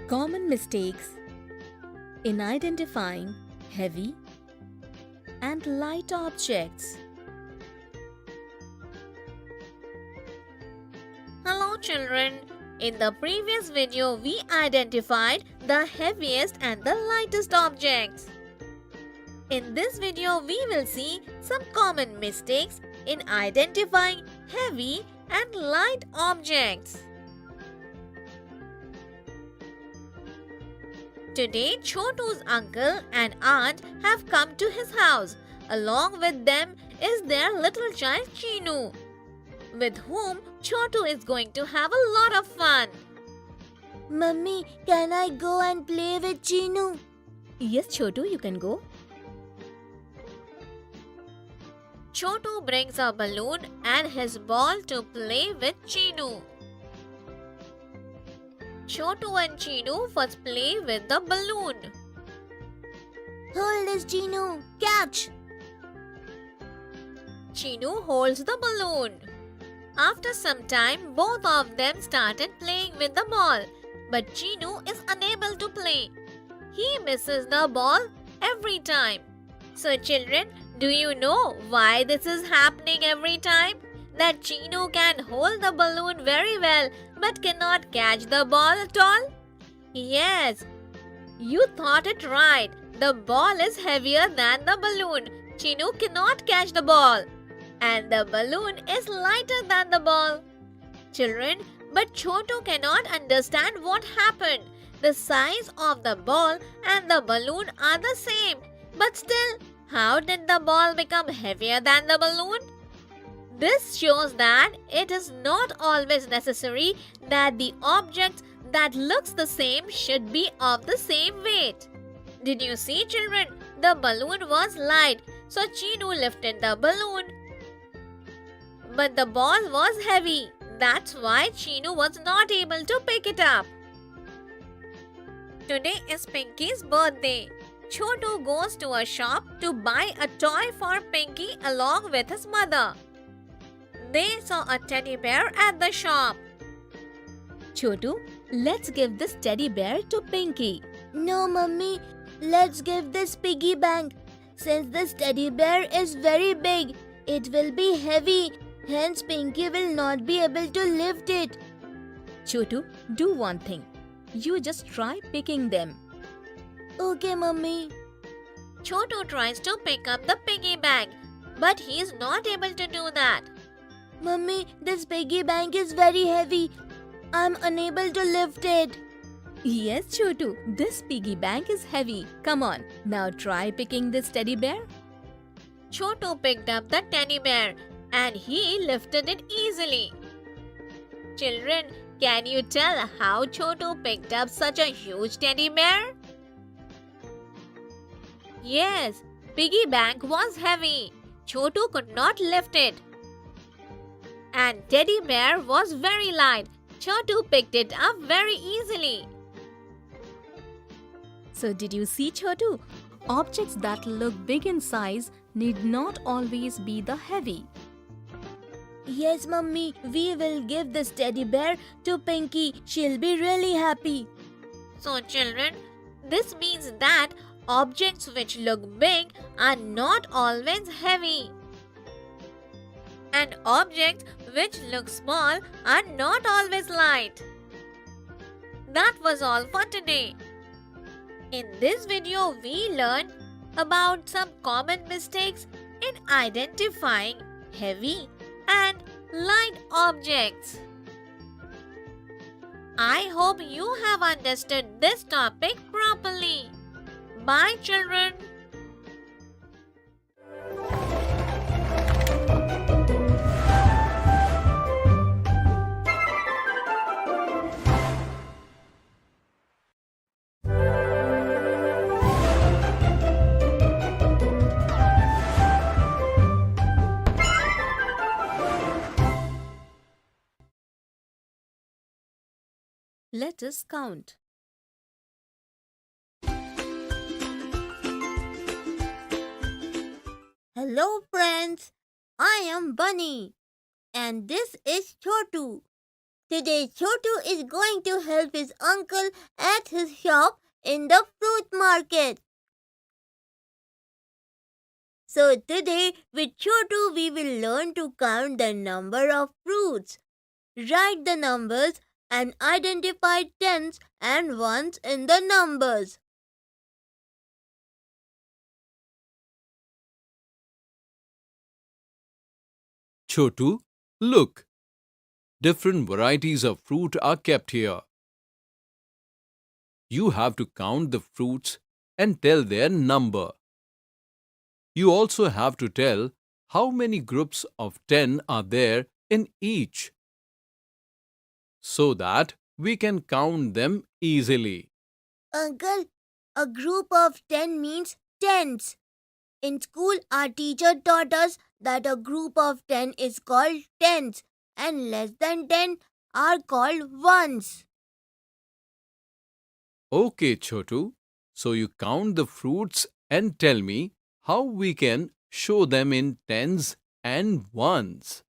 Common mistakes in identifying heavy and light objects. Hello children, in the previous video we identified the heaviest and the lightest objects. In this video we will see some common mistakes in identifying heavy and light objects. Today, Chotu's uncle and aunt have come to his house. Along with them is their little child Chinu, with whom Chotu is going to have a lot of fun. Mummy, can I go and play with Chinu? Yes, Chotu, you can go. Chotu brings a balloon and his ball to play with Chinu. Chotu and Chinu first play with the balloon. Hold this, Chinu. Catch! Chinu holds the balloon. After some time, both of them started playing with the ball, but Chinu is unable to play. He misses the ball every time. So children, do you know why this is happening every time? That Chinu can hold the balloon very well but cannot catch the ball at all? Yes, you thought it right. The ball is heavier than the balloon. Chinu cannot catch the ball. And the balloon is lighter than the ball. Children, but Chotu cannot understand what happened. The size of the ball and the balloon are the same. But still, how did the ball become heavier than the balloon? This shows that it is not always necessary that the object that looks the same should be of the same weight. Did you see, children? The balloon was light, so Chinu lifted the balloon. But the ball was heavy. That's why Chinu was not able to pick it up. Today is Pinky's birthday. Chotu goes to a shop to buy a toy for Pinky along with his mother. They saw a teddy bear at the shop. Chotu, let's give this teddy bear to Pinky. No, Mummy. Let's give this piggy bank. Since this teddy bear is very big, it will be heavy. Hence, Pinky will not be able to lift it. Chotu, do one thing. You just try picking them. Okay, Mummy. Chotu tries to pick up the piggy bank, but he is not able to do that. Mummy, this piggy bank is very heavy. I'm unable to lift it. Yes, Chotu, this piggy bank is heavy. Come on, now try picking this teddy bear. Chotu picked up the teddy bear and he lifted it easily. Children, can you tell how Chotu picked up such a huge teddy bear? Yes, piggy bank was heavy. Chotu could not lift it. And teddy bear was very light. Chotu picked it up very easily. So did you see, Chotu? Objects that look big in size need not always be the heavy. Yes, Mummy. We will give this teddy bear to Pinky. She'll be really happy. So children, this means that objects which look big are not always heavy. And objects which look small are not always light. That was all for today. In this video, we learned about some common mistakes in identifying heavy and light objects. I hope you have understood this topic properly. Bye, children. Let us count. Hello, friends. I am Bunny. And this is Chotu. Today Chotu is going to help his uncle at his shop in the fruit market. So today with Chotu we will learn to count the number of fruits. Write the numbers and identify tens and ones in the numbers. Chotu, look. Different varieties of fruit are kept here. You have to count the fruits and tell their number. You also have to tell how many groups of 10 are there in each, so that we can count them easily. Uncle, a group of 10 means tens. In school, our teacher taught us that a group of 10 is called tens and less than 10 are called ones. Okay, Chotu. So you count the fruits and tell me how we can show them in tens and ones.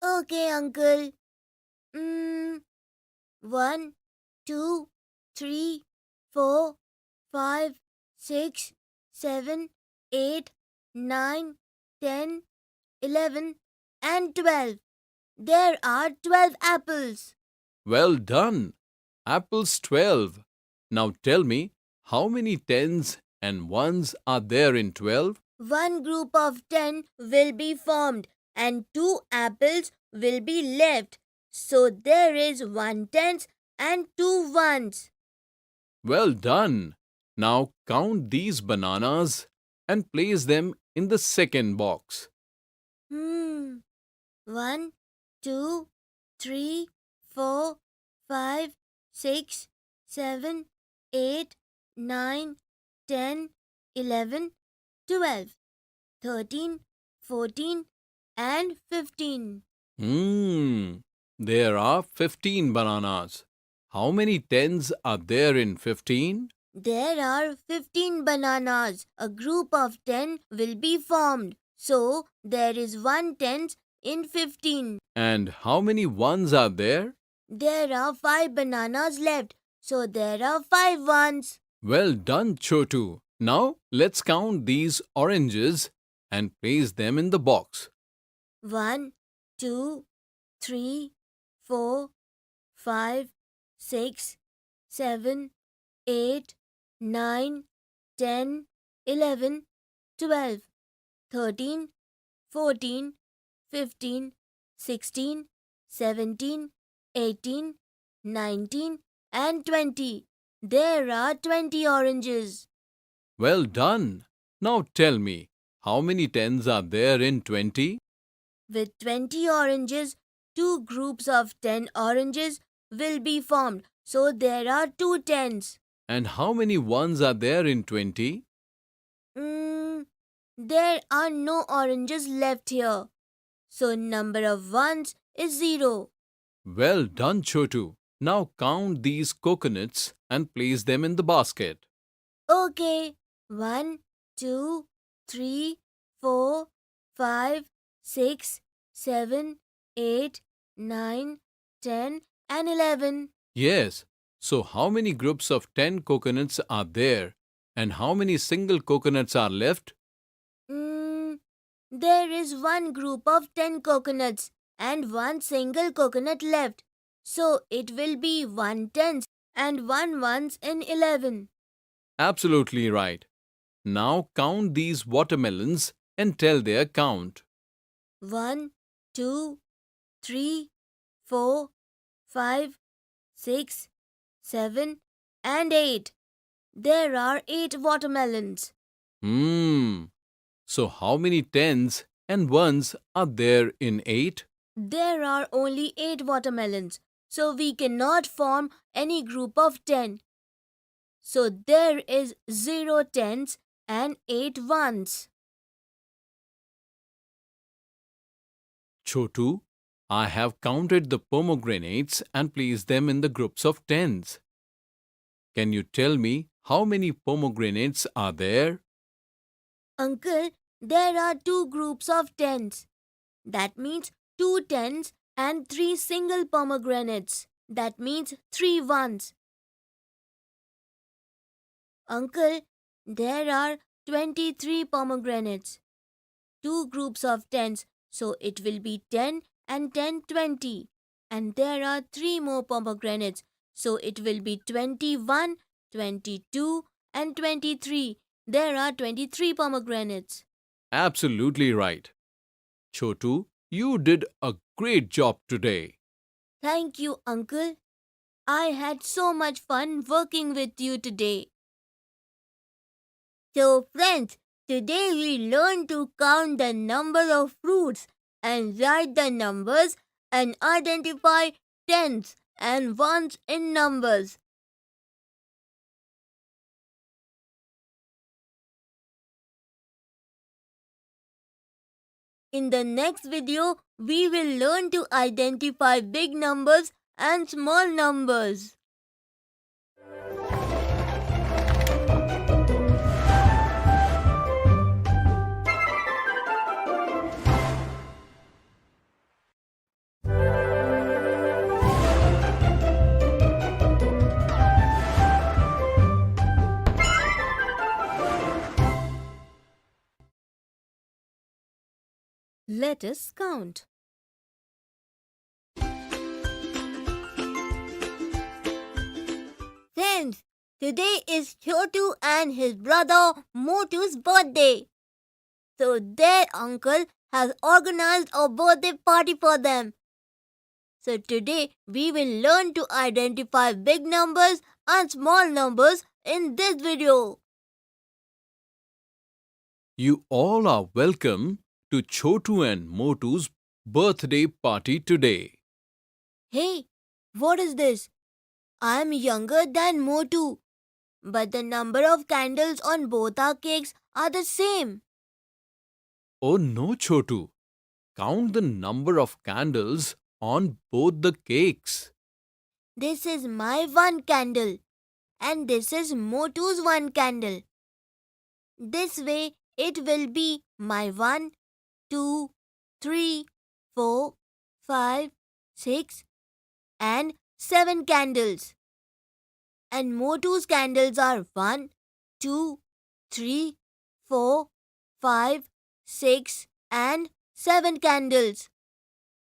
Okay, Uncle. 1, 2, 3, 4, 5, 6, 7, 8, 9, 10, 11, and 12. There are 12 apples. Well done. Apples 12. Now tell me how many tens and ones are there in 12? One group of 10 will be formed and 2 apples will be left. So there is 1 tens and 2 ones. Well done. Now count these bananas and place them in the second box. 1, 2, 3, 4, 5, 6, 7, 8, 9, 10, 11, 12, 13, 14, and 15. There are 15 bananas. How many tens are there in 15? There are 15 bananas. A group of 10 will be formed. So there is 1 tenth in 15. And how many ones are there? There are 5 bananas left. So there are 5 ones. Well done, Chotu. Now let's count these oranges and place them in the box. 1, 2, 3, 4, 5, 6, 7, 8, 9, 10, 11, 12, 13, 14, 15, 16, 17, 18, 19, and 20. There are 20 oranges. Well done. Now tell me, how many tens are there in 20? With 20 oranges, 2 groups of 10 oranges will be formed. So there are 2 tens. And how many ones are there in 20? There are no oranges left here. So number of ones is 0. Well done, Chotu. Now count these coconuts and place them in the basket. Okay. 1, 2, 3, 4, 5, 6, 7, 8, 9, 10, and 11. Yes. So how many groups of 10 coconuts are there? And how many single coconuts are left? There is 1 group of 10 coconuts and 1 single coconut left. So it will be 1 tenth and 1 ones in 11. Absolutely right. Now count these watermelons and tell their count. 1, 2, 3, 4, 5, 6, 7, and 8. There are 8 watermelons. So how many tens and ones are there in 8? There are only 8 watermelons, so we cannot form any group of 10. So there is 0 tens and 8 ones. Chotu, I have counted the pomegranates and placed them in the groups of tens. Can you tell me how many pomegranates are there? Uncle, there are 2 groups of tens. That means 2 tens and 3 single pomegranates. That means 3 ones. Uncle, there are 23 pomegranates. 2 groups of tens, so it will be 10 and 10, 20. And there are 3 more pomegranates, so it will be 21, 22, and 23. There are 23 pomegranates. Absolutely right. Chotu, you did a great job today. Thank you, Uncle. I had so much fun working with you today. So, friends, today we learned to count the number of fruits and write the numbers and identify tens and ones in numbers. In the next video, we will learn to identify big numbers and small numbers. Let us count. Friends, today is Chotu and his brother Motu's birthday. So their uncle has organized a birthday party for them. So today we will learn to identify big numbers and small numbers in this video. You all are welcome to Chotu and Motu's birthday party today. Hey, what is this? I am younger than Motu, but the number of candles on both our cakes are the same. Oh no, Chotu. Count the number of candles on both the cakes. This is my one candle, and this is Motu's one candle. This way it will be my 1, 2, 3, 4, 5, 6, and 7 candles. And Motu's candles are 1, 2, 3, 4, 5, 6, and 7 candles.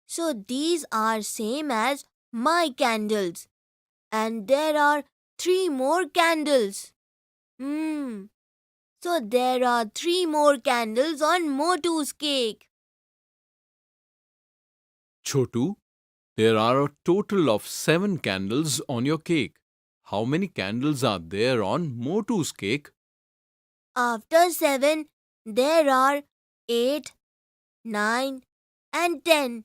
So these are same as my candles. And there are 3 more candles. So there are 3 more candles on Motu's cake. Chotu, there are a total of 7 candles on your cake. How many candles are there on Motu's cake? After 7, there are 8, 9, and 10.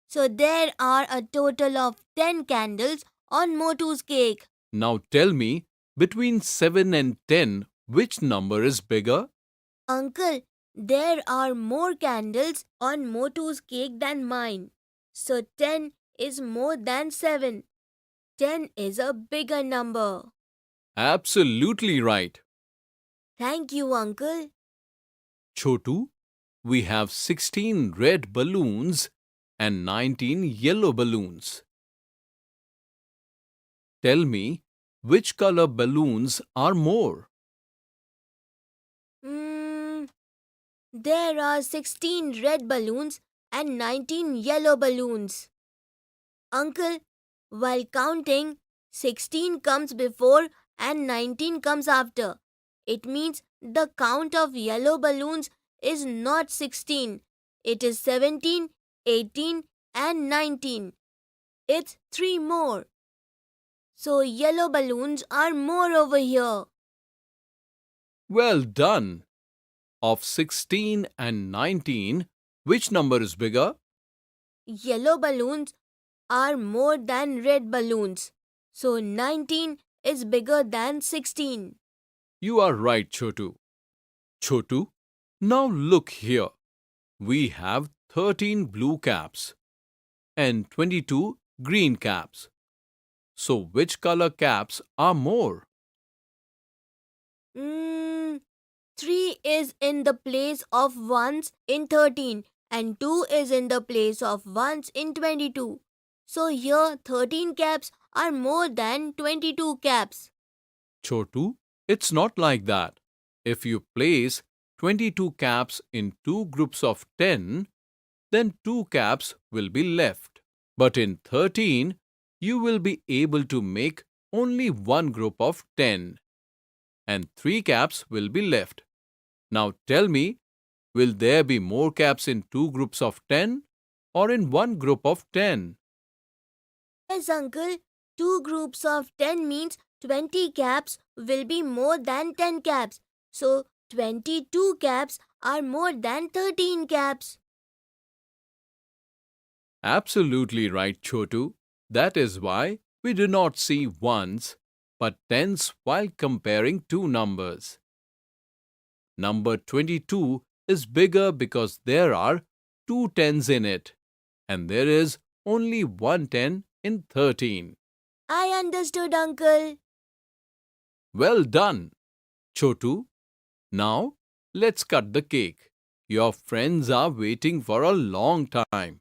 So there are a total of 10 candles on Motu's cake. Now tell me, between 7 and 10, which number is bigger? Uncle, there are more candles on Motu's cake than mine. So 10 is more than 7. 10 is a bigger number. Absolutely right. Thank you, Uncle. Chotu, we have 16 red balloons and 19 yellow balloons. Tell me, which color balloons are more? There are 16 red balloons and 19 yellow balloons. Uncle, while counting, 16 comes before and 19 comes after. It means the count of yellow balloons is not 16. It is 17, 18, and 19. It's 3 more. So yellow balloons are more over here. Well done. Of 16 and 19, which number is bigger? Yellow balloons are more than red balloons. So 19 is bigger than 16. You are right, Chotu. Chotu, now look here. We have 13 blue caps and 22 green caps. So which color caps are more? 3 is in the place of ones in 13 and 2 is in the place of ones in 22. So here 13 caps are more than 22 caps. Chotu, it's not like that. If you place 22 caps in two groups of 10, then 2 caps will be left. But in 13, you will be able to make only one group of 10, and 3 caps will be left. Now tell me, will there be more caps in two groups of 10 or in one group of 10? Yes, uncle. 2 groups of 10 means 20 caps will be more than 10 caps. So 22 caps are more than 13 caps. Absolutely right, Chotu. That is why we do not see ones but tens while comparing two numbers. Number 22 is bigger because there are two tens in it, and there is only one 10 in 13. I understood, uncle. Well done, Chotu. Now let's cut the cake. Your friends are waiting for a long time.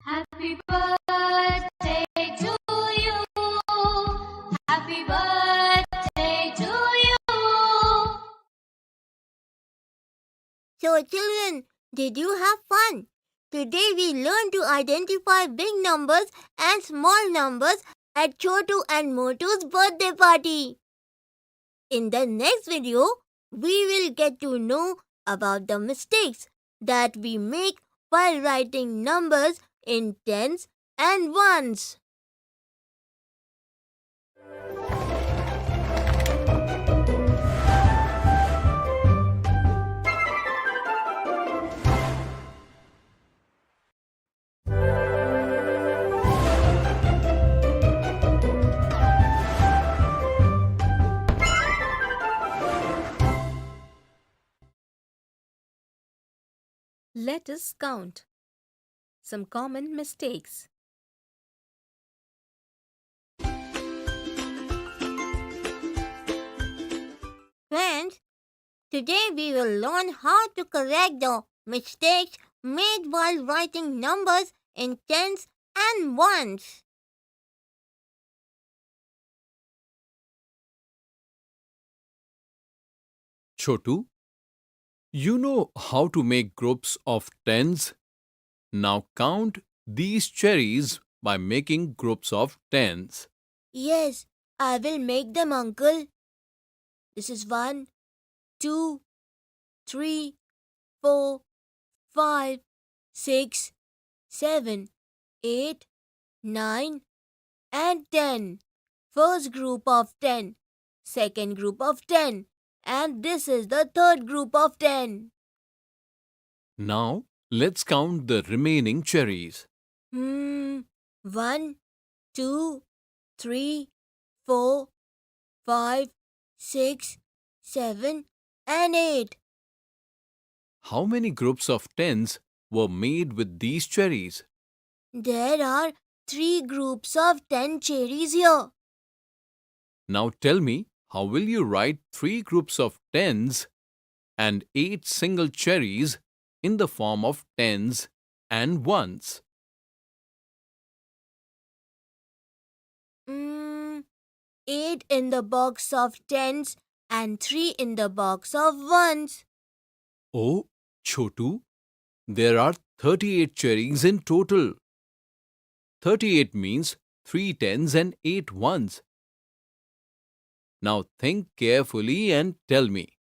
Happy birthday to you. Happy birthday to you. So, children, did you have fun? Today we learned to identify big numbers and small numbers at Chotu and Motu's birthday party. In the next video, we will get to know about the mistakes that we make while writing numbers in tens and ones. Let us count some common mistakes. Friends, today we will learn how to correct the mistakes made while writing numbers in tens and ones. Chotu, you know how to make groups of tens? Now count these cherries by making groups of tens. Yes, I will make them, uncle. This is 1, 2, 3, 4, 5, 6, 7, 8, 9, and 10. First group of 10, second group of 10, and this is the third group of 10. Now let's count the remaining cherries. 1, 2, 3, 4, 5, 6, 7, and 8. How many groups of tens were made with these cherries? There are 3 groups of 10 cherries here. Now tell me, how will you write 3 groups of tens and 8 single cherries in the form of tens and ones? 8 in the box of tens and 3 in the box of ones. Oh, Chotu, there are 38 cherries in total. 38 means 3 tens and 8 ones. Now think carefully and tell me,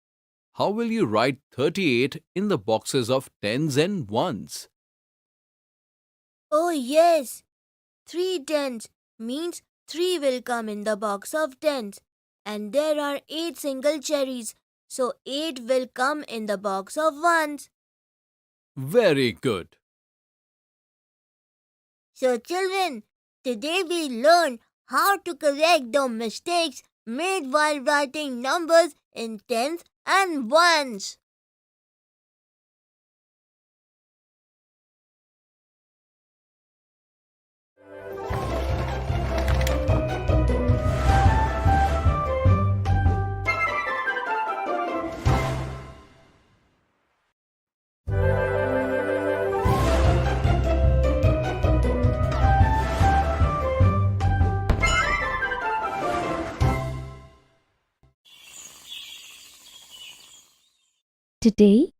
how will you write 38 in the boxes of tens and ones? Oh yes, 3 tens means 3 will come in the box of tens, and there are 8 single cherries, so 8 will come in the box of ones. Very good. So children, today we learned how to correct the mistakes made while writing numbers in tens and ones. Today,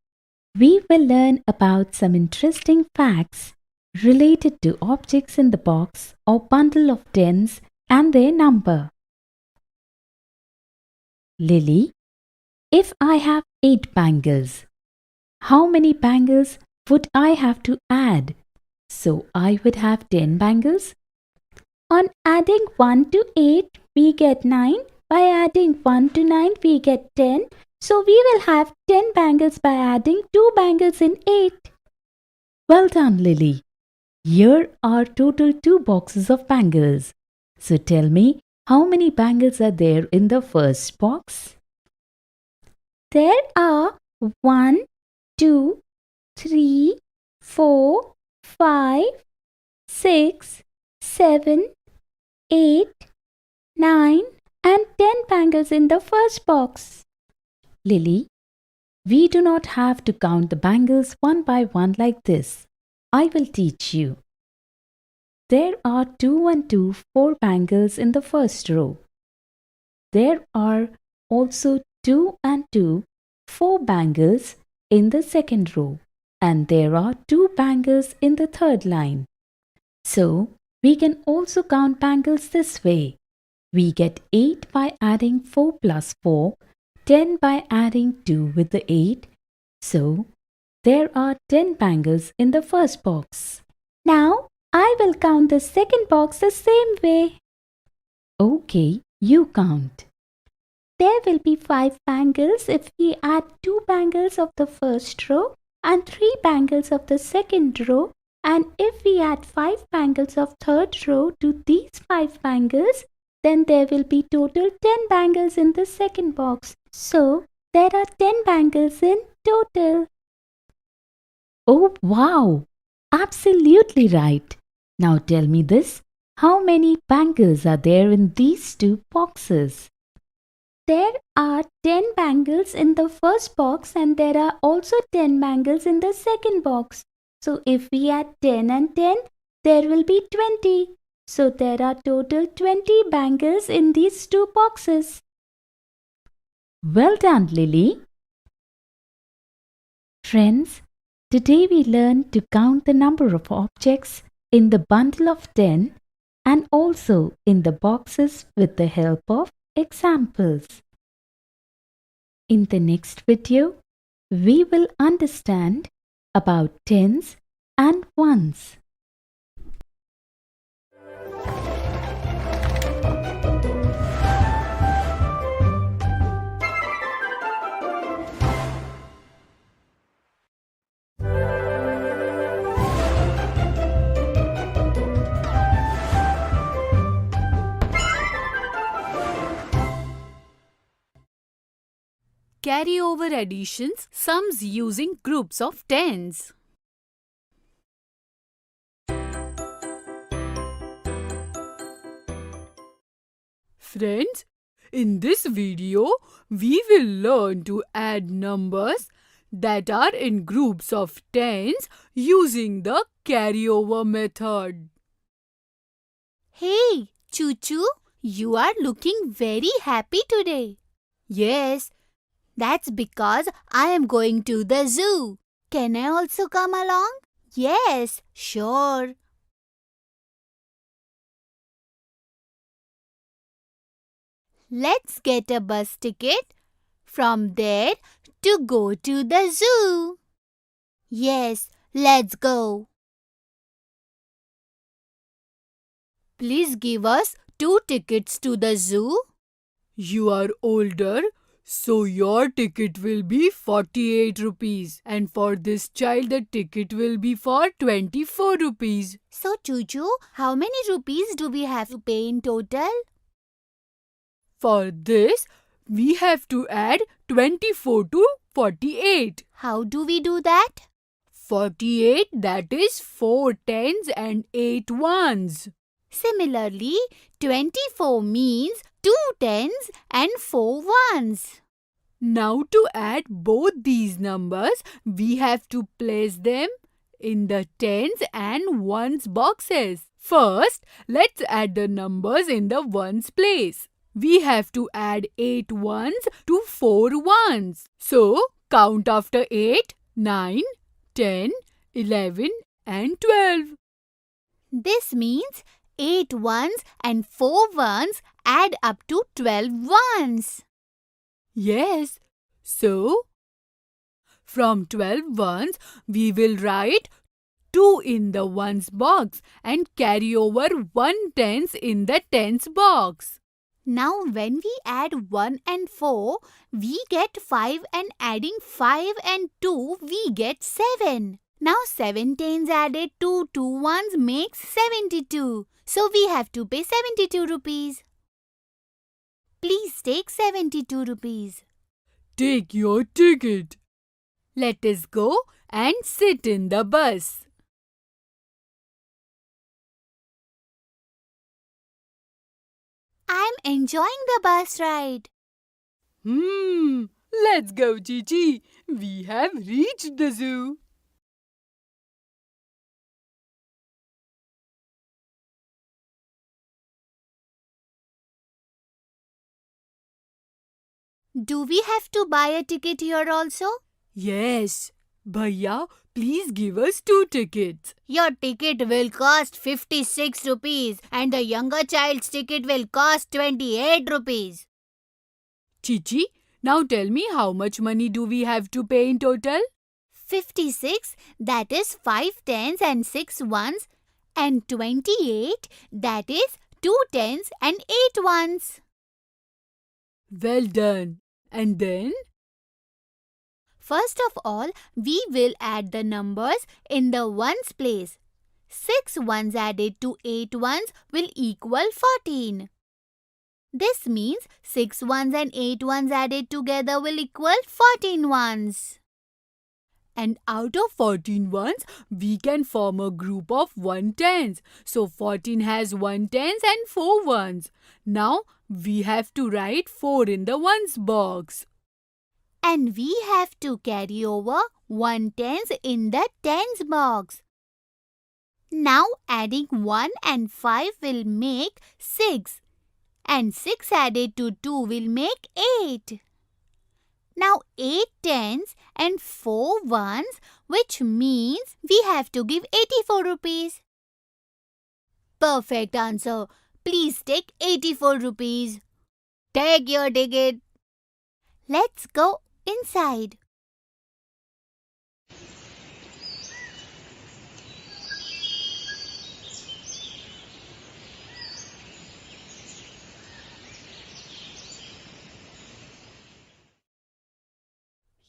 we will learn about some interesting facts related to objects in the box or bundle of tens and their number. Lily, if I have 8 bangles, how many bangles would I have to add? So I would have 10 bangles. On adding 1 to 8, we get 9. By adding 1 to 9, we get 10. So we will have 10 bangles by adding 2 bangles in 8. Well done, Lily. Here are total 2 boxes of bangles. So tell me, how many bangles are there in the first box? There are 1, 2, 3, 4, 5, 6, 7, 8, 9 and 10 bangles in the first box. Lily, we do not have to count the bangles one by one like this. I will teach you. There are 2 and 2, 4 bangles in the first row. There are also 2 and 2, 4 bangles in the second row. And there are 2 bangles in the third line. So, we can also count bangles this way. We get 8 by adding 4 plus 4, 10 by adding 2 with the 8. So, there are 10 bangles in the first box. Now, I will count the second box the same way. Okay, you count. There will be 5 bangles if we add 2 bangles of the first row and 3 bangles of the second row, and if we add 5 bangles of third row to these 5 bangles, then there will be total 10 bangles in the second box. So, there are 10 bangles in total. Oh wow! Absolutely right. Now tell me this. How many bangles are there in these 2 boxes? There are 10 bangles in the first box and there are also 10 bangles in the second box. So if we add 10 and 10, there will be 20. So there are total 20 bangles in these 2 boxes. Well done, Lily. Friends, today we learned to count the number of objects in the bundle of 10 and also in the boxes with the help of examples. In the next video, we will understand about tens and ones. Carryover additions, sums using groups of tens. Friends, in this video, we will learn to add numbers that are in groups of tens using the carryover method. Hey, Choo Choo, you are looking very happy today. Yes, That's because I am going to the zoo. Can I also come along? Yes, sure. Let's get a bus ticket from there to go to the zoo. Yes, let's go. Please give us 2 tickets to the zoo. you are older, so your ticket will be 48 rupees. And for this child, the ticket will be for 24 rupees. So, Choo Choo, how many rupees do we have to pay in total? For this, we have to add 24 to 48. How do we do that? 48, that is 4 tens and 8 ones. Similarly, 24 means 2 tens and 4 ones. Now to add both these numbers, we have to place them in the tens and ones boxes. First, let's add the numbers in the ones place. We have to add 8 ones to 4 ones. So, Count after 8, 9, 10, 11 and 12. This means 8 ones and 4 ones add up to 12 ones. Yes. So, from 12 ones, we will write 2 in the ones box and carry over 1 tens in the tens box. Now when we add 1 and 4, we get 5 and adding 5 and 2, we get 7. Now 7 tens added to 2 ones makes 72. So we have to pay 72 rupees. Please take 72 rupees. Take your ticket. Let us go and sit in the bus. I'm enjoying the bus ride. Let's go, Gigi. We have reached the zoo. Do we have to buy a ticket here also? Yes. Bhaiya, please give us 2 tickets. Your ticket will cost 56 rupees and the younger child's ticket will cost 28 rupees. Chichi, now tell me how much money do we have to pay in total? 56, that is 5 tens and 6 ones, and 28, that is 2 tens and 8 ones. Well done. And then? First of all, we will add the numbers in the ones place. 6 ones added to 8 ones will equal 14. This means 6 ones and 8 ones added together will equal 14 ones. And out of 14 ones, we can form a group of 1 tens. So 14 has 1 tens and 4 ones. Now we have to write 4 in the ones box. And we have to carry over 1 tens in the tens box. Now adding 1 and 5 will make 6. And 6 added to 2 will make 8. Now 8 tens and 4 ones, which means we have to give 84 rupees. Perfect answer. Please take 84 rupees. Take your ticket. Let's go inside.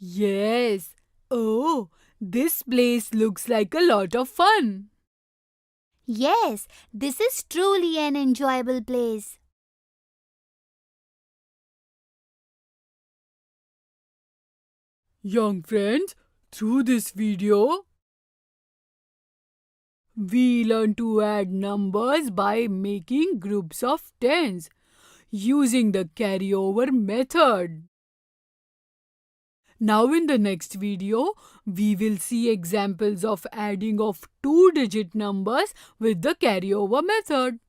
Yes. Oh, this place looks like a lot of fun. Yes, this is truly an enjoyable place. Young friends, through this video, we learn to add numbers by making groups of tens using the carryover method. Now in the next video, we will see examples of adding of 2-digit numbers with the carryover method.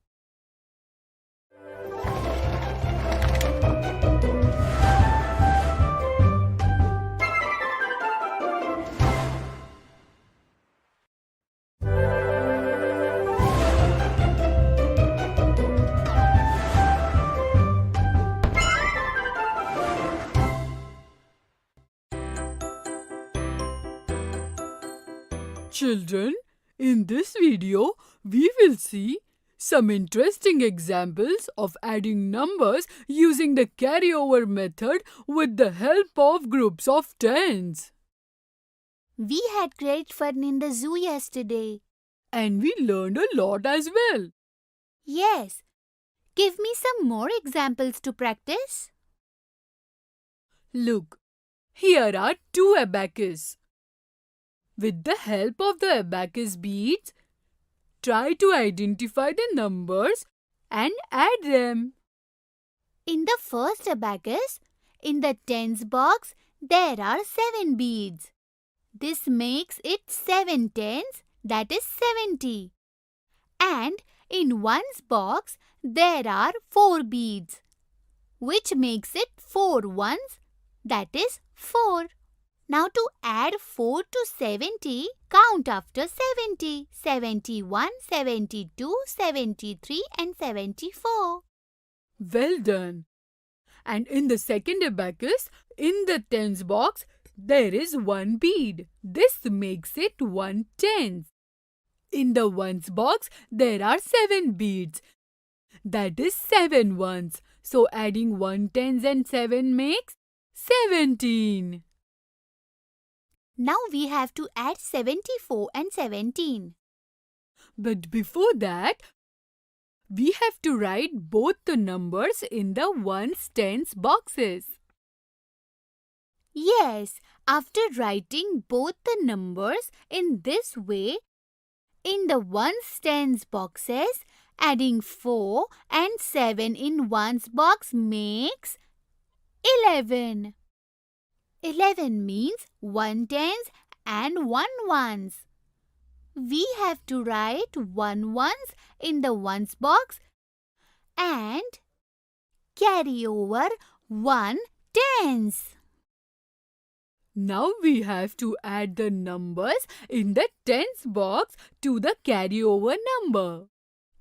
Children, in this video, we will see some interesting examples of adding numbers using the carryover method with the help of groups of tens. We had great fun in the zoo yesterday. And we learned a lot as well. Yes. Give me some more examples to practice. Look, here are 2 abacus. With the help of the abacus beads, try to identify the numbers and add them. In the first abacus, in the tens box, there are 7 beads. This makes it 7 tens, that is 70. And in ones box, there are 4 beads, which makes it 4 ones, that is 4. Now to add 4 to 70, count after 70. 71, 72, 73 and 74. Well done. And in the second abacus, in the tens box, there is one bead. This makes it 1/10. In the ones box, there are 7 beads. That is 7 ones. So adding 1/10 and 7 makes 17. Now we have to add 74 and 17. But before that, we have to write both the numbers in the ones tens boxes. Yes, after writing both the numbers in this way, in the ones tens boxes, adding 4 and 7 in ones box makes 11. 11 means 1 tens and 1 ones. We have to write 1 ones in the ones box and carry over 1 tens. Now we have to add the numbers in the tens box to the carryover number.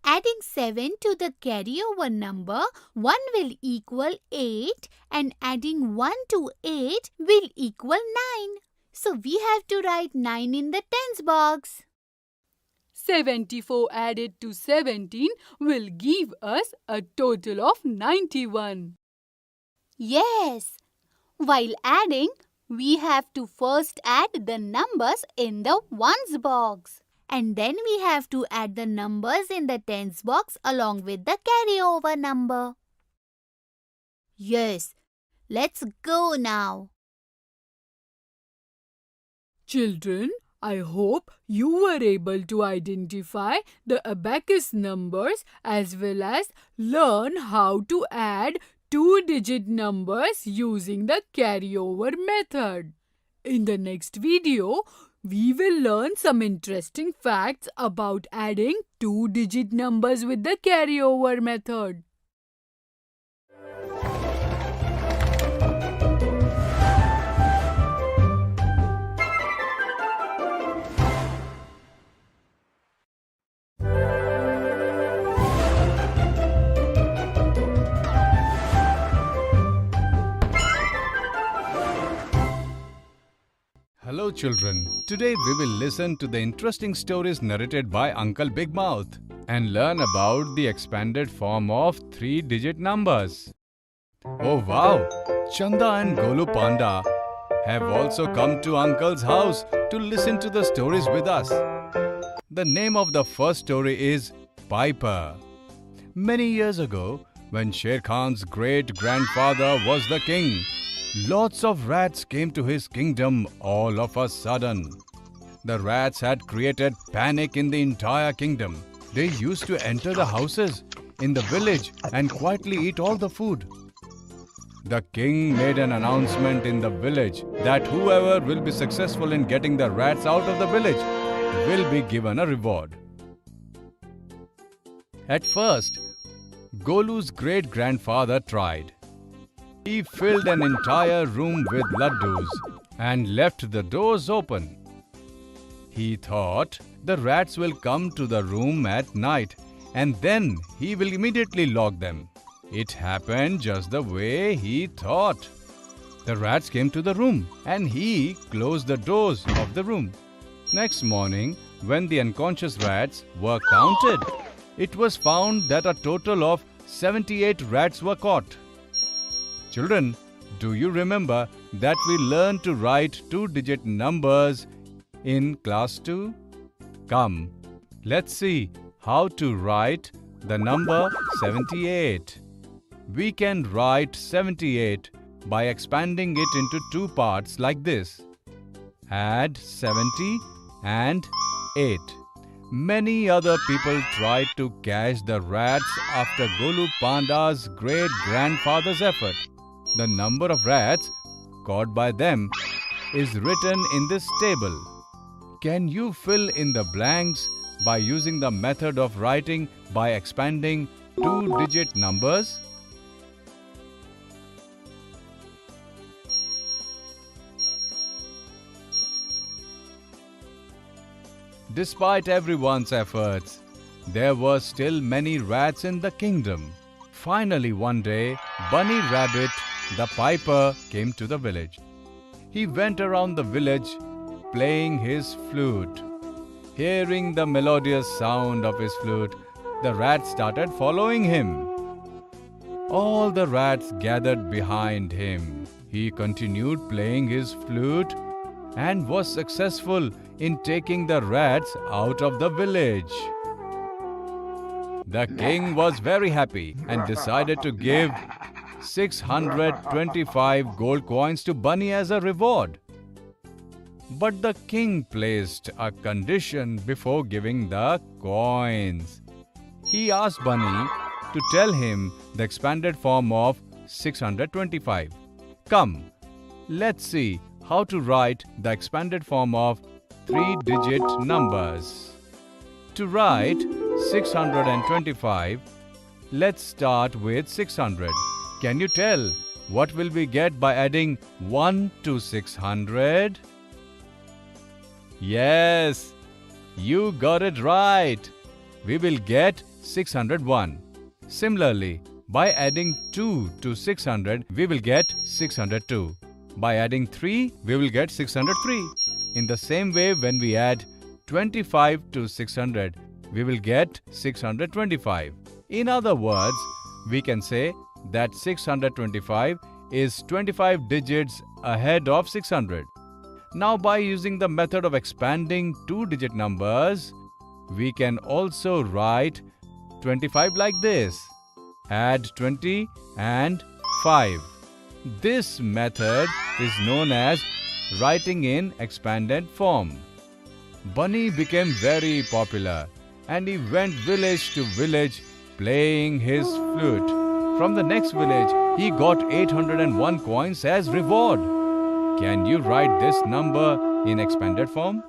Adding 7 to the carryover number, 1 will equal 8 and adding 1 to 8 will equal 9. So we have to write 9 in the tens box. 74 added to 17 will give us a total of 91. Yes. While adding, we have to first add the numbers in the ones box. And then we have to add the numbers in the tens box along with the carryover number. Yes, let's go now. Children, I hope you were able to identify the abacus numbers as well as learn how to add two-digit numbers using the carryover method. In the next video, we will learn some interesting facts about adding two-digit numbers with the carryover method. Hello children, today we will listen to the interesting stories narrated by Uncle Big Mouth and learn about the expanded form of three-digit numbers. Oh wow, Chanda and Golu Panda have also come to Uncle's house to listen to the stories with us. The name of the first story is Piper. Many years ago, when Sher Khan's great-grandfather was the king, lots of rats came to his kingdom all of a sudden. The rats had created panic in the entire kingdom. They used to enter the houses in the village and quietly eat all the food. The king made an announcement in the village that whoever will be successful in getting the rats out of the village will be given a reward. At first, Golu's great-grandfather tried. He filled an entire room with laddus and left the doors open. He thought the rats will come to the room at night and then he will immediately lock them. It happened just the way he thought. The rats came to the room and he closed the doors of the room. Next morning, when the unconscious rats were counted, it was found that a total of 78 rats were caught. Children, do you remember that we learned to write two-digit numbers in class 2? Come, let's see how to write the number 78. We can write 78 by expanding it into two parts like this. Add 70 and 8. Many other people tried to catch the rats after Golu Panda's great-grandfather's effort. The number of rats caught by them is written in this table. Can you fill in the blanks by using the method of writing by expanding two-digit numbers? Despite everyone's efforts, there were still many rats in the kingdom. Finally, one day, Bunny Rabbit, the piper, came to the village. He went around the village playing his flute. Hearing the melodious sound of his flute, the rats started following him. All the rats gathered behind him. He continued playing his flute and was successful in taking the rats out of the village. The king was very happy and decided to give 625 gold coins to Bunny as a reward. But the king placed a condition before giving the coins. He asked Bunny to tell him the expanded form of 625. Come, let's see how to write the expanded form of 3-digit numbers. To write 625, let's start with 600. Can you tell what will we get by adding 1 to 600? Yes, you got it right. We will get 601. Similarly, by adding 2 to 600, we will get 602. By adding 3, we will get 603. In the same way, when we add 25 to 600, we will get 625. In other words, we can say that 625 is 25 digits ahead of 600. Now, by using the method of expanding 2-digit numbers, we can also write 25 like this. Add 20 and 5. This method is known as writing in expanded form. Bunny became very popular and he went village to village playing his flute. From the next village, he got 801 coins as reward. Can you write this number in expanded form?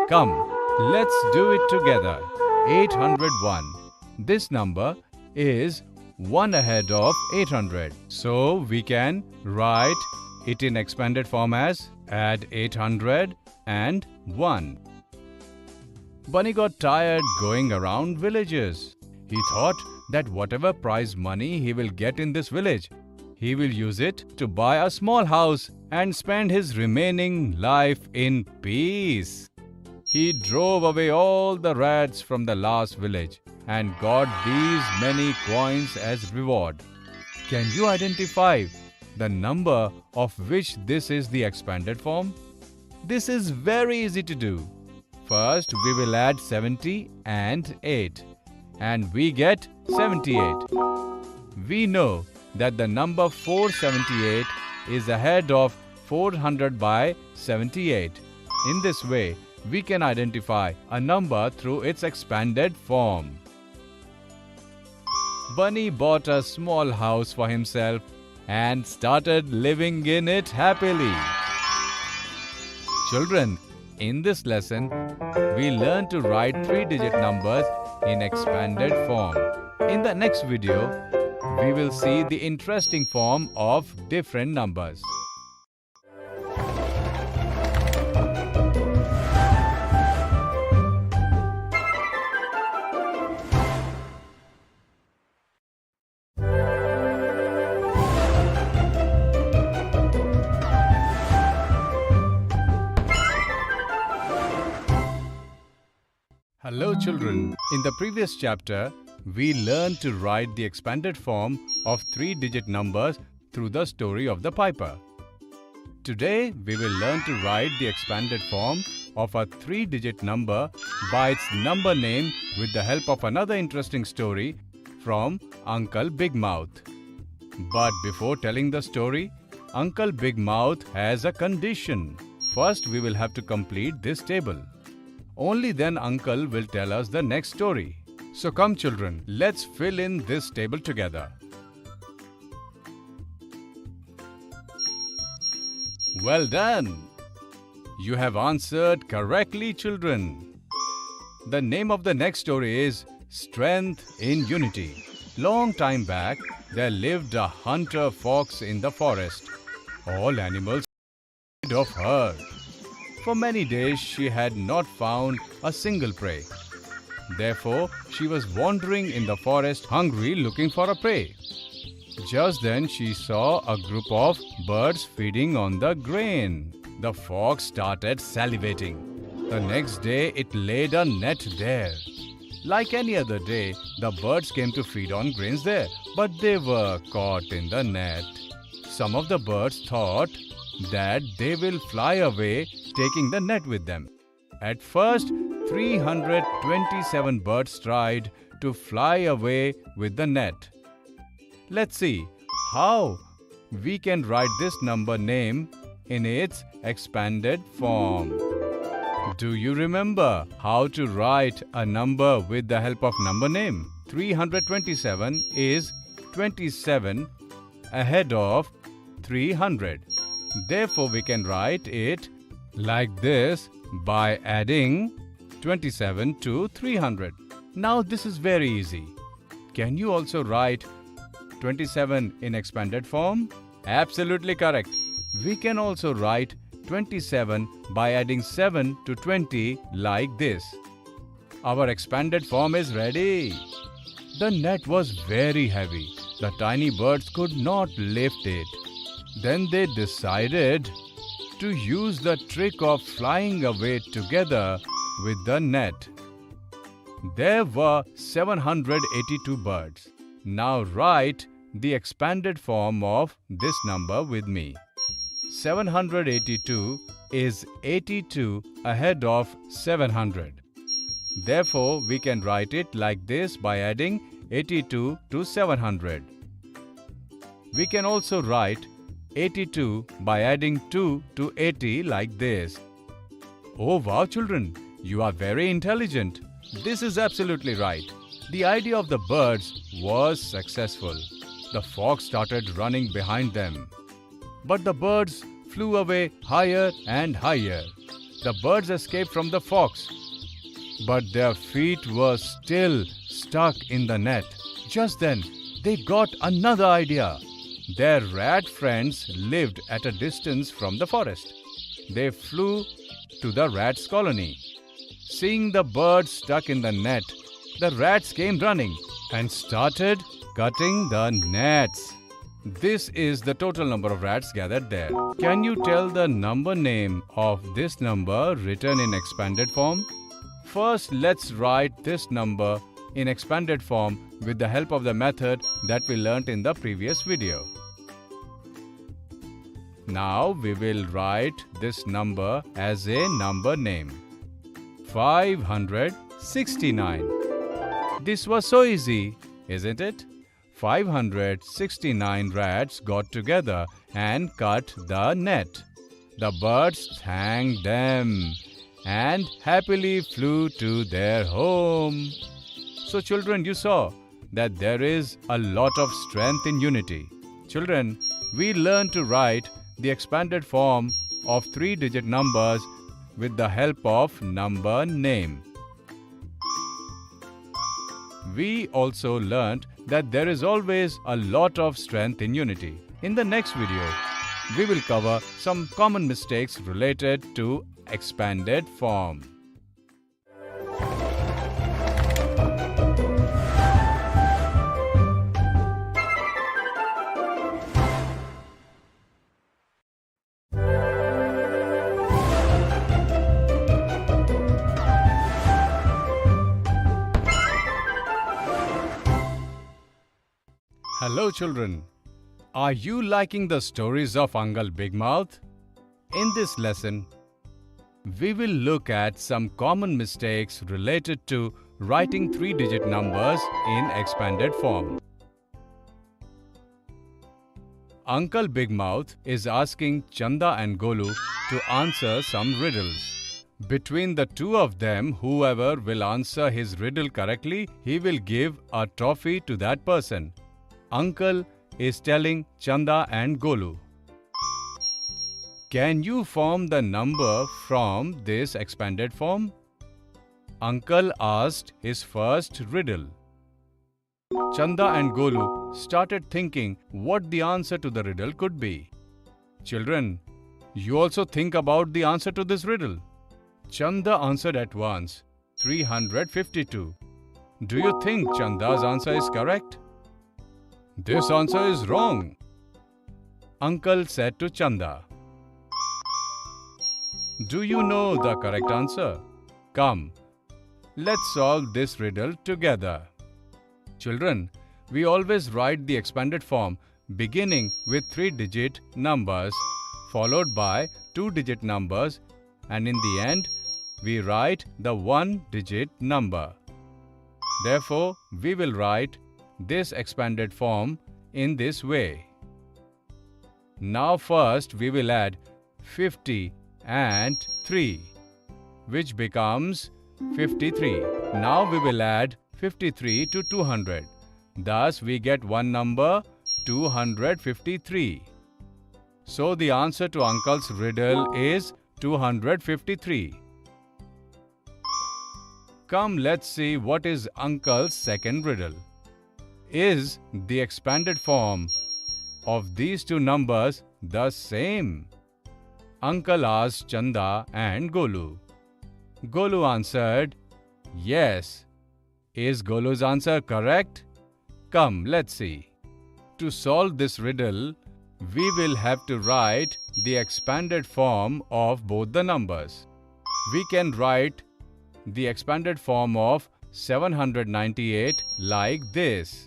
Come, let's do it together. 801. This number is 1 ahead of 800. So we can write it in expanded form as add 800 and 1. Bunny got tired going around villages. He thought that whatever prize money he will get in this village, he will use it to buy a small house and spend his remaining life in peace. He drove away all the rats from the last village and got these many coins as reward. Can you identify the number of which this is the expanded form? This is very easy to do. First, we will add 70 and 8 and we get 78. We know that the number 478 is ahead of 400 by 78. In this way, we can identify a number through its expanded form. Bunny bought a small house for himself and started living in it happily. Children, in this lesson, we learn to write 3-digit numbers in expanded form. In the next video, we will see the interesting form of different numbers. Hello children, in the previous chapter, we learned to write the expanded form of 3-digit numbers through the story of the piper. Today, we will learn to write the expanded form of a 3-digit number by its number name with the help of another interesting story from Uncle Big Mouth. But before telling the story, Uncle Big Mouth has a condition. First, we will have to complete this table. Only then Uncle will tell us the next story. So come children, let's fill in this table together. Well done! You have answered correctly, children. The name of the next story is Strength in Unity. Long time back, there lived a hunter fox in the forest. All animals were afraid of her. For many days she had not found a single prey. Therefore, she was wandering in the forest hungry, looking for a prey. Just then she saw a group of birds feeding on the grain. The fox started salivating. The next day it laid a net there. Like any other day, the birds came to feed on grains there, but they were caught in the net. Some of the birds thought that they will fly away, taking the net with them. At first, 327 birds tried to fly away with the net. Let's see how we can write this number name in its expanded form. Do you remember how to write a number with the help of number name? 327 is 27 ahead of 300. Therefore, we can write it like this by adding 27 to 300. Now, this is very easy. Can you also write 27 in expanded form? Absolutely correct. We can also write 27 by adding 7 to 20 like this. Our expanded form is ready. The net was very heavy. The tiny birds could not lift it. Then they decided to use the trick of flying away together with the net. There were 782 birds. Now write the expanded form of this number with me. 782 is 82 ahead of 700. Therefore, we can write it like this by adding 82 to 700. We can also write 82 by adding 2 to 80 like this. Oh wow, children, you are very intelligent. This is absolutely right. The idea of the birds was successful. The fox started running behind them. But the birds flew away higher and higher. The birds escaped from the fox, but their feet were still stuck in the net. Just then, they got another idea. Their rat friends lived at a distance from the forest. They flew to the rats' colony. Seeing the birds stuck in the net, the rats came running and started cutting the nets. This is the total number of rats gathered there. Can you tell the number name of this number written in expanded form? First, let's write this number in expanded form with the help of the method that we learnt in the previous video. Now we will write this number as a number name. 569. This was so easy, isn't it? 569 rats got together and cut the net. The birds thanked them and happily flew to their home. So children, you saw that there is a lot of strength in unity. Children, we learn to write the expanded form of 3-digit numbers with the help of number name. We also learnt that there is always a lot of strength in unity. In the next video, we will cover some common mistakes related to expanded form. Hello children, are you liking the stories of Uncle Big Mouth? In this lesson, we will look at some common mistakes related to writing 3-digit numbers in expanded form. Uncle Big Mouth is asking Chanda and Golu to answer some riddles. Between the two of them, whoever will answer his riddle correctly, he will give a trophy to that person. Uncle is telling Chanda and Golu. Can you form the number from this expanded form? Uncle asked his first riddle. Chanda and Golu started thinking what the answer to the riddle could be. Children, You also think about the answer to this riddle. Chanda answered at once, 352. Do you think Chanda's answer is correct? This answer is wrong. Uncle said to Chanda. Do you know the correct answer? Come, let's solve this riddle together. Children, we always write the expanded form beginning with 3-digit numbers, followed by 2-digit numbers, and in the end, we write the 1-digit number. Therefore, we will write this expanded form in this way. Now first we will add 50 and 3, which becomes 53. Now we will add 53 to 200. Thus we get one number, 253. So the answer to Uncle's riddle is 253. Come, let's see what is Uncle's second riddle. Is the expanded form of these two numbers the same? Uncle asked Chanda and Golu. Golu answered, yes. Is Golu's answer correct? Come, let's see. To solve this riddle, we will have to write the expanded form of both the numbers. We can write the expanded form of 798 like this.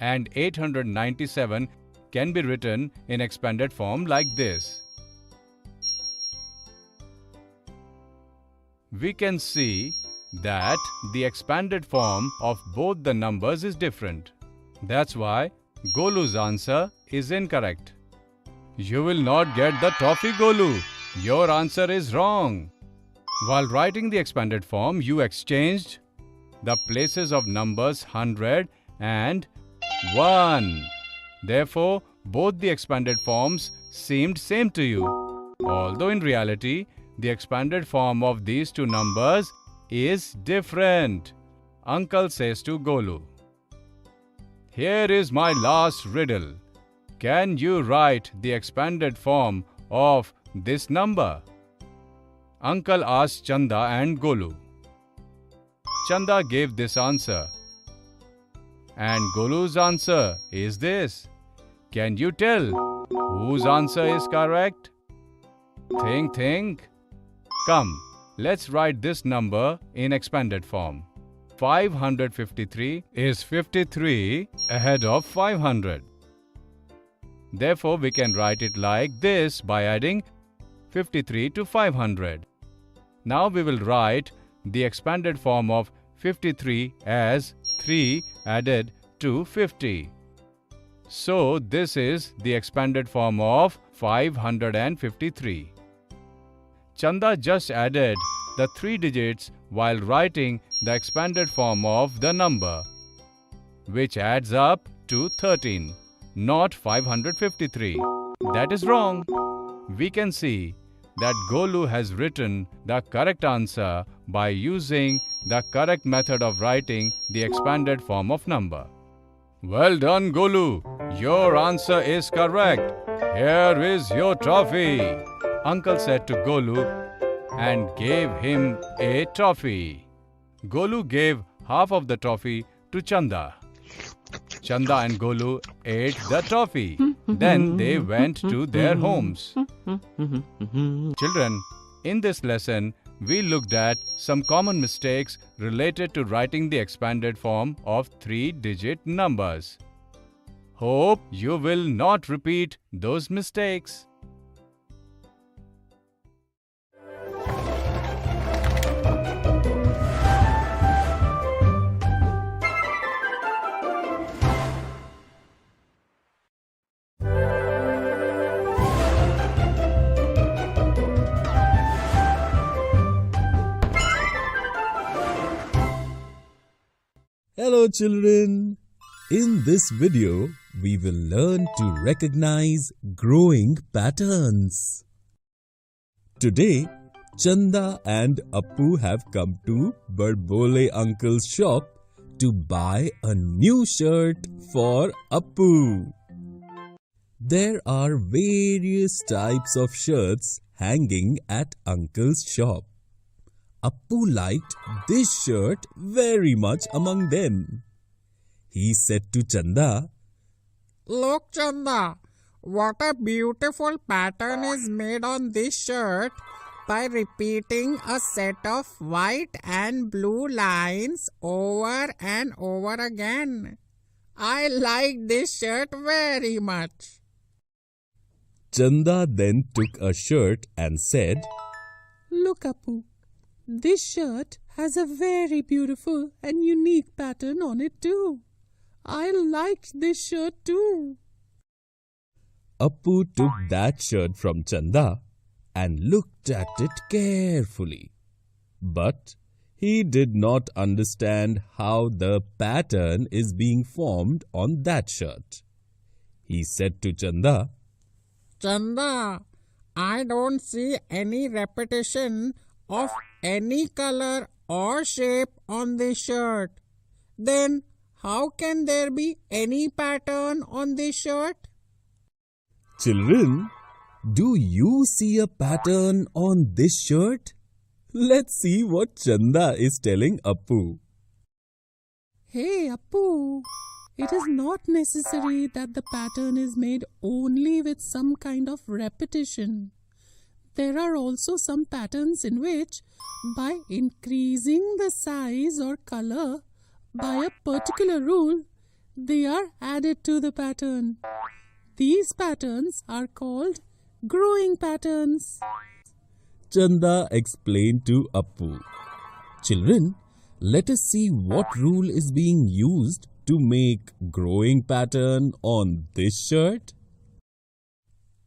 And 897 can be written in expanded form like this. We can see that the expanded form of both the numbers is different. That's why Golu's answer is incorrect. You will not get the toffee, Golu. Your answer is wrong. While writing the expanded form, you exchanged the places of numbers 100 and 1. Therefore, both the expanded forms seemed same to you. Although in reality, the expanded form of these two numbers is different. Uncle says to Golu, here is my last riddle. Can you write the expanded form of this number? Uncle asked Chanda and Golu. Chanda gave this answer. And Golu's answer is this. Can you tell whose answer is correct? Think. Come, let's write this number in expanded form. 553 is 53 ahead of 500. Therefore, we can write it like this by adding 53 to 500. Now we will write the expanded form of 53 as 3 added to 50. So, this is the expanded form of 553. Chanda just added the 3 digits while writing the expanded form of the number, which adds up to 13, not 553. That is wrong. We can see that Golu has written the correct answer by using the correct method of writing the expanded form of number. Well done, Golu. Your answer is correct. Here is your trophy. Uncle said to Golu and gave him a toffee. Golu gave half of the toffee to Chanda. Chanda and Golu ate the toffee. Then they went to their homes. Children, in this lesson, we looked at some common mistakes related to writing the expanded form of 3-digit numbers. Hope you will not repeat those mistakes. Hello children! In this video, we will learn to recognize growing patterns. Today, Chanda and Appu have come to Barbole uncle's shop to buy a new shirt for Appu. There are various types of shirts hanging at Uncle's shop. Appu liked this shirt very much among them. He said to Chanda, Look, Chanda, what a beautiful pattern is made on this shirt by repeating a set of white and blue lines over and over again. I like this shirt very much. Chanda then took a shirt and said, Look, Appu, this shirt has a very beautiful and unique pattern on it too. I liked this shirt too. Appu took that shirt from Chanda and looked at it carefully. But he did not understand how the pattern is being formed on that shirt. He said to Chanda, Chanda, I don't see any repetition of any color or shape on this shirt. Then how can there be any pattern on this shirt? Children, do you see a pattern on this shirt? Let's see what Chanda is telling Appu. Hey, Appu, it is not necessary that the pattern is made only with some kind of repetition. There are also some patterns in which, by increasing the size or color by a particular rule, they are added to the pattern. These patterns are called growing patterns. Chanda explained to Appu. Children, let us see what rule is being used to make growing pattern on this shirt.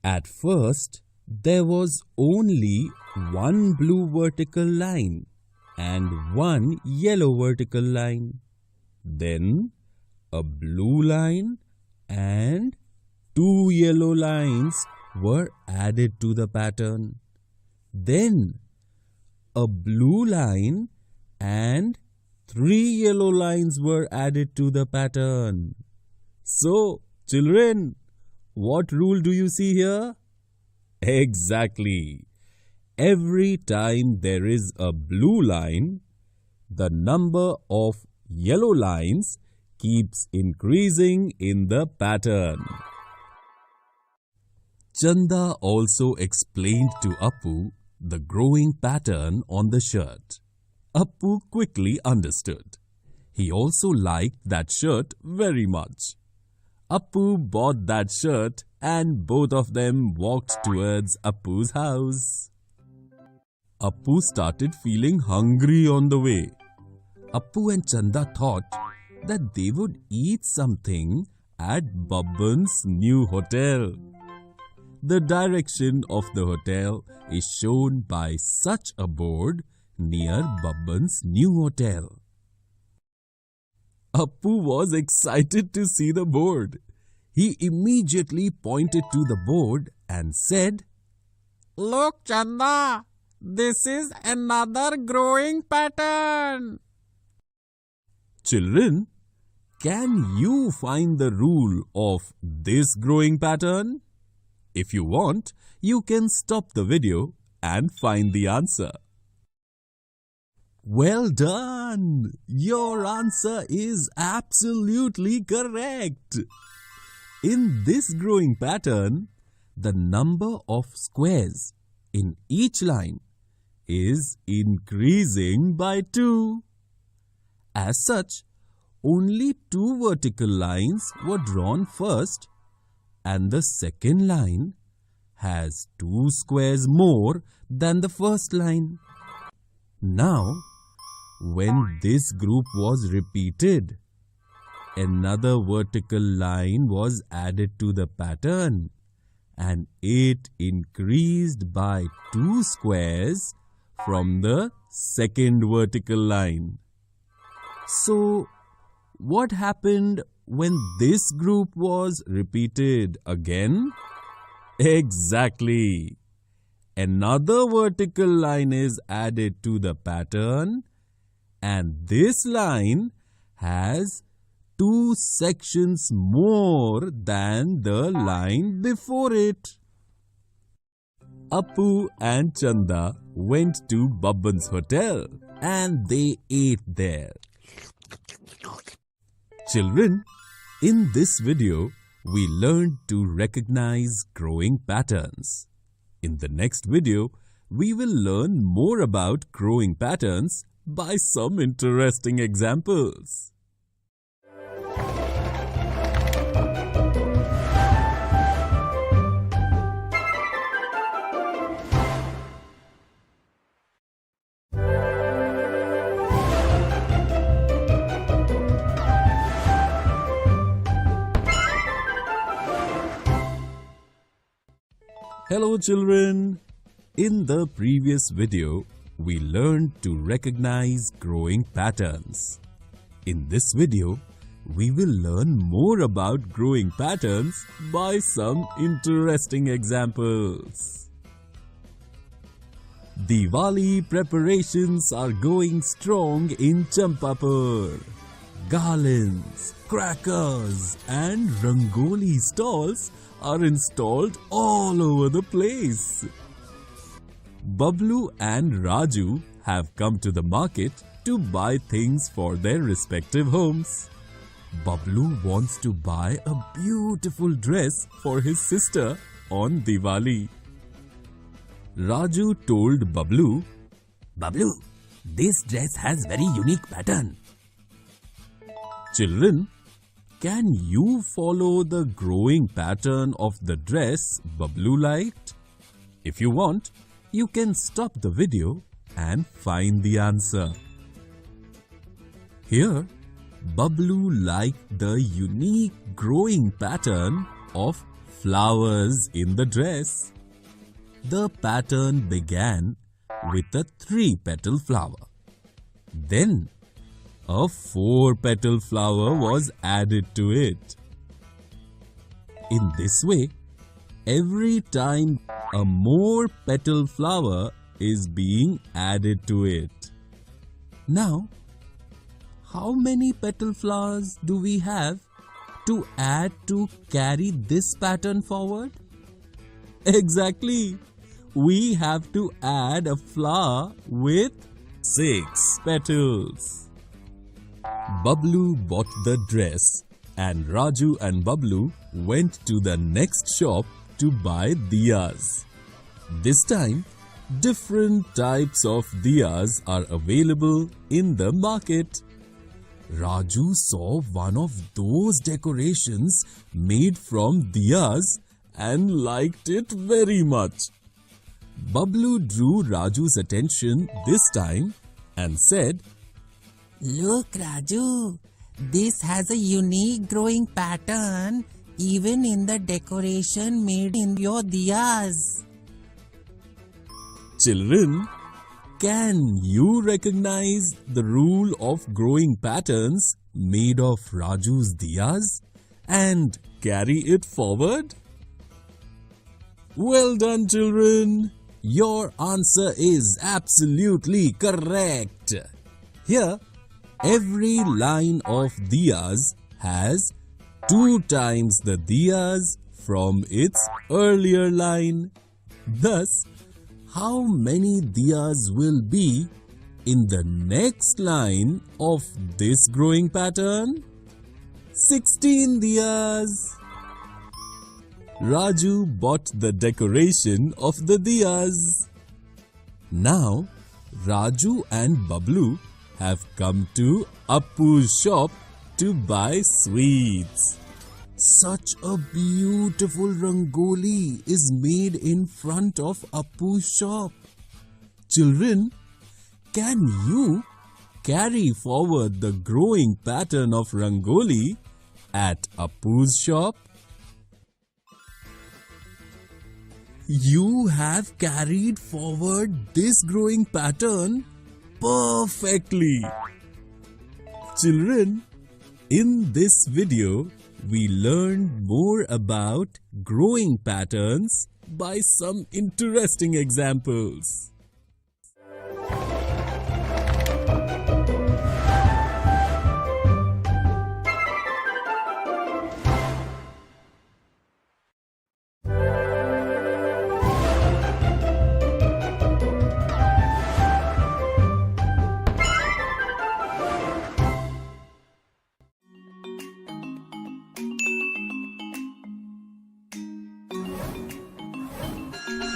At first, there was only one blue vertical line and one yellow vertical line. Then a blue line and two yellow lines were added to the pattern. Then a blue line and three yellow lines were added to the pattern. So, children, what rule do you see here? Exactly. Every time there is a blue line, the number of yellow lines keeps increasing in the pattern. Chanda also explained to Appu the growing pattern on the shirt. Appu quickly understood. He also liked that shirt very much. Appu bought that shirt and both of them walked towards Appu's house. Appu started feeling hungry on the way. Appu and Chanda thought that they would eat something at Babban's new hotel. The direction of the hotel is shown by such a board near Babban's new hotel. Appu was excited to see the board. He immediately pointed to the board and said, Look, Chanda, this is another growing pattern. Children, can you find the rule of this growing pattern? If you want, you can stop the video and find the answer. Well done! Your answer is absolutely correct. In this growing pattern, the number of squares in each line is increasing by 2. As such, only 2 vertical lines were drawn first, and the second line has 2 squares more than the first line. Now, when this group was repeated, another vertical line was added to the pattern and it increased by 2 squares from the second vertical line. So, what happened when this group was repeated again? Exactly. Another vertical line is added to the pattern and this line has 2 sections more than the line before it. Appu and Chanda went to Babban's hotel and they ate there. Children, in this video, we learned to recognize growing patterns. In the next video, we will learn more about growing patterns by some interesting examples. Hello children! In the previous video, we learned to recognize growing patterns. In this video, we will learn more about growing patterns by some interesting examples. Diwali preparations are going strong in Champapur. Garlands, crackers and rangoli stalls are installed all over the place. Bablu and Raju have come to the market to buy things for their respective homes. Bablu wants to buy a beautiful dress for his sister on Diwali. Raju told Bablu, "Bablu, this dress has very unique pattern." Children, can you follow the growing pattern of the dress Bablu liked? If you want, you can stop the video and find the answer. Here, Bablu liked the unique growing pattern of flowers in the dress. The pattern began with a 3-petal flower. Then, a 4-petal flower was added to it. In this way, every time a more petal flower is being added to it. Now, how many petal flowers do we have to add to carry this pattern forward? Exactly! We have to add a flower with 6 petals. Bablu bought the dress and Raju and Bablu went to the next shop to buy diyas. This time, different types of diyas are available in the market. Raju saw one of those decorations made from diyas and liked it very much. Bablu drew Raju's attention this time and said, Look, Raju, this has a unique growing pattern even in the decoration made in your diyas. Children, can you recognize the rule of growing patterns made of Raju's diyas and carry it forward? Well done, children! Your answer is absolutely correct. Here, every line of diyas has 2 times the diyas from its earlier line. Thus, how many diyas will be in the next line of this growing pattern? 16 diyas. Raju bought the decoration of the diyas. Now, Raju and Bablu have come to Appu's shop to buy sweets. Such a beautiful rangoli is made in front of Appu's shop. Children, can you carry forward the growing pattern of rangoli at Appu's shop? You have carried forward this growing pattern perfectly. Children, in this video, we learned more about growing patterns by some interesting examples.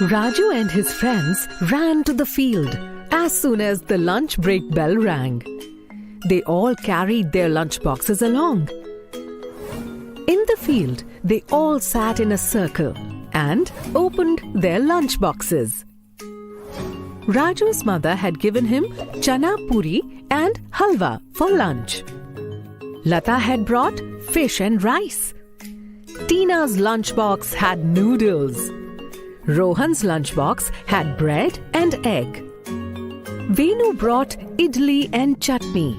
Raju and his friends ran to the field as soon as the lunch break bell rang. They all carried their lunch boxes along. In the field, they all sat in a circle and opened their lunch boxes. Raju's mother had given him chana puri and halwa for lunch. Lata had brought fish and rice. Tina's lunchbox had noodles. Rohan's lunchbox had bread and egg. Venu brought idli and chutney.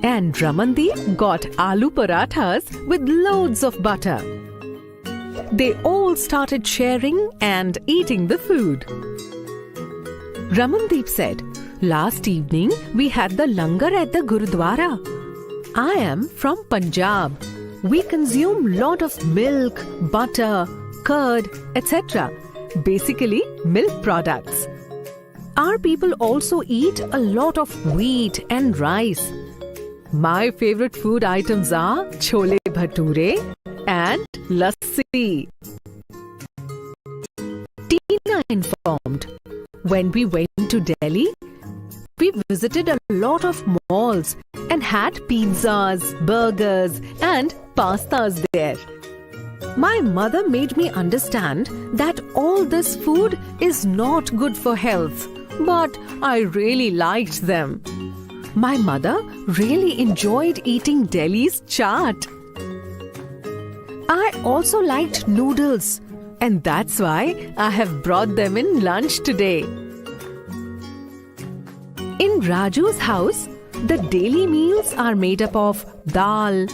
And Ramandeep got aloo parathas with loads of butter. They all started sharing and eating the food. Ramandeep said, "Last evening we had the langar at the Gurudwara. I am from Punjab. We consume lot of milk, butter, curd, etc. Basically milk products. Our people also eat a lot of wheat and rice. My favorite food items are chole bhature and lassi." Tina informed, "When we went to Delhi, we visited a lot of malls and had pizzas, burgers and pastas there. My mother made me understand that all this food is not good for health, but I really liked them. My mother really enjoyed eating Delhi's chaat. I also liked noodles, and that's why I have brought them in lunch today." In Raju's house, the daily meals are made up of dal,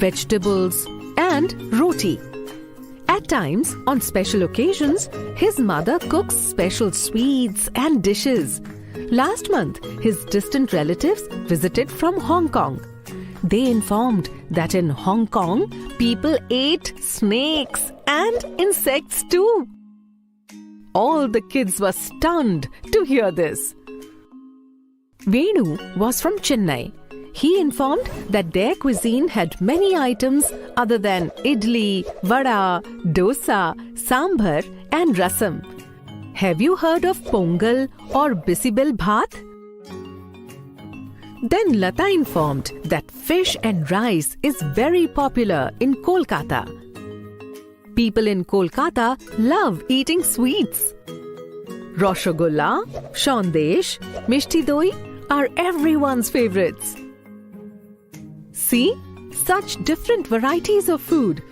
vegetables, and roti. At times, on special occasions, his mother cooks special sweets and dishes. Last month, his distant relatives visited from Hong Kong. They informed that in Hong Kong, people ate snakes and insects too. All the kids were stunned to hear this. Venu was from Chennai. He informed that their cuisine had many items other than idli, vada, dosa, sambar and rasam. Have you heard of pongal or bisibel bhat? Then Lata informed that fish and rice is very popular in Kolkata. People in Kolkata love eating sweets. Rasgulla, Sandesh, Mishti Doi are everyone's favorites. See, such different varieties of food.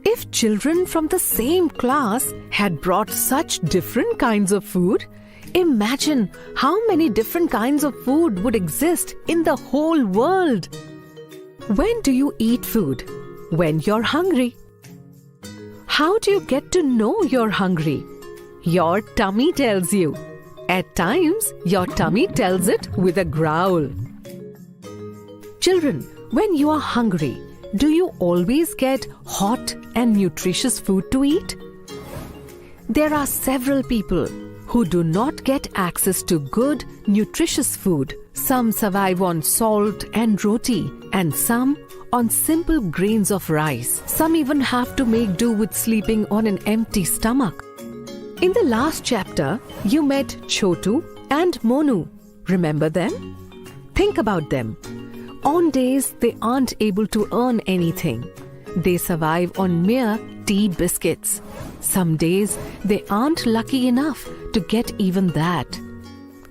If children from the same class had brought such different kinds of food, imagine how many different kinds of food would exist in the whole world. When do you eat food? When you're hungry. How do you get to know you're hungry? Your tummy tells you. At times, your tummy tells it with a growl. Children, when you are hungry, do you always get hot and nutritious food to eat? There are several people who do not get access to good, nutritious food. Some survive on salt and roti, and some on simple grains of rice. Some even have to make do with sleeping on an empty stomach. In the last chapter, you met Chotu and Monu. Remember them? Think about them. On days they aren't able to earn anything, they survive on mere tea biscuits. Some days they aren't lucky enough to get even that.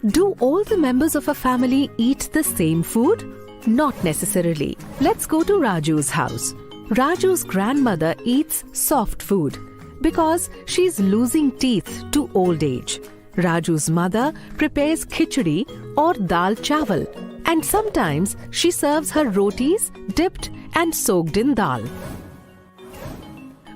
Do all the members of a family eat the same food? Not necessarily. Let's go to Raju's house. Raju's grandmother eats soft food because she's losing teeth to old age. Raju's mother prepares khichdi or dal chawal, and sometimes she serves her rotis dipped and soaked in dal.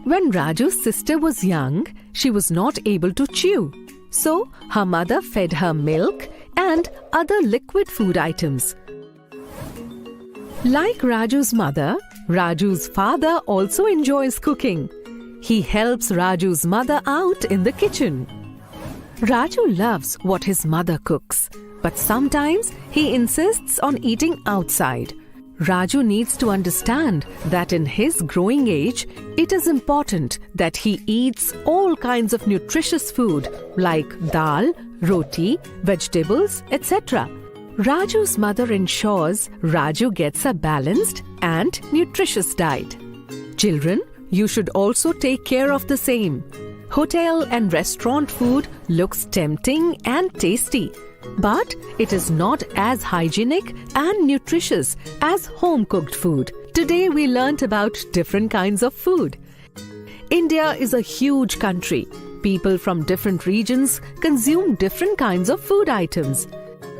When Raju's sister was young, she was not able to chew. So her mother fed her milk and other liquid food items. Like Raju's mother, Raju's father also enjoys cooking. He helps Raju's mother out in the kitchen. Raju loves what his mother cooks, but sometimes he insists on eating outside. Raju needs to understand that in his growing age, it is important that he eats all kinds of nutritious food like dal, roti, vegetables, etc. Raju's mother ensures Raju gets a balanced and nutritious diet. Children, you should also take care of the same. Hotel and restaurant food looks tempting and tasty, but it is not as hygienic and nutritious as home-cooked food. Today we learnt about different kinds of food. India is a huge country. People from different regions consume different kinds of food items.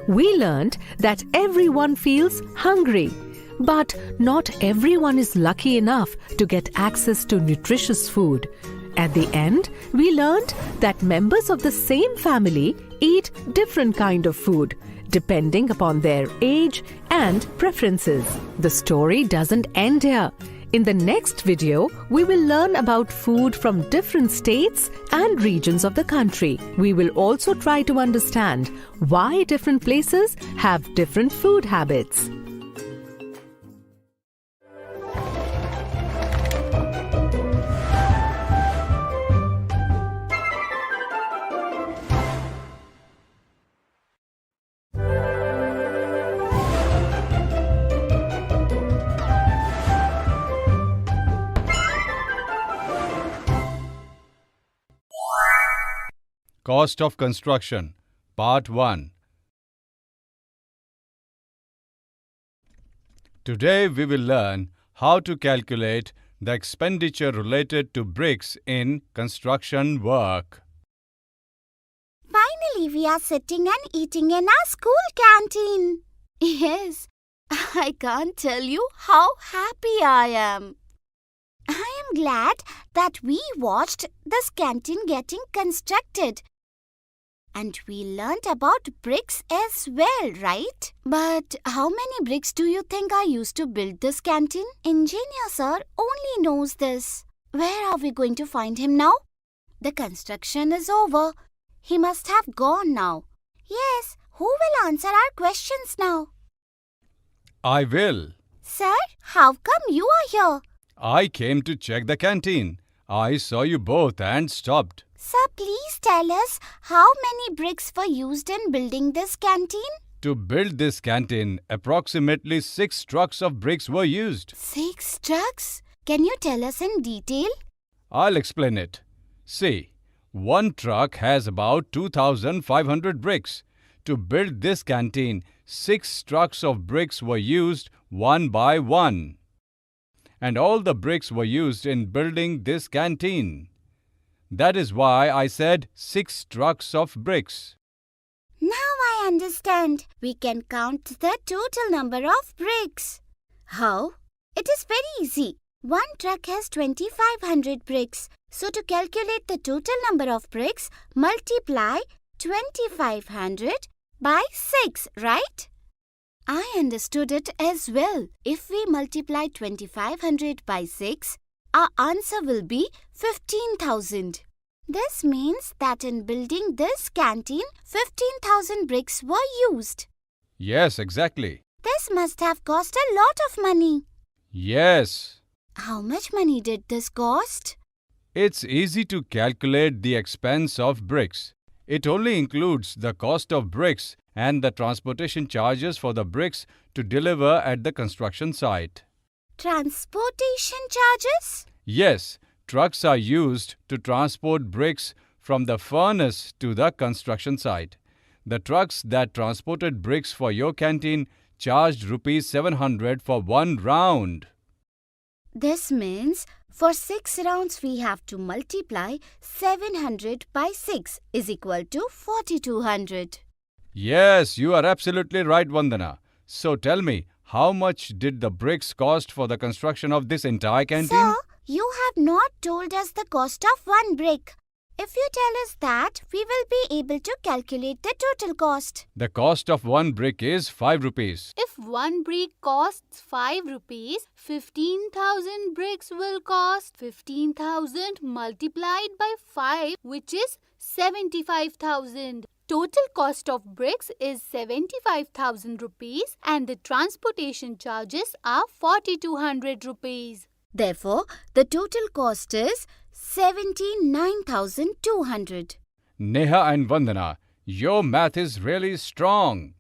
We learnt that everyone feels hungry, but not everyone is lucky enough to get access to nutritious food. At the end, we learnt that members of the same family eat different kind of food depending upon their age and preferences. The story doesn't end here. In the next video, we will learn about food from different states and regions of the country. We will also try to understand why different places have different food habits. Cost of construction, Part 1. Today we will learn how to calculate the expenditure related to bricks in construction work. Finally, we are sitting and eating in our school canteen. Yes, I can't tell you how happy I am. I am glad that we watched this canteen getting constructed. And we learnt about bricks as well, right? But how many bricks do you think are used to build this canteen? Engineer sir only knows this. Where are we going to find him now? The construction is over. He must have gone now. Yes, who will answer our questions now? I will. Sir, how come you are here? I came to check the canteen. I saw you both and stopped. Sir, please tell us how many bricks were used in building this canteen? To build this canteen, approximately 6 trucks of bricks were used. 6 trucks? Can you tell us in detail? I'll explain it. See, one truck has about 2,500 bricks. To build this canteen, 6 trucks of bricks were used one by one. And all the bricks were used in building this canteen. That is why I said 6 trucks of bricks. Now I understand. We can count the total number of bricks. How? It is very easy. One truck has 2,500 bricks. So to calculate the total number of bricks, multiply 2,500 by 6, right? I understood it as well. If we multiply 2,500 by 6, our answer will be 15,000. This means that in building this canteen, 15,000 bricks were used. Yes, exactly. This must have cost a lot of money. Yes. How much money did this cost? It's easy to calculate the expense of bricks. It only includes the cost of bricks and the transportation charges for the bricks to deliver at the construction site. Transportation charges? Yes, trucks are used to transport bricks from the furnace to the construction site. The trucks that transported bricks for your canteen charged rupees 700 for one round. This means for 6 rounds we have to multiply 700 by 6 is equal to 4,200. Yes, you are absolutely right, Vandana. So tell me, how much did the bricks cost for the construction of this entire canteen? Sir, you have not told us the cost of one brick. If you tell us that, we will be able to calculate the total cost. The cost of one brick is 5 rupees. If one brick costs 5 rupees, 15,000 bricks will cost 15,000 multiplied by 5, which is 75,000. total cost of bricks is 75,000 rupees and the transportation charges are 4,200 rupees. Therefore, the total cost is 79,200. Neha and Vandana, your math is really strong.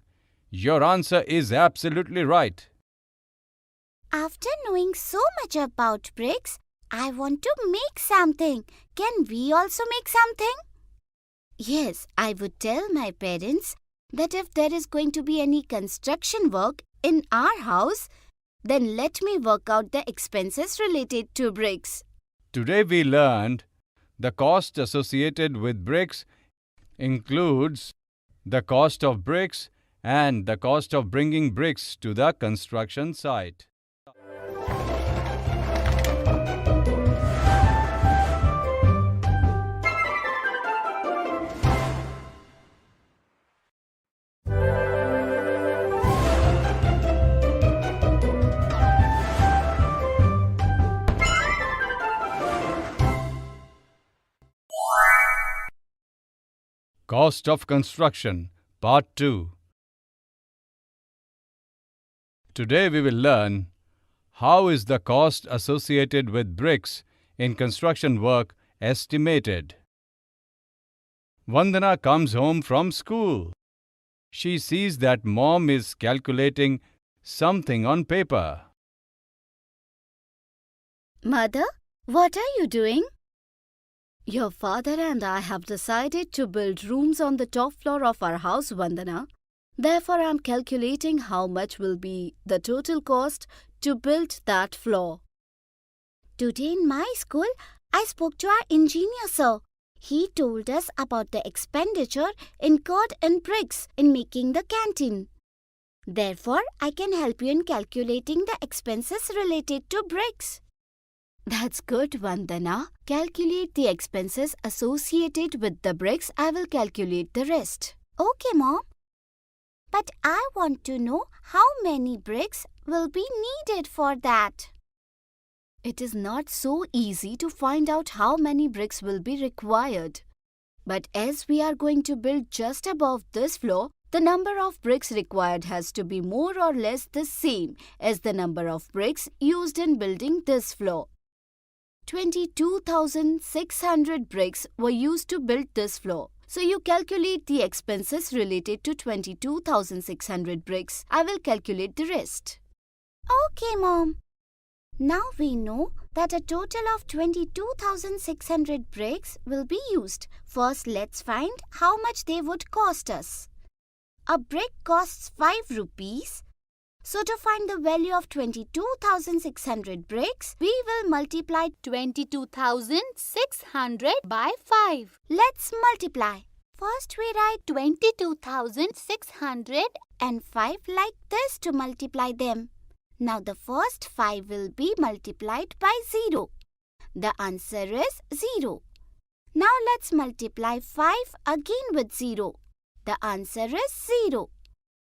Your answer is absolutely right. After knowing so much about bricks, I want to make something. Can we also make something? Yes, I would tell my parents that if there is going to be any construction work in our house, then let me work out the expenses related to bricks. Today we learned the cost associated with bricks includes the cost of bricks and the cost of bringing bricks to the construction site. Cost of Construction, Part 2. Today we will learn how is the cost associated with bricks in construction work estimated. Vandana comes home from school. She sees that mom is calculating something on paper. Mother, what are you doing? Your father and I have decided to build rooms on the top floor of our house, Vandana. Therefore, I am calculating how much will be the total cost to build that floor. Today in my school, I spoke to our engineer, sir. He told us about the expenditure incurred in bricks in making the canteen. Therefore, I can help you in calculating the expenses related to bricks. That's good, Vandana. Calculate the expenses associated with the bricks. I will calculate the rest. Okay, Mom. But I want to know how many bricks will be needed for that. It is not so easy to find out how many bricks will be required. But as we are going to build just above this floor, the number of bricks required has to be more or less the same as the number of bricks used in building this floor. 22,600 bricks were used to build this floor. So you calculate the expenses related to 22,600 bricks. I will calculate the rest. Okay, Mom. Now we know that a total of 22,600 bricks will be used. First, let's find how much they would cost us. A brick costs 5 rupees. So to find the value of 22,600 bricks, we will multiply 22,600 by 5. Let's multiply. First we write 22,600 and 5 like this to multiply them. Now the first 5 will be multiplied by 0. The answer is 0. Now let's multiply 5 again with 0. The answer is 0.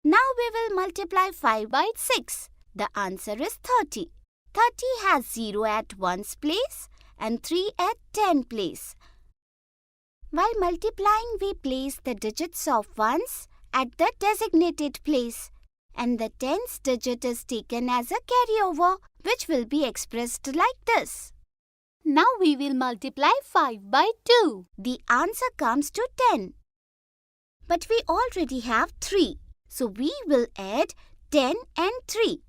Now we will multiply 5 by 6. The answer is 30. 30 has 0 at 1's place and 3 at 10 place. While multiplying, we place the digits of ones at the designated place and the tens digit is taken as a carryover, which will be expressed like this. Now we will multiply 5 by 2. The answer comes to 10. But we already have 3. So we will add 10 and 3.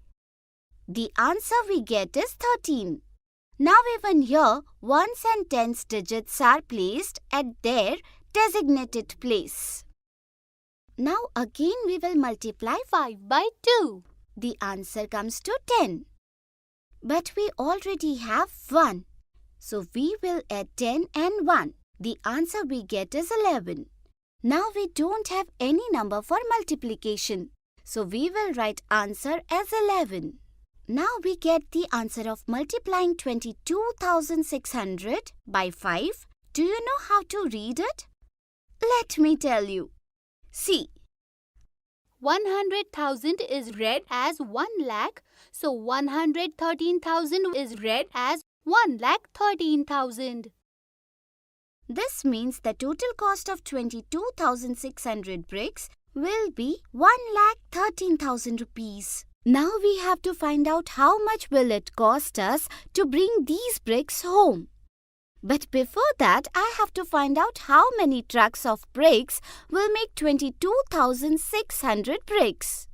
The answer we get is 13. Now even here, ones and tens digits are placed at their designated place. Now again we will multiply 5 by 2. The answer comes to 10. But we already have 1. So we will add 10 and 1. The answer we get is 11. Now we don't have any number for multiplication. So we will write answer as 11. Now we get the answer of multiplying 22,600 by 5. Do you know how to read it? Let me tell you. See. 100,000 is read as 1 lakh. So 113,000 is read as 1,13,000. This means the total cost of 22,600 bricks will be 1,13,000 rupees. Now we have to find out how much will it cost us to bring these bricks home. But before that, I have to find out how many trucks of bricks will make 22,600 bricks.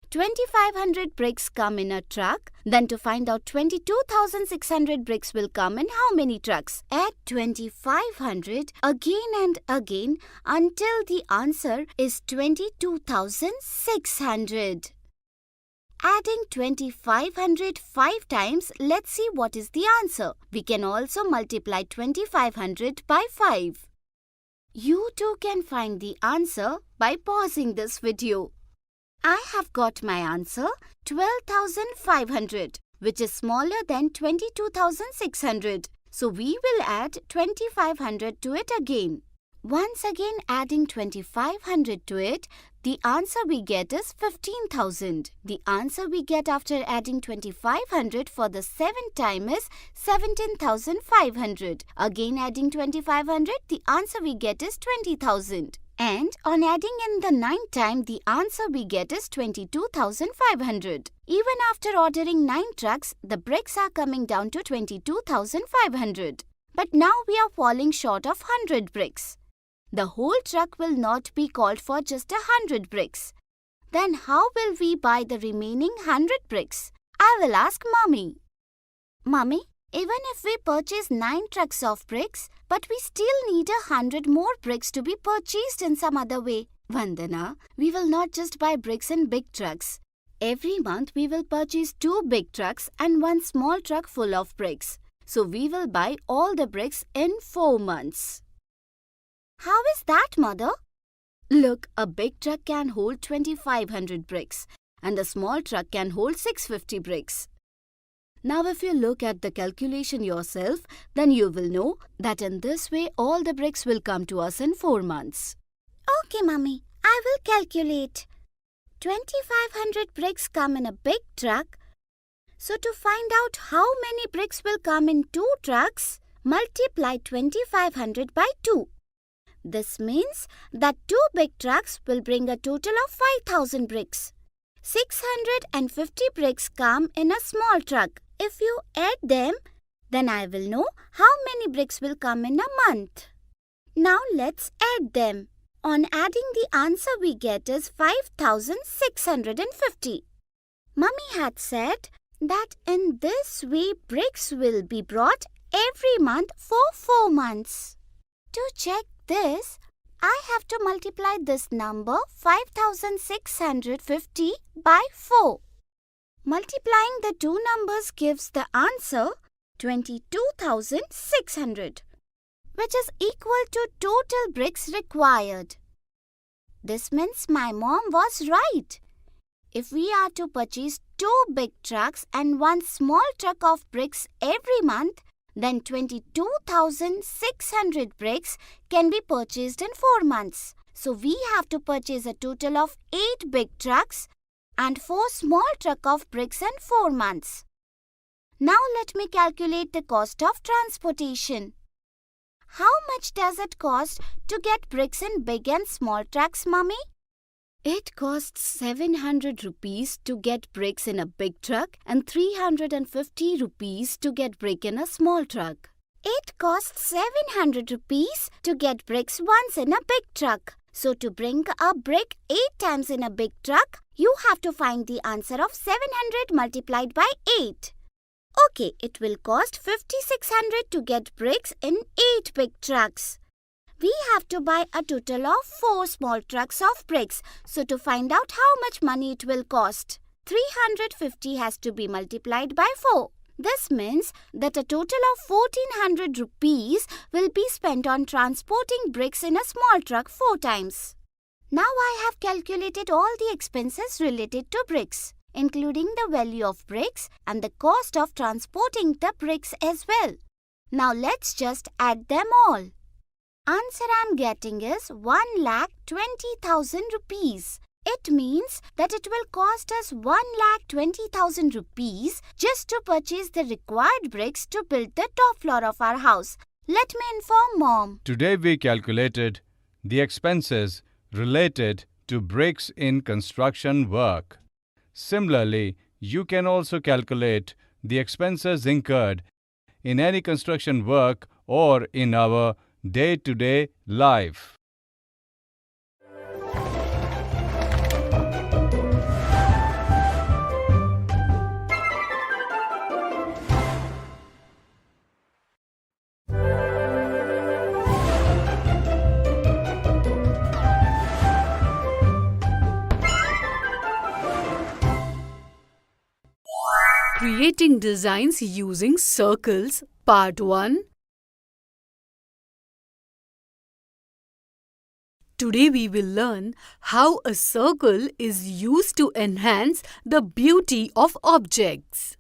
2,500 bricks come in a truck. Then to find out 22,600 bricks will come in how many trucks? Add 2,500 again and again until the answer is 22,600. Adding 2,500 5 times, let's see what is the answer. We can also multiply 2,500 by 5. You too can find the answer by pausing this video. I have got my answer 12,500, which is smaller than 22,600. So we will add 2,500 to it again. Once again adding 2,500 to it, the answer we get is 15,000. The answer we get after adding 2,500 for the 7th time is 17,500. Again adding 2,500, the answer we get is 20,000. And on adding in the 9th time, the answer we get is 22,500. Even after ordering 9 trucks, the bricks are coming down to 22,500. But now we are falling short of 100 bricks. The whole truck will not be called for just 100 bricks. Then how will we buy the remaining 100 bricks? I will ask Mummy. Mummy, even if we purchase 9 trucks of bricks, but we still need 100 more bricks to be purchased in some other way. Vandana, we will not just buy bricks in big trucks. Every month we will purchase 2 big trucks and 1 small truck full of bricks. So we will buy all the bricks in 4 months. How is that, Mother? Look, a big truck can hold 2,500 bricks and a small truck can hold 650 bricks. Now if you look at the calculation yourself, then you will know that in this way all the bricks will come to us in 4 months. Okay, Mummy, I will calculate. 2,500 bricks come in a big truck. So to find out how many bricks will come in 2 trucks, multiply 2,500 by 2. This means that 2 big trucks will bring a total of 5,000 bricks. 650 bricks come in a small truck. If you add them, then I will know how many bricks will come in a month. Now let's add them. On adding, the answer we get is 5,650. Mummy had said that in this way bricks will be brought every month for 4 months. To check this, I have to multiply this number 5,650 by 4. Multiplying the two numbers gives the answer 22,600, which is equal to total bricks required. This means my mom was right. If we are to purchase 2 big trucks and 1 small truck of bricks every month, then 22,600 bricks can be purchased in 4 months. So we have to purchase a total of 8 big trucks and 4 small truck of bricks in 4 months. Now let me calculate the cost of transportation. How much does it cost to get bricks in big and small trucks, Mummy? It costs 700 rupees to get bricks in a big truck and 350 rupees to get brick in a small truck. It costs 700 rupees to get bricks once in a big truck. So to bring a brick 8 times in a big truck, you have to find the answer of 700 multiplied by 8. Okay, it will cost 5,600 to get bricks in 8 big trucks. We have to buy a total of 4 small trucks of bricks. So to find out how much money it will cost, 350 has to be multiplied by 4. This means that a total of 1,400 rupees will be spent on transporting bricks in a small truck 4 times. Now I have calculated all the expenses related to bricks, including the value of bricks and the cost of transporting the bricks as well. Now let's just add them all. Answer I'm getting is 1,20,000 rupees. It means that it will cost us 1,20,000 rupees just to purchase the required bricks to build the top floor of our house. Let me inform Mom. Today we calculated the expenses related to bricks in construction work. Similarly, you can also calculate the expenses incurred in any construction work or in our day-to-day life. Creating designs using circles, Part 1. Today we will learn how a circle is used to enhance the beauty of objects.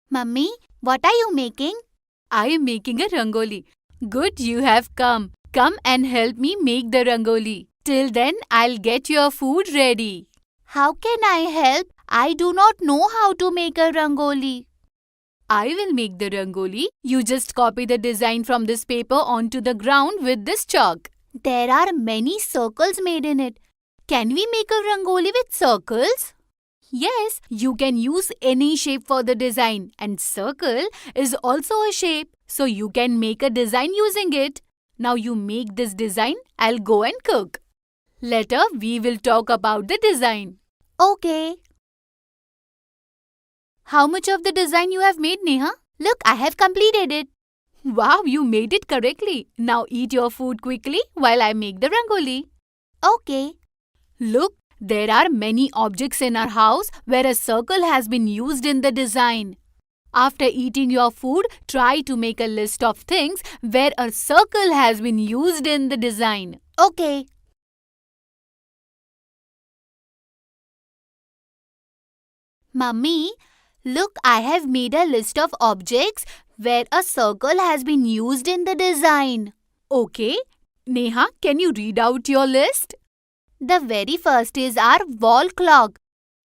Mummy, what are you making? I am making a rangoli. Good, you have come. Come and help me make the rangoli. Till then, I'll get your food ready. How can I help? I do not know how to make a rangoli. I will make the rangoli. You just copy the design from this paper onto the ground with this chalk. There are many circles made in it. Can we make a rangoli with circles? Yes, you can use any shape for the design, and circle is also a shape, so you can make a design using it. Now you make this design, I'll go and cook. Later, we will talk about the design. Okay. How much of the design you have made, Neha? Look, I have completed it. Wow, you made it correctly. Now eat your food quickly while I make the rangoli. Okay. Look, there are many objects in our house where a circle has been used in the design. After eating your food, try to make a list of things where a circle has been used in the design. Okay. Mummy, look, I have made a list of objects where a circle has been used in the design. Okay. Neha, can you read out your list? The very first is our wall clock.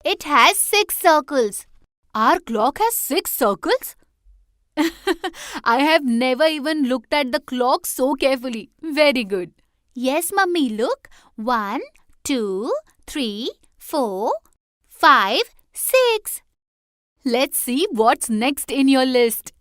It has 6 circles. Our clock has 6 circles? I have never even looked at the clock so carefully. Very good. Yes, Mummy, look. 1, 2, 3, 4, 5, 6. Let's see what's next in your list.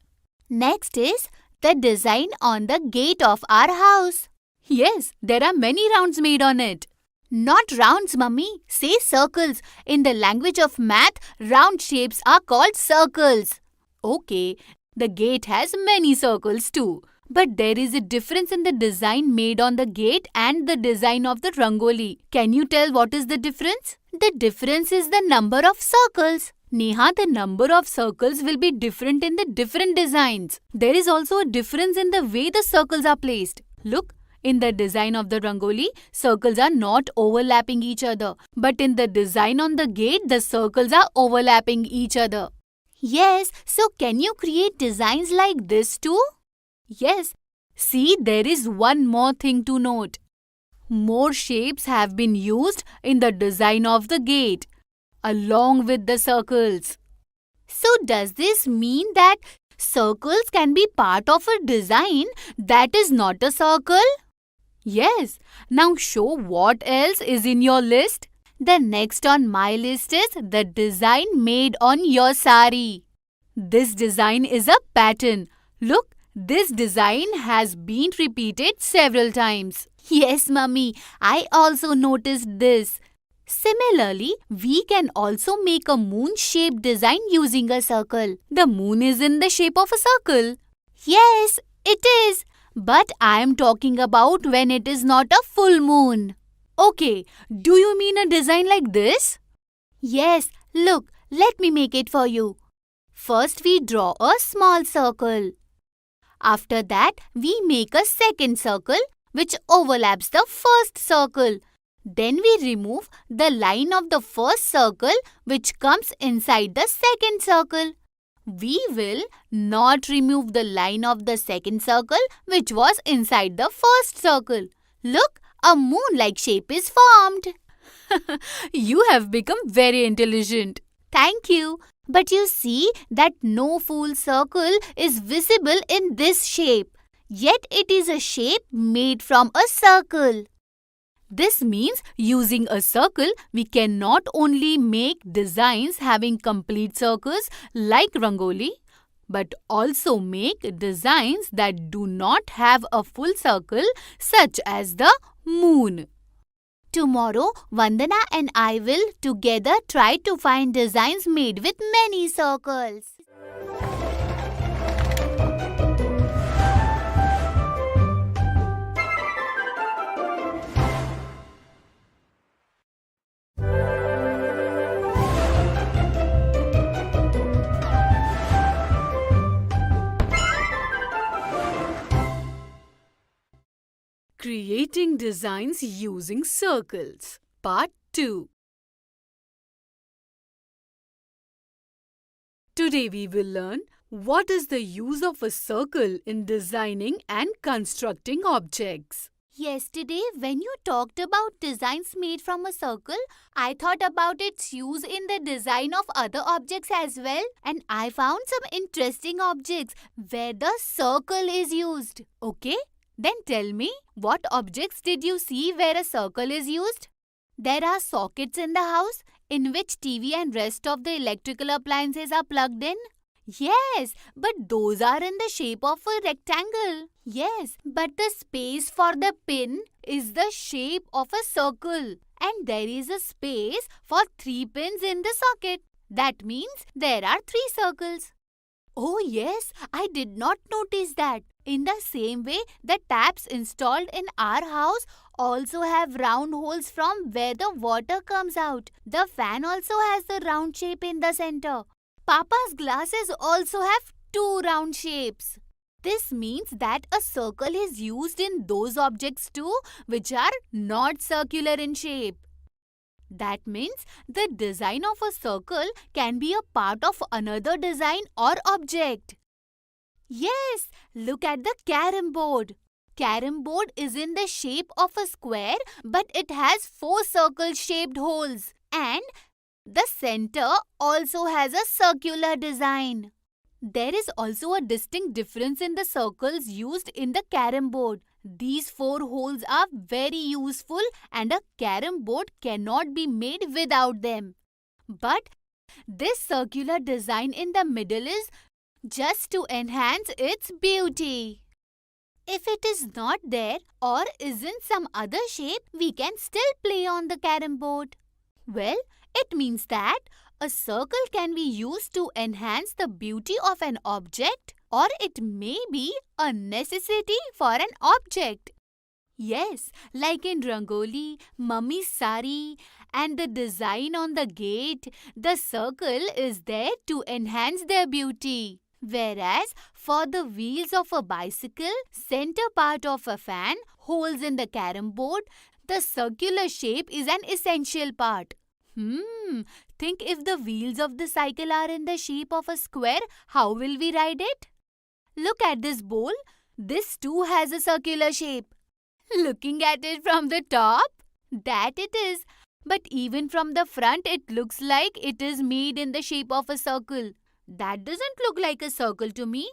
Next is the design on the gate of our house. Yes, there are many rounds made on it. Not rounds, Mummy. Say circles. In the language of math, round shapes are called circles. Okay, the gate has many circles too. But there is a difference in the design made on the gate and the design of the rangoli. Can you tell what is the difference? The difference is the number of circles. Neha, the number of circles will be different in the different designs. There is also a difference in the way the circles are placed. Look, in the design of the rangoli, circles are not overlapping each other. But in the design on the gate, the circles are overlapping each other. Yes, so can you create designs like this too? Yes. See, there is one more thing to note. More shapes have been used in the design of the gate, along with the circles. So does this mean that circles can be part of a design that is not a circle? Yes. Now show what else is in your list. The next on my list is the design made on your sari. This design is a pattern. Look, this design has been repeated several times. Yes, Mummy, I also noticed this. Similarly, we can also make a moon-shaped design using a circle. The moon is in the shape of a circle. Yes, it is. But I am talking about when it is not a full moon. Okay, do you mean a design like this? Yes, look, let me make it for you. First, we draw a small circle. After that, we make a second circle which overlaps the first circle. Then we remove the line of the first circle which comes inside the second circle. We will not remove the line of the second circle which was inside the first circle. Look, a moon-like shape is formed. You have become very intelligent. Thank you. But you see that no full circle is visible in this shape. Yet it is a shape made from a circle. This means using a circle, we can not only make designs having complete circles like Rangoli, but also make designs that do not have a full circle such as the moon. Tomorrow, Vandana and I will together try to find designs made with many circles. Creating designs using circles. Part 2. Today we will learn what is the use of a circle in designing and constructing objects. Yesterday, when you talked about designs made from a circle, I thought about its use in the design of other objects as well, and I found some interesting objects where the circle is used. Okay? Then tell me, what objects did you see where a circle is used? There are sockets in the house in which TV and rest of the electrical appliances are plugged in. Yes, but those are in the shape of a rectangle. Yes, but the space for the pin is the shape of a circle. And there is a space for 3 pins in the socket. That means there are 3 circles. Oh yes, I did not notice that. In the same way, the taps installed in our house also have round holes from where the water comes out. The fan also has the round shape in the center. Papa's glasses also have 2 round shapes. This means that a circle is used in those objects too which are not circular in shape. That means the design of a circle can be a part of another design or object. Yes, look at the carom board. Carom board is in the shape of a square, but it has 4 circle-shaped holes. And the center also has a circular design. There is also a distinct difference in the circles used in the carom board. These 4 holes are very useful and a carom board cannot be made without them. But this circular design in the middle is just to enhance its beauty. If it is not there or is in some other shape, we can still play on the carom board. Well, it means that a circle can be used to enhance the beauty of an object, or it may be a necessity for an object. Yes, like in Rangoli, Mummy's sari, and the design on the gate, the circle is there to enhance their beauty. Whereas for the wheels of a bicycle, center part of a fan, holes in the carom board, the circular shape is an essential part. Think if the wheels of the cycle are in the shape of a square, how will we ride it? Look at this bowl. This too has a circular shape. Looking at it from the top, that it is. But even from the front, it looks like it is made in the shape of a circle. That doesn't look like a circle to me.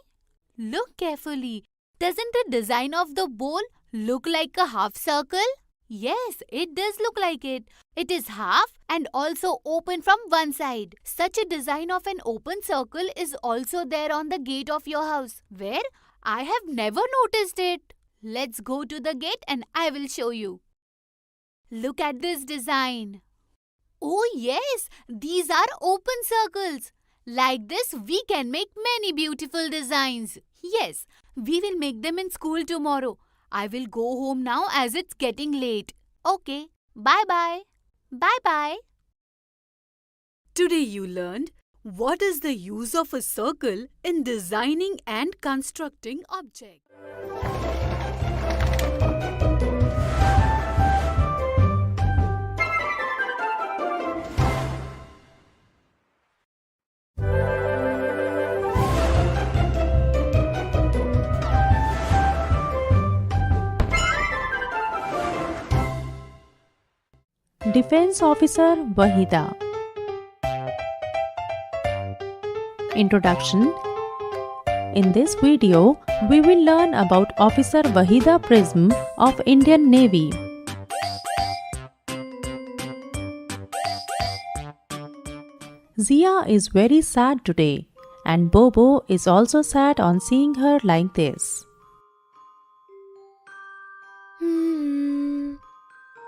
Look carefully. Doesn't the design of the bowl look like a half circle? Yes, it does look like it. It is half and also open from one side. Such a design of an open circle is also there on the gate of your house, where I have never noticed it. Let's go to the gate and I will show you. Look at this design. Oh yes, these are open circles. Like this, we can make many beautiful designs. Yes, we will make them in school tomorrow. I will go home now as it's getting late. Okay, bye-bye. Bye-bye. Today you learned what is the use of a circle in designing and constructing objects. Defense Officer Wahida. introduction. In this video, we will learn about Officer Wahida Prism of Indian Navy. Zia is very sad today, and Bobo is also sad on seeing her like this.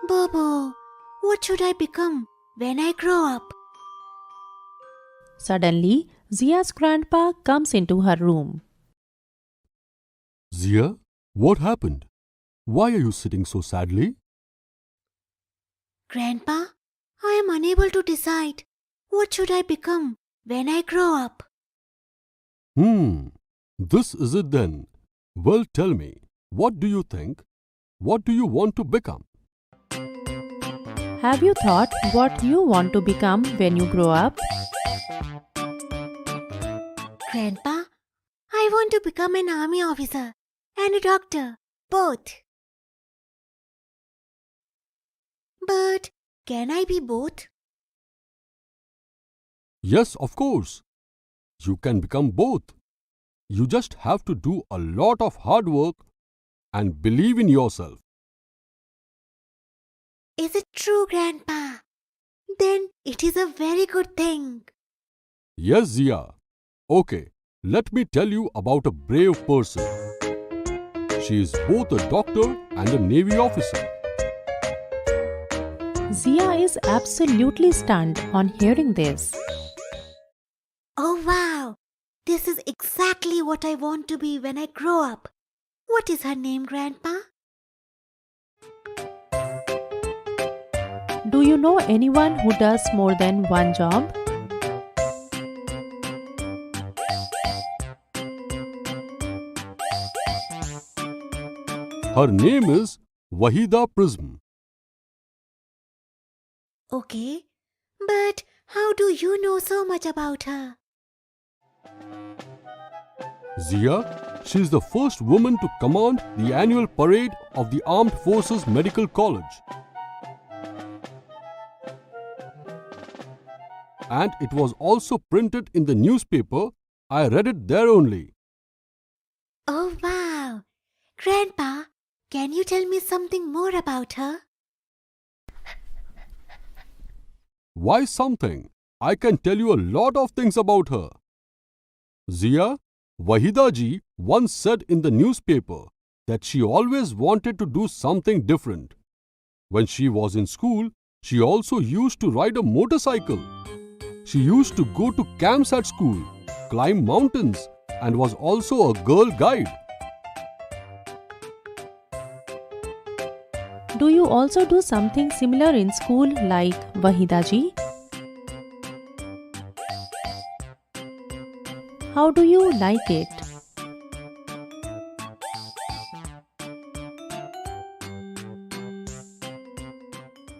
Bobo, what should I become when I grow up? Suddenly, Zia's grandpa comes into her room. Zia, what happened? Why are you sitting so sadly? Grandpa, I am unable to decide. What should I become when I grow up? This is it then. Well, tell me, what do you think? What do you want to become? Have you thought what you want to become when you grow up? Grandpa, I want to become an army officer and a doctor, both. But can I be both? Yes, of course. You can become both. You just have to do a lot of hard work and believe in yourself. Is it true, Grandpa? Then it is a very good thing. Yes, Zia. Okay, let me tell you about a brave person. She is both a doctor and a Navy officer. Zia is absolutely stunned on hearing this. Oh wow! This is exactly what I want to be when I grow up. What is her name, Grandpa? Do you know anyone who does more than one job? Her name is Wahida Prism. Okay, but how do you know so much about her? Zia, she is the first woman to command the annual parade of the Armed Forces Medical College. And it was also printed in the newspaper. I read it there only. Oh wow! Grandpa, can you tell me something more about her? Why something? I can tell you a lot of things about her. Zia, Wahida ji once said in the newspaper that she always wanted to do something different. When she was in school, she also used to ride a motorcycle. She used to go to camps at school, climb mountains, and was also a girl guide. Do you also do something similar in school like Wahida ji? How do you like it?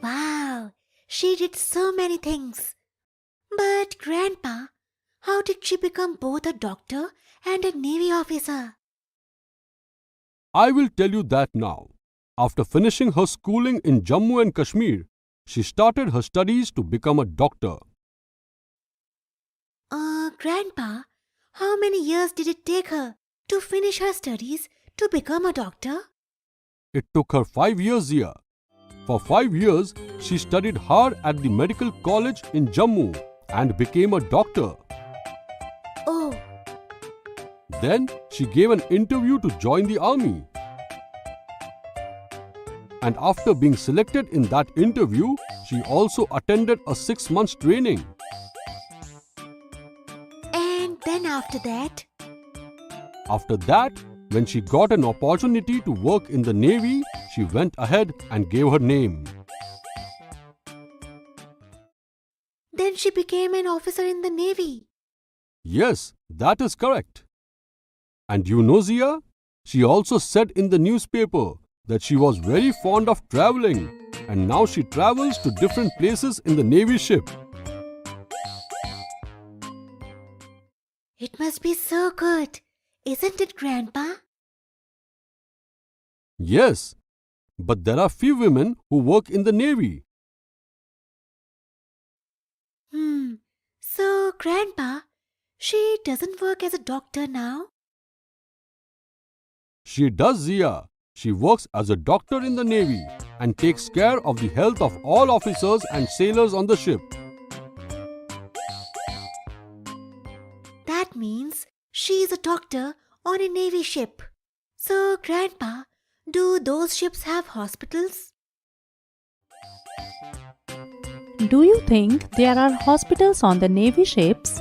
Wow! She did so many things. But Grandpa, how did she become both a doctor and a Navy officer? I will tell you that now. After finishing her schooling in Jammu and Kashmir, she started her studies to become a doctor. Grandpa, how many years did it take her to finish her studies to become a doctor? It took her 5 years, Zia. For 5 years, she studied hard at the medical college in Jammu and became a doctor. Oh. Then she gave an interview to join the army. And after being selected in that interview, she also attended a 6-month training. And then after that? After that, when she got an opportunity to work in the Navy, she went ahead and gave her name. Then she became an officer in the Navy. Yes, that is correct. And you know, Zia, she also said in the newspaper that she was very fond of traveling, and now she travels to different places in the Navy ship. It must be so good, isn't it, Grandpa? Yes, but there are few women who work in the Navy. So, Grandpa, She doesn't work as a doctor now? She does, Zia. She works as a doctor in the Navy and takes care of the health of all officers and sailors on the ship. That means she is a doctor on a Navy ship. So, Grandpa, do those ships have hospitals? Do you think there are hospitals on the Navy ships?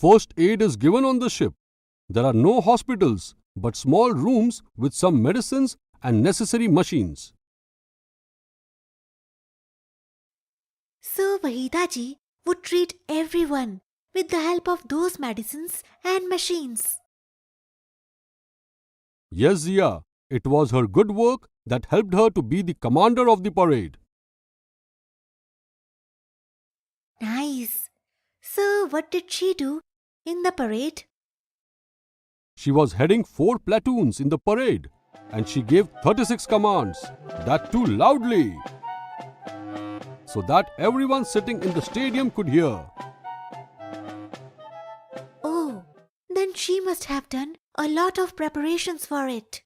First aid is given on the ship. There are no hospitals, but small rooms with some medicines and necessary machines. So, Wahida ji would treat everyone with the help of those medicines and machines. Yes, Zia, it was her good work that helped her to be the commander of the parade. Nice. So, what did she do in the parade? She was heading 4 platoons in the parade and she gave 36 commands, that too loudly, so that everyone sitting in the stadium could hear. Oh, then she must have done a lot of preparations for it.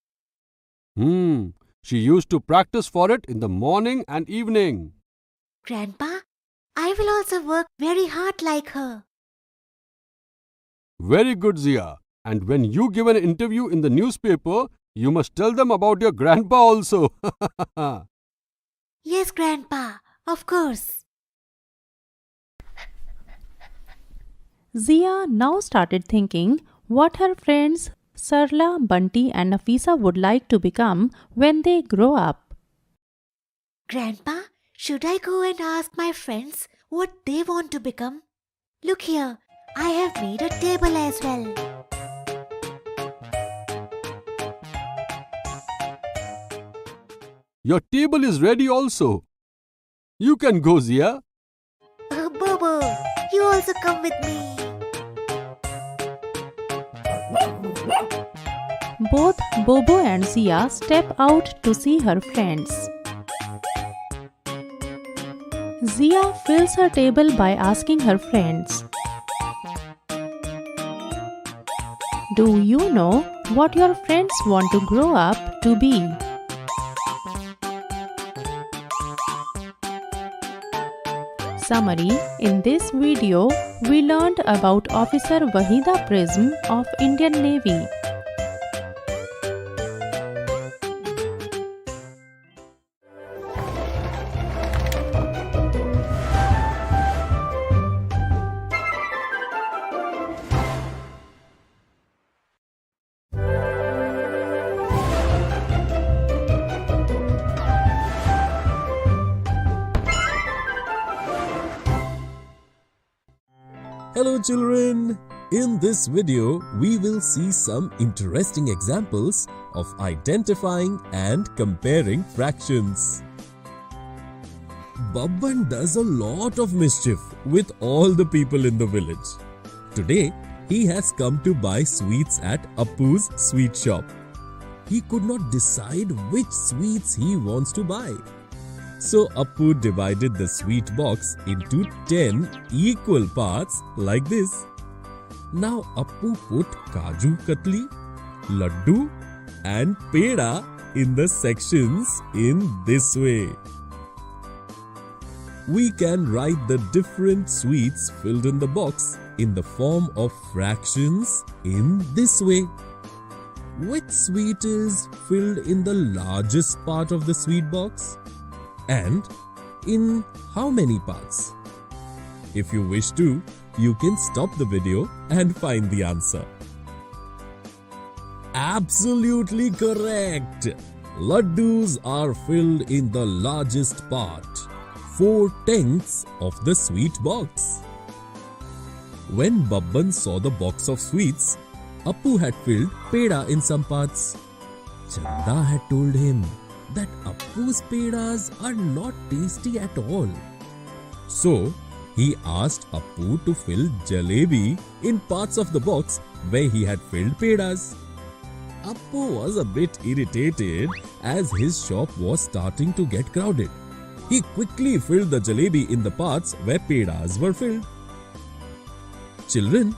She used to practice for it in the morning and evening. Grandpa, I will also work very hard like her. Very good, Zia. And when you give an interview in the newspaper, you must tell them about your grandpa also. Yes, Grandpa, of course. Zia now started thinking what her friends Sarla, Bunty and Nafisa would like to become when they grow up. Grandpa, should I go and ask my friends what they want to become? Look here, I have made a table as well. Your table is ready also. You can go, Zia. Bobo, you also come with me. Both Bobo and Zia step out to see her friends. Zia fills her table by asking her friends, "Do you know what your friends want to grow up to be?" Summary: in this video, we learned about Officer Wahida Prism of Indian Navy. Hello children! In this video, we will see some interesting examples of identifying and comparing fractions. Babban does a lot of mischief with all the people in the village. Today, he has come to buy sweets at Appu's sweet shop. He could not decide which sweets he wants to buy. So Appu divided the sweet box into 10 equal parts like this. Now Appu put Kaju Katli, Laddu and Peda in the sections in this way. We can write the different sweets filled in the box in the form of fractions in this way. Which sweet is filled in the largest part of the sweet box? And in how many parts? If you wish to, you can stop the video and find the answer. Absolutely correct! Laddus are filled in the largest part, 4/10 of the sweet box. When Babban saw the box of sweets, Appu had filled Peda in some parts. Chanda had told him that Appu's pedas are not tasty at all. So, he asked Appu to fill jalebi in parts of the box where he had filled pedas. Appu was a bit irritated as his shop was starting to get crowded. He quickly filled the jalebi in the parts where pedas were filled. Children,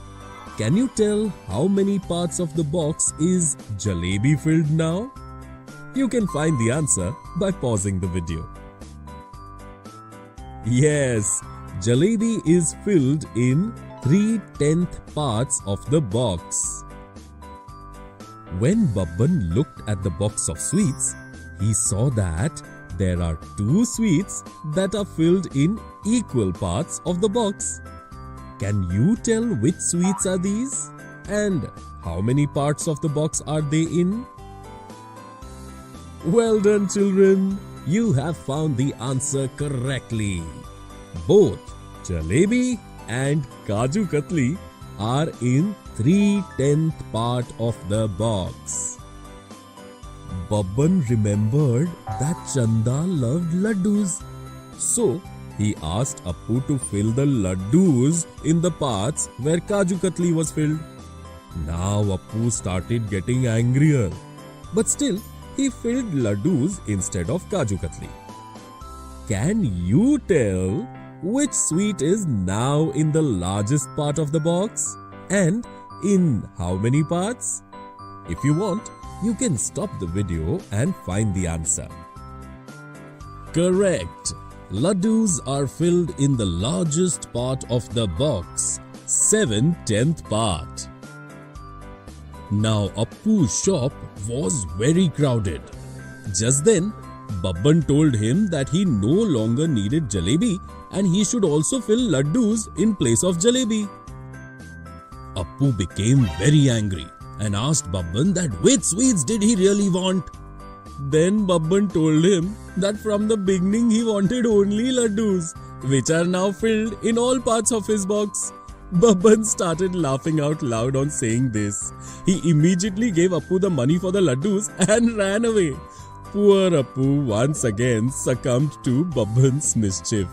can you tell how many parts of the box is jalebi filled now? You can find the answer by pausing the video. Yes, jalebi is filled in 3/10 parts of the box. When Babban looked at the box of sweets, he saw that there are 2 sweets that are filled in equal parts of the box. Can you tell which sweets are these? And how many parts of the box are they in? Well done, children. You have found the answer correctly. Both jalebi and Kaju Katli are in 3/10 part of the box. Babban remembered that Chanda loved laddus. So, he asked Appu to fill the laddus in the parts where Kaju Katli was filled. Now Appu started getting angrier. But still, he filled laddus instead of Kaju Katli. Can you tell which sweet is now in the largest part of the box? And in how many parts? If you want, you can stop the video and find the answer. Correct! Laddus are filled in the largest part of the box, 7/10 part. Now Appu's shop was very crowded. Just then, Babban told him that he no longer needed jalebi and he should also fill laddus in place of jalebi. Appu became very angry and asked Babban that which sweets did he really want. Then Babban told him that from the beginning he wanted only laddus, which are now filled in all parts of his box. Babban started laughing out loud on saying this. He immediately gave Appu the money for the laddus and ran away. Poor Appu once again succumbed to Babban's mischief.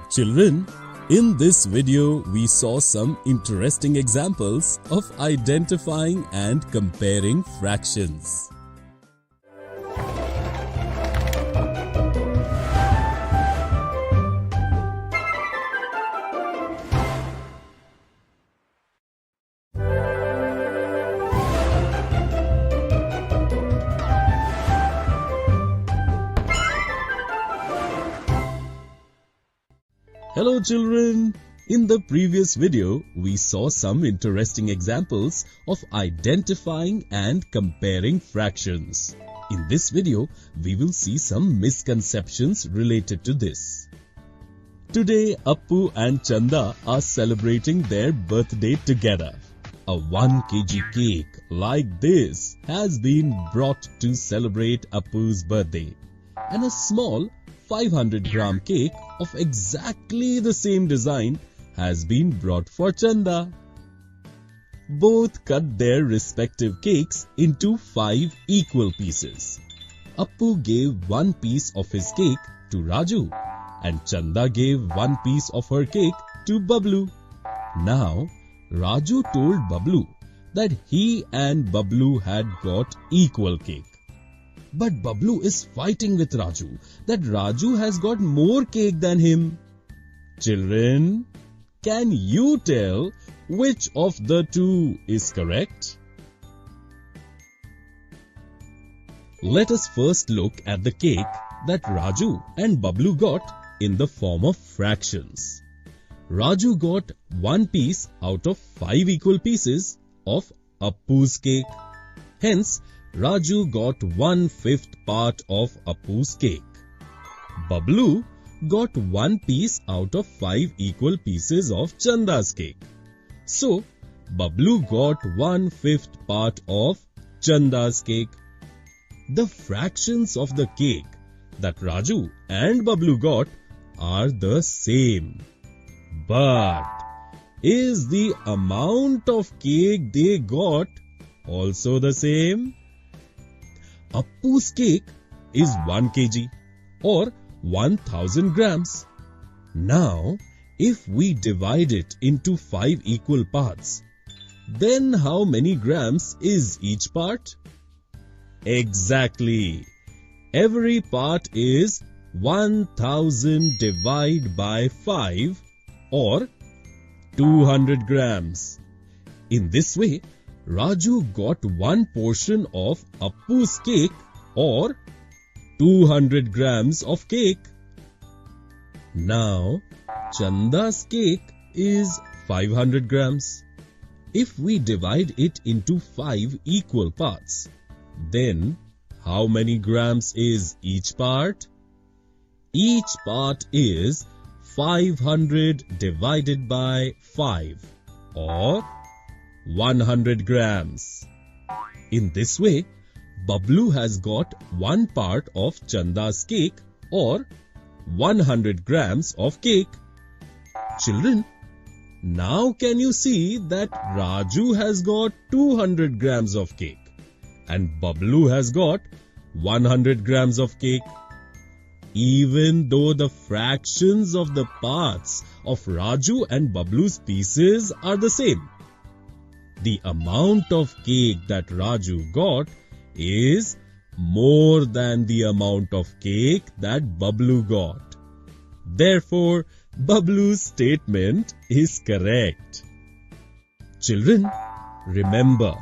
Children, in this video we saw some interesting examples of identifying and comparing fractions. Hello children! In the previous video, we saw some interesting examples of identifying and comparing fractions. In this video, we will see some misconceptions related to this. Today, Appu and Chanda are celebrating their birthday together. A 1 kg cake like this has been brought to celebrate Appu's birthday, and a small 500-gram cake of exactly the same design has been brought for Chanda. Both cut their respective cakes into 5 equal pieces. Appu gave 1 piece of his cake to Raju and Chanda gave 1 piece of her cake to Bablu. Now, Raju told Bablu that he and Bablu had got equal cake. But Bablu is fighting with Raju that Raju has got more cake than him. Children, can you tell which of the two is correct? Let us first look at the cake that Raju and Bablu got in the form of fractions. Raju got 1 piece out of 5 equal pieces of Appu's cake. Hence, Raju got 1/5 part of Appu's cake. Bablu got 1 piece out of 5 equal pieces of Chanda's cake. So, Bablu got 1/5 part of Chanda's cake. The fractions of the cake that Raju and Bablu got are the same. But, is the amount of cake they got also the same? Appu's cake is 1 kg or 1000 grams. Now, if we divide it into 5 equal parts, then how many grams is each part? Exactly. Every part is 1000 divided by 5 or 200 grams. In this way, Raju got one portion of Appu's cake or 200 grams of cake. Now, Chanda's cake is 500 grams. If we divide it into 5 equal parts, then how many grams is each part? Each part is 500 divided by 5 or 100 grams. In this way, Bablu has got one part of Chanda's cake or 100 grams of cake. Children, now can you see that Raju has got 200 grams of cake and Bablu has got 100 grams of cake? Even though the fractions of the parts of Raju and Bablu's pieces are the same, the amount of cake that Raju got is more than the amount of cake that Bablu got. Therefore, Bablu's statement is correct. Children, remember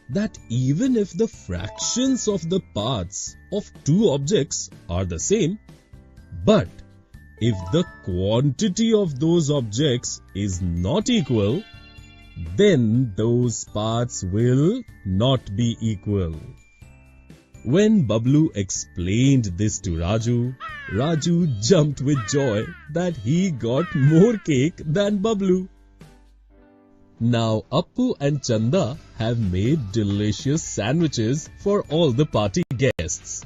that even if the fractions of the parts of two objects are the same, but if the quantity of those objects is not equal, then those parts will not be equal. When Bablu explained this to Raju, Raju jumped with joy that he got more cake than Bablu. Now Appu and Chanda have made delicious sandwiches for all the party guests.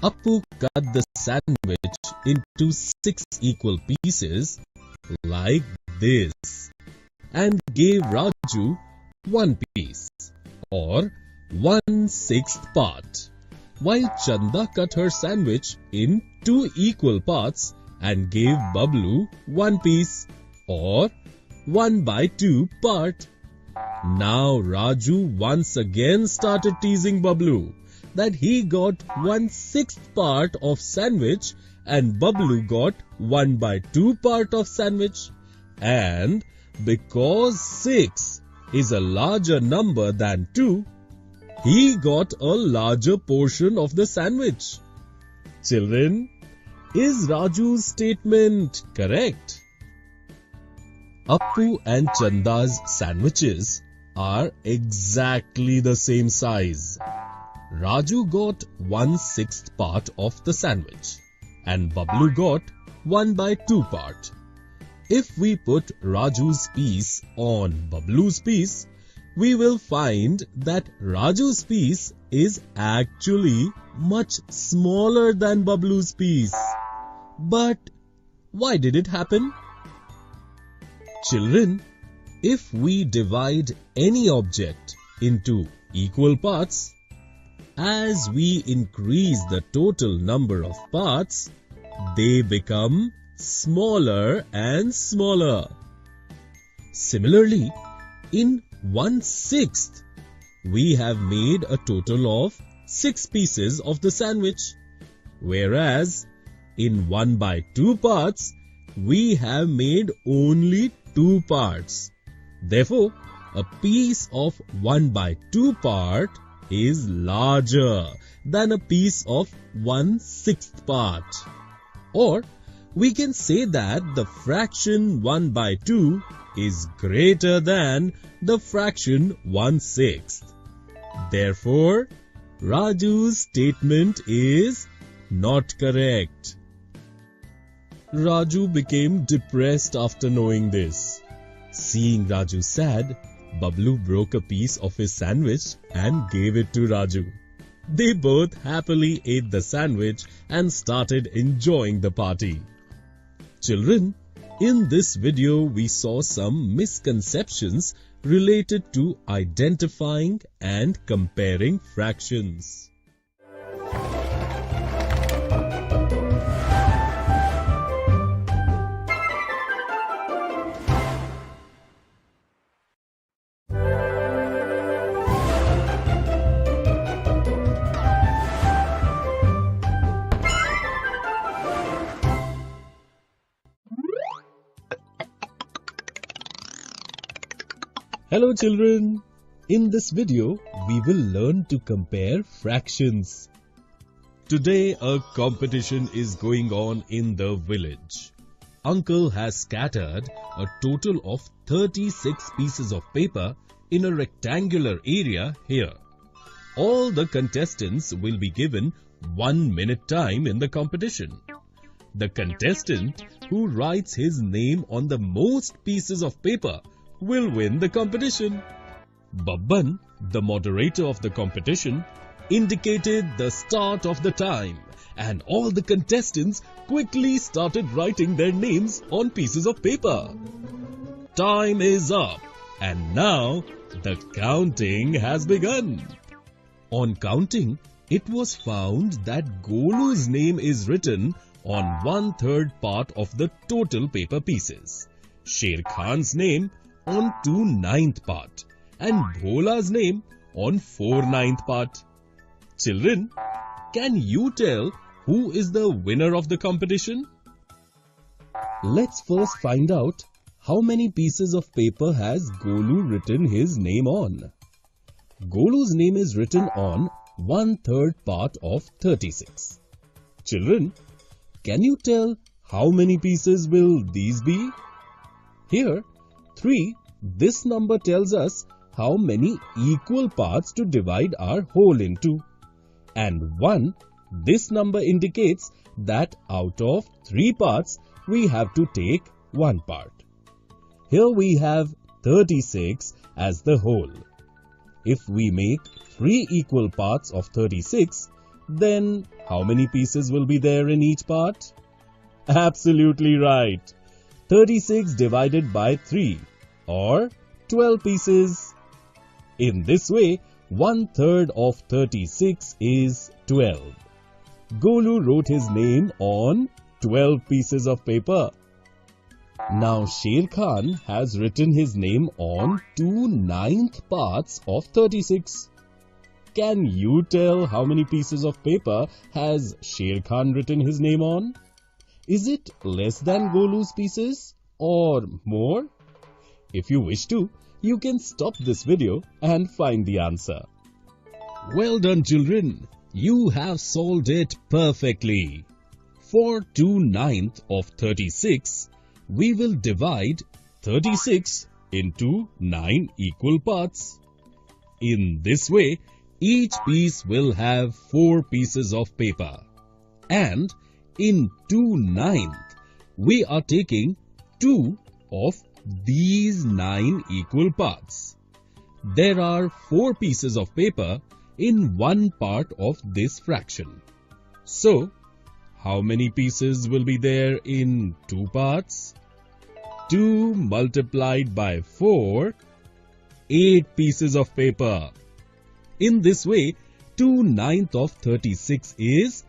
Appu cut the sandwich into 6 equal pieces like this and gave Raju one piece or 1/6 part, while Chanda cut her sandwich in 2 equal parts and gave Bablu one piece or 1/2 part. Now Raju once again started teasing Bablu that he got 1/6 part of sandwich and Bablu got 1/2 part of sandwich, and because 6 is a larger number than 2, he got a larger portion of the sandwich. Children, is Raju's statement correct? Appu and Chanda's sandwiches are exactly the same size. Raju got 1/6 part of the sandwich and Bablu got 1/2 part. If we put Raju's piece on Bablu's piece, we will find that Raju's piece is actually much smaller than Bablu's piece. But why did it happen? Children, if we divide any object into equal parts, as we increase the total number of parts, they become smaller and smaller. Similarly, in 1/6, we have made a total of 6 pieces of the sandwich, whereas in 1/2 parts, we have made only 2 parts. Therefore, a piece of 1/2 part is larger than a piece of 1/6 part. Or, we can say that the fraction 1/2 is greater than the fraction 1/6. Therefore, Raju's statement is not correct. Raju became depressed after knowing this. Seeing Raju sad, Bablu broke a piece of his sandwich and gave it to Raju. They both happily ate the sandwich and started enjoying the party. Children, in this video we saw some misconceptions related to identifying and comparing fractions. Hello children! In this video, we will learn to compare fractions. Today, a competition is going on in the village. Uncle has scattered a total of 36 pieces of paper in a rectangular area here. All the contestants will be given 1 minute time in the competition. The contestant who writes his name on the most pieces of paper will win the competition. Babban, the moderator of the competition, indicated the start of the time, and all the contestants quickly started writing their names on pieces of paper. Time is up, and now the counting has begun. On counting, it was found that Golu's name is written on 1/3 part of the total paper pieces, Sher Khan's name on 2/9 part, and Bhola's name on 4/9 part. Children, can you tell who is the winner of the competition? Let's first find out how many pieces of paper has Golu written his name on. Golu's name is written on 1/3 part of 36. Children, can you tell how many pieces will these be? Here, 3, this number tells us how many equal parts to divide our whole into. And 1, this number indicates that out of 3 parts, we have to take 1 part. Here we have 36 as the whole. If we make 3 equal parts of 36, then how many pieces will be there in each part? Absolutely right. 36 divided by 3, or 12 pieces. In this way, 1/3 of 36 is 12. Golu wrote his name on 12 pieces of paper. Now Sher Khan has written his name on 2/9 parts of 36. Can you tell how many pieces of paper has Sher Khan written his name on? Is it less than Golu's pieces or more? If you wish to, you can stop this video and find the answer. Well done, children. You have solved it perfectly. For 2/9 of 36, we will divide 36 into 9 equal parts. In this way, each piece will have 4 pieces of paper. And in 2/9, we are taking 2 of these 9 equal parts. There are 4 pieces of paper in 1 part of this fraction. So, how many pieces will be there in 2 parts? 2 multiplied by 4, 8 pieces of paper. In this way, 2/9 of 36 is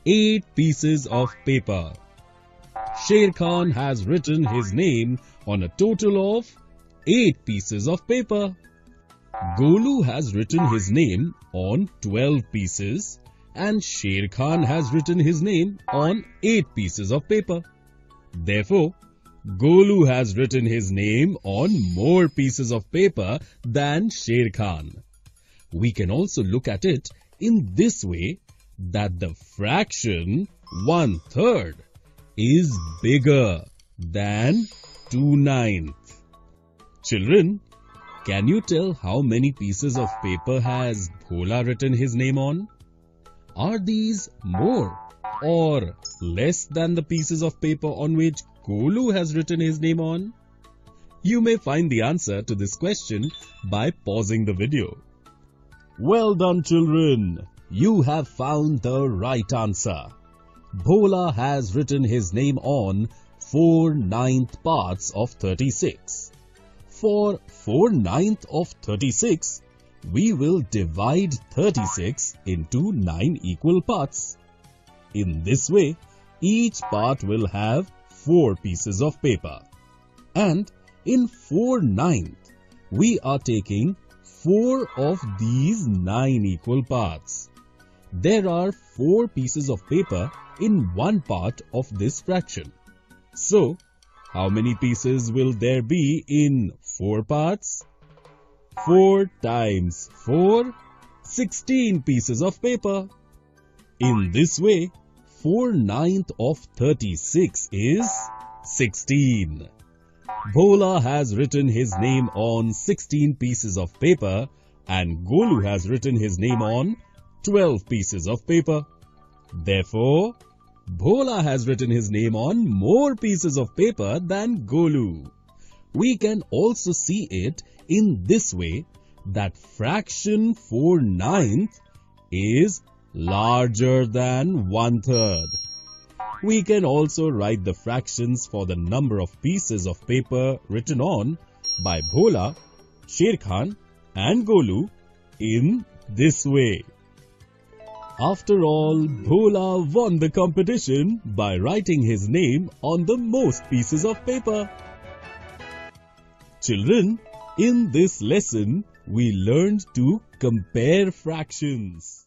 8 pieces of paper. Sher Khan has written his name on a total of 8 pieces of paper. Golu has written his name on 12 pieces, and Sher Khan has written his name on 8 pieces of paper. Therefore, Golu has written his name on more pieces of paper than Sher Khan. We can also look at it in this way, that the fraction 1/3 is bigger than 2/9. Children, can you tell how many pieces of paper has Bhola written his name on? Are these more or less than the pieces of paper on which Golu has written his name on? You may find the answer to this question by pausing the video. Well done, children. You have found the right answer. Bhola has written his name on 4/9 parts of 36. For 4/9 of 36, we will divide 36 into 9 equal parts. In this way, each part will have 4 pieces of paper. And in 4/9, we are taking 4 of these 9 equal parts. There are 4 pieces of paper in 1 part of this fraction. So, how many pieces will there be in 4 parts? 4 times 4, 16 pieces of paper. In this way, 4/9 of 36 is 16. Bhola has written his name on 16 pieces of paper and Golu has written his name on 12 pieces of paper. Therefore, Bhola has written his name on more pieces of paper than Golu. We can also see it in this way that fraction 4/9 is larger than 1/3. We can also write the fractions for the number of pieces of paper written on by Bhola, Sher Khan and Golu in this way. After all, Bhola won the competition by writing his name on the most pieces of paper. Children, in this lesson, we learned to compare fractions.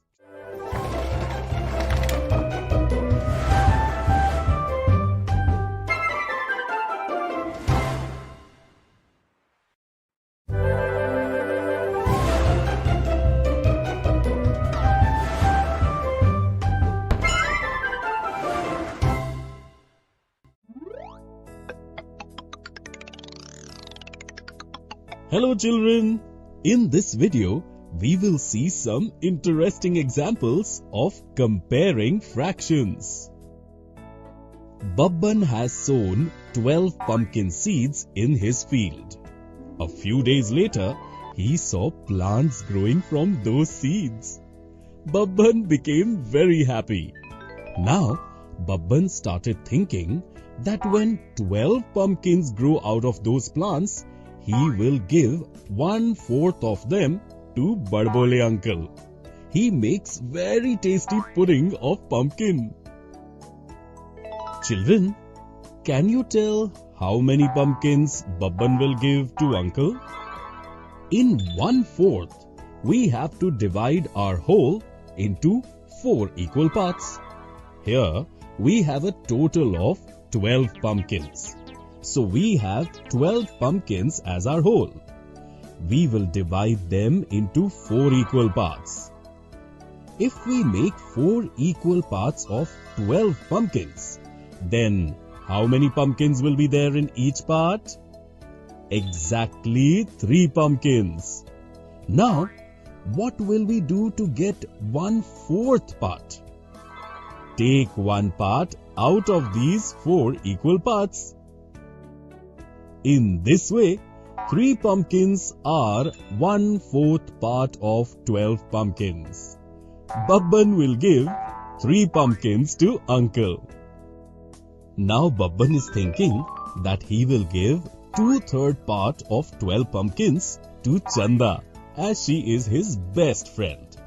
Hello children! In this video, we will see some interesting examples of comparing fractions. Babban has sown 12 pumpkin seeds in his field. A few days later, he saw plants growing from those seeds. Babban became very happy. Now, Babban started thinking that when 12 pumpkins grow out of those plants, he will give 1/4 of them to Badbole uncle. He makes very tasty pudding of pumpkin. Children, can you tell how many pumpkins Babban will give to uncle? In 1/4, we have to divide our whole into 4 equal parts. Here, we have a total of 12 pumpkins. So we have 12 pumpkins as our whole. We will divide them into 4 equal parts. If we make 4 equal parts of 12 pumpkins, then how many pumpkins will be there in each part? Exactly 3 pumpkins. Now, what will we do to get 1/4 part? Take 1 part out of these 4 equal parts. In this way, 3 pumpkins are 1/4 part of 12 pumpkins. Babban will give 3 pumpkins to uncle. Now Babban is thinking that he will give 2/3 part of 12 pumpkins to Chanda, as she is his best friend.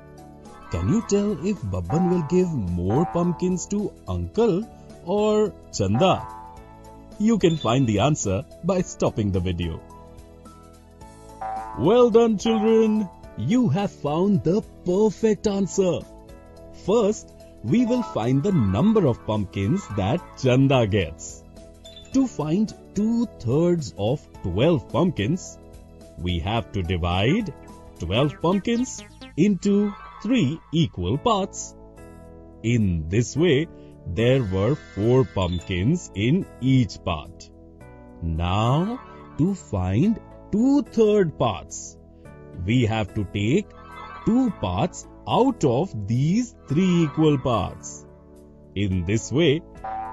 Can you tell if Babban will give more pumpkins to uncle or Chanda? You can find the answer by stopping the video. Well done, children! You have found the perfect answer. First, we will find the number of pumpkins that Chanda gets. To find 2/3 of 12 pumpkins, we have to divide 12 pumpkins into 3 equal parts. In this way, there were 4 pumpkins in each part. Now, to find 2/3 parts, we have to take 2 parts out of these 3 equal parts. In this way,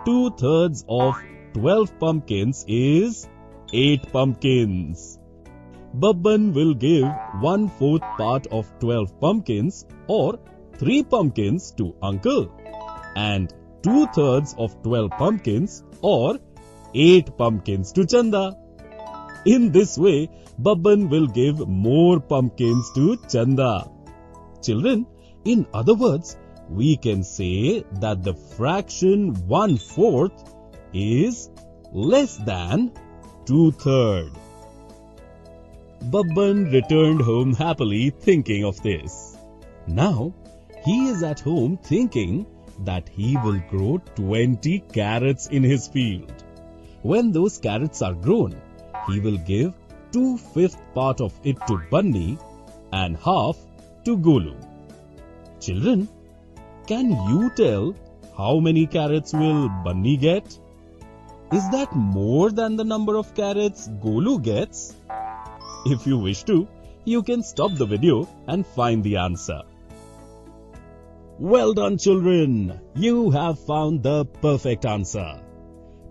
2/3 of 12 pumpkins is 8 pumpkins. Babban will give 1/4 part of 12 pumpkins or 3 pumpkins to uncle and 2/3 of 12 pumpkins or 8 pumpkins to Chanda. In this way, Babban will give more pumpkins to Chanda. Children, in other words, we can say that the fraction 1/4 is less than 2/3. Babban returned home happily thinking of this. Now, he is at home thinking that he will grow 20 carrots in his field. When those carrots are grown, he will give 2/5 part of it to Bunny and half to Golu. Children, can you tell how many carrots will Bunny get? Is that more than the number of carrots Golu gets? If you wish to, you can stop the video and find the answer. Well done, children! You have found the perfect answer.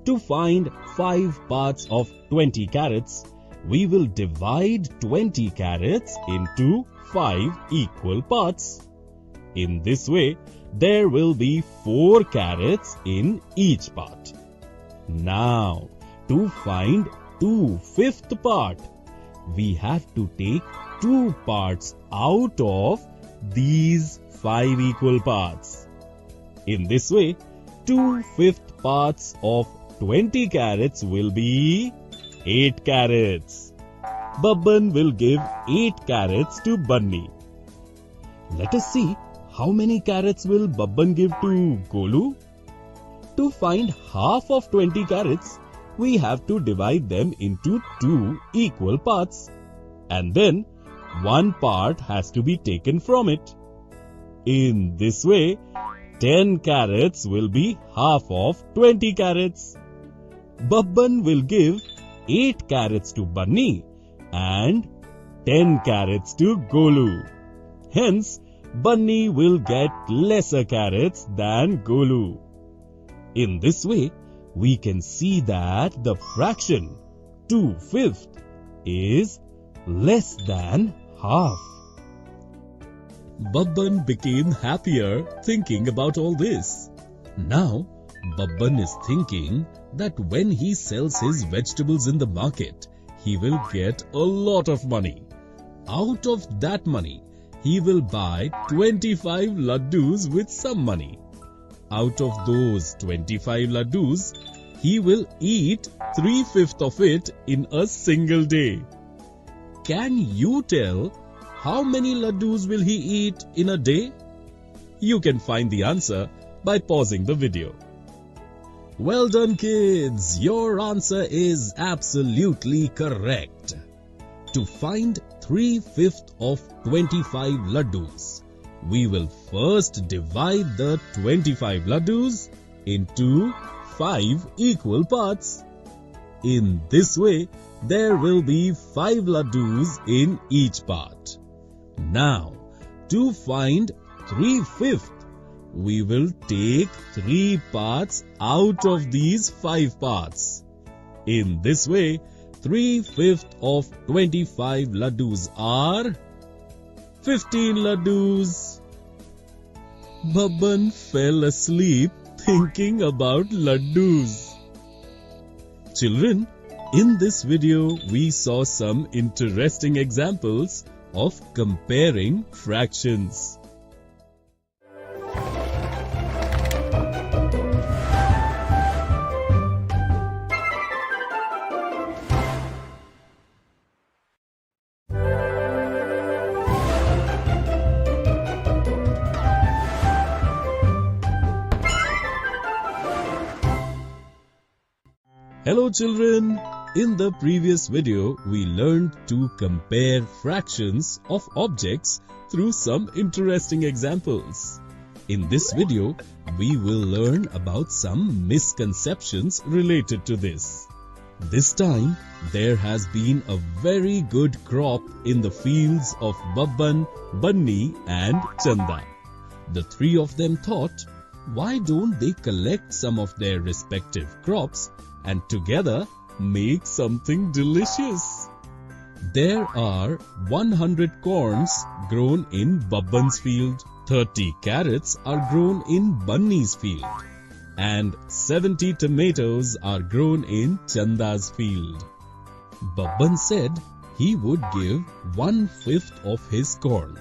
To find 5 parts of 20 carrots, we will divide 20 carrots into 5 equal parts. In this way, there will be 4 carrots in each part. Now, to find 2/5 part, we have to take 2 parts out of these 5 equal parts. In this way, 2/5 parts of 20 carrots will be 8 carrots. Babban will give 8 carrots to Bunny. Let us see how many carrots will Babban give to Golu. To find half of 20 carrots, we have to divide them into 2 equal parts. And then, 1 part has to be taken from it. In this way, 10 carrots will be half of 20 carrots. Babban will give 8 carrots to Bunny and 10 carrots to Golu. Hence, Bunny will get lesser carrots than Golu. In this way, we can see that the fraction 2/5 is less than half. Babban became happier thinking about all this. Now, Babban is thinking that when he sells his vegetables in the market, he will get a lot of money. Out of that money, he will buy 25 laddus with some money. Out of those 25 laddus, he will eat 3/5 of it in a single day. Can you tell how many laddus will he eat in a day? You can find the answer by pausing the video. Well done, kids! Your answer is absolutely correct. To find 3/5 of 25 laddus, we will first divide the 25 laddus into 5 equal parts. In this way, there will be 5 laddus in each part. Now, to find 3/5, we will take 3 parts out of these 5 parts. In this way, 3/5 of 25 laddus are 15 laddus. Babban fell asleep thinking about laddus. Children, in this video we saw some interesting examples of comparing fractions. Hello children! In the previous video, we learned to compare fractions of objects through some interesting examples. In this video, we will learn about some misconceptions related to this. This time, there has been a very good crop in the fields of Babban, Bunny and Chanda. The 3 of them thought, why don't they collect some of their respective crops and together make something delicious? There are 100 corns grown in Babban's field, 30 carrots are grown in Bunny's field, and 70 tomatoes are grown in Chanda's field. Babban said he would give 1/5 of his corn.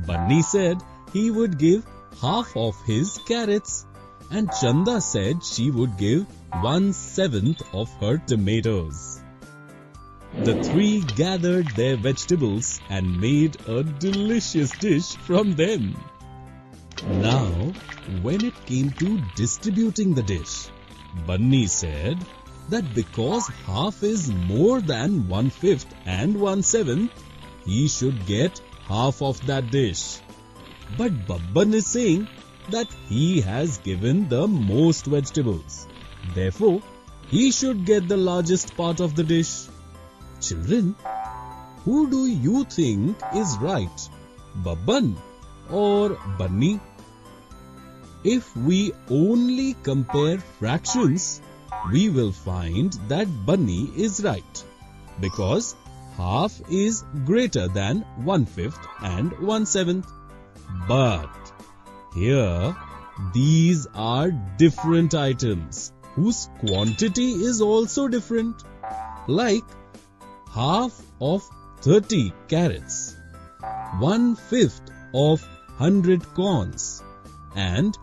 Bunny said he would give half of his carrots, and Chanda said she would give 1/7 of her tomatoes. The 3 gathered their vegetables and made a delicious dish from them. Now, when it came to distributing the dish, Bunny said, that because half is more than 1/5 and 1/7, he should get half of that dish. But Babban is saying that he has given the most vegetables. Therefore, he should get the largest part of the dish. Children, who do you think is right? Babban or Bunny? If we only compare fractions, we will find that Bunny is right, because half is greater than 1/5 and 1/7. But here, these are different items whose quantity is also different. Like half of 30 carrots, 1/5 of 100 corns, and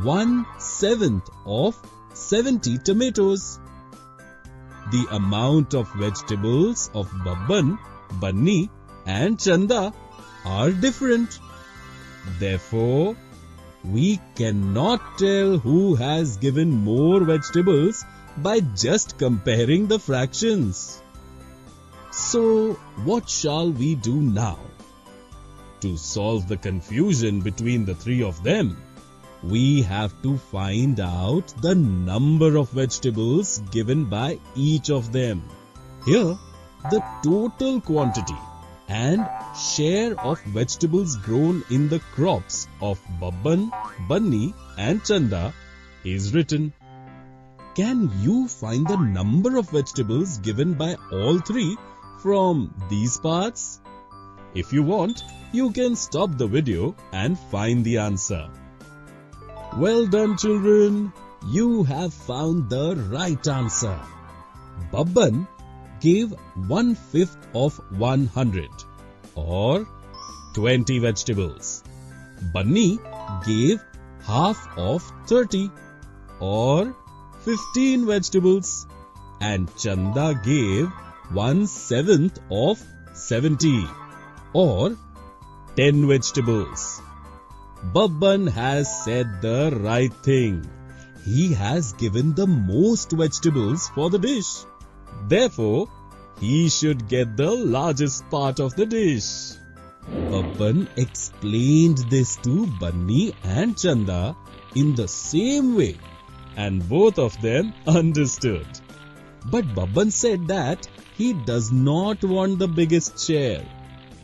1/7 of 70 tomatoes. The amount of vegetables of Babban, Bunny and Chanda are different. Therefore, we cannot tell who has given more vegetables by just comparing the fractions. So, what shall we do now? To solve the confusion between the three of them, we have to find out the number of vegetables given by each of them. Here, the total quantity and share of vegetables grown in the crops of Babban, Bunny and Chanda is written. Can you find the number of vegetables given by all three from these parts? If you want, you can stop the video and find the answer. Well done, children. You have found the right answer. Babban gave 1/5 of 100 or 20 vegetables. Bunny gave half of 30 or 15 vegetables. And Chanda gave 1/7 of 70 or 10 vegetables. Babban has said the right thing. He has given the most vegetables for the dish. Therefore, he should get the largest part of the dish. Babban explained this to Bunny and Chanda in the same way, and both of them understood. But Babban said that he does not want the biggest share.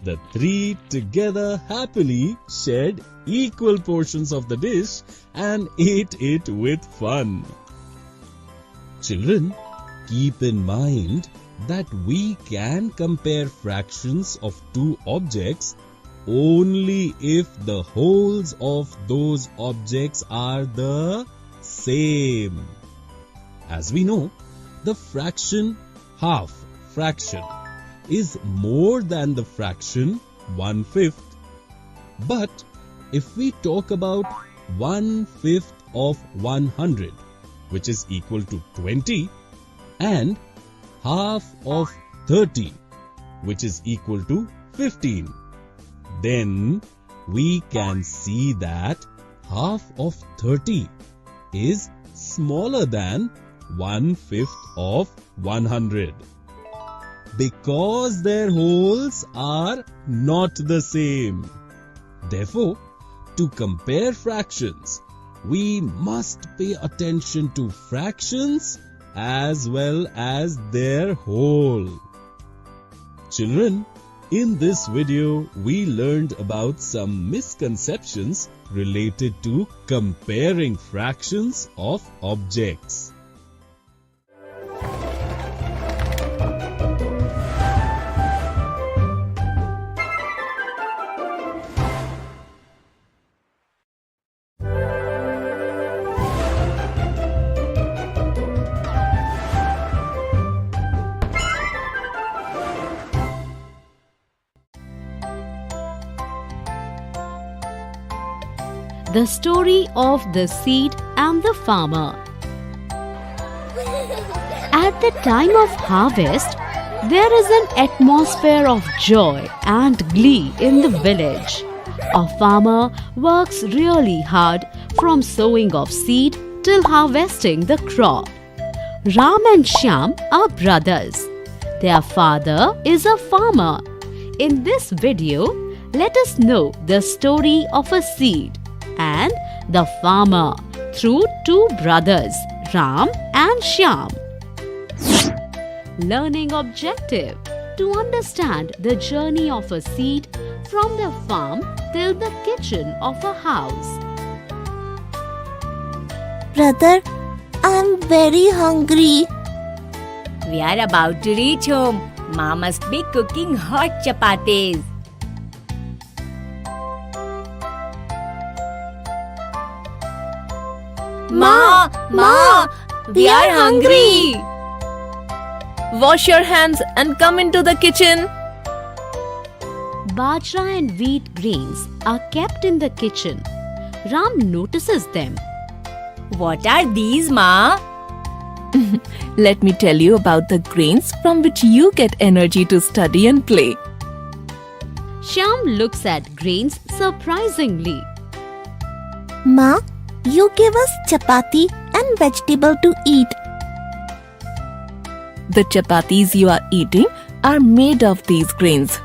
The three together happily shared equal portions of the dish and ate it with fun. Children, keep in mind that we can compare fractions of two objects only if the wholes of those objects are the same. As we know, the fraction half fraction is more than the fraction 1/5. But if we talk about 1/5 of 100, which is equal to 20, and half of 30, which is equal to 15, then we can see that half of 30 is smaller than 1/5 of 100. Because their wholes are not the same. Therefore, to compare fractions, we must pay attention to fractions as well as their whole. Children, in this video, we learned about some misconceptions related to comparing fractions of objects. The story of the seed and the farmer. At the time of harvest, there is an atmosphere of joy and glee in the village. A farmer works really hard from sowing of seed till harvesting the crop. Ram and Shyam are brothers. Their father is a farmer. In this video, let us know the story of a seed and the farmer through two brothers, Ram and Shyam. Learning objective: to understand the journey of a seed from the farm till the kitchen of a house. Brother, I'm very hungry. We are about to reach home. Ma must be cooking hot chapatis. Ma, we are hungry. Wash your hands and come into the kitchen. Bajra and wheat grains are kept in the kitchen. Ram notices them. What are these, Ma? Let me tell you about the grains from which you get energy to study and play. Shyam looks at grains surprisingly. Ma, you gave us chapati and vegetable to eat. The chapatis you are eating are made of these grains.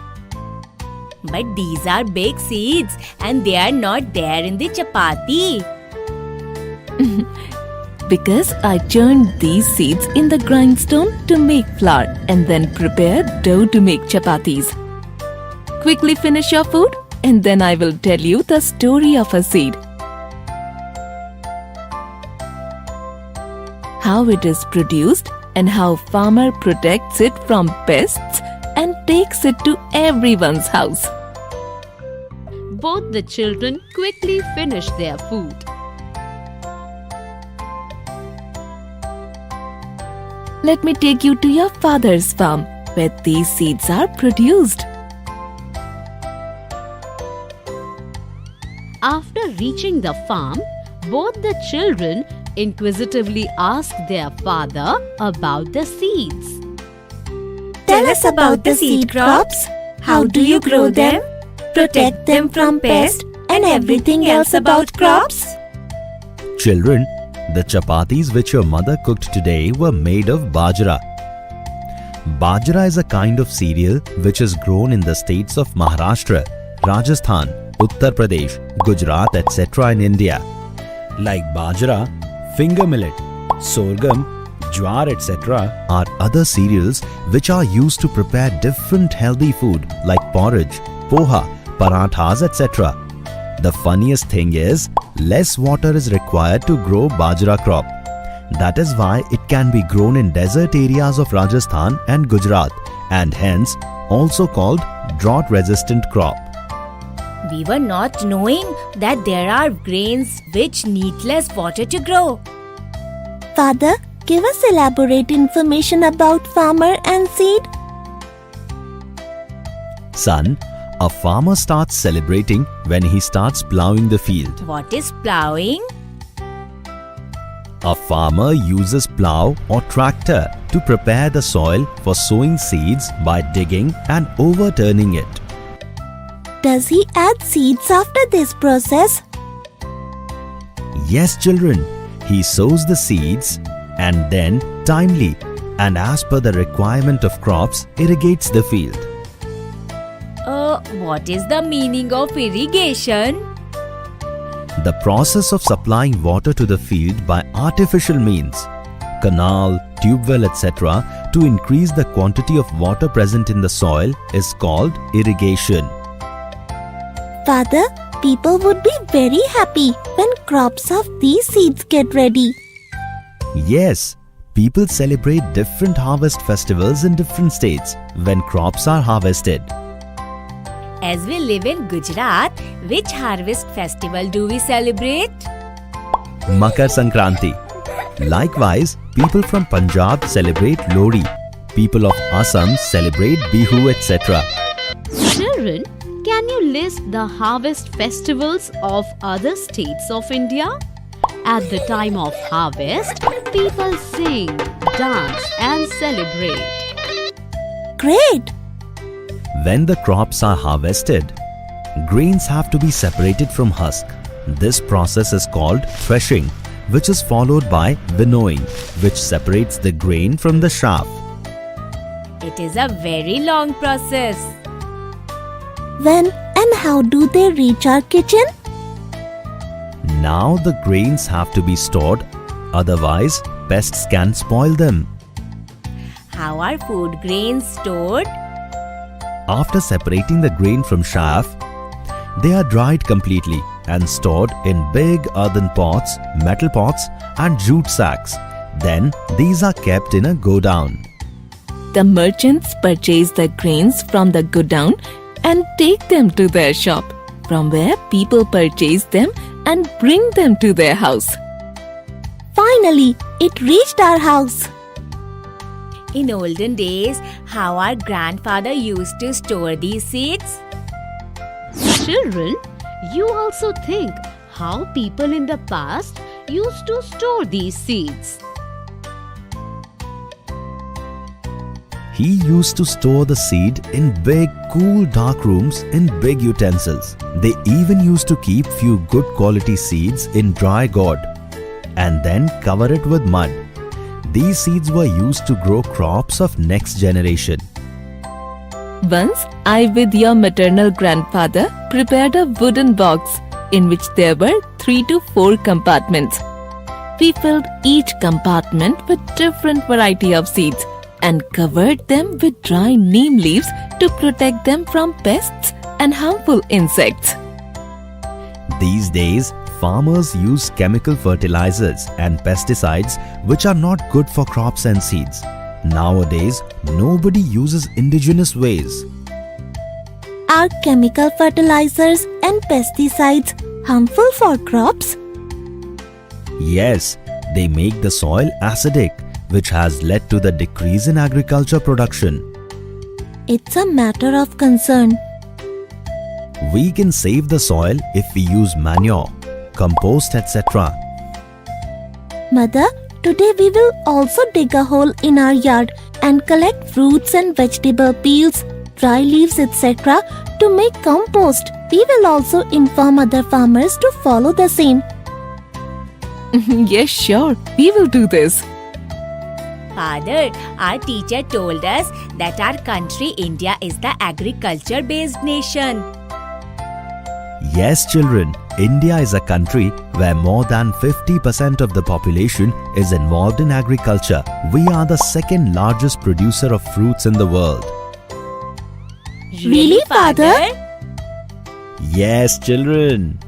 But these are big seeds and they are not there in the chapati. Because I churned these seeds in the grindstone to make flour and then prepare dough to make chapatis. Quickly finish your food and then I will tell you the story of a seed. How it is produced and how farmer protects it from pests and takes it to everyone's house. Both the children quickly finish their food. Let me take you to your father's farm where these seeds are produced. After reaching the farm, both the children inquisitively ask their father about the seeds. Tell us about the seed crops. How do you grow them? Protect them from pests and everything else about crops? Children, the chapatis which your mother cooked today were made of bajra. Bajra is a kind of cereal which is grown in the states of Maharashtra, Rajasthan, Uttar Pradesh, Gujarat, etc. in India. Like bajra, finger millet, sorghum, jowar, etc. are other cereals which are used to prepare different healthy food like porridge, poha, parathas, etc. The funniest thing is, less water is required to grow bajra crop. That is why it can be grown in desert areas of Rajasthan and Gujarat and hence also called drought-resistant crop. We were not knowing that there are grains which need less water to grow. Father, give us elaborate information about farmer and seed. Son, a farmer starts celebrating when he starts plowing the field. What is plowing? A farmer uses plow or tractor to prepare the soil for sowing seeds by digging and overturning it. Does he add seeds after this process? Yes, children. He sows the seeds and then timely and as per the requirement of crops irrigates the field. What is the meaning of irrigation? The process of supplying water to the field by artificial means, canal, tube well, etc. to increase the quantity of water present in the soil is called irrigation. Father, people would be very happy when crops of these seeds get ready. Yes, people celebrate different harvest festivals in different states when crops are harvested. As we live in Gujarat, which harvest festival do we celebrate? Makar Sankranti. Likewise, people from Punjab celebrate Lohri. People of Assam celebrate Bihu, etc. Children, can you list the harvest festivals of other states of India? At the time of harvest, people sing, dance and celebrate. Great! When the crops are harvested, grains have to be separated from husk. This process is called threshing which is followed by winnowing, which separates the grain from the chaff. It is a very long process. When and how do they reach our kitchen? Now the grains have to be stored, otherwise pests can spoil them. How are food grains stored? After separating the grain from chaff, they are dried completely and stored in big earthen pots, metal pots and jute sacks. Then these are kept in a godown. The merchants purchase the grains from the godown and take them to their shop, from where people purchase them and bring them to their house. Finally, it reached our house. In olden days, how our grandfather used to store these seeds? Children, you also think how people in the past used to store these seeds. He used to store the seed in big, cool, dark rooms in big utensils. They even used to keep few good quality seeds in dry gourd and then cover it with mud. These seeds were used to grow crops of next generation. Once, I with your maternal grandfather prepared a wooden box in which there were 3 to 4 compartments. We filled each compartment with different variety of seeds and covered them with dry neem leaves to protect them from pests and harmful insects. These days, farmers use chemical fertilizers and pesticides which are not good for crops and seeds. Nowadays, nobody uses indigenous ways. Are chemical fertilizers and pesticides harmful for crops? Yes, they make the soil acidic, which has led to the decrease in agriculture production. It's a matter of concern. We can save the soil if we use manure, compost, etc. Mother, today we will also dig a hole in our yard and collect fruits and vegetable peels, dry leaves, etc. to make compost. We will also inform other farmers to follow the same. Yes, sure, we will do this. Father, our teacher told us that our country India is the agriculture-based nation. Yes, children, India is a country where more than 50% of the population is involved in agriculture. We are the second largest producer of fruits in the world. Really, Father? Yes, children.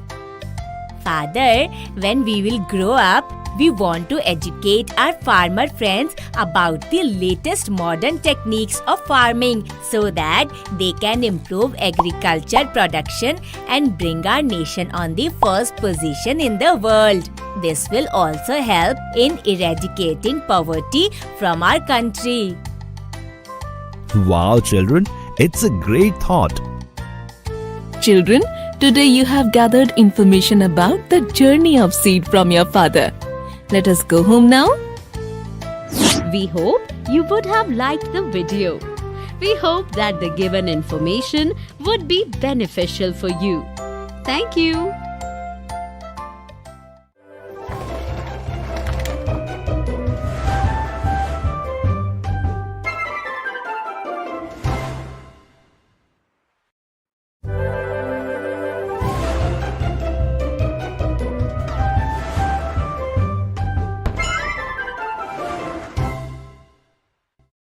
Father, when we will grow up, we want to educate our farmer friends about the latest modern techniques of farming so that they can improve agriculture production and bring our nation on the first position in the world. This will also help in eradicating poverty from our country. Wow, children, it's a great thought. Children, today you have gathered information about the journey of seed from your father. Let us go home now. We hope you would have liked the video. We hope that the given information would be beneficial for you. Thank you.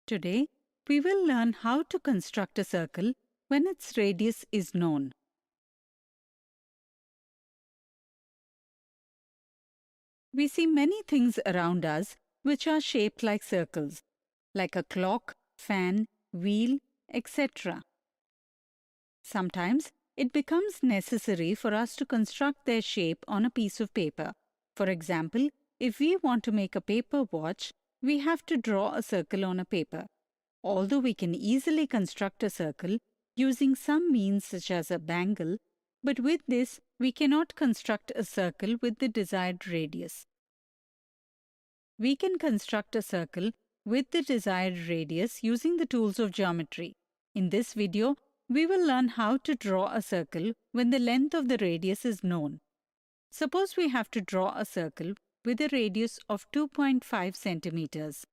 Today, we will learn how to construct a circle when its radius is known. We see many things around us which are shaped like circles, like a clock, fan, wheel, etc. Sometimes it becomes necessary for us to construct their shape on a piece of paper. For example, if we want to make a paper watch, we have to draw a circle on a paper. Although we can easily construct a circle using some means such as a bangle, but with this we cannot construct a circle with the desired radius. We can construct a circle with the desired radius using the tools of geometry. In this video, we will learn how to draw a circle when the length of the radius is known. Suppose we have to draw a circle with a radius of 2.5 centimeters.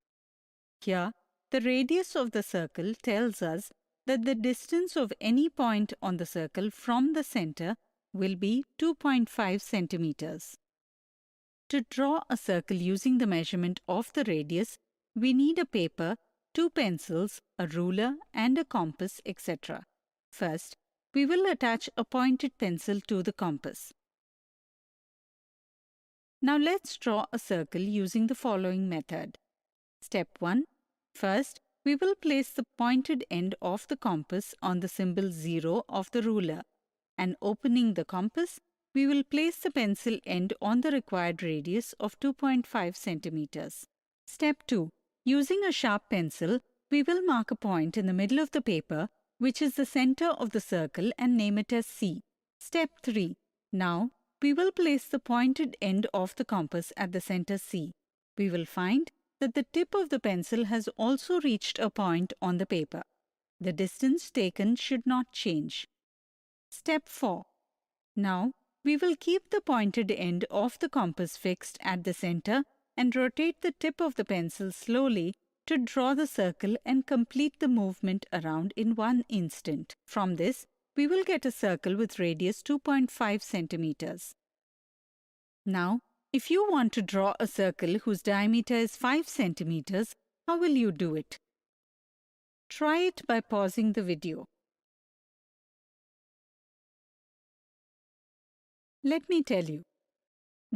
Here, the radius of the circle tells us that the distance of any point on the circle from the center will be 2.5 centimeters. To draw a circle using the measurement of the radius, we need a paper, 2 pencils, a ruler and a compass, etc. First, we will attach a pointed pencil to the compass. Now let's draw a circle using the following method. Step 1. First, we will place the pointed end of the compass on the symbol 0 of the ruler, and opening the compass, we will place the pencil end on the required radius of 2.5 centimeters. Step 2. Using a sharp pencil, we will mark a point in the middle of the paper, which is the center of the circle, and name it as C. Step 3. Now, we will place the pointed end of the compass at the center C. We will find that the tip of the pencil has also reached a point on the paper. The distance taken should not change. Step 4. Now, we will keep the pointed end of the compass fixed at the center and rotate the tip of the pencil slowly to draw the circle and complete the movement around in one instant. From this, we will get a circle with radius 2.5 centimeters. Now, if you want to draw a circle whose diameter is 5 centimeters, how will you do it? Try it by pausing the video. Let me tell you.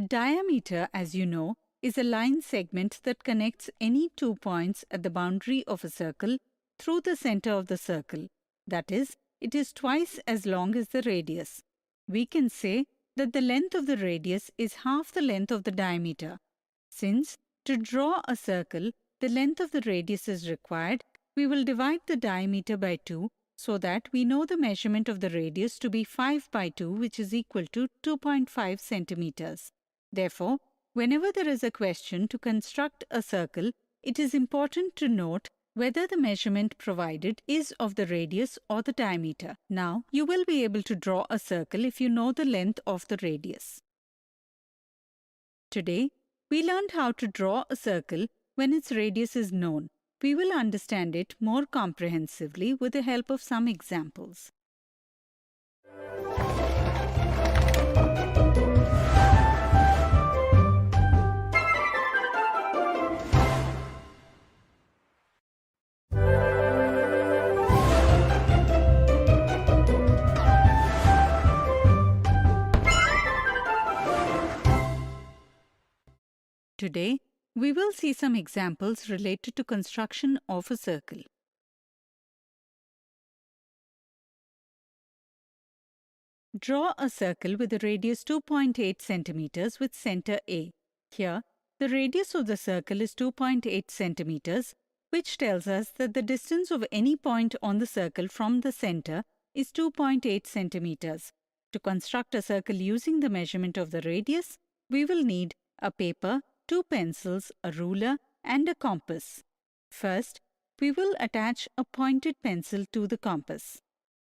Diameter, as you know, is a line segment that connects any 2 points at the boundary of a circle through the center of the circle. That is, it is twice as long as the radius. We can say that the length of the radius is half the length of the diameter. Since, to draw a circle, the length of the radius is required, we will divide the diameter by 2 so that we know the measurement of the radius to be 5 by 2, which is equal to 2.5 centimeters. Therefore, whenever there is a question to construct a circle, it is important to note whether the measurement provided is of the radius or the diameter. Now, you will be able to draw a circle if you know the length of the radius. Today, we learned how to draw a circle when its radius is known. We will understand it more comprehensively with the help of some examples. Today, we will see some examples related to construction of a circle. Draw a circle with a radius 2.8 centimeters with center A. Here, the radius of the circle is 2.8 centimeters, which tells us that the distance of any point on the circle from the center is 2.8 centimeters. To construct a circle using the measurement of the radius, we will need a paper, 2 pencils, a ruler, and a compass. First, we will attach a pointed pencil to the compass.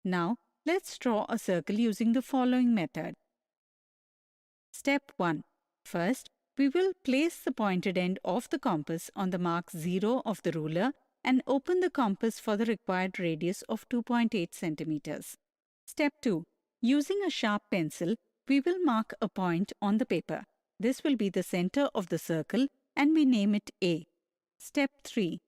Now, let's draw a circle using the following method. Step 1. First, we will place the pointed end of the compass on the mark 0 of the ruler and open the compass for the required radius of 2.8 centimeters. Step 2. Using a sharp pencil, we will mark a point on the paper. This will be the center of the circle and we name it A. Step 3.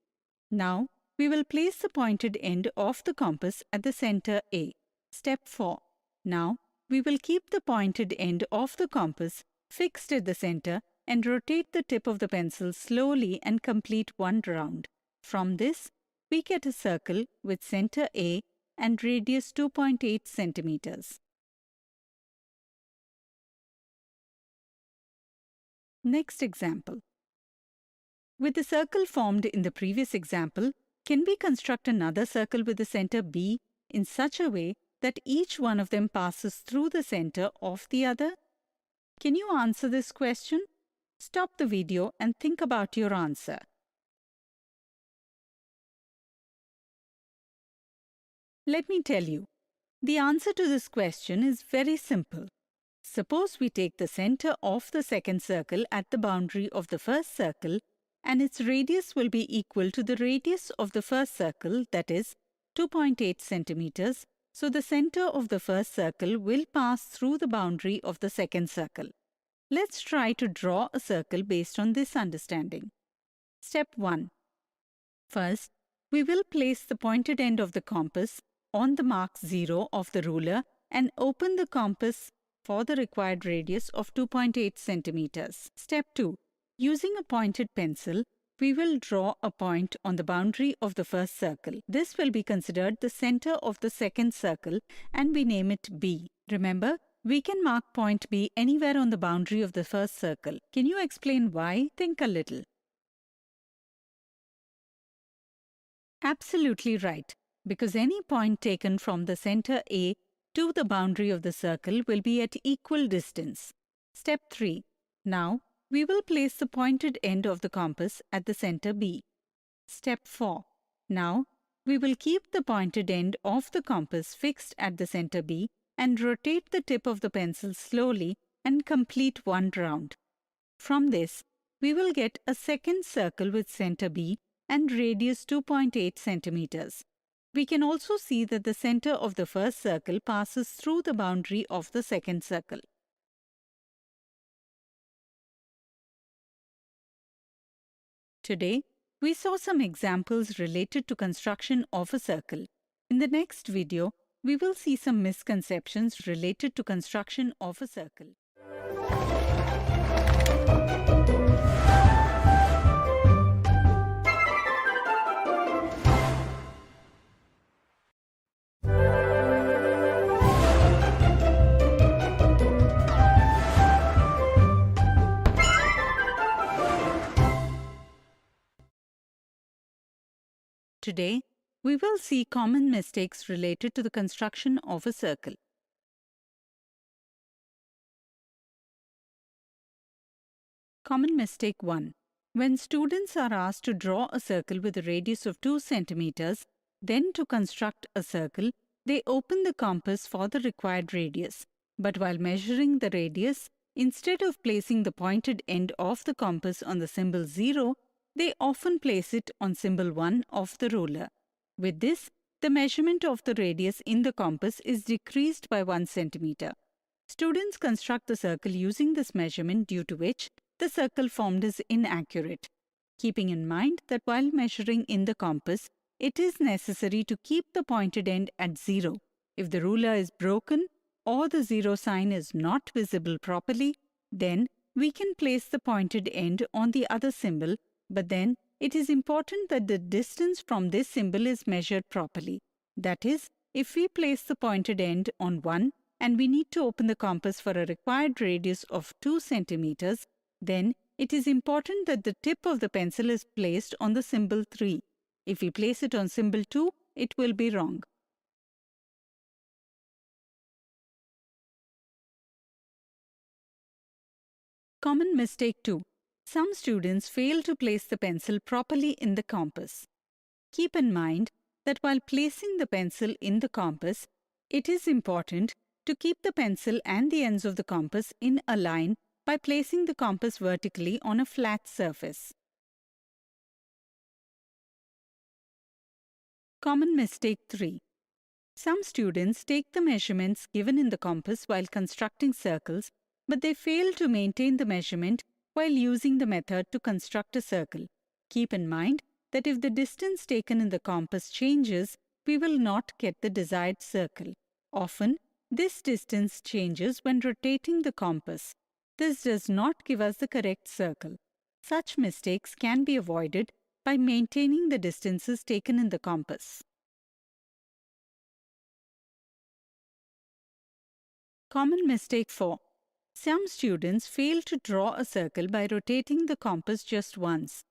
Now, we will place the pointed end of the compass at the center A. Step 4. Now, we will keep the pointed end of the compass fixed at the center and rotate the tip of the pencil slowly and complete one round. From this, we get a circle with center A and radius 2.8 centimeters. Next example. With the circle formed in the previous example, can we construct another circle with the center B in such a way that each one of them passes through the center of the other? Can you answer this question? Stop the video and think about your answer. Let me tell you, the answer to this question is very simple. Suppose we take the center of the second circle at the boundary of the first circle, and its radius will be equal to the radius of the first circle, that is 2.8 centimeters. So the center of the first circle will pass through the boundary of the second circle. Let's try to draw a circle based on this understanding. Step 1. First, we will place the pointed end of the compass on the mark 0 of the ruler and open the compass for the required radius of 2.8 centimeters. Step 2. Using a pointed pencil, we will draw a point on the boundary of the first circle. This will be considered the center of the second circle and we name it B. Remember, we can mark point B anywhere on the boundary of the first circle. Can you explain why? Think a little. Absolutely right, because any point taken from the center A to the boundary of the circle will be at equal distance. Step 3. Now, we will place the pointed end of the compass at the center B. Step 4. Now, we will keep the pointed end of the compass fixed at the center B and rotate the tip of the pencil slowly and complete one round. From this, we will get a second circle with center B and radius 2.8 centimeters. We can also see that the center of the first circle passes through the boundary of the second circle. Today, we saw some examples related to construction of a circle. In the next video, we will see some misconceptions related to construction of a circle. Today, we will see common mistakes related to the construction of a circle. Common mistake 1. When students are asked to draw a circle with a radius of 2 centimeters, then to construct a circle, they open the compass for the required radius. But while measuring the radius, instead of placing the pointed end of the compass on the symbol 0, they often place it on symbol 1 of the ruler. With this, the measurement of the radius in the compass is decreased by 1 centimeter. Students construct the circle using this measurement, due to which the circle formed is inaccurate. Keeping in mind that while measuring in the compass, it is necessary to keep the pointed end at 0. If the ruler is broken or the 0 sign is not visible properly, then we can place the pointed end on the other symbol. But then, it is important that the distance from this symbol is measured properly. That is, if we place the pointed end on 1 and we need to open the compass for a required radius of 2 centimeters, then it is important that the tip of the pencil is placed on the symbol 3. If we place it on symbol 2, it will be wrong. Common mistake 2. Some students fail to place the pencil properly in the compass. Keep in mind that while placing the pencil in the compass, it is important to keep the pencil and the ends of the compass in a line by placing the compass vertically on a flat surface. Common mistake 3. Some students take the measurements given in the compass while constructing circles, but they fail to maintain the measurement while using the method to construct a circle. Keep in mind that if the distance taken in the compass changes, we will not get the desired circle. Often, this distance changes when rotating the compass. This does not give us the correct circle. Such mistakes can be avoided by maintaining the distances taken in the compass. Common mistake 4. Some students fail to draw a circle by rotating the compass just once.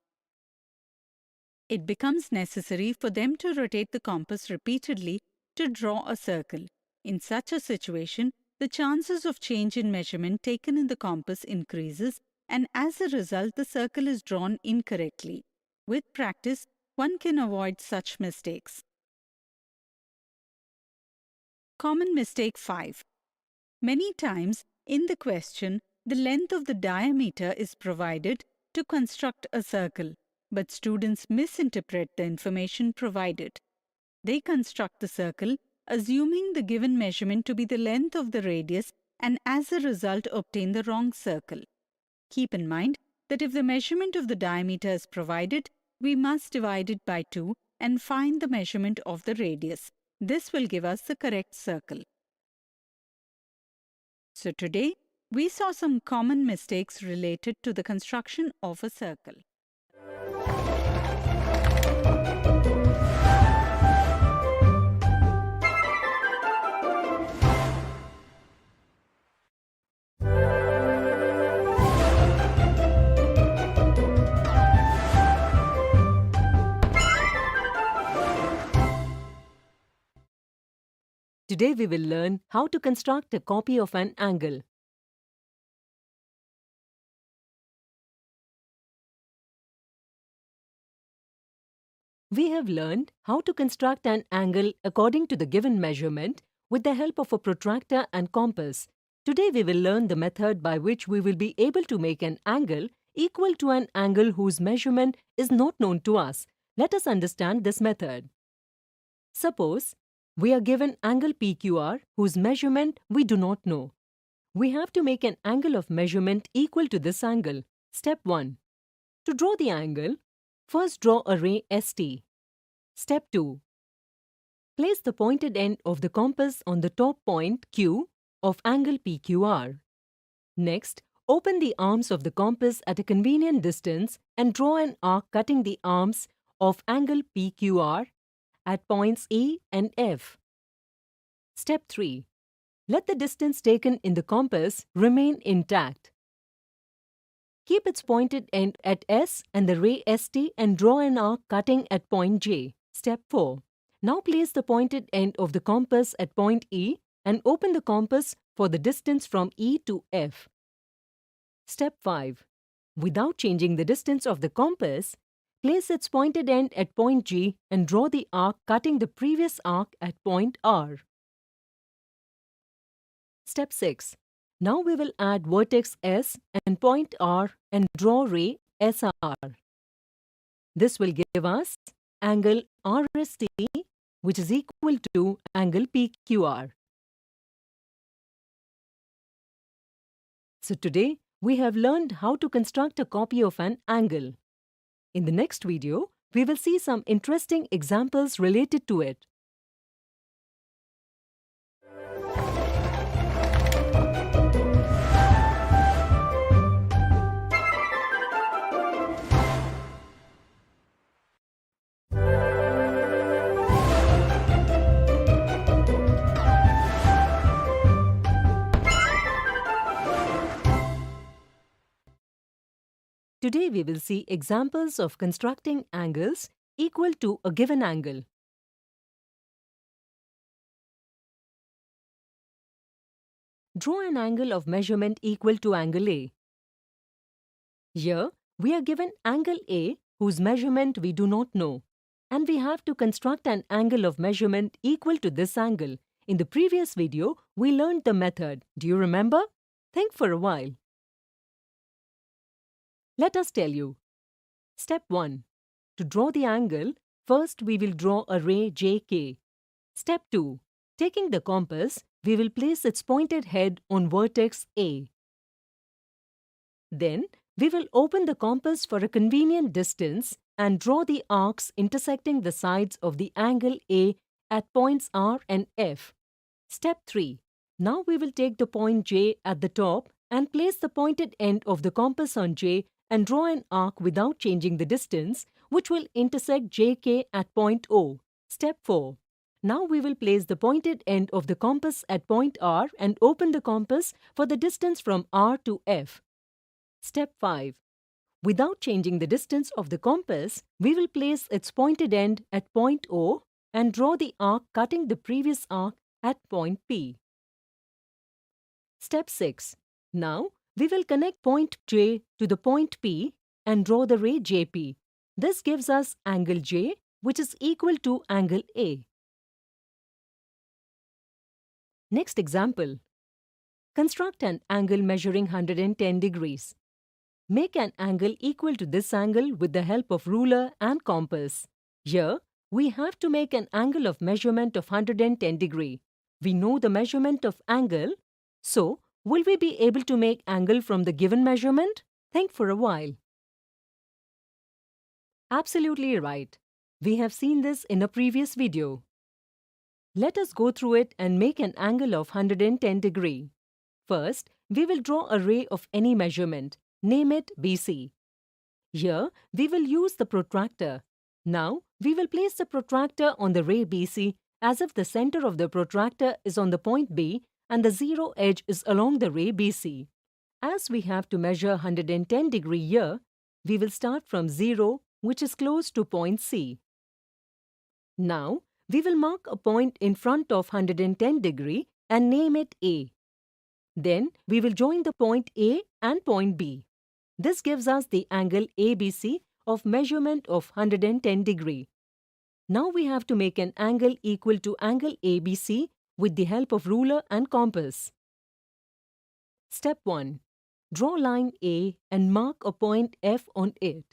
It becomes necessary for them to rotate the compass repeatedly to draw a circle. In such a situation, the chances of change in measurement taken in the compass increases, and as a result, the circle is drawn incorrectly. With practice, one can avoid such mistakes. Common mistake 5. Many times, In the question, the length of the diameter is provided to construct a circle, but students misinterpret the information provided. They construct the circle assuming the given measurement to be the length of the radius and as a result obtain the wrong circle. Keep in mind that if the measurement of the diameter is provided, we must divide it by 2 and find the measurement of the radius. This will give us the correct circle. So today, we saw some common mistakes related to the construction of a circle. Today we will learn how to construct a copy of an angle. We have learned how to construct an angle according to the given measurement with the help of a protractor and compass. Today we will learn the method by which we will be able to make an angle equal to an angle whose measurement is not known to us. Let us understand this method. Suppose we are given angle PQR whose measurement we do not know. We have to make an angle of measurement equal to this angle. Step 1. To draw the angle, first draw a ray ST. Step 2. Place the pointed end of the compass on the top point Q of angle PQR. Next, open the arms of the compass at a convenient distance and draw an arc cutting the arms of angle PQR at points E and F. Step 3. Let the distance taken in the compass remain intact. Keep its pointed end at S and the ray ST and draw an arc cutting at point J. Step 4. Now place the pointed end of the compass at point E and open the compass for the distance from E to F. Step 5. Without changing the distance of the compass, place its pointed end at point G and draw the arc cutting the previous arc at point R. Step 6. Now we will add vertex S and point R and draw ray SR. This will give us angle RST, which is equal to angle PQR. So today we have learned how to construct a copy of an angle. In the next video, we will see some interesting examples related to it. Today we will see examples of constructing angles equal to a given angle. Draw an angle of measurement equal to angle A. Here we are given angle A whose measurement we do not know, and we have to construct an angle of measurement equal to this angle. In the previous video, we learned the method. Do you remember? Think for a while. Let us tell you. Step 1. To draw the angle, first we will draw a ray JK. Step 2. Taking the compass, we will place its pointed head on vertex A. Then, we will open the compass for a convenient distance and draw the arcs intersecting the sides of the angle A at points R and F. Step 3. Now we will take the point J at the top and place the pointed end of the compass on J and draw an arc without changing the distance, which will intersect JK at point O. Step 4. Now we will place the pointed end of the compass at point R and open the compass for the distance from R to F. Step 5. Without changing the distance of the compass, we will place its pointed end at point O and draw the arc cutting the previous arc at point P. Step 6. Now, we will connect point J to the point P and draw the ray JP. This gives us angle J, which is equal to angle A. Next example. Construct an angle measuring 110 degrees. Make an angle equal to this angle with the help of ruler and compass. Here, we have to make an angle of measurement of 110 degree. We know the measurement of angle, so will we be able to make angle from the given measurement? Think for a while. Absolutely right. We have seen this in a previous video. Let us go through it and make an angle of 110 degree. First, we will draw a ray of any measurement. Name it BC. Here, we will use the protractor. Now, we will place the protractor on the ray BC as if the center of the protractor is on the point B and the zero edge is along the ray BC. As we have to measure 110 degree here, we will start from 0, which is close to point C. Now, we will mark a point in front of 110 degree and name it A. Then, we will join the point A and point B. This gives us the angle ABC of measurement of 110 degree. Now we have to make an angle equal to angle ABC with the help of ruler and compass. Step 1. Draw line A and mark a point F on it.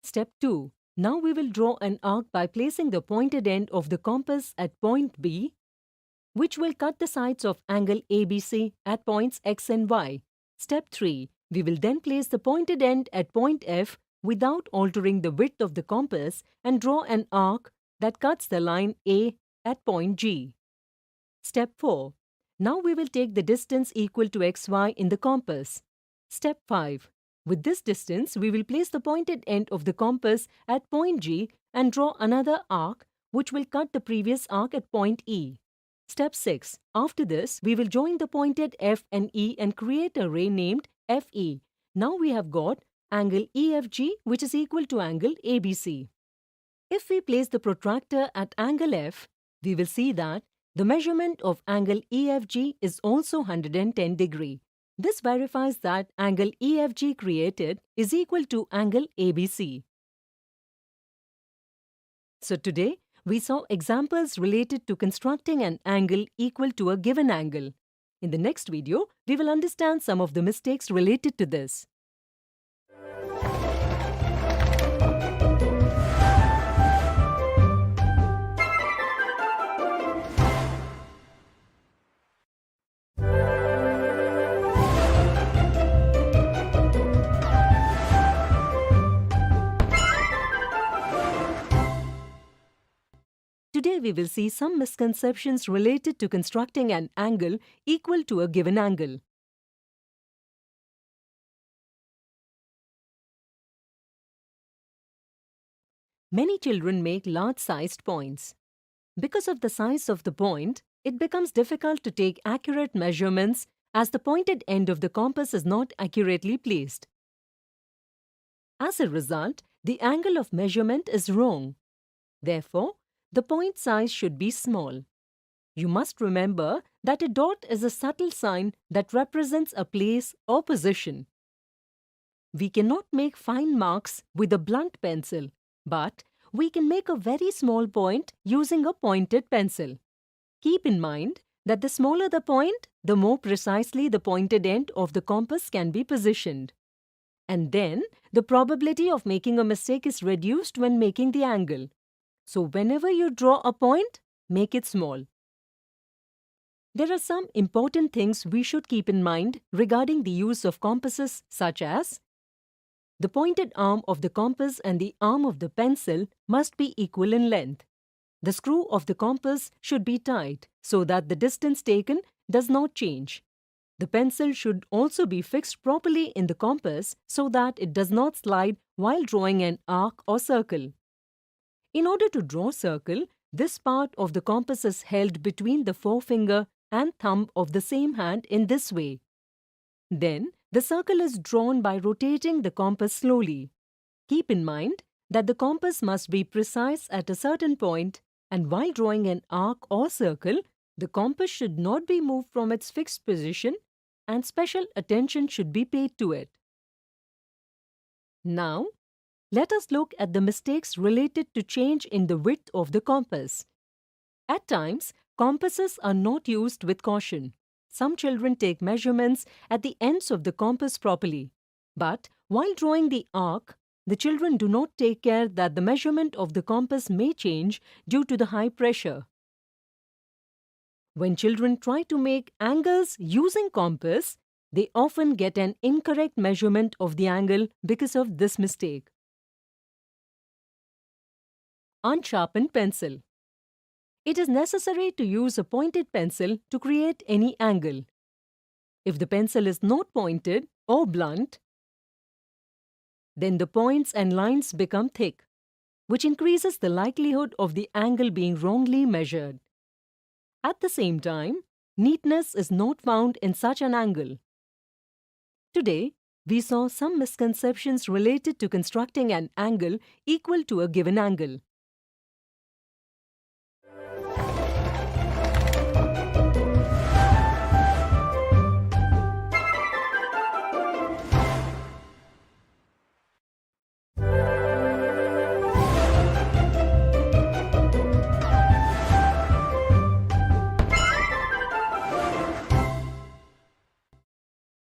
Step 2. Now we will draw an arc by placing the pointed end of the compass at point B, which will cut the sides of angle ABC at points X and Y. Step 3. We will then place the pointed end at point F without altering the width of the compass and draw an arc that cuts the line A at point G. Step 4. Now we will take the distance equal to XY in the compass. Step 5. With this distance, we will place the pointed end of the compass at point G and draw another arc which will cut the previous arc at point E. Step 6. After this, we will join the pointed F and E and create a ray named FE. Now we have got angle EFG, which is equal to angle ABC. If we place the protractor at angle F, we will see that the measurement of angle EFG is also 110 degree. This verifies that angle EFG created is equal to angle ABC. So today, we saw examples related to constructing an angle equal to a given angle. In the next video, we will understand some of the mistakes related to this. Today we will see some misconceptions related to constructing an angle equal to a given angle. Many children make large-sized points. Because of the size of the point, it becomes difficult to take accurate measurements as the pointed end of the compass is not accurately placed. As a result, the angle of measurement is wrong. Therefore, the point size should be small. You must remember that a dot is a subtle sign that represents a place or position. We cannot make fine marks with a blunt pencil, but we can make a very small point using a pointed pencil. Keep in mind that the smaller the point, the more precisely the pointed end of the compass can be positioned. And then, the probability of making a mistake is reduced when making the angle. So whenever you draw a point, make it small. There are some important things we should keep in mind regarding the use of compasses, such as the pointed arm of the compass and the arm of the pencil must be equal in length. The screw of the compass should be tight so that the distance taken does not change. The pencil should also be fixed properly in the compass so that it does not slide while drawing an arc or circle. In order to draw circle, this part of the compass is held between the forefinger and thumb of the same hand in this way. Then, the circle is drawn by rotating the compass slowly. Keep in mind that the compass must be precise at a certain point, and while drawing an arc or circle, the compass should not be moved from its fixed position and special attention should be paid to it. Now, let us look at the mistakes related to change in the width of the compass. At times, compasses are not used with caution. some children take measurements at the ends of the compass properly. But while drawing the arc, the children do not take care that the measurement of the compass may change due to the high pressure. When children try to make angles using compass, they often get an incorrect measurement of the angle because of this mistake. Unsharpened pencil. It is necessary to use a pointed pencil to create any angle. If the pencil is not pointed or blunt, then the points and lines become thick, which increases the likelihood of the angle being wrongly measured. At the same time, neatness is not found in such an angle. Today, we saw some misconceptions related to constructing an angle equal to a given angle.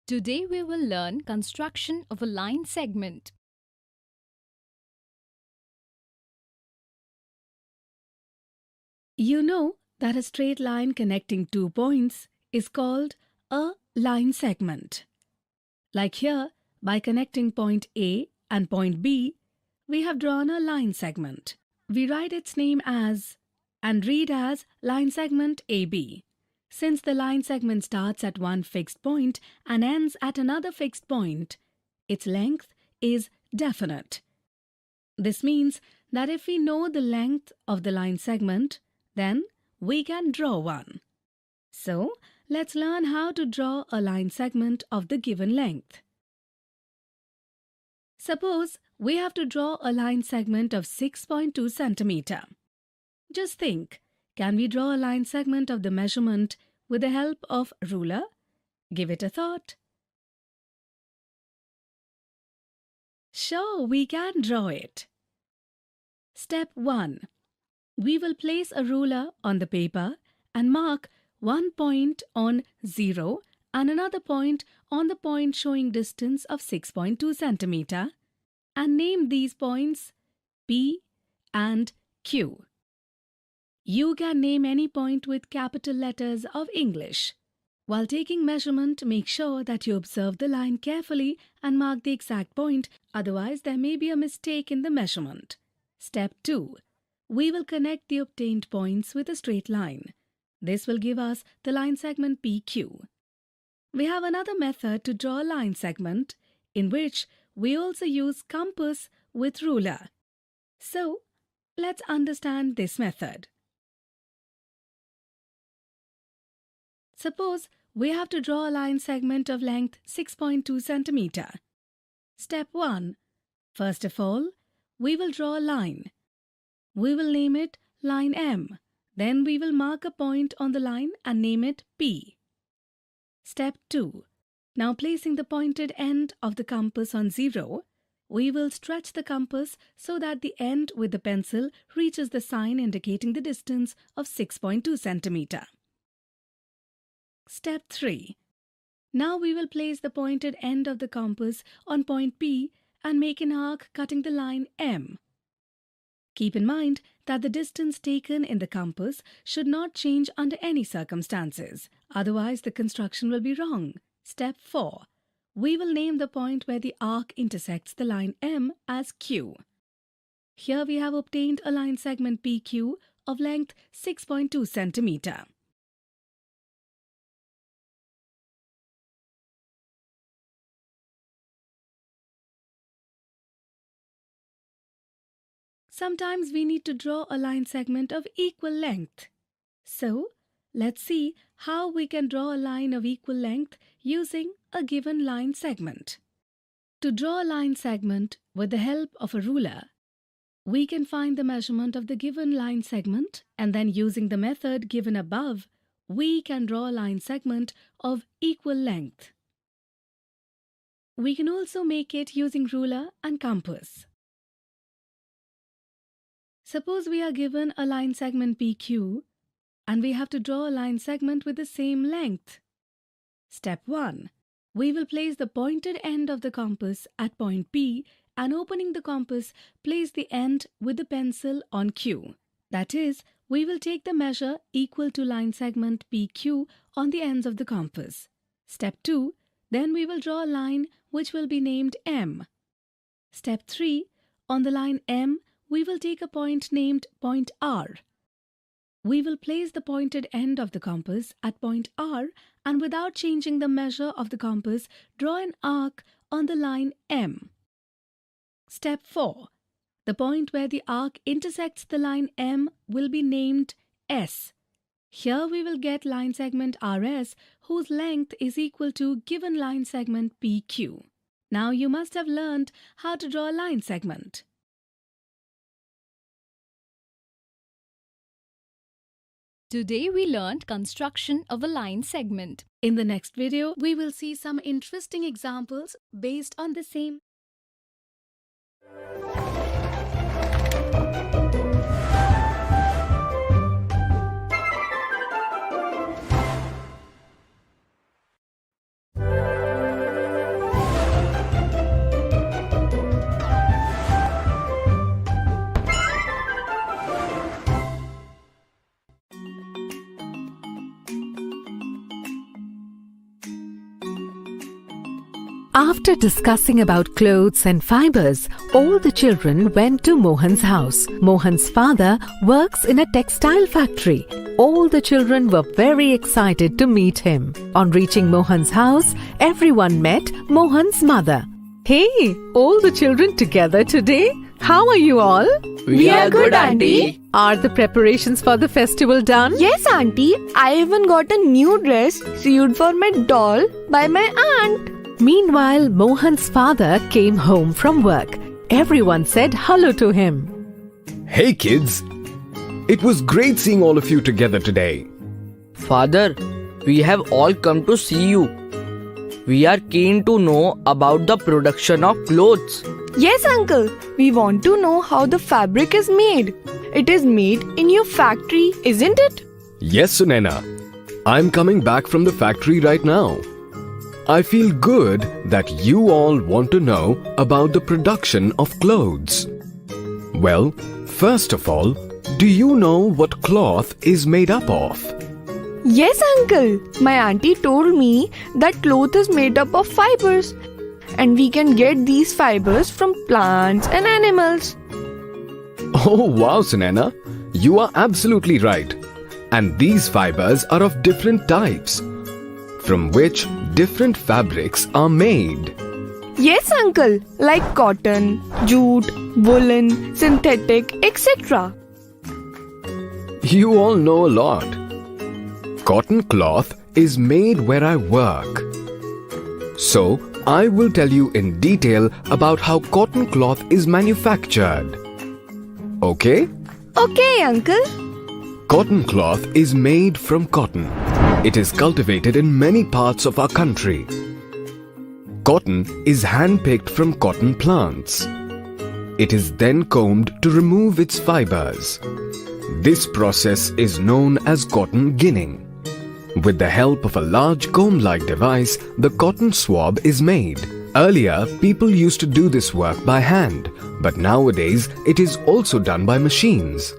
Today we will learn construction of a line segment. You know that a straight line connecting two points is called a line segment. Like here, by connecting point A and point B, we have drawn a line segment. We write its name as and read as line segment AB. Since the line segment starts at one fixed point and ends at another fixed point, its length is definite. This means that if we know the length of the line segment, then we can draw one. So, let's learn how to draw a line segment of the given length. Suppose we have to draw a line segment of 6.2 centimeter. Just think, can we draw a line segment of the measurement with the help of ruler? Give it a thought. Sure, we can draw it. Step 1. We will place a ruler on the paper and mark one point on 0 and another point on the point showing distance of 6.2 centimeter and name these points P and Q. You can name any point with capital letters of English. While taking measurement, make sure that you observe the line carefully and mark the exact point, otherwise there may be a mistake in the measurement. Step 2. We will connect the obtained points with a straight line. This will give us the line segment PQ. We have another method to draw a line segment in which we also use compass with ruler. So, let's understand this method. Suppose we have to draw a line segment of length 6.2 centimeter. Step 1. First of all, we will draw a line. We will name it line M. Then we will mark a point on the line and name it P. Step 2. Now placing the pointed end of the compass on 0, we will stretch the compass so that the end with the pencil reaches the sign indicating the distance of 6.2 centimeter. Step 3. Now we will place the pointed end of the compass on point P and make an arc cutting the line M. Keep in mind that the distance taken in the compass should not change under any circumstances, otherwise the construction will be wrong. Step 4. We will name the point where the arc intersects the line M as Q. Here we have obtained a line segment PQ of length 6.2 centimeter. Sometimes we need to draw a line segment of equal length. So, let's see how we can draw a line of equal length using a given line segment. To draw a line segment with the help of a ruler, we can find the measurement of the given line segment and then using the method given above, we can draw a line segment of equal length. We can also make it using ruler and compass. Suppose we are given a line segment PQ and we have to draw a line segment with the same length. Step 1. We will place the pointed end of the compass at point P and opening the compass, place the end with the pencil on Q. That is, we will take the measure equal to line segment PQ on the ends of the compass. Step 2. Then we will draw a line which will be named M. Step 3. On the line M, we will take a point named point R. We will place the pointed end of the compass at point R and without changing the measure of the compass, draw an arc on the line M. Step 4. The point where the arc intersects the line M will be named S. Here we will get line segment RS whose length is equal to given line segment PQ. Now you must have learned how to draw a line segment. Today we learned construction of a line segment. In the next video, we will see some interesting examples based on the same. After discussing about clothes and fibers, all the children went to Mohan's house. Mohan's father works in a textile factory. All the children were very excited to meet him. On reaching Mohan's house, everyone met Mohan's mother. Hey, all the children together today? How are you all? We are good, Auntie. Are the preparations for the festival done? Yes, Auntie. I even got a new dress sewed for my doll by my aunt. Meanwhile, Mohan's father came home from work. Everyone said hello to him. Hey kids! It was great seeing all of you together today. Father, we have all come to see you. We are keen to know about the production of clothes. Yes, Uncle. We want to know how the fabric is made. It is made in your factory, isn't it? Yes, Sunena. I'm coming back from the factory right now. I feel good that you all want to know about the production of clothes. Well, first of all, do you know what cloth is made up of? Yes, Uncle. My auntie told me that cloth is made up of fibers. And we can get these fibers from plants and animals. Oh wow, Sunena. You are absolutely right. And these fibers are of different types, from which different fabrics are made. Yes, Uncle. Like cotton, jute, woolen, synthetic, etc. You all know a lot. Cotton cloth is made where I work. So, I will tell you in detail about how cotton cloth is manufactured. Okay? Okay, Uncle. Cotton cloth is made from cotton. It is cultivated in many parts of our country. Cotton is hand-picked from cotton plants. It is then combed to remove its fibers. This process is known as cotton ginning. With the help of a large comb-like device, the cotton swab is made. Earlier, people used to do this work by hand, but nowadays it is also done by machines.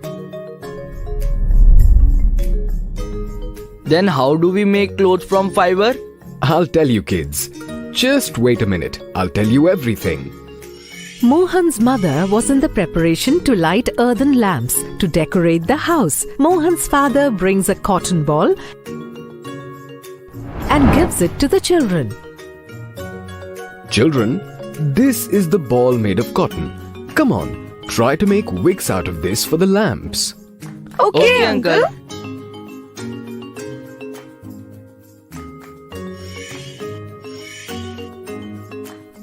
Then how do we make clothes from fiber? I'll tell you, kids. Just wait a minute. I'll tell you everything. Mohan's mother was in the preparation to light earthen lamps to decorate the house. Mohan's father brings a cotton ball and gives it to the children. Children, this is the ball made of cotton. Come on, try to make wicks out of this for the lamps. Okay, Uncle.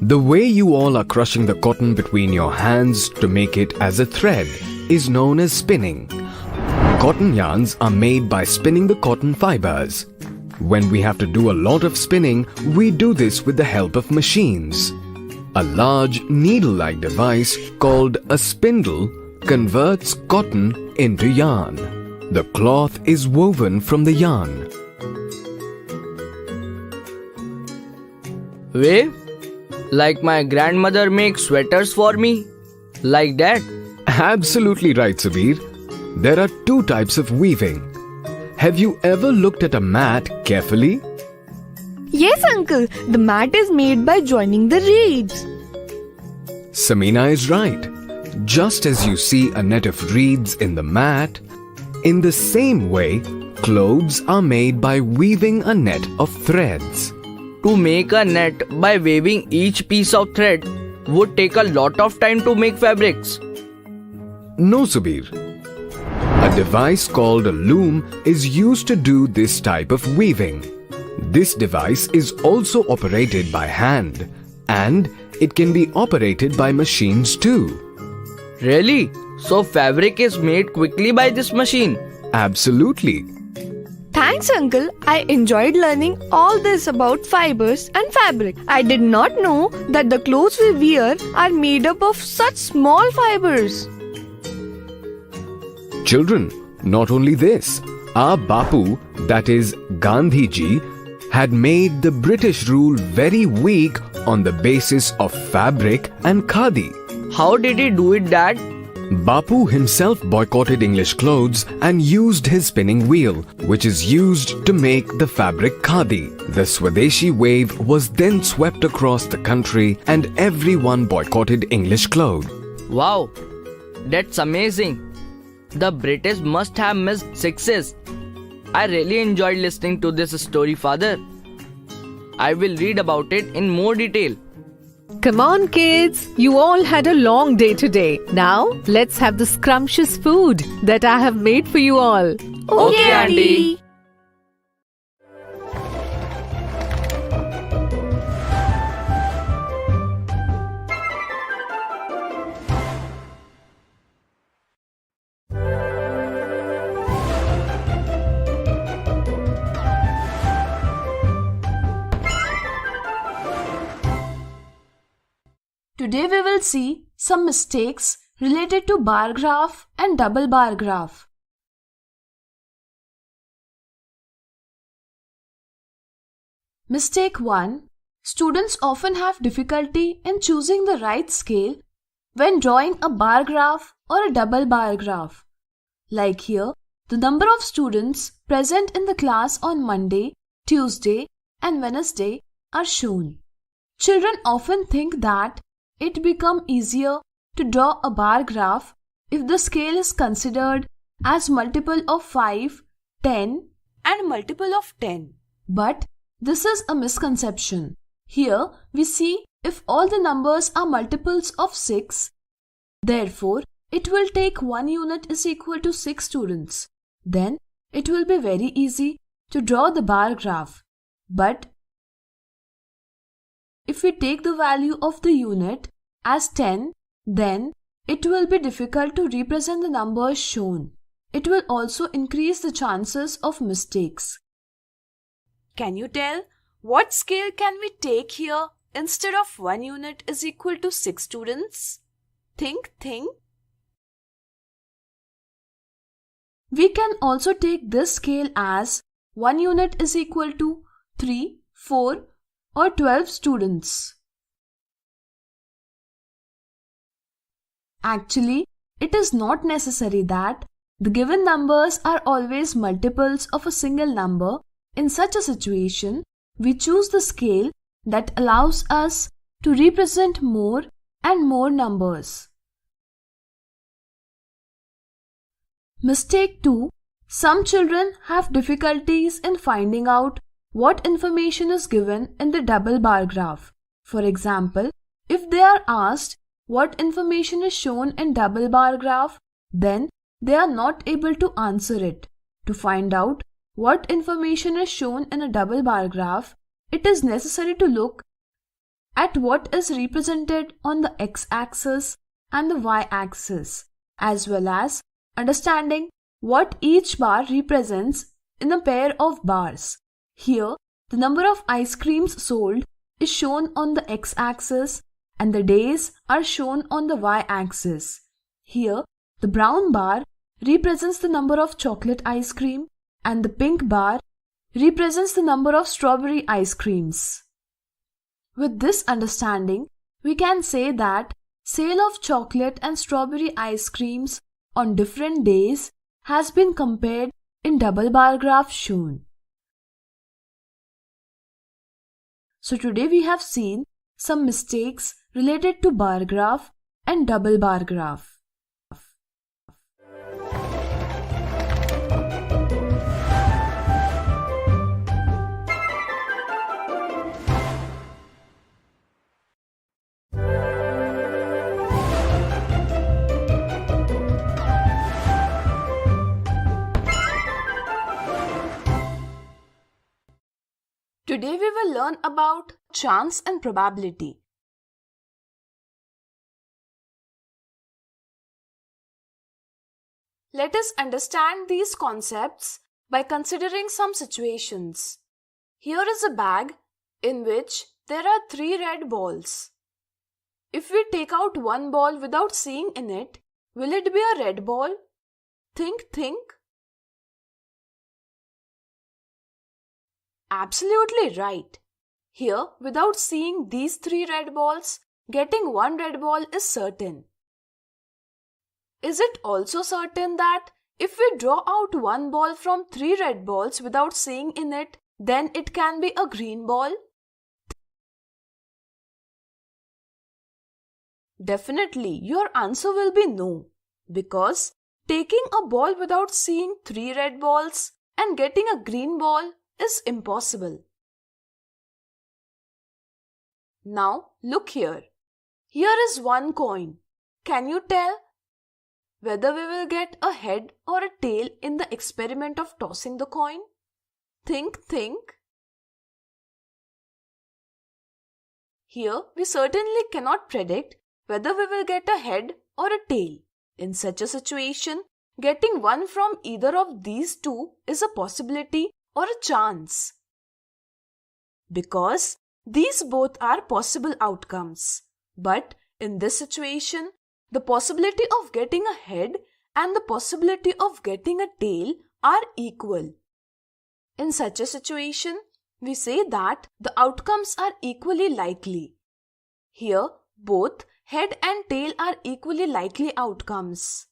The way you all are crushing the cotton between your hands to make it as a thread is known as spinning. Cotton yarns are made by spinning the cotton fibers. When we have to do a lot of spinning, we do this with the help of machines. A large needle-like device called a spindle converts cotton into yarn. The cloth is woven from the yarn. Way? Like my grandmother makes sweaters for me? Like that? Absolutely right, Subir. There are two types of weaving. Have you ever looked at a mat carefully? Yes, uncle. The mat is made by joining the reeds. Samina is right. Just as you see a net of reeds in the mat, in the same way, clothes are made by weaving a net of threads. To make a net by weaving each piece of thread would take a lot of time to make fabrics. No, Subir. A device called a loom is used to do this type of weaving. This device is also operated by hand, and it can be operated by machines too. Really? So fabric is made quickly by this machine? Absolutely. Thanks, uncle. I enjoyed learning all this about fibers and fabric. I did not know that the clothes we wear are made up of such small fibers. Children, not only this, our Bapu, that is Gandhiji, had made the British rule very weak on the basis of fabric and khadi. How did he do it, Dad? Bapu himself boycotted English clothes and used his spinning wheel, which is used to make the fabric khadi. The Swadeshi wave was then swept across the country and everyone boycotted English clothes. Wow, that's amazing. The British must have missed success. I really enjoyed listening to this story, Father. I will read about it in more detail. Come on, kids. You all had a long day today. Now, let's have the scrumptious food that I have made for you all. Okay, Auntie. Today we will see some mistakes related to bar graph and double bar graph. Mistake 1. Students often have difficulty in choosing the right scale when drawing a bar graph or a double bar graph. Like here, the number of students present in the class on Monday, Tuesday, and Wednesday are shown. Children often think that it becomes easier to draw a bar graph if the scale is considered as multiple of 5, 10, and multiple of 10. But this is a misconception. Here we see if all the numbers are multiples of 6, therefore it will take 1 unit is equal to 6 students. Then it will be very easy to draw the bar graph. But if we take the value of the unit as 10, then it will be difficult to represent the numbers shown. It will also increase the chances of mistakes. Can you tell what scale can we take here instead of 1 unit is equal to 6 students? Think. We can also take this scale as 1 unit is equal to 3, 4, or 12 students. Actually, it is not necessary that the given numbers are always multiples of a single number. In such a situation, we choose the scale that allows us to represent more and more numbers. Mistake 2. Some children have difficulties in finding out what information is given in the double bar graph. For example, if they are asked what information is shown in double bar graph, then they are not able to answer it. To find out what information is shown in a double bar graph, it is necessary to look at what is represented on the x-axis and the y-axis, as well as understanding what each bar represents in a pair of bars. Here, the number of ice creams sold is shown on the x-axis and the days are shown on the y-axis. Here, the brown bar represents the number of chocolate ice cream and the pink bar represents the number of strawberry ice creams. With this understanding, we can say that sale of chocolate and strawberry ice creams on different days has been compared in double bar graph shown. So today we have seen some mistakes related to bar graph and double bar graph. Today we will learn about chance and probability. Let us understand these concepts by considering some situations. Here is a bag in which there are 3 red balls. If we take out one ball without seeing in it, will it be a red ball? Think. Absolutely right. Here, without seeing these 3 red balls, getting one red ball is certain. Is it also certain that if we draw out one ball from 3 red balls without seeing in it, then it can be a green ball? Definitely, your answer will be no, because taking a ball without seeing 3 red balls and getting a green ball is impossible. Now look here. Here is one coin. Can you tell whether we will get a head or a tail in the experiment of tossing the coin? Think. Here we certainly cannot predict whether we will get a head or a tail. In such a situation, getting one from either of these two is a possibility or a chance, because these both are possible outcomes. But in this situation, the possibility of getting a head and the possibility of getting a tail are equal. In such a situation, we say that the outcomes are equally likely. Here, both head and tail are equally likely outcomes.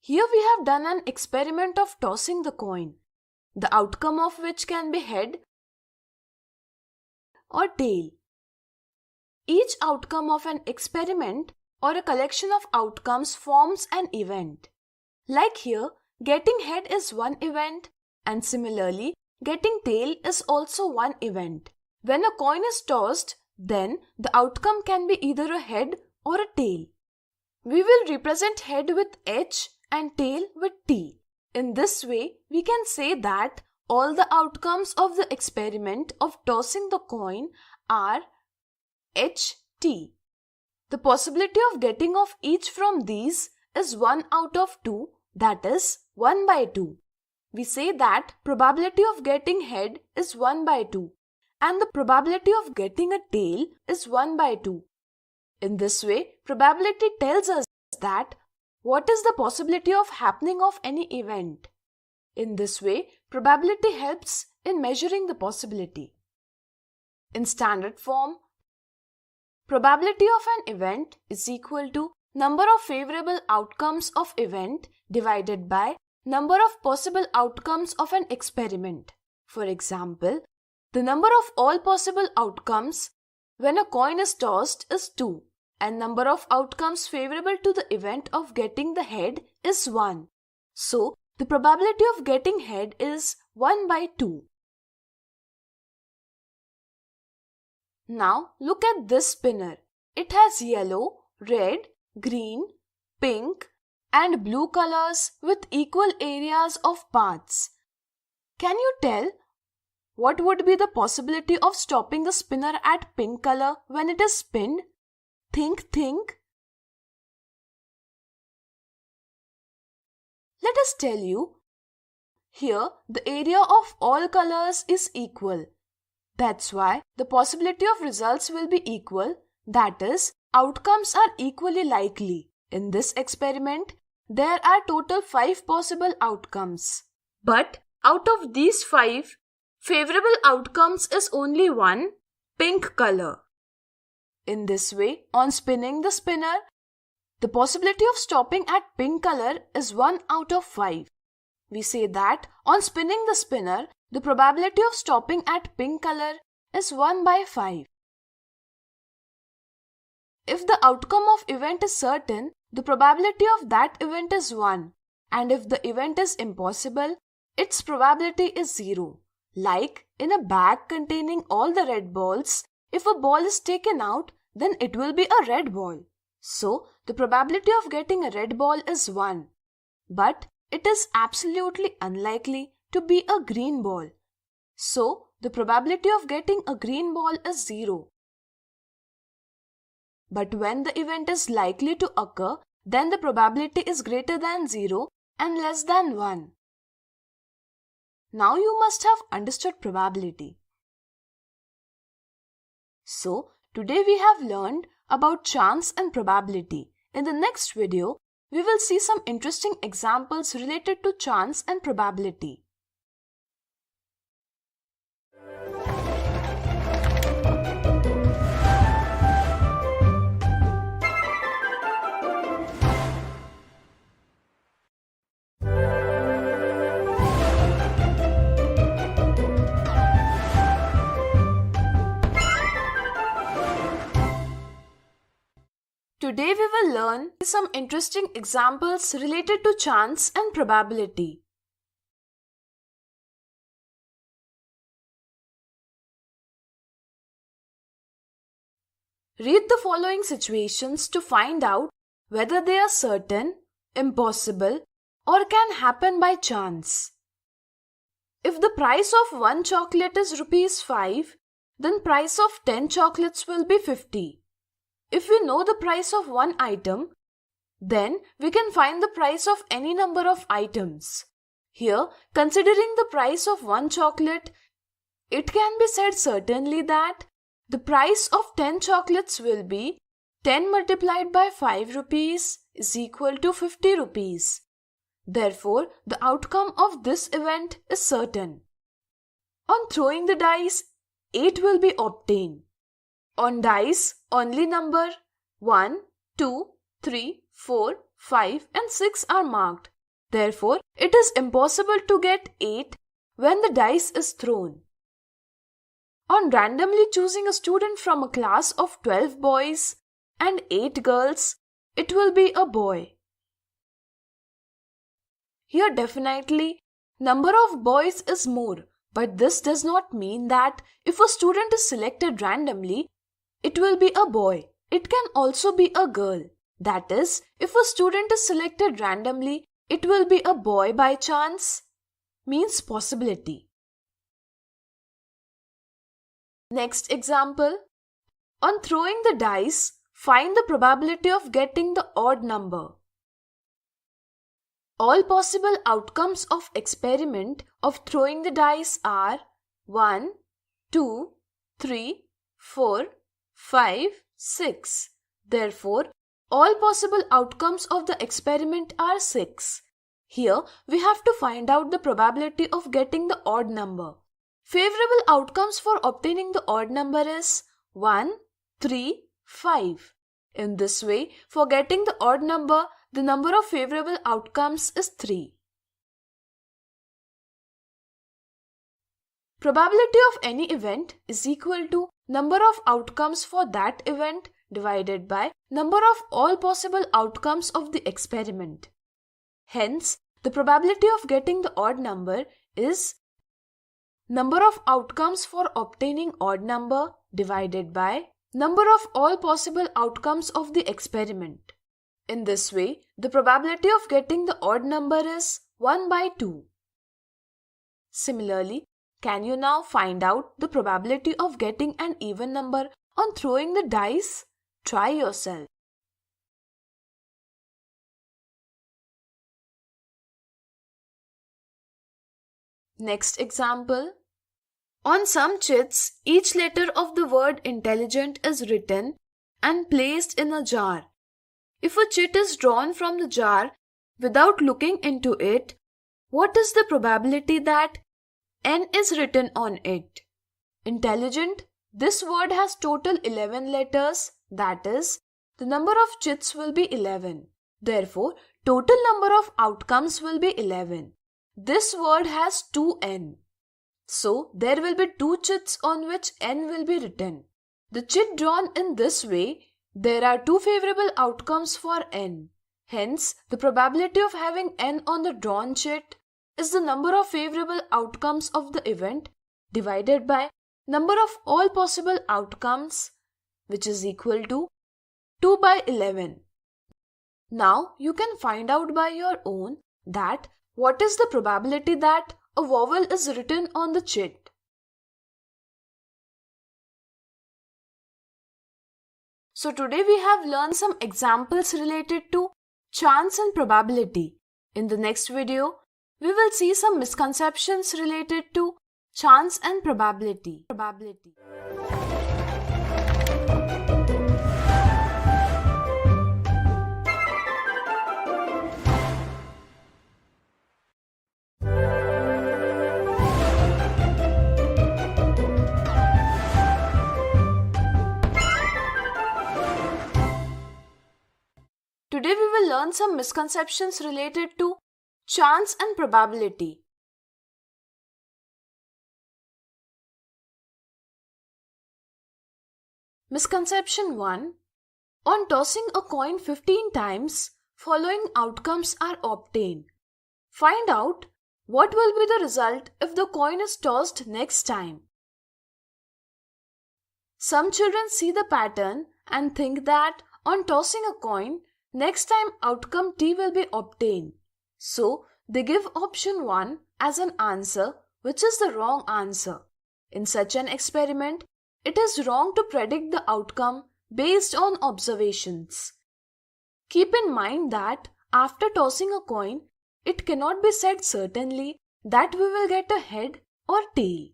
Here we have done an experiment of tossing the coin, the outcome of which can be head or tail. Each outcome of an experiment or a collection of outcomes forms an event. Like here, getting head is one event, and similarly, getting tail is also one event. When a coin is tossed, then the outcome can be either a head or a tail. We will represent head with H and tail with T. In this way, we can say that all the outcomes of the experiment of tossing the coin are HT. The possibility of getting of each from these is 1 out of 2, that is 1 by 2. We say that probability of getting head is 1 by 2 and the probability of getting a tail is 1 by 2. In this way, probability tells us that what is the possibility of happening of any event. In this way, probability helps in measuring the possibility. In standard form, probability of an event is equal to number of favorable outcomes of event divided by number of possible outcomes of an experiment. For example, the number of all possible outcomes when a coin is tossed is 2 and number of outcomes favorable to the event of getting the head is 1. So, the probability of getting head is 1 by 2. Now, look at this spinner. It has yellow, red, green, pink and blue colors with equal areas of paths. Can you tell what would be the possibility of stopping the spinner at pink color when it is spinned? Think. Let us tell you. Here, the area of all colors is equal. That's why the possibility of results will be equal. That is, outcomes are equally likely. In this experiment, there are total 5 possible outcomes. But out of these 5, favorable outcomes is only one, pink color. In this way, on spinning the spinner, the possibility of stopping at pink color is 1 out of 5. We say that on spinning the spinner, the probability of stopping at pink color is 1 by 5. If the outcome of event is certain, the probability of that event is 1, and if the event is impossible, its probability is 0. Like in a bag containing all the red balls, if a ball is taken out, then it will be a red ball. So, the probability of getting a red ball is 1. But it is absolutely unlikely to be a green ball. So, the probability of getting a green ball is 0. But when the event is likely to occur, then the probability is greater than 0 and less than 1. Now you must have understood probability. So, today we have learned about chance and probability. In the next video, we will see some interesting examples related to chance and probability. Today we will learn some interesting examples related to chance and probability. Read the following situations to find out whether they are certain, impossible, or can happen by chance. If the price of one chocolate is rupees 5, then price of 10 chocolates will be 50. If we know the price of one item, then we can find the price of any number of items. Here, considering the price of one chocolate, it can be said certainly that the price of 10 chocolates will be 10 multiplied by 5 rupees is equal to 50 rupees. Therefore, the outcome of this event is certain. On throwing the dice, 8 will be obtained. On dice, only number 1, 2, 3, 4, 5 and 6 are marked. Therefore, it is impossible to get 8 when the dice is thrown. On randomly choosing a student from a class of 12 boys and 8 girls, it will be a boy. Here definitely, number of boys is more, but this does not mean that if a student is selected randomly, it will be a boy. It can also be a girl. That is, if a student is selected randomly, it will be a boy by chance, means possibility. Next example. On throwing the dice, find the probability of getting the odd number. All possible outcomes of experiment of throwing the dice are 1, 2, 3, 4, 5, 6. Therefore, all possible outcomes of the experiment are 6. Here, we have to find out the probability of getting the odd number. Favorable outcomes for obtaining the odd number is 1, 3, 5. In this way, for getting the odd number, the number of favorable outcomes is 3. Probability of any event is equal to number of outcomes for that event divided by number of all possible outcomes of the experiment. Hence, the probability of getting the odd number is number of outcomes for obtaining odd number divided by number of all possible outcomes of the experiment. In this way, the probability of getting the odd number is 1 by 2. Similarly, can you now find out the probability of getting an even number on throwing the dice? Try yourself. Next example. On some chits, each letter of the word intelligent is written and placed in a jar. If a chit is drawn from the jar without looking into it, what is the probability that N is written on it? Intelligent This word has total 11 letters, that is, the number of chits will be 11. Therefore, total number of outcomes will be 11. This word has 2n. So, there will be 2 chits on which n will be written. The chit drawn in this way, there are 2 favorable outcomes for n. Hence, the probability of having n on the drawn chit is the number of favorable outcomes of the event divided by number of all possible outcomes, which is equal to 2 by 11. Now, you can find out by your own that what is the probability that a vowel is written on the chit. So today we have learned some examples related to chance and probability. In the next video, we will see some misconceptions related to chance and probability. Today we will learn some misconceptions related to chance and probability. Misconception 1. On tossing a coin 15 times, following outcomes are obtained. Find out what will be the result if the coin is tossed next time. Some children see the pattern and think that on tossing a coin, next time outcome T will be obtained. So, they give option 1 as an answer, which is the wrong answer. In such an experiment, it is wrong to predict the outcome based on observations. Keep in mind that after tossing a coin, it cannot be said certainly that we will get a head or tail.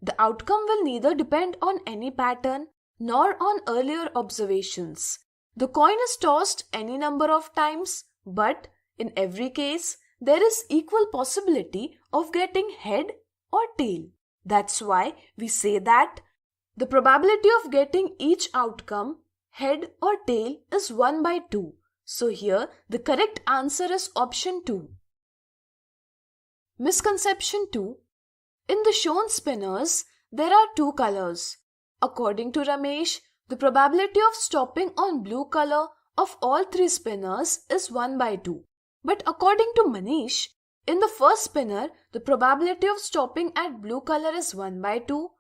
The outcome will neither depend on any pattern nor on earlier observations. The coin is tossed any number of times, but in every case, there is equal possibility of getting head or tail. That's why we say that the probability of getting each outcome, head or tail, is 1 by 2. So here, the correct answer is option 2. Misconception 2. In the shown spinners, there are 2 colors. According to Ramesh, the probability of stopping on blue color of all 3 spinners is 1 by 2. But according to Manish, in the first spinner, the probability of stopping at blue color is 1 by 2,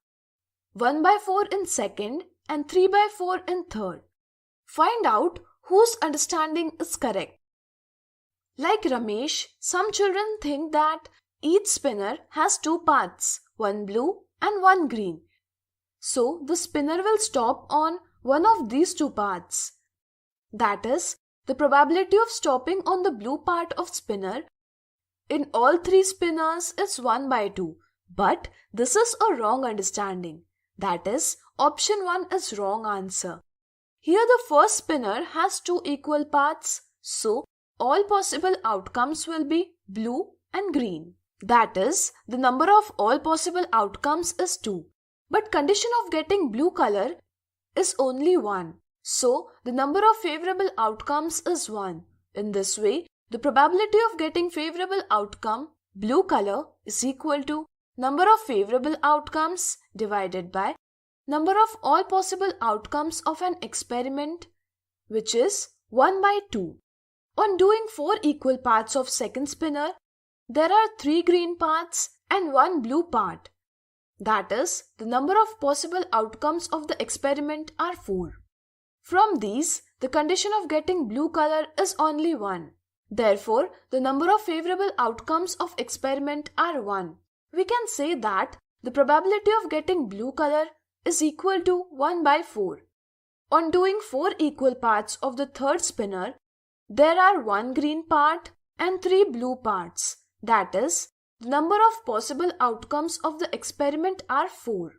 1 by 4 in second and 3 by 4 in third. Find out whose understanding is correct. Like Ramesh, some children think that each spinner has 2 paths, one blue and one green. So, the spinner will stop on one of these 2 paths. That is, the probability of stopping on the blue part of spinner in all 3 spinners is 1 by 2. But this is a wrong understanding. That is, option 1 is wrong answer. Here the first spinner has 2 equal paths, so all possible outcomes will be blue and green. That is, the number of all possible outcomes is 2. But condition of getting blue color is only 1. So, the number of favorable outcomes is 1. In this way, the probability of getting favorable outcome, blue color, is equal to number of favorable outcomes divided by number of all possible outcomes of an experiment, which is 1 by 2. On doing 4 equal parts of second spinner, there are 3 green parts and 1 blue part. That is, the number of possible outcomes of the experiment are 4. From these, the condition of getting blue color is only 1. Therefore, the number of favorable outcomes of experiment are 1. We can say that the probability of getting blue color is equal to 1 by 4. On doing 4 equal parts of the third spinner, there are 1 green part and 3 blue parts. That is, the number of possible outcomes of the experiment are 4.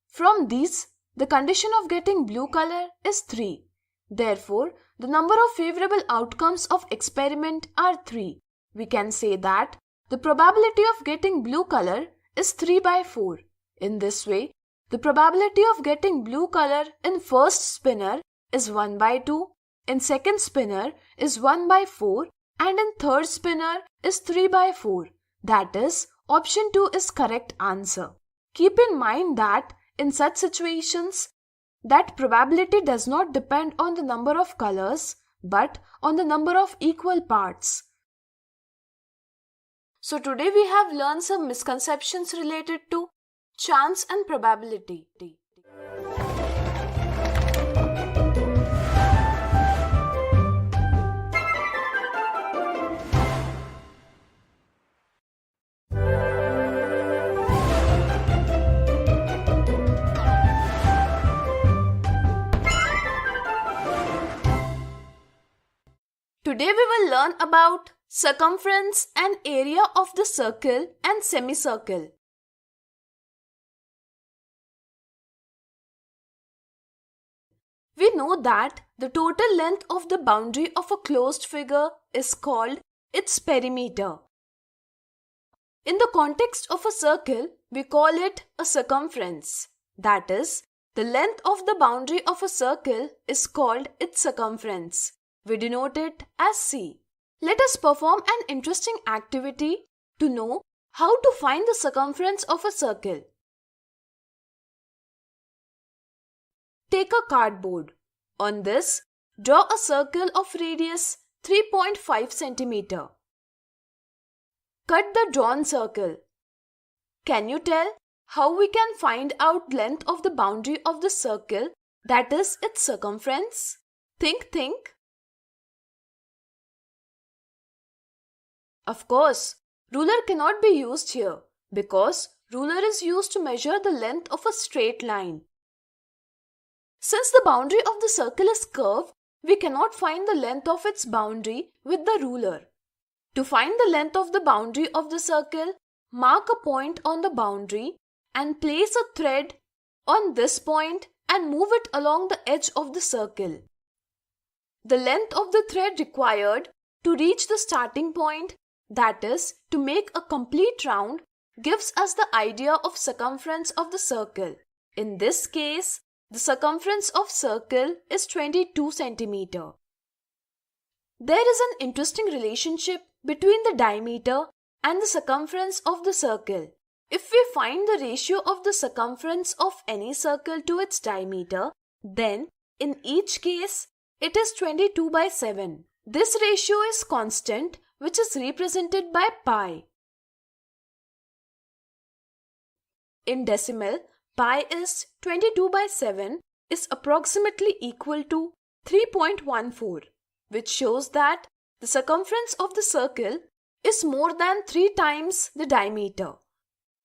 From these, the condition of getting blue color is 3. Therefore, the number of favorable outcomes of experiment are 3. We can say that the probability of getting blue color is 3 by 4. In this way, The probability of getting blue color in first spinner is 1 by 2, in second spinner is 1 by 4, and in third spinner is 3 by 4. That is, option 2 is correct answer. Keep in mind that in such situations, that probability does not depend on the number of colors, but on the number of equal parts. So today we have learned some misconceptions related to chance and probability. Today we will learn about circumference and area of the circle and semicircle. We know that the total length of the boundary of a closed figure is called its perimeter. In the context of a circle, we call it a circumference. That is, the length of the boundary of a circle is called its circumference. We denote it as C. Let us perform an interesting activity to know how to find the circumference of a circle. Take a cardboard. On this, draw a circle of radius 3.5 cm. Cut the drawn circle. Can you tell how we can find out length of the boundary of the circle, that is its circumference? Think. Of course, ruler cannot be used here because ruler is used to measure the length of a straight line. Since the boundary of the circle is curved, we cannot find the length of its boundary with the ruler. To find the length of the boundary of the circle, mark a point on the boundary and place a thread on this point and move it along the edge of the circle. The length of the thread required to reach the starting point, that is, to make a complete round, gives us the idea of circumference of the circle. In this case, the circumference of circle is 22 cm. There is an interesting relationship between the diameter and the circumference of the circle. If we find the ratio of the circumference of any circle to its diameter, then in each case it is 22 by 7. This ratio is constant, which is represented by pi. In decimal, pi is 22 by 7 is approximately equal to 3.14, which shows that the circumference of the circle is more than 3 times the diameter.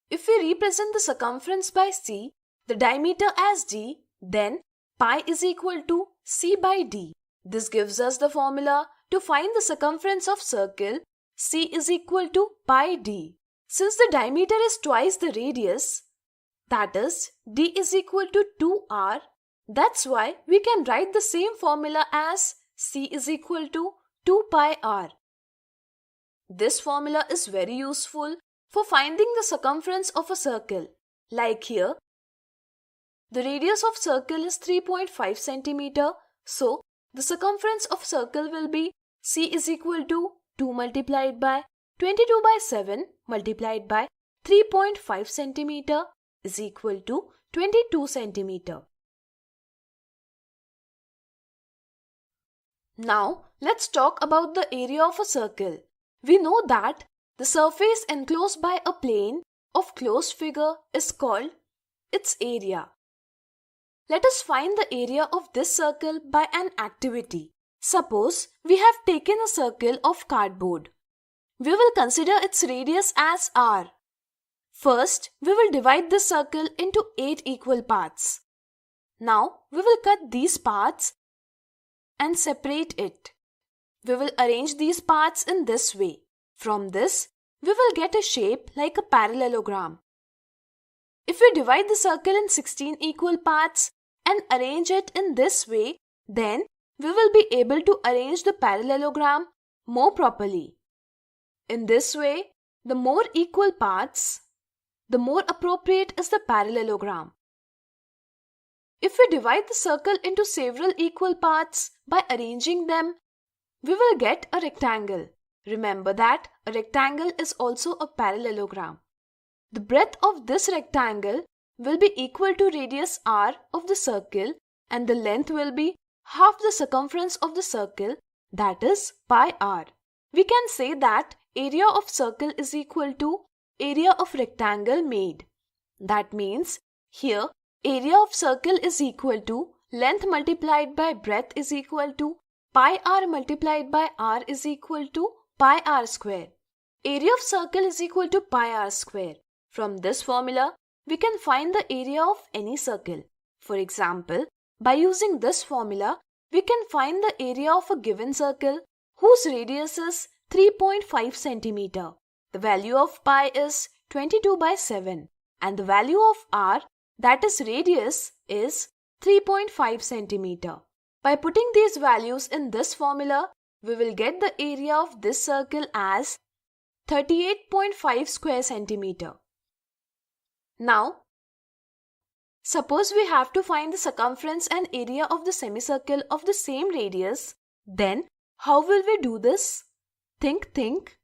If we represent the circumference by c, the diameter as d, then pi is equal to c by d. This gives us the formula to find the circumference of circle. C is equal to pi d. Since the diameter is twice the radius, that is, d is equal to 2r, that's why we can write the same formula as C is equal to 2 pi r. This formula is very useful for finding the circumference of a circle. Like here, the radius of circle is 3.5 cm, so the circumference of circle will be C is equal to 2 multiplied by 22 by 7 multiplied by 3.5 cm is equal to 22 cm. Now, let's talk about the area of a circle. We know that the surface enclosed by a plane of closed figure is called its area. Let us find the area of this circle by an activity. Suppose we have taken a circle of cardboard. We will consider its radius as r. First, we will divide this circle into 8 equal parts. Now, we will cut these parts and separate it. We will arrange these parts in this way. From this, we will get a shape like a parallelogram. If we divide the circle in 16 equal parts and arrange it in this way, then we will be able to arrange the parallelogram more properly. In this way, the more equal parts, the more appropriate is the parallelogram. If we divide the circle into several equal parts by arranging them, we will get a rectangle. Remember that a rectangle is also a parallelogram. The breadth of this rectangle will be equal to radius r of the circle, and the length will be half the circumference of the circle, that is pi r. We can say that area of circle is equal to area of rectangle made. That means here area of circle is equal to length multiplied by breadth is equal to pi r multiplied by r is equal to pi r square. Area of circle is equal to pi r square. From this formula, we can find the area of any circle. For example, by using this formula, we can find the area of a given circle whose radius is 3.5 cm. The value of pi is 22 by 7 and the value of r, that is radius, is 3.5 cm. By putting these values in this formula, we will get the area of this circle as 38.5 square centimeter. Now, suppose we have to find the circumference and area of the semicircle of the same radius, then how will we do this? Think.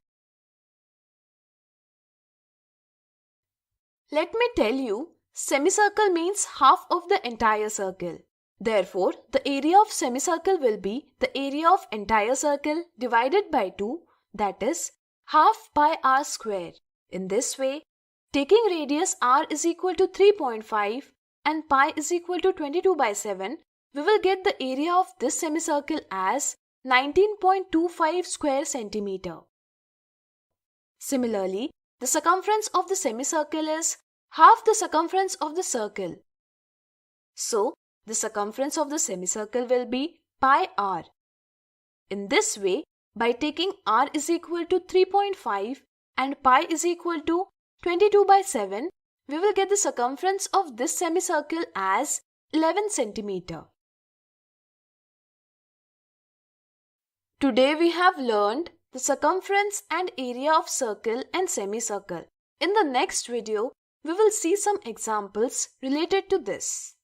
Let me tell you, semicircle means half of the entire circle. Therefore, the area of semicircle will be the area of entire circle divided by 2, that is half pi r square. In this way, taking radius r is equal to 3.5 and pi is equal to 22 by 7, we will get the area of this semicircle as 19.25 square centimeter. Similarly, the circumference of the semicircle is half the circumference of the circle. So, the circumference of the semicircle will be pi r. In this way, by taking r is equal to 3.5 and pi is equal to 22 by 7, we will get the circumference of this semicircle as 11 centimeter. Today we have learned the circumference and area of circle and semicircle. In the next video, we will see some examples related to this.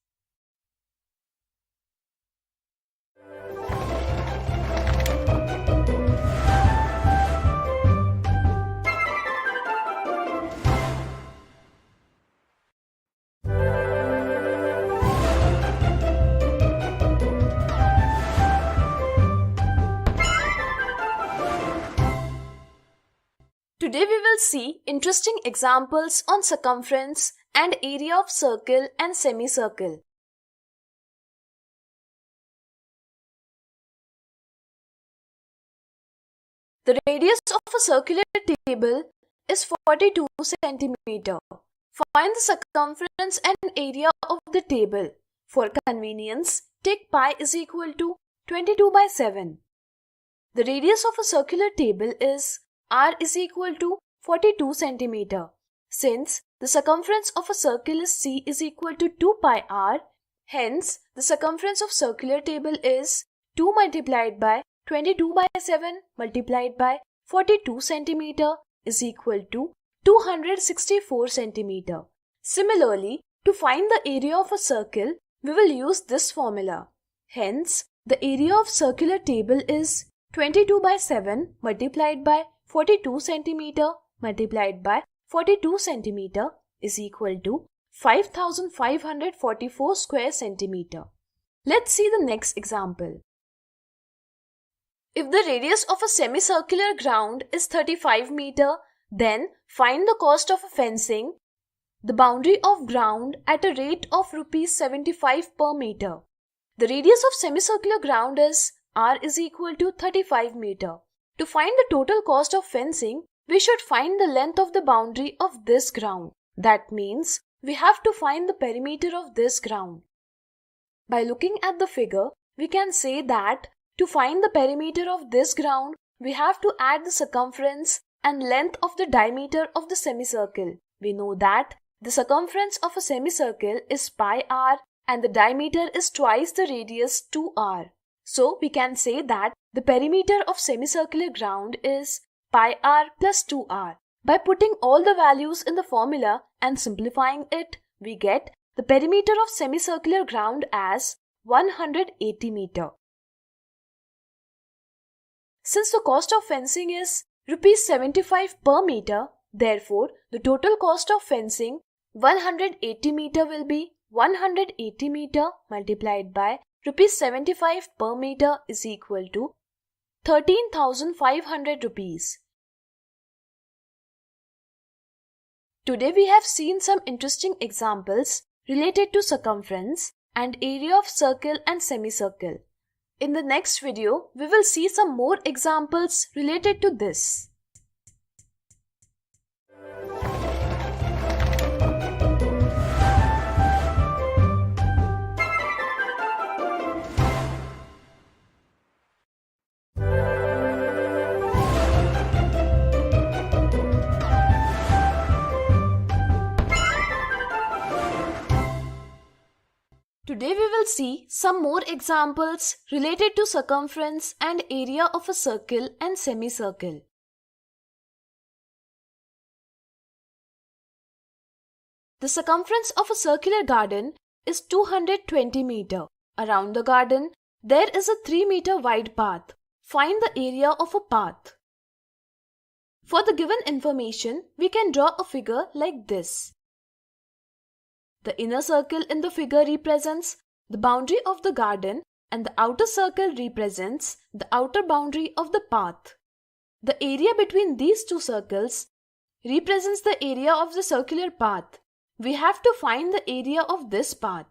Today we will see interesting examples on circumference and area of circle and semicircle. The radius of a circular table is 42 cm. Find the circumference and area of the table. For convenience, take pi is equal to 22 by 7. The radius of a circular table is r is equal to 42 cm. Since the circumference of a circle is c is equal to 2 pi r, hence the circumference of circular table is 2 multiplied by 22 by 7 multiplied by 42 cm is equal to 264 cm. Similarly, to find the area of a circle, we will use this formula. Hence, the area of circular table is 22 by 7 multiplied by 42 cm multiplied by 42 cm is equal to 5544 square centimeter. Let's see the next example. If the radius of a semicircular ground is 35 meter, then find the cost of fencing the boundary of ground at a rate of rupees 75 per meter. The radius of semicircular ground is r is equal to 35 meter. To find the total cost of fencing, we should find the length of the boundary of this ground. That means we have to find the perimeter of this ground. By looking at the figure, we can say that to find the perimeter of this ground, we have to add the circumference and length of the diameter of the semicircle. We know that the circumference of a semicircle is pi r and the diameter is twice the radius 2r. So we can say that the perimeter of semicircular ground is pi r plus 2r. By putting all the values in the formula and simplifying it, we get the perimeter of semicircular ground as 180 meter. Since the cost of fencing is rupees 75 per meter, therefore the total cost of fencing 180 meter will be 180 meter multiplied by rupees 75 per meter is equal to 13,500 rupees. Today we have seen some interesting examples related to circumference and area of circle and semicircle. In the next video, we will see some more examples related to this. Today we will see some more examples related to circumference and area of a circle and semicircle. The circumference of a circular garden is 220 meter. Around the garden, there is a 3 meter wide path. Find the area of a path. For the given information, we can draw a figure like this. The inner circle in the figure represents the boundary of the garden and the outer circle represents the outer boundary of the path. The area between these two circles represents the area of the circular path. We have to find the area of this path.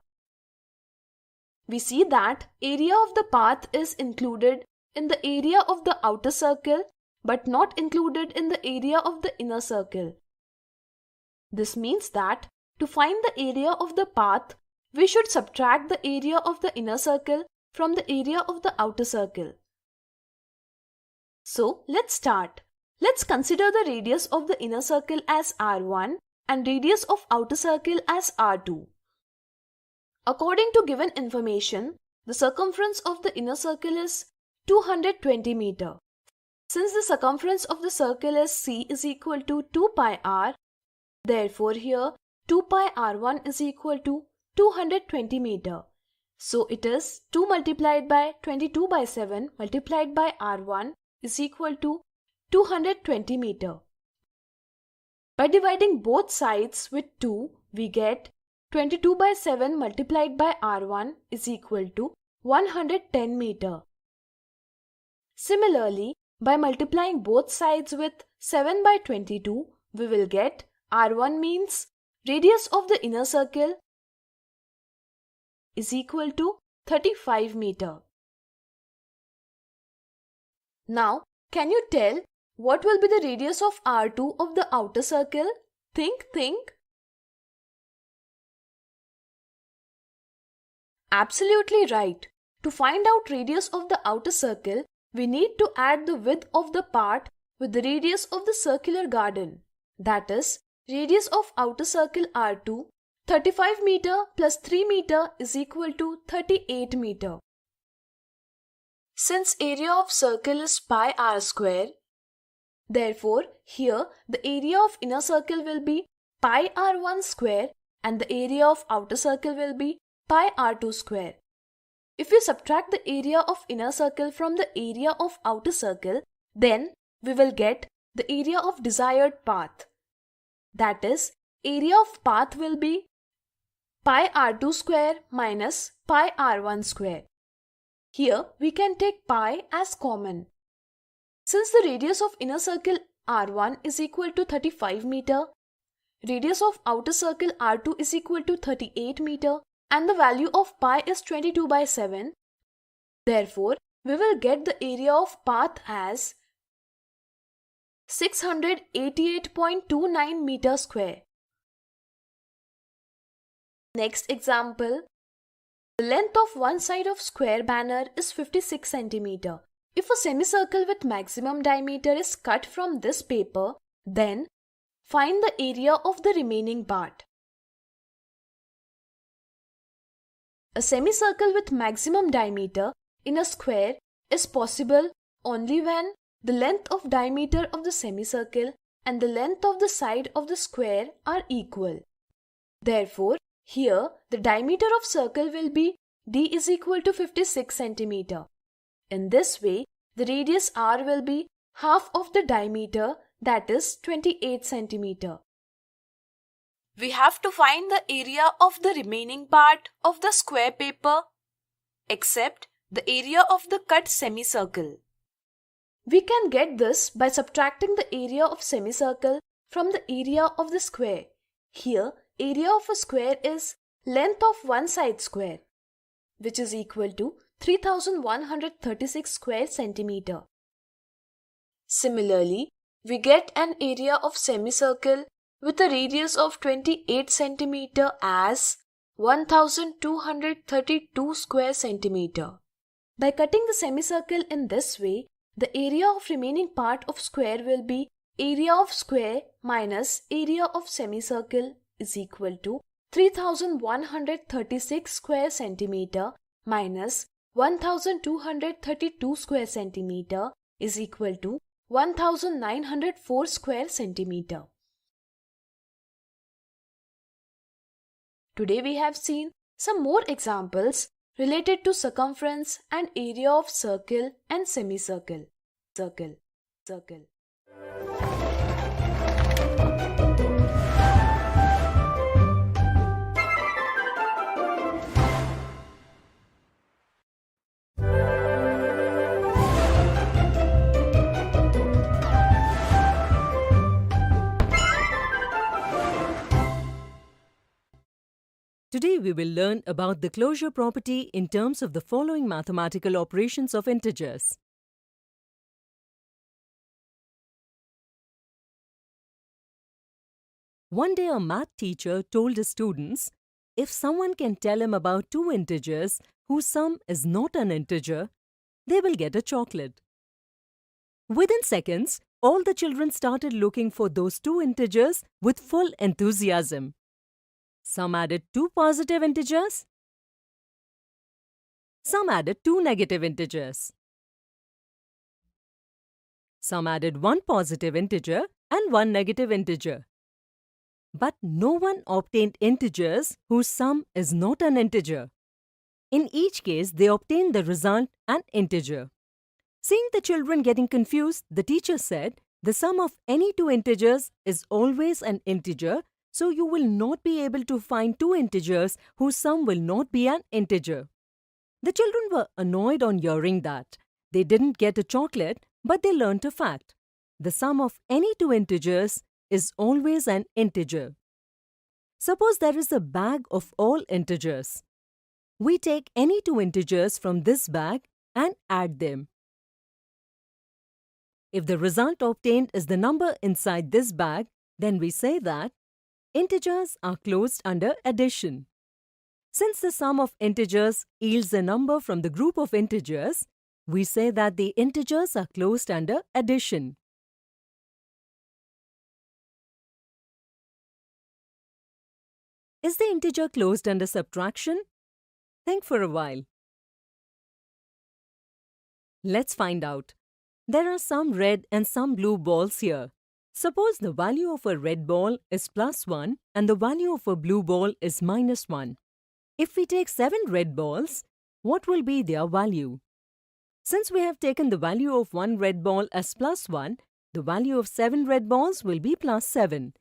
We see that area of the path is included in the area of the outer circle but not included in the area of the inner circle. This means that to find the area of the path, we should subtract the area of the inner circle from the area of the outer circle. So, let's start. Let's consider the radius of the inner circle as R1 and radius of outer circle as R2. According to given information, the circumference of the inner circle is 220 meter. Since the circumference of the circle is C is equal to 2 pi r, therefore here 2 pi r1 is equal to 220 meter. So it is 2 multiplied by 22 by 7 multiplied by r1 is equal to 220 meter. By dividing both sides with 2, we get 22 by 7 multiplied by r1 is equal to 110 meter. Similarly, by multiplying both sides with 7 by 22, we will get r1 means radius of the inner circle is equal to 35 meter. Now, can you tell what will be the radius of R2 of the outer circle? Think. Absolutely right. To find out radius of the outer circle, we need to add the width of the part with the radius of the circular garden. That is, radius of outer circle R2, 35 meter plus 3 meter is equal to 38 meter. Since area of circle is pi r square, therefore here the area of inner circle will be pi r1 square and the area of outer circle will be pi r2 square. If we subtract the area of inner circle from the area of outer circle, then we will get the area of desired path. That is, area of path will be pi r2 square minus pi r1 square. Here we can take pi as common. Since the radius of inner circle r1 is equal to 35 meter, radius of outer circle r2 is equal to 38 meter and the value of pi is 22 by 7. Therefore, we will get the area of path as 688.29 meter square. Next example. The length of one side of square banner is 56 cm. If a semicircle with maximum diameter is cut from this paper, then find the area of the remaining part. A semicircle with maximum diameter in a square is possible only when the length of diameter of the semicircle and the length of the side of the square are equal. Therefore, Here, the diameter of circle will be d is equal to 56 centimeter. In this way, the radius r will be half of the diameter, that is 28 centimeter. We have to find the area of the remaining part of the square paper, except the area of the cut semicircle. We can get this by subtracting the area of semicircle from the area of the square. Here, area of a square is length of one side square, which is equal to 3136 square centimeter. Similarly, we get an area of semicircle with a radius of 28 centimeter as 1232 square centimeter. By cutting the semicircle in this way, the area of remaining part of square will be area of square minus area of semicircle is equal to 3136 square centimeter minus 1232 square centimeter is equal to 1904 square centimeter. Today we have seen some more examples related to circumference and area of circle and semicircle. Circle. Today we will learn about the closure property in terms of the following mathematical operations of integers. One day a math teacher told his students, if someone can tell him about two integers whose sum is not an integer, they will get a chocolate. Within seconds, all the children started looking for those two integers with full enthusiasm. Some added two positive integers. Some added two negative integers. Some added one positive integer and one negative integer. But no one obtained integers whose sum is not an integer. In each case, they obtained the result an integer. Seeing the children getting confused, the teacher said, the sum of any two integers is always an integer, so you will not be able to find two integers whose sum will not be an integer. The children were annoyed on hearing that. They didn't get a chocolate, but they learnt a fact. The sum of any two integers is always an integer. Suppose there is a bag of all integers. We take any two integers from this bag and add them. If the result obtained is the number inside this bag, then we say that integers are closed under addition. Since the sum of integers yields a number from the group of integers, we say that the integers are closed under addition. Is the integer closed under subtraction? Think for a while. Let's find out. There are some red and some blue balls here. Suppose the value of a red ball is +1 and the value of a blue ball is -1. If we take 7 red balls, what will be their value? Since we have taken the value of one red ball as +1, the value of 7 red balls will be +7.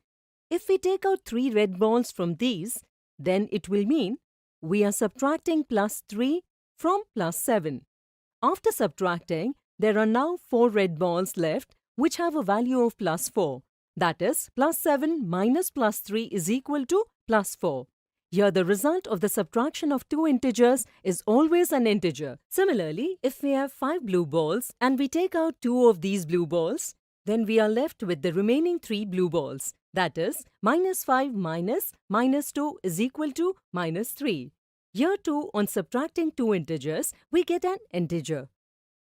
If we take out 3 red balls from these, then it will mean we are subtracting +3 from +7. After subtracting, there are now 4 red balls left which have a value of +4. That is, +7 minus +3 is equal to +4. Here the result of the subtraction of two integers is always an integer. Similarly, if we have 5 blue balls and we take out 2 of these blue balls, then we are left with the remaining 3 blue balls. That is, -5 minus -2 is equal to -3. Here too, on subtracting two integers, we get an integer.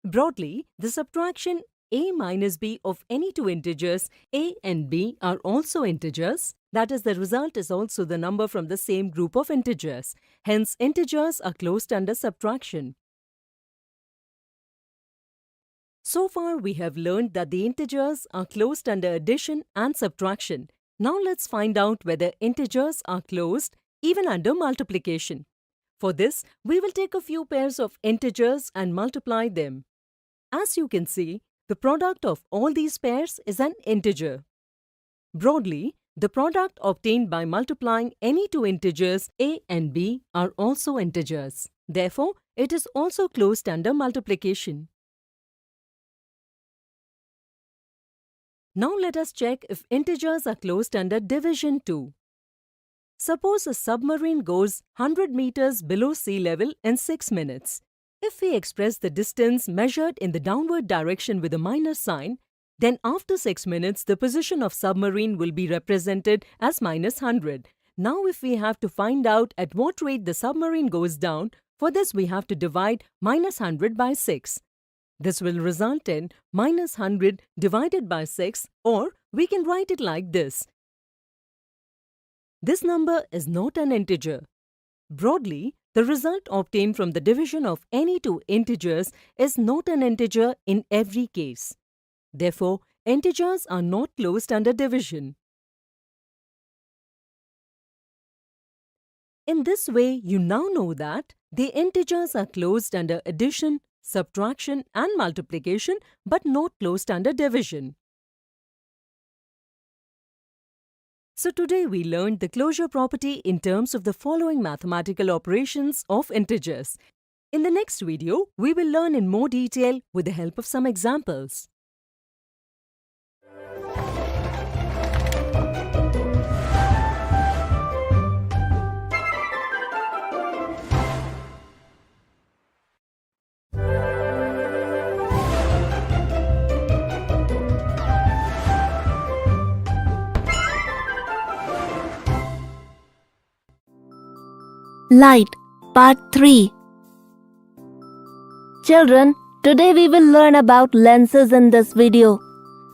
Broadly, the subtraction a minus b of any two integers, a and b, are also integers. That is, the result is also the number from the same group of integers. Hence, integers are closed under subtraction. So far, we have learned that the integers are closed under addition and subtraction. Now let's find out whether integers are closed even under multiplication. For this, we will take a few pairs of integers and multiply them. As you can see, the product of all these pairs is an integer. Broadly, the product obtained by multiplying any two integers a and b are also integers. Therefore, it is also closed under multiplication. Now let us check if integers are closed under division too. Suppose a submarine goes 100 meters below sea level in 6 minutes. If we express the distance measured in the downward direction with a minus sign, then after 6 minutes the position of submarine will be represented as minus 100. Now if we have to find out at what rate the submarine goes down, for this we have to divide minus 100 by 6. This will result in minus 100 divided by 6, or we can write it like this. This number is not an integer. Broadly, the result obtained from the division of any two integers is not an integer in every case. Therefore, integers are not closed under division. In this way, you now know that the integers are closed under addition, subtraction and multiplication, but not closed under division. So today we learned the closure property in terms of the following mathematical operations of integers. In the next video, we will learn in more detail with the help of some examples. Light, Part 3. Children, today we will learn about lenses in this video.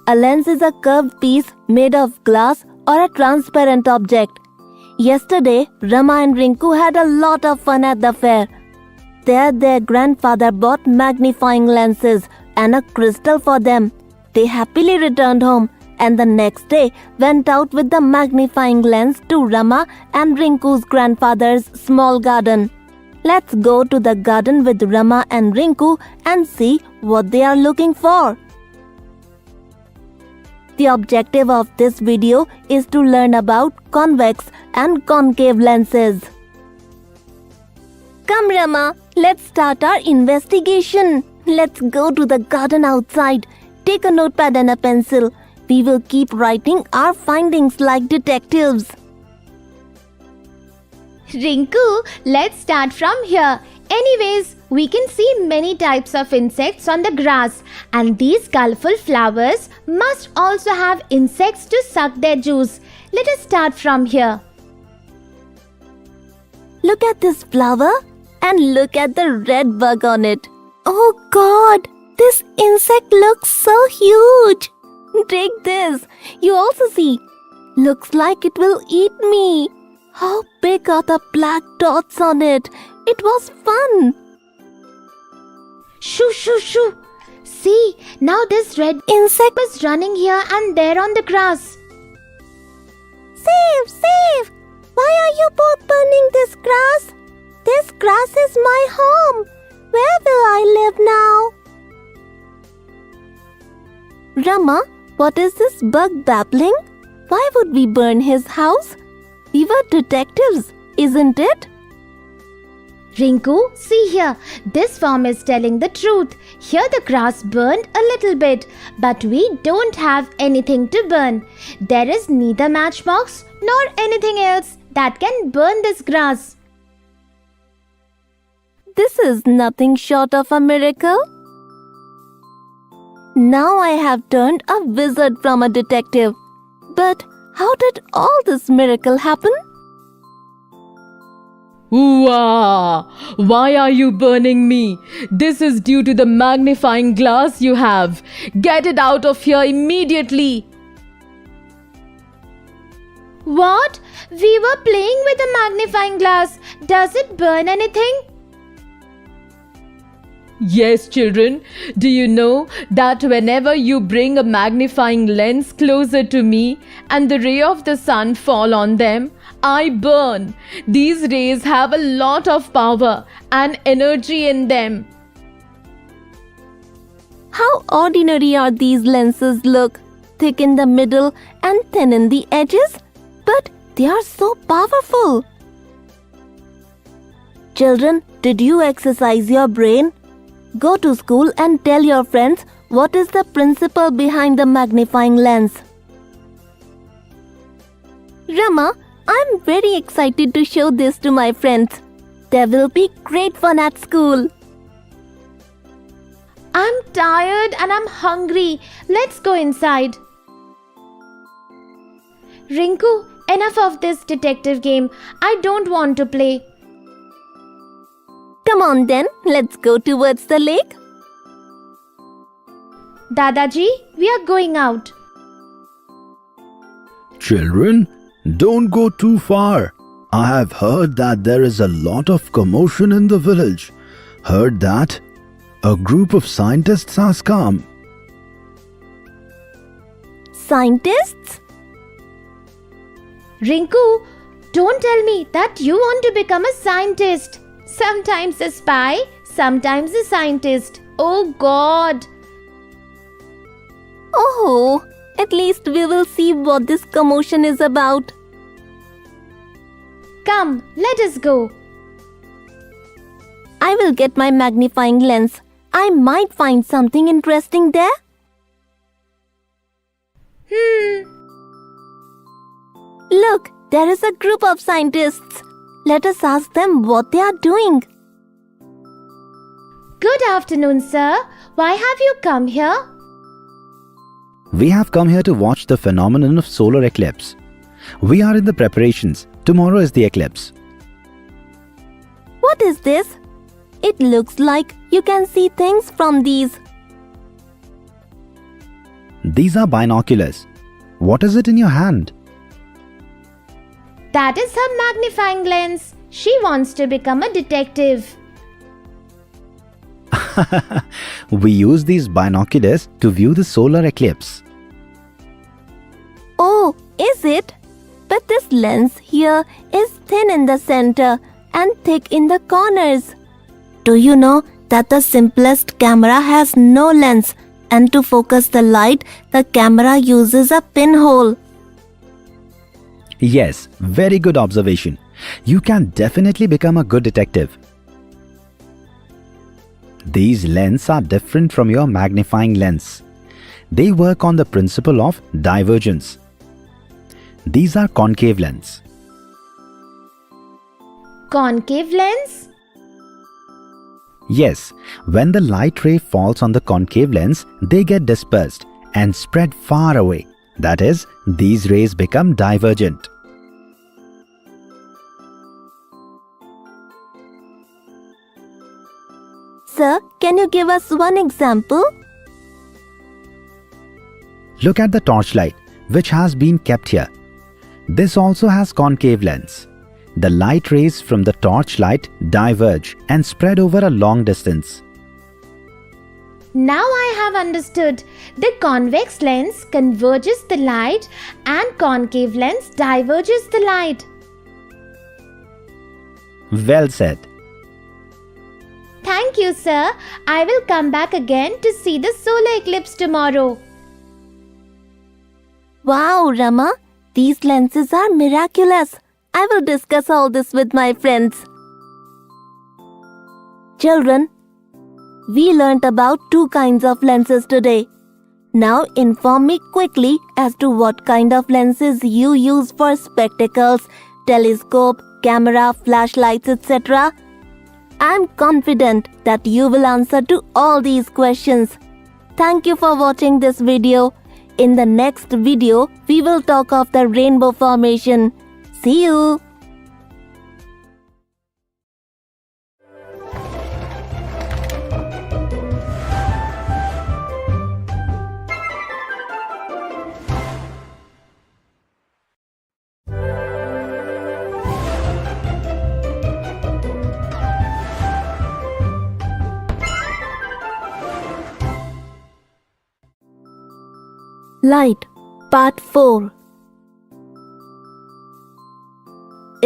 A lens is a curved piece made of glass or a transparent object. Yesterday, Rama and Rinku had a lot of fun at the fair. There, their grandfather bought magnifying lenses and a crystal for them. They happily returned home and the next day went out with the magnifying lens to Rama and Rinku's grandfather's small garden. Let's go to the garden with Rama and Rinku and see what they are looking for. The objective of this video is to learn about convex and concave lenses. Come Rama, let's start our investigation. Let's go to the garden outside. Take a notepad and a pencil. We will keep writing our findings like detectives. Rinku, let's start from here. Anyways, we can see many types of insects on the grass, and these colorful flowers must also have insects to suck their juice. Let us start from here. Look at this flower and look at the red bug on it. Oh God, this insect looks so huge. Take this. You also see. Looks like it will eat me. How big are the black dots on it? It was fun. Shoo, shoo, shoo. See, now this red insect is running here and there on the grass. Save, save. Why are you both burning this grass? This grass is my home. Where will I live now? Rama, what is this bug babbling? Why would we burn his house? We were detectives, isn't it? Rinku, see here. This farm is telling the truth. Here the grass burned a little bit, but we don't have anything to burn. There is neither matchbox nor anything else that can burn this grass. This is nothing short of a miracle. Now I have turned a wizard from a detective. But how did all this miracle happen? Wow! Why are you burning me? This is due to the magnifying glass you have. Get it out of here immediately. What? We were playing with a magnifying glass. Does it burn anything? Yes, children. Do you know that whenever you bring a magnifying lens closer to me and the ray of the sun fall on them, I burn. These rays have a lot of power and energy in them. How ordinary are these lenses look? Thick in the middle and thin in the edges? But they are so powerful. Children, did you exercise your brain? Go to school and tell your friends what is the principle behind the magnifying lens. Rama, I'm very excited to show this to my friends. There will be great fun at school. I'm tired and I'm hungry. Let's go inside. Rinku, enough of this detective game. I don't want to play. Come on then, let's go towards the lake. Dadaji, we are going out. Children, don't go too far. I have heard that there is a lot of commotion in the village. Heard that a group of scientists has come. Scientists? Rinku, don't tell me that you want to become a scientist. Sometimes a spy, sometimes a scientist. Oh God! Oh, at least we will see what this commotion is about. Come, let us go. I will get my magnifying lens. I might find something interesting there. Look, there is a group of scientists. Let us ask them what they are doing. Good afternoon, sir. Why have you come here? We have come here to watch the phenomenon of solar eclipse. We are in the preparations. Tomorrow is the eclipse. What is this? It looks like you can see things from these. These are binoculars. What is it in your hand? That is her magnifying lens. She wants to become a detective. We use these binoculars to view the solar eclipse. Oh, is it? But this lens here is thin in the center and thick in the corners. Do you know that the simplest camera has no lens, and to focus the light, the camera uses a pinhole? Yes, very good observation. You can definitely become a good detective. These lenses are different from your magnifying lens. They work on the principle of divergence. These are concave lens. Concave lens? Yes, when the light ray falls on the concave lens, they get dispersed and spread far away. That is, these rays become divergent. Sir, can you give us one example? Look at the torchlight, which has been kept here. This also has concave lens. The light rays from the torchlight diverge and spread over a long distance. Now I have understood. The convex lens converges the light and concave lens diverges the light. Well said. Thank you, sir. I will come back again to see the solar eclipse tomorrow. Wow, Rama, these lenses are miraculous. I will discuss all this with my friends. Children, we learnt about 2 kinds of lenses today. Now inform me quickly as to what kind of lenses you use for spectacles, telescope, camera, flashlights, etc. I am confident that you will answer to all these questions. Thank you for watching this video. In the next video, we will talk of the rainbow formation. See you! Light, Part 4.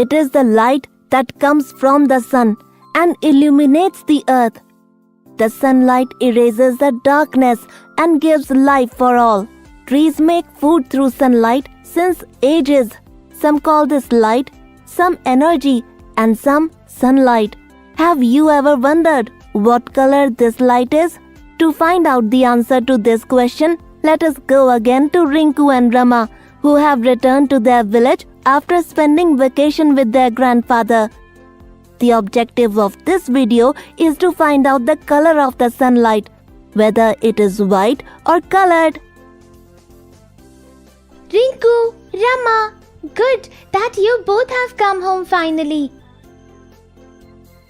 It is the light that comes from the sun and illuminates the earth. The sunlight erases the darkness and gives life for all. Trees make food through sunlight since ages. Some call this light, some energy, and some sunlight. Have you ever wondered what color this light is? To find out the answer to this question, let us go again to Rinku and Rama, who have returned to their village after spending vacation with their grandfather. The objective of this video is to find out the color of the sunlight, whether it is white or colored. Rinku, Rama, good that you both have come home finally.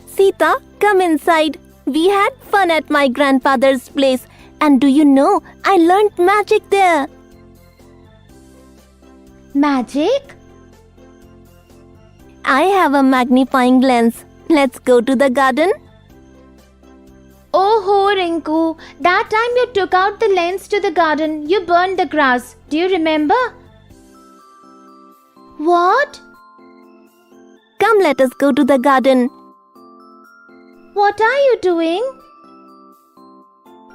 Sita, come inside. We had fun at my grandfather's place, and do you know, I learned magic there. Magic? I have a magnifying lens. Let's go to the garden. Oh ho, Rinku, that time you took out the lens to the garden, you burned the grass. Do you remember? What? Come, let us go to the garden. What are you doing?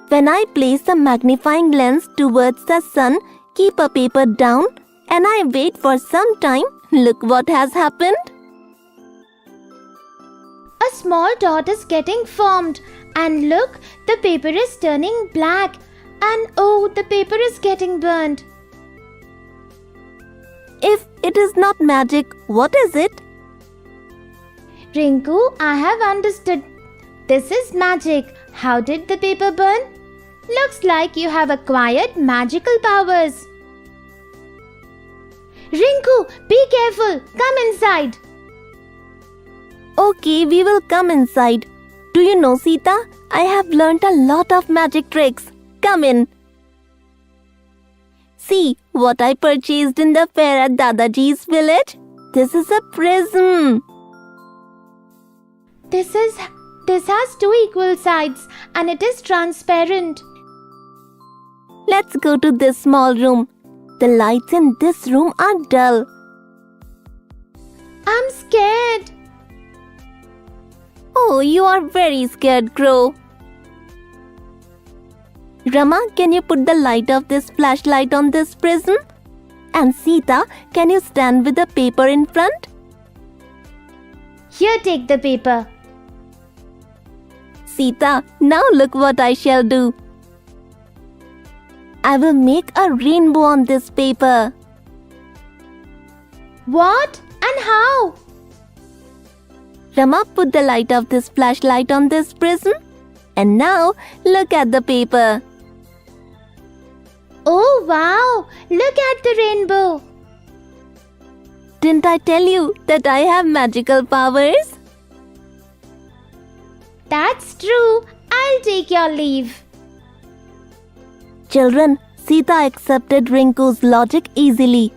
When I place the magnifying lens towards the sun, keep a paper down, and I wait for some time, look what has happened. A small dot is getting formed, and look, the paper is turning black, and oh, the paper is getting burned. If it is not magic, what is it? Rinku, I have understood. This is magic. How did the paper burn? Looks like you have acquired magical powers. Rinku, be careful. Come inside. Okay, we will come inside. Do you know, Sita? I have learnt a lot of magic tricks. Come in. See what I purchased in the fair at Dadaji's village. This is a prism. This has two equal sides and it is transparent. Let's go to this small room. The lights in this room are dull. I'm scared. Oh, you are very scared, Crow. Rama, can you put the light of this flashlight on this prism? And Sita, can you stand with the paper in front? Here, take the paper. Sita, now look what I shall do. I will make a rainbow on this paper. What? And how? Rama, put the light of this flashlight on this prism. And now, look at the paper. Oh wow! Look at the rainbow. Didn't I tell you that I have magical powers? That's true. I'll take your leave. Children, Sita accepted Rinku's logic easily.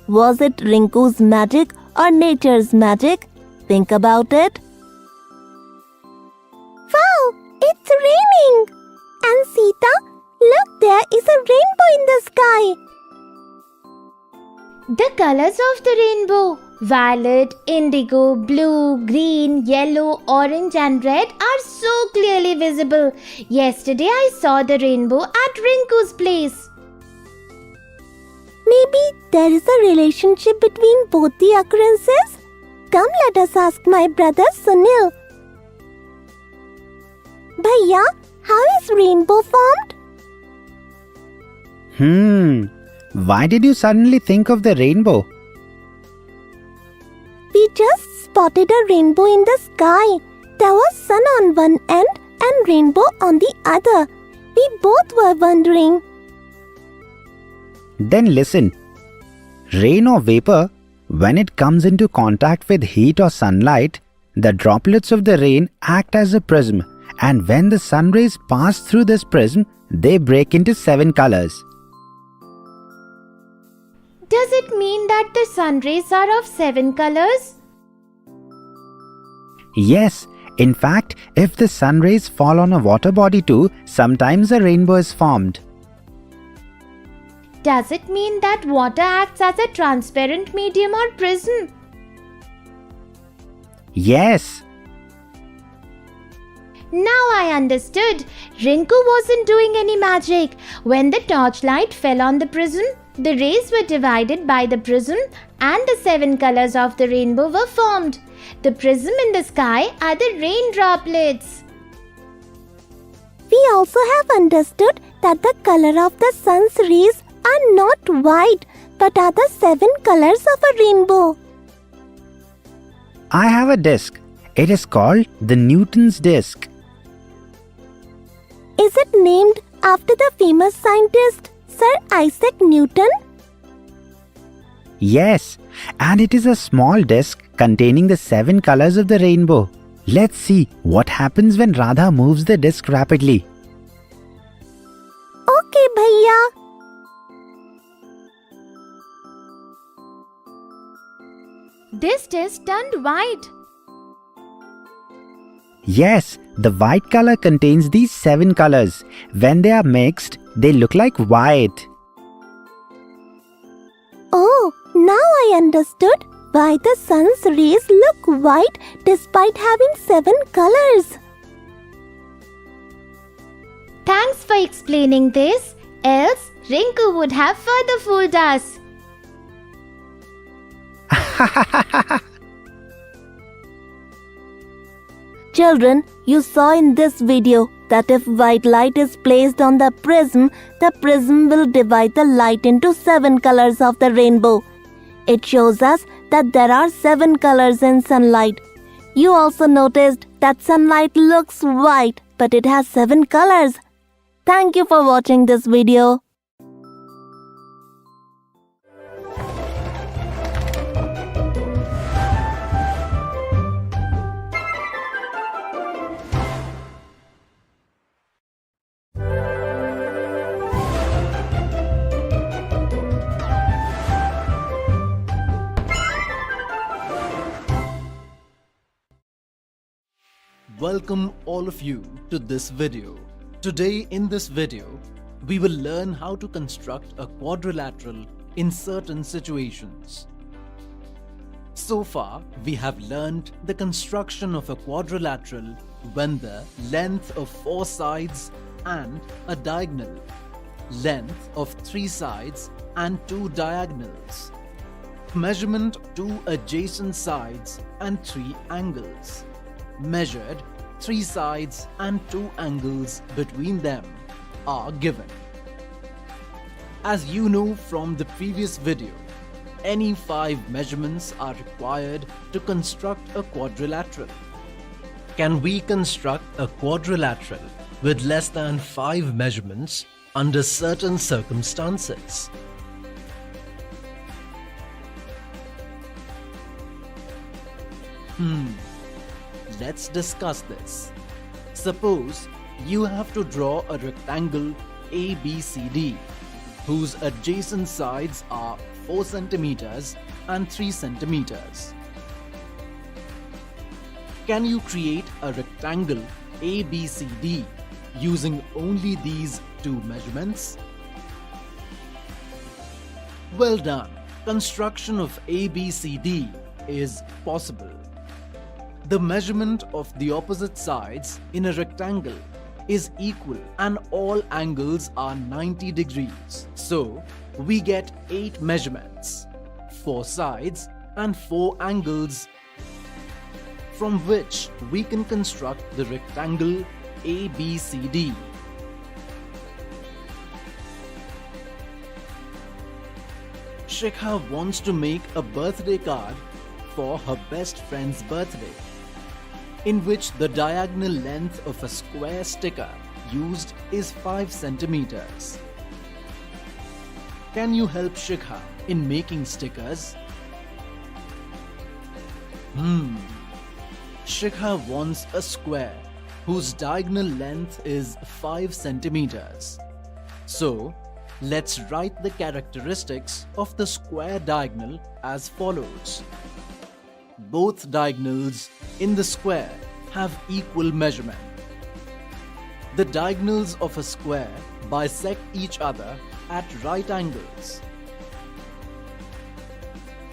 Was it Rinku's magic or nature's magic? Think about it. Wow, it's raining. And Sita, look, there is a rainbow in the sky. The colors of the rainbow, violet, indigo, blue, green, yellow, orange and red are so clearly visible. Yesterday I saw the rainbow at Rinku's place. Maybe there is a relationship between both the occurrences. Come, let us ask my brother Sunil. Bhaiya, how is rainbow formed? Why did you suddenly think of the rainbow? We just spotted a rainbow in the sky. There was sun on one end and rainbow on the other. We both were wondering. Then listen. Rain or vapor, when it comes into contact with heat or sunlight, the droplets of the rain act as a prism, and when the sun rays pass through this prism, they break into 7 colors. Does it mean that the sun rays are of 7 colors? Yes, in fact, if the sun rays fall on a water body too, sometimes a rainbow is formed. Does it mean that water acts as a transparent medium or prism? Yes. Now I understood. Rinku wasn't doing any magic. When the torchlight fell on the prism, the rays were divided by the prism and the 7 colors of the rainbow were formed. The prism in the sky are the rain droplets. We also have understood that the color of the sun's rays are not white but are the 7 colors of a rainbow. I have a disc. It is called the Newton's disc. Is it named after the famous scientist Sir Isaac Newton? Yes, and it is a small disc containing the 7 colors of the rainbow. Let's see what happens when Radha moves the disc rapidly. Okay, Bhaiya. This disc turned white. Yes, the white color contains these 7 colors. When they are mixed, they look like white. Oh, now I understood why the sun's rays look white despite having 7 colors. Thanks for explaining this. Else, Rinku would have further fooled us. Children, you saw in this video that if white light is placed on the prism will divide the light into 7 colors of the rainbow. It shows us that there are 7 colors in sunlight. You also noticed that sunlight looks white, but it has 7 colors. Thank you for watching this video. Welcome all of you to this video. Today in this video, we will learn how to construct a quadrilateral in certain situations. So far, we have learned the construction of a quadrilateral when the length of 4 sides and a diagonal, length of 3 sides and 2 diagonals, measurement 2 adjacent sides and 3 angles, measured 3 sides and 2 angles between them are given. As you know from the previous video, any 5 measurements are required to construct a quadrilateral. Can we construct a quadrilateral with less than 5 measurements under certain circumstances? Let's discuss this. Suppose you have to draw a rectangle ABCD whose adjacent sides are 4 centimeters and 3 centimeters. Can you create a rectangle ABCD using only these 2 measurements? Well done. Construction of ABCD is possible. The measurement of the opposite sides in a rectangle is equal and all angles are 90 degrees. So, we get 8 measurements, 4 sides and 4 angles, from which we can construct the rectangle ABCD. Shikha wants to make a birthday card for her best friend's birthday, in which the diagonal length of a square sticker used is 5 centimeters. Can you help Shikha in making stickers? Shikha wants a square whose diagonal length is 5 centimeters. So, let's write the characteristics of the square diagonal as follows. Both diagonals in the square have equal measurement. The diagonals of a square bisect each other at right angles.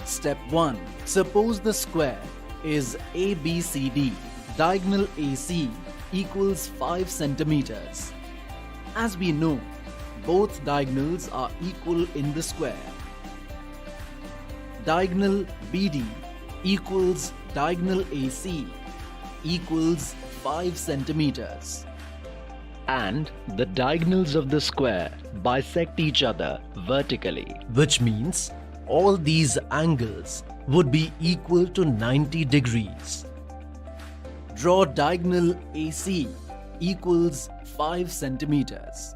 Step 1. Suppose the square is ABCD. Diagonal AC equals 5 centimeters. As we know, both diagonals are equal in the square. Diagonal BD equals diagonal AC equals 5 centimeters. And the diagonals of the square bisect each other vertically, which means all these angles would be equal to 90 degrees. Draw diagonal AC equals 5 centimeters.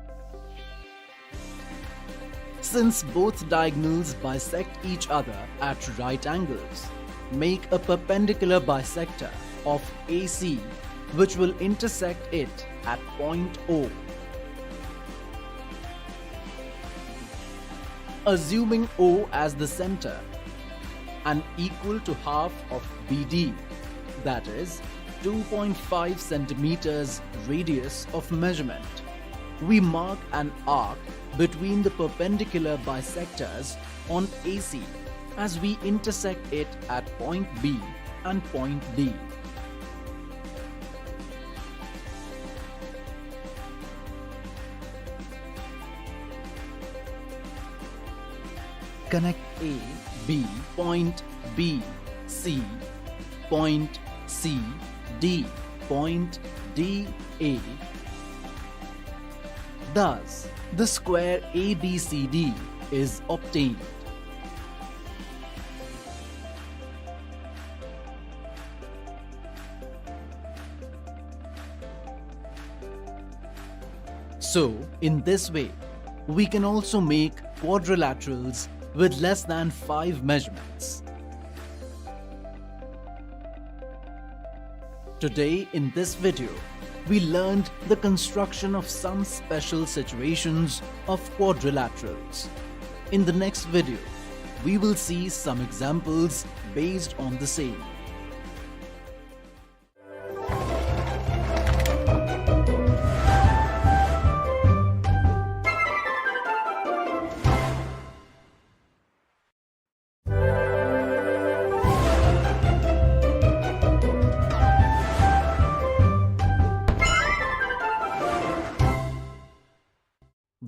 Since both diagonals bisect each other at right angles, make a perpendicular bisector of AC which will intersect it at point O. Assuming O as the center and equal to half of BD, that is 2.5 centimeters radius of measurement, we mark an arc between the perpendicular bisectors on AC as we intersect it at point B and point D. Connect A, B, point B, C, point C, D, point D, A. Thus, the square ABCD is obtained. So, in this way, we can also make quadrilaterals with less than 5 measurements. Today in this video, we learned the construction of some special situations of quadrilaterals. In the next video, we will see some examples based on the same.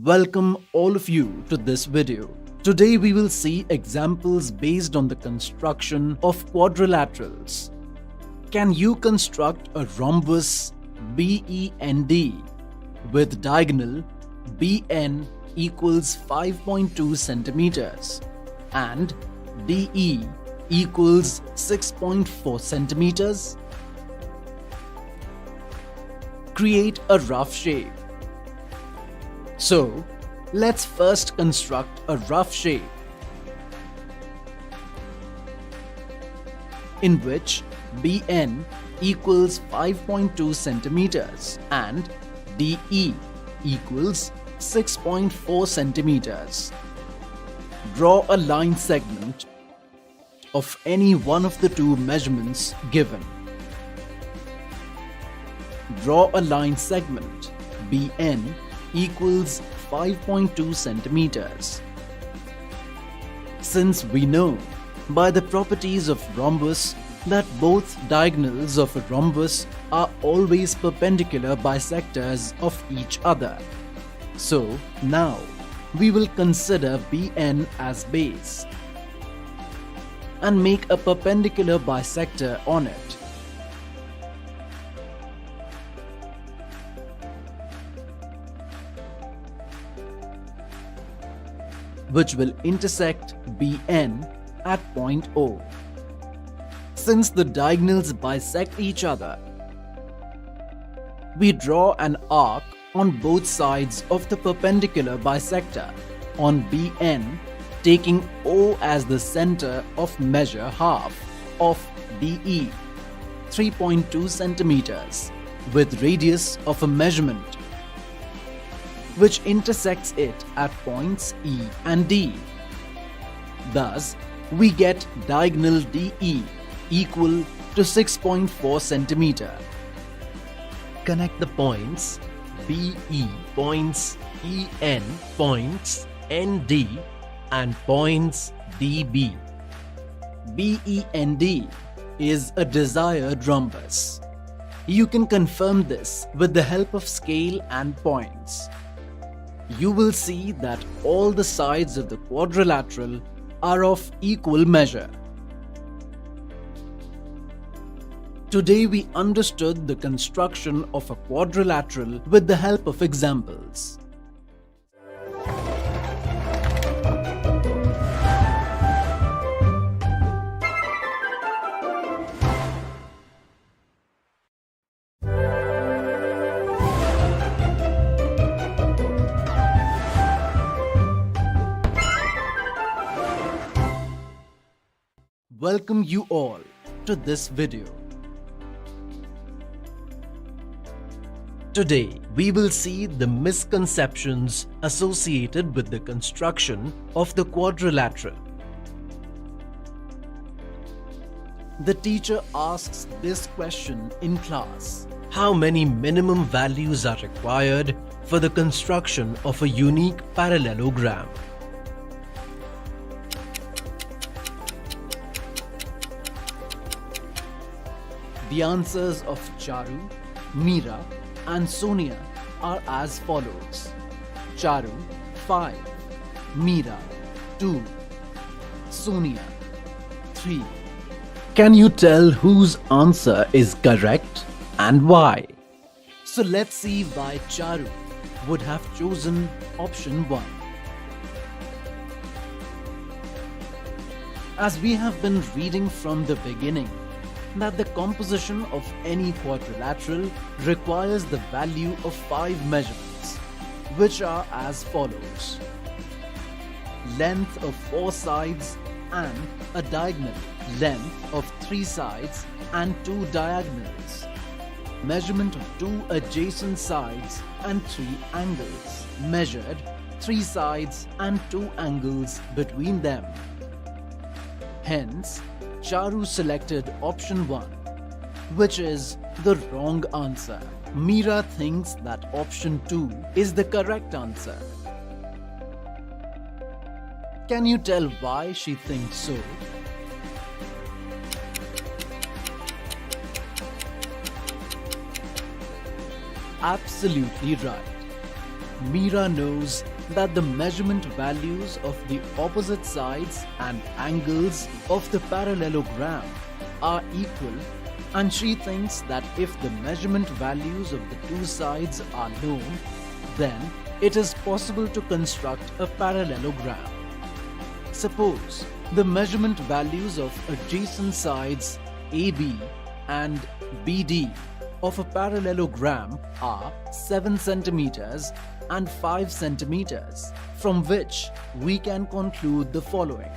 Welcome all of you to this video. Today we will see examples based on the construction of quadrilaterals. Can you construct a rhombus BEND with diagonal BN equals 5.2 centimeters and DE equals 6.4 centimeters? Create a rough shape. So, let's first construct a rough shape in which BN equals 5.2 centimeters and DE equals 6.4 centimeters. Draw a line segment of any one of the two measurements given. Draw a line segment BN equals 5.2 centimeters. Since we know by the properties of rhombus that both diagonals of a rhombus are always perpendicular bisectors of each other, so now we will consider BN as base and make a perpendicular bisector on it. Which will intersect BN at point O. Since the diagonals bisect each other, we draw an arc on both sides of the perpendicular bisector on BN, taking O as the center of measure half of DE, 3.2 centimeters, with radius of a measurement which intersects it at points E and D. Thus, we get diagonal DE equal to 6.4 centimeter. Connect the points BE, points EN, points ND and points DB. BEND is a desired rhombus. You can confirm this with the help of scale and points. You will see that all the sides of the quadrilateral are of equal measure. Today we understood the construction of a quadrilateral with the help of examples. Welcome you all to this video. Today, we will see the misconceptions associated with the construction of the quadrilateral. The teacher asks this question in class: how many minimum values are required for the construction of a unique parallelogram? The answers of Charu, Meera and Sonia are as follows. Charu 5, Meera 2, Sonia 3. Can you tell whose answer is correct and why? So let's see why Charu would have chosen option 1. As we have been reading from the beginning, that the composition of any quadrilateral requires the value of 5 measurements, which are as follows: length of 4 sides and a diagonal, length of 3 sides and 2 diagonals, measurement of 2 adjacent sides and 3 angles, measured 3 sides and 2 angles between them. Hence, Charu selected option 1, which is the wrong answer. Meera thinks that option 2 is the correct answer. Can you tell why she thinks so? Absolutely right. Meera knows that the measurement values of the opposite sides and angles of the parallelogram are equal, and she thinks that if the measurement values of the 2 sides are known, then it is possible to construct a parallelogram. Suppose the measurement values of adjacent sides AB and BD of a parallelogram are 7 centimeters and 5 centimeters, from which we can conclude the following.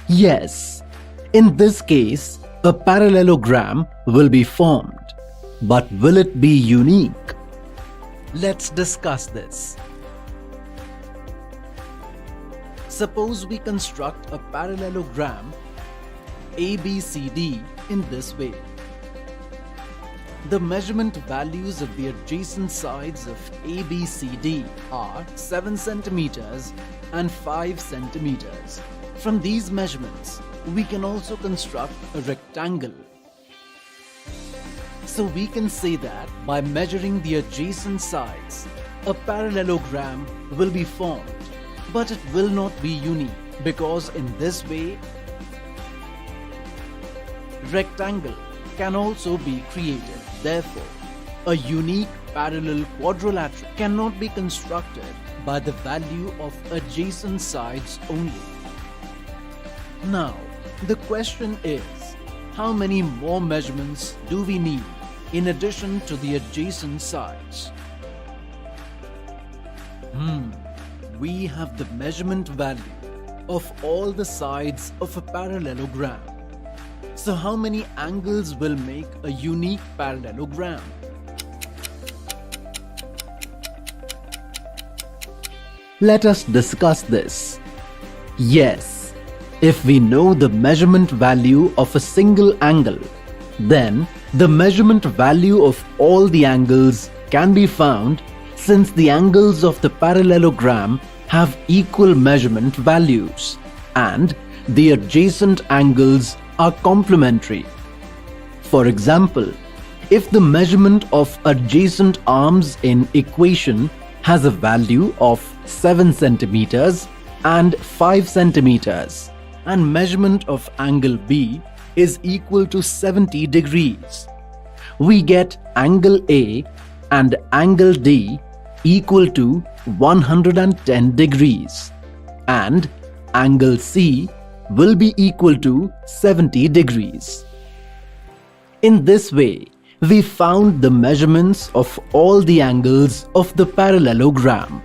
Yes, in this case, a parallelogram will be formed, but will it be unique? Let's discuss this. Suppose we construct a parallelogram ABCD in this way. The measurement values of the adjacent sides of ABCD are 7 centimeters and 5 centimeters. From these measurements, we can also construct a rectangle. So we can say that by measuring the adjacent sides, a parallelogram will be formed, but it will not be unique, because in this way, rectangle can also be created. Therefore, a unique parallel quadrilateral cannot be constructed by the value of adjacent sides only. Now, the question is, how many more measurements do we need in addition to the adjacent sides? We have the measurement value of all the sides of a parallelogram. So how many angles will make a unique parallelogram? Let us discuss this. Yes, if we know the measurement value of a single angle, then the measurement value of all the angles can be found, since the angles of the parallelogram have equal measurement values and the adjacent angles are complementary. For example, if the measurement of adjacent arms in equation has a value of 7 centimeters and 5 centimeters, and measurement of angle B is equal to 70 degrees, we get angle A and angle D equal to 110 degrees, and angle C will be equal to 70 degrees. In this way, we found the measurements of all the angles of the parallelogram.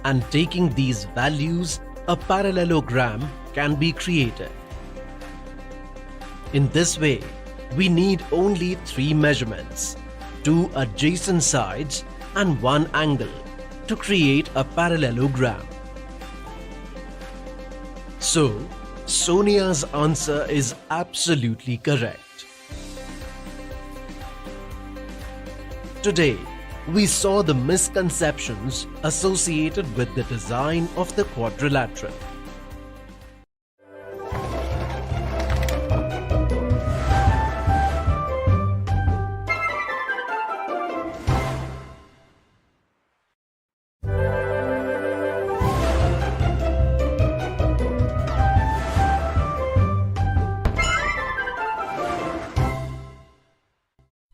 And taking these values, a parallelogram can be created. In this way, we need only 3 measurements, 2 adjacent sides and 1 angle to create a parallelogram. So, Sonia's answer is absolutely correct. Today, we saw the misconceptions associated with the design of the quadrilateral.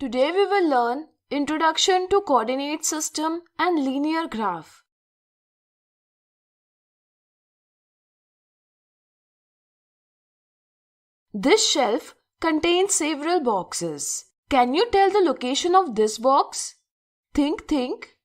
Today we will learn Introduction to Coordinate System and Linear Graph. This shelf contains several boxes. Can you tell the location of this box? Think.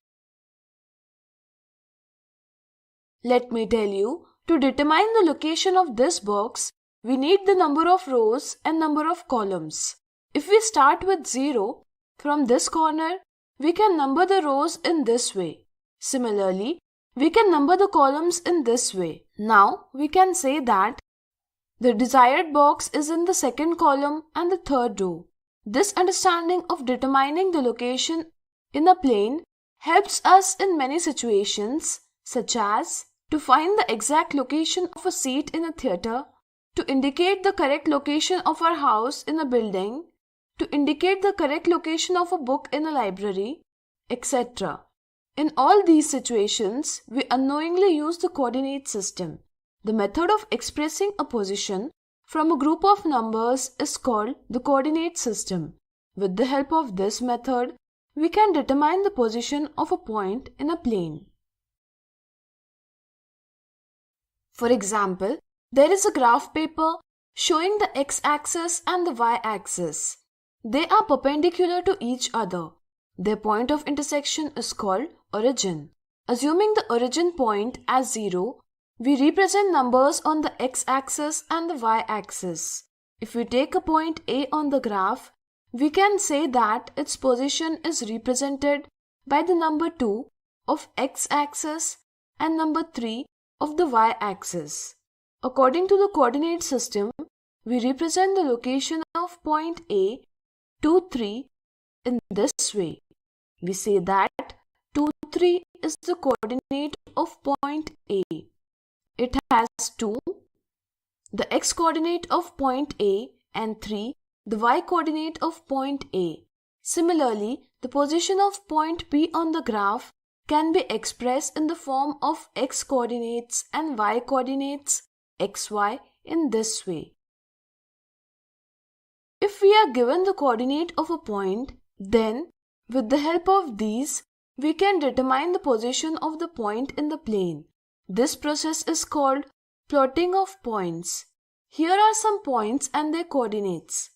Let me tell you, to determine the location of this box, we need the number of rows and number of columns. If we start with 0, from this corner, we can number the rows in this way. Similarly, we can number the columns in this way. Now, we can say that the desired box is in the second column and the third row. This understanding of determining the location in a plane helps us in many situations, such as to find the exact location of a seat in a theatre, to indicate the correct location of our house in a building, to indicate the correct location of a book in a library, etc. In all these situations, we unknowingly use the coordinate system. The method of expressing a position from a group of numbers is called the coordinate system. With the help of this method, we can determine the position of a point in a plane. For example, there is a graph paper showing the x-axis and the y-axis. They are perpendicular to each other. Their point of intersection is called origin. Assuming the origin point as 0, we represent numbers on the x-axis and the y-axis. If we take a point A on the graph, we can say that its position is represented by the number 2 of x-axis and number 3 of the y-axis. According to the coordinate system, we represent the location of point A 2, 3 in this way. We say that 2, 3 is the coordinate of point A. It has 2, the x coordinate of point A, and 3, the y coordinate of point A. Similarly, the position of point B on the graph can be expressed in the form of x coordinates and y coordinates xy in this way. If we are given the coordinate of a point, then with the help of these, we can determine the position of the point in the plane. This process is called plotting of points. Here are some points and their coordinates.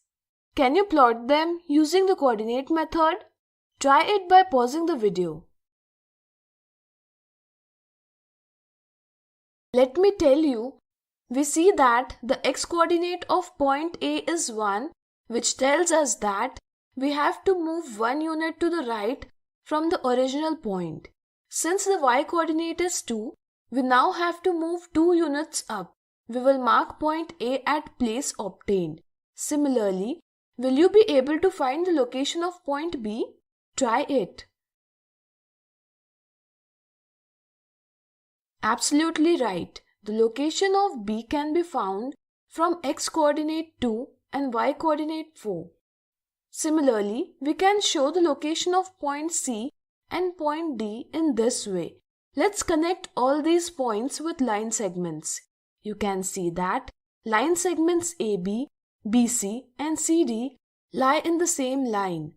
Can you plot them using the coordinate method? Try it by pausing the video. Let me tell you, we see that the x-coordinate of point A is 1, which tells us that we have to move 1 unit to the right from the original point. Since the y-coordinate is 2, we now have to move 2 units up. We will mark point A at place obtained. Similarly, will you be able to find the location of point B? Try it. Absolutely right. The location of B can be found from x-coordinate 2 and y coordinate 4. Similarly, we can show the location of point C and point D in this way. Let's connect all these points with line segments. You can see that line segments AB, BC and CD lie in the same line.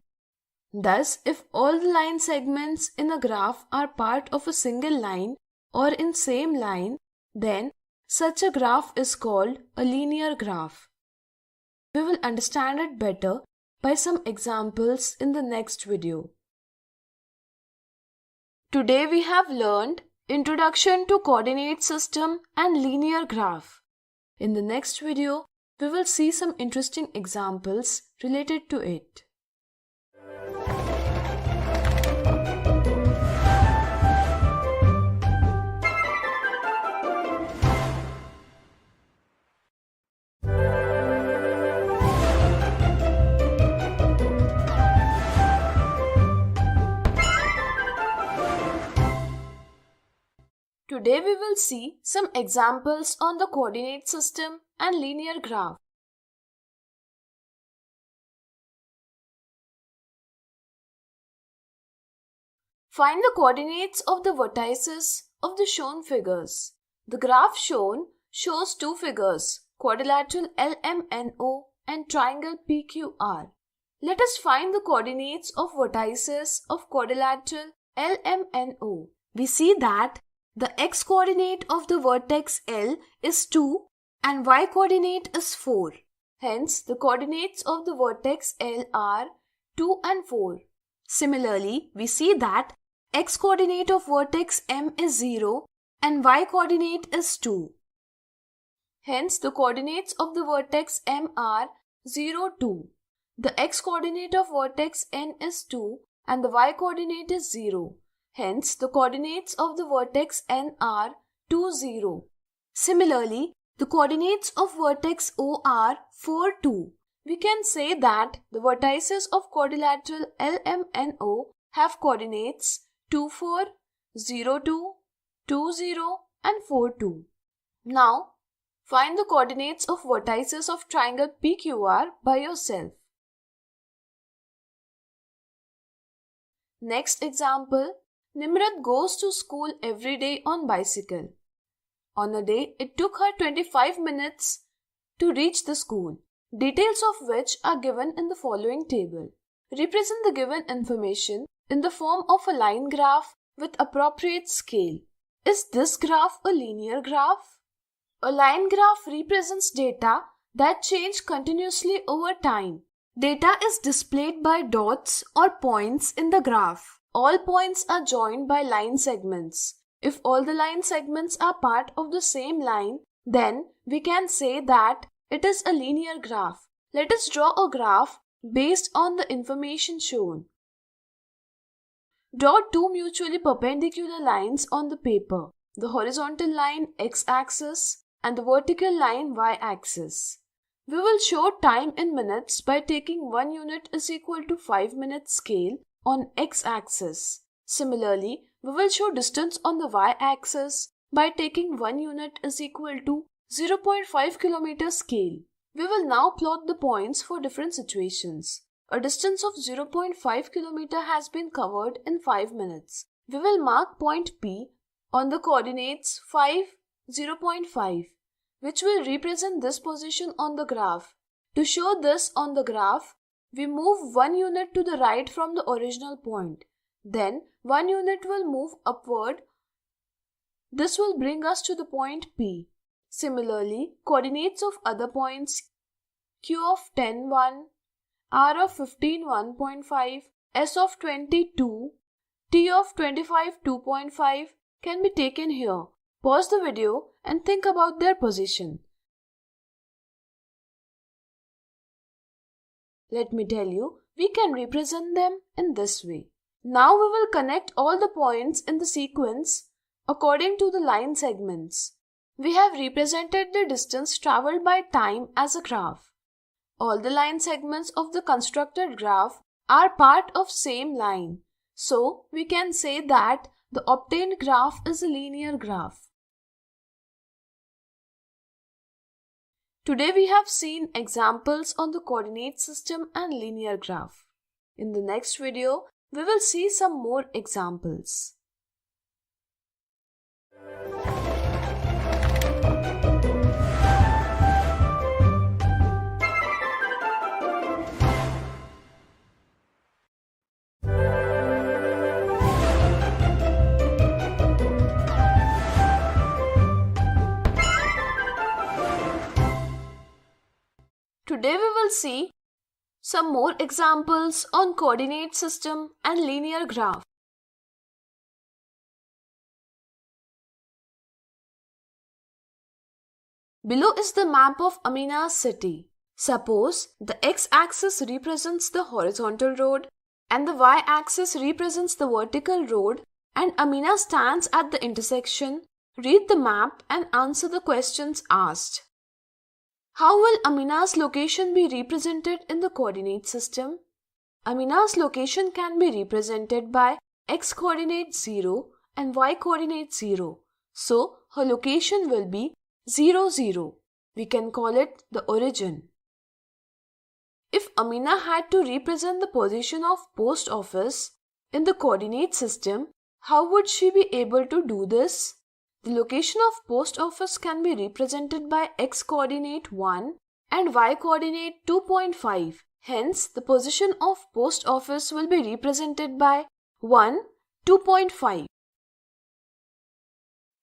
Thus, if all the line segments in a graph are part of a single line or in same line, then such a graph is called a linear graph. We will understand it better by some examples in the next video. Today we have learned Introduction to Coordinate System and Linear Graph. In the next video, we will see some interesting examples related to it. Today we will see some examples on the coordinate system and linear graph. Find the coordinates of the vertices of the shown figures. The graph shown shows two figures, quadrilateral LMNO and triangle PQR. Let us find the coordinates of vertices of quadrilateral LMNO. We see that the x-coordinate of the vertex L is 2 and y-coordinate is 4. Hence, the coordinates of the vertex L are 2 and 4. Similarly, we see that x-coordinate of vertex M is 0 and y-coordinate is 2. Hence, the coordinates of the vertex M are 0, 2. The x-coordinate of vertex N is 2 and the y-coordinate is 0. Hence, the coordinates of the vertex N are 2, 0. Similarly, the coordinates of vertex O are 4, 2. We can say that the vertices of quadrilateral LMNO have coordinates 2, 4, 0, 2, 2, 0 and 4, 2. Now, find the coordinates of vertices of triangle PQR by yourself. Next example. Nimrat goes to school every day on bicycle. On a day, it took her 25 minutes to reach the school, details of which are given in the following table. Represent the given information in the form of a line graph with appropriate scale. Is this graph a linear graph? A line graph represents data that change continuously over time. Data is displayed by dots or points in the graph. All points are joined by line segments. If all the line segments are part of the same line, then we can say that it is a linear graph. Let us draw a graph based on the information shown. Draw two mutually perpendicular lines on the paper, the horizontal line x-axis and the vertical line y-axis. We will show time in minutes by taking 1 unit is equal to 5 minutes scale on x-axis. Similarly, we will show distance on the y-axis by taking 1 unit is equal to 0.5 km scale. We will now plot the points for different situations. A distance of 0.5 km has been covered in 5 minutes. We will mark point P on the coordinates 5, 0.5, which will represent this position on the graph. To show this on the graph, we move 1 unit to the right from the original point. Then 1 unit will move upward. This will bring us to the point P. Similarly, coordinates of other points Q of 10, 1, R of 15, 1.5, S of 20, 2, T of 25, 2.5 can be taken here. Pause the video and think about their position. Let me tell you, we can represent them in this way. Now we will connect all the points in the sequence according to the line segments. We have represented the distance traveled by time as a graph. All the line segments of the constructed graph are part of same line. So we can say that the obtained graph is a linear graph. Today we have seen examples on the coordinate system and linear graph. In the next video, we will see some more examples. Today we will see some more examples on coordinate system and linear graph. Below is the map of Amina's city. Suppose the x-axis represents the horizontal road and the y-axis represents the vertical road, and Amina stands at the intersection. Read the map and answer the questions asked. How will Amina's location be represented in the coordinate system? Amina's location can be represented by x-coordinate 0 and y-coordinate 0. So, her location will be 0, 0. We can call it the origin. If Amina had to represent the position of post office in the coordinate system, how would she be able to do this? The location of post office can be represented by x-coordinate 1 and y-coordinate 2.5. Hence, the position of post office will be represented by 1, 2.5.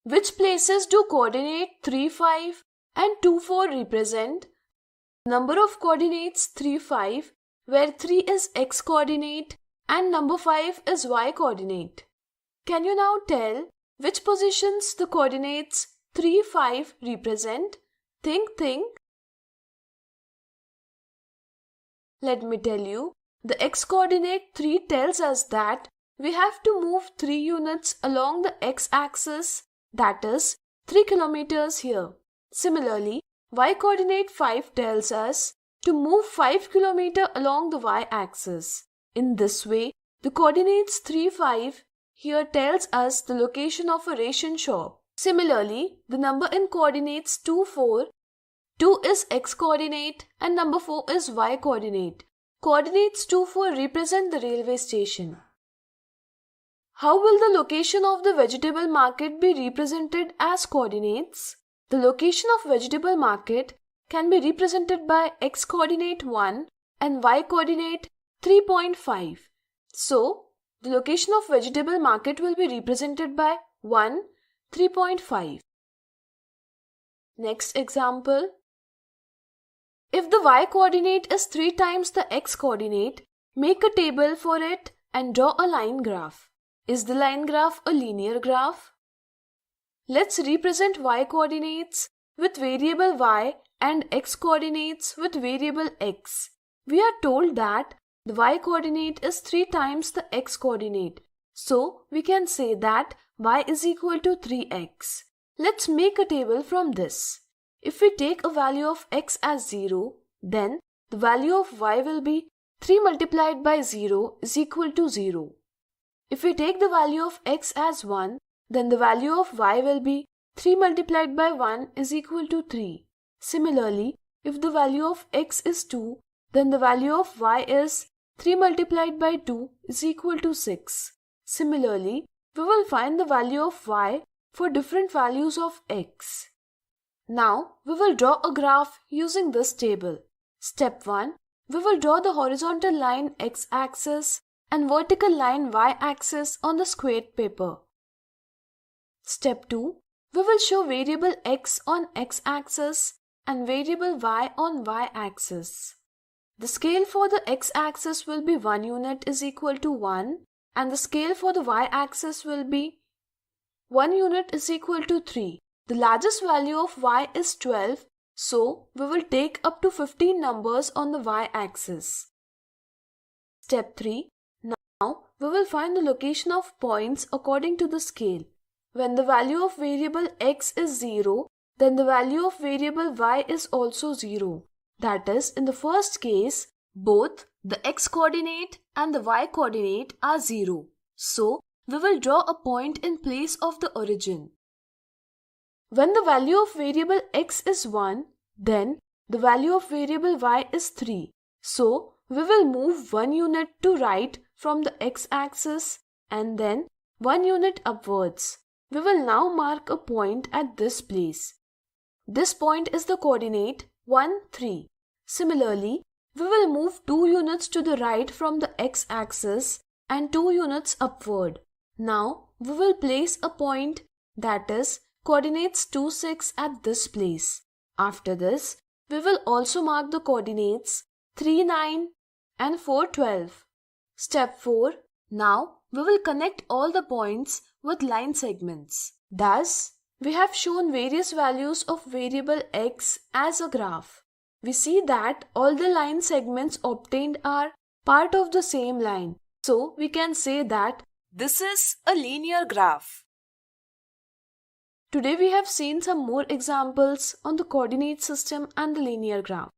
Which places do coordinate 3, 5 and 2, 4 represent? Number of coordinates 3, 5, where 3 is x-coordinate and number 5 is y-coordinate. Can you now tell which positions the coordinates 3, 5 represent? Think. Let me tell you, the x-coordinate 3 tells us that we have to move 3 units along the x-axis, that is 3 kilometers here. Similarly, y-coordinate 5 tells us to move 5 kilometers along the y-axis. In this way, the coordinates 3, 5 here tells us the location of a ration shop. Similarly, the number in coordinates 2, 4, 2 is x-coordinate and number 4 is y-coordinate. Coordinates 2, 4 represent the railway station. How will the location of the vegetable market be represented as coordinates? The location of vegetable market can be represented by x-coordinate 1 and y-coordinate 3.5. So, the location of vegetable market will be represented by 1, 3.5. Next example. If the y-coordinate is 3 times the x-coordinate, make a table for it and draw a line graph. Is the line graph a linear graph? Let's represent y-coordinates with variable y and x-coordinates with variable x. We are told that the y-coordinate is 3 times the x-coordinate. So, we can say that y is equal to 3x. Let's make a table from this. If we take a value of x as 0, then the value of y will be 3 multiplied by 0 is equal to 0. If we take the value of x as 1, then the value of y will be 3 multiplied by 1 is equal to 3. Similarly, if the value of x is 2, then the value of y is 3 multiplied by 2 is equal to 6. Similarly, we will find the value of y for different values of x. Now, we will draw a graph using this table. Step 1. We will draw the horizontal line x-axis and vertical line y-axis on the squared paper. Step 2. We will show variable x on x-axis and variable y on y-axis. The scale for the x-axis will be 1 unit is equal to 1 and the scale for the y-axis will be 1 unit is equal to 3. The largest value of y is 12, so we will take up to 15 numbers on the y-axis. Step 3. Now we will find the location of points according to the scale. When the value of variable x is 0, then the value of variable y is also 0. That is, in the first case, both the x-coordinate and the y-coordinate are 0. So, we will draw a point in place of the origin. When the value of variable x is 1, then The value of variable y is 3. So, we will move 1 unit to right from the x-axis and then 1 unit upwards. We will now mark a point at this place. This point is the coordinate 1, 3. Similarly, we will move 2 units to the right from the x-axis and 2 units upward. Now, we will place a point that is coordinates 2, 6 at this place. After this, we will also mark the coordinates 3, 9 and 4, 12. Step 4. Now, we will connect all the points with line segments. Thus, we have shown various values of variable x as a graph. We see that all the line segments obtained are part of the same line. So, we can say that this is a linear graph. Today we have seen some more examples on the coordinate system and the linear graph.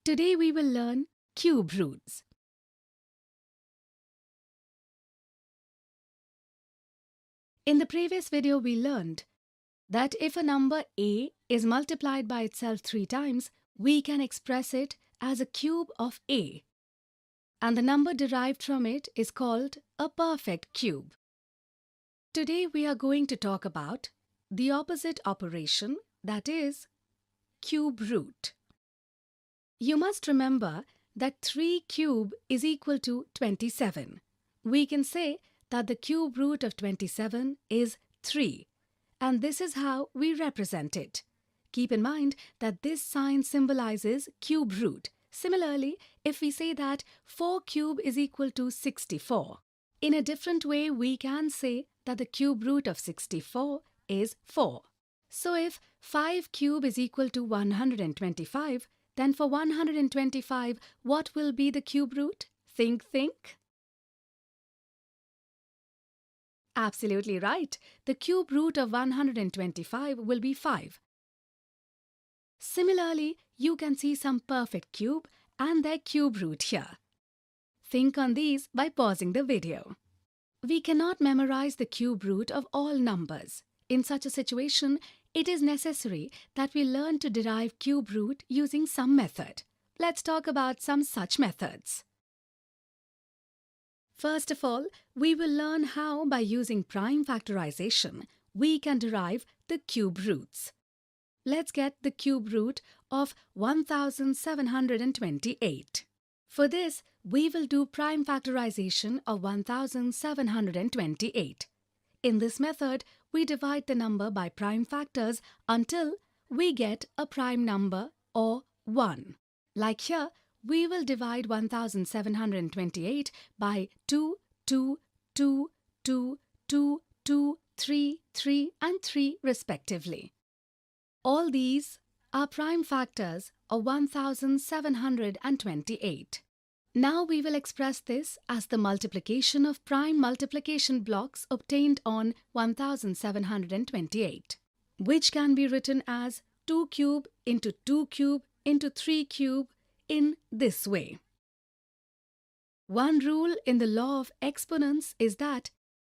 Today we will learn cube roots. In the previous video we learned that if a number a is multiplied by itself 3 times, we can express it as a cube of a, and the number derived from it is called a perfect cube. Today we are going to talk about the opposite operation, that is cube root. You must remember that 3 cube is equal to 27. We can say that the cube root of 27 is 3, and this is how we represent it. Keep in mind that this sign symbolizes cube root. Similarly, if we say that 4 cube is equal to 64, in a different way we can say that the cube root of 64 is 4. So if 5 cube is equal to 125, then for 125, what will be the cube root? Think. Absolutely right. The cube root of 125 will be 5. Similarly, you can see some perfect cube and their cube root here. Think on these by pausing the video. We cannot memorize the cube root of all numbers. In such a situation, it is necessary that we learn to derive cube root using some method. Let's talk about some such methods. First of all, we will learn how, by using prime factorization, we can derive the cube roots. Let's get the cube root of 1728. For this, we will do prime factorization of 1728. In this method, we divide the number by prime factors until we get a prime number or 1. Like here, we will divide 1728 by 2, 2, 2, 2, 2, 2, 3, 3 and 3 respectively. All these are prime factors of 1728. Now we will express this as the multiplication of prime multiplication blocks obtained on 1728, which can be written as 2 cube into 2 cube into 3 cube in this way. One rule in the law of exponents is that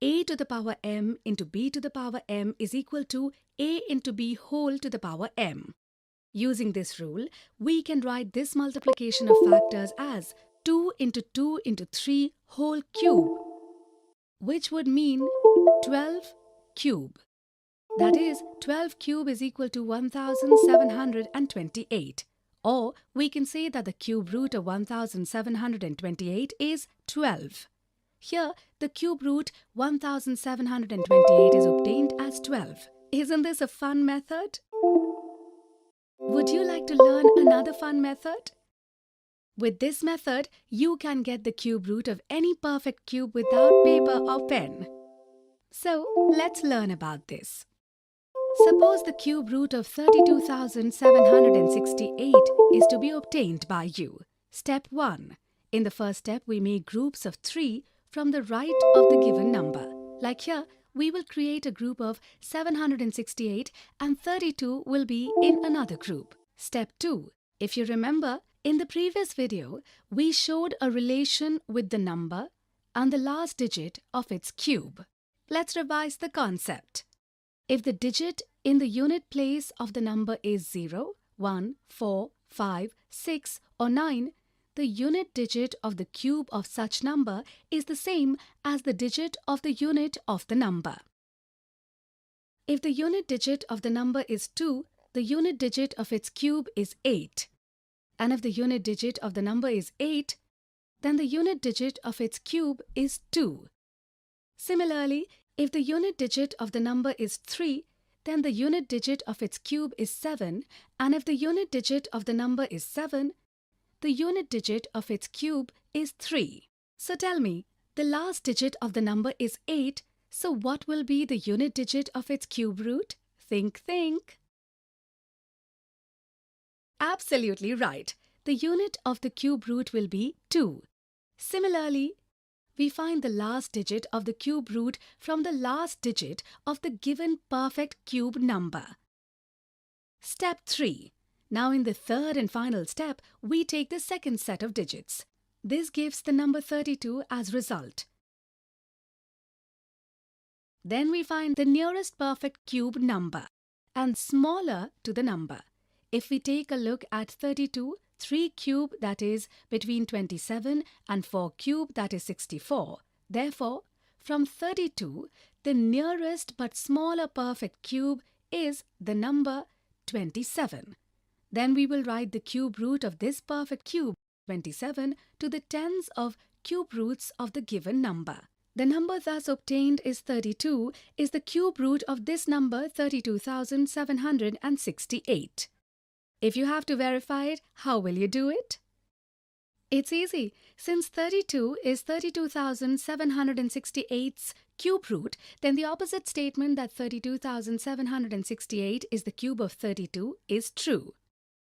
a to the power m into b to the power m is equal to a into b whole to the power m. Using this rule, we can write this multiplication of factors as 2 into 2 into 3 whole cube, which would mean 12 cube. That is, 12 cube is equal to 1728. Or we can say that the cube root of 1728 is 12. Here, the cube root 1728 is obtained as 12. Isn't this a fun method? Would you like to learn another fun method? With this method, you can get the cube root of any perfect cube without paper or pen. So, let's learn about this. Suppose the cube root of 32,768 is to be obtained by you. Step 1. In the first step, we make groups of 3 from the right of the given number. Like here, we will create a group of 768 and 32 will be in another group. Step 2. If you remember, in the previous video, we showed a relation with the number and the last digit of its cube. Let's revise the concept. If the digit in the unit place of the number is 0, 1, 4, 5, 6 or 9, the unit digit of the cube of such number is the same as the digit of the unit of the number. If the unit digit of the number is 2, the unit digit of its cube is 8. And if the unit digit of the number is 8, then the unit digit of its cube is 2. Similarly, if the unit digit of the number is 3, then the unit digit of its cube is 7, and if the unit digit of the number is 7, the unit digit of its cube is 3. So tell me, the last digit of the number is 8, so what will be the unit digit of its cube root? Think. Absolutely right. The unit of the cube root will be 2. Similarly, we find the last digit of the cube root from the last digit of the given perfect cube number. Step 3. Now in the third and final step, we take the second set of digits. This gives the number 32 as result. Then we find the nearest perfect cube number and smaller to the number. If we take a look at 32, 3 cube that is between 27 and 4 cube that is 64. Therefore, from 32, the nearest but smaller perfect cube is the number 27. Then we will write the cube root of this perfect cube, 27, to the tens of cube roots of the given number. The number thus obtained is 32, is the cube root of this number 32,768. If you have to verify it, how will you do it? It's easy. Since 32 is 32,768's cube root, then the opposite statement that 32,768 is the cube of 32 is true.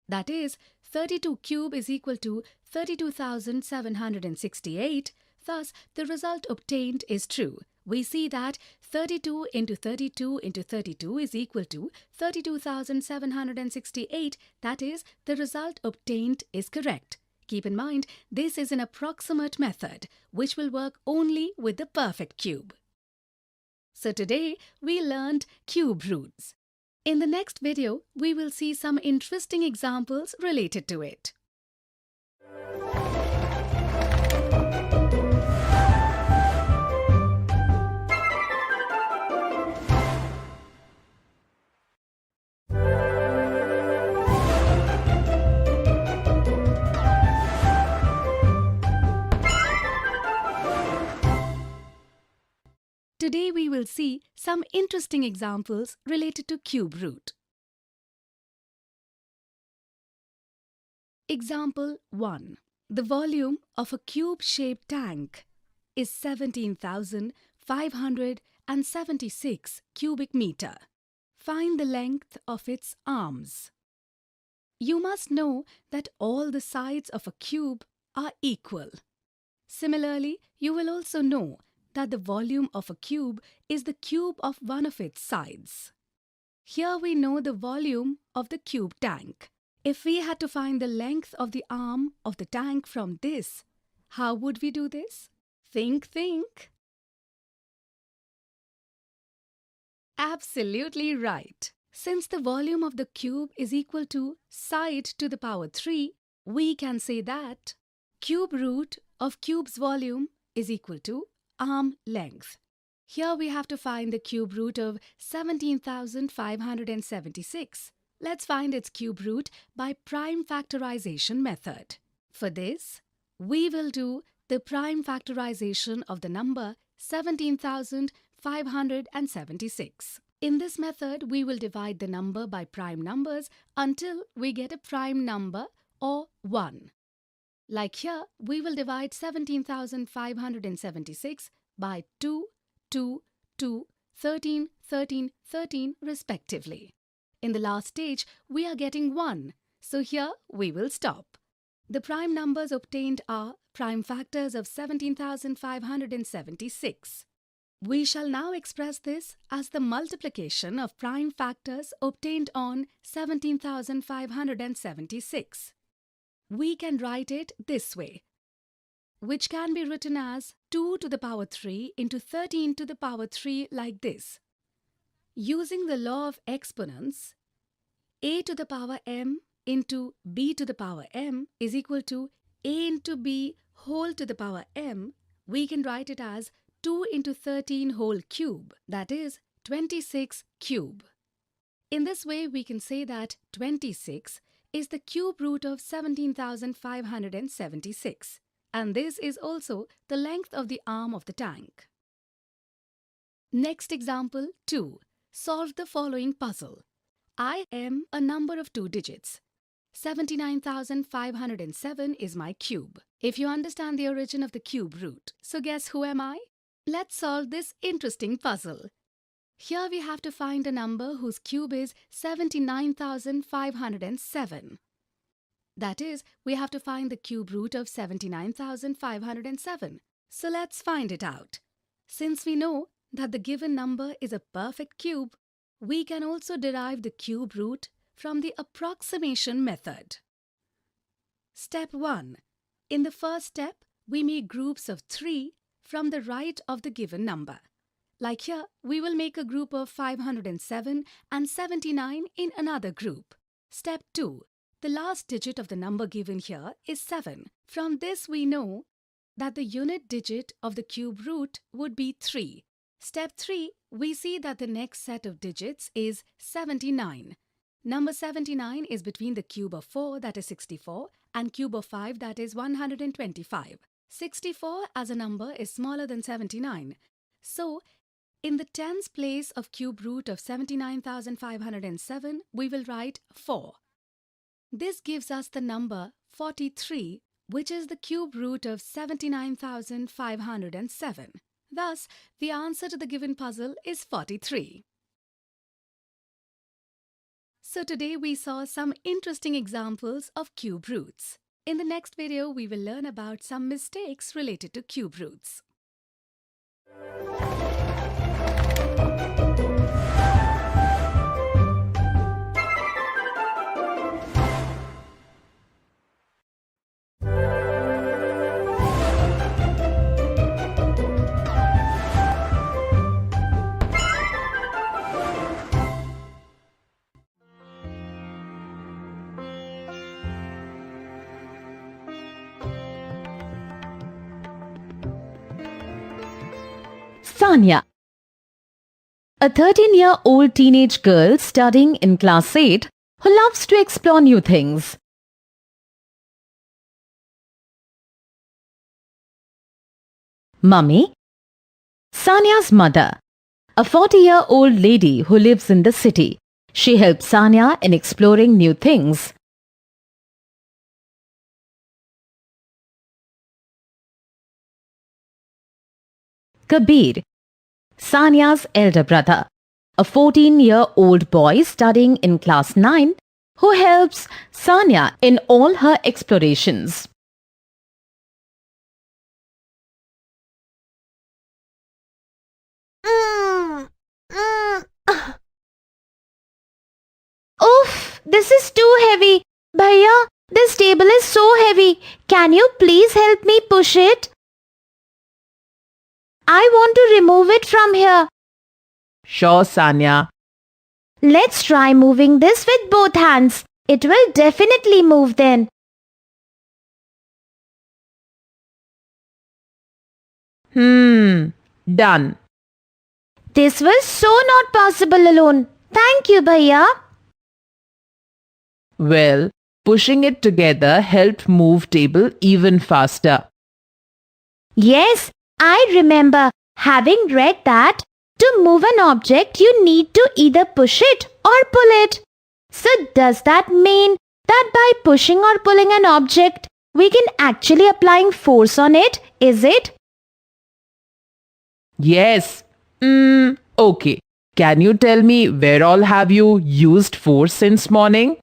That is, 32 cube is equal to 32,768. Thus, the result obtained is true. We see that 32 into 32 into 32 is equal to 32,768. That is, the result obtained is correct. Keep in mind, this is an approximate method, which will work only with the perfect cube. So today, we learned cube roots. In the next video, we will see some interesting examples related to it. Today we will see some interesting examples related to cube root. Example 1. The volume of a cube-shaped tank is 17,576 cubic meter. Find the length of its arms. You must know that all the sides of a cube are equal. Similarly, you will also know that the volume of a cube is the cube of one of its sides. Here we know the volume of the cube tank. If we had to find the length of the arm of the tank from this, how would we do this? Think. Absolutely right. Since the volume of the cube is equal to side to the power 3, we can say that cube root of cube's volume is equal to arm length. Here we have to find the cube root of 17,576. Let's find its cube root by prime factorization method. For this, we will do the prime factorization of the number 17,576. In this method, we will divide the number by prime numbers until we get a prime number or 1. Like here, we will divide 17,576 by 2, 2, 2, 13, 13, 13 respectively. In the last stage, we are getting 1, so here we will stop. The prime numbers obtained are prime factors of 17,576. We shall now express this as the multiplication of prime factors obtained on 17,576. We can write it this way, which can be written as 2 to the power 3 into 13 to the power 3 like this. Using the law of exponents, a to the power m into b to the power m is equal to a into b whole to the power m. We can write it as 2 into 13 whole cube, that is 26 cube. In this way, we can say that 26 is the cube root of 17,576, and this is also the length of the arm of the tank. Next example 2. Solve the following puzzle. I am a number of 2 digits. 79,507 is my cube. If you understand the origin of the cube root, so guess who am I? Let's solve this interesting puzzle. Here we have to find a number whose cube is 79,507. That is, we have to find the cube root of 79,507. So let's find it out. Since we know that the given number is a perfect cube, we can also derive the cube root from the approximation method. Step 1. In the first step, we make groups of 3 from the right of the given number. Like here, we will make a group of 507 and 79 in another group. Step 2. The last digit of the number given here is 7. From this we know that the unit digit of the cube root would be 3. Step 3. We see that the next set of digits is 79. Number 79 is between the cube of 4, that is 64, and cube of 5, that is 125. 64 as a number is smaller than 79. So, in the tens place of cube root of 79,507, we will write 4. This gives us the number 43, which is the cube root of 79,507. Thus, the answer to the given puzzle is 43. So today we saw some interesting examples of cube roots. In the next video, we will learn about some mistakes related to cube roots. Sanya, a 13-year-old teenage girl studying in class 8 who loves to explore new things. Mummy, Sanya's mother, a 40-year-old lady who lives in the city. She helps Sanya in exploring new things. Kabir, Sanya's elder brother, a 14-year-old boy studying in class 9 who helps Sanya in all her explorations. Oof, this is too heavy. Bhaiya, this table is so heavy. Can you please help me push it? I want to remove it from here. Sure, Sanya. Let's try moving this with both hands. It will definitely move then. Done. This was so not possible alone. Thank you, Bhaiya. Well, pushing it together helped move table even faster. Yes, I remember having read that to move an object you need to either push it or pull it. So does that mean that by pushing or pulling an object, we can actually applying force on it, is it? Yes. Okay. Can you tell me where all have you used force since morning?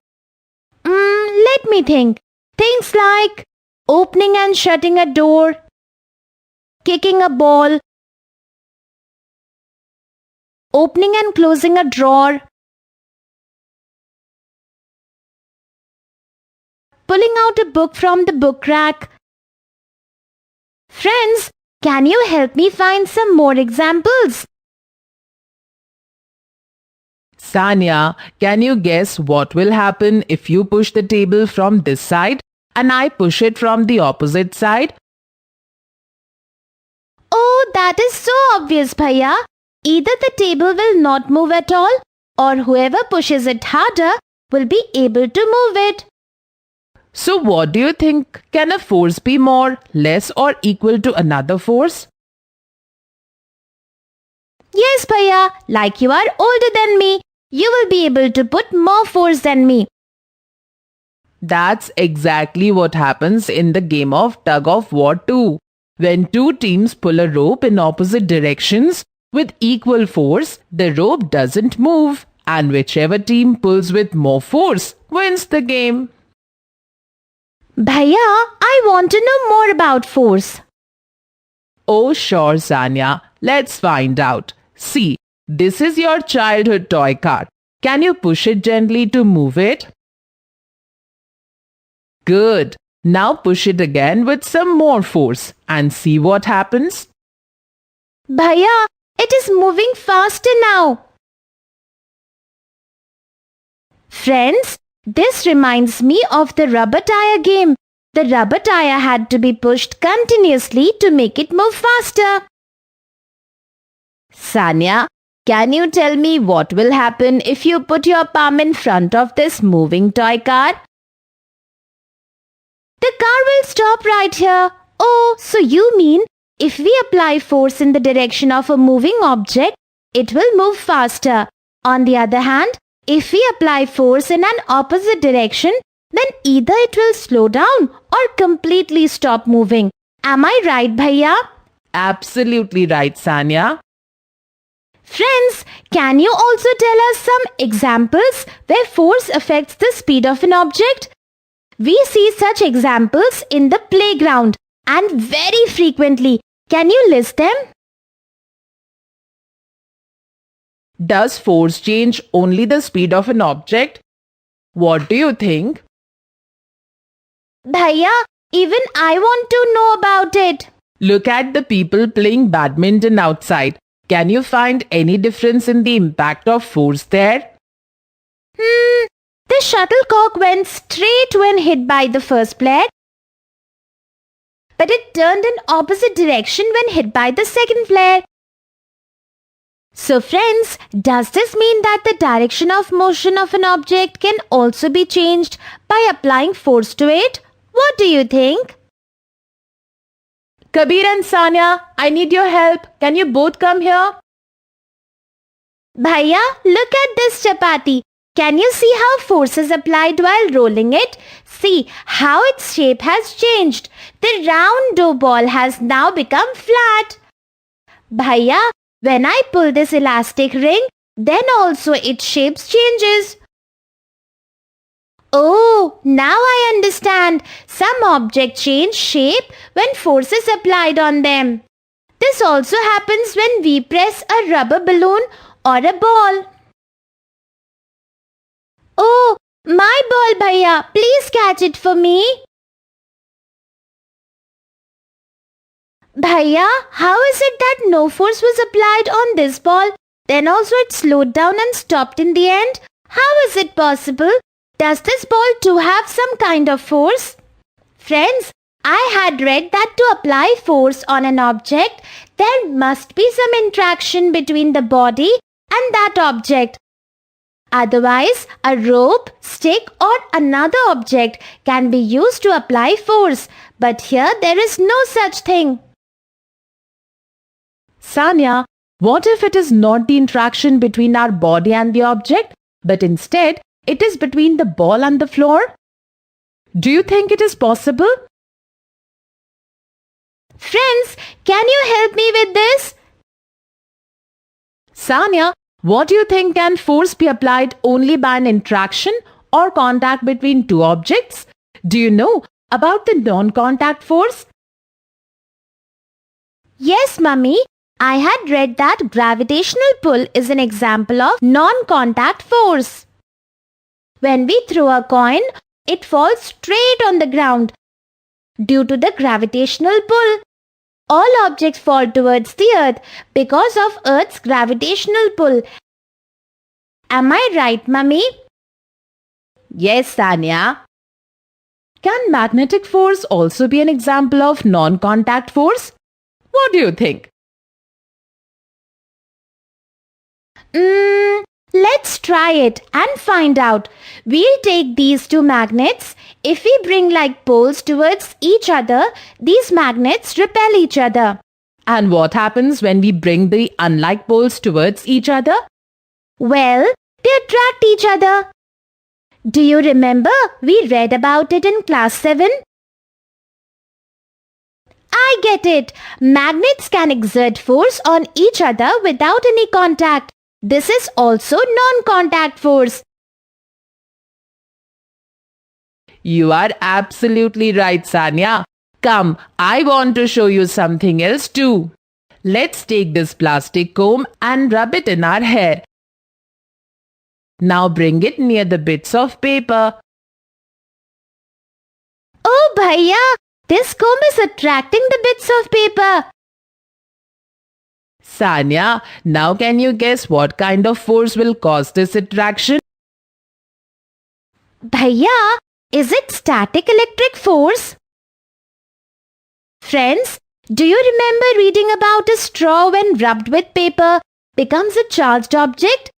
Let me think. Things like opening and shutting a door, kicking a ball, opening and closing a drawer, pulling out a book from the book rack. Friends, can you help me find some more examples? Sanya, can you guess what will happen if you push the table from this side and I push it from the opposite side? Oh, that is so obvious, Bhaiya. Either the table will not move at all, or whoever pushes it harder will be able to move it. So what do you think? Can a force be more, less or equal to another force? Yes, Bhaiya, like you are older than me, you will be able to put more force than me. That's exactly what happens in the game of tug of war too. When two teams pull a rope in opposite directions with equal force, the rope doesn't move, and whichever team pulls with more force wins the game. Bhaiya, I want to know more about force. Oh sure, Sanya. Let's find out. See, this is your childhood toy car. Can you push it gently to move it? Good. Now push it again with some more force and see what happens. Bhaiya, it is moving faster now. Friends, this reminds me of the rubber tire game. The rubber tire had to be pushed continuously to make it move faster. Sanya, can you tell me what will happen if you put your palm in front of this moving toy car? The car will stop right here. Oh, so you mean if we apply force in the direction of a moving object, it will move faster. On the other hand, if we apply force in an opposite direction, then either it will slow down or completely stop moving. Am I right, Bhaiya? Absolutely right, Sanya. Friends, can you also tell us some examples where force affects the speed of an object? We see such examples in the playground and very frequently. Can you list them? Does force change only the speed of an object? What do you think? Bhaiya, even I want to know about it. Look at the people playing badminton outside. Can you find any difference in the impact of force there? The shuttlecock went straight when hit by the first player, but it turned in opposite direction when hit by the second player. So friends, does this mean that the direction of motion of an object can also be changed by applying force to it? What do you think? Kabir and Sanya, I need your help. Can you both come here? Bhaiya, look at this chapati. Can you see how force is applied while rolling it? See how its shape has changed. The round dough ball has now become flat. Bhaiya, when I pull this elastic ring, then also its shape changes. Oh, now I understand. Some objects change shape when force is applied on them. This also happens when we press a rubber balloon or a ball. Oh, my ball, Bhaiya. Please catch it for me. Bhaiya, how is it that no force was applied on this ball? Then also it slowed down and stopped in the end? How is it possible? Does this ball too have some kind of force? Friends, I had read that to apply force on an object, there must be some interaction between the body and that object. Otherwise, a rope, stick or another object can be used to apply force. But here there is no such thing. Sanya, what if it is not the interaction between our body and the object, but instead it is between the ball and the floor? Do you think it is possible? Friends, can you help me with this? Sanya, what do you think, can force be applied only by an interaction or contact between two objects? Do you know about the non-contact force? Yes, Mummy. I had read that gravitational pull is an example of non-contact force. When we throw a coin, it falls straight on the ground due to the gravitational pull. All objects fall towards the earth because of Earth's gravitational pull. Am I right, Mummy? Yes, Sanya. Can magnetic force also be an example of non-contact force? What do you think? Let's try it and find out. We'll take these two magnets. If we bring like poles towards each other, these magnets repel each other. And what happens when we bring the unlike poles towards each other? Well, they attract each other. Do you remember we read about it in class 7? I get it. Magnets can exert force on each other without any contact. This is also non-contact force. You are absolutely right, Sanya. Come, I want to show you something else too. Let's take this plastic comb and rub it in our hair. Now bring it near the bits of paper. Oh, Bhaiya, this comb is attracting the bits of paper. Sanya, now can you guess what kind of force will cause this attraction? Bhaiya, is it static electric force? Friends, do you remember reading about a straw when rubbed with paper becomes a charged object?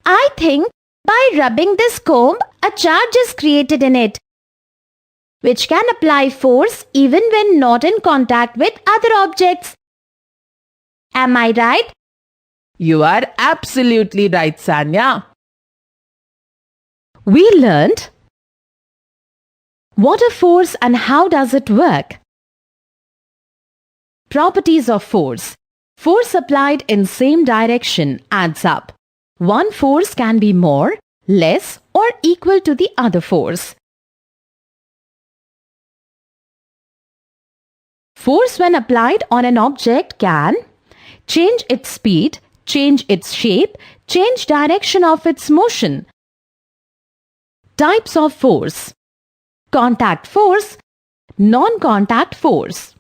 I think by rubbing this comb, a charge is created in it, which can apply force even when not in contact with other objects. Am I right? You are absolutely right, Sanya. We learned what a force and how does it work. Properties of force. Force applied in same direction adds up. One force can be more, less or equal to the other force. Force when applied on an object can change its speed, change its shape, change direction of its motion. Types of force. Contact force, non-contact force.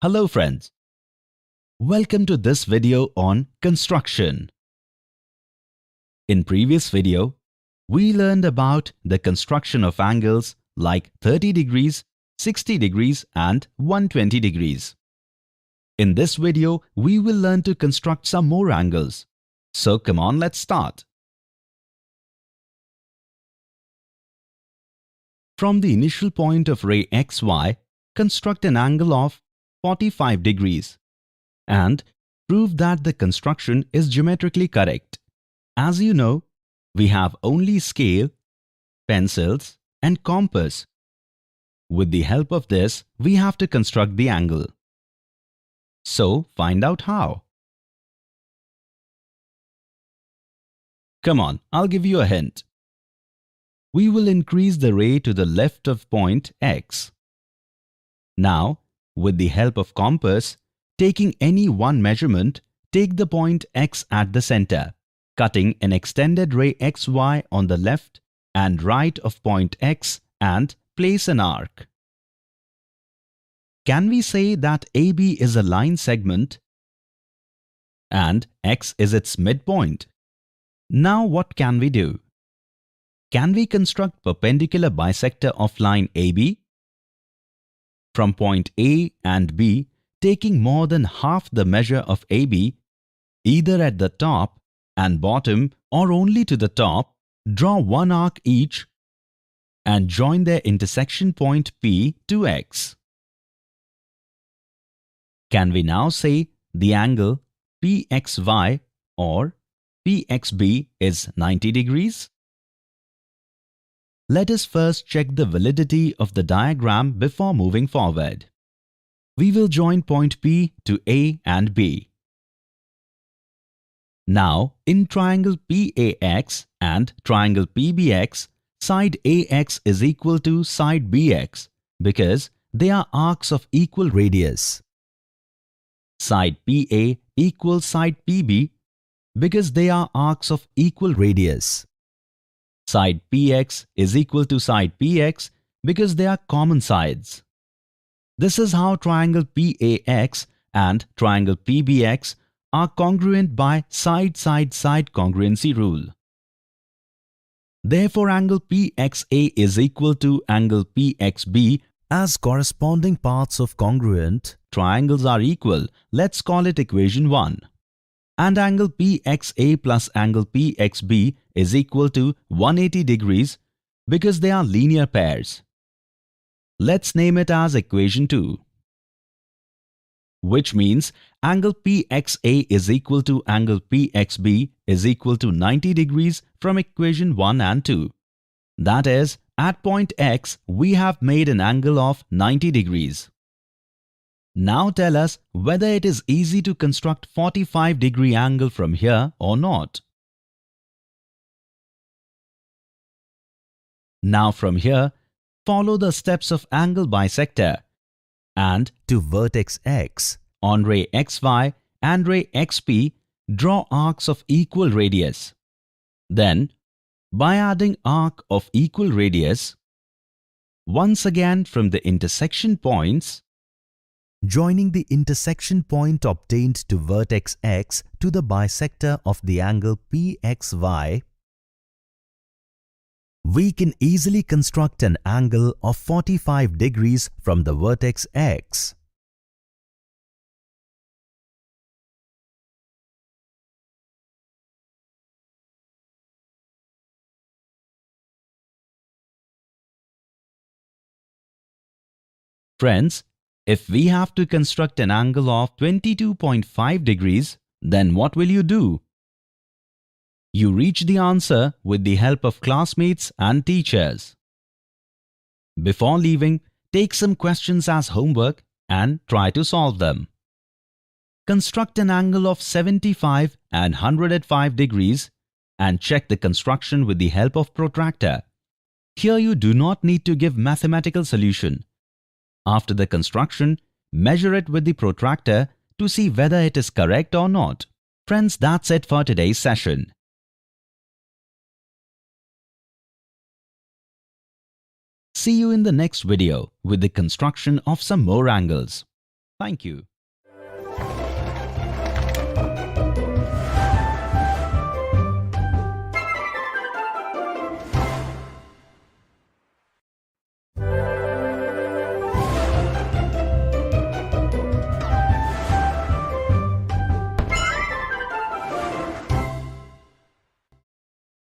Hello friends. Welcome to this video on construction. In previous video, we learned about the construction of angles like 30 degrees, 60 degrees and 120 degrees. In this video, we will learn to construct some more angles. So come on, let's start. From the initial point of ray XY, construct an angle of 45 degrees and prove that the construction is geometrically correct. As you know, we have only scale, pencils and compass. With the help of this, we have to construct the angle. So, find out how. Come on, I'll give you a hint. We will increase the ray to the left of point X. Now, with the help of compass, taking any one measurement, take the point X at the center, cutting an extended ray XY on the left and right of point X and place an arc. Can we say that AB is a line segment and X is its midpoint? Now what can we do? Can we construct perpendicular bisector of line AB? From point A and B, taking more than half the measure of AB, either at the top and bottom or only to the top, draw one arc each and join their intersection point P to X. Can we now say the angle PXY or PXB is 90 degrees? Let us first check the validity of the diagram before moving forward. We will join point P to A and B. Now, in triangle PAX and triangle PBX, side AX is equal to side BX because they are arcs of equal radius. Side PA equals side PB because they are arcs of equal radius. Side PX is equal to side PX because they are common sides. This is how triangle PAX and triangle PBX are congruent by side-side-side congruency rule. Therefore, angle PXA is equal to angle PXB. As corresponding parts of congruent triangles are equal, let's call it equation 1. And angle PXA plus angle PXB is equal to 180 degrees because they are linear pairs. Let's name it as equation 2. Which means angle PXA is equal to angle PXB is equal to 90 degrees from equation 1 and 2. That is, at point X, we have made an angle of 90 degrees. Now tell us whether it is easy to construct 45-degree angle from here or not. Now from here, follow the steps of angle bisector and to vertex X, on ray XY and ray XP, draw arcs of equal radius. Then, by adding arc of equal radius, once again from the intersection points, joining the intersection point obtained to vertex X to the bisector of the angle PXY, we can easily construct an angle of 45 degrees from the vertex X. Friends, if we have to construct an angle of 22.5 degrees, then what will you do? You reach the answer with the help of classmates and teachers. Before leaving, take some questions as homework and try to solve them. Construct an angle of 75 and 105 degrees and check the construction with the help of protractor. Here you do not need to give mathematical solution. After the construction, measure it with the protractor to see whether it is correct or not. Friends, that's it for today's session. See you in the next video with the construction of some more angles. Thank you.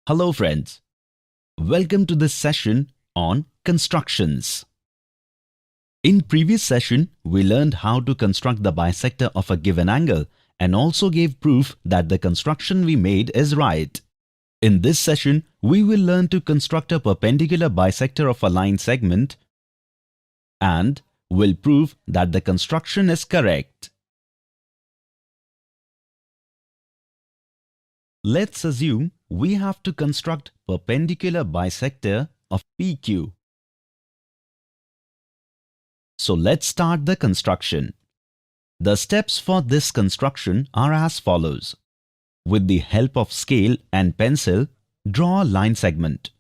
Hello friends, welcome to this session on constructions. In previous session, we learned how to construct the bisector of a given angle and also gave proof that the construction we made is right. In this session, we will learn to construct a perpendicular bisector of a line segment and will prove that the construction is correct. Let's assume we have to construct perpendicular bisector of PQ. So let's start the construction. The steps for this construction are as follows. With the help of scale and pencil, draw a line segment.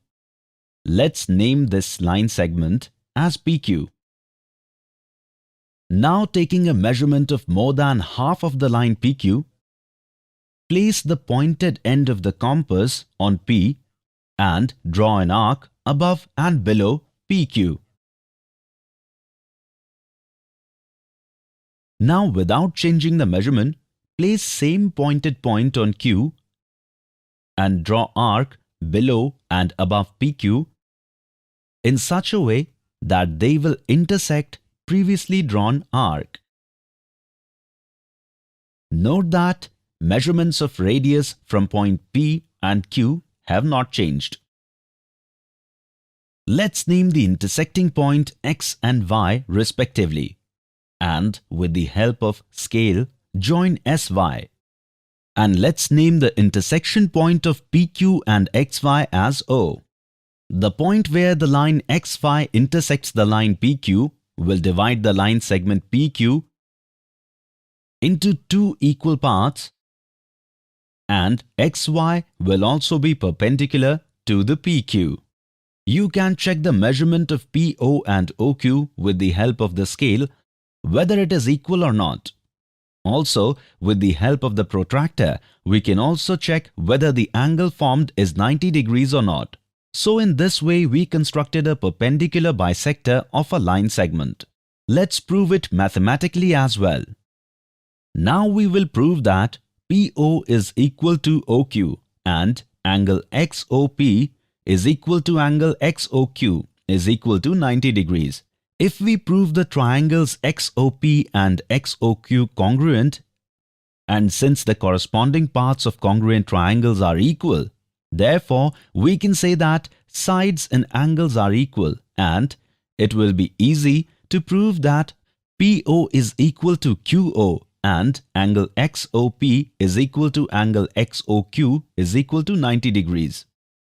Let's name this line segment as PQ. Now taking a measurement of more than half of the line PQ, place the pointed end of the compass on P and draw an arc above and below PQ. Now without changing the measurement, place same pointed point on Q and draw arc below and above PQ in such a way that they will intersect previously drawn arc. Note that measurements of radius from point P and Q have not changed. Let's name the intersecting point x and y respectively, and with the help of scale, join SY. And let's name the intersection point of PQ and XY as O. The point where the line XY intersects the line PQ will divide the line segment PQ into two equal parts, and XY will also be perpendicular to the PQ. You can check the measurement of PO and OQ with the help of the scale, whether it is equal or not. Also, with the help of the protractor, we can also check whether the angle formed is 90 degrees or not. So in this way, we constructed a perpendicular bisector of a line segment. Let's prove it mathematically as well. Now we will prove that PO is equal to OQ and angle XOP is equal to angle XOQ is equal to 90 degrees. If we prove the triangles XOP and XOQ congruent, and since the corresponding parts of congruent triangles are equal, therefore we can say that sides and angles are equal, and it will be easy to prove that PO is equal to QO and angle XOP is equal to angle XOQ is equal to 90 degrees.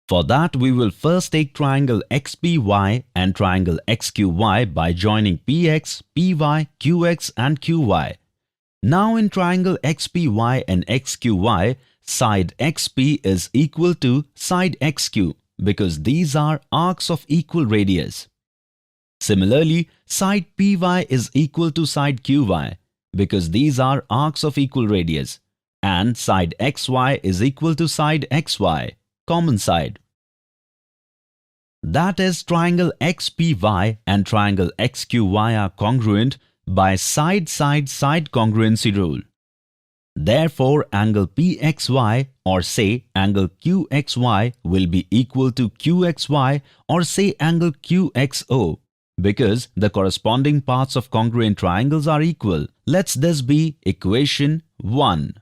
For that, we will first take triangle XPY and triangle XQY by joining PX, PY, QX and QY. Now in triangle XPY and XQY, side XP is equal to side XQ because these are arcs of equal radius. Similarly, side PY is equal to side QY because these are arcs of equal radius, and side XY is equal to side XY, common side. That is, triangle XPY and triangle XQY are congruent by side-side congruency rule. Therefore, angle PXY or say angle QXY will be equal to QXY or say angle QXO because the corresponding parts of congruent triangles are equal. Let's this be equation 1.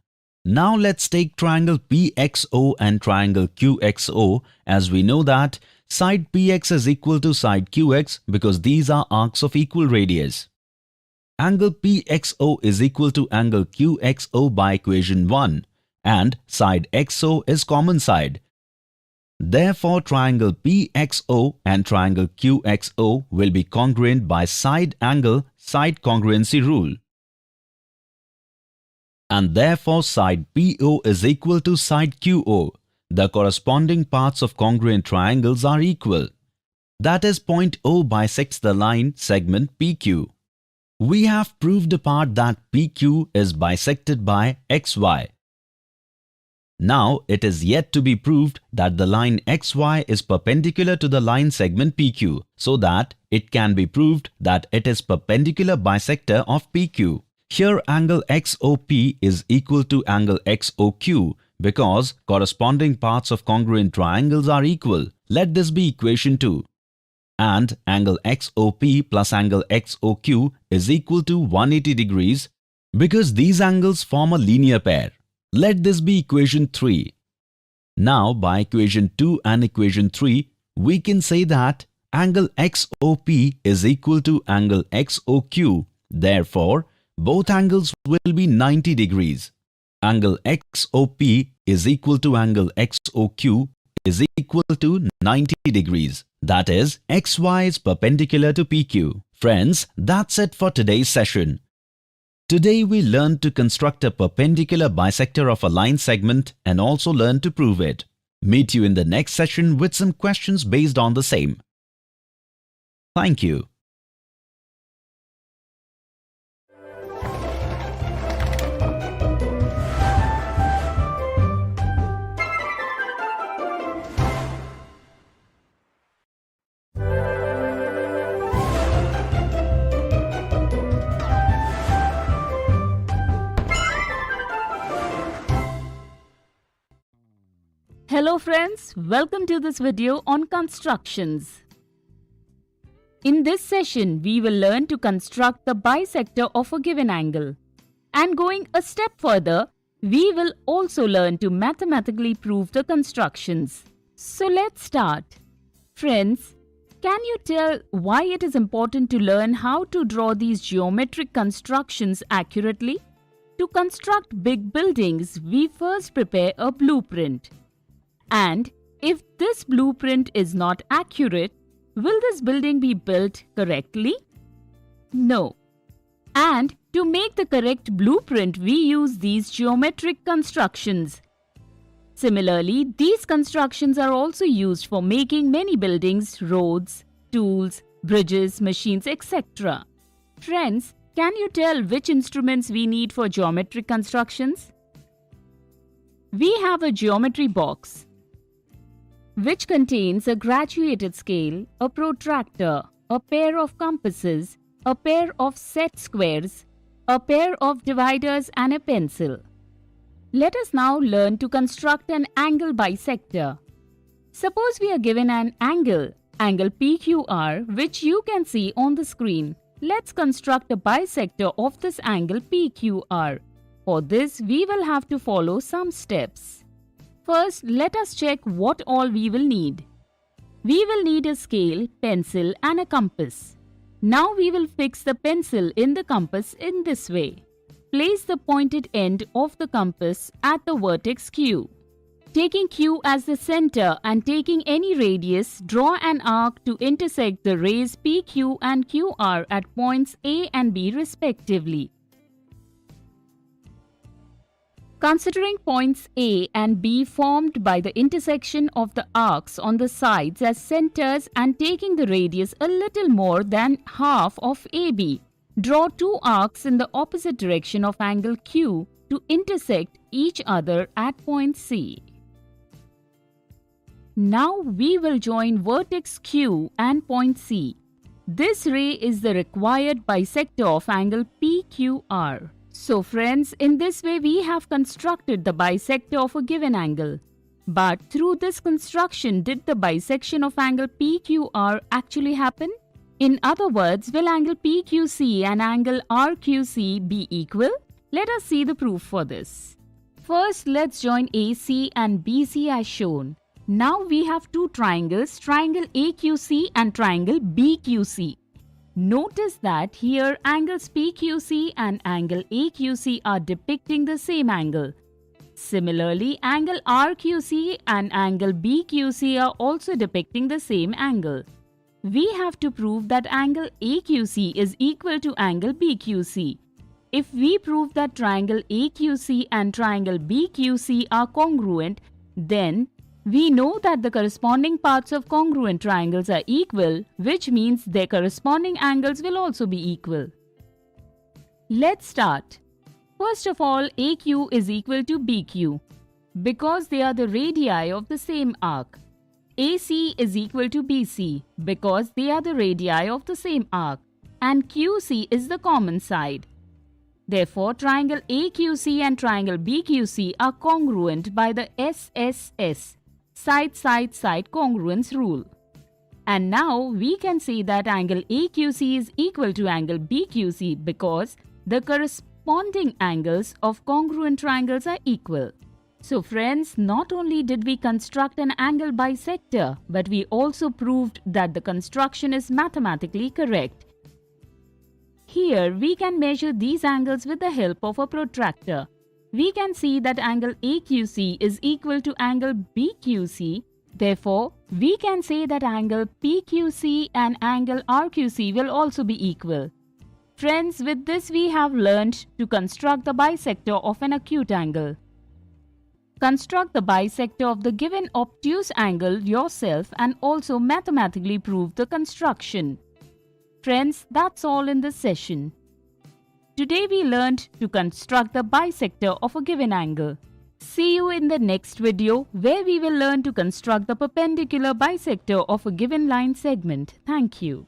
Now let's take triangle PXO and triangle QXO, as we know that side PX is equal to side QX because these are arcs of equal radius. Angle PXO is equal to angle QXO by equation 1 and side XO is common side. Therefore, triangle PXO and triangle QXO will be congruent by side congruency rule. And therefore, side PO is equal to side QO. The corresponding parts of congruent triangles are equal. That is, point O bisects the line segment PQ. We have proved a part that PQ is bisected by XY. Now it is yet to be proved that the line XY is perpendicular to the line segment PQ, so that it can be proved that it is perpendicular bisector of PQ. Here angle XOP is equal to angle XOQ because corresponding parts of congruent triangles are equal. Let this be equation 2. And angle XOP plus angle XOQ is equal to 180 degrees because these angles form a linear pair. Let this be equation 3. Now by equation 2 and equation 3, we can say that angle XOP is equal to angle XOQ. Therefore, both angles will be 90 degrees. Angle XOP is equal to angle XOQ is equal to 90 degrees. That is, XY is perpendicular to PQ. Friends, that's it for today's session. Today we learned to construct a perpendicular bisector of a line segment and also learned to prove it. Meet you in the next session with some questions based on the same. Thank you. Hello friends, welcome to this video on constructions. In this session, we will learn to construct the bisector of a given angle. And going a step further, we will also learn to mathematically prove the constructions. So let's start. Friends, can you tell why it is important to learn how to draw these geometric constructions accurately? To construct big buildings, we first prepare a blueprint. And if this blueprint is not accurate, will this building be built correctly? No. And to make the correct blueprint, we use these geometric constructions. Similarly, these constructions are also used for making many buildings, roads, tools, bridges, machines, etc. Friends, can you tell which instruments we need for geometric constructions? We have a geometry box, which contains a graduated scale, a protractor, a pair of compasses, a pair of set squares, a pair of dividers and a pencil. Let us now learn to construct an angle bisector. Suppose we are given an angle PQR, which you can see on the screen. Let's construct a bisector of this angle PQR. For this, we will have to follow some steps. First, let us check what all we will need. We will need a scale, pencil and a compass. Now we will fix the pencil in the compass in this way. Place the pointed end of the compass at the vertex Q. Taking Q as the center and taking any radius, draw an arc to intersect the rays PQ and QR at points A and B respectively. Considering points A and B formed by the intersection of the arcs on the sides as centers and taking the radius a little more than half of AB, draw two arcs in the opposite direction of angle Q to intersect each other at point C. Now we will join vertex Q and point C. This ray is the required bisector of angle PQR. So friends, in this way we have constructed the bisector of a given angle. But through this construction, did the bisection of angle PQR actually happen? In other words, will angle PQC and angle RQC be equal? Let us see the proof for this. First, let's join AC and BC as shown. Now we have two triangles, triangle AQC and triangle BQC. Notice that here angles PQC and angle AQC are depicting the same angle. Similarly, angle RQC and angle BQC are also depicting the same angle. We have to prove that angle AQC is equal to angle BQC. If we prove that triangle AQC and triangle BQC are congruent, then we know that the corresponding parts of congruent triangles are equal, which means their corresponding angles will also be equal. Let's start. First of all, AQ is equal to BQ because they are the radii of the same arc. AC is equal to BC because they are the radii of the same arc. And QC is the common side. Therefore, triangle AQC and triangle BQC are congruent by the SSS, side-side-side congruence rule. And now we can say that angle AQC is equal to angle BQC because the corresponding angles of congruent triangles are equal. So friends, not only did we construct an angle bisector, but we also proved that the construction is mathematically correct. Here we can measure these angles with the help of a protractor. We can see that angle AQC is equal to angle BQC. Therefore, we can say that angle PQC and angle RQC will also be equal. Friends, with this we have learned to construct the bisector of an acute angle. Construct the bisector of the given obtuse angle yourself and also mathematically prove the construction. Friends, that's all in this session. Today we learned to construct the bisector of a given angle. See you in the next video where we will learn to construct the perpendicular bisector of a given line segment. Thank you.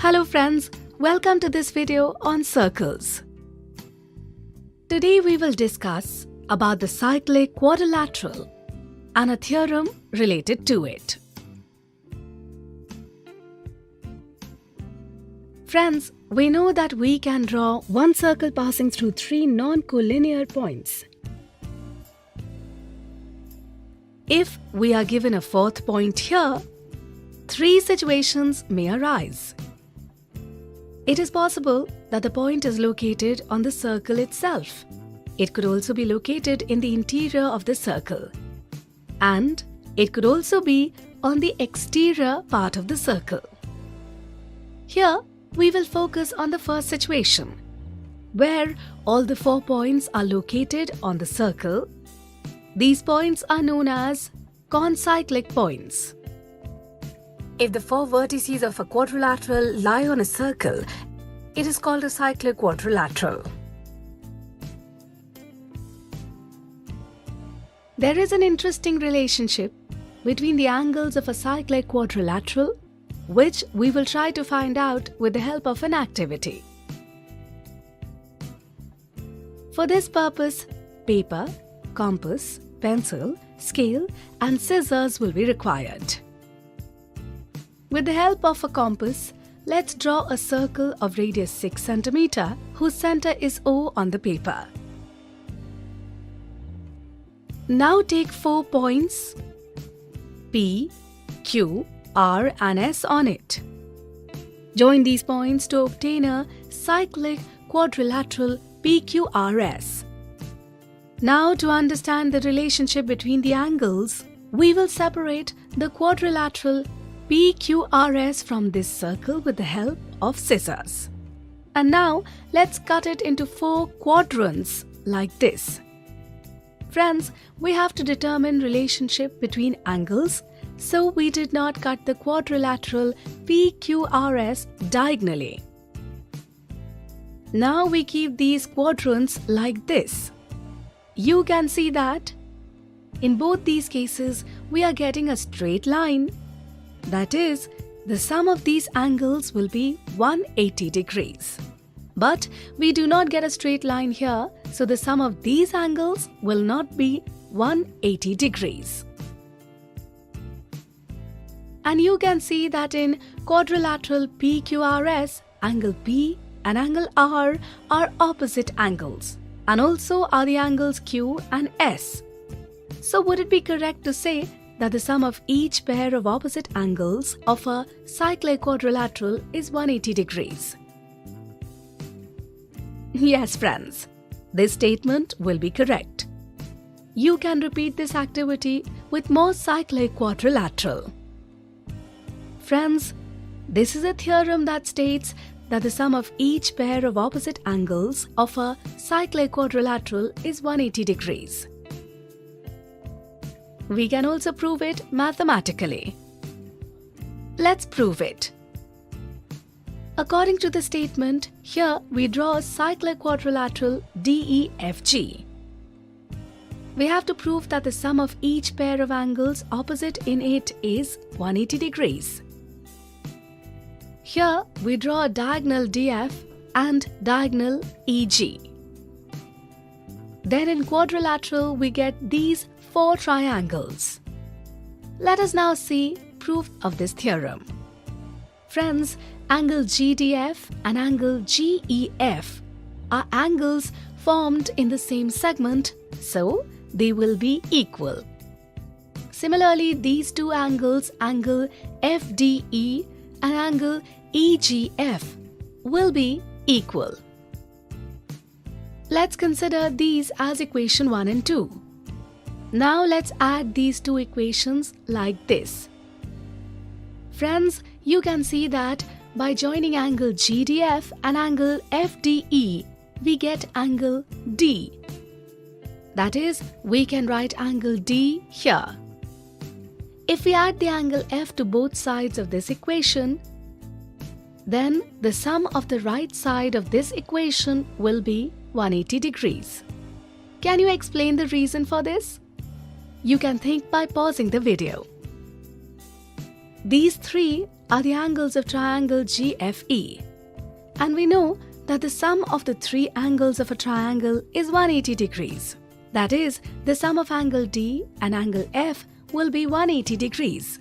Hello friends, welcome to this video on circles. Today we will discuss about the cyclic quadrilateral and a theorem related to it. Friends, we know that we can draw one circle passing through three non-collinear points. If we are given a fourth point here, three situations may arise. It is possible that the point is located on the circle itself. It could also be located in the interior of the circle. And it could also be on the exterior part of the circle. Here, we will focus on the first situation, where all the 4 points are located on the circle. These points are known as concyclic points. If the 4 vertices of a quadrilateral lie on a circle, it is called a cyclic quadrilateral. There is an interesting relationship between the angles of a cyclic quadrilateral, which we will try to find out with the help of an activity. For this purpose, paper, compass, pencil, scale, and scissors will be required. With the help of a compass, let's draw a circle of radius 6 cm whose center is O on the paper. Now take 4 points P, Q, R and S on it. Join these points to obtain a cyclic quadrilateral PQRS. Now, to understand the relationship between the angles, we will separate the quadrilateral PQRS from this circle with the help of scissors. And now, let's cut it into 4 quadrants like this. Friends, we have to determine relationship between angles, so we did not cut the quadrilateral PQRS diagonally. Now we keep these quadrants like this. You can see that in both these cases, we are getting a straight line. That is, the sum of these angles will be 180 degrees. But we do not get a straight line here, so the sum of these angles will not be 180 degrees. And you can see that in quadrilateral PQRS, angle P and angle R are opposite angles, and also are the angles Q and S. So would it be correct to say that the sum of each pair of opposite angles of a cyclic quadrilateral is 180 degrees? Yes, friends, this statement will be correct. You can repeat this activity with more cyclic quadrilateral. Friends, this is a theorem that states that the sum of each pair of opposite angles of a cyclic quadrilateral is 180 degrees. We can also prove it mathematically. Let's prove it. According to the statement, here we draw a cyclic quadrilateral DEFG. We have to prove that the sum of each pair of angles opposite in it is 180 degrees. Here we draw a diagonal DF and diagonal EG. Then in quadrilateral we get these 4 triangles. Let us now see proof of this theorem. Friends, angle GDF and angle GEF are angles formed in the same segment, so they will be equal. Similarly, these 2 angles, angle FDE and angle EGF, will be equal. Let's consider these as equation 1 and 2. Now let's add these 2 equations like this. Friends, you can see that by joining angle GDF and angle FDE, we get angle D. That is, we can write angle D here. If we add the angle F to both sides of this equation, then the sum of the right side of this equation will be 180 degrees. Can you explain the reason for this? You can think by pausing the video. These 3 are the angles of triangle GFE, and we know that the sum of the 3 angles of a triangle is 180 degrees. That is, the sum of angle D and angle F will be 180 degrees.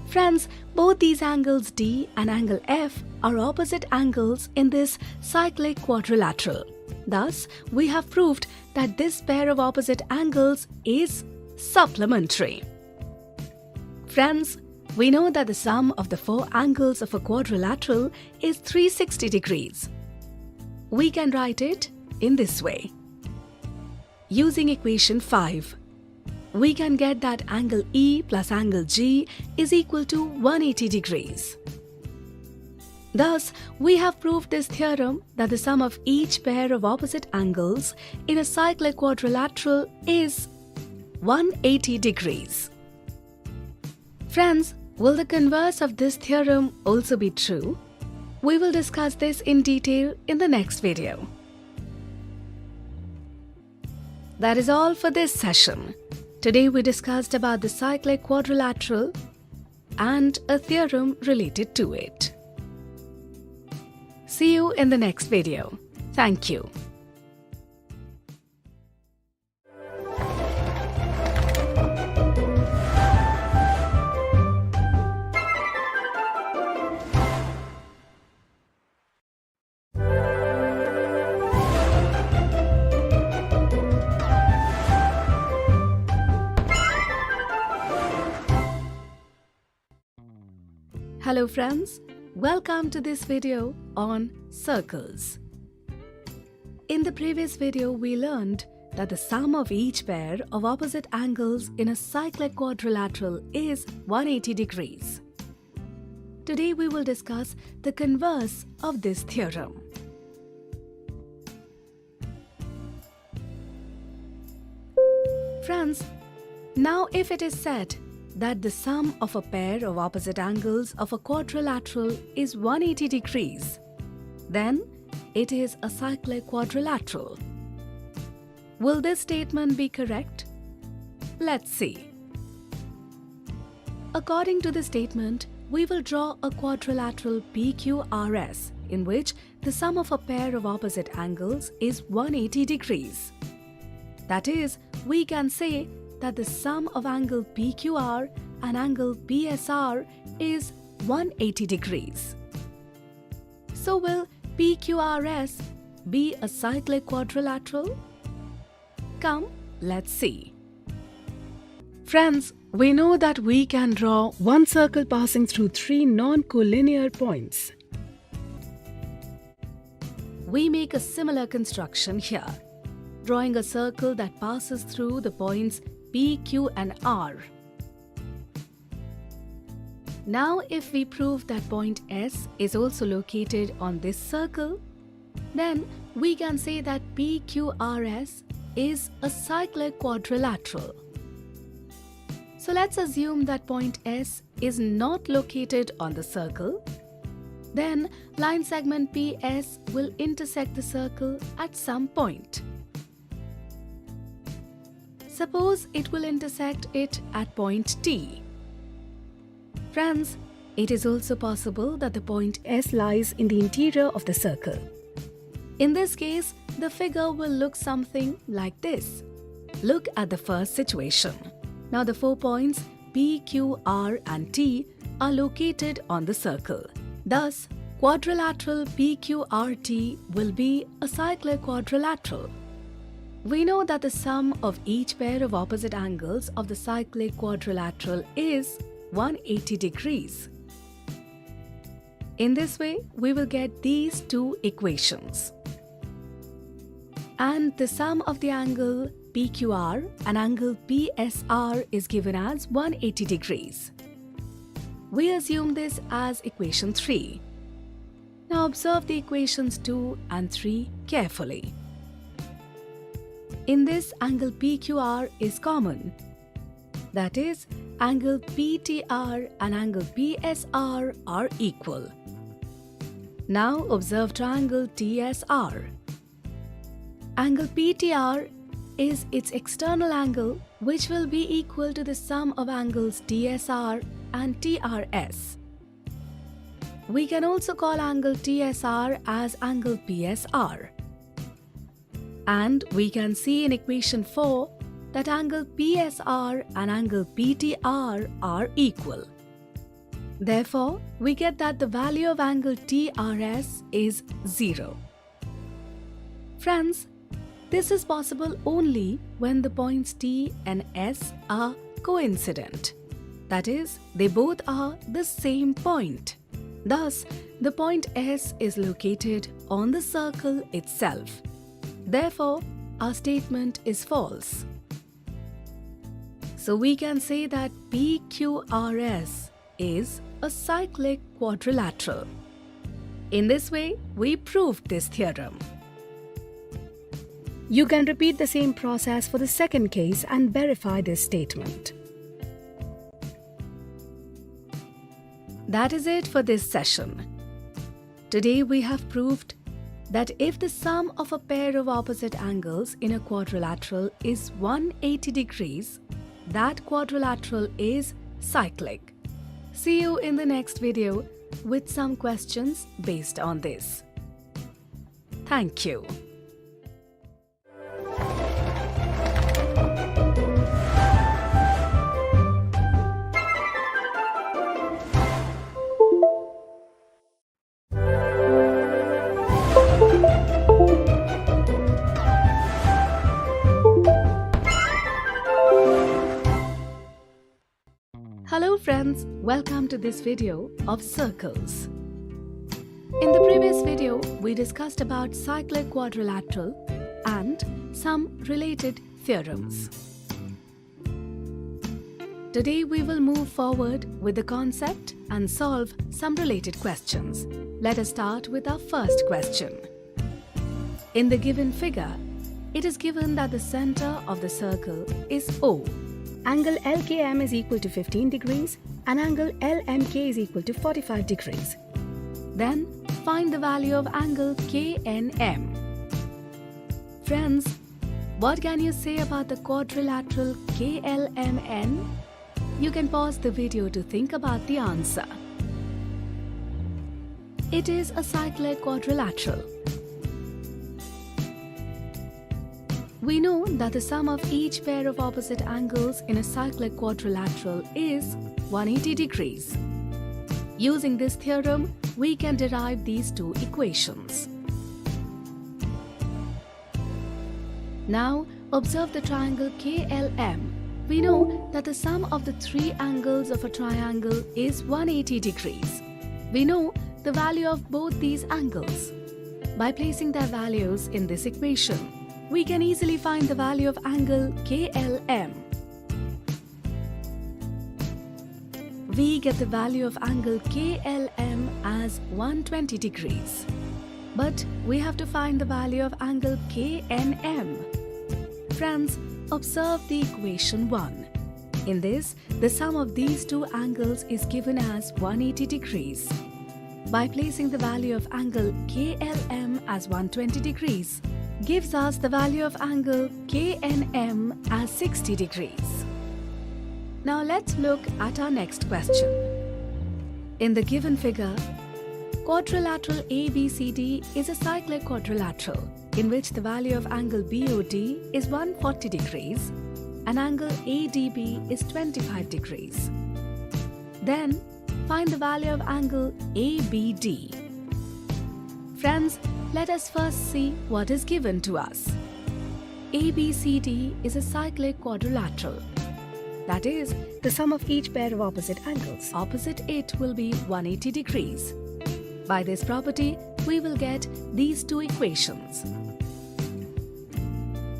Friends, both these angles D and angle F are opposite angles in this cyclic quadrilateral. Thus, we have proved that this pair of opposite angles is supplementary. Friends, we know that the sum of the four angles of a quadrilateral is 360 degrees. We can write it in this way. Using equation 5, we can get that angle E plus angle G is equal to 180 degrees. Thus, we have proved this theorem that the sum of each pair of opposite angles in a cyclic quadrilateral is 180 degrees. Friends, will the converse of this theorem also be true? We will discuss this in detail in the next video. That is all for this session. Today we discussed about the cyclic quadrilateral and a theorem related to it. See you in the next video. Thank you. Hello friends, welcome to this video on circles. In the previous video we learned that the sum of each pair of opposite angles in a cyclic quadrilateral is 180 degrees. Today we will discuss the converse of this theorem. Friends, now if it is said that the sum of a pair of opposite angles of a quadrilateral is 180 degrees, then it is a cyclic quadrilateral. Will this statement be correct? Let's see. According to the statement, we will draw a quadrilateral PQRS in which the sum of a pair of opposite angles is 180 degrees. That is, we can say that the sum of angle PQR and angle PSR is 180 degrees. So will PQRS be a cyclic quadrilateral? Come, let's see. Friends, we know that we can draw one circle passing through three non-collinear points. We make a similar construction here, drawing a circle that passes through the points P, Q and R. Now if we prove that point S is also located on this circle, then we can say that PQRS is a cyclic quadrilateral. So let's assume that point S is not located on the circle. Then line segment PS will intersect the circle at some point. Suppose it will intersect it at point T. Friends, it is also possible that the point S lies in the interior of the circle. In this case, the figure will look something like this. Look at the first situation. Now the 4 points P, Q, R and T are located on the circle. Thus, quadrilateral PQRT will be a cyclic quadrilateral. We know that the sum of each pair of opposite angles of the cyclic quadrilateral is 180 degrees. In this way, we will get these two equations. And the sum of the angle PQR and angle PSR is given as 180 degrees. We assume this as equation 3. Now observe the equations 2 and 3 carefully. In this, angle PQR is common. That is, angle PTR and angle PSR are equal. Now observe triangle TSR. Angle PTR is its external angle, which will be equal to the sum of angles TSR and TRS. We can also call angle TSR as angle PSR. And we can see in equation 4 that angle PSR and angle PTR are equal. Therefore, we get that the value of angle TRS is 0. Friends, this is possible only when the points T and S are coincident. That is, they both are the same point. Thus, the point S is located on the circle itself. Therefore, our statement is false. So we can say that PQRS is a cyclic quadrilateral. In this way, we proved this theorem. You can repeat the same process for the second case and verify this statement. That is it for this session. Today we have proved that if the sum of a pair of opposite angles in a quadrilateral is 180 degrees, that quadrilateral is cyclic. See you in the next video with some questions based on this. Thank you. Hello friends, welcome to this video of circles. In the previous video, we discussed about cyclic quadrilateral and some related theorems. Today we will move forward with the concept and solve some related questions. Let us start with our first question. In the given figure, it is given that the center of the circle is O. Angle LKM is equal to 15 degrees and angle LMK is equal to 45 degrees. Then find the value of angle KNM. Friends, what can you say about the quadrilateral KLMN? You can pause the video to think about the answer. It is a cyclic quadrilateral. We know that the sum of each pair of opposite angles in a cyclic quadrilateral is 180 degrees. Using this theorem, we can derive these two equations. Now, observe the triangle KLM. We know that the sum of the three angles of a triangle is 180 degrees. We know the value of both these angles. By placing their values in this equation, we can easily find the value of angle KLM. We get the value of angle KLM as 120 degrees. But we have to find the value of angle KNM. Friends, observe the equation 1. In this, the sum of these two angles is given as 180 degrees. By placing the value of angle KLM as 120 degrees, gives us the value of angle KNM as 60 degrees. Now let's look at our next question. In the given figure, quadrilateral ABCD is a cyclic quadrilateral in which the value of angle BOD is 140 degrees and angle ADB is 25 degrees. Then find the value of angle ABD. Friends, let us first see what is given to us. ABCD is a cyclic quadrilateral. That is, the sum of each pair of opposite angles opposite it will be 180 degrees. By this property, we will get these two equations.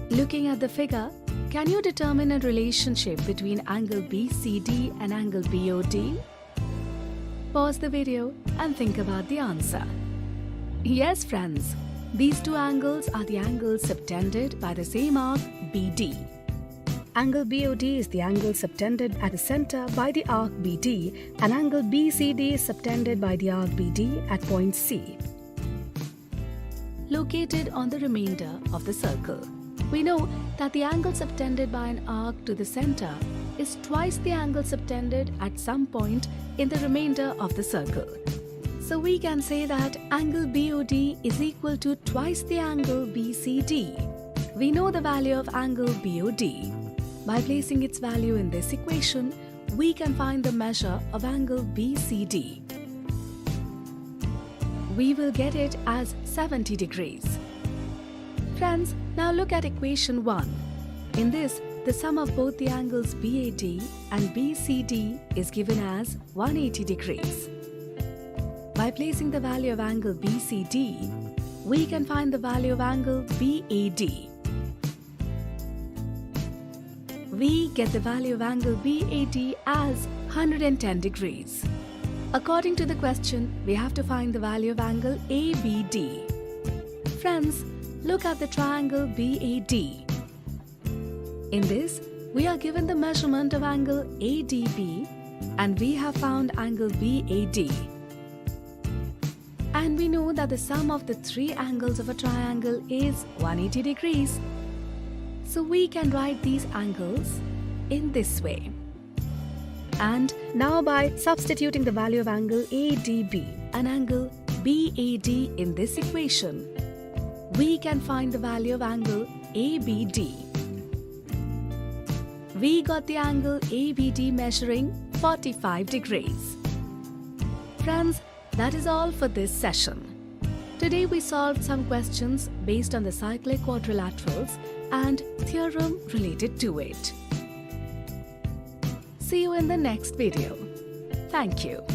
Looking at the figure, can you determine a relationship between angle BCD and angle BOD? Pause the video and think about the answer. Yes, friends, these two angles are the angles subtended by the same arc BD. Angle BOD is the angle subtended at the center by the arc BD and angle BCD is subtended by the arc BD at point C. Located on the remainder of the circle, we know that the angle subtended by an arc to the center is twice the angle subtended at some point in the remainder of the circle. So we can say that angle BOD is equal to twice the angle BCD. we know the value of angle BOD. By placing its value in this equation, we can find the measure of angle BCD. We will get it as 70 degrees. Friends, now look at equation 1. In this, the sum of both the angles BAD and BCD is given as 180 degrees. By placing the value of angle BCD, we can find the value of angle BAD. We get the value of angle BAD as 110 degrees. According to the question, we have to find the value of angle ABD. Friends, look at the triangle BAD. In this, we are given the measurement of angle ADB and we have found angle BAD. And we know that the sum of the three angles of a triangle is 180 degrees. So we can write these angles in this way. And now by substituting the value of angle ADB and angle BAD in this equation, we can find the value of angle ABD. We got the angle ABD measuring 45 degrees. Friends, that is all for this session. Today we solved some questions based on the cyclic quadrilaterals and theorem related to it. See you in the next video. Thank you.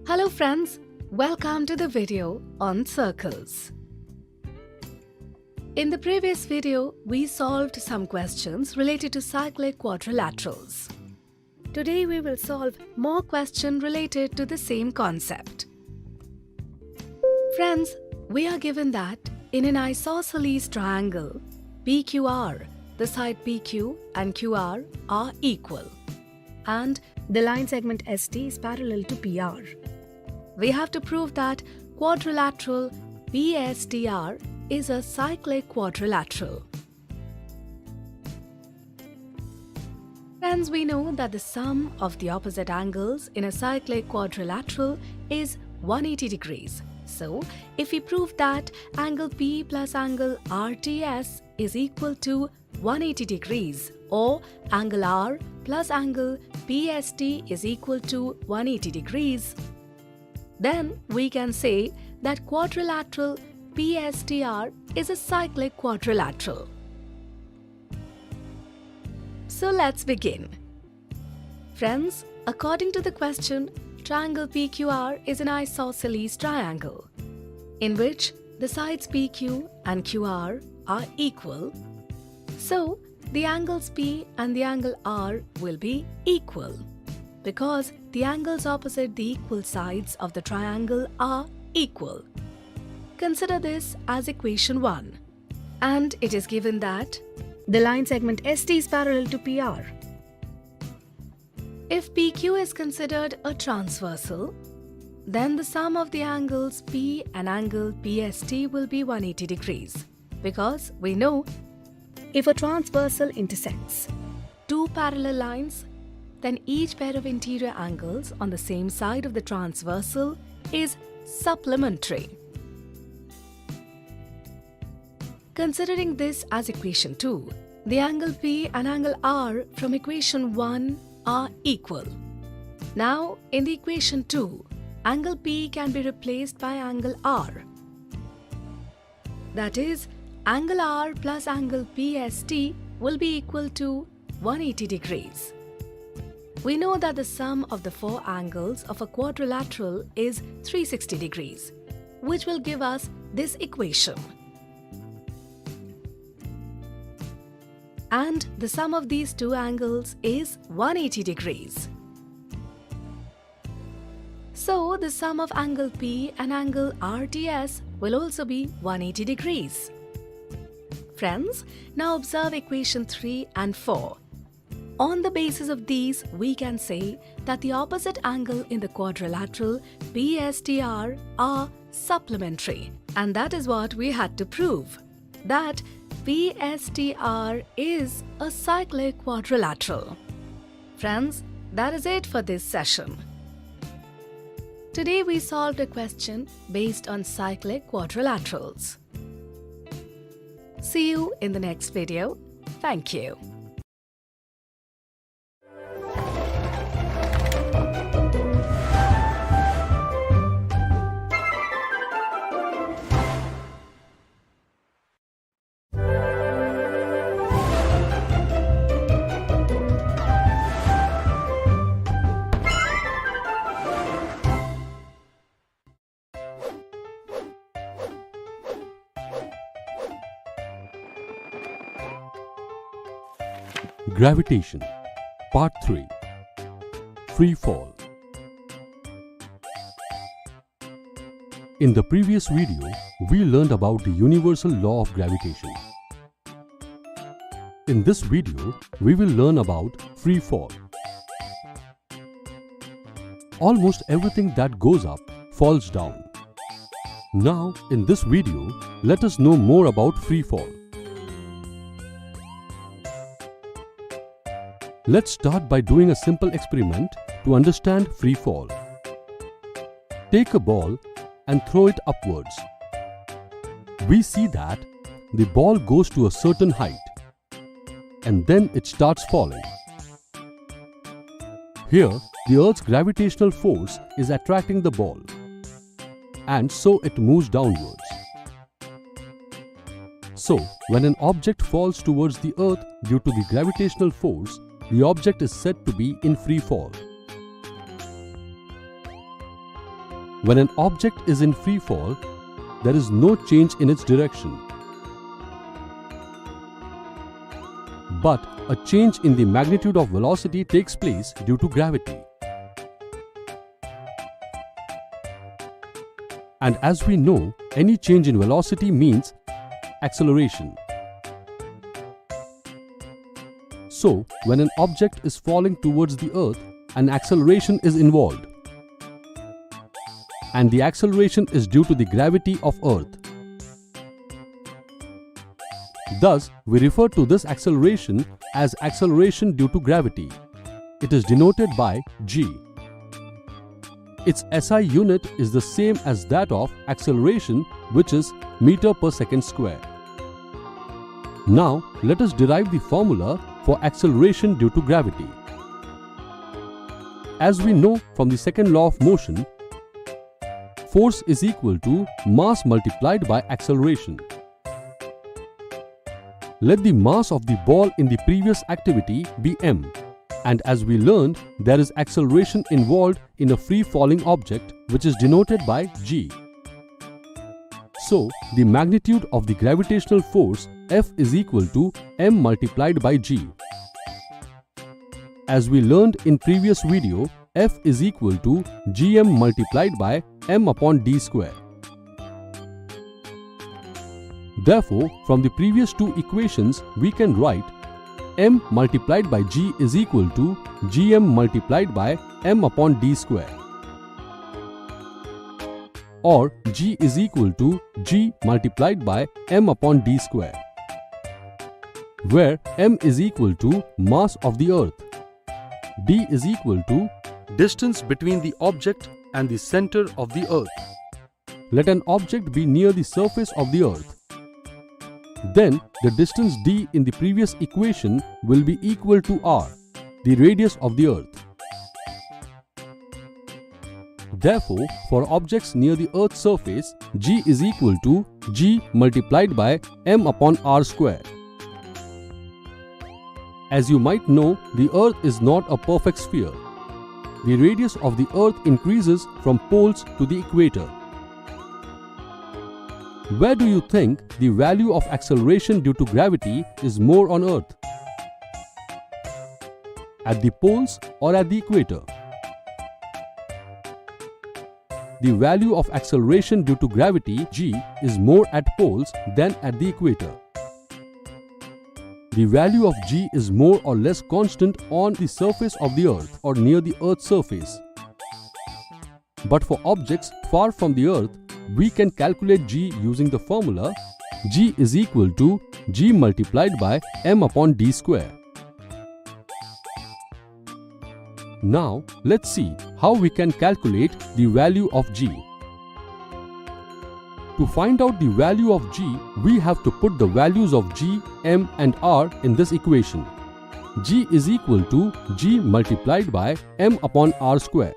Hello friends, welcome to the video on circles. In the previous video, we solved some questions related to cyclic quadrilaterals. Today we will solve more questions related to the same concept. Friends, we are given that in an isosceles triangle, PQR, the side PQ and QR are equal, and the line segment ST is parallel to PR. We have to prove that quadrilateral PSTR is a cyclic quadrilateral. Friends, we know that the sum of the opposite angles in a cyclic quadrilateral is 180 degrees. So, if we prove that angle P plus angle RTS is equal to 180 degrees, or angle R plus angle PST is equal to 180 degrees, then we can say that quadrilateral PSTR is a cyclic quadrilateral. So let's begin. Friends, according to the question, triangle PQR is an isosceles triangle in which the sides PQ and QR are equal. So the angles P and the angle R will be equal, because the angles opposite the equal sides of the triangle are equal. Consider this as equation 1. And it is given that the line segment ST is parallel to PR. If PQ is considered a transversal, then the sum of the angles P and angle PST will be 180 degrees, because we know if a transversal intersects two parallel lines, then each pair of interior angles on the same side of the transversal is supplementary. Considering this as equation 2, the angle P and angle R from equation 1 are equal. Now, in the equation 2, angle P can be replaced by angle R. That is, angle R plus angle PST will be equal to 180 degrees. We know that the sum of the four angles of a quadrilateral is 360 degrees, which will give us this equation. And the sum of these two angles is 180 degrees. So the sum of angle P and angle RTS will also be 180 degrees. Friends, now observe equation 3 and 4. On the basis of these, we can say that the opposite angle in the quadrilateral PSTR are supplementary. And that is what we had to prove, that PSTR is a cyclic quadrilateral. Friends, that is it for this session. Today we solved a question based on cyclic quadrilaterals. See you in the next video. Thank you. Gravitation, Part 3, Free Fall. In the previous video, we learned about the universal law of gravitation. In this video, we will learn about free fall. Almost everything that goes up falls down. Now, in this video, let us know more about free fall. Let's start by doing a simple experiment to understand free fall. Take a ball and throw it upwards. We see that the ball goes to a certain height and then it starts falling. Here, the Earth's gravitational force is attracting the ball, and so it moves downwards. So, when an object falls towards the Earth due to the gravitational force, the object is said to be in free fall. When an object is in free fall, there is no change in its direction, but a change in the magnitude of velocity takes place due to gravity. And as we know, any change in velocity means acceleration. So, when an object is falling towards the Earth, an acceleration is involved. And the acceleration is due to the gravity of Earth. Thus, we refer to this acceleration as acceleration due to gravity. It is denoted by g. Its SI unit is the same as that of acceleration, which is meter per second square. Now, let us derive the formula for acceleration due to gravity. As we know from the second law of motion, force is equal to mass multiplied by acceleration. Let the mass of the ball in the previous activity be m, and as we learned, there is acceleration involved in a free-falling object, which is denoted by g. So, the magnitude of the gravitational force F is equal to m multiplied by g. As we learned in previous video, F is equal to gm multiplied by m upon d square. Therefore, from the previous two equations, we can write m multiplied by g is equal to gm multiplied by m upon d square, or g is equal to g multiplied by m upon d square, where m is equal to mass of the Earth, d is equal to distance between the object and the center of the Earth. Let an object be near the surface of the Earth. Then the distance d in the previous equation will be equal to r, the radius of the Earth. Therefore, for objects near the Earth's surface, g is equal to g multiplied by m upon r square. As you might know, the Earth is not a perfect sphere. The radius of the Earth increases from poles to the equator. Where do you think the value of acceleration due to gravity is more on Earth? At the poles or at the equator? The value of acceleration due to gravity, g, is more at poles than at the equator. the value of g is more or less constant on the surface of the earth or near the earth's surface. But for objects far from the earth, we can calculate g using the formula g is equal to g multiplied by m upon d square. Now, let's see how we can calculate the value of g. To find out the value of g, we have to put the values of g, m and r in this equation. G is equal to g multiplied by m upon r square.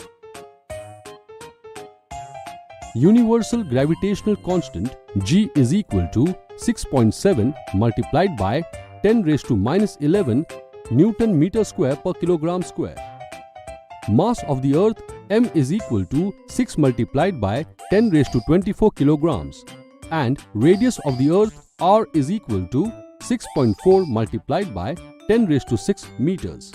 Universal gravitational constant g is equal to 6.7 multiplied by 10 raised to minus 11 Newton meter square per kilogram square. Mass of the earth m is equal to 6 multiplied by 10 raised to 24 kilograms and radius of the earth r is equal to 6.4 multiplied by 10 raised to 6 meters.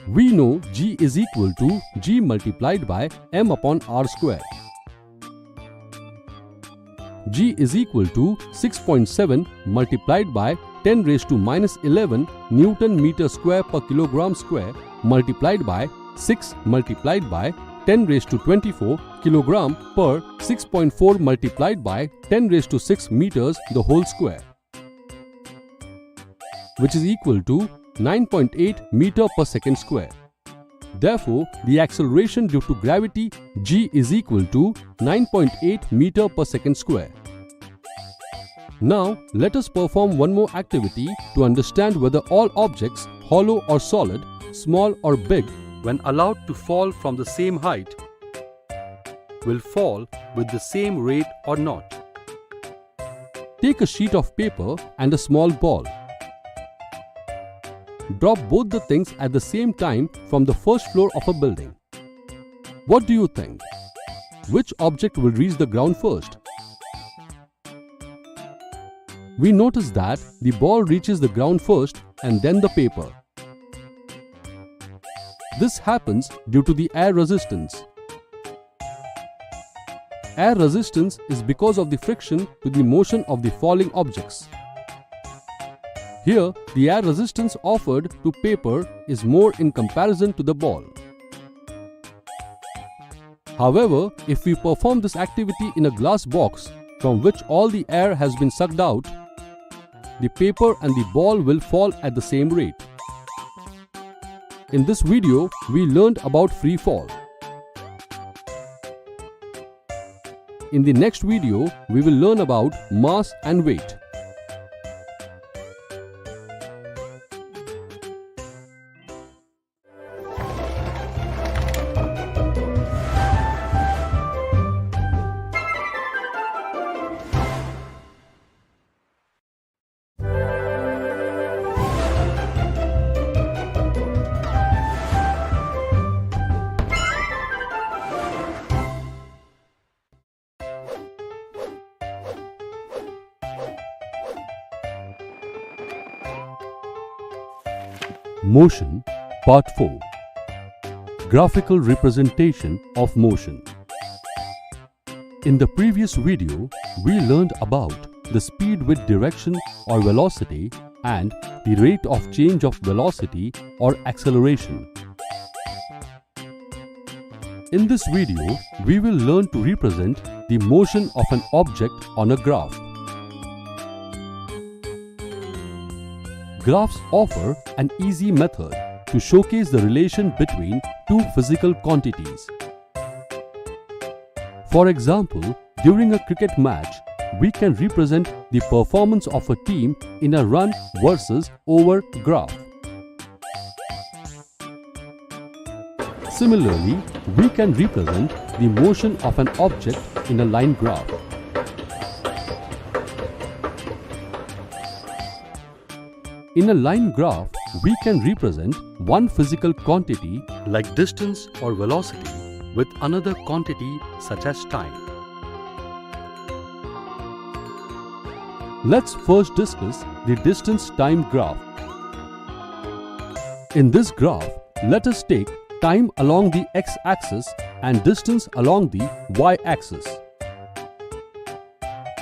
We know g is equal to g multiplied by m upon r square. G is equal to 6.7 multiplied by 10 raised to minus 11 Newton meter square per kilogram square multiplied by 6 multiplied by 10 raised to 24 kilogram per 6.4 multiplied by 10 raised to 6 meters the whole square, which is equal to 9.8 meter per second square. Therefore, the acceleration due to gravity g is equal to 9.8 meter per second square. Now, let us perform one more activity to understand whether all objects, hollow or solid, small or big, when allowed to fall from the same height, will fall with the same rate or not. Take a sheet of paper and a small ball. Drop both the things at the same time from the first floor of a building. What do you think? Which object will reach the ground first? We notice that the ball reaches the ground first and then the paper. This happens due to the air resistance. Air resistance is because of the friction to the motion of the falling objects. Here, the air resistance offered to paper is more in comparison to the ball. However, if we perform this activity in a glass box from which all the air has been sucked out, the paper and the ball will fall at the same rate. In this video, we learned about free fall. In the next video, we will learn about mass and weight. Motion, Part 4. Graphical representation of motion. In the previous video, we learned about the speed with direction or velocity and the rate of change of velocity or acceleration. In this video, we will learn to represent the motion of an object on a graph. Graphs offer an easy method to showcase the relation between two physical quantities. For example, during a cricket match, we can represent the performance of a team in a run versus over graph. Similarly, we can represent the motion of an object in a line graph. In a line graph, we can represent one physical quantity like distance or velocity with another quantity such as time. Let's first discuss the distance-time graph. In this graph, let us take time along the x-axis and distance along the y-axis.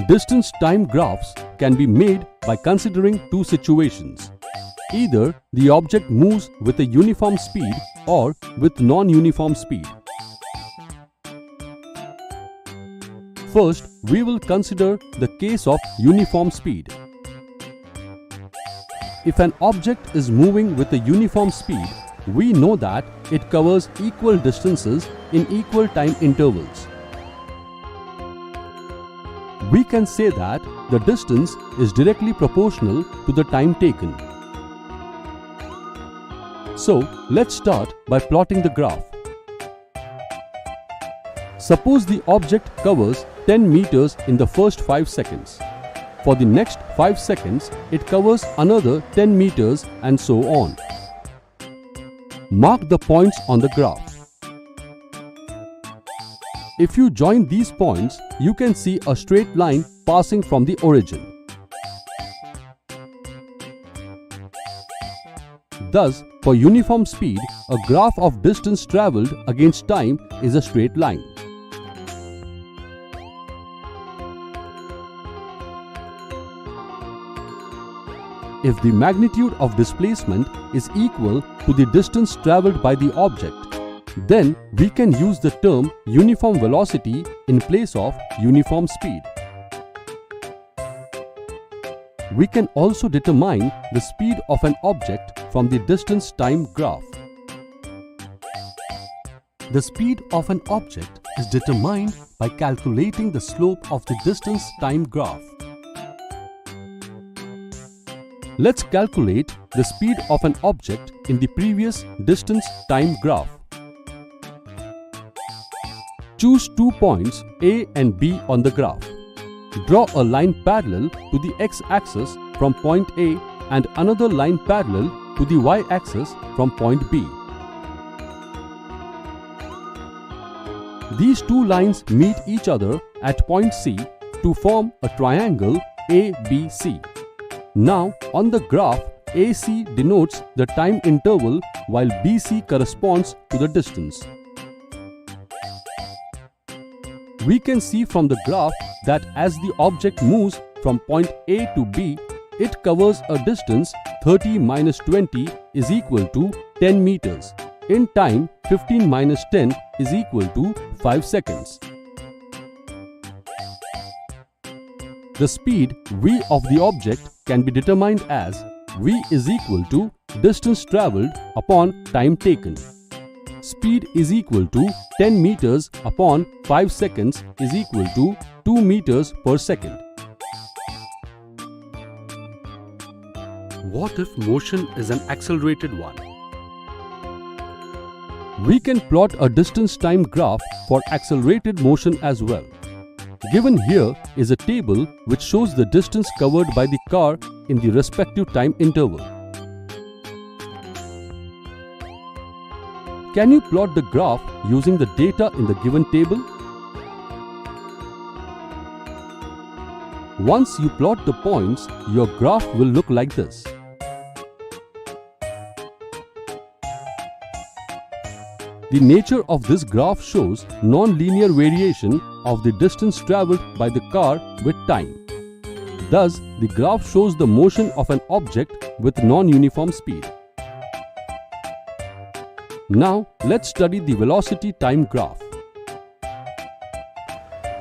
Distance-time graphs can be made by considering two situations. Either the object moves with a uniform speed or with non-uniform speed. First, we will consider the case of uniform speed. If an object is moving with a uniform speed, we know that it covers equal distances in equal time intervals. We can say that the distance is directly proportional to the time taken. So, let's start by plotting the graph. Suppose the object covers 10 meters in the first 5 seconds. For the next 5 seconds, it covers another 10 meters and so on. Mark the points on the graph. If you join these points, you can see a straight line passing from the origin. Thus, for uniform speed, a graph of distance travelled against time is a straight line. If the magnitude of displacement is equal to the distance travelled by the object, then we can use the term uniform velocity in place of uniform speed. We can also determine the speed of an object from the distance-time graph. The speed of an object is determined by calculating the slope of the distance-time graph. Let's calculate the speed of an object in the previous distance-time graph. Choose 2 points A and B on the graph. Draw a line parallel to the x-axis from point A and another line parallel to the y-axis from point B. These two lines meet each other at point C to form a triangle ABC. Now, on the graph, AC denotes the time interval while BC corresponds to the distance. We can see from the graph that as the object moves from point A to B, it covers a distance 30 minus 20 is equal to 10 meters. In time, 15 minus 10 is equal to 5 seconds. The speed v of the object can be determined as v is equal to distance travelled upon time taken. Speed is equal to 10 meters upon 5 seconds is equal to 2 meters per second. What if motion is an accelerated one? We can plot a distance-time graph for accelerated motion as well. Given here is a table which shows the distance covered by the car in the respective time interval. Can you plot the graph using the data in the given table? Once you plot the points, your graph will look like this. The nature of this graph shows non-linear variation of the distance travelled by the car with time. Thus, the graph shows the motion of an object with non-uniform speed. Now, let's study the velocity time graph.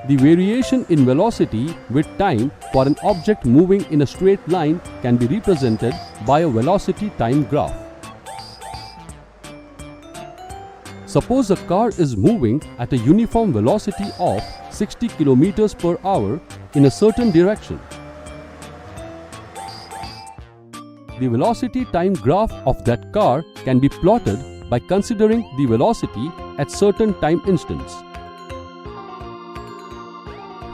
The variation in velocity with time for an object moving in a straight line can be represented by a velocity time graph. Suppose a car is moving at a uniform velocity of 60 km per hour in a certain direction. The velocity time graph of that car can be plotted by considering the velocity at certain time instants.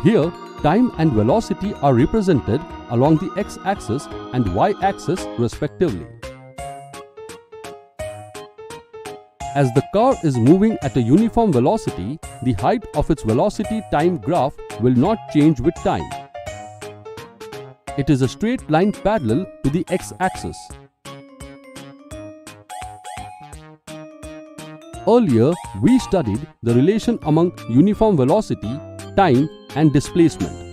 Here, time and velocity are represented along the x-axis and y-axis respectively. As the car is moving at a uniform velocity, the height of its velocity time graph will not change with time. It is a straight line parallel to the x-axis. Earlier, we studied the relation among uniform velocity, time and displacement.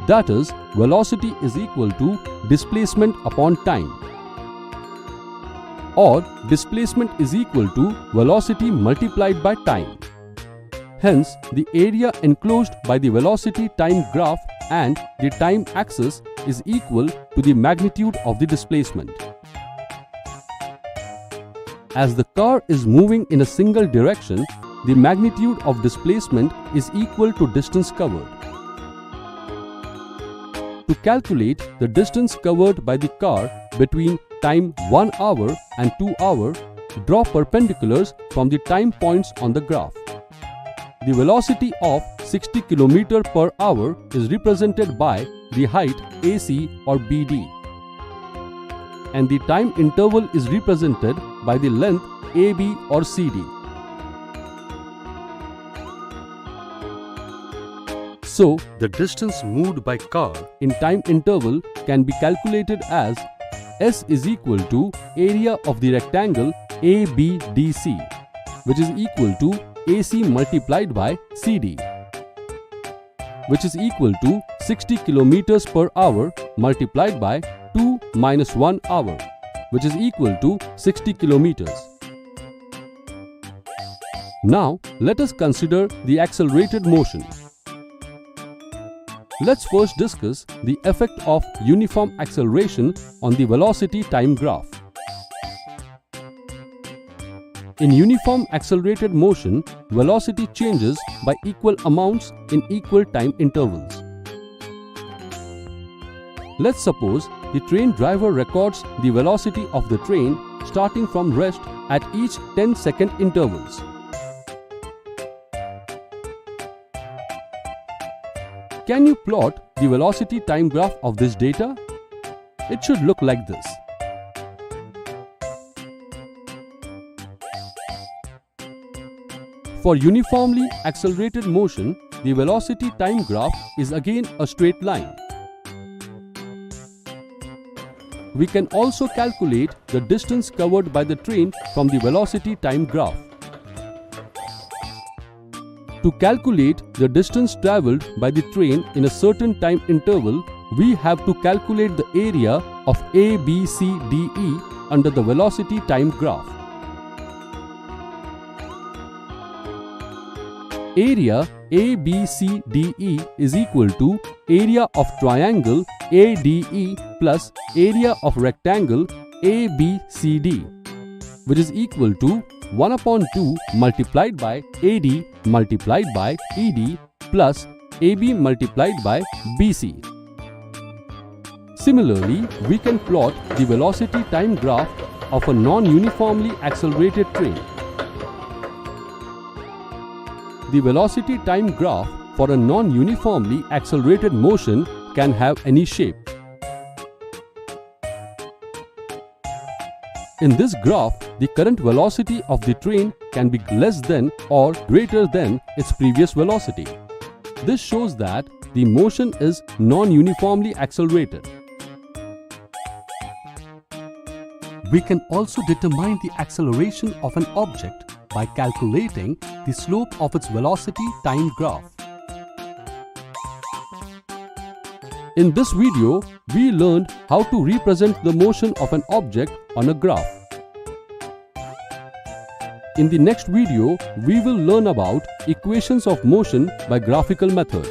That is, velocity is equal to displacement upon time, or displacement is equal to velocity multiplied by time. Hence, the area enclosed by the velocity time graph and the time axis is equal to the magnitude of the displacement. As the car is moving in a single direction, the magnitude of displacement is equal to distance covered. To calculate the distance covered by the car between time 1 hour and 2 hours, draw perpendiculars from the time points on the graph. The velocity of 60 km per hour is represented by the height AC or BD, and the time interval is represented by the length AB or CD. So, the distance moved by car in time interval can be calculated as S is equal to area of the rectangle ABDC, which is equal to AC multiplied by CD, which is equal to 60 km per hour multiplied by 2 minus 1 hour, which is equal to 60 km. Now, let us consider the accelerated motion. Let's first discuss the effect of uniform acceleration on the velocity time graph. In uniform accelerated motion, velocity changes by equal amounts in equal time intervals. Let's suppose the train driver records the velocity of the train starting from rest at each 10-second intervals. Can you plot the velocity time graph of this data? It should look like this. For uniformly accelerated motion, the velocity time graph is again a straight line. We can also calculate the distance covered by the train from the velocity time graph. To calculate the distance travelled by the train in a certain time interval, we have to calculate the area of A, B, C, D, E under the velocity time graph. Area ABCDE is equal to area of triangle ADE plus area of rectangle ABCD, which is equal to 1 upon 2 multiplied by AD multiplied by ED plus AB multiplied by BC. Similarly, we can plot the velocity time graph of a non-uniformly accelerated train. The velocity time graph for a non-uniformly accelerated motion can have any shape. In this graph, the current velocity of the train can be less than or greater than its previous velocity. This shows that the motion is non-uniformly accelerated. We can also determine the acceleration of an object by calculating the slope of its velocity time graph. In this video, we learned how to represent the motion of an object on a graph. In the next video, we will learn about equations of motion by graphical method.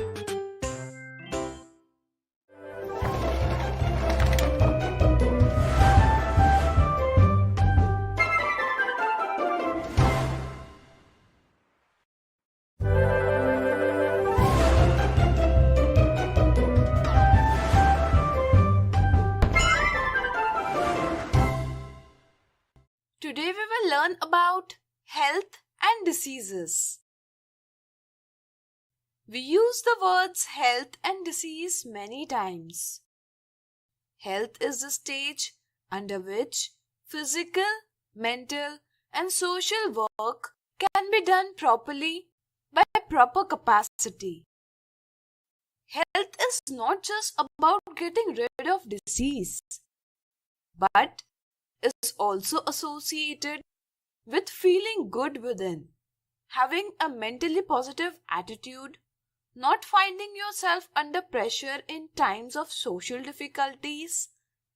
Today we will learn about health and diseases. We use the words health and disease many times. Health is the stage under which physical, mental, and social work can be done properly by proper capacity. Health is not just about getting rid of disease, but is also associated with feeling good within, having a mentally positive attitude, not finding yourself under pressure in times of social difficulties,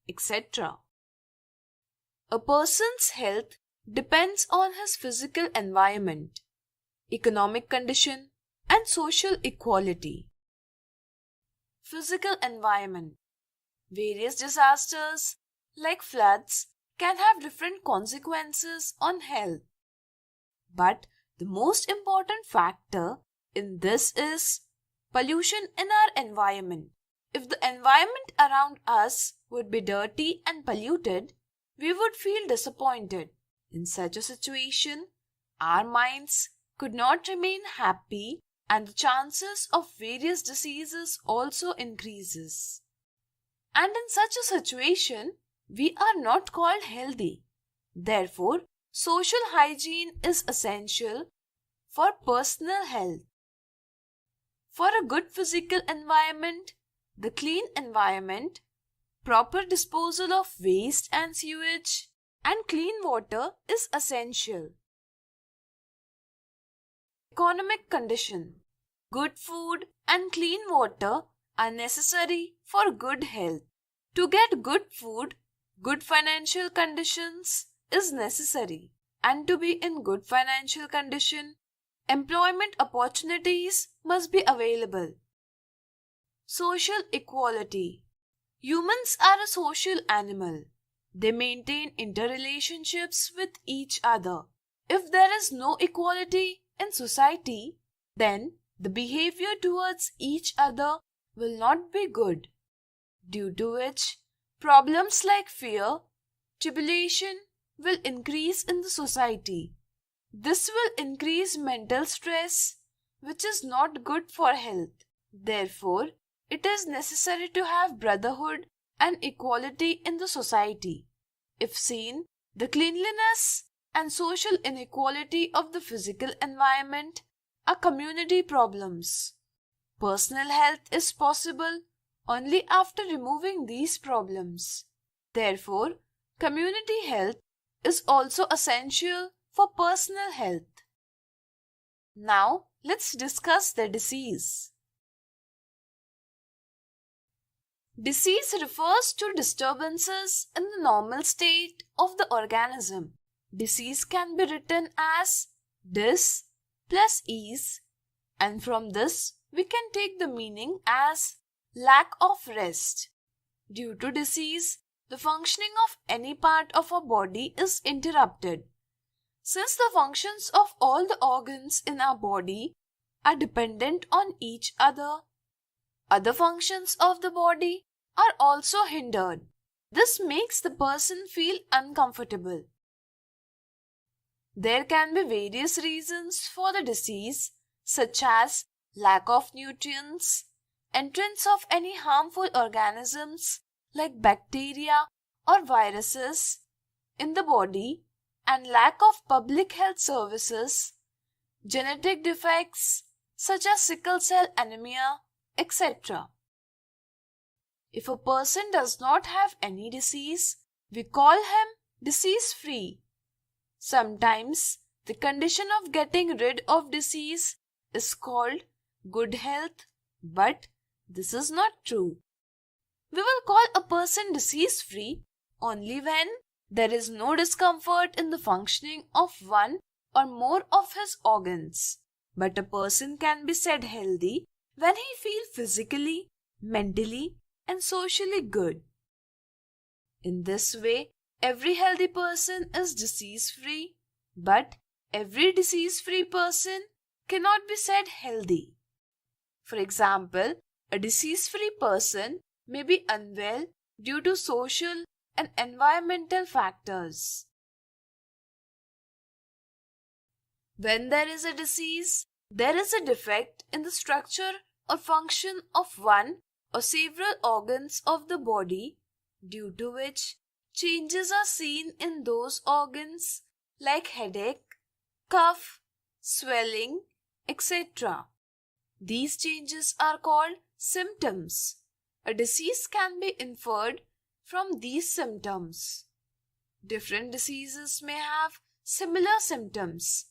etc. A person's health depends on his physical environment, economic condition, and social equality. Physical environment. Various disasters like floods can have different consequences on health. But the most important factor in this is pollution in our environment. If the environment around us would be dirty and polluted, we would feel disappointed. In such a situation, our minds could not remain happy and the chances of various diseases also increases. And in such a situation, we are not called healthy. Therefore, social hygiene is essential for personal health. For a good physical environment, the clean environment, proper disposal of waste and sewage, and clean water is essential. Economic condition. Good food and clean water are necessary for good health. To get good food, good financial conditions is necessary. And to be in good financial condition, employment opportunities must be available. Social equality. Humans are a social animal. They maintain interrelationships with each other. If there is no equality in society, then the behavior towards each other will not be good, due to which problems like fear, tribulation will increase in the society. This will increase mental stress, which is not good for health. Therefore, it is necessary to have brotherhood and equality in the society. If seen, the cleanliness and social inequality of the physical environment are community problems. Personal health is possible only after removing these problems. Therefore, community health is also essential for personal health. Now, let's discuss the disease. Disease refers to disturbances in the normal state of the organism. Disease can be written as dis plus ease, and from this we can take the meaning as lack of rest. Due to disease, the functioning of any part of our body is interrupted. Since the functions of all the organs in our body are dependent on each other, other functions of the body are also hindered. This makes the person feel uncomfortable. There can be various reasons for the disease, such as lack of nutrients, entrance of any harmful organisms like bacteria or viruses in the body, and lack of public health services, genetic defects such as sickle cell anemia, etc. If a person does not have any disease, we call him disease-free. Sometimes the condition of getting rid of disease is called good health, but this is not true. We will call a person disease-free only when there is no discomfort in the functioning of one or more of his organs. But a person can be said healthy when he feels physically, mentally, and socially good. In this way, every healthy person is disease-free, but every disease-free person cannot be said healthy. For example, a disease-free person may be unwell due to social and environmental factors. When there is a disease, there is a defect in the structure or function of one or several organs of the body, due to which changes are seen in those organs like headache, cough, swelling, etc. These changes are called symptoms. A disease can be inferred from these symptoms. Different diseases may have similar symptoms,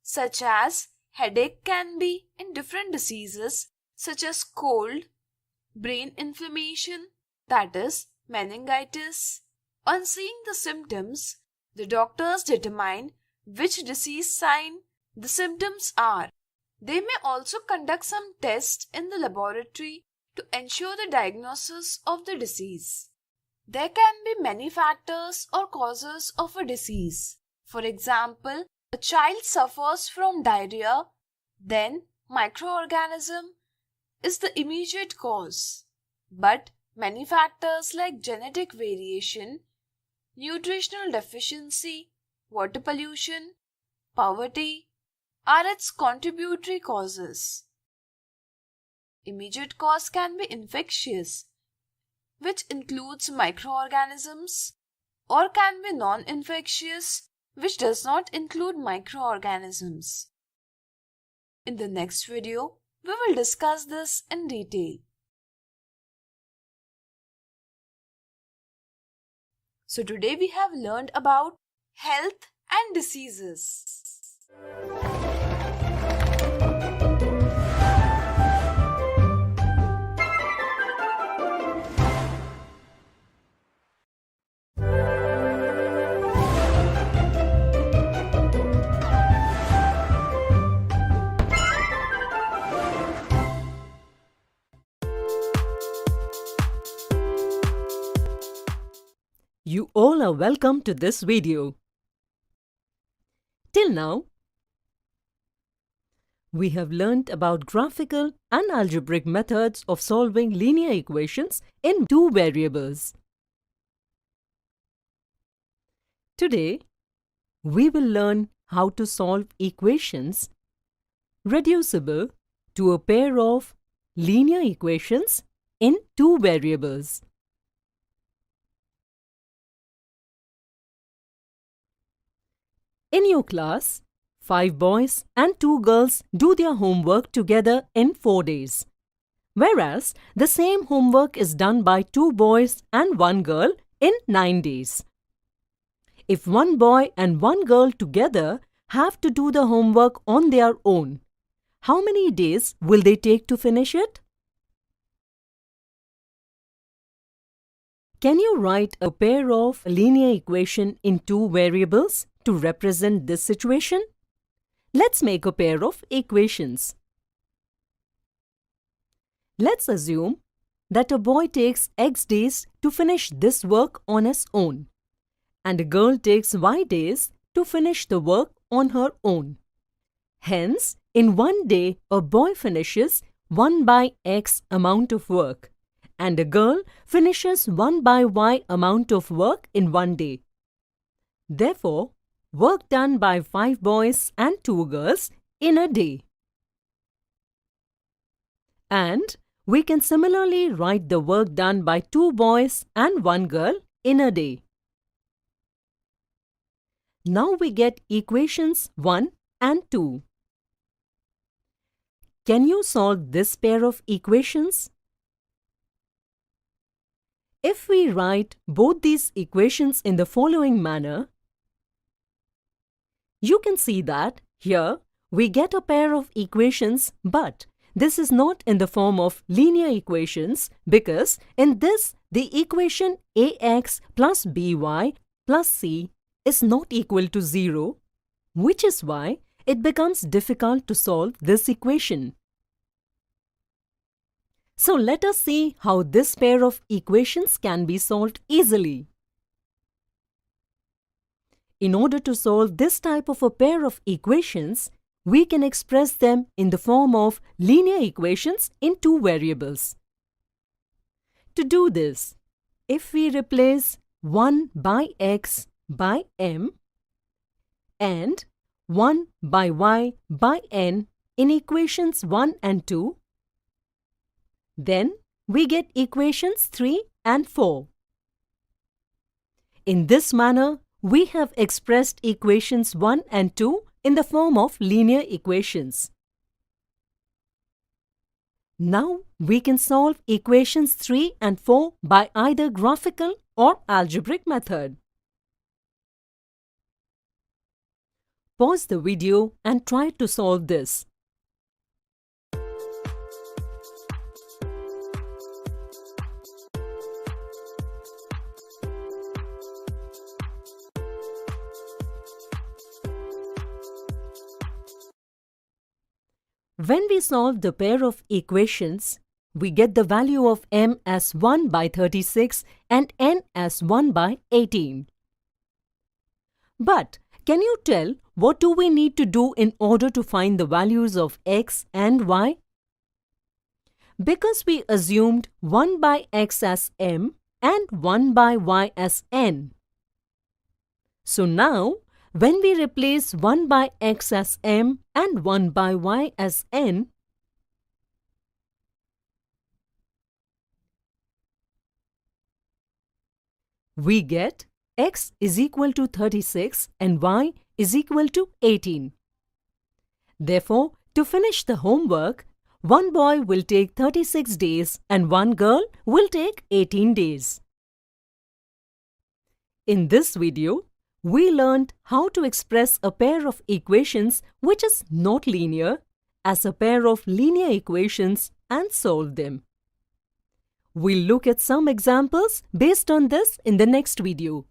such as Headache can be in different diseases such as cold, brain inflammation, that is, meningitis. On seeing the symptoms, the doctors determine which disease sign the symptoms are. They may also conduct some tests in the laboratory to ensure the diagnosis of the disease. There can be many factors or causes of a disease. For example, a child suffers from diarrhea, then microorganism is the immediate cause. But many factors like genetic variation, nutritional deficiency, water pollution, poverty are its contributory causes. Immediate cause can be infectious, which includes microorganisms, or can be non-infectious, which does not include microorganisms. In the next video, we will discuss this in detail. So today we have learned about health and diseases. You all are welcome to this video. Till now, we have learnt about graphical and algebraic methods of solving linear equations in two variables. Today, we will learn how to solve equations reducible to a pair of linear equations in two variables. In your class, 5 boys and 2 girls do their homework together in 4 days, whereas the same homework is done by 2 boys and 1 girl in 9 days. If 1 boy and 1 girl together have to do the homework on their own, how many days will they take to finish it? Can you write a pair of linear equation in two variables to represent this situation? Let's make a pair of equations. Let's assume that a boy takes X days to finish this work on his own, and a girl takes Y days to finish the work on her own. Hence, in one day, a boy finishes 1 by X amount of work, and a girl finishes 1 by Y amount of work in one day. Therefore, work done by 5 boys and 2 girls in a day. And we can similarly write the work done by 2 boys and 1 girl in a day. Now we get equations 1 and 2. Can you solve this pair of equations? If we write both these equations in the following manner, you can see that here we get a pair of equations, but this is not in the form of linear equations because in this the equation ax plus by plus c is not equal to 0, which is why it becomes difficult to solve this equation. So let us see how this pair of equations can be solved easily. In order to solve this type of a pair of equations, we can express them in the form of linear equations in two variables. To do this, if we replace 1 by x by m and 1 by y by n in equations 1 and 2, then we get equations 3 and 4. In this manner, we have expressed equations 1 and 2 in the form of linear equations. Now we can solve equations 3 and 4 by either graphical or algebraic method. Pause the video and try to solve this. When we solve the pair of equations, we get the value of m as 1 by 36 and n as 1 by 18. But can you tell what do we need to do in order to find the values of x and y? Because we assumed 1 by x as m and 1 by y as n. So now, when we replace 1 by x as m and 1 by y as n, we get x is equal to 36 and y is equal to 18. Therefore, to finish the homework, one boy will take 36 days and one girl will take 18 days. In this video, we learned how to express a pair of equations which is not linear as a pair of linear equations and solve them. We'll look at some examples based on this in the next video.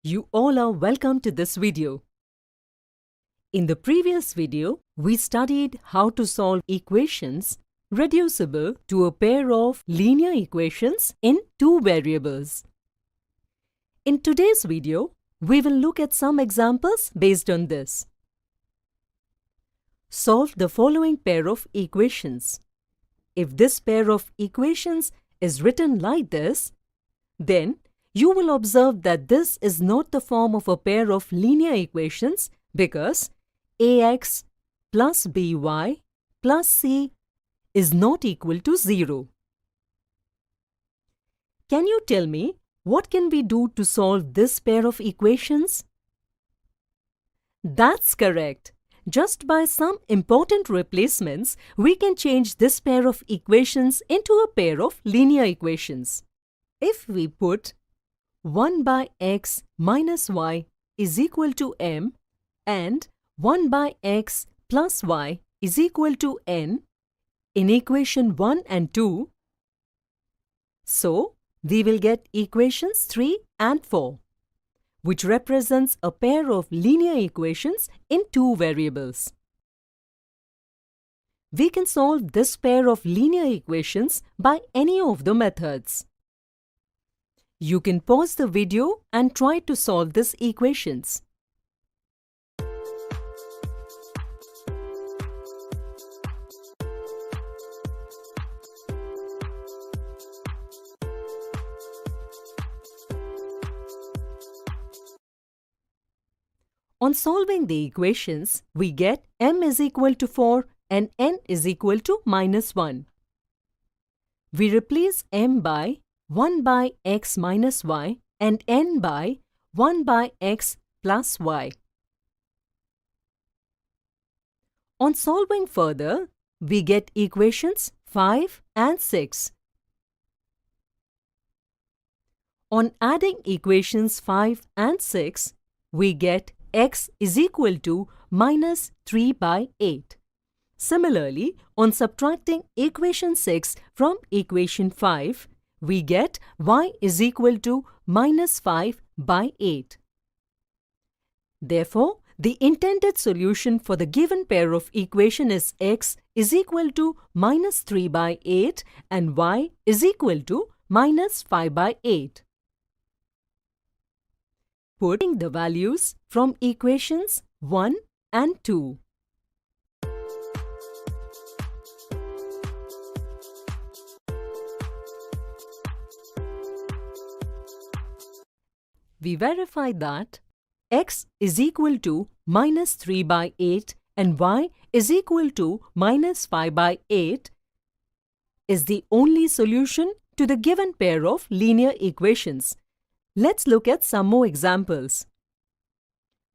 You all are welcome to this video. In the previous video, we studied how to solve equations reducible to a pair of linear equations in two variables. In today's video, we will look at some examples based on this. Solve the following pair of equations. If this pair of equations is written like this, then you will observe that this is not the form of a pair of linear equations because ax plus by plus c is not equal to 0. Can you tell me what can we do to solve this pair of equations? That's correct. Just by some important replacements, we can change this pair of equations into a pair of linear equations. If we put 1 by x minus y is equal to m and 1 by x plus y is equal to n in equation 1 and 2, so we will get equations 3 and 4, which represents a pair of linear equations in two variables. We can solve this pair of linear equations by any of the methods. You can pause the video and try to solve these equations. On solving the equations, we get m is equal to 4 and n is equal to minus 1. We replace m by 1 by x minus y and n by 1 by x plus y. On solving further, we get equations 5 and 6. On adding equations 5 and 6, we get x is equal to minus 3 by 8. Similarly, on subtracting equation 6 from equation 5, we get y is equal to minus 5 by 8. Therefore, the intended solution for the given pair of equation is x is equal to minus 3 by 8 and y is equal to minus 5 by 8. Putting the values from equations 1 and 2. We verify that x is equal to minus 3 by 8 and y is equal to minus 5 by 8 is the only solution to the given pair of linear equations. Let's look at some more examples.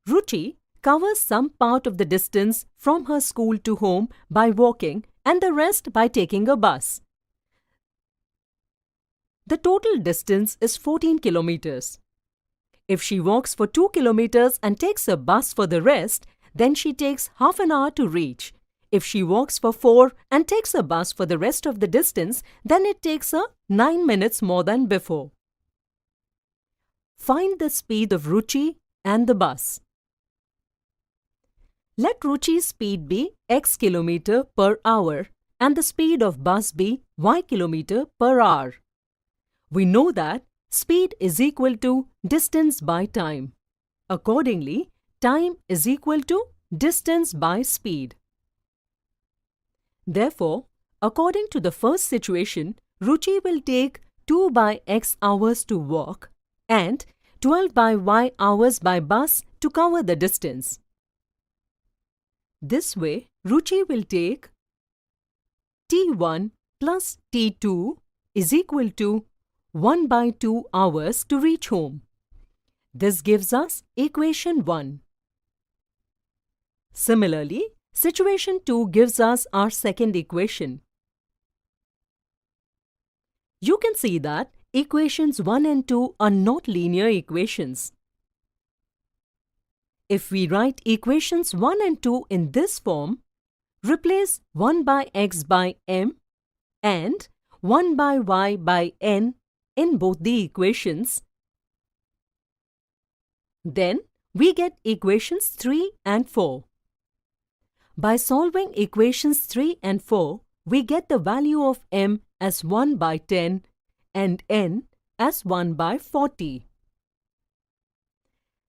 Ruchi covers some part of the distance from her school to home by walking and the rest by taking a bus. The total distance is 14 kilometers. If she walks for 2 kilometers and takes a bus for the rest, then she takes half an hour to reach. If she walks for 4 and takes a bus for the rest of the distance, then it takes her 9 minutes more than before. Find the speed of Ruchi and the bus. Let Ruchi's speed be x kilometer per hour and the speed of bus be y kilometer per hour. We know that speed is equal to distance by time. Accordingly, time is equal to distance by speed. Therefore, according to the first situation, Ruchi will take 2 by x hours to walk and 12 by y hours by bus to cover the distance. This way, Ruchi will take T1 plus T2 is equal to 1 by 2 hours to reach home. This gives us equation 1. Similarly, situation 2 gives us our second equation. You can see that equations 1 and 2 are not linear equations. If we write equations 1 and 2 in this form, replace 1 by x by m and 1 by y by n in both the equations, then we get equations 3 and 4. By solving equations 3 and 4, we get the value of m as 1 by 10 and n as 1 by 40.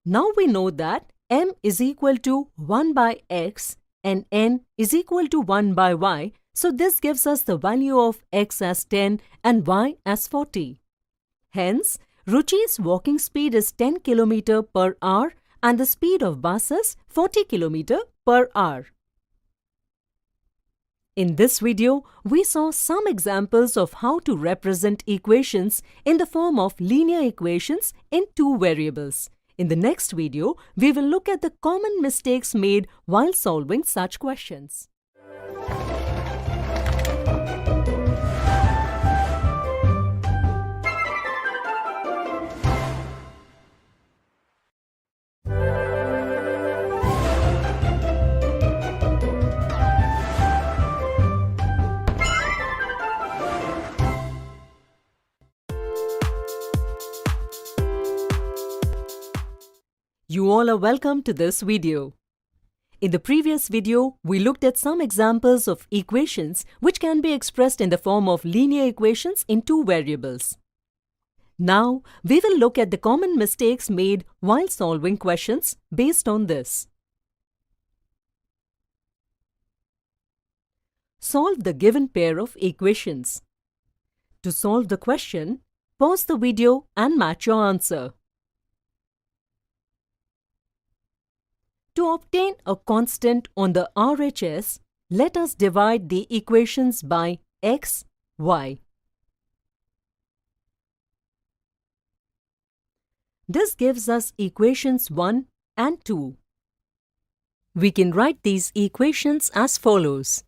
Now we know that m is equal to 1 by x and n is equal to 1 by y, so this gives us the value of x as 10 and y as 40. Hence, Ruchi's walking speed is 10 km per hour and the speed of bus is 40 km per hour. In this video, we saw some examples of how to represent equations in the form of linear equations in 2 variables. In the next video, we will look at the common mistakes made while solving such questions. You all are welcome to this video. In the previous video, we looked at some examples of equations which can be expressed in the form of linear equations in 2 variables. Now, we will look at the common mistakes made while solving questions based on this. Solve the given pair of equations. To solve the question, pause the video and match your answer. To obtain a constant on the RHS, let us divide the equations by x, y. This gives us equations 1 and 2. We can write these equations as follows.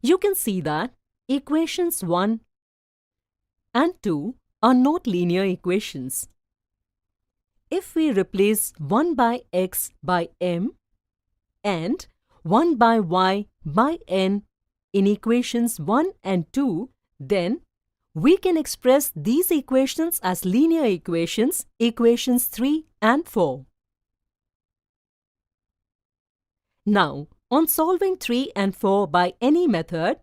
You can see that equations 1 and 2 are not linear equations. If we replace 1 by x by m and 1 by y by n in equations 1 and 2, then we can express these equations as linear equations, equations 3 and 4. Now, on solving 3 and 4 by any method,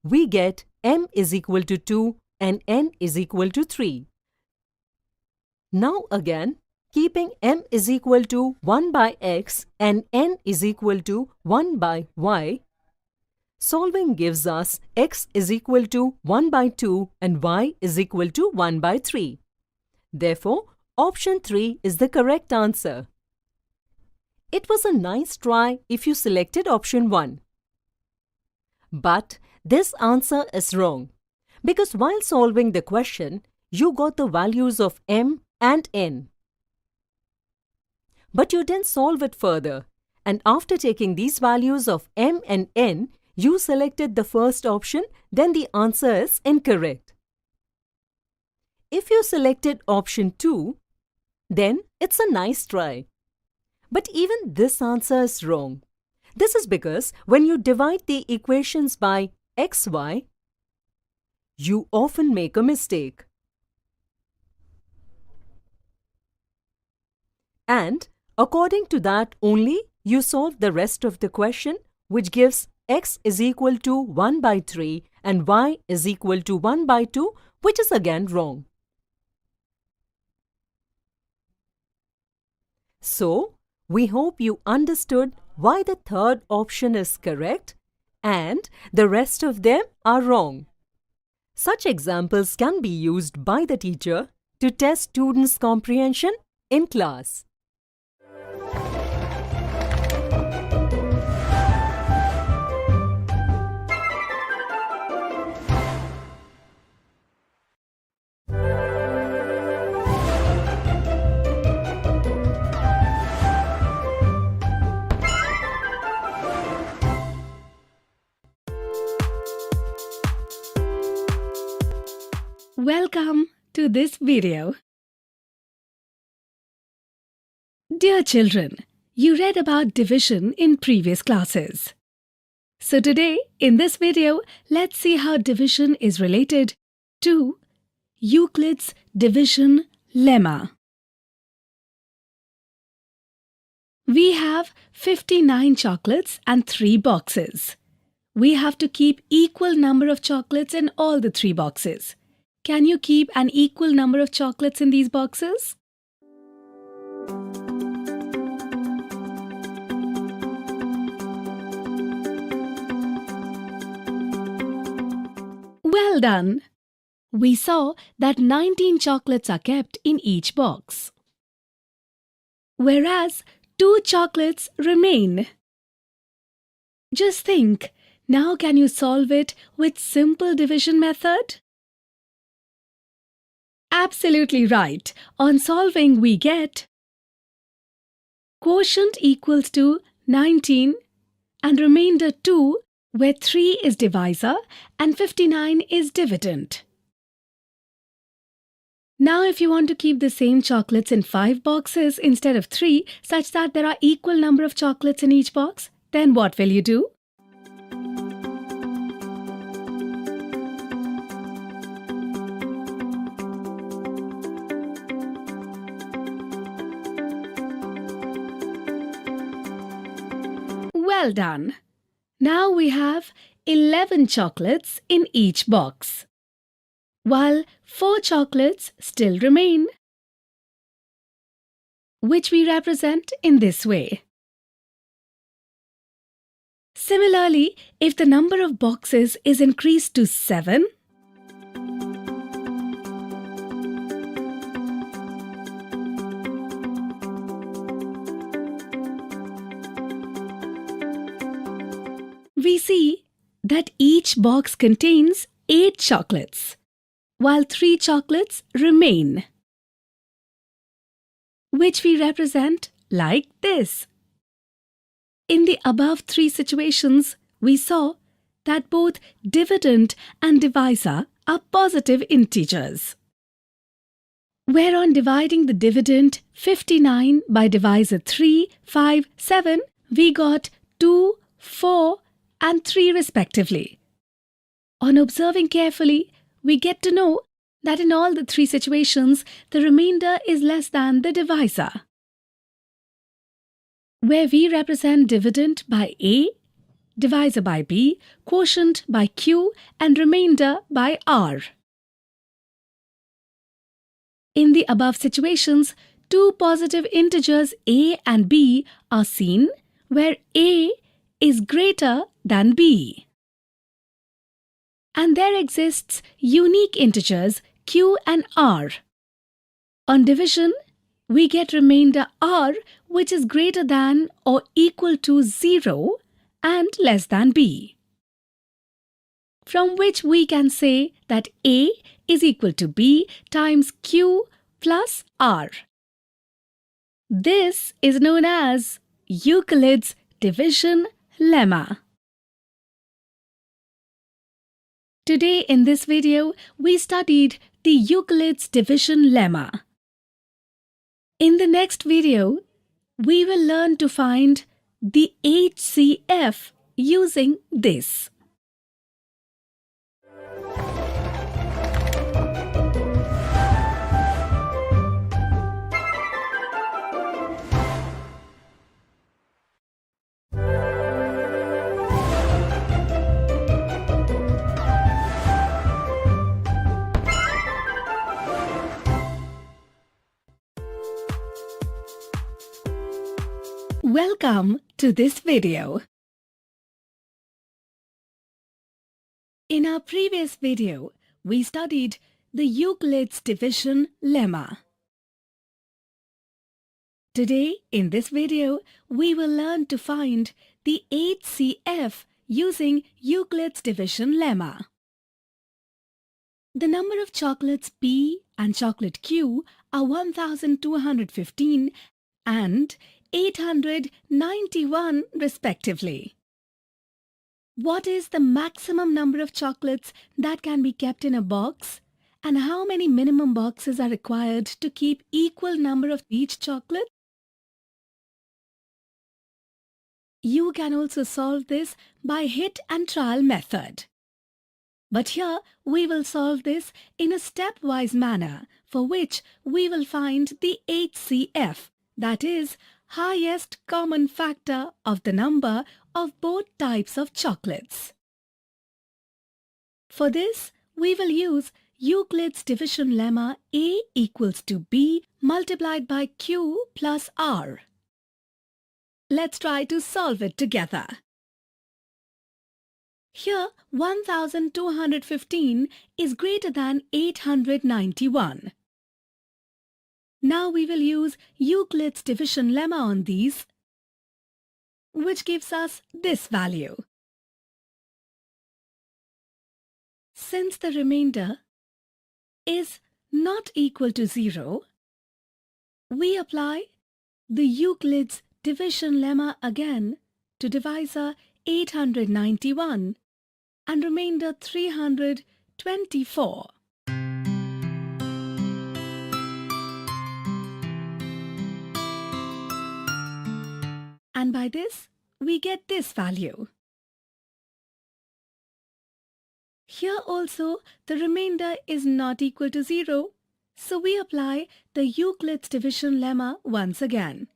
we get m is equal to 2 and n is equal to 3. Now again, keeping m is equal to 1 by x and n is equal to 1 by y, solving gives us x is equal to 1 by 2 and y is equal to 1 by 3. Therefore, option 3 is the correct answer. It was a nice try if you selected option 1. But This answer is wrong because while solving the question, you got the values of m and n. But you didn't solve it further, and after taking these values of m and n, you selected the first option, then the answer is incorrect. If you selected option 2, then it's a nice try. But even this answer is wrong. This is because when you divide the equations by xy, you often make a mistake. And according to that only, you solve the rest of the question, which gives x is equal to 1 by 3 and y is equal to 1 by 2, which is again wrong. So, we hope you understood why the third option is correct and the rest of them are wrong. Such examples can be used by the teacher to test students' comprehension in class. Welcome to this video. Dear children, you read about division in previous classes. So today, in this video, let's see how division is related to Euclid's division lemma. We have 59 chocolates and 3 boxes. We have to keep equal number of chocolates in all the 3 boxes. Can you keep an equal number of chocolates in these boxes? Well done! We saw that 19 chocolates are kept in each box, whereas 2 chocolates remain. Just think, now can you solve it with simple division method? Absolutely right. On solving, we get quotient equals to 19 and remainder 2, where 3 is divisor and 59 is dividend. Now if you want to keep the same chocolates in 5 boxes instead of 3, such that there are equal number of chocolates in each box, then what will you do? Well done! Now we have 11 chocolates in each box, while 4 chocolates still remain, which we represent in this way. Similarly, if the number of boxes is increased to 7, we see that each box contains 8 chocolates, while 3 chocolates remain, which we represent like this. In the above 3 situations, we saw that both dividend and divisor are positive integers. Where on dividing the dividend 59 by divisor 3, 5, 7, we got 2, 4, and 3 respectively. On observing carefully, we get to know that in all the 3 situations, the remainder is less than the divisor. Where we represent dividend by A, divisor by B, quotient by Q, and remainder by R. In the above situations, 2 positive integers A and B are seen, where A is greater than B. And there exists unique integers Q and R. On division, we get remainder R, which is greater than or equal to 0 and less than B. from which we can say that A is equal to B times Q plus R. This is known as Euclid's division lemma. Today in this video, we studied the Euclid's division lemma. In the next video, we will learn to find the HCF using this. Welcome to this video. In our previous video, we studied the Euclid's division lemma. Today, in this video, we will learn to find the HCF using Euclid's division lemma. The number of chocolates P and chocolate Q are 1215 and 891 respectively. What is the maximum number of chocolates that can be kept in a box, and how many minimum boxes are required to keep equal number of each chocolate? You can also solve this by hit and trial method. But here we will solve this in a stepwise manner, for which we will find the HCF, that is, highest common factor of the number of both types of chocolates. For this, we will use Euclid's division lemma A equals to B multiplied by Q plus R. Let's try to solve it together. Here, 1215 is greater than 891. Now we will use Euclid's division lemma on these, which gives us this value. Since the remainder is not equal to 0, we apply the Euclid's division lemma again to divisor 891 and remainder 324. And by this, we get this value. Here also, the remainder is not equal to 0, so we apply the Euclid's division lemma once again.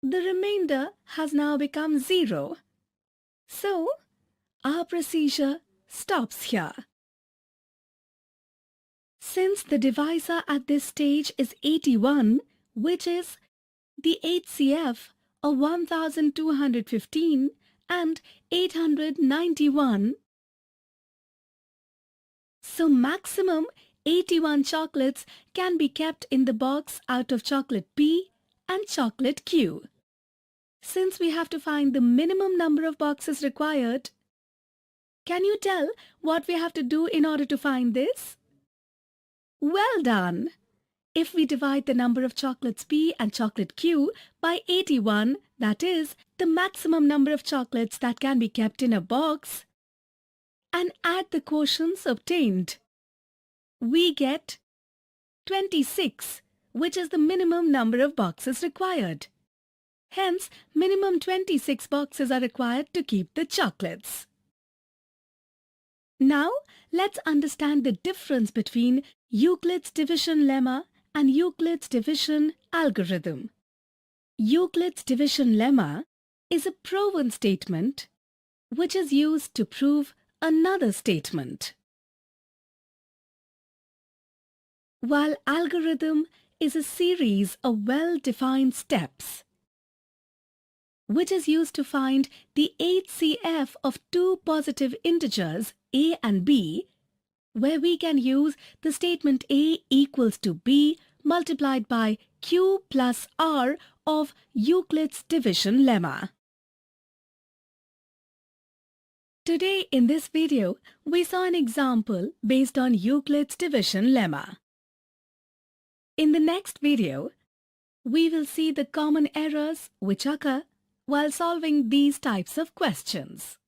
The remainder has now become 0, so our procedure stops here. Since the divisor at this stage is 81, which is the HCF of 1215 and 891, so maximum 81 chocolates can be kept in the box out of chocolate P and chocolate Q. Since we have to find the minimum number of boxes required, can you tell what we have to do in order to find this? Well done! If we divide the number of chocolates P and chocolate Q by 81, that is, the maximum number of chocolates that can be kept in a box, and add the quotients obtained, we get 26, which is the minimum number of boxes required. Hence, minimum 26 boxes are required to keep the chocolates. Now, let's understand the difference between Euclid's division lemma and Euclid's division algorithm. Euclid's division lemma is a proven statement which is used to prove another statement, while algorithm is a series of well-defined steps which is used to find the HCF of two positive integers A and B, where we can use the statement A equals to B multiplied by Q plus R of Euclid's division lemma. Today in this video, we saw an example based on Euclid's division lemma. In the next video, we will see the common errors which occur while solving these types of questions.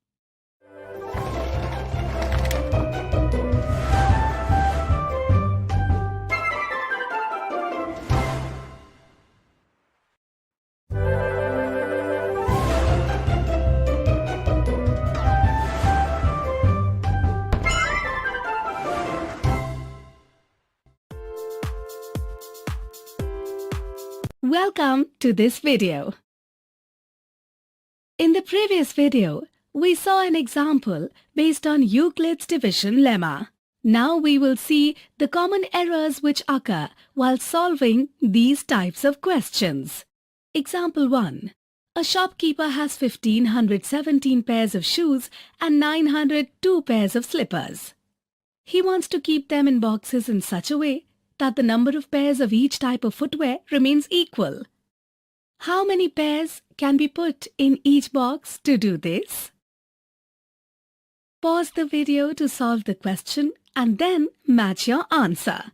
Welcome to this video. In the previous video, we saw an example based on Euclid's division lemma. Now we will see the common errors which occur while solving these types of questions. Example 1. A shopkeeper has 1517 pairs of shoes and 902 pairs of slippers. He wants to keep them in boxes in such a way that the number of pairs of each type of footwear remains equal. How many pairs can be put in each box to do this? Pause the video to solve the question and then match your answer.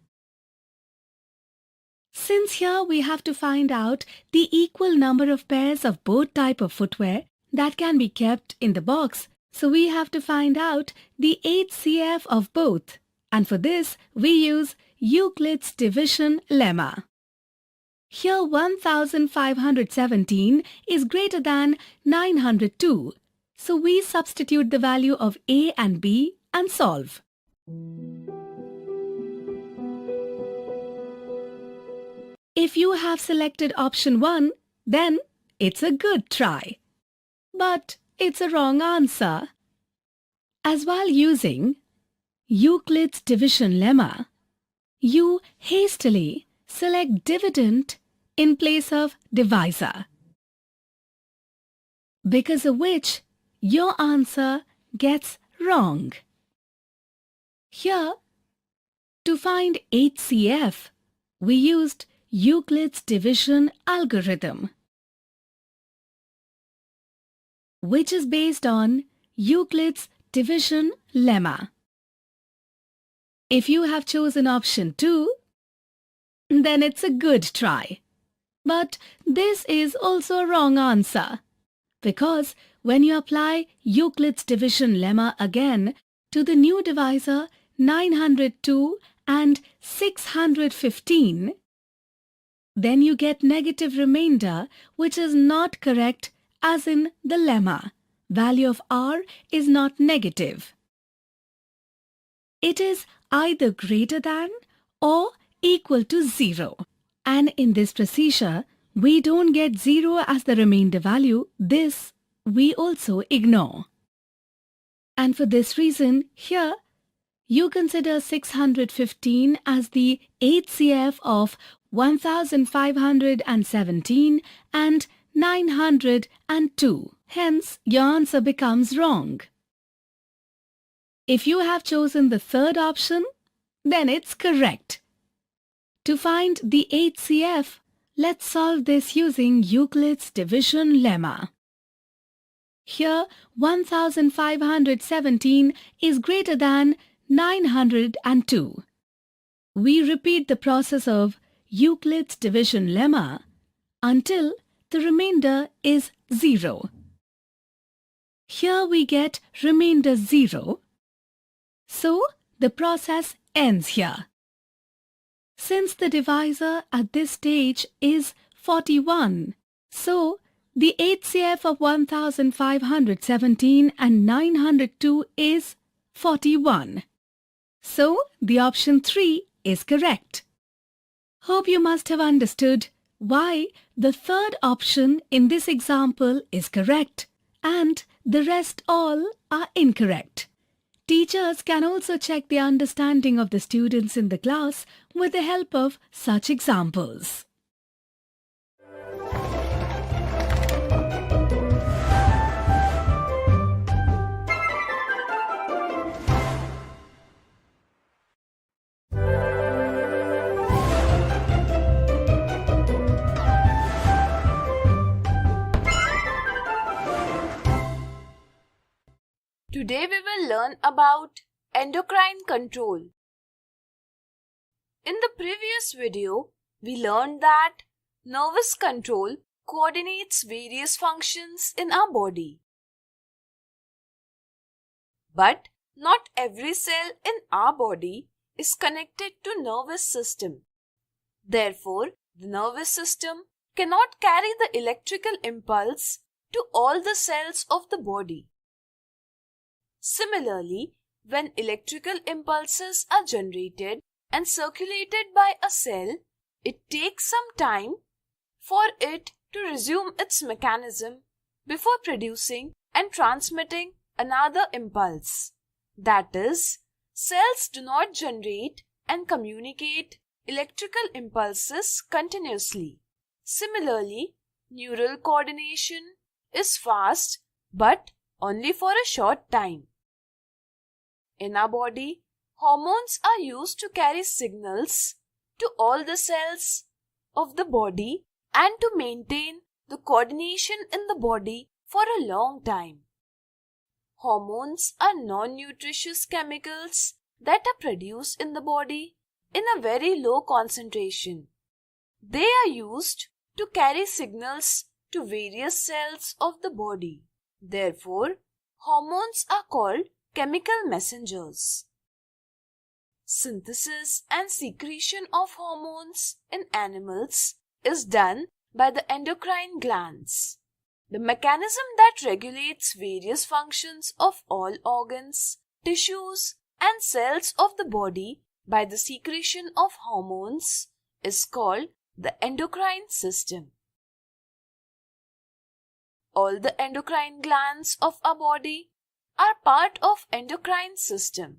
Since here we have to find out the equal number of pairs of both type of footwear that can be kept in the box, so we have to find out the HCF of both. And for this, we use Euclid's division lemma. Here 1517 is greater than 902, so we substitute the value of A and B and solve. If you have selected option 1, then it's a good try. But it's a wrong answer. As while using Euclid's division lemma, you hastily select dividend in place of divisor, because of which your answer gets wrong. Here, to find HCF, we used Euclid's division algorithm, which is based on Euclid's division lemma. If you have chosen option 2, then it's a good try. But this is also a wrong answer, because when you apply Euclid's division lemma again to the new divisor 902 and 615, then you get negative remainder which is not correct, as in the lemma. Value of R is not negative. It is either greater than or equal to 0. And in this procedure, we don't get 0 as the remainder value. This we also ignore. And for this reason, here, you consider 615 as the HCF of 1517 and 902. Hence, your answer becomes wrong. If you have chosen the third option, then it's correct. To find the HCF, let's solve this using Euclid's division lemma. Here, 1517 is greater than 902. We repeat the process of Euclid's division lemma until the remainder is 0. Here we get remainder 0. So, the process ends here. Since the divisor at this stage is 41, so the HCF of 1517 and 902 is 41. So, the option 3 is correct. Hope you must have understood why the third option in this example is correct and the rest all are incorrect. Teachers can also check the understanding of the students in the class with the help of such examples. Today we will learn about endocrine control. In the previous video, we learned that nervous control coordinates various functions in our body. But not every cell in our body is connected to nervous system. Therefore, the nervous system cannot carry the electrical impulse to all the cells of the body. Similarly, when electrical impulses are generated and circulated by a cell, it takes some time for it to resume its mechanism before producing and transmitting another impulse. That is, cells do not generate and communicate electrical impulses continuously. Similarly, neural coordination is fast but only for a short time. In our body, hormones are used to carry signals to all the cells of the body and to maintain the coordination in the body for a long time. Hormones are non-nutritious chemicals that are produced in the body in a very low concentration. They are used to carry signals to various cells of the body. Therefore, hormones are called chemical messengers. Synthesis and secretion of hormones in animals is done by the endocrine glands. The mechanism that regulates various functions of all organs, tissues, and cells of the body by the secretion of hormones is called the endocrine system. All the endocrine glands of our body are part of endocrine system.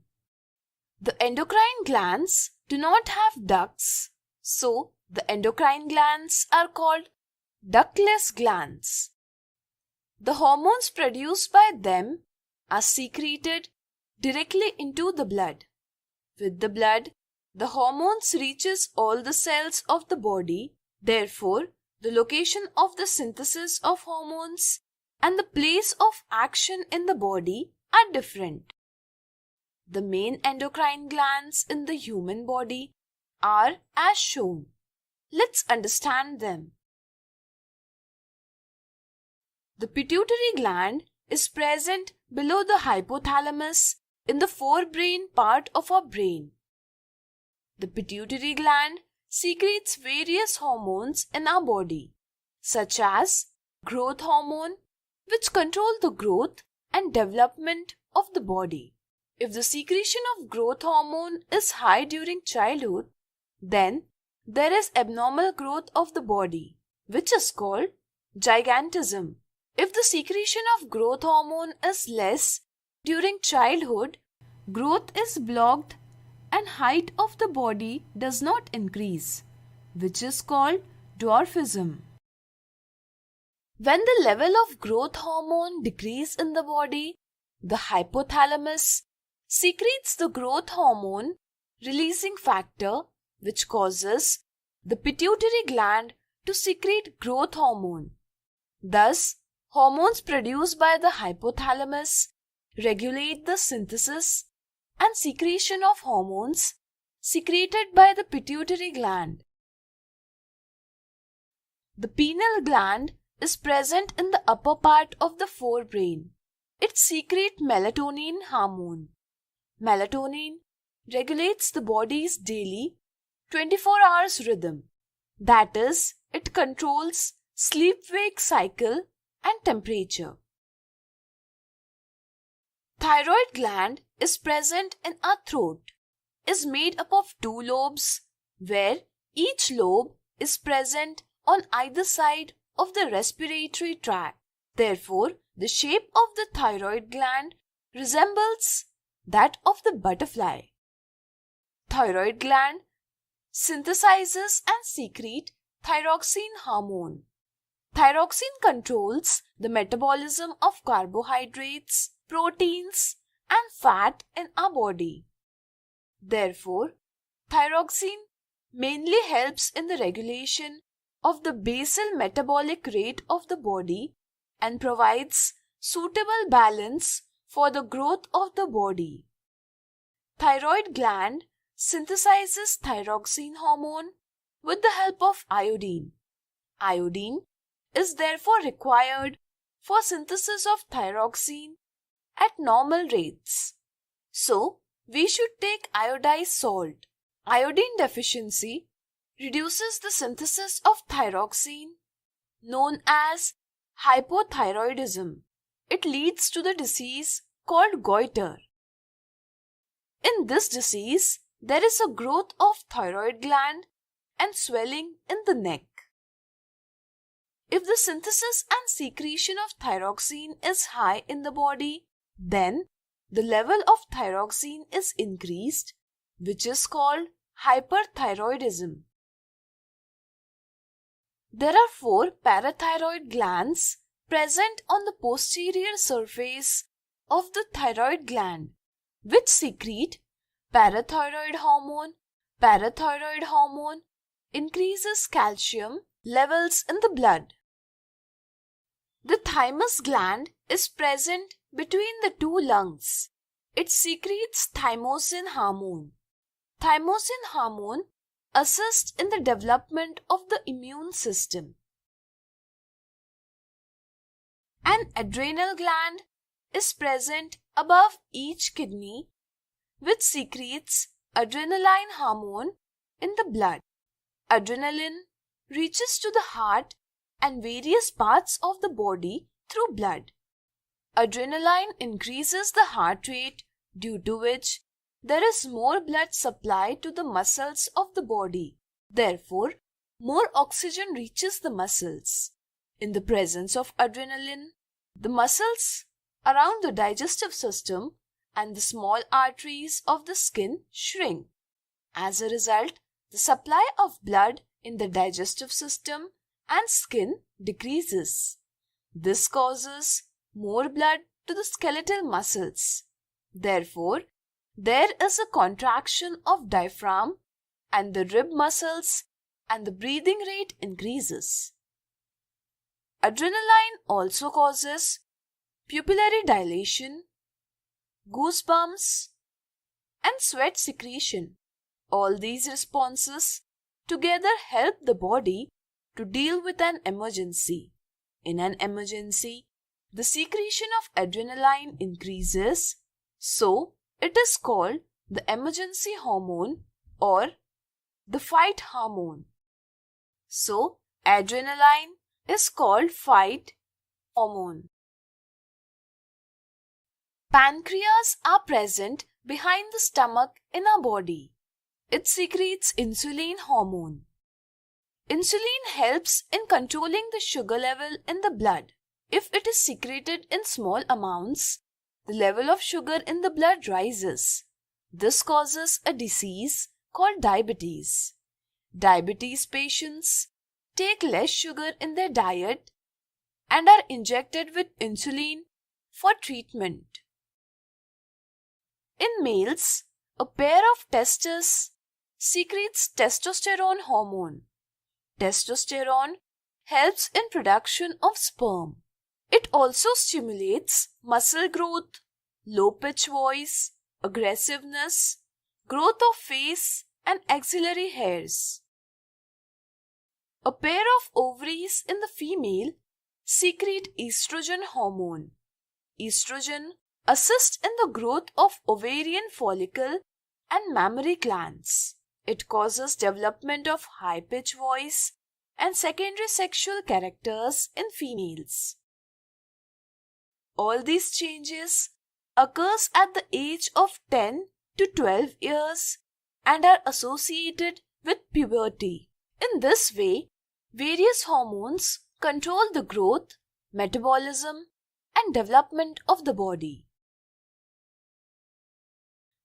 The endocrine glands do not have ducts, so the endocrine glands are called ductless glands. The hormones produced by them are secreted directly into the blood. With the blood, the hormones reaches all the cells of the body. Therefore, the location of the synthesis of hormones and the place of action in the body are different. The main endocrine glands in the human body are as shown. Let's understand them. The pituitary gland is present below the hypothalamus in the forebrain part of our brain. The pituitary gland secretes various hormones in our body, such as growth hormone, which control the growth and development of the body. If the secretion of growth hormone is high during childhood, then there is abnormal growth of the body, which is called gigantism. If the secretion of growth hormone is less during childhood, growth is blocked and height of the body does not increase, which is called dwarfism. When the level of growth hormone decreases in the body, the hypothalamus secretes the growth hormone releasing factor, which causes the pituitary gland to secrete growth hormone. Thus, hormones produced by the hypothalamus regulate the synthesis and secretion of hormones secreted by the pituitary gland. The pineal gland is present in the upper part of the forebrain. It secretes melatonin hormone. Melatonin regulates the body's daily 24 hours rhythm. That is, it controls sleep-wake cycle and temperature. Thyroid gland is present in our throat, is made up of two lobes, where each lobe is present on either side of the respiratory tract. Therefore, the shape of the thyroid gland resembles that of the butterfly. Thyroid gland synthesizes and secretes thyroxine hormone. Thyroxine controls the metabolism of carbohydrates, proteins, and fat in our body. Therefore, thyroxine mainly helps in the regulation of the basal metabolic rate of the body and provides suitable balance for the growth of the body. Thyroid gland synthesizes thyroxine hormone with the help of iodine. Iodine is therefore required for synthesis of thyroxine at normal rates. So, we should take iodized salt. Iodine deficiency reduces the synthesis of thyroxine, known as hypothyroidism. It leads to the disease called goiter. In this disease, there is a growth of thyroid gland and swelling in the neck. If the synthesis and secretion of thyroxine is high in the body, then the level of thyroxine is increased, which is called hyperthyroidism. There are 4 parathyroid glands present on the posterior surface of the thyroid gland, which secrete parathyroid hormone. Parathyroid hormone increases calcium levels in the blood. The thymus gland is present between the 2 lungs. It secretes thymosin hormone. Thymosin hormone assists in the development of the immune system. An adrenal gland is present above each kidney, which secretes adrenaline hormone in the blood. Adrenaline reaches to the heart and various parts of the body through blood. Adrenaline increases the heart rate, due to which there is more blood supply to the muscles of the body. Therefore, more oxygen reaches the muscles. In the presence of adrenaline, the muscles around the digestive system and the small arteries of the skin shrink. As a result, the supply of blood in the digestive system and skin decreases. This causes more blood to the skeletal muscles. Therefore, there is a contraction of diaphragm and the rib muscles, and the breathing rate increases. Adrenaline also causes pupillary dilation, goosebumps, and sweat secretion. All these responses together help the body to deal with an emergency. In an emergency, the secretion of adrenaline increases, so it is called the emergency hormone or the fight hormone. So, adrenaline is called fight hormone. Pancreas are present behind the stomach in our body. It secretes insulin hormone. Insulin helps in controlling the sugar level in the blood. If it is secreted in small amounts, the level of sugar in the blood rises. This causes a disease called diabetes. Diabetes patients take less sugar in their diet and are injected with insulin for treatment. In males, a pair of testes secretes testosterone hormone. Testosterone helps in production of sperm. It also stimulates muscle growth, low-pitch voice, aggressiveness, growth of face and axillary hairs. A pair of ovaries in the female secrete estrogen hormone. Estrogen assists in the growth of ovarian follicle and mammary glands. It causes development of high-pitch voice and secondary sexual characters in females. All these changes occurs at the age of 10 to 12 years and are associated with puberty. In this way, various hormones control the growth, metabolism, and development of the body.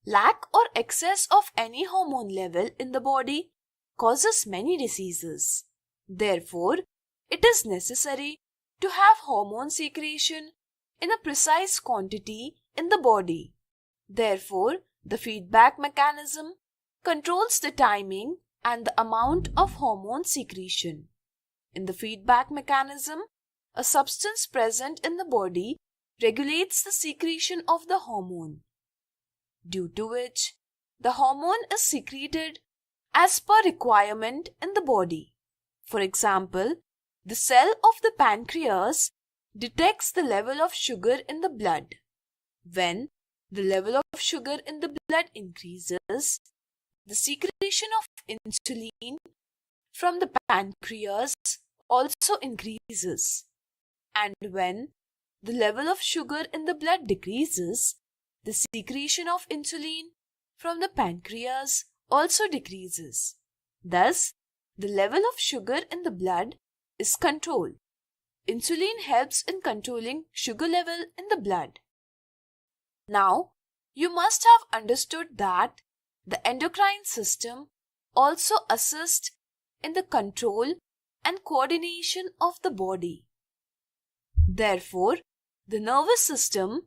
Lack or excess of any hormone level in the body causes many diseases. Therefore, it is necessary to have hormone secretion in a precise quantity in the body. Therefore, the feedback mechanism controls the timing and the amount of hormone secretion. In the feedback mechanism, a substance present in the body regulates the secretion of the hormone, due to which the hormone is secreted as per requirement in the body. For example, the cell of the pancreas detects the level of sugar in the blood. When the level of sugar in the blood increases, the secretion of insulin from the pancreas also increases. And when the level of sugar in the blood decreases, the secretion of insulin from the pancreas also decreases. Thus, the level of sugar in the blood is controlled. Insulin helps in controlling sugar level in the blood. Now, you must have understood that the endocrine system also assists in the control and coordination of the body. Therefore, the nervous system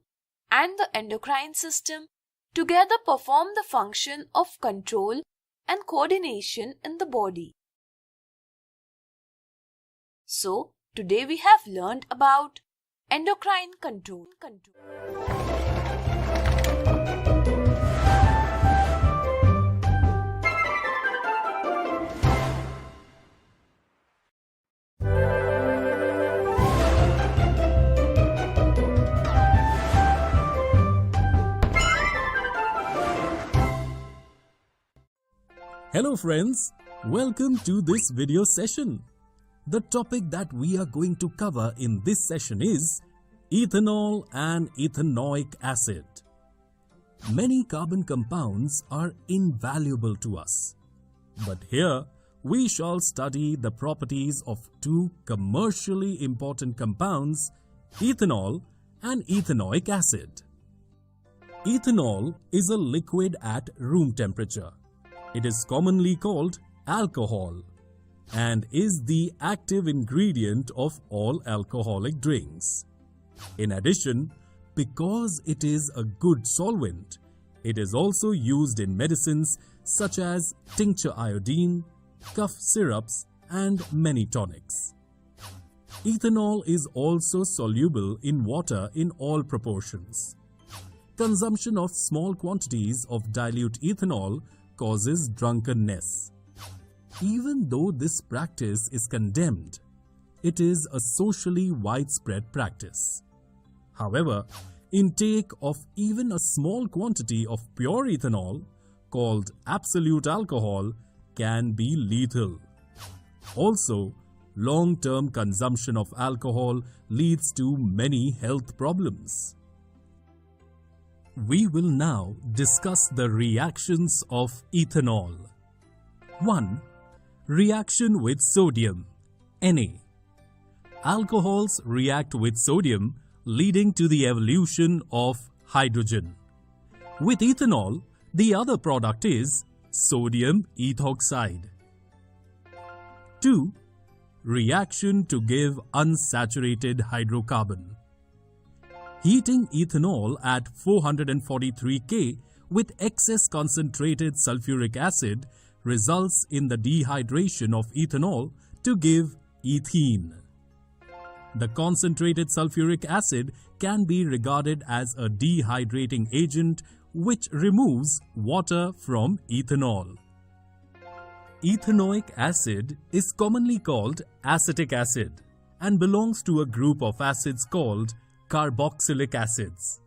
and the endocrine system together perform the function of control and coordination in the body. So, today we have learned about endocrine control. Hello friends, welcome to this video session. The topic that we are going to cover in this session is ethanol and ethanoic acid. Many carbon compounds are invaluable to us. But here we shall study the properties of two commercially important compounds, ethanol and ethanoic acid. Ethanol is a liquid at room temperature. It is commonly called alcohol and is the active ingredient of all alcoholic drinks. In addition, because it is a good solvent, it is also used in medicines such as tincture iodine, cough syrups, and many tonics. Ethanol is also soluble in water in all proportions. Consumption of small quantities of dilute ethanol causes drunkenness. Even though this practice is condemned, it is a socially widespread practice. However, intake of even a small quantity of pure ethanol, called absolute alcohol, can be lethal. Also, long-term consumption of alcohol leads to many health problems. We will now discuss the reactions of ethanol. 1. Reaction with sodium, Na. Alcohols react with sodium, leading to the evolution of hydrogen. With ethanol, the other product is sodium ethoxide. 2. Reaction to give unsaturated hydrocarbon. Heating ethanol at 443 K with excess concentrated sulfuric acid results in the dehydration of ethanol to give ethene. The concentrated sulfuric acid can be regarded as a dehydrating agent which removes water from ethanol. Ethanoic acid is commonly called acetic acid and belongs to a group of acids called carboxylic acids.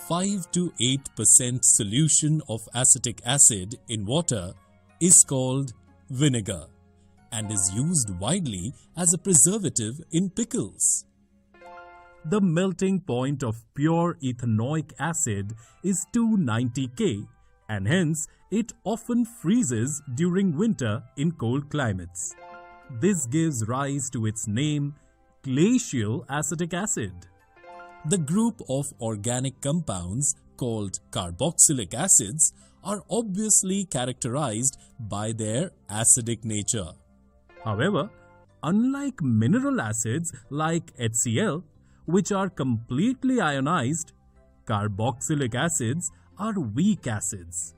5 to 8% solution of acetic acid in water is called vinegar and is used widely as a preservative in pickles. The melting point of pure ethanoic acid is 290 K and hence it often freezes during winter in cold climates. This gives rise to its name, glacial acetic acid. The group of organic compounds called carboxylic acids are obviously characterized by their acidic nature. However, unlike mineral acids like HCl, which are completely ionized, carboxylic acids are weak acids.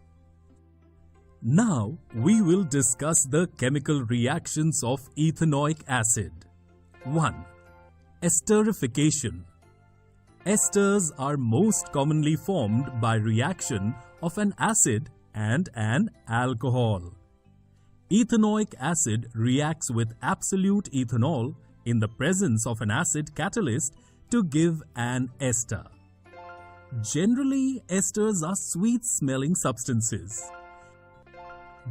Now we will discuss the chemical reactions of ethanoic acid. 1. Esterification. Esters are most commonly formed by reaction of an acid and an alcohol. Ethanoic acid reacts with absolute ethanol in the presence of an acid catalyst to give an ester. Generally, esters are sweet-smelling substances.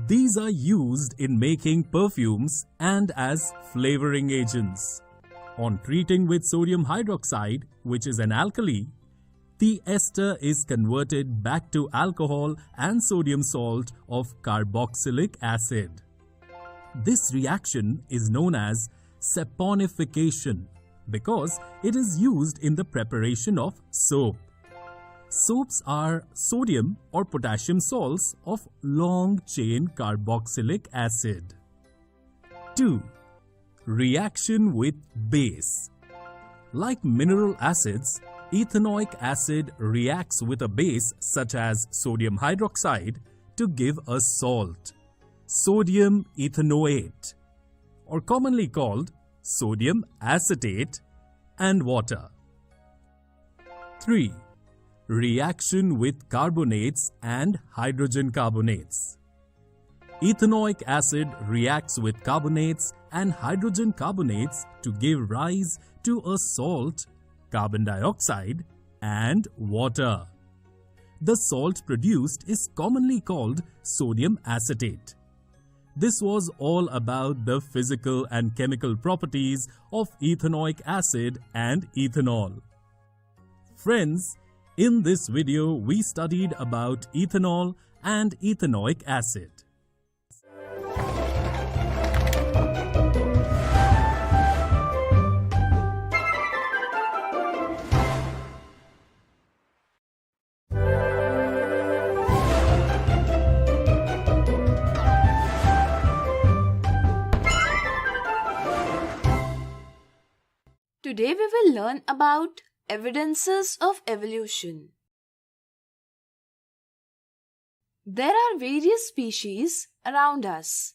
These are used in making perfumes and as flavoring agents. On treating with sodium hydroxide, which is an alkali, the ester is converted back to alcohol and sodium salt of carboxylic acid. This reaction is known as saponification because it is used in the preparation of soap. Soaps are sodium or potassium salts of long-chain carboxylic acid. 2. Reaction with base. Like mineral acids, ethanoic acid reacts with a base such as sodium hydroxide to give a salt, sodium ethanoate, or commonly called sodium acetate, and water. 3. Reaction with carbonates and hydrogen carbonates. Ethanoic acid reacts with carbonates and hydrogen carbonates to give rise to a salt, carbon dioxide, and water. The salt produced is commonly called sodium acetate. This was all about the physical and chemical properties of ethanoic acid and ethanol. Friends, in this video we studied about ethanol and ethanoic acid. Today we will learn about evidences of evolution. There are various species around us,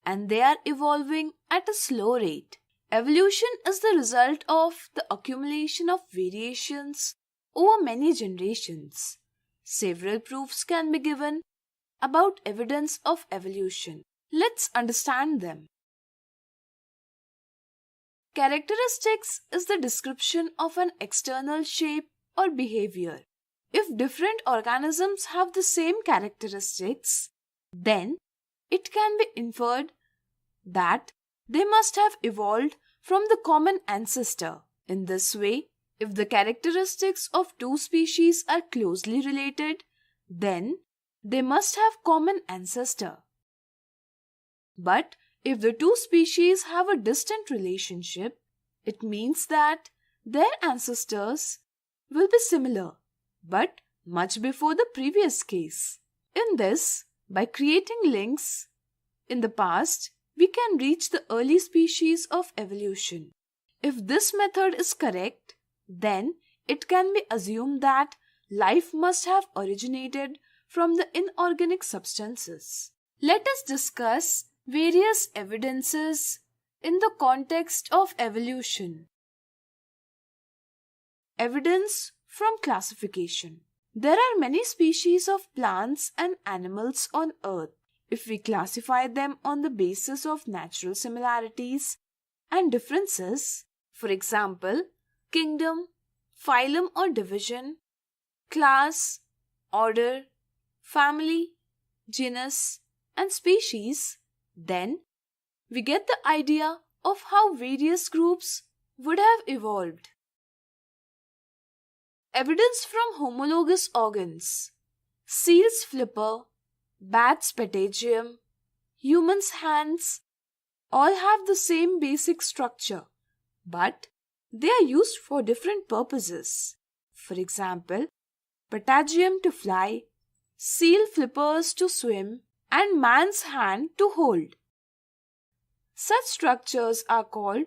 and they are evolving at a slow rate. Evolution is the result of the accumulation of variations over many generations. Several proofs can be given about evidence of evolution. Let's understand them. Characteristics is the description of an external shape or behavior. If different organisms have the same characteristics, then it can be inferred that they must have evolved from the common ancestor. In this way, if the characteristics of two species are closely related, then they must have common ancestor. But if the two species have a distant relationship, it means that their ancestors will be similar, but much before the previous case. In this, by creating links in the past, we can reach the early species of evolution. If this method is correct, then it can be assumed that life must have originated from the inorganic substances. Let us discuss various evidences in the context of evolution. Evidence from classification. There are many species of plants and animals on Earth. If we classify them on the basis of natural similarities and differences, for example, kingdom, phylum or division, class, order, family, genus, and species, then we get the idea of how various groups would have evolved. Evidence from homologous organs. Seal's flipper, bat's patagium, humans' hands all have the same basic structure, but they are used for different purposes. For example, patagium to fly, seal flippers to swim, and man's hand to hold. Such structures are called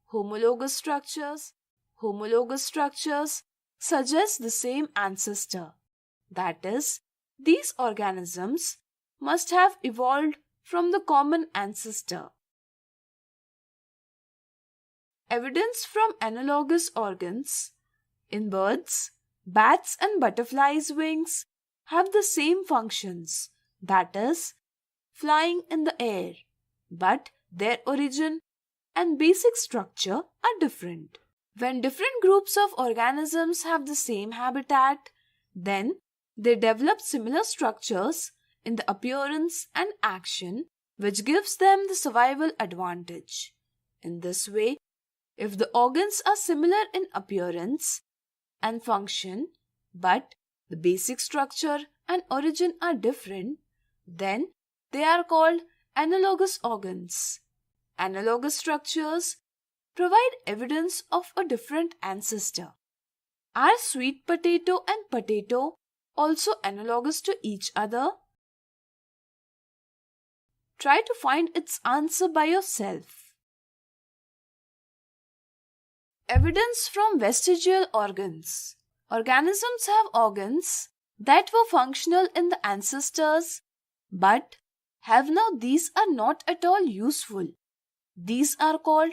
homologous structures. Homologous structures suggest the same ancestor. That is, these organisms must have evolved from the common ancestor. Evidence from analogous organs. In birds, bats and butterflies' wings have the same functions, that is, flying in the air, but their origin and basic structure are different. When different groups of organisms have the same habitat, then they develop similar structures in the appearance and action, which gives them the survival advantage. In this way, if the organs are similar in appearance and function, but the basic structure and origin are different, then they are called analogous organs. Analogous structures provide evidence of a different ancestor. Are sweet potato and potato also analogous to each other? Try to find its answer by yourself. Evidence from vestigial organs. Organisms have organs that were functional in the ancestors, but these are not at all useful. These are called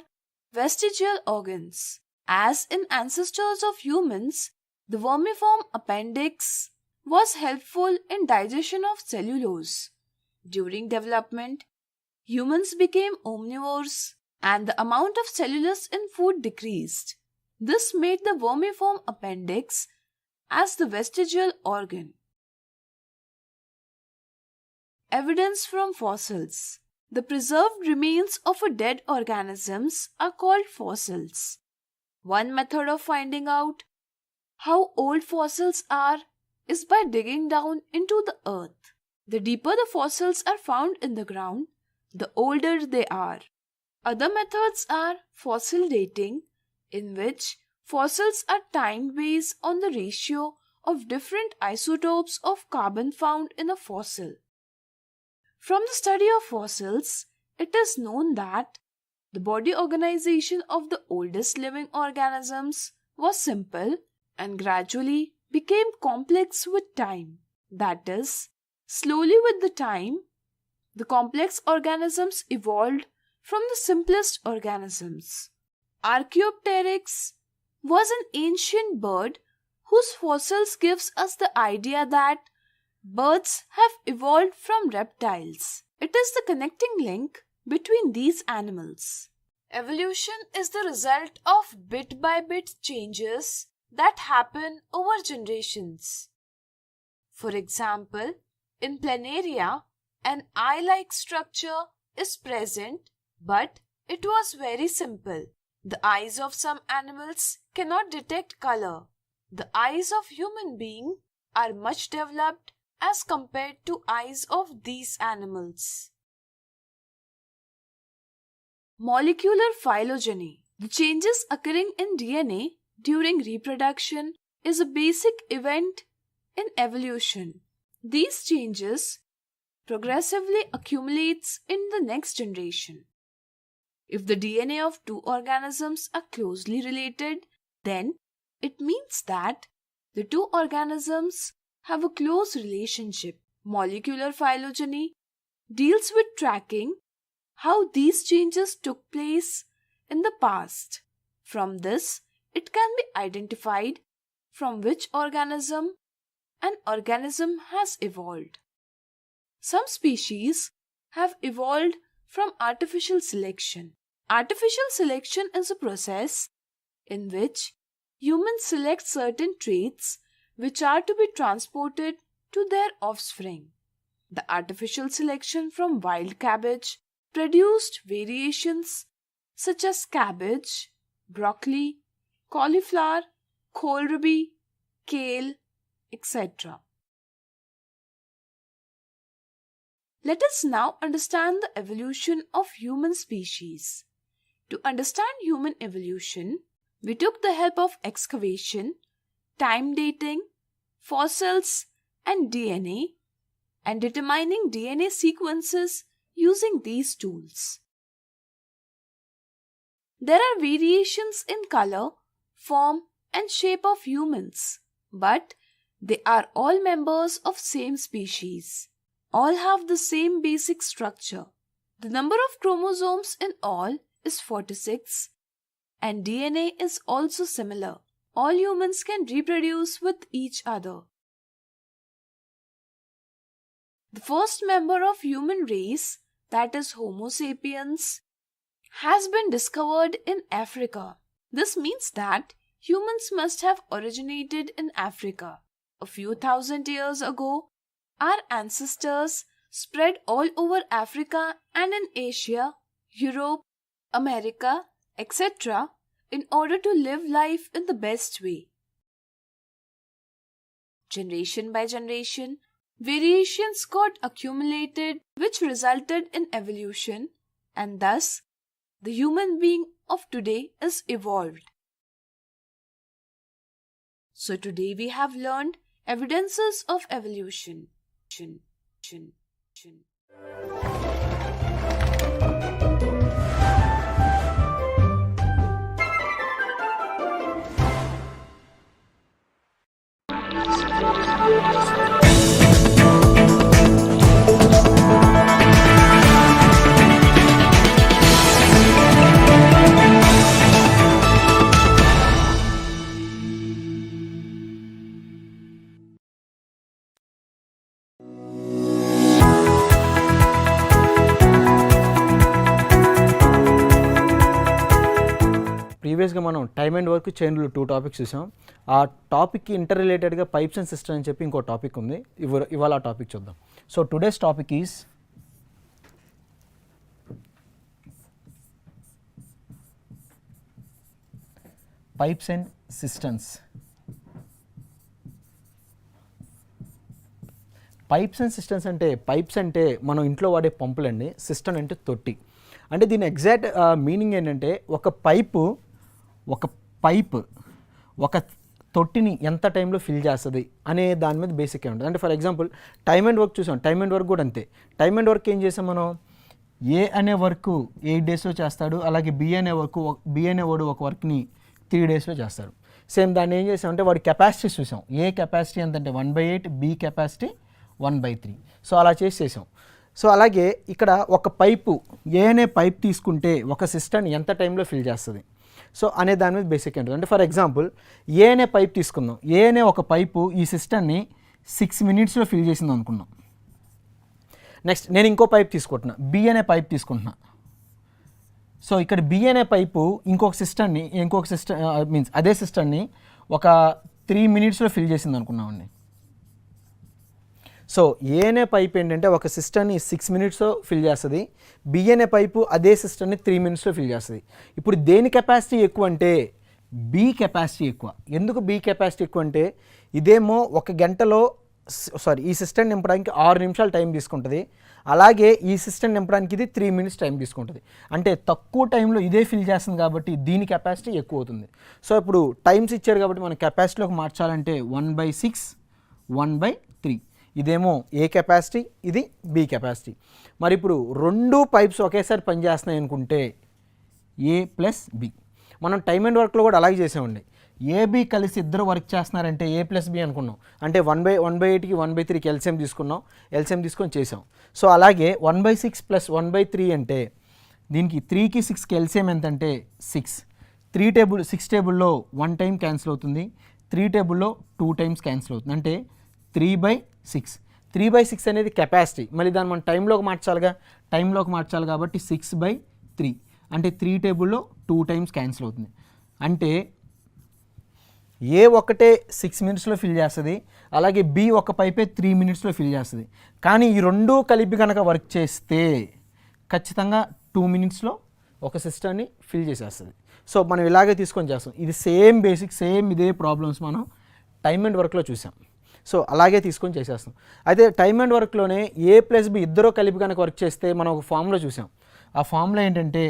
vestigial organs. As in ancestors of humans, the vermiform appendix was helpful in digestion of cellulose. During development, humans became omnivores and the amount of cellulose in food decreased. This made the vermiform appendix as the vestigial organ. Evidence from fossils. The preserved remains of a dead organisms are called fossils. One method of finding out how old fossils are is by digging down into the earth. The deeper the fossils are found in the ground, the older they are. Other methods are fossil dating, in which fossils are timed based on the ratio of different isotopes of carbon found in a fossil. From the study of fossils, it is known that the body organization of the oldest living organisms was simple and gradually became complex with time. That is, slowly with the time, the complex organisms evolved from the simplest organisms. Archaeopteryx was an ancient bird whose fossils gives us the idea that birds have evolved from reptiles. It is the connecting link between these animals. Evolution is the result of bit-by-bit changes that happen over generations. For example, in planaria, an eye-like structure is present, but it was very simple. The eyes of some animals cannot detect color. The eyes of human beings are much developed as compared to eyes of these animals. Molecular phylogeny. The changes occurring in DNA during reproduction is a basic event in evolution. These changes progressively accumulates in the next generation. If the DNA of two organisms are closely related, then it means that the two organisms have a close relationship. Molecular phylogeny deals with tracking how these changes took place in the past. From this, it can be identified from which organism an organism has evolved. Some species have evolved from artificial selection. Artificial selection is a process in which humans select certain traits which are to be transported to their offspring. The artificial selection from wild cabbage produced variations such as cabbage, broccoli, cauliflower, kohlrabi, kale, etc. Let us now understand the evolution of human species. To understand human evolution, we took the help of excavation, time dating, fossils, and DNA, and determining DNA sequences using these tools. There are variations in color, form, and shape of humans, but they are all members of same species. All have the same basic structure. The number of chromosomes in all is 46, and DNA is also similar. all humans can reproduce with each other. The first member of human race, that is Homo sapiens, has been discovered in Africa. This means that humans must have originated in Africa. A few thousand years ago, our ancestors spread all over Africa and in Asia, Europe, America, etc. in order to live life in the best way. Generation by generation, variations got accumulated which resulted in evolution, and thus the human being of today is evolved. So today we have learned evidences of evolution. ప్రీవియస్గా మనం time and work chain rule 2 topics చూసాం. ఆ టాపిక్కి inter రిలేటెడ్గా pipes and system అని చెప్పి ఇంకో topic ఉంది. ఇవాళ ఆ టాపిక్ చూద్దాం. So today's topic is pipes and systems. Pipes and systems అంటే పైప్స్ అంటే మనం ఇంట్లో వాడే పంపులండి. సిస్టమ్ అంటే తొట్టి. అంటే దీని ఎగ్జాక్ట్ మీనింగ్ ఏంటంటే ఒక పైపు ఒక తొట్టిని ఎంత టైంలో ఫిల్ చేస్తుంది అనే దాని మీద బేసిక్గా ఉంటుంది. అంటే for example time and work చూసాం. టైమ్ అండ్ వర్క్ కూడా అంతే. టైమ్ అండ్ వర్క్ ఏం చేసాం మనం, ఏ అనే వర్క్ 8 డేస్లో చేస్తాడు, అలాగే బి అనేవాడు ఒక వర్క్ని 3 డేస్లో చేస్తాడు. సేమ్ దాన్ని ఏం చేసామంటే వాడి కెపాసిటీస్ చూసాం. ఏ కెపాసిటీ ఎంతంటే 1/8, బి కెపాసిటీ 1/3. సో అలా చేసాం. సో అలాగే ఇక్కడ ఒక పైపు ఏ అనే పైప్ తీసుకుంటే ఒక సిస్టమ్ ఎంత టైంలో ఫిల్ చేస్తుంది సో అనే దాని మీద బేసిక్ ఉంటుంది. అంటే ఫర్ ఎగ్జాంపుల్ ఏ అనే పైప్ తీసుకుందాం. ఏ అనే ఒక పైపు ఈ సిస్టమ్ని 6 మినిట్స్లో ఫిల్ చేసింది అనుకున్నాం. నెక్స్ట్ నేను ఇంకో పైప్ తీసుకుంటున్నా, బి అనే పైప్ తీసుకుంటున్నా. సో ఇక్కడ బి అనే పైపు ఇంకొక సిస్టమ్ మీన్స్ అదే సిస్టమ్ని ఒక 3 మినిట్స్లో ఫిల్ చేసింది అనుకున్నామండి. సో ఏ అనే పైప్ ఏంటంటే ఒక సిస్టమ్ని 6 మినిట్స్లో ఫిల్ చేస్తుంది. బి అనే పైపు అదే సిస్టమ్ని 3 మినిట్స్లో ఫిల్ చేస్తుంది. ఇప్పుడు దేని కెపాసిటీ ఎక్కువ అంటే బి కెపాసిటీ ఎక్కువ. ఎందుకు బి కెపాసిటీ ఎక్కువ అంటే ఇదేమో ఈ సిస్టమ్ నింపడానికి 6 నిమిషాలు టైం తీసుకుంటుంది. అలాగే ఈ సిస్టమ్ నింపడానికి ఇది 3 మినిట్స్ టైం తీసుకుంటుంది. అంటే తక్కువ టైంలో ఇదే ఫిల్ చేస్తుంది కాబట్టి దీని కెపాసిటీ ఎక్కువ అవుతుంది. సో ఇప్పుడు టైమ్స్ ఇచ్చారు కాబట్టి మనం కెపాసిటీలోకి మార్చాలంటే 1/6, 1/3. ఇదేమో ఏ కెపాసిటీ, ఇది బి కెపాసిటీ. మరి ఇప్పుడు 2 పైప్స్ ఒకేసారి పనిచేస్తున్నాయి అనుకుంటే ఏ ప్లస్ బి. మనం టైమ్ అండ్ వర్క్లో కూడా అలాగే చేసామండి. ఏబి కలిసి ఇద్దరు వర్క్ చేస్తున్నారంటే ఏ ప్లస్ బి అనుకున్నాం. అంటే 1/8కి 1/3కి ఎల్సిఎం తీసుకున్నాం. ఎల్సిఎం తీసుకొని చేసాం. సో అలాగే 1/6 + 1/3 అంటే దీనికి 3కి 6కి ఎల్సిఎం ఎంత అంటే 6. 6 టేబుల్లో 1 టైం క్యాన్సిల్ అవుతుంది. 3 టేబుల్లో 2 టైమ్స్ క్యాన్సిల్ అవుతుంది. అంటే 3/6. 3/6 అనేది కెపాసిటీ. మళ్ళీ దాన్ని మనం టైంలోకి మార్చాలి కాబట్టి 6/3 అంటే 3 టేబుల్లో 2 టైమ్స్ క్యాన్సిల్ అవుతుంది. అంటే ఏ ఒకటే 6 మినిట్స్లో ఫిల్ చేస్తుంది, అలాగే బి ఒక పైపే 3 మినిట్స్లో ఫిల్ చేస్తుంది. కానీ ఈ రెండూ కలిపి కనుక వర్క్ చేస్తే ఖచ్చితంగా 2 మినిట్స్లో ఒక సిస్టమ్ని ఫిల్ చేసేస్తుంది. సో మనం ఇలాగే తీసుకొని చేస్తాం. ఇది సేమ్ ఇదే ప్రాబ్లమ్స్ మనం టైమ్ అండ్ వర్క్లో చూసాం. సో అలాగే తీసుకొని చేసేస్తాం. అయితే టైమ్ అండ్ వర్క్లోనే ఏ ప్లస్ బి ఇద్దరూ కలిపి కనుక వర్క్ చేస్తే మనం ఒక ఫార్ములా చూసాం. ఆ ఫార్ములా ఏంటంటే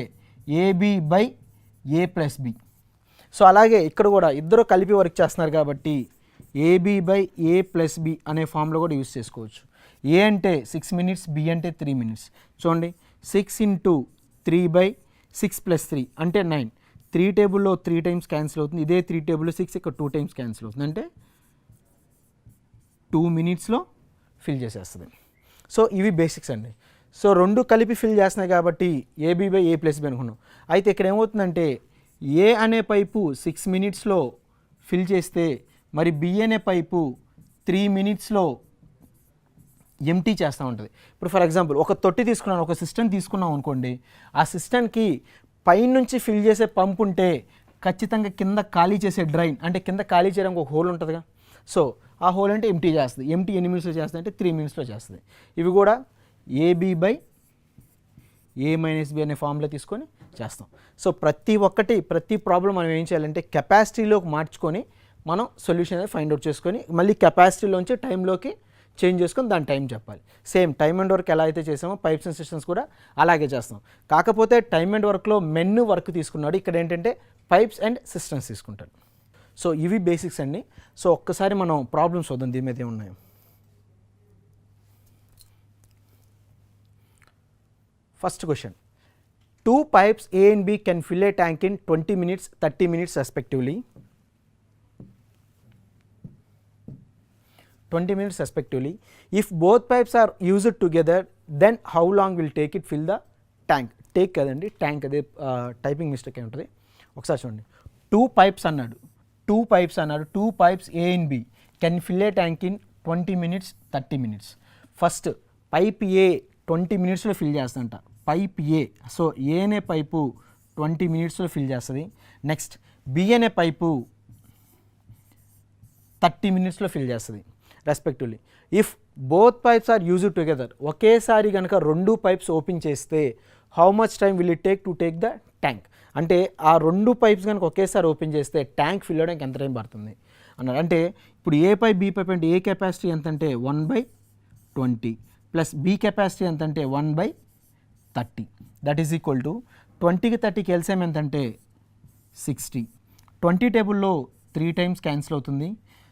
AB/A + B. సో అలాగే ఇక్కడ కూడా ఇద్దరు కలిపి వర్క్ చేస్తున్నారు కాబట్టి AB/A + B అనే ఫార్ములా కూడా యూస్ చేసుకోవచ్చు. ఏ అంటే 6 మినిట్స్, బి అంటే 3 మినిట్స్. చూడండి 6 × 3/6 + 3 అంటే 9. 3 టేబుల్లో 3 టైమ్స్ క్యాన్సిల్ అవుతుంది. ఇదే 3 టేబుల్లో 6 ఇక్కడ 2 టైమ్స్ క్యాన్సిల్ అవుతుంది. అంటే 2 మినిట్స్లో ఫిల్ చేసేస్తుంది. సో ఇవి బేసిక్స్ అండి. సో 2 కలిపి ఫిల్ చేస్తున్నాయి కాబట్టి AB/A + B అనుకున్నాం. అయితే ఇక్కడ ఏమవుతుందంటే ఏ అనే పైపు 6 మినిట్స్లో ఫిల్ చేస్తే మరి బి అనే పైపు 3 మినిట్స్లో ఎంటీ చేస్తూ ఉంటుంది. ఇప్పుడు ఫర్ ఎగ్జాంపుల్ ఒక తొట్టి తీసుకున్నాను, ఒక సిస్టమ్ తీసుకున్నాం అనుకోండి, ఆ సిస్టమ్కి పైనుంచి ఫిల్ చేసే పంప్ ఉంటే ఖచ్చితంగా కింద ఖాళీ చేసే డ్రైన్, అంటే కింద ఖాళీ చేయడానికి ఒక హోల్ ఉంటుందిగా, సో ఆ హోల్ అంటే ఎంటీ చేస్తుంది. ఎంటీ ఎన్ని మినిట్స్లో చేస్తుంది అంటే 3 మినిట్స్లో చేస్తుంది. ఇవి కూడా AB by A minus B అనే ఫార్ములా తీసుకొని చేస్తాం. సో ప్రతి ప్రాబ్లం మనం ఏం చేయాలంటే కెపాసిటీలోకి మార్చుకొని మనం సొల్యూషన్ అనేది ఫైండ్ అవుట్ చేసుకొని మళ్ళీ కెపాసిటీలోంచి టైంలోకి చేంజ్ చేసుకొని దాని టైం చెప్పాలి. సేమ్ టైమ్ అండ్ వర్క్ ఎలా అయితే చేసామో పైప్స్ అండ్ సిస్టమ్స్ కూడా అలాగే చేస్తాం. కాకపోతే టైమ్ అండ్ వర్క్లో మెన్ వర్క్ తీసుకున్నాడు, ఇక్కడ ఏంటంటే పైప్స్ అండ్ సిస్టమ్స్ తీసుకుంటాడు. సో ఇవి బేసిక్స్ అండి. సో ఒక్కసారి మనం ప్రాబ్లమ్స్ చూద్దాం దీని మీద ఏమున్నాయో. First question, 2 pipes A and B can fill a tank in 20 minutes, 30 minutes respectively. 20 minutes respectively. If both pipes are used together, then how long will take it fill the tank? Take కదండి, tank అదే typing mistake అయి ఉంటుంది. ఒకసారి చూడండి, 2 pipes అన్నాడు, 2 pipes A and B can fill a tank in 20 minutes, 30 minutes. First pipe A 20 మినిట్స్లో fill చేస్తుందంట, pipe A. So ఏ అనే పైపు 20 మినిట్స్లో ఫిల్ చేస్తుంది. నెక్స్ట్ బి అనే పైపు 30 మినిట్స్లో ఫిల్ చేస్తుంది respectively. If both pipes are used together, ఒకేసారి కనుక 2 పైప్స్ ఓపెన్ చేస్తే how much time will it take to take the tank? అంటే ఆ 2 పైప్స్ కనుక ఒకేసారి ఓపెన్ చేస్తే ట్యాంక్ ఫిల్ అవ్వడానికి ఎంత టైం పడుతుంది అన్నారు. అంటే ఇప్పుడు ఏ పైప్ బి పైప్ అంటే ఏ కెపాసిటీ ఎంత అంటే 1/20 ప్లస్ బి కెపాసిటీ ఎంత అంటే 1/30, దట్ ఈజ్ ఈక్వల్ టు 20కి 30కి ఎల్సిఎం ఎంత అంటే 60. 20 టేబుల్లో 3 టైమ్స్ క్యాన్సిల్ అవుతుంది.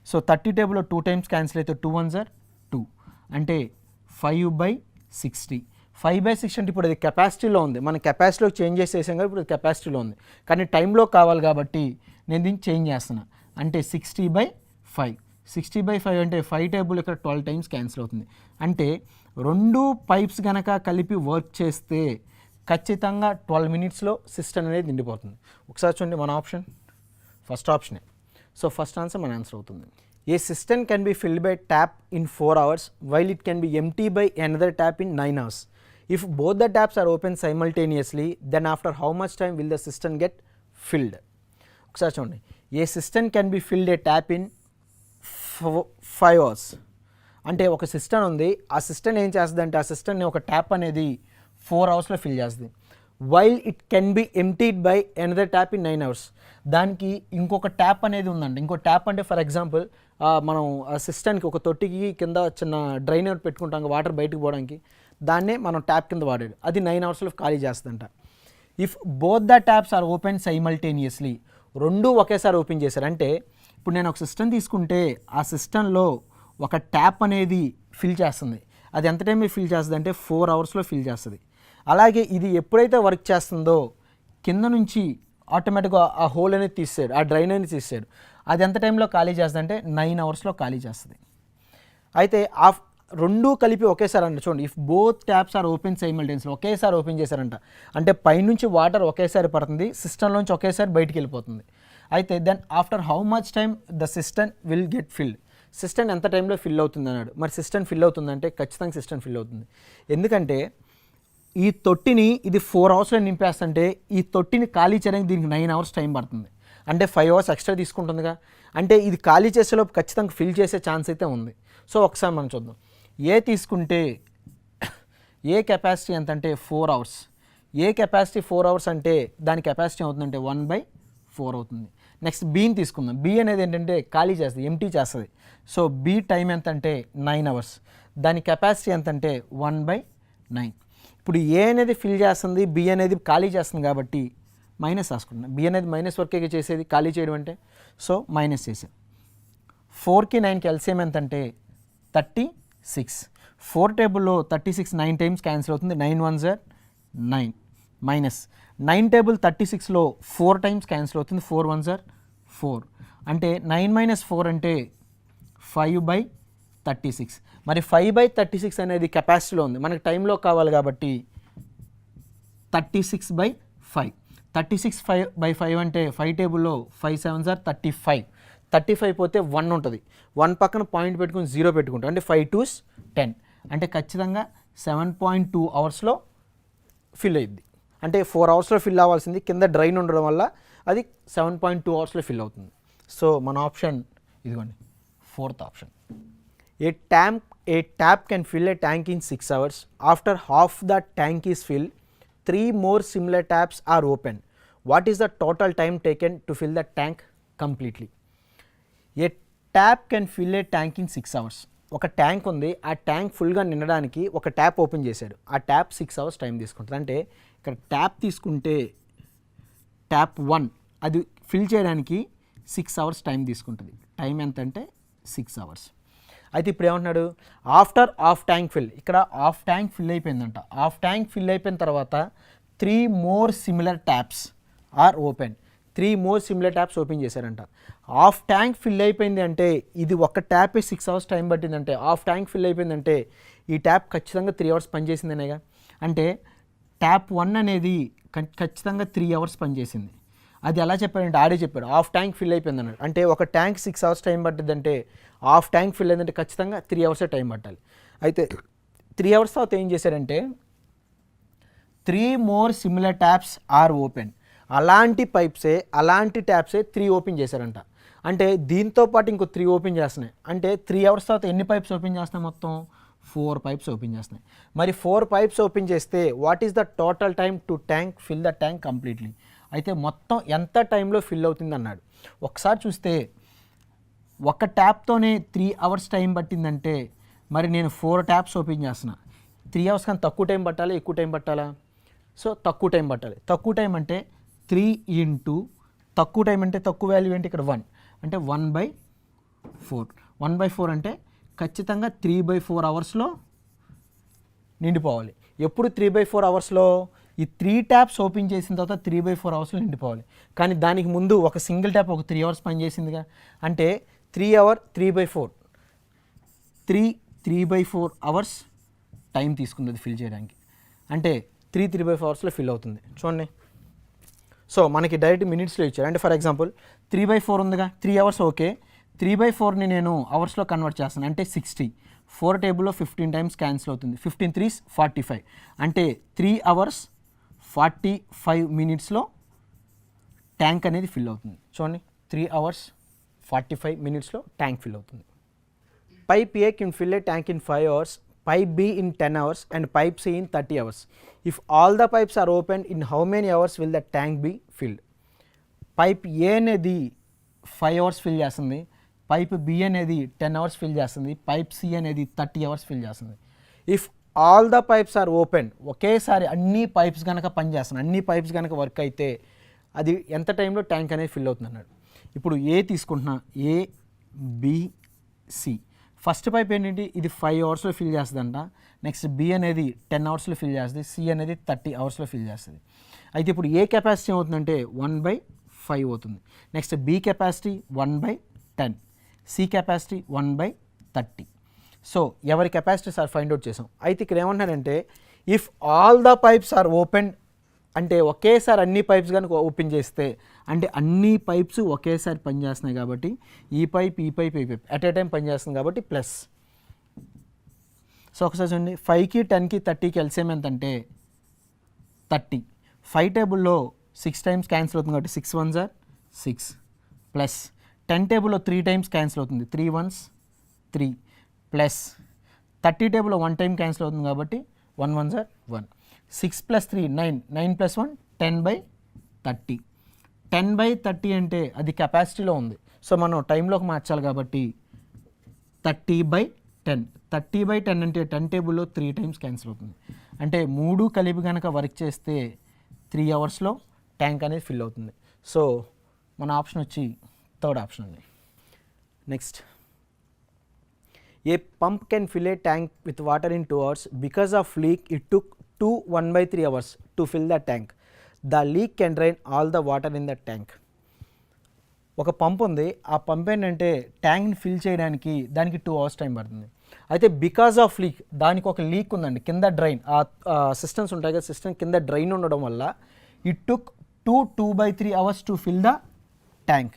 సో 30 టేబుల్లో 2 టైమ్స్ క్యాన్సిల్ అయితే 2 1s are 2, అంటే 5/60. 5/60 అంటే ఇప్పుడు అది కెపాసిటీలో ఉంది, మన కెపాసిటీలో చేంజ్ చేసేసాం కదా, ఇప్పుడు కెపాసిటీలో ఉంది, కానీ టైంలో కావాలి కాబట్టి నేను దీన్ని చేంజ్ చేస్తున్నా, అంటే 60/5. 60/5 అంటే 5 టేబుల్ ఇక్కడ 12 టైమ్స్ క్యాన్సిల్ అవుతుంది. అంటే 2 పైప్స్ కనుక కలిపి వర్క్ చేస్తే ఖచ్చితంగా 12 మినిట్స్లో సిస్టమ్ అనేది నిండిపోతుంది. ఒకసారి చూడండి మన ఆప్షన్, ఫస్ట్ ఆప్షనే. సో ఫస్ట్ ఆన్సర్ మన ఆన్సర్ అవుతుంది. A system can be filled by tap in 4 hours while it can be empty by another tap in 9 hours. If both the taps are open simultaneously then after how much time will the system get filled? ఒకసారి చూడండి, a system can be filled a tap in 5 hours. అంటే ఒక system ఉంది, ఆ system ఏం చేస్తుంది అంటే ఆ సిస్టమ్ని ఒక ట్యాప్ అనేది 4 hours ఫిల్ చేస్తుంది. While it can B emptied by another tap in 9 hours. దానికి ఇంకొక ట్యాప్ అనేది ఉందండి. ఇంకో ట్యాప్ అంటే ఫర్ ఎగ్జాంపుల్ మనం ఆ సిస్టమ్కి ఒక తొట్టికి కింద చిన్న డ్రైనర్ పెట్టుకుంటాం వాటర్ బయటకు పోవడానికి, దాన్నే మనం ట్యాప్ కింద వాడాడు, అది 9 hours ఖాళీ చేస్తుందంట. If both the taps are open simultaneously, 2 ఒకేసారి ఓపెన్ చేశారు. అంటే ఇప్పుడు నేను ఒక సిస్టమ్ తీసుకుంటే ఆ సిస్టంలో ఒక ట్యాప్ అనేది ఫిల్ చేస్తుంది, అది ఎంత టైం ఫిల్ చేస్తుంది అంటే 4 hours ఫిల్ చేస్తుంది. అలాగే ఇది ఎప్పుడైతే వర్క్ చేస్తుందో కింద నుంచి ఆటోమేటిక్గా ఆ హోల్ అనేది తీసాడు, ఆ డ్రైన్ అనేది తీసాడు, అది ఎంత టైంలో ఖాళీ చేస్తుంది అంటే 9 hours ఖాళీ చేస్తుంది. అయితే ఆ 2 కలిపి ఒకేసారి అంట చూడండి, if both taps are open simultaneously, ఒకేసారి ఓపెన్ చేశారంట, అంటే పైనుంచి వాటర్ ఒకేసారి పడుతుంది, సిస్టంలోంచి ఒకేసారి బయటికి వెళ్ళిపోతుంది. అయితే then after how much time the system will get filled? System ఎంత టైంలో ఫిల్ అవుతుంది అన్నాడు. మరి సిస్టమ్ ఫిల్ అవుతుందంటే ఖచ్చితంగా సిస్టమ్ ఫిల్ అవుతుంది. ఎందుకంటే ఈ తొట్టిని ఇది 4 hours నింపేస్తుంటే ఈ తొట్టిని ఖాళీ చేయడానికి దీనికి 9 hours టైం పడుతుంది, అంటే 5 hours ఎక్స్ట్రా తీసుకుంటుందిగా. అంటే ఇది ఖాళీ చేసేలోపు ఖచ్చితంగా ఫిల్ చేసే ఛాన్స్ అయితే ఉంది. సో ఒకసారి మనం చూద్దాం. ఏ తీసుకుంటే ఏ కెపాసిటీ ఎంత అంటే 4 hours. ఏ కెపాసిటీ 4 hours అంటే దాని కెపాసిటీ అవుతుందంటే 1/4 అవుతుంది. నెక్స్ట్ బీని తీసుకుందాం. బి అనేది ఏంటంటే ఖాళీ చేస్తుంది, ఎంటీ చేస్తుంది. సో బి టైం ఎంత అంటే 9 hours, దాని కెపాసిటీ ఎంత అంటే 1/9. ఇప్పుడు ఏ అనేది ఫిల్ చేస్తుంది, బి అనేది ఖాళీ చేస్తుంది కాబట్టి మైనస్ రాసుకుంటున్నాం. బి అనేది మైనస్ వర్కే చేసేది, ఖాళీ చేయడం అంటే, సో మైనస్ చేసాం. 4కి 9కి ఎల్సిఎం ఎంత అంటే 36. 4 టేబుల్లో 36 9 టైమ్స్ క్యాన్సిల్ అవుతుంది, 9 1s are 9 మైనస్ 9 టేబుల్ 36లో 4 టైమ్స్ క్యాన్సిల్ అవుతుంది, 4 1s are 4, అంటే 9 - 4 అంటే 5/36. మరి 5/36 అనేది కెపాసిటీలో ఉంది, మనకి టైంలో కావాలి కాబట్టి 36/5. 36/5 అంటే 5 టేబుల్లో 5 7s are 35. 35 పోతే 1 ఉంటుంది, 1 పక్కన పాయింట్ పెట్టుకుని 0 పెట్టుకుంటాం, అంటే 5 2s 10, అంటే ఖచ్చితంగా 7.2 అవర్స్లో ఫిల్ అయ్యిద్ది. అంటే 4 అవర్స్లో ఫిల్ అవ్వాల్సింది కింద డ్రైన్ ఉండడం వల్ల అది 7.2 అవర్స్లో ఫిల్ అవుతుంది. సో మన ఆప్షన్ ఇదిగోండి, 4th option. A tap can fill a tank in 6 hours. After half the tank is filled, 3 more similar taps are open. What is the total time taken to fill the tank completely? A tap can fill a tank in 6 hours. ఒక tank ఉంది, ఆ tank ఫుల్గా నిండడానికి ఒక tap open చేశాడు, ఆ tap 6 hours time తీసుకుంటుంది. అంటే ఇక్కడ ట్యాప్ తీసుకుంటే ట్యాప్ 1 అది ఫిల్ చేయడానికి 6 అవర్స్ టైం తీసుకుంటుంది. టైం ఎంత అంటే 6 అవర్స్. అయితే ఇప్పుడు ఏమంటున్నాడు, ఆఫ్టర్ హాఫ్ ట్యాంక్ ఫిల్, ఇక్కడ హాఫ్ ట్యాంక్ ఫిల్ అయిపోయిందంట. హాఫ్ ట్యాంక్ ఫిల్ అయిపోయిన తర్వాత 3 more similar taps are open. 3 more similar taps open చేశారంట. హాఫ్ ట్యాంక్ ఫిల్ అయిపోయింది అంటే ఇది ఒక ట్యాపే 6 అవర్స్ టైం పట్టిందంటే, హాఫ్ ట్యాంక్ ఫిల్ అయిపోయిందంటే ఈ ట్యాప్ ఖచ్చితంగా 3 అవర్స్ పనిచేసిందనేగా. అంటే ట్యాప్ 1 అనేది ఖచ్చితంగా 3 అవర్స్ పనిచేసింది. అది ఎలా చెప్పాడంటే ఆడే చెప్పాడు, హాఫ్ ట్యాంక్ ఫిల్ అయిపోయింది అన్నాడు. అంటే ఒక ట్యాంక్ 6 అవర్స్ టైం పట్టిందంటే హాఫ్ ట్యాంక్ ఫిల్ అయిందంటే ఖచ్చితంగా 3 అవర్సే టైం పట్టాలి. అయితే 3 అవర్స్ తర్వాత ఏం చేశారంటే 3 more similar taps are open. అలాంటి పైప్సే అలాంటి ట్యాప్సే 3 ఓపెన్ చేశారంట. అంటే దీంతో పాటు ఇంకో 3 ఓపెన్ చేస్తున్నాయి. అంటే 3 అవర్స్ తర్వాత ఎన్ని పైప్స్ ఓపెన్ చేస్తున్నాయి, మొత్తం 4 పైప్స్ ఓపెన్ చేస్తున్నాయి. మరి 4 పైప్స్ ఓపెన్ చేస్తే what is the total time to tank fill the tank completely. అయితే మొత్తం ఎంత టైంలో ఫిల్ అవుతుంది అన్నాడు. ఒకసారి చూస్తే ఒక ట్యాప్తోనే 3 అవర్స్ టైం పట్టిందంటే మరి నేను 4 ట్యాప్స్ ఓపెన్ చేస్తున్నా, 3 అవర్స్ కానీ తక్కువ టైం పట్టాలా ఎక్కువ టైం పట్టాలా? సో తక్కువ టైం పట్టాలి. తక్కువ టైం అంటే 3 ఇంటూ తక్కువ టైం అంటే తక్కువ వాల్యూ ఏంటి ఇక్కడ 1, అంటే 1/4. 1/4 అంటే ఖచ్చితంగా 3/4 అవర్స్లో నిండిపోవాలి. ఎప్పుడు 3/4 అవర్స్లో? ఈ 3 ట్యాప్స్ ఓపెన్ చేసిన తర్వాత 3/4 అవర్స్లో నిండిపోవాలి. కానీ దానికి ముందు ఒక సింగిల్ ట్యాప్ ఒక 3 అవర్స్ పనిచేసిందిగా, అంటే 3 hour 3/4 3/4 అవర్స్ టైం తీసుకుంది ఫిల్ చేయడానికి. అంటే 3/4 అవర్స్లో ఫిల్ అవుతుంది. చూడండి, సో మనకి డైరెక్ట్ మినిట్స్లో ఇచ్చారు. అంటే ఫర్ ఎగ్జాంపుల్ 3/4 ఉందిగా, 3 అవర్స్ ఓకే, 3/4ని నేను అవర్స్లో కన్వర్ట్ చేస్తాను అంటే 60. 4 టేబుల్లో 15 టైమ్స్ క్యాన్సిల్ అవుతుంది, 15 3s 45, అంటే 3 hours 45 minutesలో ట్యాంక్ అనేది ఫిల్ అవుతుంది. చూడండి, 3 hours 45 minutesలో ట్యాంక్ ఫిల్ అవుతుంది. Pipe A can fill A tank in 5 hours, pipe B in 10 hours and pipe C in 30 hours. If all the pipes are opened, in how many hours will the tank be filled? Pipe A అనేది 5 hours fill చేస్తుంది, pipe B అనేది 10 hours fill చేస్తుంది, pipe C అనేది 30 hours fill చేస్తుంది. If all the pipes are open, ఒకేసారి అన్ని pipes కనుక పనిచేస్తున్నాయి, అన్ని పైప్స్ కనుక వర్క్ అయితే అది ఎంత టైంలో ట్యాంక్ అనేది ఫిల్ అవుతుంది అన్నాడు. ఇప్పుడు ఏ తీసుకుంటున్నా, A B C. First pipe ఏంటంటే ఇది 5 అవర్స్లో ఫిల్ చేస్తుందంట, నెక్స్ట్ బి అనేది 10 అవర్స్లో ఫిల్ చేస్తుంది, సి అనేది 30 అవర్స్లో ఫిల్ చేస్తుంది. అయితే ఇప్పుడు ఏ కెపాసిటీ ఏమవుతుందంటే 1/5 అవుతుంది, next B capacity 1/10, C capacity 1/30. So ఎవరి కెపాసిటీ సార్ ఫైండ్ అవుట్ చేసాం. అయితే ఇక్కడ ఏమంటున్నారంటే if all the pipes are open, అంటే ఒకేసారి అన్ని పైప్స్ కనుక ఓపెన్ చేస్తే అంటే అన్ని పైప్స్ ఒకేసారి పనిచేస్తున్నాయి కాబట్టి ఈ పైప్ ఈ పైప్ ఈ పైప్ అట్ ఏ టైం పనిచేస్తుంది కాబట్టి ప్లస్. సో ఒకసారి చూడండి, 5కి 10కి 30కి ఎల్సిఎం ఎంత అంటే 30. 5 టేబుల్లో 6 టైమ్స్ క్యాన్సిల్ అవుతుంది కాబట్టి 6 1s are 6 ప్లస్ 10 టేబుల్లో 3 టైమ్స్ క్యాన్సిల్ అవుతుంది, 3 1s 3 ప్లస్ 30 టేబుల్లో 1 టైం క్యాన్సిల్ అవుతుంది కాబట్టి 1 1s are 1. 6 + 3 9, 9 + 1 10/30. 10/30 అంటే అది కెపాసిటీలో ఉంది, సో మనం టైంలోకి మార్చాలి కాబట్టి 30/10. 30/10 అంటే 10 టేబుల్లో 3 టైమ్స్ క్యాన్సిల్ అవుతుంది, అంటే 3 కలిపి కనుక వర్క్ చేస్తే 3 అవర్స్లో ట్యాంక్ అనేది ఫిల్ అవుతుంది. సో మన ఆప్షన్ వచ్చి థర్డ్ ఆప్షన్ అండి. Next, A pump can fill A tank with water in 2 hours. Because of leak it took 1/3 hours to fill the tank. The leak can drain all the water in the tank. ఒక pump ఉంది, ఆ pump ఏంటంటే ట్యాంక్ని fill చేయడానికి దానికి 2 hours time పడుతుంది. అయితే because of leak, దానికి ఒక లీక్ ఉందండి కింద డ్రైన్, ఆ సిస్టమ్స్ ఉంటాయి కదా, సిస్టమ్ కింద డ్రైన్ ఉండడం వల్ల it took 2/3 hours to fill the tank.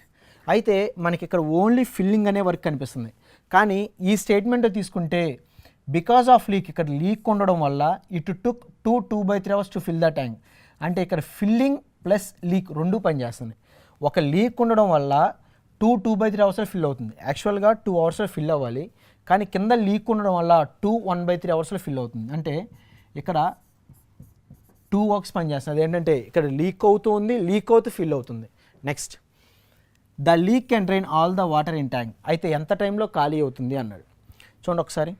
అయితే మనకి ఇక్కడ ఓన్లీ ఫిల్లింగ్ అనే వర్క్ కనిపిస్తుంది. కానీ ఈ స్టేట్మెంట్ తీసుకుంటే బికాస్ ఆఫ్ లీక్, ఇక్కడ లీక్ ఉండడం వల్ల it took 2/3 hours to fill the tank. అంటే ఇక్కడ ఫిల్లింగ్ ప్లస్ లీక్ రెండు పనిచేస్తుంది. ఒక లీక్ ఉండడం వల్ల 2/3 అవర్స్లో ఫిల్ అవుతుంది. యాక్చువల్గా 2 అవర్స్లో ఫిల్ అవ్వాలి, కానీ కింద లీక్ ఉండడం వల్ల 1/3 అవర్స్లో ఫిల్ అవుతుంది. అంటే ఇక్కడ 2 వర్క్స్ పనిచేస్తుంది. అదేంటంటే ఇక్కడ లీక్ అవుతుంది, లీక్ అవుతూ ఫిల్ అవుతుంది. Next, the leak can drain all the water in tank. అయితే ఎంత టైంలో ఖాళీ అవుతుంది అన్నాడు. చూడండి ఒకసారి,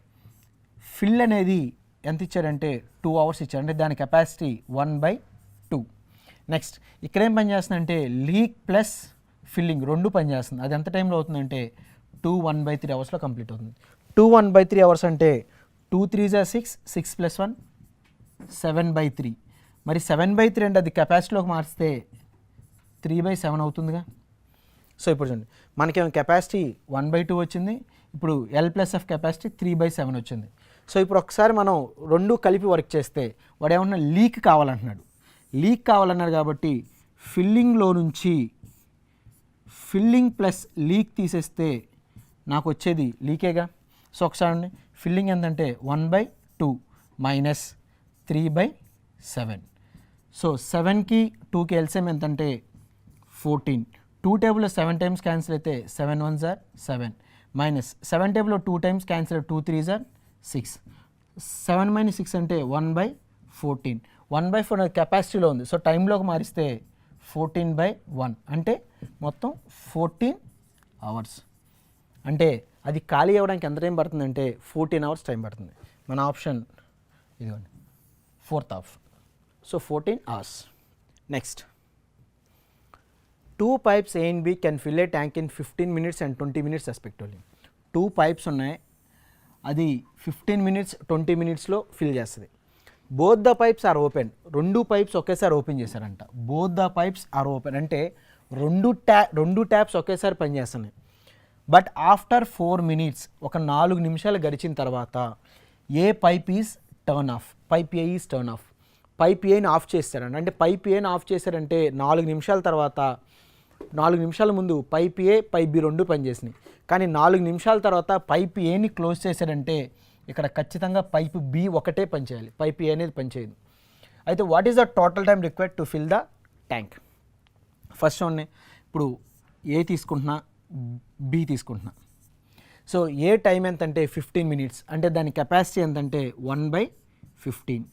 ఫిల్ అనేది ఎంత ఇచ్చారంటే 2 అవర్స్ ఇచ్చారు, అంటే దాని కెపాసిటీ 1/2. నెక్స్ట్, ఇక్కడ ఏం పనిచేస్తుందంటే లీక్ ప్లస్ ఫిల్లింగ్ రెండు పనిచేస్తుంది. అది ఎంత టైంలో అవుతుందంటే 1/3 అవర్స్లో కంప్లీట్ అవుతుంది. 1/3 అవర్స్ అంటే 2 3 6, 6 + 1 7/3. మరి 7/3 అంటే అది కెపాసిటీలోకి మార్చితే 3/7 అవుతుందిగా. సో ఇప్పుడు చూడండి, మనకేమో కెపాసిటీ 1/2 వచ్చింది, ఇప్పుడు L+F కెపాసిటీ 3/7 వచ్చింది. సో ఇప్పుడు ఒకసారి మనం రెండు కలిపి వర్క్ చేస్తే వాడు ఏమన్నా లీక్ కావాలంటున్నాడు. లీక్ కావాలన్నాడు కాబట్టి ఫిల్లింగ్లో నుంచి ఫిల్లింగ్ ప్లస్ లీక్ తీసేస్తే నాకు వచ్చేది లీకేగా. సో ఒకసారి ఫిల్లింగ్ ఎంతంటే 1/2 మైనస్ 3/7. సో 7కి 2కి ఎల్సిఎం ఎంతంటే 14. 2 టేబుల్లో 7 టైమ్స్ క్యాన్సిల్ అయితే 7 1s are 7 మైనస్ 7 టేబుల్లో 2 టైమ్స్ క్యాన్సిల్ 2 3s are 6. 7 - 6 అంటే 1/14. 1/4 కెపాసిటీలో ఉంది. సో టైంలోకి మారిస్తే 14/1 అంటే మొత్తం 14 అవర్స్. అంటే అది ఖాళీ అవ్వడానికి ఎంత టైం పడుతుందంటే 14 అవర్స్ టైం పడుతుంది. మన ఆప్షన్ ఇదిగోండి, 4th option. So 14 hours. Next, 2 pipes A and B can fill a tank in 15 minutes and 20 minutes respectively. 2 pipes ఉన్నాయి, అది 15 minutes 20 minutesలో ఫిల్ చేస్తుంది. Both the pipes are open. రెండు పైప్స్ ఒకేసారి open చేశారంట. Both the pipes are open అంటే రెండు taps ఒకేసారి పనిచేస్తున్నాయి. బట్ ఆఫ్టర్ 4 minutes, ఒక 4 నిమిషాలు గడిచిన తర్వాత A pipe is turn off, pipe A is turn off. Pipe ఏని ఆఫ్ చేస్తారంట. అంటే పైప్ ఏని ఆఫ్ చేశారంటే 4 నిమిషాల తర్వాత, 4 నిమిషాల ముందు పైప్ ఏ పైప్ బి రెండు పనిచేసినాయి. కానీ 4 నిమిషాల తర్వాత పైప్ ఏని క్లోజ్ చేశారంటే ఇక్కడ ఖచ్చితంగా పైప్ బి ఒకటే పనిచేయాలి, పైప్ ఏ అనేది పనిచేయదు. అయితే what is the total time required to fill the tank? First చూడండి, ఇప్పుడు ఏ తీసుకుంటున్నా, బి తీసుకుంటున్నా. సో ఏ టైం ఎంతంటే 15 minutes, అంటే దాని కెపాసిటీ ఎంతంటే 1/15.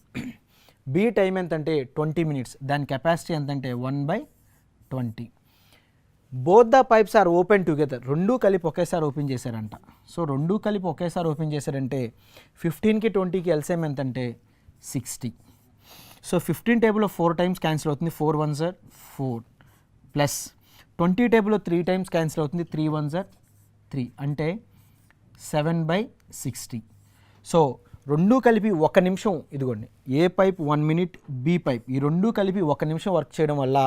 బి టైం ఎంతంటే 20 minutes, దాని కెపాసిటీ ఎంతంటే 1/20. Both the pipes are open together. రెండు కలిపి ఒకేసారి ఓపెన్ చేశారంట. సో రెండు కలిపి ఒకేసారి ఓపెన్ చేశారంటే 15కి 20కి ఎల్సిఎం ఎంతంటే 60. సో 15 టేబుల్లో 4 టైమ్స్ క్యాన్సిల్ అవుతుంది, 4 1s are 4 ప్లస్ 20 టేబుల్లో 3 టైమ్స్ క్యాన్సిల్ అవుతుంది, 3 1s are 3 అంటే 7/60. సో రెండు కలిపి 1 నిమిషం, ఇదిగోండి ఏ పైప్ 1 minute, బి పైప్, ఈ రెండు కలిపి 1 నిమిషం వర్క్ చేయడం వల్ల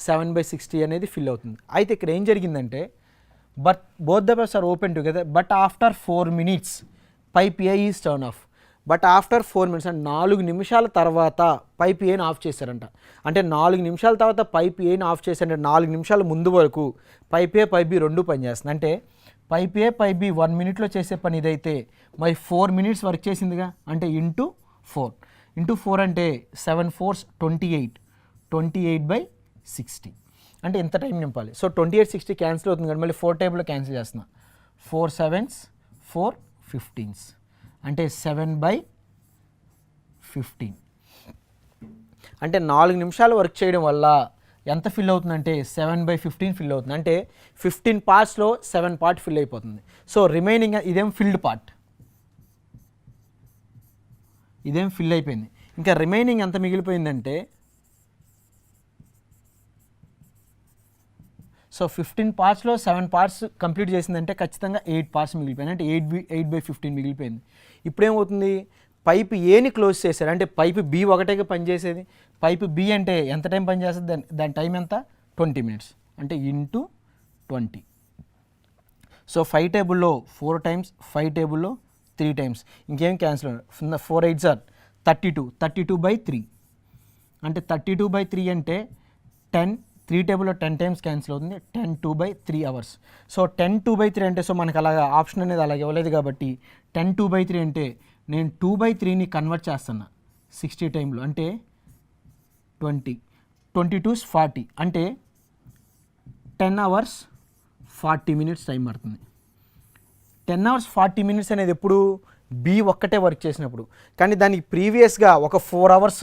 7/60 అనేది ఫిల్ అవుతుంది. అయితే ఇక్కడ ఏం జరిగిందంటే but both the pipes are open together, but after 4 minutes pipe A is turn off. But after 4 minutes అంటే 4 నిమిషాల తర్వాత పైప్ ఏని ఆఫ్ చేశారంట. అంటే 4 నిమిషాల తర్వాత పైప్ ఏని ఆఫ్ చేశారంటే 4 నిమిషాల ముందు వరకు పైప్ ఏ పైప్ బి రెండు పనిచేస్తుంది. అంటే pipe A pipe B 1 minute చేసే పని ఇదైతే మరి 4 minutes వర్క్ చేసిందిగా, అంటే ఇంటూ 4 అంటే 7 4s 28, 28/60 అంటే ఇంత టైం నింపాలి. సో 28/60 క్యాన్సిల్ అవుతుంది కానీ మళ్ళీ 4 టేబుల్లో క్యాన్సిల్ చేస్తున్నా. 4 7s 4 15s అంటే 7/15. అంటే 4 నిమిషాలు వర్క్ చేయడం వల్ల ఎంత ఫిల్ అవుతుందంటే 7/15 ఫిల్ అవుతుంది. అంటే 15 partsలో 7 part ఫిల్ అయిపోతుంది. సో రిమైనింగ్ ఇదేం ఫిల్డ్ పార్ట్, ఇదేం ఫిల్ అయిపోయింది. ఇంకా రిమైనింగ్ ఎంత మిగిలిపోయిందంటే, సో 15 partsలో 7 parts కంప్లీట్ చేసిందంటే ఖచ్చితంగా 8 parts మిగిలిపోయింది. అంటే 8/15 మిగిలిపోయింది. ఇప్పుడేమవుతుంది, పైప్ ఏని క్లోజ్ చేశారు, అంటే పైప్ బి ఒకటేగా పనిచేసేది. పైప్ బి అంటే ఎంత టైం పనిచేస్తుంది, దాని టైం ఎంత 20 minutes అంటే ఇంటూ 20. సో 5 టేబుల్లో 4 times, 5 టేబుల్లో 3 times, ఇంకేం క్యాన్సిల్ 4 8s are 32, 32/3 అంటే 32/3 అంటే 10 3 టేబుల్లో 10 టైమ్స్ క్యాన్సిల్ అవుతుంది, 10 2/3 అవర్స్. సో 10 2/3 అంటే సో మనకు అలాగా ఆప్షన్ అనేది అలాగే ఇవ్వలేదు కాబట్టి 10 2/3 అంటే నేను 2/3ని కన్వర్ట్ చేస్తున్నా 60 టైంలో అంటే 20 22 40 అంటే 10 hours 40 minutes టైం పడుతుంది. 10 hours 40 minutes అనేది ఎప్పుడు బి ఒక్కటే వర్క్ చేసినప్పుడు. కానీ దానికి ప్రీవియస్గా ఒక 4 hours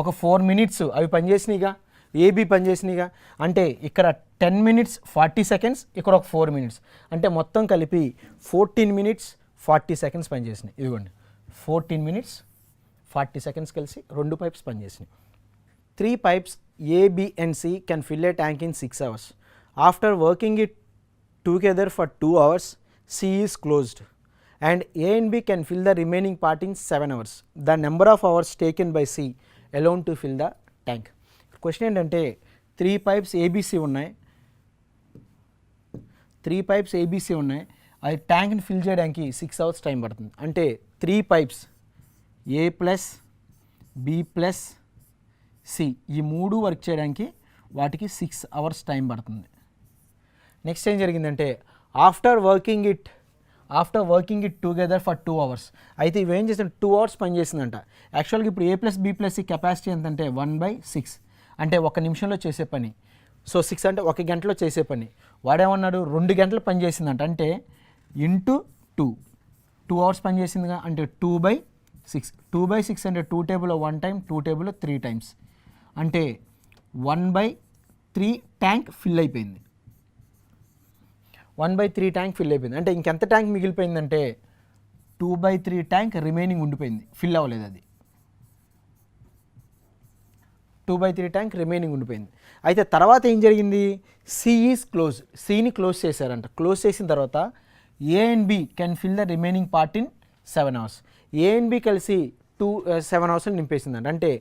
ఒక 4 minutes అవి పనిచేసినాయిగా, ఏబి పనిచేసినాయిగా. అంటే ఇక్కడ 10 minutes 40 seconds, ఇక్కడ ఒక 4 minutes, అంటే మొత్తం కలిపి 14 minutes 40 seconds పనిచేసినాయి. ఇదిగోండి 14 minutes 40 seconds కలిసి 2 pipes పనిచేసినాయి. 3 pipes A, B and C can fill a tank in 6 hours. After working it together for 2 hours, C is closed and A and B can fill the remaining part in 7 hours. The number of hours taken by C alone to fill the tank. Question ఏంటంటే 3 pipes ABC ఉన్నాయి, 3 pipes ABC ఉన్నాయి, అది ట్యాంక్ని fill చేయడానికి 6 hours time పడుతుంది. అంటే 3 pipes A plus B plus C ఈ 3 work చేయడానికి వాటికి 6 hours టైం పడుతుంది. నెక్స్ట్ ఏం జరిగిందంటే after working it together for 2 hours, అయితే ఇవేం చేసిన 2 hours పనిచేసిందంట. యాక్చువల్గా ఇప్పుడు A plus B plus C capacity ఎంతంటే 1/6, అంటే 1 నిమిషంలో చేసే పని. సో 6 అంటే 1 గంటలో చేసే పని. వాడేమన్నాడు 2 గంటలు పనిచేసిందంట, అంటే ఇంటూ 2 hours పనిచేసిందిగా, అంటే 2/6. 2/6 అంటే 2 టేబుల్లో 1 టైం, 2 టేబుల్లో 3 times, అంటే 1/3 ట్యాంక్ ఫిల్ అయిపోయింది. 1/3 ట్యాంక్ ఫిల్ అయిపోయింది. అంటే ఇంకెంత ట్యాంక్ మిగిలిపోయిందంటే 2/3 ట్యాంక్ రిమైనింగ్ ఉండిపోయింది, ఫిల్ అవ్వలేదు అది. 2/3 ట్యాంక్ రిమైనింగ్ ఉండిపోయింది. అయితే తర్వాత ఏం జరిగింది, సి ఈజ్ క్లోజ్, సిని క్లోజ్ చేశారంట. క్లోజ్ చేసిన తర్వాత A and B can fill the remaining part in 7 hours. A and B కలిసి 7 hours నింపేసిందంట. అంటే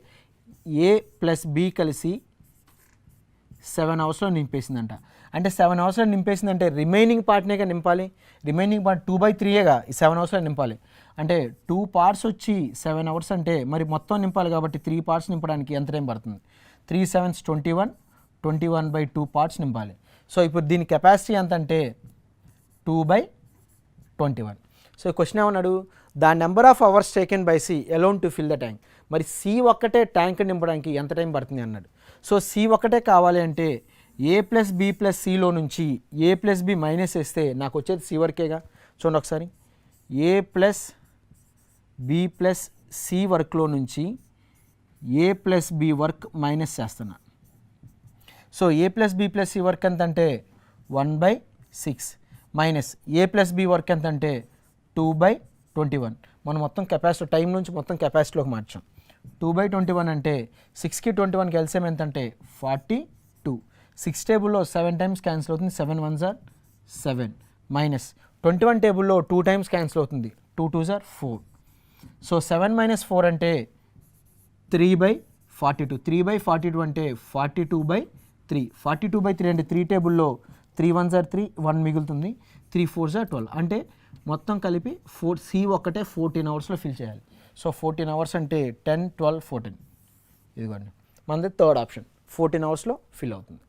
ఏ ప్లస్ బి కలిసి 7 hours నింపేసిందంట. అంటే 7 hours నింపేసిందంటే రిమైనింగ్ పార్ట్నేగా నింపాలి. రిమైనింగ్ పార్ట్ 2/3గా ఈ 7 hours నింపాలి. అంటే 2 parts వచ్చి 7 hours అంటే మరి మొత్తం నింపాలి కాబట్టి 3 parts నింపడానికి ఎంత టైం పడుతుంది, 3 7s 21, 21/2 parts నింపాలి. సో ఇప్పుడు దీని కెపాసిటీ ఎంత అంటే 2/21. సో క్వశ్చన్ ఏమన్నాడు, the number of hours taken by C alone to fill the tank. మరి సి ఒక్కటే ట్యాంక్ నింపడానికి ఎంత టైం పడుతుంది అన్నాడు. సో సి ఒక్కటే కావాలి అంటే ఏ ప్లస్ బి ప్లస్ సిలో నుంచి ఏ ప్లస్ బి మైనస్ వేస్తే నాకు వచ్చేది సి వర్కేగా. చూడండి ఒకసారి, A plus B plus C వర్క్లో నుంచి A plus B work minus చేస్తున్నా. So A plus B plus C work ఎంత అంటే 1/6 minus A plus B work ఎంత అంటే 2/21. మనం మొత్తం కెపాసిటీ టైం నుంచి మొత్తం కెపాసిటీలోకి మార్చాం. 2/21 అంటే 6కి 21కి ఎల్సిఎం ఎంత అంటే 42. 6 టేబుల్లో 7 times క్యాన్సిల్ అవుతుంది, 7 1s are 7 మైనస్ 21 టేబుల్లో 2 times క్యాన్సిల్ అవుతుంది, 2 2s are 4. సో 7 - 4 అంటే 3/42. 3/42 అంటే 42/3. 42/3 అంటే 3 టేబుల్లో 3 1s are 3, 1 మిగులుతుంది, 3 4s are 12. అంటే మొత్తం కలిపి సి ఒక్కటే 14 hours ఫిల్ చేయాలి. సో 14 hours అంటే 10 12 14. ఇదిగోండి మనది థర్డ్ ఆప్షన్, 14 hours ఫిల్ అవుతుంది.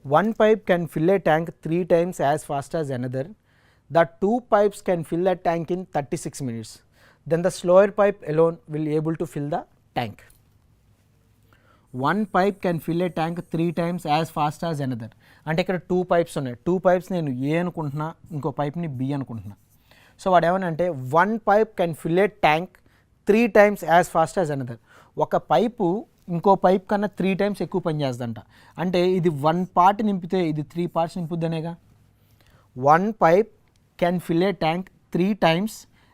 One pipe can fill a tank 3 times as fast as another. The 2 pipes can fill a tank in 36 minutes. Then the slower pipe alone will be able to fill the tank. One pipe can fill a tank 3 times as fast as another. అంటే ఇక్కడ 2 pipes ఉన్నాయి. 2 pipes నేను ఏ అనుకుంటున్నా, ఇంకో పైప్ని B అనుకుంటున్నా. So వాడు ఏమనంటే 1 pipe can fill a tank 3 times as fast as another. ఒక పైపు ఇంకో పైప్ కన్నా 3 times ఎక్కువ పని చేస్తుందంట. అంటే ఇది 1 part నింపితే ఇది 3 parts నింపుద్దనేగా. 1 pipe can fill a tank 3 times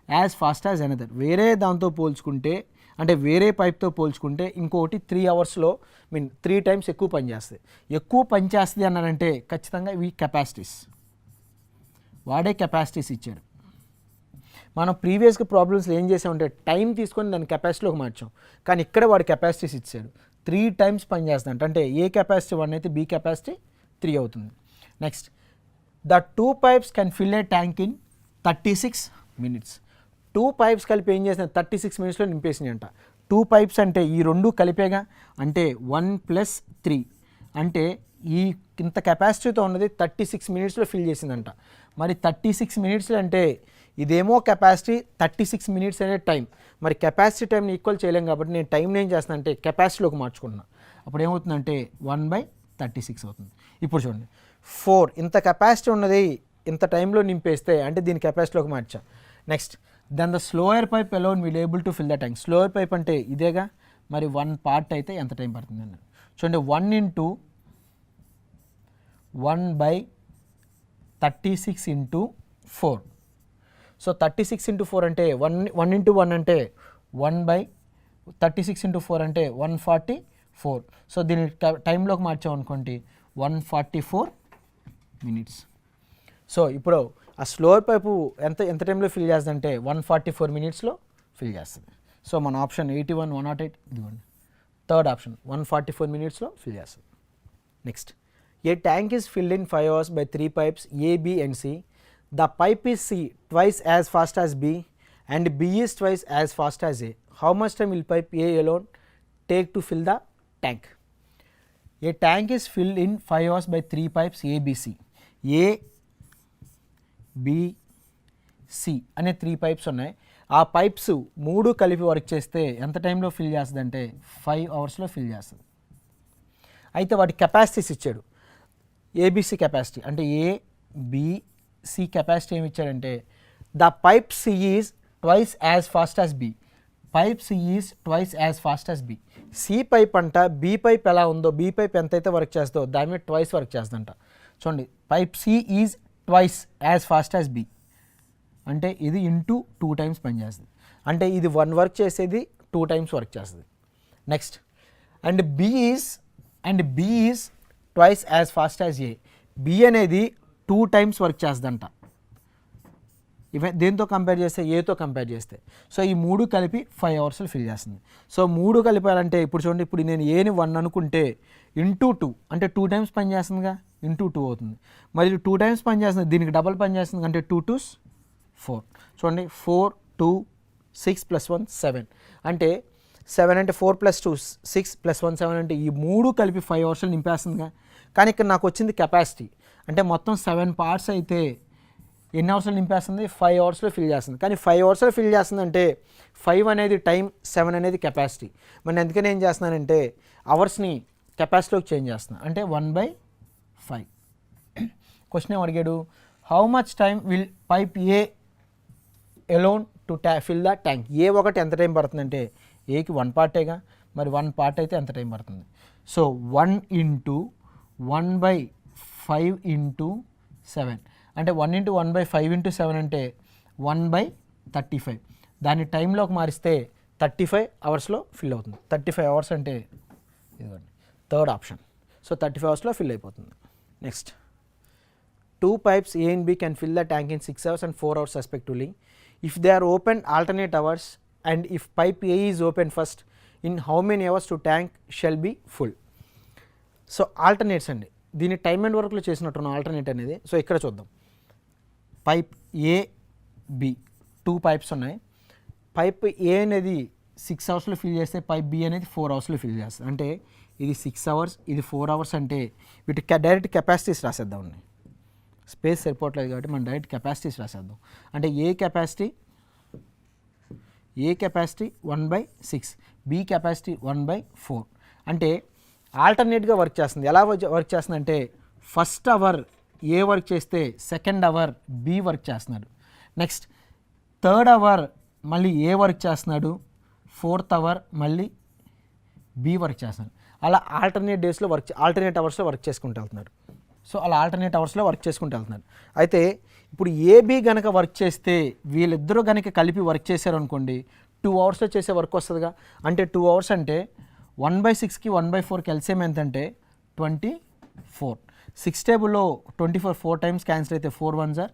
as fast as another. వేరే దాంతో పోల్చుకుంటే అంటే వేరే పైప్తో పోల్చుకుంటే ఇంకోటి 3 అవర్స్లో మీన్ 3 టైమ్స్ ఎక్కువ పనిచేస్తుంది. ఎక్కువ పనిచేస్తుంది అన్నారంటే ఖచ్చితంగా ఇవి కెపాసిటీస్, వాడే కెపాసిటీస్ ఇచ్చాడు. మనం ప్రీవియస్గా ప్రాబ్లమ్స్లో ఏం చేసామంటే టైం తీసుకొని దాన్ని కెపాసిటీలోకి మార్చాం, కానీ ఇక్కడ వాడు కెపాసిటీస్ ఇచ్చాడు. 3 టైమ్స్ పనిచేస్తుందంట, అంటే ఏ కెపాసిటీ 1 అయితే బి కెపాసిటీ 3 అవుతుంది. Next, the 2 pipes can fill A tank in 36 minutes. 2 pipes కలిపి ఏం చేసిన 36 minutesలో నింపేసినాయి అంట. 2 pipes అంటే ఈ రెండు కలిపేగా, అంటే 1 + 3 అంటే ఈ ఇంత కెపాసిటీతో ఉన్నది 36 minutesలో ఫిల్ చేసిందంట. మరి 36 minutes అంటే ఇదేమో కెపాసిటీ, 36 minutes అనే టైం. మరి కెపాసిటీ టైంని ఈక్వల్ చేయలేం కాబట్టి నేను టైంని ఏం చేస్తాను అంటే కెపాసిటీలోకి మార్చుకున్నాను. అప్పుడు ఏమవుతుందంటే 1/36 అవుతుంది. ఇప్పుడు చూడండి, 4 ఇంత కెపాసిటీ ఉన్నది ఇంత టైంలో నింపేస్తే అంటే దీని కెపాసిటీలోకి మార్చా. Next, then the slower pipe alone will able to fill the tank. Slower pipe అంటే ఇదేగా, మరి 1 part అయితే ఎంత టైం పడుతుంది అన్నారు. చూడండి, 1 × 1/36 × 4. సో 36 × 4 అంటే 1 × 1 అంటే 1/36 × 4 అంటే 144. సో దీని టైంలోకి మార్చామనుకోండి 144 minutes. సో ఇప్పుడు ఆ స్లోయర్ పైపు ఎంత టైంలో ఫిల్ చేస్తుందంటే 144 minutesలో ఫిల్ చేస్తుంది. సో మన ఆప్షన్ 81, 108 ఇదిగోండి, థర్డ్ ఆప్షన్ 144 minutesలో ఫిల్ చేస్తుంది. Next, A tank is filled in 5 hours by 3 pipes A, B and C. The pipe is C twice as fast as B and B is twice as fast as A. How much time will pipe A alone take to fill the tank? A tank is filled in 5 hours by 3 pipes A, B, C. A, B, C అనే 3 pipes ఉన్నాయి. ఆ pipes 3 కలిపి work చేస్తే ఎంత టైంలో fill చేస్తుంది అంటే 5 hours fill చేస్తుంది. అయితే వాటి కెపాసిటీస్ ఇచ్చాడు. ఏబిసి కెపాసిటీ అంటే ఏబిసి కెపాసిటీ ఏమి ఇచ్చాడంటే the pipe C is twice as fast as B. Pipe C is twice as fast as B. C pipe అంట బి పైప్ ఎలా ఉందో, బి పైప్ ఎంతైతే వర్క్ చేస్తుందో దాని మీద ట్వైస్ వర్క్ చేస్తుందంట. చూడండి, pipe C is twice as fast as B అంటే ఇది ఇంటూ 2 times పనిచేస్తుంది. అంటే ఇది 1 వర్క్ చేసేది 2 times వర్క్ చేస్తుంది. Next, and B is twice as fast as A. B అనేది 2 times వర్క్ చేస్తుందంట. ఇవే దేంతో కంపేర్ చేస్తే ఏతో కంపేర్ చేస్తే. సో ఈ 3 కలిపి 5 hours ఫిల్ చేస్తుంది. సో 3 కలిపాలంటే ఇప్పుడు చూడండి, ఇప్పుడు నేను ఏని 1 అనుకుంటే ఇంటూ 2 అంటే 2 times పని చేస్తుందిగా, ఇంటూ 2 అవుతుంది. మరి 2 times పని చేస్తుంది, దీనికి డబల్ పని చేస్తుంది అంటే 2 2s 4. చూడండి, 4 2 6 + 1 7 అంటే 7 అంటే 4 + 2 6 + 1 7 అంటే ఈ 3 కలిపి 5 hours నింపేస్తుందిగా. కానీ ఇక్కడ నాకు వచ్చింది కెపాసిటీ అంటే మొత్తం 7 parts అయితే ఎన్ని అవర్స్లో నింపేస్తుంది 5 hours ఫిల్ చేస్తుంది. కానీ 5 hours ఫిల్ చేస్తుంది అంటే 5 అనేది టైం, 7 అనేది కెపాసిటీ. మరి అందుకని ఏం చేస్తున్నానంటే అవర్స్ని కెపాసిటీలోకి చేంజ్ చేస్తున్నాను అంటే 1/5. క్వశ్చన్ ఏం అడిగాడు, how much time will pipe A alone to fill the tank. A ఒకటి ఎంత టైం పడుతుందంటే ఏకి 1 పార్టేగా, మరి 1 part అయితే ఎంత టైం పడుతుంది. సో 1 × 1/5 × 7 అంటే 1 × 1/5 × 7 అంటే 1/35. దాన్ని టైంలోకి మారిస్తే 35 hours ఫిల్ అవుతుంది. 35 hours అంటే ఇదిగోండి third option. So 35 hours fill అయిపోతుంది. Next, 2 pipes A and B can fill the tank in 6 hours and 4 hours respectively. If they are opened alternate hours and if pipe A is opened first, in how many hours to tank shall be full. So alternates అండి, దీన్ని time and వర్క్లో చేసినట్టున్నాం alternate అనేది. So ఇక్కడ చూద్దాం, pipe A B 2 pipes ఉన్నాయి. Pipe A అనేది 6 hours fill చేస్తే pipe B అనేది 4 hours ఫిల్ చేస్తుంది. అంటే ఇది 6 hours, ఇది 4 hours అంటే వీటికి డైరెక్ట్ కెపాసిటీస్ రాసేద్దాం. ఉన్నాయి స్పేస్ సరిపోవట్లేదు కాబట్టి మనం డైరెక్ట్ కెపాసిటీస్ రాసేద్దాం. అంటే ఏ కెపాసిటీ 1/6, బి కెపాసిటీ 1/4. అంటే ఆల్టర్నేట్గా వర్క్ చేస్తుంది. ఎలా వర్క్ చేస్తుంది అంటే ఫస్ట్ అవర్ ఏ వర్క్ చేస్తే సెకండ్ అవర్ బి వర్క్ చేస్తున్నాడు. నెక్స్ట్ థర్డ్ అవర్ మళ్ళీ ఏ వర్క్ చేస్తున్నాడు, ఫోర్త్ అవర్ మళ్ళీ బి వర్క్ చేస్తున్నాడు. అలా ఆల్టర్నేట్ డేస్లో ఆల్టర్నేట్ అవర్స్లో వర్క్ చేసుకుంటూ వెళ్తున్నాడు. సో అలా ఆల్టర్నేట్ అవర్స్లో వర్క్ చేసుకుంటూ వెళ్తున్నాడు. అయితే ఇప్పుడు ఏబి గనక వర్క్ చేస్తే వీళ్ళిద్దరూ కనుక కలిపి వర్క్ చేశారు అనుకోండి 2 అవర్స్లో చేసే వర్క్ వస్తుందిగా. అంటే 2 అవర్స్ అంటే 1/6కి 1/4కి ఎల్సిఎం ఎంత అంటే 24. 6 టేబుల్లో 24 4 టైమ్స్ క్యాన్సిల్ అయితే 4 1s are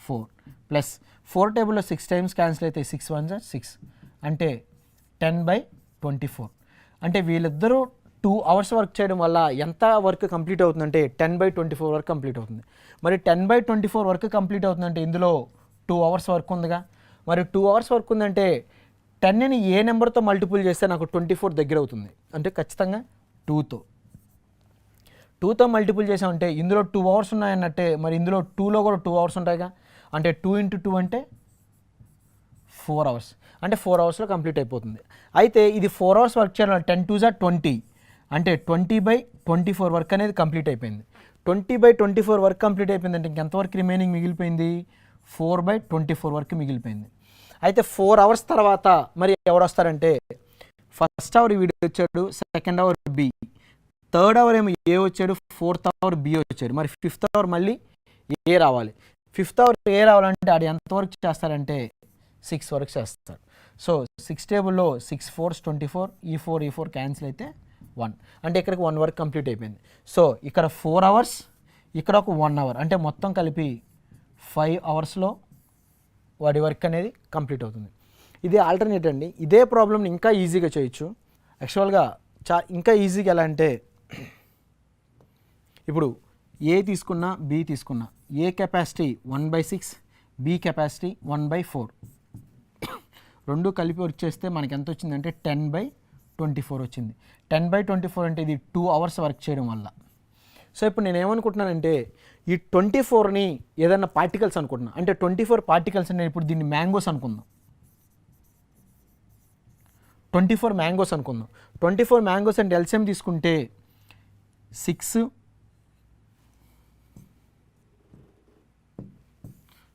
4 ప్లస్ 4 టేబుల్లో 6 టైమ్స్ క్యాన్సిల్ అయితే 6 1s are 6 అంటే 10/24. అంటే వీళ్ళిద్దరూ 2 అవర్స్ వర్క్ చేయడం వల్ల ఎంత వర్క్ కంప్లీట్ అవుతుందంటే 10/24 వర్క్ కంప్లీట్ అవుతుంది. మరి 10/24 వర్క్ కంప్లీట్ అవుతుందంటే ఇందులో 2 అవర్స్ వర్క్ ఉందిగా. మరి 2 అవర్స్ వర్క్ ఉందంటే 10ని ఏ నెంబర్తో మల్టిపుల్ చేస్తే నాకు 24 దగ్గర అవుతుంది అంటే ఖచ్చితంగా 2తో మల్టిపుల్ చేసామంటే ఇందులో 2 అవర్స్ ఉన్నాయన్నట్టే. మరి ఇందులో 2లో కూడా 2 అవర్స్ ఉంటాయిగా. అంటే 2 × 2 అంటే 4 అవర్స్. అంటే 4 అవర్స్లో కంప్లీట్ అయిపోతుంది. అయితే ఇది 4 అవర్స్ వర్క్ చేయడం 10 2s are 20 అంటే 20/24 వర్క్ అనేది కంప్లీట్ అయిపోయింది. 20/24 వర్క్ కంప్లీట్ అయిపోయిందంటే ఇంకెంత వర్క్ రిమైనింగ్ మిగిలిపోయింది? 4/24 వర్క్ మిగిలిపోయింది. అయితే 4 అవర్స్ తర్వాత మరి ఎవరు వస్తారంటే ఫస్ట్ అవర్ వీడు వచ్చాడు, second hour B, third hour ఏమో ఏ వచ్చాడు, ఫోర్త్ అవర్ బి వచ్చాడు. మరి 5th అవర్ మళ్ళీ ఏ రావాలి. 5th అవర్ ఏ రావాలంటే ఆడు ఎంత వర్క్ చేస్తారంటే 6 వర్క్ చేస్తాడు. సో 6 టేబుల్లో 6 4s 24, ఈ 4 క్యాన్సిల్ అయితే 1 అంటే ఇక్కడికి 1 వర్క్ కంప్లీట్ అయిపోయింది. సో ఇక్కడ 4 అవర్స్, ఇక్కడ ఒక 1 అవర్ అంటే మొత్తం కలిపి 5 అవర్స్లో వాడి వర్క్ అనేది కంప్లీట్ అవుతుంది. ఇది ఆల్టర్నేట్ అండి. ఇదే ప్రాబ్లమ్ని ఇంకా ఈజీగా చేయొచ్చు. యాక్చువల్గా ఇంకా ఈజీగా ఎలా అంటే ఇప్పుడు ఏ తీసుకున్నా బి తీసుకున్నా, ఏ కెపాసిటీ 1/6, బి కెపాసిటీ 1/4 రెండు కలిపి వర్క్ చేస్తే మనకి ఎంత వచ్చిందంటే 10/24 వచ్చింది. 10/24 అంటే ఇది 2 అవర్స్ వర్క్ చేయడం వల్ల. సో ఇప్పుడు నేను ఏమనుకుంటున్నానంటే ఈ 24ని ఏదన్నా పార్టికల్స్ అనుకుంటున్నాను. అంటే 24 పార్టికల్స్ అంటే ఇప్పుడు దీన్ని మ్యాంగోస్ అనుకుందాం. 24 మ్యాంగోస్ అనుకుందాం. 24 మ్యాంగోస్ అంటే ఎల్సిఎం తీసుకుంటే 6.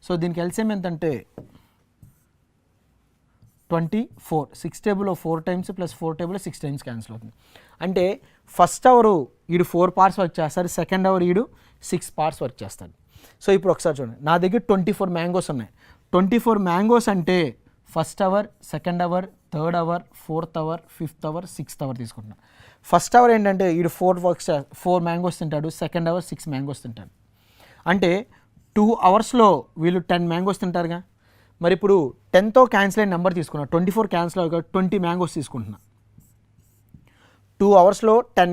సో దీనికి ఎల్సిఎం ఎంతంటే 24. 6 టేబుల్లో 4 టైమ్స్ ప్లస్ 4 టేబుల్లో 6 టైమ్స్ క్యాన్సిల్ అవుతుంది. అంటే ఫస్ట్ అవరు ఈడు 4 పార్ట్స్ వర్క్ చేస్తారు, సెకండ్ అవర్ ఈడు 6 పార్ట్స్ వర్క్ చేస్తాడు. సో ఇప్పుడు ఒకసారి చూడండి, నా దగ్గర 24 మ్యాంగోస్ ఉన్నాయి. 24 మ్యాంగోస్ అంటే first hour, second hour, third hour, 4th hour, 5th hour, 6th hour తీసుకుంటున్నాను. ఫస్ట్ అవర్ ఏంటంటే ఈడు 4 మ్యాంగోస్ తింటాడు, సెకండ్ అవర్ 6 మ్యాంగోస్ తింటాడు. అంటే 2 అవర్స్లో వీళ్ళు 10 మ్యాంగోస్ తింటారుగా. మరి ఇప్పుడు 10తో క్యాన్సిల్ అయిన నెంబర్ తీసుకున్నా, 24 క్యాన్సిల్ అవ్వగా 20 మ్యాంగోస్ తీసుకుంటున్నా. 2 అవర్స్లో 10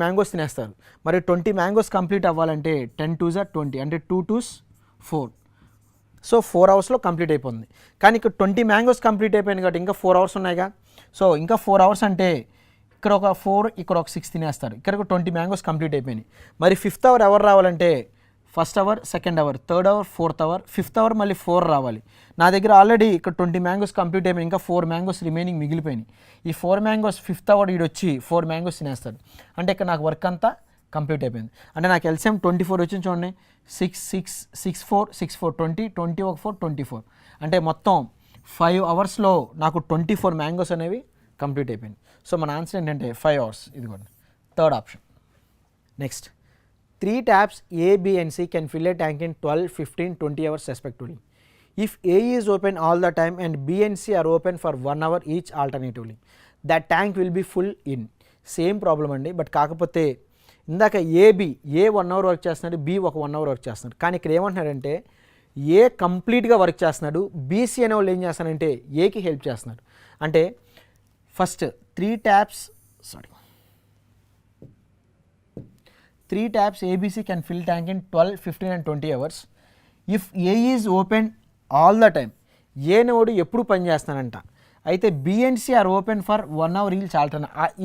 మ్యాంగోస్ తినేస్తారు. మరి 20 మ్యాంగోస్ కంప్లీట్ అవ్వాలంటే 10 2s are 20 అంటే 2 2s 4. సో 4 అవర్స్లో కంప్లీట్ అయిపోతుంది. కానీ ఇక్కడ 20 మ్యాంగోస్ కంప్లీట్ అయిపోయింది కాబట్టి ఇంకా 4 అవర్స్ ఉన్నాయిగా. సో ఇంకా 4 అవర్స్ అంటే ఇక్కడ ఒక 4, ఇక్కడ ఒక 6 తినేస్తారు. ఇక్కడ ఒక 20 మ్యాంగోస్ కంప్లీట్ అయిపోయినాయి. మరి 5th అవర్ ఎవరు రావాలంటే first hour, second hour, third hour, 4th hour, 5th hour మళ్ళీ 4 రావాలి. నా దగ్గర ఆల్రెడీ ఇక్కడ 20 మ్యాంగోస్ కంప్లీట్ అయిపోయింది, ఇంకా 4 మ్యాంగోస్ రిమైనింగ్ మిగిలిపోయినాయి. ఈ 4 మ్యాంగోస్ 5th అవర్ ఈడు వచ్చి 4 మ్యాంగోస్ తినేస్తాడు. అంటే ఇక్కడ నాకు వర్క్ అంతా కంప్లీట్ అయిపోయింది. అంటే నాకు ఎల్సిఎం 24 వచ్చింది చూడండి. 6 6 6 4 6 4 20 20 ఒక 4 24 అంటే మొత్తం 5 అవర్స్లో నాకు 24 మ్యాంగోస్ అనేవి కంప్లీట్ అయిపోయింది. సో మన ఆన్సర్ ఏంటంటే 5 అవర్స్. ఇదిగోండి third option. Next 3 taps A, B and C can fill a tank in 12, 15, 20 hours respectively. If A is open all the time and B and C are open for 1 hour each alternatively, that tank will be full in. Same problem అండి. But కాకపోతే ఇందాక ఏ 1 hour work చేస్తున్నాడు, B ఒక 1 hour work చేస్తున్నాడు. కానీ ఇక్కడ ఏమంటున్నాడంటే ఏ కంప్లీట్గా వర్క్ చేస్తున్నాడు, బీసీ అనే వాళ్ళు ఏం చేస్తున్నారంటే ఏకి హెల్ప్ చేస్తున్నాడు. అంటే first 3 taps ABC can fill tank in 12, 15 and 20 hours. If A is open all the time, A node ఎప్పుడు పని చేస్తానంట. అయితే B and C are open for 1 hour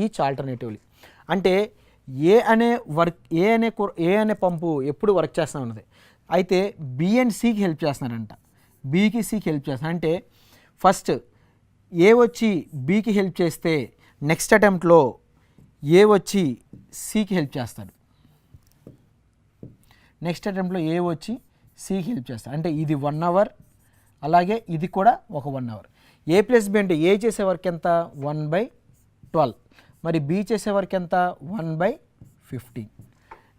each alternatively. అంటే ఏ అనే పంపు ఎప్పుడు వర్క్ చేస్తూ ఉన్నది. అయితే B and Cకి హెల్ప్ చేస్తున్నారంట, Bకి Cకి హెల్ప్ చేస్తున్నారు. అంటే ఫస్ట్ ఏ వచ్చి Bకి హెల్ప్ చేస్తే నెక్స్ట్ అటెంప్ట్లో ఏ వచ్చి Cకి హెల్ప్ చేస్తాడు. నెక్స్ట్ అటెంప్ట్లో ఏ వచ్చి Cకి హెల్ప్ చేస్తాడు. అంటే ఇది 1 అవర్, అలాగే ఇది కూడా ఒక 1 అవర్. ఏ ప్లస్ బి అంటే ఏ చేసే వర్క్ ఎంత 1/12, మరి బి చేసే వర్క్ ఎంత 1/15.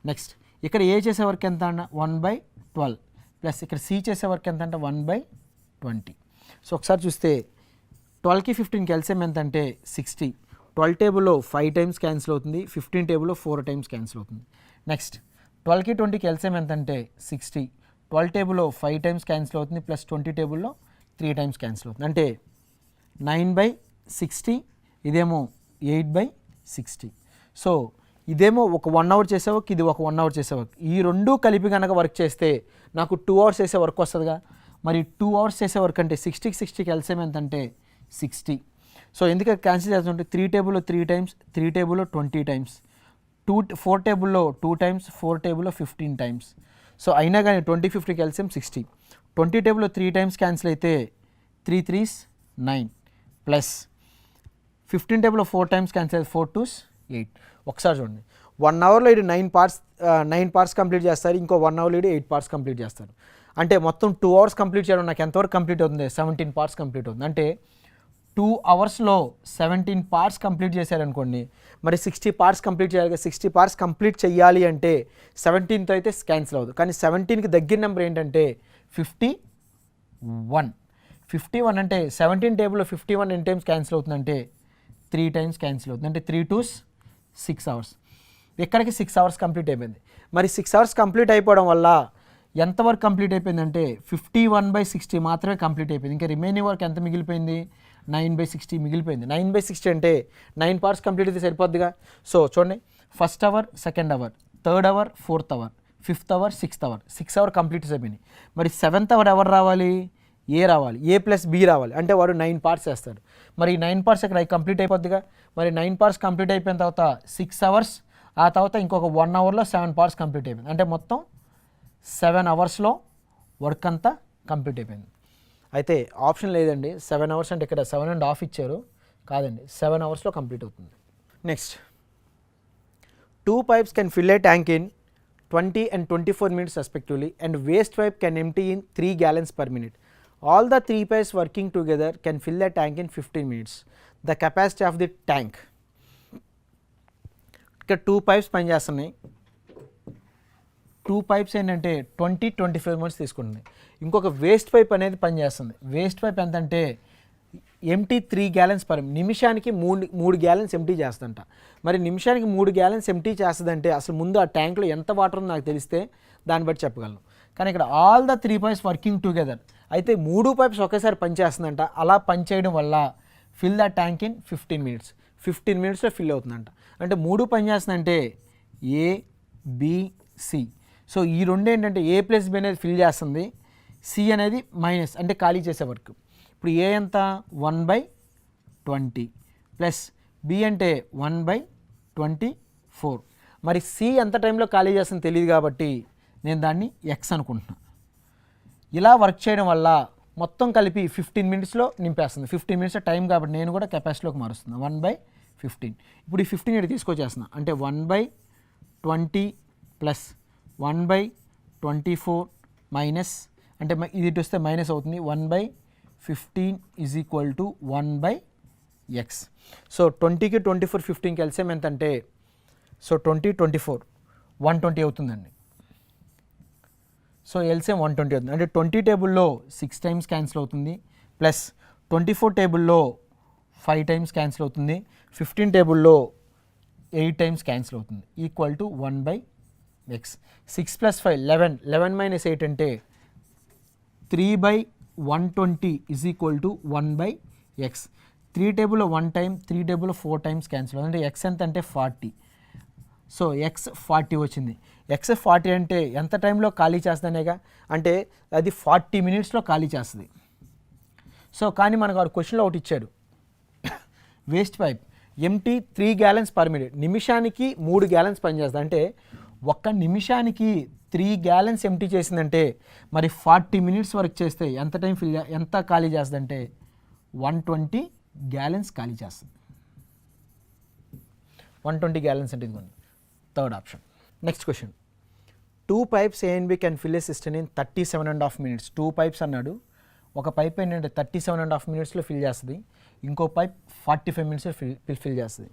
నెక్స్ట్ ఇక్కడ ఏ చేసే వర్క్ ఎంత అన్న 1/12 ప్లస్ ఇక్కడ సి చేసే వర్క్ ఎంత అంటే 1/20. సో ఒకసారి చూస్తే 12కి 15కి ఎల్సిఎం ఎంత అంటే 60. 12 టేబుల్లో 5 టైమ్స్ క్యాన్సిల్ అవుతుంది, 15 టేబుల్లో 4 టైమ్స్ క్యాన్సిల్ అవుతుంది. నెక్స్ట్ 12కి 20కి ఎల్సిఎం ఎంత అంటే 60. 12 టేబుల్లో 5 టైమ్స్ క్యాన్సిల్ అవుతుంది ప్లస్ 20 టేబుల్లో 3 టైమ్స్ క్యాన్సిల్ అవుతుంది. అంటే 9/60, ఇదేమో 8/60. సో ఇదేమో ఒక 1 అవర్ చేసే వర్క్, ఇది ఒక 1 అవర్ చేసే వర్క్. ఈ రెండు కలిపి కనుక వర్క్ చేస్తే నాకు 2 అవర్స్ చేసే వర్క్ వస్తుందిగా. మరి 2 అవర్స్ చేసే వర్క్ అంటే 60కి 60కి ఎల్సిఎం ఎంత అంటే 60. సో ఎందుకంటే క్యాన్సిల్ చేస్తుంటే 3 టేబుల్లో 3 టైమ్స్, 3 టేబుల్లో 20 టైమ్స్, 4 టేబుల్లో 2 టైమ్స్, 4 టేబుల్లో 15 టైమ్స్. సో అయినా కానీ 20, 50కి ఎల్సిఎం 60. 20 టేబుల్లో 3 టైమ్స్ క్యాన్సిల్ అయితే 3 3s 9 ప్లస్ 15 టేబుల్లో 4 టైమ్స్ క్యాన్సిల్ అయితే 4 2s 8. ఒకసారి చూడండి, 1 అవర్లో ఇది 9 పార్ట్స్ కంప్లీట్ చేస్తారు, ఇంకో 1 అవర్లో ఇది 8 పార్ట్స్ కంప్లీట్ చేస్తారు. అంటే మొత్తం 2 అవర్స్ కంప్లీట్ చేయడం నాకు ఎంతవరకు కంప్లీట్ అవుతుంది? 17 పార్ట్స్ కంప్లీట్ అవుతుంది. అంటే 2 అవర్స్లో 17 పార్ట్స్ కంప్లీట్ చేశారనుకోండి, మరి 60 పార్ట్స్ కంప్లీట్ చేయాలి. 60 పార్ట్స్ కంప్లీట్ చేయాలి అంటే 17తో అయితే క్యాన్సిల్ అవ్వదు. కానీ 17కి దగ్గర నెంబర్ ఏంటంటే 51. 51 అంటే 17 టేబుల్లో 51 ఎన్ని టైమ్స్ క్యాన్సిల్ అవుతుందంటే 3 టైమ్స్ క్యాన్సిల్ అవుతుంది. అంటే 3 2s 6 అవర్స్. ఎక్కడికి 6 అవర్స్ కంప్లీట్ అయిపోయింది. మరి 6 అవర్స్ కంప్లీట్ అయిపోవడం వల్ల ఎంతవరకు కంప్లీట్ అయిపోయిందంటే 51/60 మాత్రమే కంప్లీట్ అయిపోయింది. ఇంకా రిమైనింగ్ వర్క్ ఎంత మిగిలిపోయింది? 9/60 మిగిలిపోయింది. 9/60 అంటే 9 పార్ట్స్ కంప్లీట్ అయితే సరిపోద్దిగా. సో చూడండి, first hour, second hour, third hour, fourth hour, fifth hour, sixth hour, 6 hour complete అయిపోయినాయి. మరి 7th అవర్ ఎవరు రావాలి? ఏ రావాలి, ఏ ప్లస్ బి రావాలి. అంటే వాడు 9 పార్ట్స్ చేస్తాడు. మరి ఈ 9 పార్ట్స్ ఇక్కడ కంప్లీట్ అయిపోద్దిగా. మరి 9 పార్ట్స్ కంప్లీట్ అయిపోయిన తర్వాత 6 అవర్స్, ఆ తర్వాత ఇంకొక 1 అవర్లో 7 పార్ట్స్ కంప్లీట్ అయిపోయింది. అంటే మొత్తం 7 అవర్స్లో వర్క్ అంతా కంప్లీట్ అయిపోయింది. అయితే ఆప్షన్ లేదండి, 7 అవర్స్ అంటే ఇక్కడ 7.5 ఇచ్చారు, కాదండి 7 అవర్స్లో కంప్లీట్ అవుతుంది. Next, 2 pipes can fill a tank in 20 and 24 minutes respectively, and waste pipe can empty in 3 gallons per minute. All the 3 pipes working together can fill the tank in 15 minutes. The capacity of the tank. ఇక్కడ 2 pipes పనిచేస్తున్నాయి. 2 pipes ఏంటంటే 20-25 minutes తీసుకుంటుంది. ఇంకొక waste pipe అనేది పనిచేస్తుంది. Waste pipe ఎంత అంటే empty 3 gallons per minute. నిమిషానికి 3 gallons ఎంటీ చేస్తుందంట. మరి నిమిషానికి 3 gallons ఎంటీ చేస్తుందంటే అసలు ముందు ఆ ట్యాంక్లో ఎంత వాటర్ ఉందో నాకు తెలిస్తే దాన్ని బట్టి చెప్పగలను. కానీ ఇక్కడ all the 3 pipes working together అయితే 3 pipes ఒకేసారి పనిచేస్తుందంట. అలా పనిచేయడం వల్ల fill the tank in 15 minutes. 15 minutesలో ఫిల్ అవుతుందంట. అంటే 3 పనిచేస్తుందంటే ఏ, బి, సి. సో ఈ రెండు ఏంటంటే ఏ ప్లస్ బి అనేది ఫిల్ చేస్తుంది, సి అనేది మైనస్ అంటే ఖాళీ చేసే వర్క్. ఇప్పుడు ఏ ఎంత 1/20 ప్లస్ బి అంటే 1/24. మరి సి ఎంత టైంలో ఖాళీ చేస్తుందో తెలియదు కాబట్టి నేను దాన్ని ఎక్స్ అనుకుంటున్నాను. ఇలా వర్క్ చేయడం వల్ల మొత్తం కలిపి 15 minutesలో నింపేస్తుంది. 15 minutes టైం కాబట్టి నేను కూడా కెపాసిటీలోకి మారుస్తున్నాను. 1/15. ఇప్పుడు ఈ 15 ఇక్కడ తీసుకొచ్చేస్తున్నా. అంటే 1/20 ప్లస్ 1/24 మైనస్ అంటే ఇది ఇటు వస్తే మైనస్ అవుతుంది. 1/15 is equal to 1/x. So 20కి 24, 15కి ఎల్సిఎం ఎంత అంటే సో 20, 24 120 అవుతుందండి. సో ఎల్సిఎం 120 అవుతుంది. అంటే 20 టేబుల్లో 6 టైమ్స్ క్యాన్సిల్ అవుతుంది ప్లస్ 24 టేబుల్లో 5 టైమ్స్ క్యాన్సిల్ అవుతుంది, 15 టేబుల్లో 8 టైమ్స్ క్యాన్సిల్ అవుతుంది. Equal to 1/x. 6 + 5 11, 11 - 8 అంటే 3/120 ఈజ్ ఈక్వల్ టు 1/x. 3 టేబుల్లో 1 టైమ్, 3 టేబుల్లో 4 టైమ్స్ క్యాన్సిల్ అవుతుంది. అంటే ఎక్స్ ఎంత అంటే 40. సో ఎక్స్ 40 వచ్చింది. ఎక్స్ 40 అంటే ఎంత టైంలో ఖాళీ చేస్తుందనేగా, అంటే అది 40 minutesలో ఖాళీ చేస్తుంది. సో కానీ మనకు వాడు క్వశ్చన్లో ఒకటి ఇచ్చాడు, waste pipe empty 3 gallons per minute, నిమిషానికి 3 gallons పనిచేస్తుంది. అంటే ఒక్క నిమిషానికి 3 gallons ఎంటీ చేసిందంటే మరి 40 minutes వరకు చేస్తే ఎంత టైం ఎంత ఖాళీ చేస్తుంది అంటే 120 gallons ఖాళీ చేస్తుంది. 120 gallons అంటే ఇదిగోండి third option. Next question, 2 pipes A and B can fill a cistern in 37.5 minutes. 2 pipes అన్నాడు. ఒక పైప్ ఏంటంటే 37.5 minutesలో ఫిల్ చేస్తుంది, ఇంకో పైప్ 45 minutesలో ఫిల్ చేస్తుంది.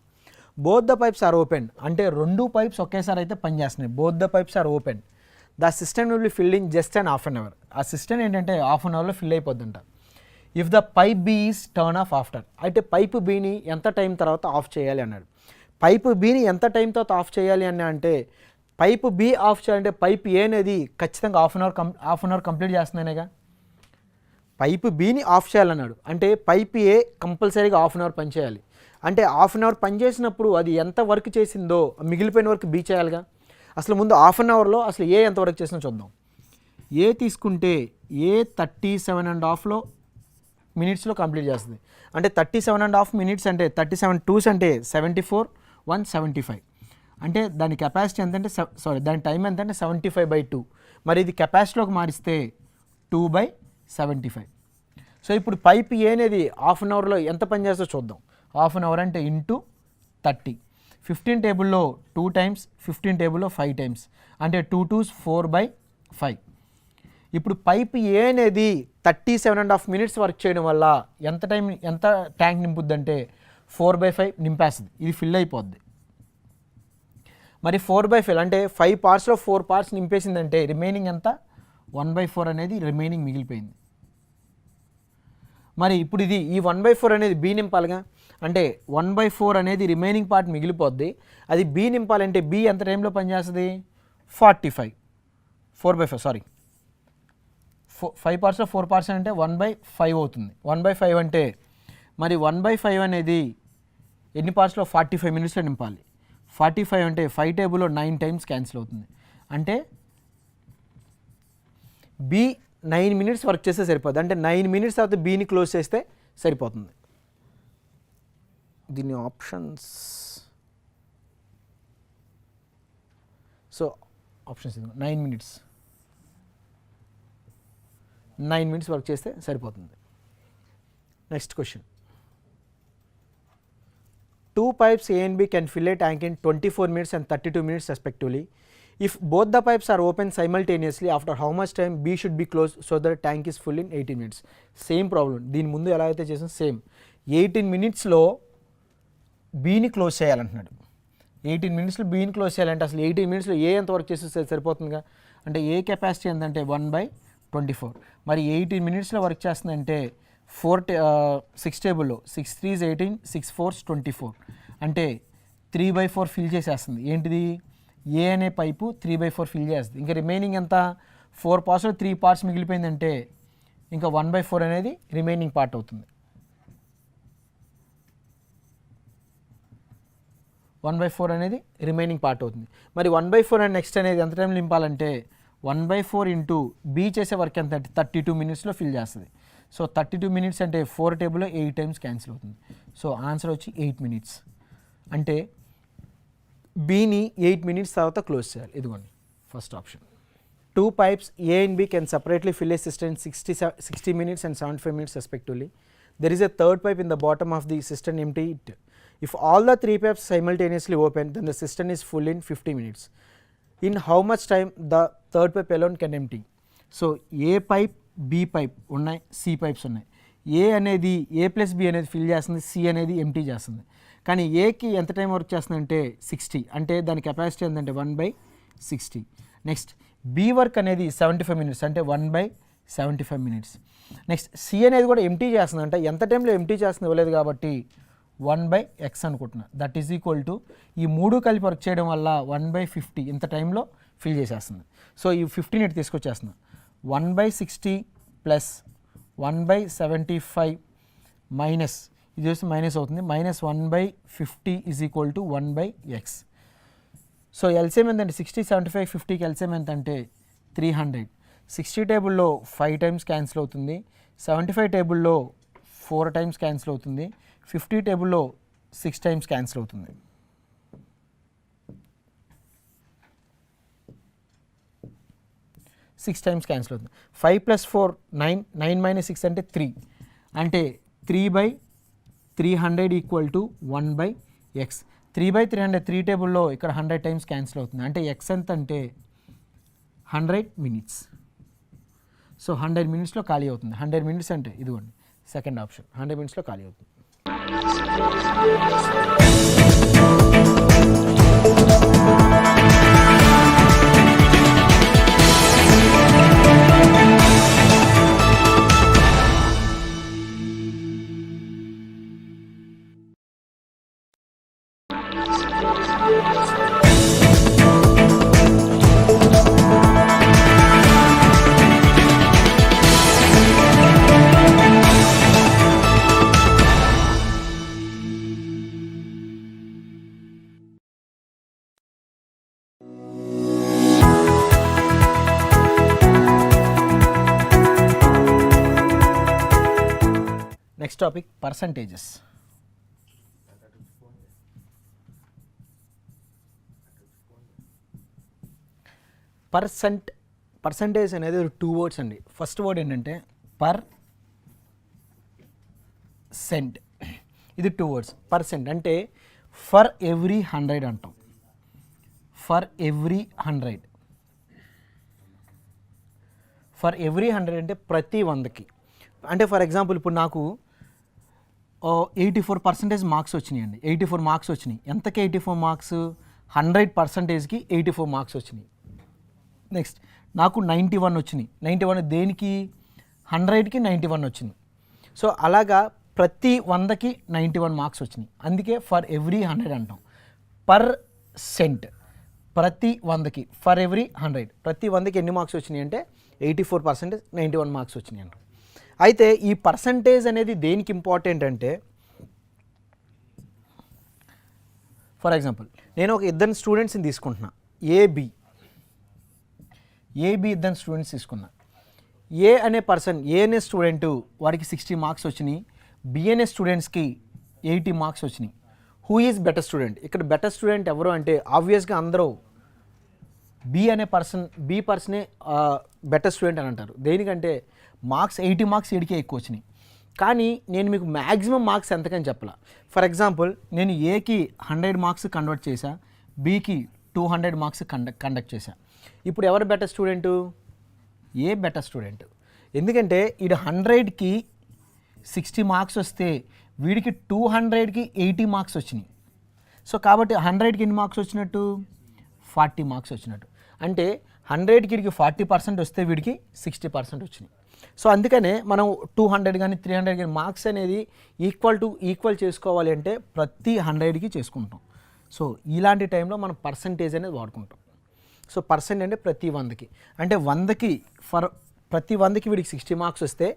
Both the pipes are open. అంటే 2 pipes ఒకేసారి అయితే పనిచేస్తున్నాయి. Both the pipes are open. The system will be filled in just and half an hour. ఆ సిస్టమ్ ఏంటంటే హాఫ్ అన్ అవర్లో ఫిల్ అయిపోద్దంట. If the pipe B is turn off after. అయితే pipe బిని ఎంత టైం తర్వాత ఆఫ్ చేయాలి అన్నాడు. పైప్ బిని ఎంత టైం తర్వాత ఆఫ్ చేయాలి అని అంటే పైప్ బి ఆఫ్ చేయాలంటే పైప్ ఏ అనేది ఖచ్చితంగా హాఫ్ అన్ అవర్ కంప్లీట్ చేస్తుందనేగా. పైప్ బిని ఆఫ్ చేయాలన్నాడు అంటే పైప్ ఏ కంపల్సరీగా హాఫ్ అన్ అవర్ పనిచేయాలి. అంటే హాఫ్ అన్ అవర్ పనిచేసినప్పుడు అది ఎంత వర్క్ చేసిందో మిగిలిపోయిన వర్క్ బి చేయాలిగా. అసలు ముందు హాఫ్ అన్ అవర్లో అసలు ఏ ఎంత వర్క్ చేసినా చూద్దాం. ఏ తీసుకుంటే ఏ 37.5 మినిట్స్లో కంప్లీట్ చేస్తుంది. అంటే 37.5 మినిట్స్ అంటే 37 2s అంటే 74 175. అంటే దాని కెపాసిటీ ఎంత అంటే దాని టైం ఎంత అంటే 75/2. మరి ఇది కెపాసిటీలోకి మారిస్తే 2/75. సో ఇప్పుడు పైప్ ఏ అనేది హాఫ్ అన్ అవర్లో ఎంత పని చేస్తో చూద్దాం. హాఫ్ అన్ అవర్ అంటే ఇంటూ 30. 15 టేబుల్లో 2 టైమ్స్, 15 టేబుల్లో 5 టైమ్స్ అంటే 2 2s 4/5. ఇప్పుడు పైప్ ఏ అనేది 37.5 మినిట్స్ వర్క్ చేయడం వల్ల ఎంత ట్యాంక్ నింపుద్ది అంటే 4/5 నింపేస్తుంది. ఇది ఫిల్ అయిపోద్ది. మరి 4/5 అంటే 5 పార్ట్స్లో 4 పార్ట్స్ నింపేసిందంటే రిమైనింగ్ ఎంత 1/4 అనేది రిమైనింగ్ మిగిలిపోయింది. మరి ఇప్పుడు ఇది ఈ 1/4 అనేది బి నింపాలిగా. అంటే 1/4 అనేది రిమైనింగ్ పార్ట్ మిగిలిపోద్ది. అది బి నింపాలంటే బి ఎంత టైంలో పనిచేస్తుంది 45 4/5 సారీ 5 పార్ట్స్లో 4 పార్ట్స్ అంటే 1/5 అవుతుంది. 1/5 అంటే మరి 1/5 అనేది ఎన్ని పార్ట్స్లో 45 మినిట్స్లో నింపాలి. 45 అంటే 5 టేబుల్లో 9 టైమ్స్ క్యాన్సిల్ అవుతుంది. అంటే బి 9 మినిట్స్ వర్క్ చేస్తే సరిపోతుంది. అంటే 9 మినిట్స్ తర్వాత బీని క్లోజ్ చేస్తే సరిపోతుంది. దీని options so options 9 minutes work చేస్తే సరిపోతుంది. Next question. 2 pipes A and B can fill a tank in 24 minutes and 32 minutes respectively. If both the pipes are open simultaneously, after how much time B should be closed so that the tank is full in 18 minutes? Same problem. దీని ముందు ఎలా అయితే చేసాం same. 18 మినిట్స్లో బీని close చేయాలంటున్నాడు. 18 మినిట్స్లో బీని close చేయాలంటే అసలు 18 మినిట్స్లో ఏ ఎంత వర్క్ చేస్తే సరిపోతుందిగా. అంటే ఏ కెపాసిటీ ఎంతంటే 1/24. మరి 18 మినిట్స్లో వర్క్ చేస్తుందంటే 6 టేబుల్లో 6 3s 18 6 4s 24 అంటే 3/4 ఫిల్ చేసేస్తుంది. ఏంటిది ఏ అనే పైపు 3/4 ఫిల్ చేస్తుంది. ఇంకా రిమైనింగ్ ఎంత 4 పార్ట్స్లో 3 పార్ట్స్ మిగిలిపోయిందంటే ఇంకా 1/4 అనేది రిమైనింగ్ పార్ట్ అవుతుంది. 1/4 అనేది రిమైనింగ్ పార్ట్ అవుతుంది. మరి 1/4 అండ్ నెక్స్ట్ అనేది ఎంత టైం నింపాలంటే 1/4 ఇంటూ బీ చేసే వర్క్ ఎంత అంటే 32 మినిట్స్లో ఫిల్ చేస్తుంది. సో 32 మినిట్స్ అంటే 4 టేబుల్లో 8 టైమ్స్ క్యాన్సిల్ అవుతుంది. సో ఆన్సర్ వచ్చి 8 మినిట్స్. అంటే బీని 8 మినిట్స్ తర్వాత క్లోజ్ చేయాలి. ఇదిగోండి first option. 2 pipes A and B can separately fill a cistern 60 minutes and 75 minutes respectively. There is a third pipe in the bottom of the cistern empty it. If all the 3 pipes simultaneously open, then the cistern is full in 50 minutes. In how much time the third pipe alone can empty? So A pipe B pipe ఉన్నాయి, C pipes ఉన్నాయి. A అనేది A plus B అనేది fill చేస్తుంది, C అనేది empty చేస్తుంది. కానీ ఏకి ఎంత టైం వర్క్ చేస్తుందంటే 60 అంటే దాని కెపాసిటీ ఏంటంటే 1/60. నెక్స్ట్ బి వర్క్ అనేది 75 మినిట్స్ అంటే 1/75 మినిట్స్. నెక్స్ట్ సి అనేది కూడా ఎంటీ చేస్తుంది అంటే ఎంత టైంలో ఎంటీ చేస్తుంది ఇవ్వలేదు కాబట్టి 1/x అనుకుంటున్నా. దట్ ఈజ్ ఈక్వల్ టు ఈ 3 కలిపి వర్క్ చేయడం వల్ల 1/50 ఇంత టైంలో ఫిల్ చేసేస్తుంది. సో ఈ 15 ఇటు తీసుకొచ్చేస్తున్నా. 1/60 ప్లస్ 1/75 మైనస్ ఇది వచ్చి మైనస్ అవుతుంది. Minus 1/50 is equal to 1/x. So LCM ఎంతంటే 60 75 50కి ఎల్సిఎం ఎంతంటే 300. 60 టేబుల్లో 5 టైమ్స్ క్యాన్సిల్ అవుతుంది. 75 టేబుల్లో 4 టైమ్స్ క్యాన్సిల్ అవుతుంది. 50 టేబుల్లో 6 టైమ్స్ క్యాన్సిల్ అవుతుంది. సిక్స్ టైమ్స్ క్యాన్సిల్ అవుతుంది. 5 + 4 9 9 - 6 అంటే 3 అంటే 3/300 ఈక్వల్ టు 1/x. 3/300 3 టేబుల్లో ఇక్కడ 100 టైమ్స్ క్యాన్సిల్ అవుతుంది. అంటే ఎక్స్ ఎంత అంటే 100 మినిట్స్. సో 100 మినిట్స్లో ఖాళీ అవుతుంది. 100 మినిట్స్ అంటే ఇదిగోండి సెకండ్ ఆప్షన్ 100 మినిట్స్లో ఖాళీ అవుతుంది. Next topic, percentages. పర్సంటేజ్ అనేది 2 words అండి. ఫస్ట్ వర్డ్ ఏంటంటే పర్సెంట్. ఇది 2 words. పర్సెంట్ అంటే ఫర్ ఎవ్రీ 100 అంటాం. For every 100. ఫర్ ఎవ్రీ 100 అంటే ప్రతి 100కి. అంటే ఫర్ ఎగ్జాంపుల్ ఇప్పుడు నాకు 84% మార్క్స్ వచ్చినాయండి. 84 మార్క్స్ వచ్చినాయి. ఎంతకి 84 మార్క్స్? 100%కి 84 మార్క్స్ వచ్చినాయి. నెక్స్ట్ నాకు 91 వచ్చినాయి. 91 దేనికి? 100కి 91 వచ్చినాయి. సో అలాగా ప్రతి 100కి 91 మార్క్స్ వచ్చినాయి. అందుకే ఫర్ ఎవ్రీ 100 అంటాం. పర్సెంట్ ప్రతి 100కి, ఫర్ ఎవ్రీ 100 ప్రతి 100కి ఎన్ని మార్క్స్ వచ్చినాయి అంటే 84%, 91 మార్క్స్ వచ్చినాయి అంటాం. అయితే ఈ పర్సంటేజ్ అనేది దేనికి ఇంపార్టెంట్ అంటే, ఫర్ ఎగ్జాంపుల్ నేను ఒక ఇద్దరు స్టూడెంట్స్ని తీసుకుంటున్నా. ఏబి ఇద్దరు స్టూడెంట్స్ తీసుకున్నా. ఏ అనే స్టూడెంట్ వాడికి 60 మార్క్స్ వచ్చినాయి. బి అనే స్టూడెంట్స్కి 80 మార్క్స్ వచ్చినాయి. Who is better student? ఇక్కడ బెటర్ స్టూడెంట్ ఎవరు అంటే ఆబ్వియస్గా అందరూ బి పర్సనే బెటర్ స్టూడెంట్ అని అంటారు. దేనికంటే మార్క్స్ 80 మార్క్స్ ఏడికే ఎక్కువ వచ్చినాయి. కానీ నేను మీకు మ్యాక్సిమం మార్క్స్ ఎంతకని చెప్పాల. ఫర్ ఎగ్జాంపుల్ నేను ఏకి 100 మార్క్స్ కన్వర్ట్ చేశా, బీకి 200 మార్క్స్ కండక్ట్ చేశా. ఇప్పుడు ఎవరు బెటర్ స్టూడెంటు? ఏ బెటర్ స్టూడెంట్. ఎందుకంటే ఇది 100కి 60 మార్క్స్ వస్తే వీడికి 200కి 80 మార్క్స్ వచ్చినాయి. సో కాబట్టి 100కి ఎన్ని మార్క్స్ వచ్చినట్టు? 40 మార్క్స్ వచ్చినట్టు. అంటే 100కి వీడికి 40% వస్తే వీడికి 60% వచ్చినాయి. సో అందుకనే మనం 200 కానీ 300 కానీ మార్క్స్ అనేది ఈక్వల్ చేసుకోవాలి అంటే ప్రతి 100కి చేసుకుంటాం. సో ఇలాంటి టైంలో మనం పర్సంటేజ్ అనేది వాడుకుంటాం. సో పర్సెంట్ అంటే ప్రతి 100కి, అంటే 100కి ప్రతి 100కి వీడికి 60 మార్క్స్ వస్తే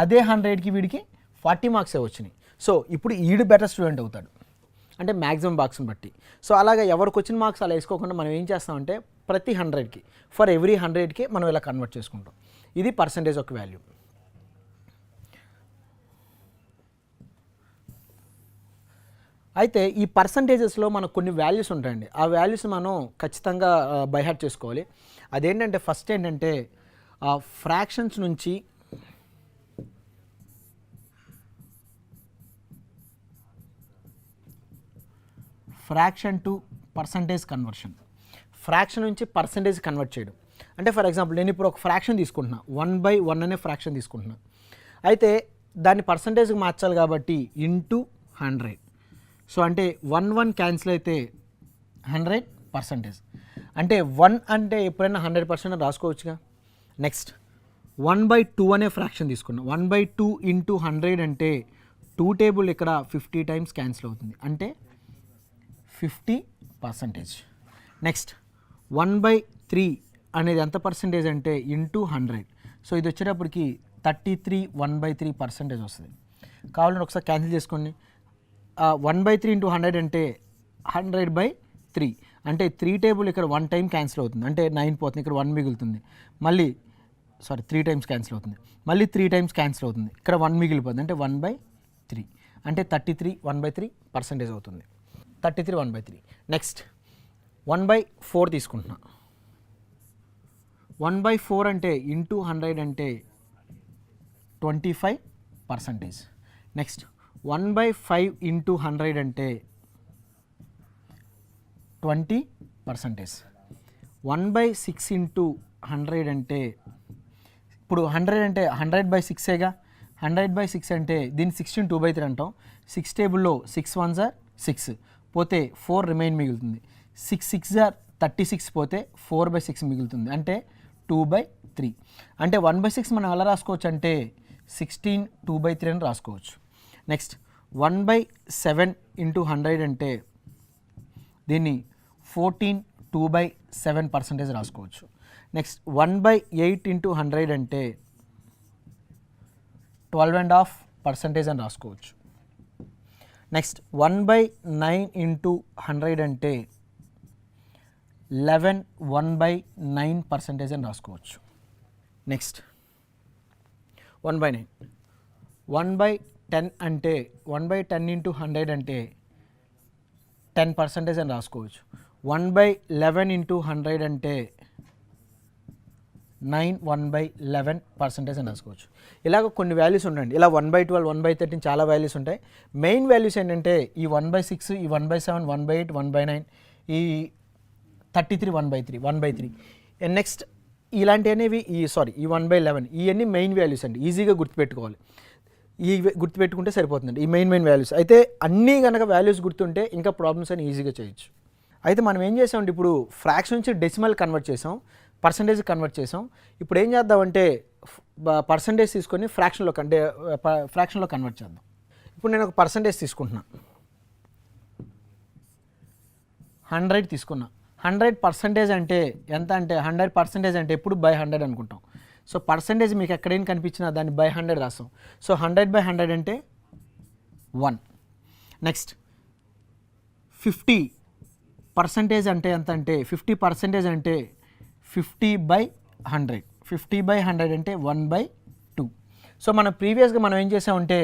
అదే 100కి వీడికి 40 మార్క్సే వచ్చినాయి. సో ఇప్పుడు ఈడు బెటర్ స్టూడెంట్ అవుతాడు, అంటే మ్యాక్సిమం మార్క్స్ని బట్టి. సో అలాగా ఎవరికి వచ్చిన మార్క్స్ అలా వేసుకోకుండా మనం ఏం చేస్తామంటే ప్రతి 100కి, ఫర్ ఎవ్రీ 100కి మనం ఇలా కన్వర్ట్ చేసుకుంటాం. ఇది పర్సంటేజ్ ఒక వాల్యూ. అయితే ఈ పర్సంటేజెస్లో మనకు కొన్ని వాల్యూస్ ఉంటాయండి. ఆ వాల్యూస్ మనం ఖచ్చితంగా బై హార్ట్ చేసుకోవాలి. అదేంటంటే ఫస్ట్ ఏంటంటే ఫ్రాక్షన్స్ నుంచి fraction to percentage conversion. Fraction నుంచి పర్సంటేజ్ కన్వర్ట్ చేయడం అంటే ఫర్ ఎగ్జాంపుల్ నేను ఇప్పుడు ఒక ఫ్రాక్షన్ తీసుకుంటున్నా, 1/1 అనే ఫ్రాక్షన్ తీసుకుంటున్నా. అయితే దాన్ని పర్సంటేజ్కి మార్చాలి కాబట్టి ఇంటూ 100. సో అంటే 1 క్యాన్సిల్ అయితే 100%. అంటే 1 అంటే ఎప్పుడైనా 100% రాసుకోవచ్చుగా. నెక్స్ట్ 1/2 అనే ఫ్రాక్షన్ తీసుకున్నాం. 1/2 ఇంటూ 100 అంటే 2 టేబుల్ ఇక్కడ 50 టైమ్స్ క్యాన్సిల్ అవుతుంది, అంటే 50%. నెక్స్ట్ 1/3 అనేది ఎంత పర్సంటేజ్ అంటే ఇంటూ 100. సో ఇది వచ్చేటప్పటికి 33 1/3% వస్తుంది. కావాలంటే ఒకసారి క్యాన్సిల్ చేసుకోండి. 1/3 ఇంటూ 100 అంటే 100/3, అంటే 3 టేబుల్ ఇక్కడ 1 టైం క్యాన్సిల్ అవుతుంది, అంటే 9 పోతుంది, ఇక్కడ 1 మిగులుతుంది. మళ్ళీ 3 టైమ్స్ క్యాన్సిల్ అవుతుంది, మళ్ళీ 3 టైమ్స్ క్యాన్సిల్ అవుతుంది, ఇక్కడ 1 మిగిలిపోతుంది, అంటే 1/3, అంటే 33 1/3% అవుతుంది. 33 1/3. నెక్స్ట్ 1/4 తీసుకుంటున్నా. 1/4 అంటే ఇంటూ 100 అంటే 25%. నెక్స్ట్ 1/5 ఇంటూ 100 అంటే 20%. 1/6 ఇంటూ 100 అంటే ఇప్పుడు 100 అంటే 100/6ఏగా. 100/6 అంటే దీన్ని 16 2/3 అంటాం. 6 టేబుల్లో 6 1s are 6 పోతే 4 రిమైన్ మిగులుతుంది. 6 6s are 36 పోతే 4/6 మిగులుతుంది, అంటే 2/3. అంటే 1/6 మనం ఎలా రాసుకోవచ్చు అంటే 16 2/3 అని రాసుకోవచ్చు. నెక్స్ట్ 1/7 ఇంటూ 100 అంటే దీన్ని 14 2/7% రాసుకోవచ్చు. నెక్స్ట్ 1/8 ఇంటూ 100 అంటే 12.5% అని రాసుకోవచ్చు. నెక్స్ట్ 1/9 ఇంటూ 100 అంటే 1/9% అని రాసుకోవచ్చు. నెక్స్ట్ 1/9 1/10 అంటే 1/10 ఇంటూ 100 అంటే 10% అని రాసుకోవచ్చు. 1/11 ఇంటూ 100 అంటే 1/11% అని రాసుకోవచ్చు. ఇలాగ కొన్ని వాల్యూస్ ఉండండి. ఇలా 1/12 1/13 చాలా వాల్యూస్ ఉంటాయి. మెయిన్ వాల్యూస్ ఏంటంటే ఈ 1/6 ఈ 1/7 1/8 1/9 ఈ 33 1/3 నెక్స్ట్ ఇలాంటి అనేవి ఈ 1/11 ఇవన్నీ మెయిన్ వాల్యూస్ అండి. ఈజీగా గుర్తుపెట్టుకోవాలి. ఈ గుర్తుపెట్టుకుంటే సరిపోతుందండి ఈ మెయిన్ వాల్యూస్. అయితే అన్నీ కనుక వాల్యూస్ గుర్తుంటే ఇంకా ప్రాబ్లమ్స్ అని ఈజీగా చేయొచ్చు. అయితే మనం ఏం చేసామంటే ఇప్పుడు ఫ్రాక్షన్ నుంచి డెసిమల్ కన్వర్ట్ చేసాం, పర్సంటేజ్ కన్వర్ట్ చేసాం. ఇప్పుడు ఏం చేద్దామంటే పర్సంటేజ్ తీసుకొని ఫ్రాక్షన్లో కన్వర్ట్ చేద్దాం. ఇప్పుడు నేను ఒక పర్సంటేజ్ తీసుకుంటున్నా, 100 తీసుకున్నా. 100% అంటే ఎంత అంటే 100% అంటే ఎప్పుడు బై 100 అనుకుంటాం. సో పర్సంటేజ్ మీకు ఎక్కడైనా కనిపించినా దాన్ని బై 100 రాస్తాం. సో 100/100 అంటే 1. నెక్స్ట్ 50% అంటే ఎంత అంటే 50% అంటే 50/100. 50/100 అంటే 1/2. సో మనం ప్రీవియస్గా మనం ఏం చేసామంటే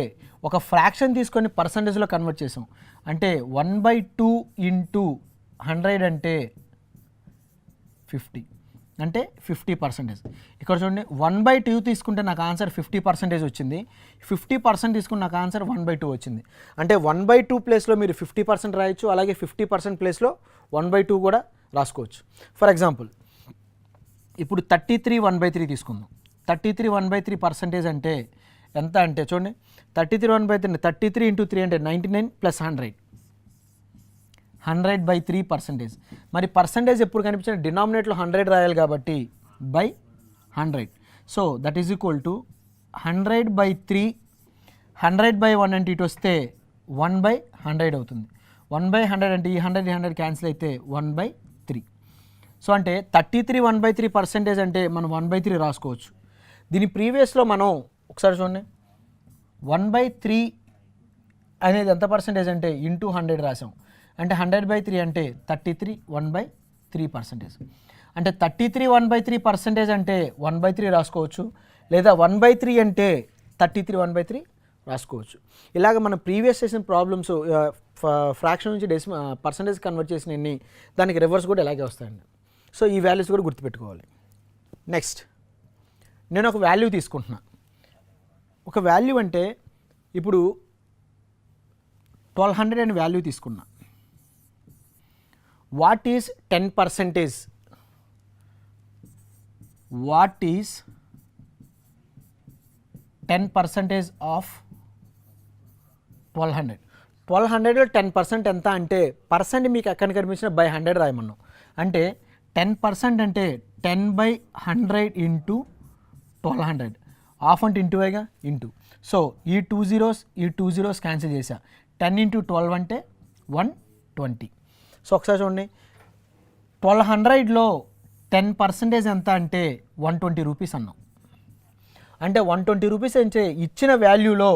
ఒక ఫ్రాక్షన్ తీసుకొని పర్సంటేజ్లో కన్వర్ట్ చేసాం. అంటే 1/2 ఇంటూ 100 అంటే 50 అంటే 50%. ఇక్కడ చూడండి 1/2 తీసుకుంటే నాకు ఆన్సర్ 50% వచ్చింది. 50% తీసుకుంటే నాకు ఆన్సర్ 1/2 వచ్చింది. అంటే 1/2 ప్లేస్లో మీరు 50% రాయొచ్చు, అలాగే 50% ప్లేస్లో 1/2 కూడా రాసుకోవచ్చు. ఫర్ ఎగ్జాంపుల్ ఇప్పుడు 33 1/3 తీసుకుందాం. 33 1/3% అంటే ఎంత అంటే చూడండి 33 1/3 33 ఇంటూ 3 అంటే 99 ప్లస్ 100 100/3%. మరి పర్సంటేజ్ ఎప్పుడు కనిపించిన డినామినేట్లో 100 రాయాలి కాబట్టి by 100. So that is equal to 100/3 100/1 అంటే ఇటు వస్తే 1/100 అవుతుంది. 1/100 అంటే ఈ 100 క్యాన్సిల్ అయితే 1/3. సో అంటే 33 1/3% అంటే మనం 1/3 రాసుకోవచ్చు. దీని ప్రీవియస్లో మనం ఒకసారి చూడండి 1/3 అనేది ఎంత పర్సంటేజ్ అంటే ఇంటూ 100 రాసాం. అంటే 100/3 అంటే 33 1/3%. అంటే 33 1/3% అంటే 1/3 రాసుకోవచ్చు, లేదా 1/3 అంటే 33 1/3 రాసుకోవచ్చు. ఇలాగ మనం ప్రీవియస్ చేసిన ప్రాబ్లమ్స్ ఫ్రాక్షన్ నుంచి పర్సంటేజ్ కన్వర్ట్ చేసినన్ని దానికి రివర్స్ కూడా ఇలాగే వస్తాయండి. సో ఈ వాల్యూస్ కూడా గుర్తుపెట్టుకోవాలి. నెక్స్ట్ నేను ఒక వాల్యూ తీసుకుంటున్నా. ఒక వాల్యూ అంటే ఇప్పుడు 1200 అనే వాల్యూ తీసుకున్నా. What is 10%? What is 10% of 1200? 1200లో 10% ఎంత అంటే పర్సెంట్ మీకు ఎక్కడ కనిపించిన బై 100 రాయమన్నాం. అంటే 10% అంటే 10/100 ఇంటూ 1200. హాఫ్ అంటే ఇంటూ వేగా ఇంటూ. సో ఈ 2 zeros క్యాన్సిల్ చేసా. 10 ఇంటూ 12 అంటే 120. సో ఒకసారి చూడండి 1200లో 10% ఎంత అంటే 120 రూపీస్ అన్నాం. అంటే 120 రూపీస్ అంటే ఇచ్చిన వాల్యూలో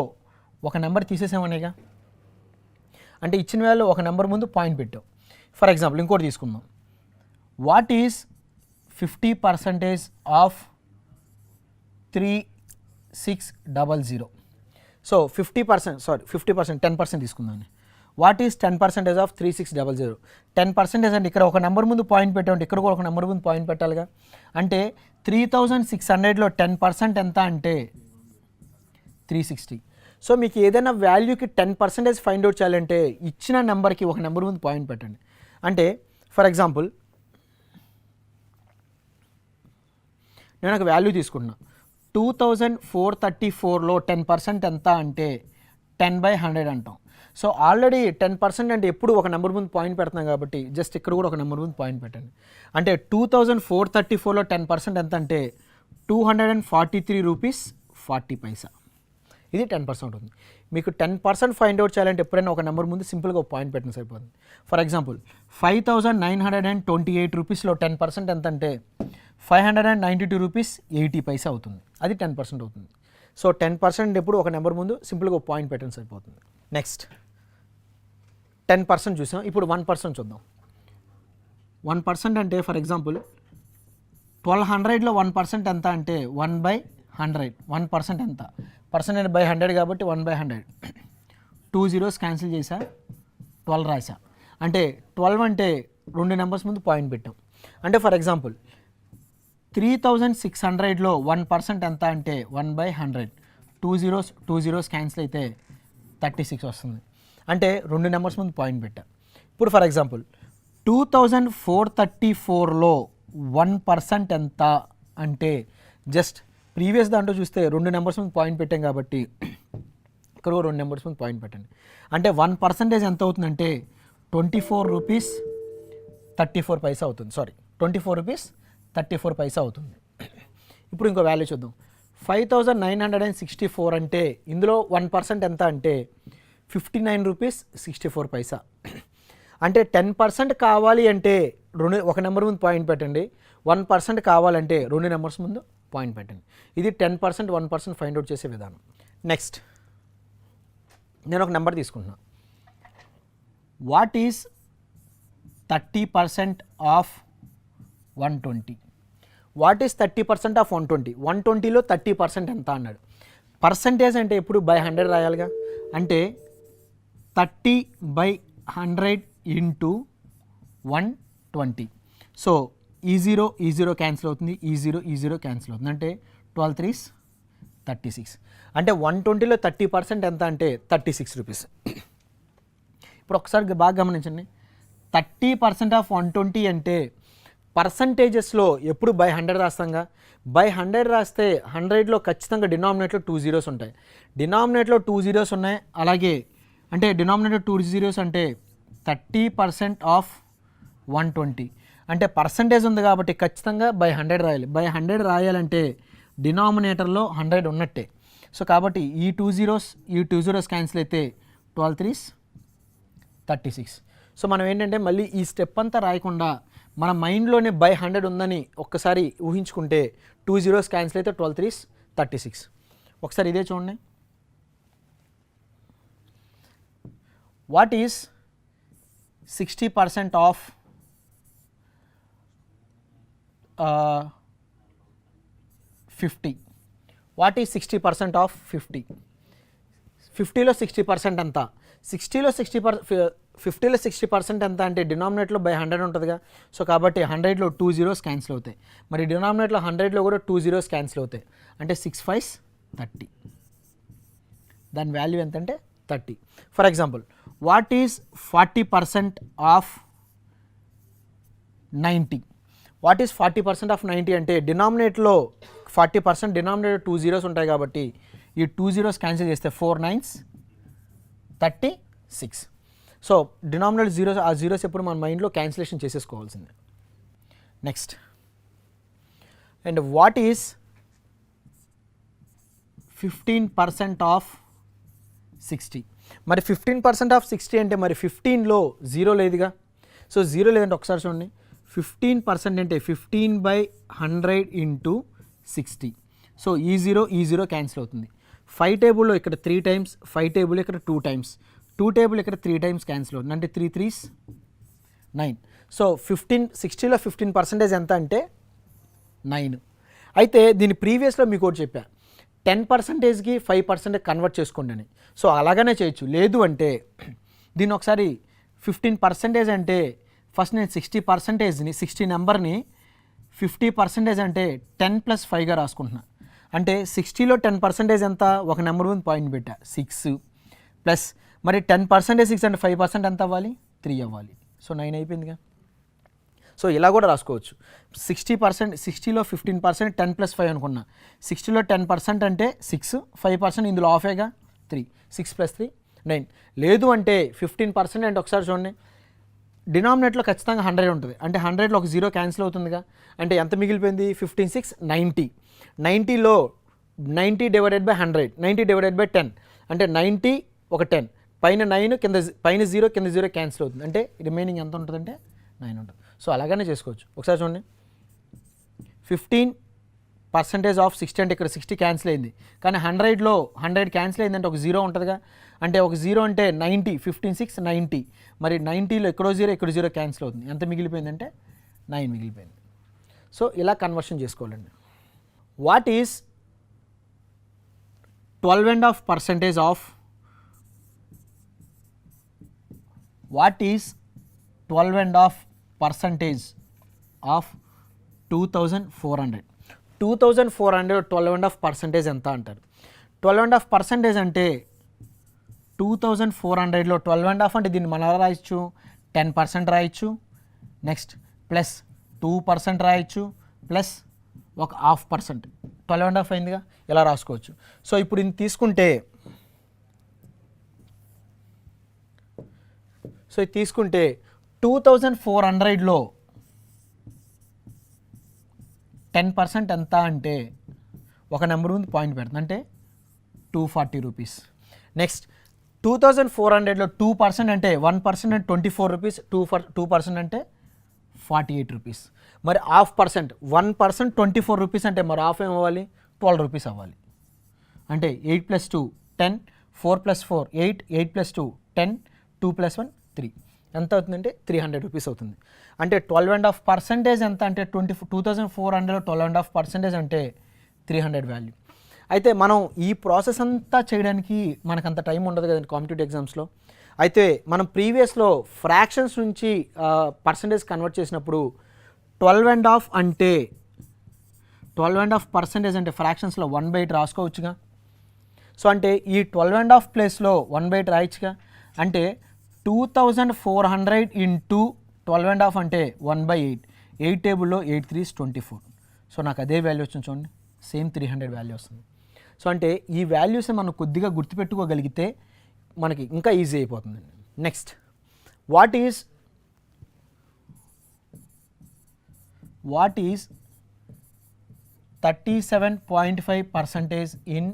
ఒక నెంబర్ తీసేసామనేగా. అంటే ఇచ్చిన వాల్యూ ఒక నెంబర్ ముందు పాయింట్ పెట్టాం. ఫర్ ఎగ్జాంపుల్ ఇంకోటి తీసుకుందాం. What is 50% of 3600? సో 50% 10% తీసుకుందాం. What is 10% of 3600? 10% అంటే ఇక్కడ ఒక నెంబర్ ముందు పాయింట్ పెట్టామంటే ఇక్కడ కూడా ఒక నెంబర్ ముందు పాయింట్ పెట్టాలిగా. అంటే 3600లో 10% ఎంత అంటే 360. సో మీకు ఏదైనా వాల్యూకి 10% ఫైండ్ అవుట్ చేయాలంటే ఇచ్చిన నెంబర్కి ఒక నెంబర్ ముందు పాయింట్ పెట్టండి. అంటే ఫర్ ఎగ్జాంపుల్ నేను ఒక వాల్యూ తీసుకున్నా. 2434లో 10% ఎంత అంటే 10/100 అంటాం. సో ఆల్రెడీ 10% అంటే ఎప్పుడు ఒక నెంబర్ ముందు పాయింట్ పెడుతున్నాం కాబట్టి జస్ట్ ఇక్కడ కూడా ఒక నెంబర్ ముందు పాయింట్ పెట్టండి. అంటే 2434లో 10% ఎంత అంటే 243 రూపీస్ 40 పైసా. ఇది 10% అవుతుంది. మీకు 10% ఫైండ్ అవుట్ చేయాలంటే ఎప్పుడైనా ఒక నెంబర్ ముందు సింపుల్గా ఒక పాయింట్ పెట్టిన సరిపోతుంది. ఫర్ ఎగ్జాంపుల్ 5,928 రూపీస్లో 10% ఎంత అంటే 592 రూపీస్ 80 పైసా అవుతుంది. అది 10% అవుతుంది. సో 10% ఎప్పుడు ఒక నెంబర్ ముందు సింపుల్గా ఒక పాయింట్ పెట్టిన సరిపోతుంది. నెక్స్ట్ 10% చూసాం. ఇప్పుడు 1% చూద్దాం. 1% అంటే ఫర్ ఎగ్జాంపుల్ 1200లో 1% ఎంత అంటే 1/100. 1% ఎంత పర్సెంట్ బై 100 కాబట్టి 1/100. 2 zeros క్యాన్సిల్ చేసా, 12 రాసా. అంటే 12 అంటే 2 నెంబర్స్ ముందు పాయింట్ పెట్టాం. అంటే ఫర్ ఎగ్జాంపుల్ 3600లో 1% ఎంత అంటే 1/100. 2 zeros క్యాన్సిల్ అయితే 36 వస్తుంది. అంటే 2 నెంబర్స్ ముందు పాయింట్ పెట్టా. ఇప్పుడు ఫర్ ఎగ్జాంపుల్ 2434లో 1% ఎంత అంటే జస్ట్ ప్రీవియస్ దాంట్లో చూస్తే 2 నెంబర్స్ ముందు పాయింట్ పెట్టాం కాబట్టి ఇక్కడ 2 నెంబర్స్ ముందు పాయింట్ పెట్టండి. అంటే 1% ఎంత అవుతుందంటే 24 రూపీస్ 34 పైసా అవుతుంది. 24 రూపీస్ 34 పైసా అవుతుంది. ఇప్పుడు ఇంకో వాల్యూ చూద్దాం. 5,964 అంటే ఇందులో 1% ఎంత అంటే 59 రూపీస్ 64 పైసా. అంటే 10% కావాలి అంటే ఒక నెంబర్ ముందు పాయింట్ పెట్టండి. 1% కావాలంటే 2 నెంబర్స్ ముందు పాయింట్ పెట్టండి. ఇది 10%, 1% ఫైండ్ అవుట్ చేసే విధానం. నెక్స్ట్ నేను ఒక నెంబర్ తీసుకుంటున్నాను. What is 30% of 120? What is 30% of 120? 120లో 30% ఎంత అన్నాడు. పర్సంటేజ్ అంటే ఎప్పుడు బై 100 రాయాలిగా. అంటే 30/100 ఇంటూ 120. సో ఈ జీరో క్యాన్సిల్ అవుతుంది, ఈ జీరో క్యాన్సిల్ అవుతుంది. అంటే 12 3s 36. అంటే 120లో 30% ఎంత అంటే 36 రూపీస్. ఇప్పుడు ఒకసారి బాగా గమనించండి. 30% ఆఫ్ 120 అంటే పర్సంటేజెస్లో ఎప్పుడు బై 100 రాస్తాంగా. బై 100 రాస్తే 100లో ఖచ్చితంగా డినామినేట్లో 2 zeros ఉంటాయి. డినామినేట్లో 2 zeros ఉన్నాయి. అలాగే అంటే డినామినేటర్ 2 zeros అంటే 30% ఆఫ్ 120 అంటే పర్సంటేజ్ ఉంది కాబట్టి ఖచ్చితంగా బై 100 రాయాలి. బై 100 రాయాలంటే డినామినేటర్లో 100 ఉన్నట్టే. సో కాబట్టి ఈ 2 zeros క్యాన్సిల్ అయితే 12 3s 36. సో మనం ఏంటంటే మళ్ళీ ఈ స్టెప్ అంతా రాయకుండా మన మైండ్లోనే బై 100 ఉందని ఒక్కసారి ఊహించుకుంటే 2 zeros క్యాన్సిల్ అయితే 12 3s 36. ఒకసారి ఇదే చూడండి. What is 60% of 50? What is 60% of 50? 50లో 60% ఎంత? 50లో 60% ఎంత అంటే డినామినేట్లో బై 100 ఉంటుందిగా. సో కాబట్టి 100లో 2 zeros క్యాన్సిల్ అవుతాయి. మరి డినామినేట్లో 100లో కూడా 2 zeros క్యాన్సిల్ అవుతాయి. అంటే 6 5s 30. దాని వాల్యూ ఎంత అంటే 30. For example what is 40% of 90? What is 40% of 90 అంటే డినామినేట్లో 40%, డినామినేటర్ 2 zeros ఉంటాయి కాబట్టి ఈ 2 zeros క్యాన్సిల్ చేస్తే 4 9s 36. సో డినామినేటర్ జీరోస్, ఆ జీరోస్ ఎప్పుడు మన మైండ్లో క్యాన్సిలేషన్ చేసేసుకోవాల్సిందే. Next and what is 15% of 60? మరి 15% ఆఫ్ 60 అంటే మరి 15లో 0 లేదుగా. సో 0 లేదంటే ఒకసారి చూడండి. 15% అంటే 15/100 ఇంటూ 60. సో ఈ జీరో క్యాన్సిల్ అవుతుంది. 5 టేబుల్లో ఇక్కడ 3 times, 5 టేబుల్ ఇక్కడ 2 times, 2 టేబుల్ ఇక్కడ 3 times క్యాన్సిల్ అవుతుంది. అంటే 3 3s 9. సో 60లో 15% ఎంత అంటే 9. అయితే దీని ప్రీవియస్లో మీకు ఒకటి చెప్పా, 10%కి 5% కన్వర్ట్ చేసుకోండి అని. సో అలాగనే చేయొచ్చు. లేదు అంటే దీన్ని ఒకసారి 15% అంటే ఫస్ట్ నేను 60%ని 60 నెంబర్ని 50% అంటే 10 + 5గా రాసుకుంటున్నా. అంటే 60లో 10% ఎంత? ఒక నెంబర్ ముందు పాయింట్ పెట్టా 6 ప్లస్ మరి 10% 6 అంటే 5% ఎంత అవ్వాలి? 3 అవ్వాలి. సో 9 అయిపోయిందిగా. సో ఇలా కూడా రాసుకోవచ్చు. 60లో 15% 10 + 5 అనుకున్నా. 60లో 10% అంటే 6, 5% ఇందులో ఆఫేగా 3, 6 + 3 9. లేదు అంటే 15% అంటే ఒకసారి చూడండి, డినామినేట్లో ఖచ్చితంగా 100 ఉంటుంది. అంటే 100లో ఒక 0 క్యాన్సిల్ అవుతుందిగా. అంటే ఎంత మిగిలిపోయింది? 15 6 90. 90లో 90 / 100, 90 / 10 అంటే 90 ఒక 10 పైన 9 కింద పైన 0 కింద 0 క్యాన్సిల్ అవుతుంది, అంటే రిమైనింగ్ ఎంత ఉంటుందంటే 9 ఉంటుంది. సో అలాగనే చేసుకోవచ్చు. ఒకసారి చూడండి, 15% ఆఫ్ 60 అంటే ఇక్కడ 60 క్యాన్సిల్ అయింది, కానీ 100లో 100 క్యాన్సిల్ అయిందంటే ఒక 0 ఉంటుందిగా, అంటే ఒక 0 అంటే 90, 15 6 90, మరి 90లో ఎక్కడో 0 ఇక్కడ 0 క్యాన్సిల్ అవుతుంది, ఎంత మిగిలిపోయిందంటే 9 మిగిలిపోయింది. సో ఇలా కన్వర్షన్ చేసుకోవాలండి. What is 12.5% of what is 12.5% of 2400? 2400 12.5% ఎంత అంటారు? 12.5% అంటే 2400లో 12.5 అంటే దీన్ని మనం ఎలా రాయొచ్చు, 10% రాయొచ్చు, నెక్స్ట్ ప్లస్ 2% రాయొచ్చు, ప్లస్ ఒక 0.5%, 12.5 అయిందిగా, ఇలా రాసుకోవచ్చు. సో ఇప్పుడు ఇది తీసుకుంటే, సో ఇది తీసుకుంటే 2400లో 10% ఎంత అంటే ఒక నెంబర్ ఉంది పాయింట్ పెడుతుంది, అంటే 240 రూపీస్. నెక్స్ట్ 2400లో 2% అంటే 1% అంటే 24 రూపీస్, 2% అంటే 48 రూపీస్. మరి 0.5%, 1% 24 రూపీస్ అంటే మరి హాఫ్ ఏం అవ్వాలి, 12 రూపీస్ అవ్వాలి. అంటే 8 + 2 10, 4 + 4 8, 8 + 2 10, 2 + 1 3, ఎంత అవుతుందంటే 300 రూపీస్ అవుతుంది. అంటే 12.5% ఎంత అంటే 2400లో 12.5% అంటే 300 వాల్యూ. అయితే మనం ఈ ప్రాసెస్ అంతా చేయడానికి మనకు అంత టైం ఉండదు కదండి కాంపిటేటివ్ ఎగ్జామ్స్లో. అయితే మనం ప్రీవియస్లో ఫ్రాక్షన్స్ నుంచి పర్సంటేజ్ కన్వర్ట్ చేసినప్పుడు 12.5 అంటే 12.5% అంటే ఫ్రాక్షన్స్లో 1/8 రాసుకోవచ్చుగా. సో అంటే ఈ 12.5 ప్లేస్లో 1/8 రాయొచ్చుగా. అంటే 2400 ఇంటూ 12.5 అంటే 1/8, 8 టేబుల్లో 8 3s 24. సో నాకు అదే వాల్యూ వచ్చింది చూడండి, సేమ్ 300 వాల్యూ వస్తుంది. సో అంటే ఈ వాల్యూస్ మనం కొద్దిగా గుర్తుపెట్టుకోగలిగితే మనకి ఇంకా ఈజీ అయిపోతుందండి. Next, what is 37.5% in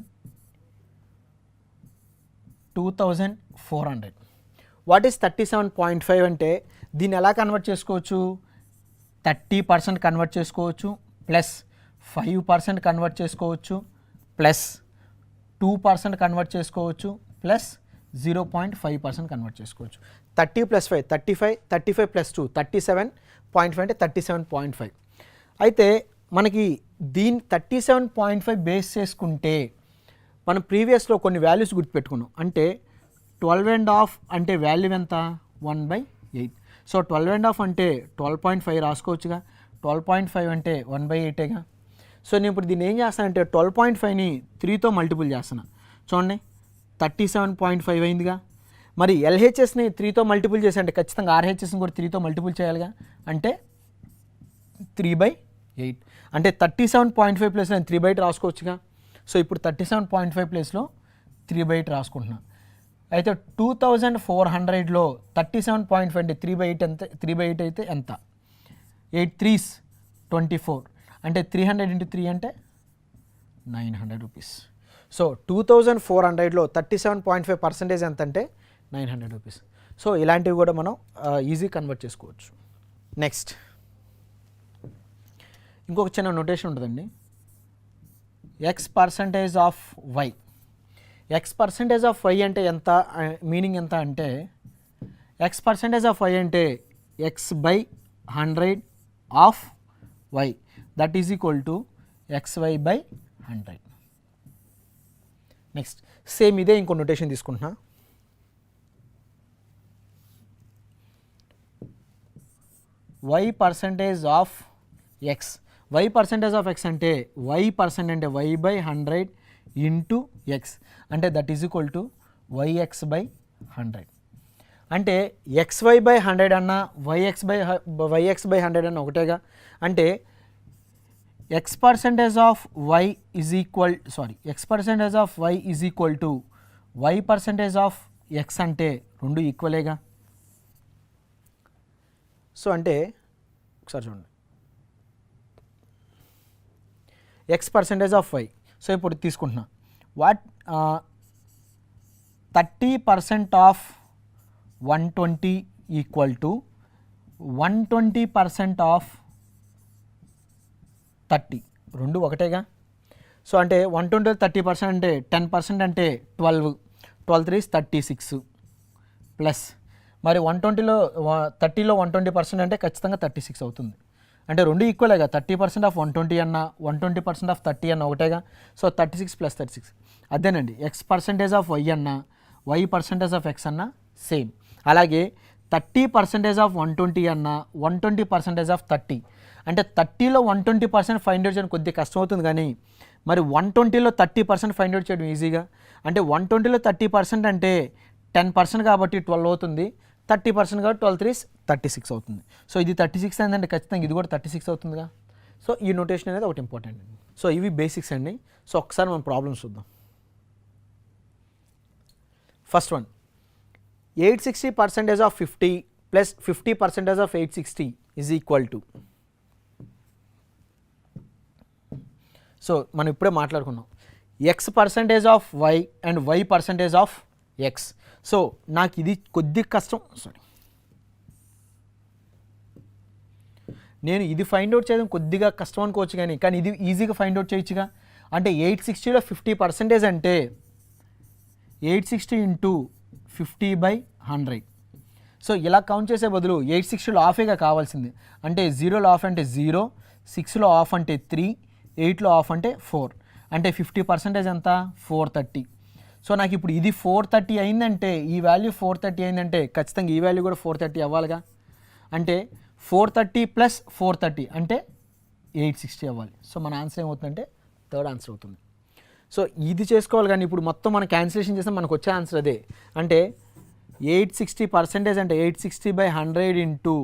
2400? What is 37.5 అంటే దీన్ని ఎలా కన్వర్ట్ చేసుకోవచ్చు, 30% కన్వర్ట్ చేసుకోవచ్చు, ప్లస్ 5% కన్వర్ట్ చేసుకోవచ్చు, ప్లస్ 2% కన్వర్ట్ చేసుకోవచ్చు, ప్లస్ 0.5% కన్వర్ట్ చేసుకోవచ్చు. 30 + 5 35, 35 + 2 37.5 అంటే 37.5. అయితే మనకి దీన్ని 37.5 బేస్ చేసుకుంటే మనం ప్రీవియస్లో కొన్ని వాల్యూస్ గుర్తుపెట్టుకున్నాం. అంటే 12.5 అంటే వాల్యూ ఎంత, 1/8. సో 12.5 అంటే 12.5 రాసుకోవచ్చుగా, 12.5 అంటే 1/8గా. సో నేను ఇప్పుడు దీన్ని ఏం చేస్తానంటే 12.5ని 3తో మల్టిపుల్ చేస్తున్నా. చూడండి 37.5 అయిందిగా. మరి ఎల్హెచ్ఎస్ని 3తో మల్టిపుల్ చేసి అంటే ఖచ్చితంగా ఆర్హెచ్ఎస్ని కూడా 3తో మల్టిపుల్ చేయాలిగా, అంటే 3/8. అంటే 37.5 ప్లేస్లో నేను 3/8 రాసుకోవచ్చుగా. సో ఇప్పుడు 37.5 ప్లేస్లో 3/8 రాసుకుంటున్నాను. అయితే 2400లో 37.5 అంటే 3/8 ఎంత, 3/8 అయితే ఎంత, 8 3s 24, అంటే 300 × 3 అంటే 900 రూపీస్. సో 2400లో 37.5% ఎంత అంటే 900 రూపీస్. సో ఇలాంటివి కూడా మనం ఈజీ కన్వర్ట్ చేసుకోవచ్చు. నెక్స్ట్ ఇంకొక చిన్న నోటేషన్ ఉంటుందండి, x% of y. x% of y అంటే ఎంత, మీనింగ్ ఎంత అంటే x% ఆఫ్ y అంటే x/100 of y, that is equal to xy/100. Next same ఇదే ఇంకో నోటేషన్ తీసుకుంటున్నా. y% of x. y% of x అంటే y% అంటే y/100 ఇంటూ x, అంటే that is equal to yx/100. అంటే xy/100 అన్న yx/100 అన్న ఒకటేగా. అంటే x% of y is equal x% of y is equal to y% of x అంటే రెండు ఈక్వలేగా. So అంటే ఒకసారి చూడండి, x% ఆఫ్ y. సో ఇప్పుడు తీసుకుంటున్నా, what 30% of 120 equal to 120% of 30. రెండు ఒకటేగా. సో అంటే 120 30% అంటే 10% అంటే 12 3 is 36 ప్లస్ మరి 120లో 30లో 120% అంటే ఖచ్చితంగా 36 అవుతుంది. అంటే రెండు ఈక్వలేగా. 30% ఆఫ్ 120 అన్న 120% ఆఫ్ 30 అన్న ఒకటేగా. సో 36 ప్లస్ 36 అదేనండి. x% ఆఫ్ y అన్న y% ఆఫ్ x అన్న సేమ్. అలాగే 30% ఆఫ్ 120 అన్న 120% ఆఫ్ 30 అంటే 30లో 120% ఫైండ్ అవుట్ చేయడం కొద్దిగా కష్టం అవుతుంది, కానీ మరి 120లో 30% ఫైండ్ అవుట్ చేయడం ఈజీగా. అంటే 120లో 30% అంటే 10% కాబట్టి 12 అవుతుంది, 30% కాబట్టి 12 3 is 36 అవుతుంది. సో ఇది 36 అయిందంటే ఖచ్చితంగా ఇది కూడా 36 అవుతుందిగా. సో ఈ నోటేషన్ అనేది ఒకటి ఇంపార్టెంట్ అండి. సో ఇవి బేసిక్స్ అండి. సో ఒకసారి మనం ప్రాబ్లమ్స్ చూద్దాం. First one, 860% of 50 plus 50% of 860 is equal to. So మనం ఇప్పుడే మాట్లాడుకున్నాం x% of y and y% of x. So నాకు ఇది కొద్దిగా కష్టం, నేను ఇది ఫైండ్ అవుట్ చేయడం కొద్దిగా కష్టం అనుకోవచ్చు, కానీ ఇది ఈజీగా ఫైండ్ అవుట్ చేయొచ్చుగా. అంటే 860లో 50% అంటే 860 ఇంటూ 50/100. సో ఇలా కౌంట్ చేసే బదులు 860లో ఆఫేగా కావాల్సింది. అంటే 0లో ఆఫ్ అంటే 0, 6లో ఆఫ్ అంటే 3, 8లో ఆఫ్ అంటే 4. అంటే 50% ఎంత? 430. సో నాకు ఇప్పుడు ఇది 430 అయిందంటే, ఈ వాల్యూ 430 అయిందంటే ఖచ్చితంగా ఈ వాల్యూ కూడా 430 అవ్వాలిగా. అంటే 430 ప్లస్ 430 అంటే 860 అవ్వాలి. సో మన ఆన్సర్ ఏమవుతుందంటే థర్డ్ ఆన్సర్ అవుతుంది. సో ఇది చేసుకోవాలి, కానీ ఇప్పుడు మొత్తం మనం క్యాన్సిలేషన్ చేస్తే మనకు వచ్చే ఆన్సర్ అదే. అంటే 860% అంటే 860/100 ఇంటూ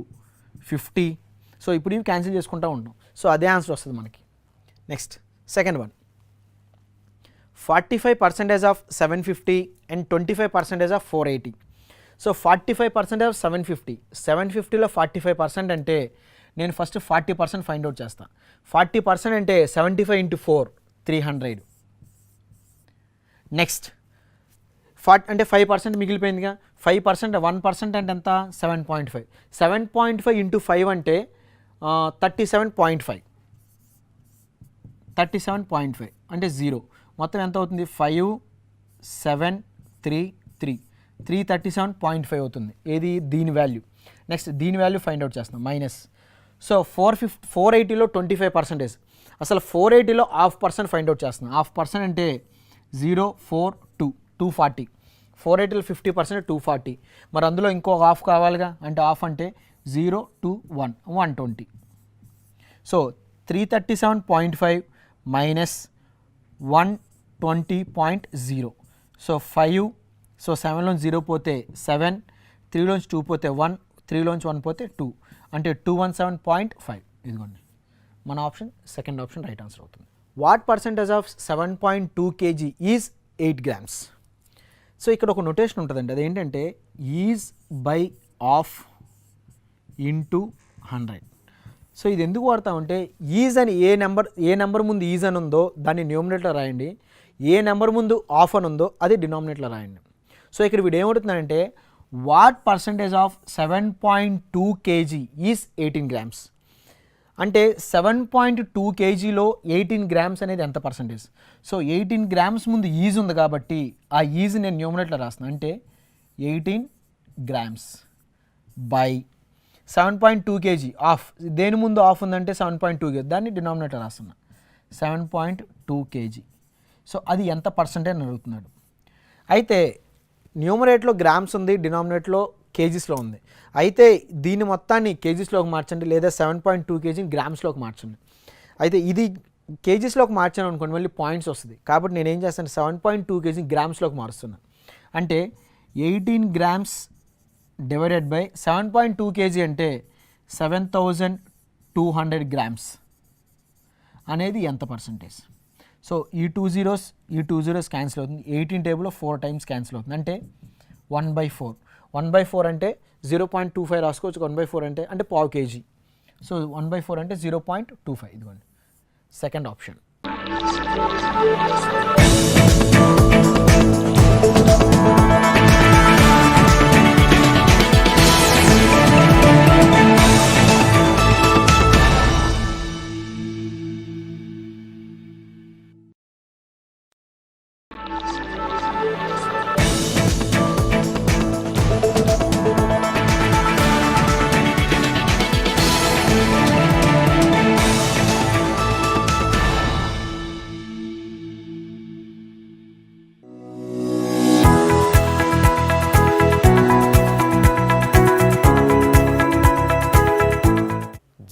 50. సో ఇప్పుడు ఇవి క్యాన్సిల్ చేసుకుంటూ ఉంటాం. సో అదే ఆన్సర్ వస్తుంది మనకి. Next second one, 45% of 750 and 25% of 480. So 45% of 750, 750లో 45% అంటే నేను ఫస్ట్ 40% ఫైండ్ అవుట్ చేస్తాను. 40% అంటే 75 ఇంటూ 4 300. నెక్స్ట్ అంటే 5% మిగిలిపోయిందిగా. 5% 1% అంటే ఎంత? 7.5. 7.5 ఇంటూ 5 అంటే 37.5. 37.5 అంటే 0. మొత్తం ఎంత అవుతుంది? 5 7 3 3 337.5 అవుతుంది. ఏది? దీని వాల్యూ. నెక్స్ట్ దీని వాల్యూ ఫైండ్ అవుట్ చేస్తున్నాం మైనస్. సో 480లో 25%. అసలు 480లో 0.5% ఫైండ్ అవుట్ చేస్తున్నాం. 0.5% అంటే 0 4 2 240. 480లో 50% 240. మరి అందులో ఇంకో హాఫ్ కావాలిగా. అంటే హాఫ్ అంటే 0 2 1 120. So 337.5 minus 120.0. సో 5. సో 7లోంచి 0 పోతే 7, 3లోంచి 2 పోతే 1, 3లోంచి 1 పోతే 2. అంటే 217.5. ఇదిగోండి మన option, second option right answer అవుతుంది. What percentage of 7.2 kg is 8 grams. సో ఇక్కడ ఒక నొటేషన్ ఉంటుందండి. అదేంటంటే ఈజ్ బై ఆఫ్ ఇంటూ 100. సో ఇది ఎందుకు వాడతామంటే ఈజ్ అని ఏ నెంబర్ ముందు ఈజ్ అని ఉందో దాన్ని న్యూమినేటర్లో రాయండి, ఏ నెంబర్ ముందు ఆఫ్ అని ఉందో అది డినామినేటర్లో రాయండి. సో ఇక్కడ వీడు ఏమవుతుందంటే what percentage of 7.2 kg is 18 grams. అంటే 7.2 kgలో 18 grams అనేది ఎంత పర్సెంటేజ్? సో 18 grams ముందు ఈజ్ ఉంది కాబట్టి ఆ ఈజ్ నేను న్యూమినేటర్లో రాస్తున్నాను. అంటే 18 grams బై 7.2 kg ఆఫ్, దేని ముందు ఆఫ్ ఉందంటే 7.2 kg, దాన్ని డినామినేటర్ రాస్తున్నా 7.2 kg. సో అది ఎంత పర్సెంటేజ్ అని అడుగుతున్నాడు. అయితే న్యూమరేట్లో గ్రామ్స్ ఉంది, డినామినేట్లో కేజీస్లో ఉంది. అయితే దీని మొత్తాన్ని కేజీస్లోకి మార్చండి, లేదా 7.2 kg గ్రామ్స్లోకి మార్చండి. అయితే ఇది కేజీస్లోకి మార్చాను అనుకోండి మళ్ళీ పాయింట్స్ వస్తుంది. కాబట్టి నేను ఏం చేస్తాను, 7.2 kg గ్రామ్స్లోకి మారుస్తున్నాను. అంటే 18 grams డివైడెడ్ బై 7.2 kg అంటే 7200 grams అనేది ఎంత పర్సెంటేజ్? సో ఈ 2 zeros క్యాన్సిల్ అవుతుంది. 18 టేబుల్లో 4 times క్యాన్సిల్ అవుతుంది. అంటే 1/4. 1/4 అంటే 0.25 రాసుకోవచ్చు. 1/4 అంటే పావు కేజీ. సో 1/4 అంటే 0.25. ఇదిగోండి సెకండ్ ఆప్షన్.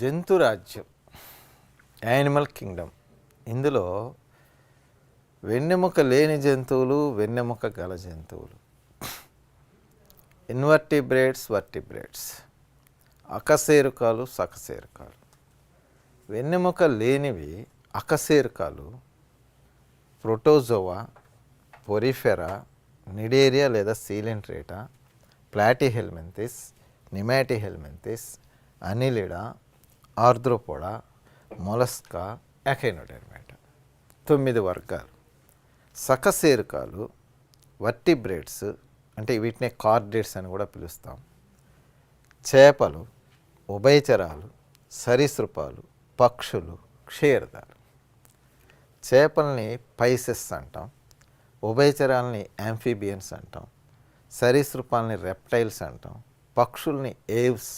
జంతురాజ్యం, యానిమల్ కింగ్డమ్. ఇందులో వెన్నెముక లేని జంతువులు, వెన్నెముక గల జంతువులు, ఇన్వర్టిబ్రేట్స్, వర్టిబ్రేట్స్, అకశేరుకాలు, సకశేరుకాలు. వెన్నెముక లేనివి అకశేరుకాలు ప్రోటోజోవా, పొరిఫెరా, నిడేరియా లేదా సీలెంట్రేటా, ప్లాటిహెల్మెంతిస్, నిమాటిహెల్మెంతిస్, అనిలిడా, ఆర్ద్రోపోడా, మొలస్కా, ఎకైనోడెర్మేటా. 9 వర్గాలు. సకశేరుకాలు వర్టిబ్రేట్స్, అంటే వీటినే కార్డేట్స్ అని కూడా పిలుస్తాం. చేపలు, ఉభయచరాలు, సరీసృపాలు, పక్షులు, క్షీరదాలు. చేపల్ని పైసెస్ అంటాం, ఉభయచరాలని యాంఫీబియన్స్ అంటాం, సరీసృపాలని రెప్టైల్స్ అంటాం, పక్షుల్ని ఏవ్స్,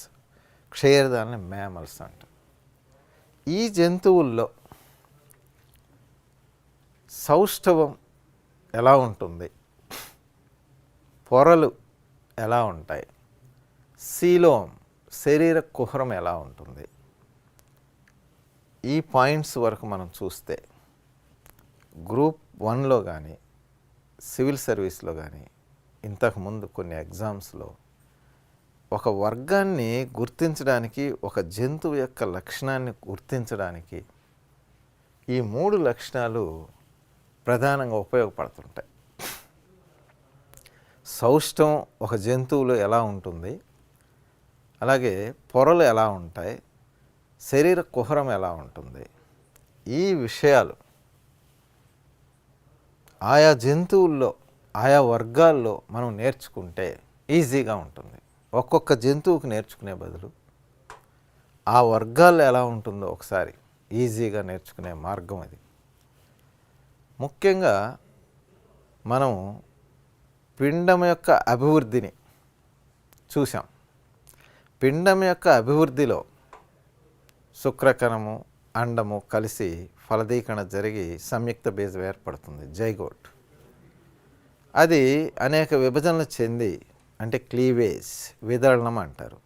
క్షీరదాలని మ్యామల్స్ అంటాం. ఈ జంతువుల్లో సౌష్ఠవం ఎలా ఉంటుంది, పొరలు ఎలా ఉంటాయి, సీలోం శరీర కుహరం ఎలా ఉంటుంది, ఈ పాయింట్స్ వరకు మనం చూస్తే గ్రూప్ 1లో కానీ సివిల్ సర్వీస్లో కానీ ఇంతకుముందు కొన్ని ఎగ్జామ్స్లో ఒక వర్గాన్ని గుర్తించడానికి, ఒక జంతువు యొక్క లక్షణాన్ని గుర్తించడానికి ఈ 3 లక్షణాలు ప్రధానంగా ఉపయోగపడుతుంటాయి. సౌష్ఠవం ఒక జంతువులో ఎలా ఉంటుంది, అలాగే పొరలు ఎలా ఉంటాయి, శరీర కుహరం ఎలా ఉంటుంది, ఈ విషయాలు ఆయా జంతువుల్లో, ఆయా వర్గాల్లో మనం నేర్చుకుంటే ఈజీగా ఉంటుంది. ఒక్కొక్క జంతువుకి నేర్చుకునే బదులు ఆ వర్గాల్లో ఎలా ఉంటుందో ఒకసారి ఈజీగా నేర్చుకునే మార్గం అది. ముఖ్యంగా మనం పిండం యొక్క అభివృద్ధిని చూసాం. పిండం యొక్క అభివృద్ధిలో శుక్రకణము, అండము కలిసి ఫలదీకరణ జరిగి సంయుక్త బీజం ఏర్పడుతుంది, జైగోట్. అది అనేక విభజనలు చెంది, అంటే క్లీవేజ్, విదళనం అంటారు,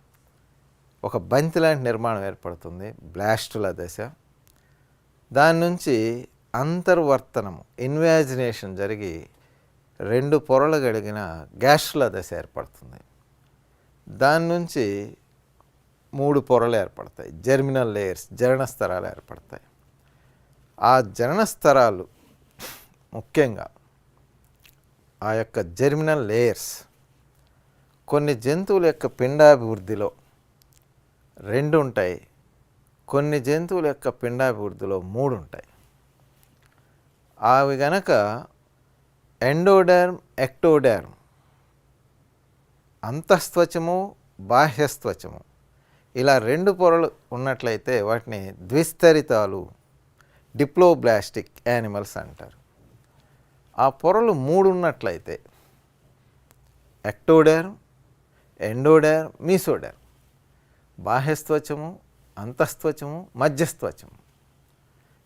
ఒక బంతి లాంటి నిర్మాణం ఏర్పడుతుంది, బ్లాస్టుల దశ. దాని నుంచి అంతర్వర్తనము, ఇన్వాజినేషన్ జరిగి 2 పొరలు కలిగిన గ్యాస్ట్రుల దశ ఏర్పడుతుంది. దాని నుంచి 3 పొరలు ఏర్పడతాయి, జెర్మినల్ లేయర్స్, జనన స్తరాలు ఏర్పడతాయి. ఆ జనన స్తరాలు ముఖ్యంగా ఆ యొక్క జెర్మినల్ లేయర్స్ కొన్ని జంతువుల యొక్క పిండాభివృద్ధిలో 2 ఉంటాయి, కొన్ని జంతువుల యొక్క పిండాభివృద్ధిలో 3 ఉంటాయి. అవి గనక ఎండోడర్మ్, ఎక్టోడర్మ్, అంతఃస్త్వచము, బాహ్యస్త్వచము, ఇలా 2 పొరలు ఉన్నట్లయితే వాటిని ద్విస్తరితాలు, డిప్లోబ్లాస్టిక్ యానిమల్స్ అంటారు. ఆ పొరలు 3 ఉన్నట్లయితే ఎక్టోడర్మ్, ఎండోడర్మ్, మీసోడర్మ్, బాహ్యస్త్వచము, అంతఃస్త్వచము, మధ్యస్త్వచము,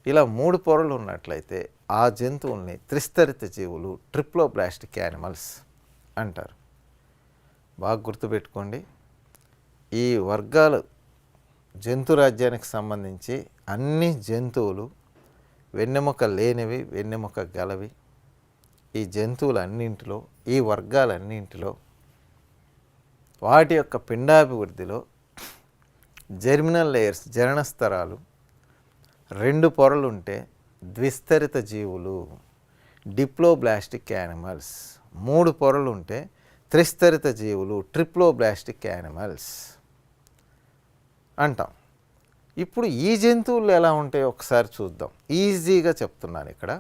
ఇలా 3 పొరలు ఉన్నట్లయితే ఆ జంతువుల్ని త్రిస్తరిత జీవులు, ట్రిప్లోబ్లాస్టిక్ యానిమల్స్ అంటారు. బాగా గుర్తుపెట్టుకోండి. ఈ వర్గాలు జంతురాజ్యానికి సంబంధించి అన్ని జంతువులు వెన్నెముక లేనివి, వెన్నెముక గలవి. ఈ జంతువులన్నింటిలో, ఈ వర్గాలన్నింటిలో వాటి యొక్క పిండాభివృద్ధిలో జెర్మినల్ లేయర్స్, జనన స్తరాలు 2 పొరలు ఉంటే ద్విస్తరిత జీవులు, డిప్లోబ్లాస్టిక్ యానిమల్స్. 3 పొరలు ఉంటే త్రిస్తరిత జీవులు, ట్రిప్లోబ్లాస్టిక్ యానిమల్స్ అంటాం. ఇప్పుడు ఈ జంతువులు ఎలా ఉంటాయో ఒకసారి చూద్దాం. ఈజీగా చెప్తున్నాను. ఇక్కడ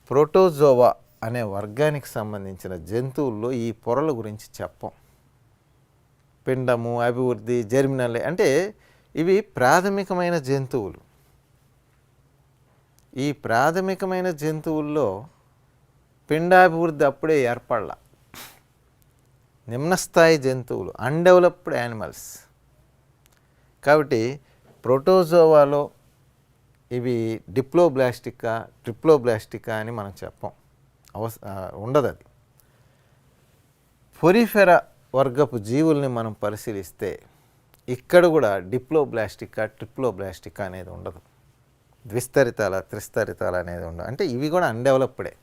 ప్రోటోజోవా అనే వర్గానికి సంబంధించిన జంతువుల్లో ఈ పొరల గురించి చెప్పం. పిండము, అభివృద్ధి, జెర్మినల్, అంటే ఇవి ప్రాథమికమైన జంతువులు. ఈ ప్రాథమికమైన జంతువుల్లో పిండాభివృద్ధి అప్పుడే ఏర్పడలా. నిమ్నస్థాయి జంతువులు, అన్డెవలప్డ్ యానిమల్స్. కాబట్టి ప్రోటోజోవాలో ఇవి డిప్లోబ్లాస్టికా, ట్రిప్లోబ్లాస్టికా అని మనం చెప్పం, ఉండదు అది. పొరిఫెరా వర్గపు జీవుల్ని మనం పరిశీలిస్తే ఇక్కడ కూడా డిప్లోబ్లాస్టికా ట్రిప్లోబ్లాస్టికా అనేది ఉండదు. ద్విస్తరితాల త్రిస్తరితాల అనేది ఉండదు. అంటే ఇవి కూడా అన్డెవలప్డే.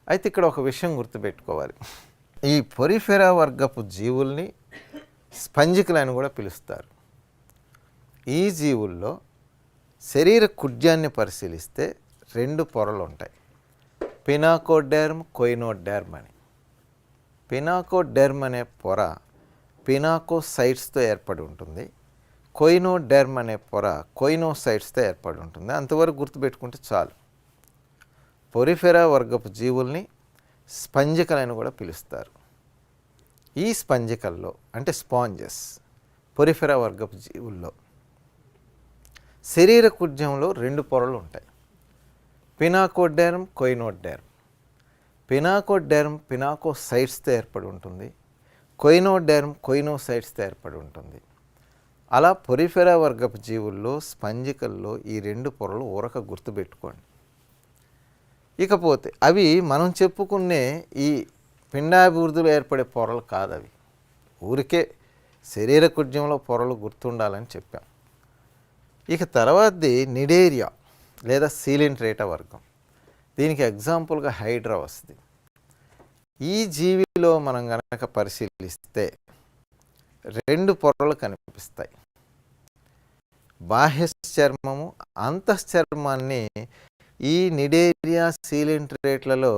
అయితే ఇక్కడ ఒక విషయం గుర్తుపెట్టుకోవాలి. ఈ పొరిఫెరా వర్గపు జీవుల్ని స్పంజికలు అని కూడా పిలుస్తారు. ఈ జీవుల్లో శరీర కుడ్యాన్ని పరిశీలిస్తే 2 పొరలు ఉంటాయి. పినాకోడెర్మ్, కొయినోడెర్మ్ అని. పినాకోడెర్మ్ అనే పొర పినాకోసైట్స్తో ఏర్పడి ఉంటుంది. కొయినోడెర్మ్ అనే పొర కొయినోసైట్స్తో ఏర్పడి ఉంటుంది. అంతవరకు గుర్తుపెట్టుకుంటే చాలు. పొరిఫెరా వర్గపు జీవుల్ని స్పంజికలని కూడా పిలుస్తారు. ఈ స్పంజికల్లో అంటే స్పాంజెస్ పొరిఫెరా వర్గపు జీవుల్లో శరీర కుడ్యంలో 2 పొరలు ఉంటాయి. పినాకోడెర్మ్, కొయినోడెర్మ్. పినాకోడెర్మ్ పినాకోసైట్స్తో ఏర్పడి ఉంటుంది. కొయినోడెర్మ్ కొయినోసైట్స్తో ఏర్పడి ఉంటుంది. అలా పొరిఫెరా వర్గపు జీవుల్లో స్పంజికల్లో ఈ 2 పొరలు ఊరక గుర్తుపెట్టుకోండి. ఇకపోతే అవి మనం చెప్పుకునే ఈ పిండాభివృద్ధిలో ఏర్పడే పొరలు కాదు. అవి ఊరికే శరీర కుడ్యంలో పొరలు గుర్తుండాలని చెప్పాం. ఇక తర్వాతది నిడేరియా లేదా సీలింట్రేటా వర్గం. దీనికి ఎగ్జాంపుల్గా హైడ్రా వస్తుంది. ఈ జీవిలో మనం గనక పరిశీలిస్తే 2 పొరలు కనిపిస్తాయి. బాహ్య చర్మము, అంతఃచర్మాన్ని ఈ నిడేరియా సీలింట్రేట్లలో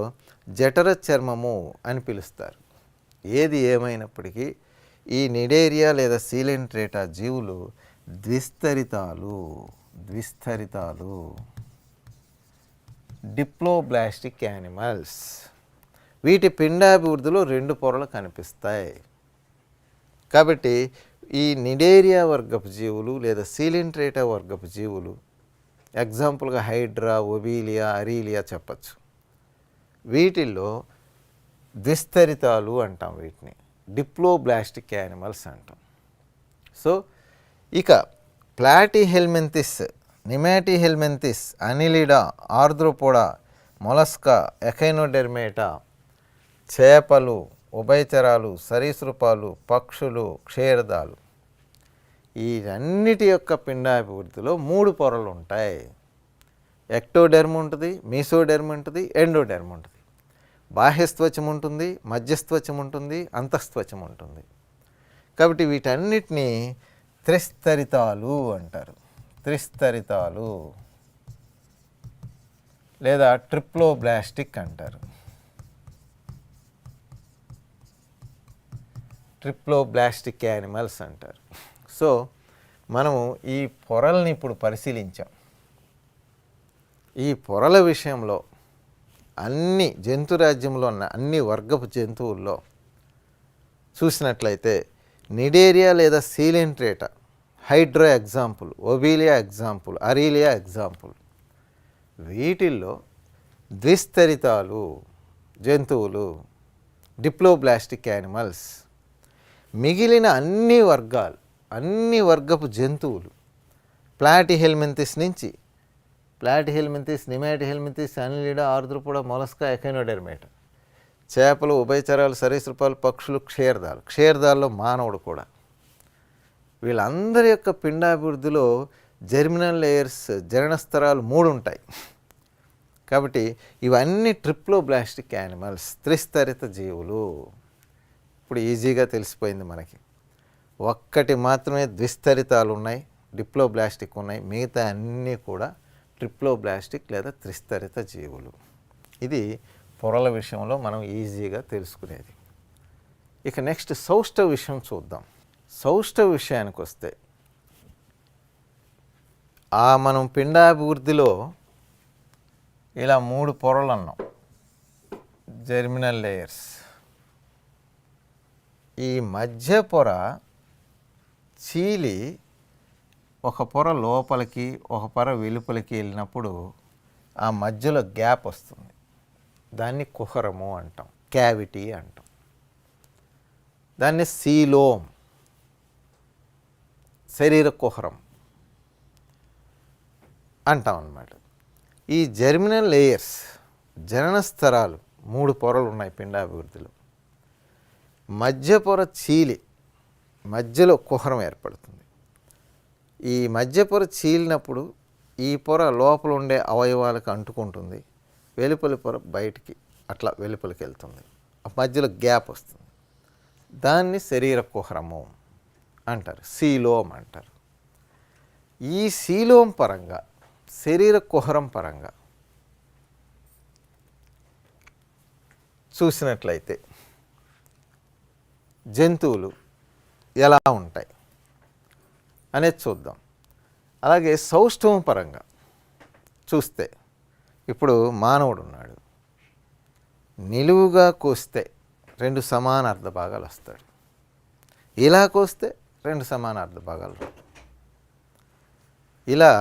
జఠర చర్మము అని పిలుస్తారు. ఏది ఏమైనప్పటికీ ఈ నిడేరియా లేదా సీలింట్రేటా జీవులు ద్విస్తరితాలు డిప్లోబ్లాస్టిక్ యానిమల్స్. వీటి పిండాభివృద్ధిలో 2 పొరలు కనిపిస్తాయి. కాబట్టి ఈ నిడేరియా వర్గపు జీవులు లేదా సీలింట్రేటా వర్గపు జీవులు ఎగ్జాంపుల్గా హైడ్రా, ఒబీలియా, అరీలియా చెప్పచ్చు. వీటిల్లో ద్విస్తరితాలు అంటాం. వీటిని డిప్లోబ్లాస్టిక్ యానిమల్స్ అంటాం. సో ఇక ప్లాటిహెల్మింథిస్, నిమాటిహెల్మింథిస్, అనిలిడా, ఆర్ద్రోపోడా, మొలస్కా, ఎకైనోడెర్మేటా, చేపలు, ఉభయచరాలు, సరీసృపాలు, పక్షులు, క్షీరదాలు, ఈ అన్నిటి యొక్క పిండాభివృద్ధిలో 3 పొరలు ఉంటాయి. ఎక్టోడెర్మ్ ఉంటుంది, మీసోడెర్మ్ ఉంటుంది, ఎండోడెర్మ్ ఉంటుంది. బాహ్యస్త్వచం ఉంటుంది, మధ్యస్త్వచం ఉంటుంది, అంతఃస్త్వచం ఉంటుంది. కాబట్టి వీటన్నిటినీ త్రిస్తరితాలు అంటారు. త్రిస్తరితాలు లేదా ట్రిప్లోబ్లాస్టిక్ అంటారు. ట్రిప్లోబ్లాస్టిక్ యానిమల్స్ అంటారు. సో మనము ఈ పొరల్ని ఇప్పుడు పరిశీలించాం. ఈ పొరల విషయంలో అన్ని జంతురాజ్యంలో ఉన్న అన్ని వర్గపు జంతువుల్లో చూసినట్లయితే నిడేరియా లేదా Coelenterata, Hydra example, Obelia example, Aurelia example. వీటిల్లో ద్విస్తరితాలు జంతువులు డిప్లోబ్లాస్టిక్ యానిమల్స్. మిగిలిన అన్ని వర్గపు జంతువులు ప్లాటిహెల్మింథిస్ నుంచి ప్లాటిహెల్మింథిస్, నిమాటిహెల్మింథిస్, అనిలిడా, ఆర్ద్రోపోడా, మొలస్కా, ఎకైనోడెర్మేటా, చేపలు, ఉభయచరాలు, సరీసృపాలు, పక్షులు, క్షీరదాల్లో మానవుడు కూడా. వీళ్ళందరి యొక్క పిండాభివృద్ధిలో జెర్మినల్ లేయర్స్, జననస్తరాలు 3 ఉంటాయి. కాబట్టి ఇవన్నీ ట్రిప్లోబ్లాస్టిక్ యానిమల్స్, త్రిస్తరిత జీవులు. ఇప్పుడు ఈజీగా తెలిసిపోయింది మనకి. ఒక్కటి మాత్రమే ద్విస్తరితాలు ఉన్నాయి, డిప్లోబ్లాస్టిక్ ఉన్నాయి. మిగతా అన్నీ కూడా ట్రిప్లోబ్లాస్టిక్ లేదా త్రిస్తరిత జీవులు. ఇది పొరల విషయంలో మనం ఈజీగా తెలుసుకునేది. ఇక నెక్స్ట్ సౌష్ఠవ విషయం చూద్దాం. సౌష్ఠవ విషయానికి వస్తే మనం పిండాభివృద్ధిలో ఇలా 3 పొరలు అన్నాం. Germinal layers. ఈ మధ్య పొర చీలి ఒక పొర లోపలికి ఒక పొర వెలుపలికి వెళ్ళినప్పుడు ఆ మధ్యలో గ్యాప్ వస్తుంది. దాన్ని కుహరము అంటాం, క్యావిటీ అంటాం. దాన్ని సీలోమ్, శరీర కుహరం అంటాం అన్నమాట. ఈ జెర్మినల్ లేయర్స్, జనన స్తరాలు 3 పొరలు ఉన్నాయి పిండాభివృద్ధిలో. మధ్య పొర చీలి మధ్యలో కుహరం ఏర్పడుతుంది. ఈ మధ్య పొర చీలినప్పుడు ఈ పొర లోపల ఉండే అవయవాలకు అంటుకుంటుంది, వెలుపలి పొర బయటికి అట్లా వెలుపలికి వెళ్తుంది, మధ్యలో గ్యాప్ వస్తుంది. దాన్ని శరీర కుహరము అంటారు, సీలోమ్ అంటారు. ఈ సీలోమ్ పరంగా, శరీర కుహరం పరంగా చూసినట్లయితే జంతువులు ఎలా ఉంటాయి అనేది చూద్దాం. అలాగే సౌష్ఠవం పరంగా చూస్తే ఇప్పుడు మానవుడు ఉన్నాడు, నిలువుగా కోస్తే 2 సమాన అర్ధ భాగాలు వస్తాడు, ఇలా కోస్తే 2 సమాన అర్ధ భాగాలు రావు. ఇలా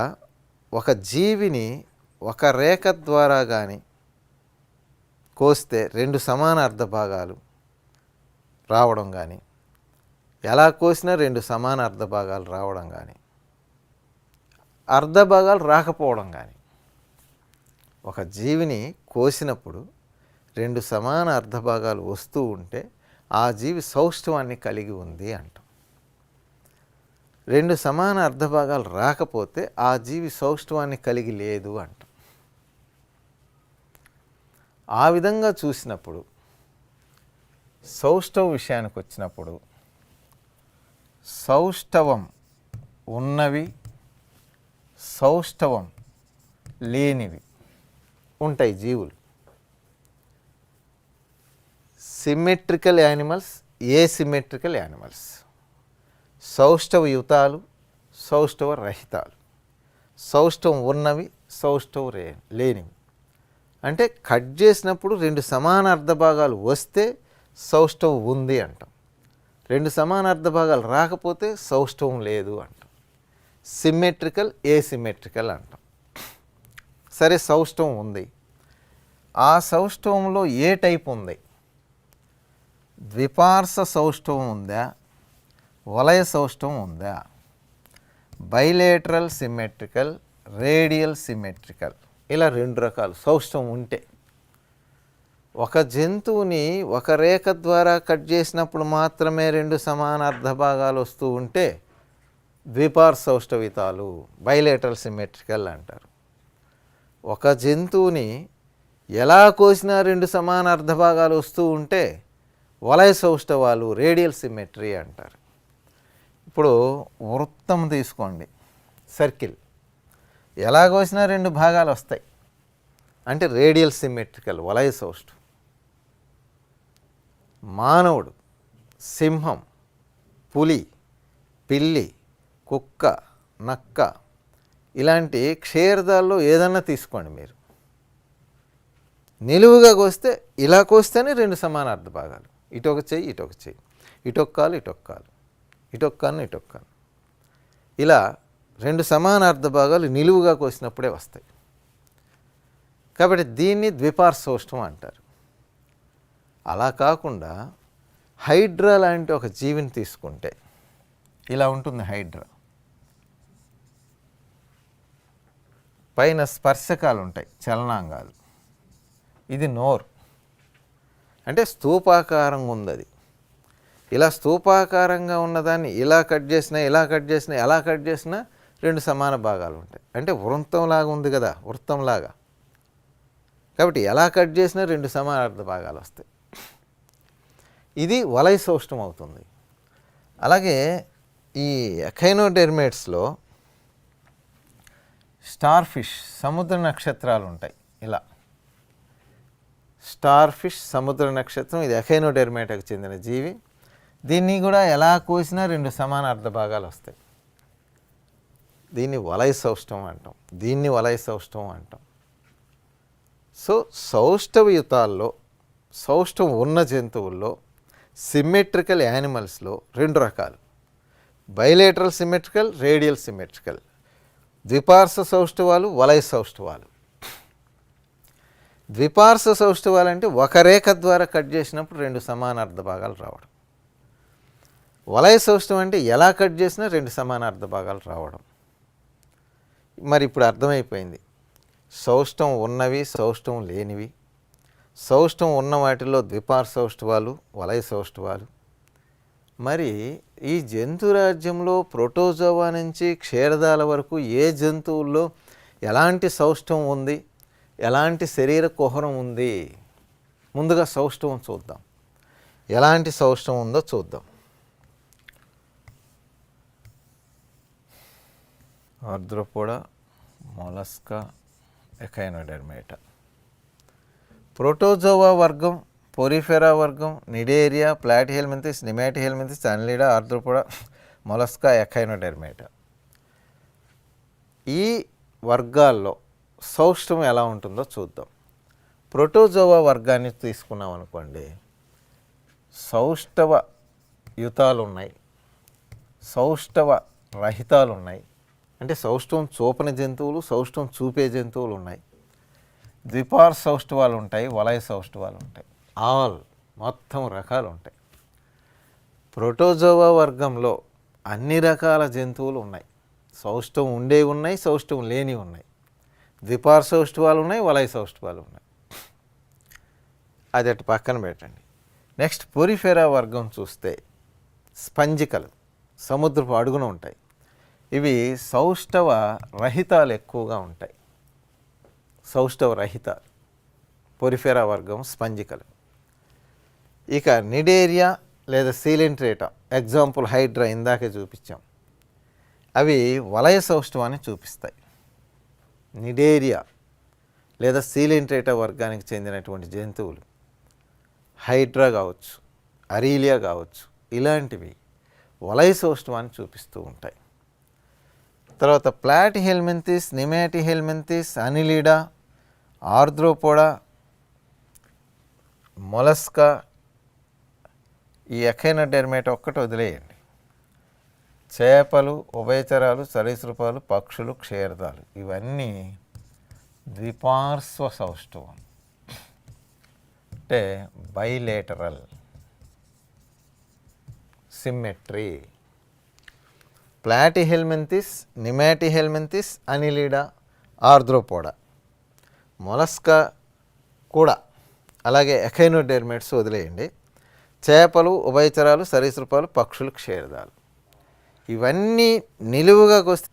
ఒక జీవిని ఒక రేఖ ద్వారా కానీ కోస్తే 2 సమాన అర్ధ భాగాలు రావడం కానీ, ఎలా కోసినా 2 సమాన అర్ధ భాగాలు రావడం కానీ, అర్ధ భాగాలు రాకపోవడం కానీ. ఒక జీవిని కోసినప్పుడు 2 సమాన అర్ధ భాగాలు వస్తూ ఉంటే ఆ జీవి సౌష్ఠవాన్ని కలిగి ఉంది అంటాం. 2 సమాన అర్ధ భాగాలు రాకపోతే ఆ జీవి సౌష్ఠవాన్ని కలిగి లేదు అంటాం. ఆ విధంగా చూసినప్పుడు సౌష్ఠవ విషయానికి వచ్చినప్పుడు సౌష్ఠవం ఉన్నవి, సౌష్ఠవం లేనివి ఉంటాయి జీవులు. సిమెట్రికల్ యానిమల్స్, ఏసిమెట్రికల్ యానిమల్స్, సౌష్ఠవయుతాలు, సౌష్ఠవ రహితాలు, సౌష్ఠవం ఉన్నవి, సౌష్ఠవం లేనివి. అంటే కట్ చేసినప్పుడు 2 సమాన అర్ధ భాగాలు వస్తే సౌష్ఠవం ఉంది అంటాం, 2 సమాన అర్ధ భాగాలు రాకపోతే సౌష్ఠవం లేదు అంటాం. సిమెట్రికల్, ఏసిమెట్రికల్ అంటాం. సరే, సౌష్ఠవం ఉంది, ఆ సౌష్ఠవంలో ఏ టైప్ ఉంది? ద్విపార్శ సౌష్ఠవం ఉందా, వలయ సౌష్ఠవం ఉందా? బైలేటరల్ సిమెట్రికల్, రేడియల్ సిమెట్రికల్, ఇలా 2 రకాలు సౌష్ఠవం ఉంటే. ఒక జంతువుని ఒక రేఖ ద్వారా కట్ చేసినప్పుడు మాత్రమే 2 సమాన అర్ధ భాగాలు వస్తూ ఉంటే ద్విపార్శ సౌష్ఠవితాలు, బైలేటరల్ సిమెట్రికల్ అంటారు. ఒక జంతువుని ఎలా కోసినా 2 సమాన అర్ధ భాగాలు వస్తూ ఉంటే వలయ సౌష్ఠవాలు, రేడియల్ సిమెట్రీ అంటారు. ఇప్పుడు వృత్తం తీసుకోండి, సర్కిల్, ఎలా కోసినా 2 భాగాలు వస్తాయి అంటే రేడియల్ సిమెట్రికల్, వలయ సౌష్ఠవం. మానవుడు, సింహం, పులి, పిల్లి, కుక్క, నక్క ఇలాంటి క్షీరదాల్లో ఏదన్నా తీసుకోండి, మీరు నిలువుగా కోస్తే ఇలా కోస్తేనే 2 సమాన అర్ధ భాగాలు, ఇటొక చెయ్యి, ఇటొక చెయ్యి, ఇటొక కాలు, ఇటొక కాలు, ఇటొక కాను, ఇటొక కాను, ఇలా 2 సమాన అర్ధ భాగాలు నిలువుగా కోసినప్పుడే వస్తాయి. కాబట్టి దీన్ని ద్విపార్శ సౌష్ఠవం అంటారు. అలా కాకుండా హైడ్రా లాంటి ఒక జీవిని తీసుకుంటే ఇలా ఉంటుంది. హైడ్రా పైన స్పర్శకాలు ఉంటాయి, చలనాంగాలు. ఇది నోరు, అంటే స్తూపాకారంగా ఉంది. అది ఇలా స్తూపాకారంగా ఉన్నదాన్ని ఇలా కట్ చేసినా, ఇలా కట్ చేసినా, ఎలా కట్ చేసినా 2 సమాన భాగాలు ఉంటాయి. అంటే వృత్తంలాగా ఉంది కదా, వృత్తంలాగా. కాబట్టి ఎలా కట్ చేసినా 2 సమాన అర్ధ భాగాలు వస్తాయి. ఇది వలయ సౌష్ఠవం అవుతుంది. అలాగే ఈ ఎఖైనోడెర్మేట్స్లో స్టార్ ఫిష్, సముద్ర నక్షత్రాలు ఉంటాయి. ఇలా స్టార్ ఫిష్, సముద్ర నక్షత్రం, ఇది ఎఖైనోడెర్మేట్కి చెందిన జీవి. దీన్ని కూడా ఎలా కోసినా 2 సమాన అర్ధ భాగాలు వస్తాయి. దీన్ని వలయ సౌష్ఠవం అంటాం, దీన్ని వలయ సౌష్ఠవం అంటాం. సో సౌష్ఠవయుతాల్లో, సౌష్ఠవం ఉన్న జంతువుల్లో, సిమెట్రికల్ యానిమల్స్లో 2 రకాలు, బైలేటరల్ సిమెట్రికల్, రేడియల్ సిమెట్రికల్, ద్విపార్శ సౌష్ఠవాలు, వలయ సౌష్ఠవాలు. ద్విపార్శ సౌష్ఠవాలు అంటే ఒక రేఖ ద్వారా కట్ చేసినప్పుడు 2 సమాన అర్ధ భాగాలు రావడం. వలయ సౌష్ఠవం అంటే ఎలా కట్ చేసినా 2 సమాన అర్ధ భాగాలు రావడం. మరి ఇప్పుడు అర్థమైపోయింది, సౌష్ఠవం ఉన్నవి, సౌష్ఠవం లేనివి. సౌష్ఠవం ఉన్న వాటిలో ద్విపార్శ సౌష్ఠవాలు, వలయ సౌష్ఠవాలు. మరి ఈ జంతురాజ్యంలో ప్రోటోజోవా నుంచి క్షీరదాల వరకు ఏ జంతువుల్లో ఎలాంటి సౌష్ఠవం ఉంది, ఎలాంటి శరీర కుహరం ఉంది? ముందుగా సౌష్ఠవం చూద్దాం. ఎలాంటి సౌష్ఠవం ఉందో చూద్దాం. Arthropoda, Mollusca, Echinodermata. ప్రోటోజోవా వర్గం, పోరిఫెరా వర్గం, Cnidaria, Platyhelminthes, Nemathelminthes, Annelida, Arthropoda, Mollusca, Echinodermata. ఈ వర్గాల్లో సౌష్ఠవం ఎలా ఉంటుందో చూద్దాం. ప్రోటోజోవా వర్గాన్ని తీసుకున్నాం అనుకోండి, సౌష్ఠవ యుతాలు ఉన్నాయి, సౌష్ఠవ రహితాలు ఉన్నాయి. అంటే సౌష్ఠవం చూపని జంతువులు, సౌష్ఠవం చూపే జంతువులు ఉన్నాయి. ద్విపార్ సౌష్ఠవాలు ఉంటాయి, వలయ సౌష్ఠవాలు ఉంటాయి. ఆల్ మొత్తం రకాలు ఉంటాయి. ప్రోటోజోవా వర్గంలో అన్ని రకాల జంతువులు ఉన్నాయి. సౌష్ఠవం ఉండేవి ఉన్నాయి, సౌష్ఠవం లేనివి ఉన్నాయి. ద్విపార్ సౌష్ఠవాలు ఉన్నాయి, వలయ సౌష్ఠవాలు ఉన్నాయి. అది అటు పక్కన పెట్టండి. నెక్స్ట్ పోరిఫెరా వర్గం చూస్తే స్పంజికలు సముద్రపు అడుగున ఉంటాయి. ఇవి సౌష్ఠవ రహితాలు ఎక్కువగా ఉంటాయి. సౌష్ఠవ రహితాలు పోరిఫెరా వర్గం స్పంజికలు. ఇక నిడేరియా లేదా సీలెంట్రేటా, ఎగ్జాంపుల్ హైడ్రా ఇందాకే చూపించాం, అవి వలయ సౌష్ఠవాన్ని చూపిస్తాయి. నిడేరియా లేదా సీలెంట్రేటా వర్గానికి చెందినటువంటి జంతువులు, హైడ్రా కావచ్చు, అరీలియా కావచ్చు, ఇలాంటివి వలయ సౌష్ఠవాన్ని చూపిస్తూ ఉంటాయి. తర్వాత ప్లాటిహెల్మింథిస్, నిమాటిహెల్మింథిస్, అనిలిడా, ఆర్థ్రోపోడా, మొలస్కా, ఈ ఎకైనోడెర్మేటా ఒక్కటి వదిలేయండి. చేపలు, ఉభయచరాలు, సరీసృపాలు, పక్షులు, క్షీరదాలు ఇవన్నీ ద్విపార్శ్వ సౌష్ఠవం, అంటే bilateral symmetry. Platyhelminthes, Nemathelminthes, Annelida, Arthropoda, Mollusca కూడా, అలాగే ఎకైనోడెర్మేట్స్ వదిలేయండి. చేపలు, ఉభయచరాలు, సరీసృపాలు, పక్షులు, క్షీరదాలు ఇవన్నీ నిలువుగా వస్తే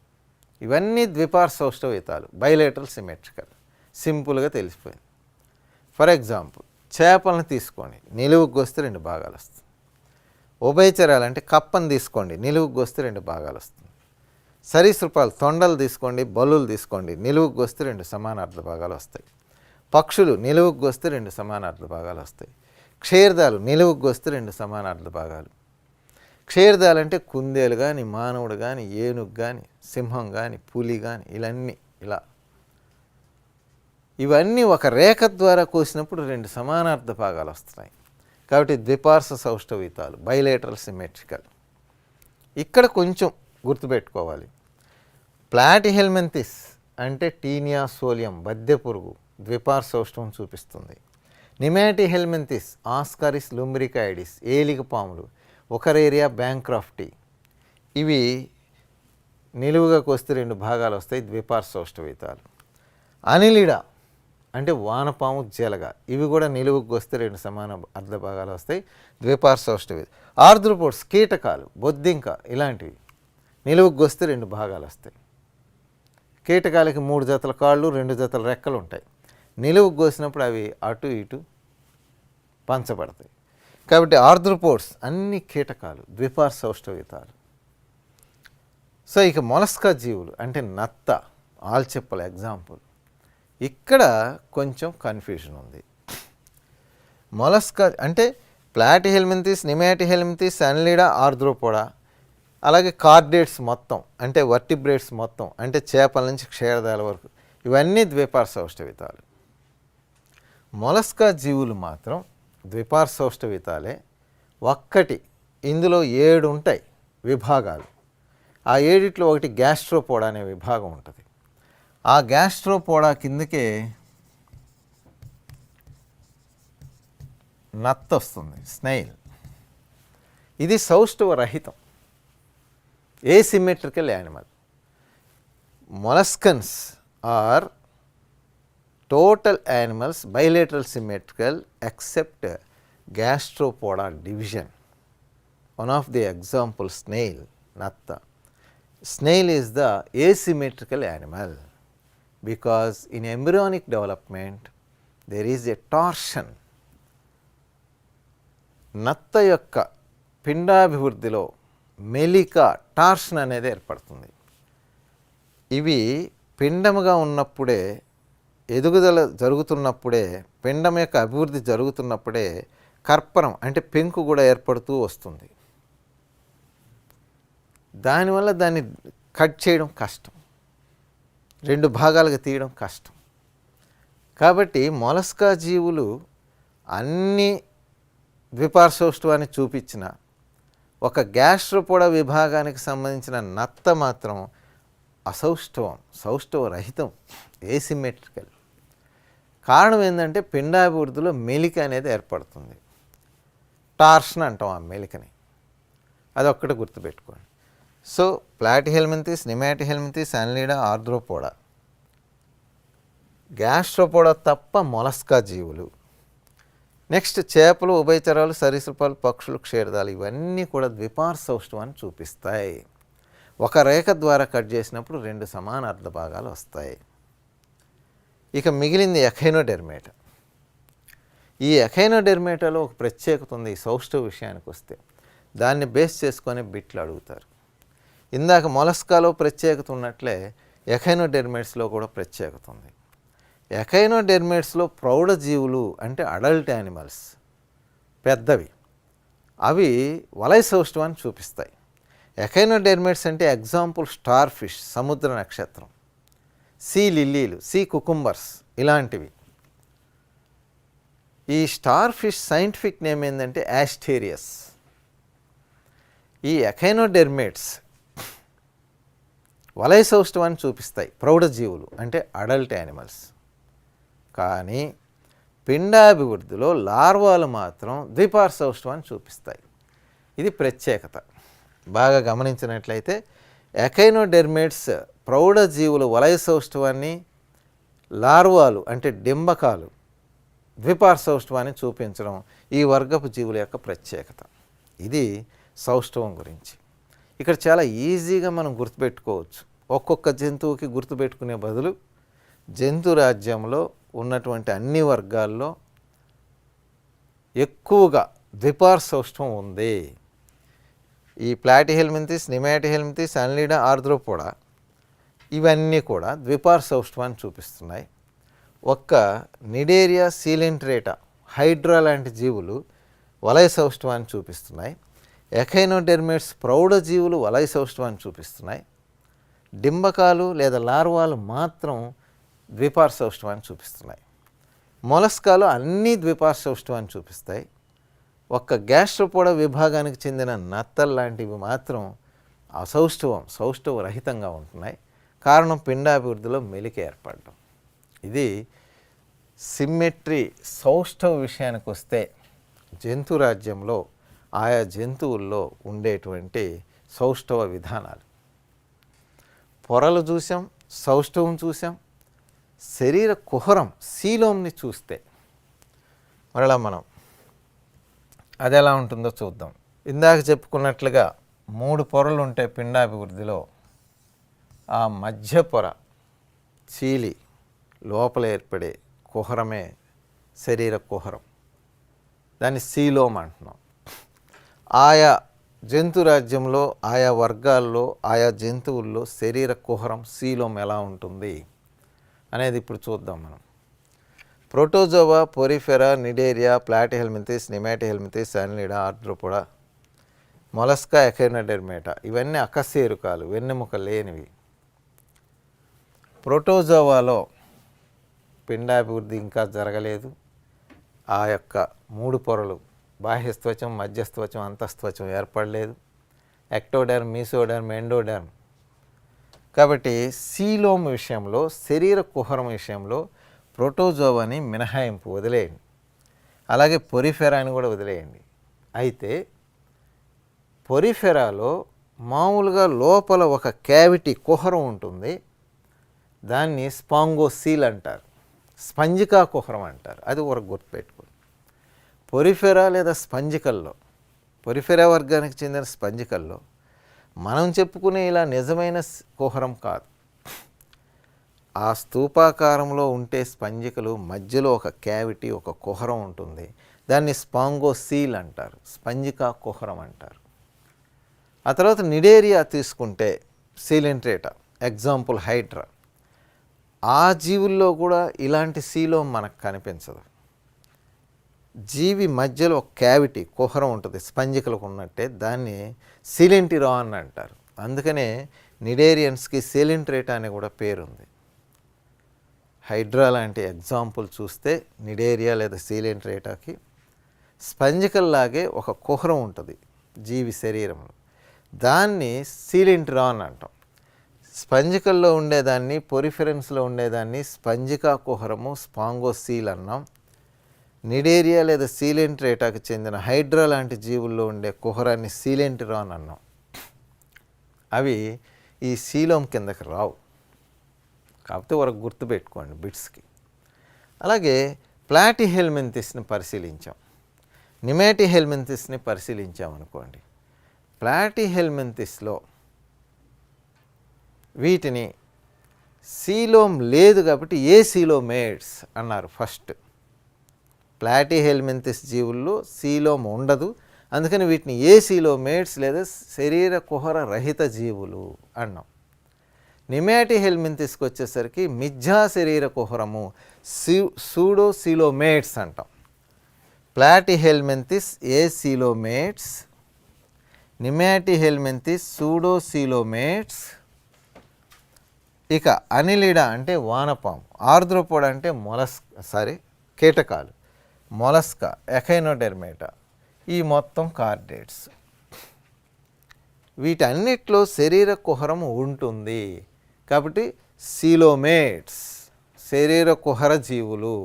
ఇవన్నీ ద్విపార్ సౌష్ఠవయుతాలు, బైలేటరల్ సిమెట్రికల్. సింపుల్గా తెలిసిపోయింది. ఫర్ ఎగ్జాంపుల్ చేపలను తీసుకోండి, నిలువుకు వస్తే 2 భాగాలు వస్తుంది. ఉభయచరాలు అంటే కప్పను తీసుకోండి, నిలువుకు వస్తే 2 భాగాలు వస్తుంది. సరీసృపాలు తొండలు తీసుకోండి, బల్లులు తీసుకోండి, నిలువుకు వస్తే 2 సమానార్థ భాగాలు వస్తాయి. పక్షులు నిలువుకు వస్తే 2 సమానార్థ భాగాలు వస్తాయి. క్షీరదాలు నిలువుకు వస్తే 2 సమానార్థ భాగాలు. క్షీరదాలు అంటే కుందేలు కానీ, మానవుడు కానీ, ఏనుగు కానీ, సింహం కానీ, పులి కానీ, ఇలా ఇవన్నీ ఒక రేఖ ద్వారా కోసినప్పుడు 2 సమానార్థ భాగాలు వస్తున్నాయి. కాబట్టి ద్విపార్శ్వ సౌష్ఠవయుతాలు, బైలేటరల్ సిమెట్రికల్. ఇక్కడ కొంచెం గుర్తుపెట్టుకోవాలి. ప్లాటిహెల్మింథిస్ అంటే టీనియా సోలియం, బద్దె పురుగు, ద్విపార్ సౌష్ఠవం చూపిస్తుంది. నిమాటిహెల్మింథిస్, ఆస్కారిస్ లుంబ్రికాయిడిస్, ఏలిక పాములు, ఒకరేరియా బ్యాంక్రాఫ్టీ, ఇవి నిలువుగా కోస్తే 2 భాగాలు వస్తాయి, ద్విపార్ సౌష్ఠవయుతాలు. అనిలిడా అంటే వానపాము, జలగ, ఇవి కూడా నిలువుకు వస్తే 2 సమాన అర్ధ భాగాలు వస్తాయి, ద్విపార్ సౌష్ఠవయుతాలు. ఆర్థ్రోపోడ్స్ కీటకాలు, బొద్దింక ఇలాంటివి నిలువుకు వస్తే 2 భాగాలు వస్తాయి. కీటకాలకి 3 జతల కాళ్ళు, 2 జతల రెక్కలు ఉంటాయి. నిలువుకు కోసినప్పుడు అవి అటు ఇటు పంచబడతాయి. కాబట్టి ఆర్థ్రోపోడ్స్ అన్ని కీటకాలు, ద్విపార్ సౌష్ఠవయుతాలు. సో ఇక మొలస్కా జీవులు అంటే నత్త, ఆల్చిప్పల ఎగ్జాంపుల్. ఇక్కడ కొంచెం కన్ఫ్యూజన్ ఉంది. మొలస్కా అంటే ప్లాటిహెల్మింథిస్, నిమాటిహెల్మింథిస్, అనిలిడా, ఆర్థ్రోపోడా, అలాగే కార్డేట్స్ మొత్తం అంటే వర్టిబ్రేట్స్ మొత్తం అంటే చేపల నుంచి క్షీరదాల వరకు ఇవన్నీ ద్విపార్ సౌష్ఠవయుతాలు. మొలస్కా జీవులు మాత్రం ద్విపార్ సౌష్ఠవయుతాలే. ఒక్కటి ఇందులో 7 ఉంటాయి విభాగాలు. ఆ 7 ఒకటి గ్యాస్ట్రోపోడా అనే విభాగం ఉంటుంది. ఆ గ్యాస్ట్రోపోడా కిందకే నత్త వస్తుంది, స్నైల్. ఇది సౌష్ఠవ రహితం, asymmetrical animal. Molluscs are total animals bilateral symmetrical except gastropoda division. one of the example snail, natta. Snail is the asymmetrical animal because in embryonic development there is a torsion. నత్త యొక్క పిండాభివృద్ధిలో మెలిక torsion అనేది ఏర్పడుతుంది. ఇవి పిండముగా ఉన్నప్పుడే, ఎదుగుదల జరుగుతున్నప్పుడే, పిండం యొక్క అభివృద్ధి జరుగుతున్నప్పుడే కర్పరం అంటే పెంకు కూడా ఏర్పడుతూ వస్తుంది. దానివల్ల దాన్ని కట్ చేయడం కష్టం, 2 భాగాలుగా తీయడం కష్టం. కాబట్టి మొలస్కా జీవులు అన్ని ద్విపార్శ్వౌష్ఠవాన్ని చూపించిన ఒక గ్యాస్ట్రోపోడా విభాగానికి సంబంధించిన నత్త మాత్రం అసౌష్ఠవం, సౌష్ఠవరహితం, ఏసిమెట్రికల్. కారణం ఏంటంటే పిండాభివృద్ధిలో మెలిక అనేది ఏర్పడుతుంది. టార్షన్ అంటాం ఆ మెలికని, అదొక్కటి గుర్తుపెట్టుకోండి. So ప్లాటిహెల్మింథిస్, Nemathelminthes, Annelida, Arthropoda, Gastropoda తప్ప మొలస్కా జీవులు. నెక్స్ట్ చేపలు, ఉభయచరాలు, సరీసృపాలు, పక్షులు, క్షీరదాలు ఇవన్నీ కూడా ద్విపార్శ్వౌష్ఠవాన్ని చూపిస్తాయి. ఒక రేఖ ద్వారా కట్ చేసినప్పుడు 2 సమాన అర్ధ భాగాలు వస్తాయి. ఇక మిగిలింది ఎఖైనోడెర్మేటా. ఈ ఎఖైనోడెర్మేటాలో ఒక ప్రత్యేకత ఉంది. ఈ సౌష్ఠవ విషయానికి వస్తే దాన్ని బేస్ చేసుకొని బిట్లు అడుగుతారు. ఇందాక మొలస్కాలో ప్రత్యేకత ఉన్నట్లే ఎఖైనోడెర్మేట్స్లో కూడా ప్రత్యేకత ఉంది. ఎఖైనోడెర్మేట్స్లో ప్రౌఢ జీవులు అంటే అడల్ట్ యానిమల్స్, పెద్దవి, అవి వలయ సౌష్ఠవాన్ని చూపిస్తాయి. ఎఖైనోడెర్మేట్స్ అంటే ఎగ్జాంపుల్ స్టార్ ఫిష్, సముద్ర నక్షత్రం, సీ లిల్లీలు, సీ కుకుంబర్స్ ఇలాంటివి. ఈ స్టార్ ఫిష్ సైంటిఫిక్ నేమ్ ఏంటంటే యాస్టేరియస్. ఈ ఎఖైనోడెర్మేట్స్ వలయ సౌష్ఠవాన్ని చూపిస్తాయి, ప్రౌఢ జీవులు అంటే అడల్ట్ యానిమల్స్. కానీ పిండాభివృద్ధిలో లార్వాలు మాత్రం ద్విపార్శ్వౌష్ఠవాన్ని చూపిస్తాయి. ఇది ప్రత్యేకత. బాగా గమనించినట్లయితే ఎఖైనోడెర్మేట్స్ ప్రౌఢ జీవులు వలయ సౌష్ఠవాన్ని, లార్వాలు అంటే డింబకాలు ద్విపార్శ్వౌష్ఠవాన్ని చూపించడం ఈ వర్గపు జీవుల యొక్క ప్రత్యేకత. ఇది సౌష్ఠవం గురించి. ఇక్కడ చాలా ఈజీగా మనం గుర్తుపెట్టుకోవచ్చు. ఒక్కొక్క జంతువుకి గుర్తుపెట్టుకునే బదులు జంతు రాజ్యంలో ఉన్నటువంటి అన్ని వర్గాల్లో ఎక్కువగా ద్విపార్శ్వౌష్ఠవం ఉంది. ఈ ప్లాటిహెల్మింథిస్, నిమాటిహెల్మింథిస్, అన్లీడా, ఆర్థ్రోపోడా ఇవన్నీ కూడా ద్విపార్శ్వౌష్ఠవాన్ని చూపిస్తున్నాయి. ఒక్క నిడేరియా, సీలెంట్రేటా, హైడ్రా లాంటి జీవులు వలయ సౌష్ఠవాన్ని చూపిస్తున్నాయి. ఎఖైనోడెర్మేట్స్ ప్రౌఢ జీవులు వలయ సౌష్ఠవాన్ని చూపిస్తున్నాయి. డింబకాలు లేదా లార్వాలు మాత్రం ద్విపార్శ్వౌష్ఠవాన్ని చూపిస్తున్నాయి. మొలస్కాలు అన్నీ ద్విపార్శ్వౌష్ఠవాన్ని చూపిస్తాయి. ఒక్క గ్యాస్ట్రోపోడా విభాగానికి చెందిన నత్తల్ లాంటివి మాత్రం అసౌష్ఠవం, సౌష్ఠవరహితంగా ఉంటున్నాయి. కారణం పిండాభివృద్ధిలో మెలిక ఏర్పడడం. ఇది సిమ్మెట్రీ, సౌష్ఠవ విషయానికి వస్తే జంతు రాజ్యంలో ఆయా జంతువుల్లో ఉండేటువంటి సౌష్ఠవ విధానాలు. పొరలు చూసాం, సౌష్ఠవం చూసాం. శరీర కుహరం, సీలోమ్ని చూస్తే మరలా మనం అది ఎలా ఉంటుందో చూద్దాం. ఇందాక చెప్పుకున్నట్లుగా 3 పొరలు ఉంటాయి పిండాభివృద్ధిలో. ఆ మధ్య పొర చీలి లోపల ఏర్పడే కుహరమే శరీర కుహరం, దాన్ని సీలోమ్ అంటున్నాం. ఆయా జంతు రాజ్యంలో, ఆయా వర్గాల్లో, ఆయా జంతువుల్లో శరీర కుహరం, సీలోమ్ ఎలా ఉంటుంది అనేది ఇప్పుడు చూద్దాం మనం. Protozoa, Porifera, Cnidaria, Platyhelminthes, Nemathelminthes, Annelida, Arthropoda, Mollusca, Echinodermata ఇవన్నీ అకశేరుకాలు, వెన్నెముక లేనివి. ప్రోటోజోవాలో పిండాభివృద్ధి ఇంకా జరగలేదు. ఆ యొక్క 3 పొరలు బాహ్యస్త్వచం, మధ్యస్త్వచం, అంతస్త్వచం ఏర్పడలేదు. Ectoderm, mesoderm, endoderm. కాబట్టి సీలోమ్ విషయంలో, శరీర కుహరం విషయంలో ప్రోటోజోవాని మినహాయింపు వదిలేయండి. అలాగే పొరిఫెరాని కూడా వదిలేయండి. అయితే పొరిఫెరాలో మామూలుగా లోపల ఒక క్యావిటీ, కుహరం ఉంటుంది. దాన్ని స్పాంగోసీల్ అంటారు, స్పంజికా కుహరం అంటారు. అది ఒక గుర్తుపెట్టుకోండి. పొరిఫెరా లేదా స్పంజికల్లో పొరిఫెరా వర్గానికి చెందిన స్పంజికల్లో మనం చెప్పుకునే ఇలా నిజమైన కుహరం కాదు. ఆ స్తూపాకారంలో ఉంటే స్పంజికలు మధ్యలో ఒక క్యావిటీ, ఒక కుహరం ఉంటుంది. దాన్ని స్పాంగోసీల్ అంటారు, స్పంజికా కుహరం అంటారు. ఆ తర్వాత నిడేరియా తీసుకుంటే సీలెంట్రేటా, ఎగ్జాంపుల్ హైడ్రా. ఆ జీవుల్లో కూడా ఇలాంటి సీలోమ్ మనకు కనిపించదు. జీవి మధ్యలో క్యావిటీ, కుహరం ఉంటుంది స్పంజికలకు ఉన్నట్టే, దాన్ని సీలెంటిరాన్ అంటారు. అందుకనే నిడేరియన్స్కి సీలెంట్రేటా అని కూడా పేరుంది. హైడ్రా లాంటి ఎగ్జాంపుల్ చూస్తే నిడేరియా లేదా సీలెంట్రేటాకి స్పంజికల్లాగే ఒక కుహరం ఉంటుంది జీవి శరీరంలో, దాన్ని సీలెంటిరాన్ అంటాం. స్పంజికల్లో ఉండేదాన్ని, పొరిఫెరెన్స్లో ఉండేదాన్ని స్పంజికా కుహరము, స్పాంగోసీల్ అన్నాం. నిడేరియా లేదా సీలెంట్రేటాకి చెందిన హైడ్రా లాంటి జీవుల్లో ఉండే కుహరాన్ని సీలెంటిరాన్ అన్నాం. అవి ఈ సీలోమ్ కిందకి రావు, కాకపోతే వరకు గుర్తుపెట్టుకోండి బిట్స్కి. అలాగే ప్లాటిహెల్మింథిస్ని పరిశీలించాం, నిమాటిహెల్మింథిస్ని పరిశీలించాం అనుకోండి. ప్లాటిహెల్మింథిస్లో వీటిని సీలోమ్ లేదు కాబట్టి ఏ సీలోమేట్స్ అన్నారు ఫస్ట్. ప్లాటిహెల్మింథిస్ జీవుల్లో సీలోమ్ ఉండదు, అందుకని వీటిని ఏ సీలోమేట్స్ లేదా శరీర కుహర రహిత జీవులు అన్నాం. నిమాటిహెల్మింథిస్కి వచ్చేసరికి మిథ్యా శరీర కుహరము, సూడో సీలోమేట్స్ అంటాం. ప్లాటిహెల్మింథిస్ ఏ సీలోమేట్స్, నిమాటిహెల్మింథిస్ సూడో సీలోమేట్స్. ఇక అనిలిడా అంటే వానపాము, ఆర్ద్రోపోడా అంటే కీటకాలు, మొలస్కా, ఎకైనోడెర్మేటా, ఈ మొత్తం కార్డేట్స్. వీటన్నిటిలో శరీర కుహరం ఉంటుంది కాబట్టి సీలోమేట్స్, శరీర కుహర జీవులు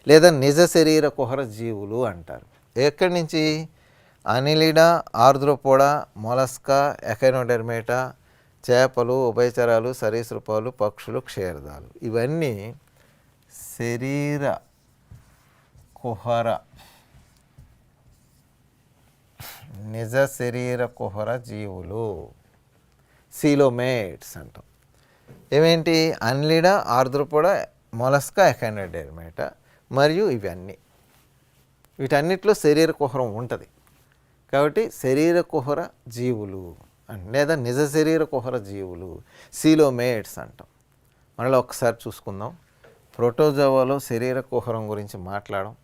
లేదా నిజ శరీర కుహర జీవులు అంటారు. ఎక్కడి నుంచి? అనిలిడా, ఆర్ద్రోపోడా, మొలస్కా, ఎకైనోడెర్మేటా, చేపలు, ఉభయచరాలు, సరీసృపాలు, పక్షులు, క్షీరదాలు, ఇవన్నీ శరీర కుహర, నిజ శరీర కుహర జీవులు, సీలోమేట్స్ అంటాం. ఏమేంటి? అన్లిడా, ఆర్ద్రోపోడా, మొలస్కా, ఎకైనోడెర్మేటా మరియు ఇవన్నీ. వీటన్నిటిలో శరీర కుహరం ఉంటుంది కాబట్టి శరీర కుహర జీవులు లేదా నిజ శరీర కుహర జీవులు, సీలోమేట్స్ అంటాం. మనలో ఒకసారి చూసుకుందాం. ప్రోటోజోవాలో శరీర కుహరం గురించి మాట్లాడడం.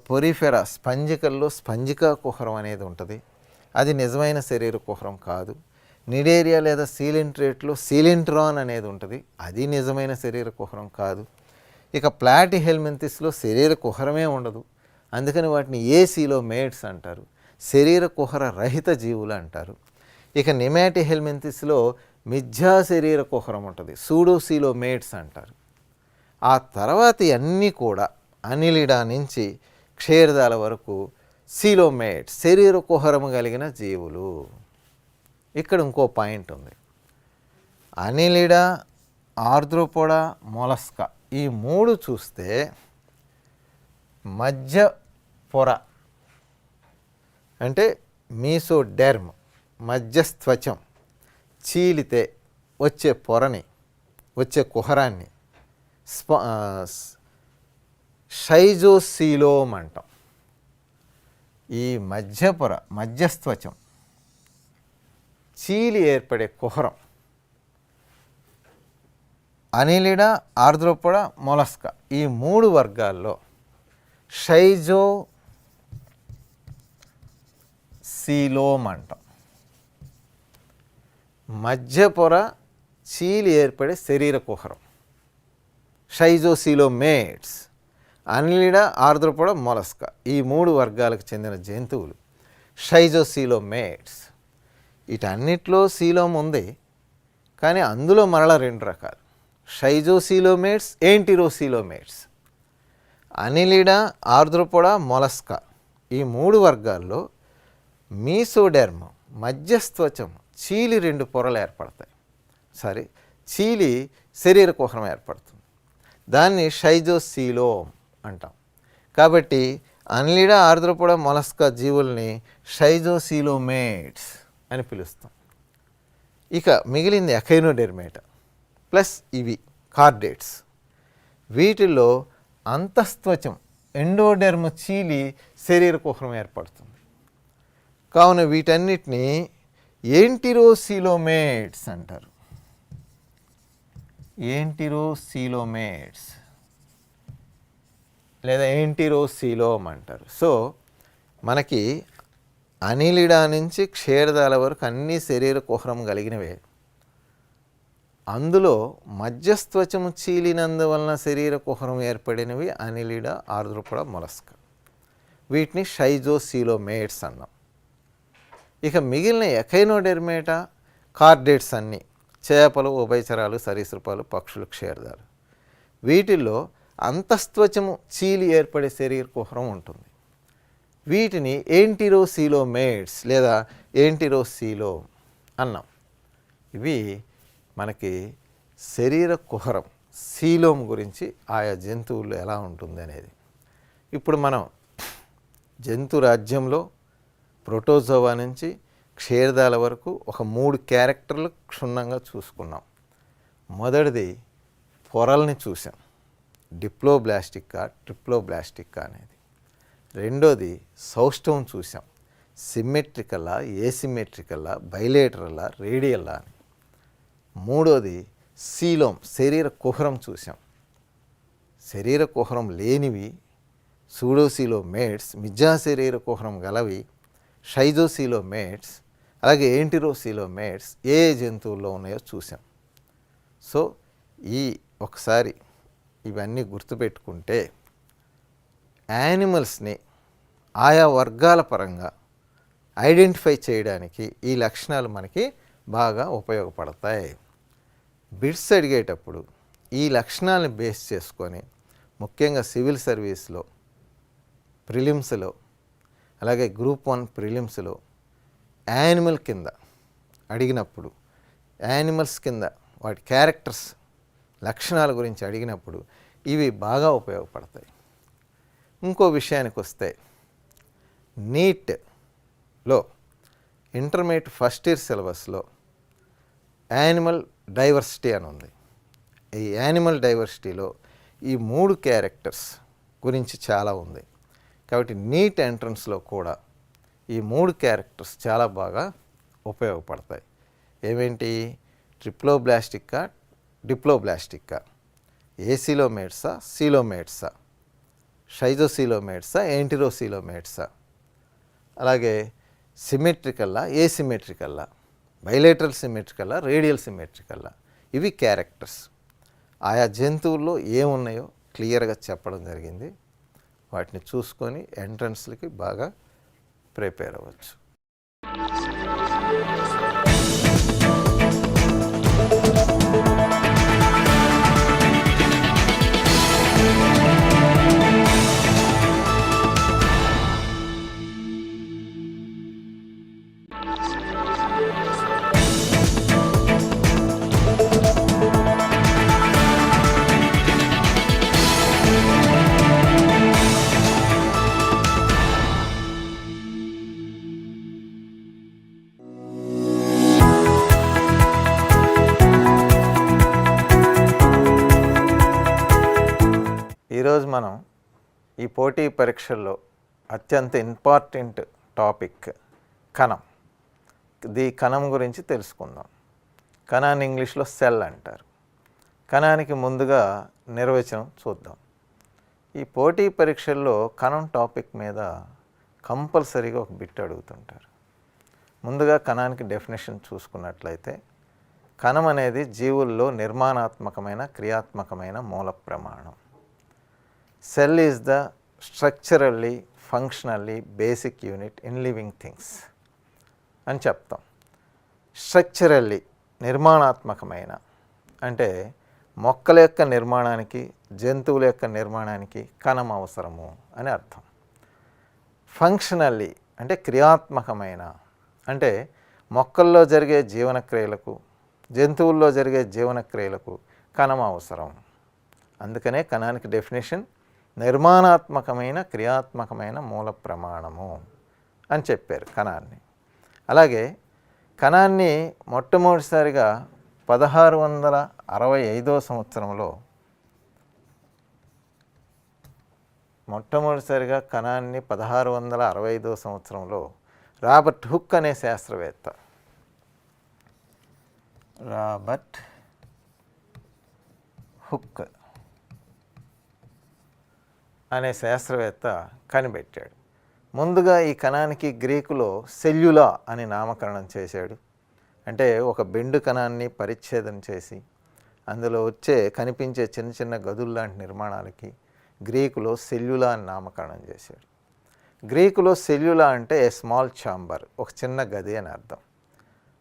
పొరిఫెరా స్పంజికల్లో స్పంజికా కుహరం అనేది ఉంటుంది, అది నిజమైన శరీర కుహరం కాదు. నిడేరియా లేదా సీలెంట్రేట్లో సీలెంట్రాన్ అనేది ఉంటుంది, అది నిజమైన శరీర కుహరం కాదు. ఇక ప్లాటిహెల్మింథిస్లో శరీర కుహరమే ఉండదు, అందుకని వాటిని ఏ సీలోమేట్స్ అంటారు, శరీర కుహర రహిత జీవులు అంటారు. ఇక నిమాటిహెల్మింథిస్లో మిథ్యా శరీర కుహరం ఉంటుంది, సూడో సీలోమేట్స్ అంటారు. ఆ తర్వాత అన్నీ కూడా అనిలిడా నుంచి క్షీరదాల వరకు సీలోమేట్స్, శరీర కుహరము కలిగిన జీవులు. ఇక్కడ ఇంకో పాయింట్ ఉంది. అనిలిడా, ఆర్ద్రోపోడా, మొలస్కా ఈ మూడు చూస్తే మధ్య పొర అంటే మీసోడెర్మ్, మధ్యస్త్వచం చీలితే వచ్చే పొరని, వచ్చే కుహరాన్ని షైజోసీలోమ్ అంటాం. ఈ మధ్య పొర, మధ్యస్త్వచం చీలి ఏర్పడే కుహరం అనిలిడా, ఆర్ద్రోపోడా, మొలస్కా ఈ మూడు వర్గాల్లో షైజోసీలోమ్ అంటాం. మధ్య పొర చీలి ఏర్పడే శరీర కుహరం షైజోసీలోమేట్స్. అనిలిడా, ఆర్ద్రోపోడా, మొలస్కా ఈ మూడు వర్గాలకు చెందిన జంతువులు షైజోసీలోమేట్స్. వీటన్నిటిలో సీలోమ్ ఉంది, కానీ అందులో మరలా రెండు రకాలు, షైజోసీలోమేట్స్, ఏంటిరోసీలోమేట్స్. అనిలిడా, ఆర్ద్రోపోడా, మొలస్కా ఈ మూడు వర్గాల్లో మీసోడెర్మ్, మధ్యస్త్వచం చీలి రెండు పొరలు ఏర్పడతాయి, చీలి శరీర కుహరం ఏర్పడుతుంది, దాన్ని షైజోసీలోమ్ అంటాం. కాబట్టి అనిలిడా ఆర్ద్రోపోడా మొలస్కా జీవుల్ని షైజోసీలోమేట్స్ అని పిలుస్తాం. ఇక మిగిలింది ఎకైనోడెర్మేటా ప్లస్ ఇవి కార్డేట్స్. వీటిల్లో అంతస్త్వచం ఎండోడెర్మ్ చీలి శరీర కుహరం ఏర్పడుతుంది. కావున వీటన్నిటిని ఏంటిరోసీలోమేట్స్ అంటారు. ఏంటిరోసీలోమేట్స్ లేదా ఏంటిరోసీలోమ్ అంటారు. సో మనకి అనిలిడా నుంచి క్షీరదాల వరకు అన్ని శరీర కుహరం కలిగినవే. అందులో మధ్యస్త్వచము చీలినందువలన శరీర కుహరం ఏర్పడినవి అనిలిడా ఆర్ద్రోపోడా మొలస్కా. వీటిని షైజోసీలోమేట్స్ అన్నాం. ఇక మిగిలిన ఎకైనోడెర్మేటా కార్డేట్స్ అన్నీ చేపలు, ఉభయచరాలు, సరీసృపాలు, పక్షులు, క్షీరదాలు. వీటిల్లో అంతస్త్వచము చీలి ఏర్పడే శరీర కుహరం ఉంటుంది. వీటిని ఏంటిరోసీలోమేట్స్ లేదా ఏంటిరోసీలోమ్ అన్నాం. ఇవి మనకి శరీర కుహరం సీలోమ్ గురించి ఆయా జంతువుల్లో ఎలా ఉంటుంది అనేది. ఇప్పుడు మనం జంతు రాజ్యంలో ప్రోటోజోవా నుంచి క్షీరదాల వరకు ఒక 3 క్యారెక్టర్లు క్షుణ్ణంగా చూసుకున్నాం. మొదటిది పొరల్ని చూసాం, డిప్లోబ్లాస్టికా ట్రిప్లోబ్లాస్టికా అనేది. రెండోది సౌష్టవం చూసాం, సిమ్మెట్రికల్లా, ఏసిమెట్రికల్లా, బైలేటరల్లా, రేడియల్లా అని. మూడోది సీలోమ్ శరీర కుహరం చూసాం. శరీర కుహరం లేనివి సూడోసీలోమేట్స్, మిథ్యా శరీర కుహరం గలవి షైజోసీలోమేట్స్, అలాగే ఏంటిరోసీలోమేట్స్ ఏ జంతువుల్లో ఉన్నాయో చూసాం. సో ఒకసారి ఇవన్నీ గుర్తుపెట్టుకుంటే యానిమల్స్ని ఆయా వర్గాల పరంగా ఐడెంటిఫై చేయడానికి ఈ లక్షణాలు మనకి బాగా ఉపయోగపడతాయి. బిట్స్ అడిగేటప్పుడు ఈ లక్షణాలను బేస్ చేసుకొని ముఖ్యంగా సివిల్ సర్వీస్లో ప్రిలిమ్స్లో అలాగే గ్రూప్ 1 ప్రిలిమ్స్లో యానిమల్ కింద అడిగినప్పుడు, యానిమల్స్ కింద వాటి క్యారెక్టర్స్ లక్షణాల గురించి అడిగినప్పుడు ఇవి బాగా ఉపయోగపడతాయి. ఇంకో విషయానికి వస్తే నీట్లో ఇంటర్మీడియట్ ఫస్ట్ ఇయర్ సిలబస్లో యానిమల్ డైవర్సిటీ అని ఉంది. ఈ యానిమల్ డైవర్సిటీలో ఈ 3 క్యారెక్టర్స్ గురించి చాలా ఉంది. కాబట్టి నీట్ ఎంట్రన్స్లో కూడా ఈ 3 క్యారెక్టర్స్ చాలా బాగా ఉపయోగపడతాయి. ఏమేంటి? ట్రిప్లోబ్లాస్టికా డిప్లోబ్లాస్టికా, ఏసీలోమేట్సా సీలోమేట్సా, షైజోసీలోమేట్సా ఏంటిరోసీలోమేట్సా, అలాగే సిమెట్రికల్లా ఏసిమెట్రికల్లా, బైలేటరల్ సిమెట్రికల్లా, రేడియల్ సిమెట్రికల్లా. ఇవి క్యారెక్టర్స్. ఆయా జంతువుల్లో ఏమున్నాయో క్లియర్గా చెప్పడం జరిగింది. వాటిని చూసుకొని ఎంట్రన్స్లకి బాగా ప్రిపేర్ అవ్వచ్చు. ఈరోజు మనం ఈ పోటీ పరీక్షల్లో అత్యంత ఇంపార్టెంట్ టాపిక్ కణం. కణం గురించి తెలుసుకుందాం. కణాన్ని ఇంగ్లీష్లో సెల్ అంటారు. కణానికి ముందుగా నిర్వచనం చూద్దాం. ఈ పోటీ పరీక్షల్లో కణం టాపిక్ మీద కంపల్సరీగా ఒక బిట్ అడుగుతుంటారు. ముందుగా కణానికి డెఫినేషన్ చూసుకున్నట్లయితే కణం అనేది జీవుల్లో నిర్మాణాత్మకమైన క్రియాత్మకమైన మూల ప్రమాణం. Cell is the structurally functionally basic unit in living things అని చెప్తాం. స్ట్రక్చరల్లీ నిర్మాణాత్మకమైన అంటే మొక్కల యొక్క నిర్మాణానికి, జంతువుల యొక్క నిర్మాణానికి కణం అవసరము అని అర్థం. ఫంక్షనల్లీ అంటే క్రియాత్మకమైన అంటే మొక్కల్లో జరిగే జీవనక్రియలకు, జంతువుల్లో జరిగే జీవనక్రియలకు కణం అవసరం. అందుకనే కణానికి డెఫినేషన్ నిర్మాణాత్మకమైన క్రియాత్మకమైన మూల ప్రమాణము అని చెప్పారు కణాన్ని. అలాగే కణాన్ని మొట్టమొదటిసారిగా 1665 సంవత్సరంలో కణాన్ని 1665 సంవత్సరంలో రాబర్ట్ హుక్ అనే శాస్త్రవేత్త కనిపెట్టాడు. ముందుగా ఈ కణానికి గ్రీకులో సెల్యులా అని నామకరణం చేశాడు. అంటే ఒక బెండు కణాన్ని పరిచ్ఛేదన చేసి అందులో కనిపించే చిన్న చిన్న గదుల్లాంటి నిర్మాణాలకి గ్రీకులో సెల్యులా అని నామకరణం చేశాడు. గ్రీకులో సెల్యులా అంటే ఏ స్మాల్ ఛాంబర్, ఒక చిన్న గది అని అర్థం.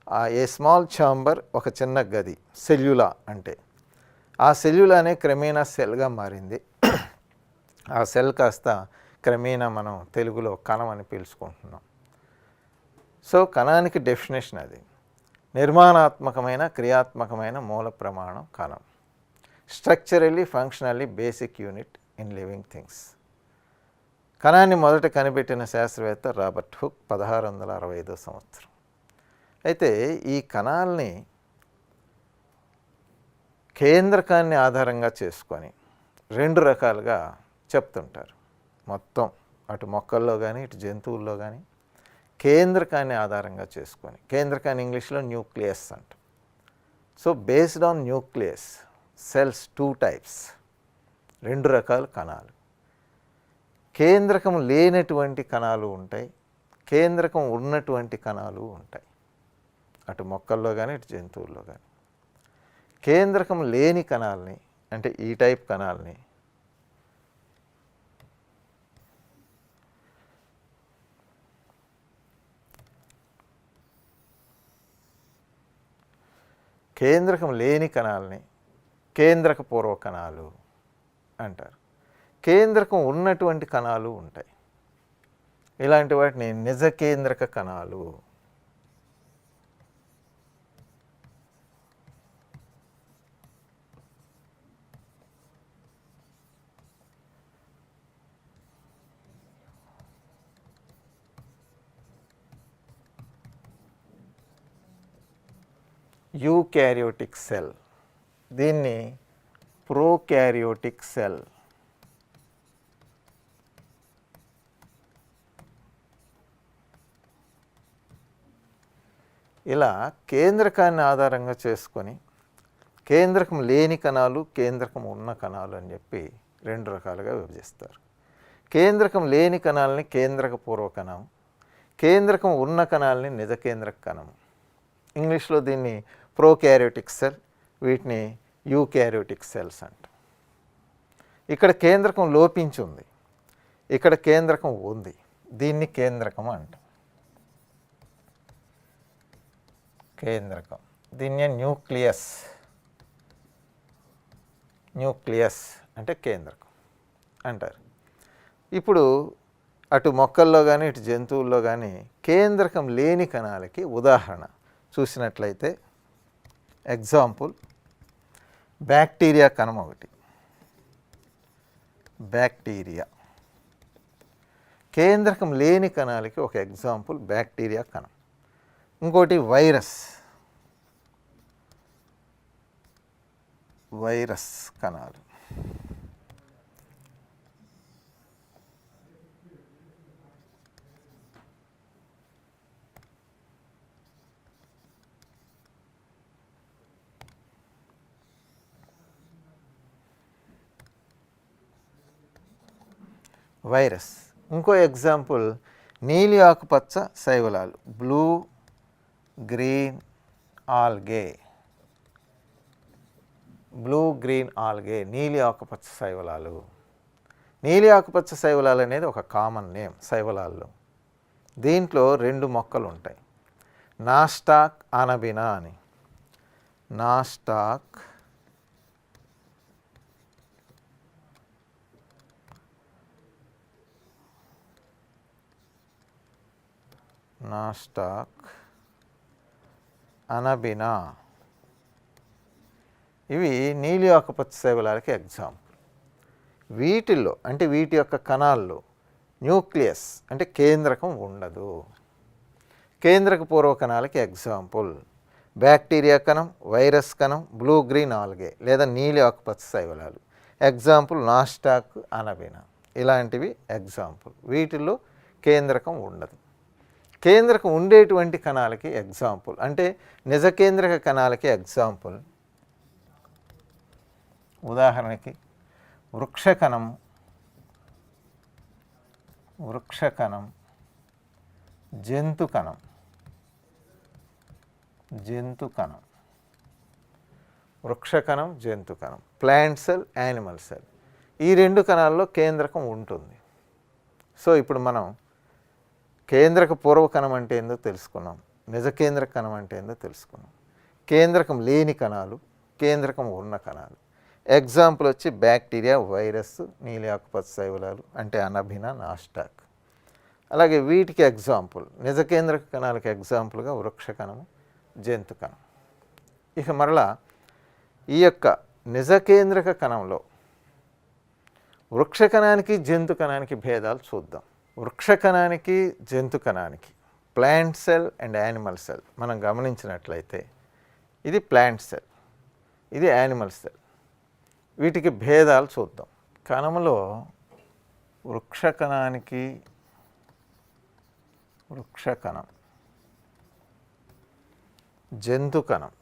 ఆ ఏ స్మాల్ ఛాంబర్ ఒక చిన్న గది సెల్యులా అంటే. ఆ సెల్యులానే క్రమేణా సెల్గా మారింది. ఆ సెల్ కాస్త క్రమేణా మనం తెలుగులో కణం అని పిలుచుకుంటున్నాం. సో కణానికి డెఫినేషన్ అది. నిర్మాణాత్మకమైన క్రియాత్మకమైన మూల ప్రమాణం కణం. Structurally functionally basic unit in living things. కణాన్ని మొదట కనిపెట్టిన శాస్త్రవేత్త రాబర్ట్ హుక్ 1665 సంవత్సరం. అయితే ఈ కణాలని కేంద్రకాన్ని ఆధారంగా చేసుకొని 2 రకాలుగా చెప్తుంటారు. మొత్తం అటు మొక్కల్లో కానీ ఇటు జంతువుల్లో కానీ కేంద్రకాన్ని ఆధారంగా చేసుకొని, కేంద్రకాన్ని ఇంగ్లీష్లో న్యూక్లియస్ అంటాం. So based on nucleus cells 2 types, 2 రకాల కణాలు. కేంద్రకం లేనటువంటి కణాలు ఉంటాయి, కేంద్రకం ఉన్నటువంటి కణాలు ఉంటాయి. అటు మొక్కల్లో కానీ ఇటు జంతువుల్లో కానీ. కేంద్రకం లేని కణాలని అంటే ఈ టైప్ కణాలని కేంద్రక పూర్వ కణాలు అంటారు. కేంద్రకం ఉన్నటువంటి కణాలు ఉంటాయి. ఇలాంటి వాటిని నిజ కేంద్రక కణాలు, యూకారియోటిక్ సెల్, దీన్ని ప్రోకారియోటిక్ సెల్. ఇలా కేంద్రకాన్ని ఆధారంగా చేసుకొని కేంద్రకం లేని కణాలు, కేంద్రకం ఉన్న కణాలు అని చెప్పి 2 రకాలుగా విభజిస్తారు. కేంద్రకం లేని కణాలని కేంద్రక పూర్వ కణం, కేంద్రకం ఉన్న కణాలని నిజ కేంద్రక కణం. ఇంగ్లీష్లో దీన్ని ప్రోకారియోటిక్ సెల్, వీటిని యూకారియోటిక్ సెల్స్ అంటాం. ఇక్కడ కేంద్రకం లోపించి ఉంది, ఇక్కడ కేంద్రకం ఉంది, దీన్ని కేంద్రకం అంటాం. కేంద్రకం, దీన్నే న్యూక్లియస్ అంటే కేంద్రకం అంటారు. ఇప్పుడు అటు మొక్కల్లో కానీ ఇటు జంతువుల్లో కానీ కేంద్రకం లేని కణాలకి ఉదాహరణ చూసినట్లయితే ఎగ్జాంపుల్ బ్యాక్టీరియా కణం ఒకటి. బ్యాక్టీరియా కేంద్రకం లేని కణాలకి ఒక ఎగ్జాంపుల్ బ్యాక్టీరియా కణం. ఇంకోటి వైరస్ కణాలు. వైరస్. ఇంకో ఎగ్జాంపుల్ నీలి ఆకుపచ్చ శైవలాలు, బ్లూ గ్రీన్ ఆల్గే. నీలి ఆకుపచ్చ శైవలాలు. నీలి ఆకుపచ్చ శైవలాలు అనేది ఒక కామన్ నేమ్ శైవలాల్లో. దీంట్లో 2 మొక్కలు ఉంటాయి, నాస్టాక్ అనబినా అని. నాస్టాక్ అనబినా. ఇవి నీలి ఆకుపచ్చ శైవలాలకి ఎగ్జాంపుల్. వీటిల్లో అంటే వీటి యొక్క కణాల్లో న్యూక్లియస్ అంటే కేంద్రకం ఉండదు. కేంద్రక పూర్వ కణాలకి ఎగ్జాంపుల్ బ్యాక్టీరియా కణం, వైరస్ కణం, బ్లూ గ్రీన్ ఆల్గే లేదా నీలి ఆకుపచ్చ శైవలాలు. ఎగ్జాంపుల్ నాస్టాక్, అనబినా ఇలాంటివి ఎగ్జాంపుల్. వీటిల్లో కేంద్రకం ఉండదు. కేంద్రకం ఉండేటువంటి కణాలకి ఎగ్జాంపుల్ అంటే నిజ కేంద్రక కణాలకి ఎగ్జాంపుల్ ఉదాహరణకి వృక్షకణం, జంతుకణం, వృక్షకణం, జంతుకణం, ప్లాంట్ సెల్, యానిమల్ సెల్. ఈ రెండు కణాల్లో కేంద్రకం ఉంటుంది. సో ఇప్పుడు మనం కేంద్రక పూర్వకణం అంటే ఏందో తెలుసుకున్నాం, నిజ కేంద్రక కణం అంటే ఏందో తెలుసుకున్నాం. కేంద్రకం లేని కణాలు, కేంద్రకం ఉన్న కణాలు. ఎగ్జాంపుల్ వచ్చి బ్యాక్టీరియా, వైరస్, నీలి ఆకుపచ్చ శైవలాలు అంటే అనబినా, నాస్టాక్. అలాగే వీటికి ఎగ్జాంపుల్ నిజ కేంద్రక కణాలకు ఎగ్జాంపుల్గా వృక్షకణము, జంతుకణం. ఇక మరలా ఈ యొక్క నిజ కేంద్రక కణంలో వృక్షకణానికి, జంతుకణానికి భేదాలు చూద్దాం. వృక్షకణానికి, జంతుకణానికి plant cell and animal cell మనం గమనించినట్లయితే ఇది ప్లాంట్ సెల్, ఇది యానిమల్ సెల్. వీటికి భేదాలు చూద్దాం. కణములో వృక్షకణానికి వృక్షకణం, జంతుకణం,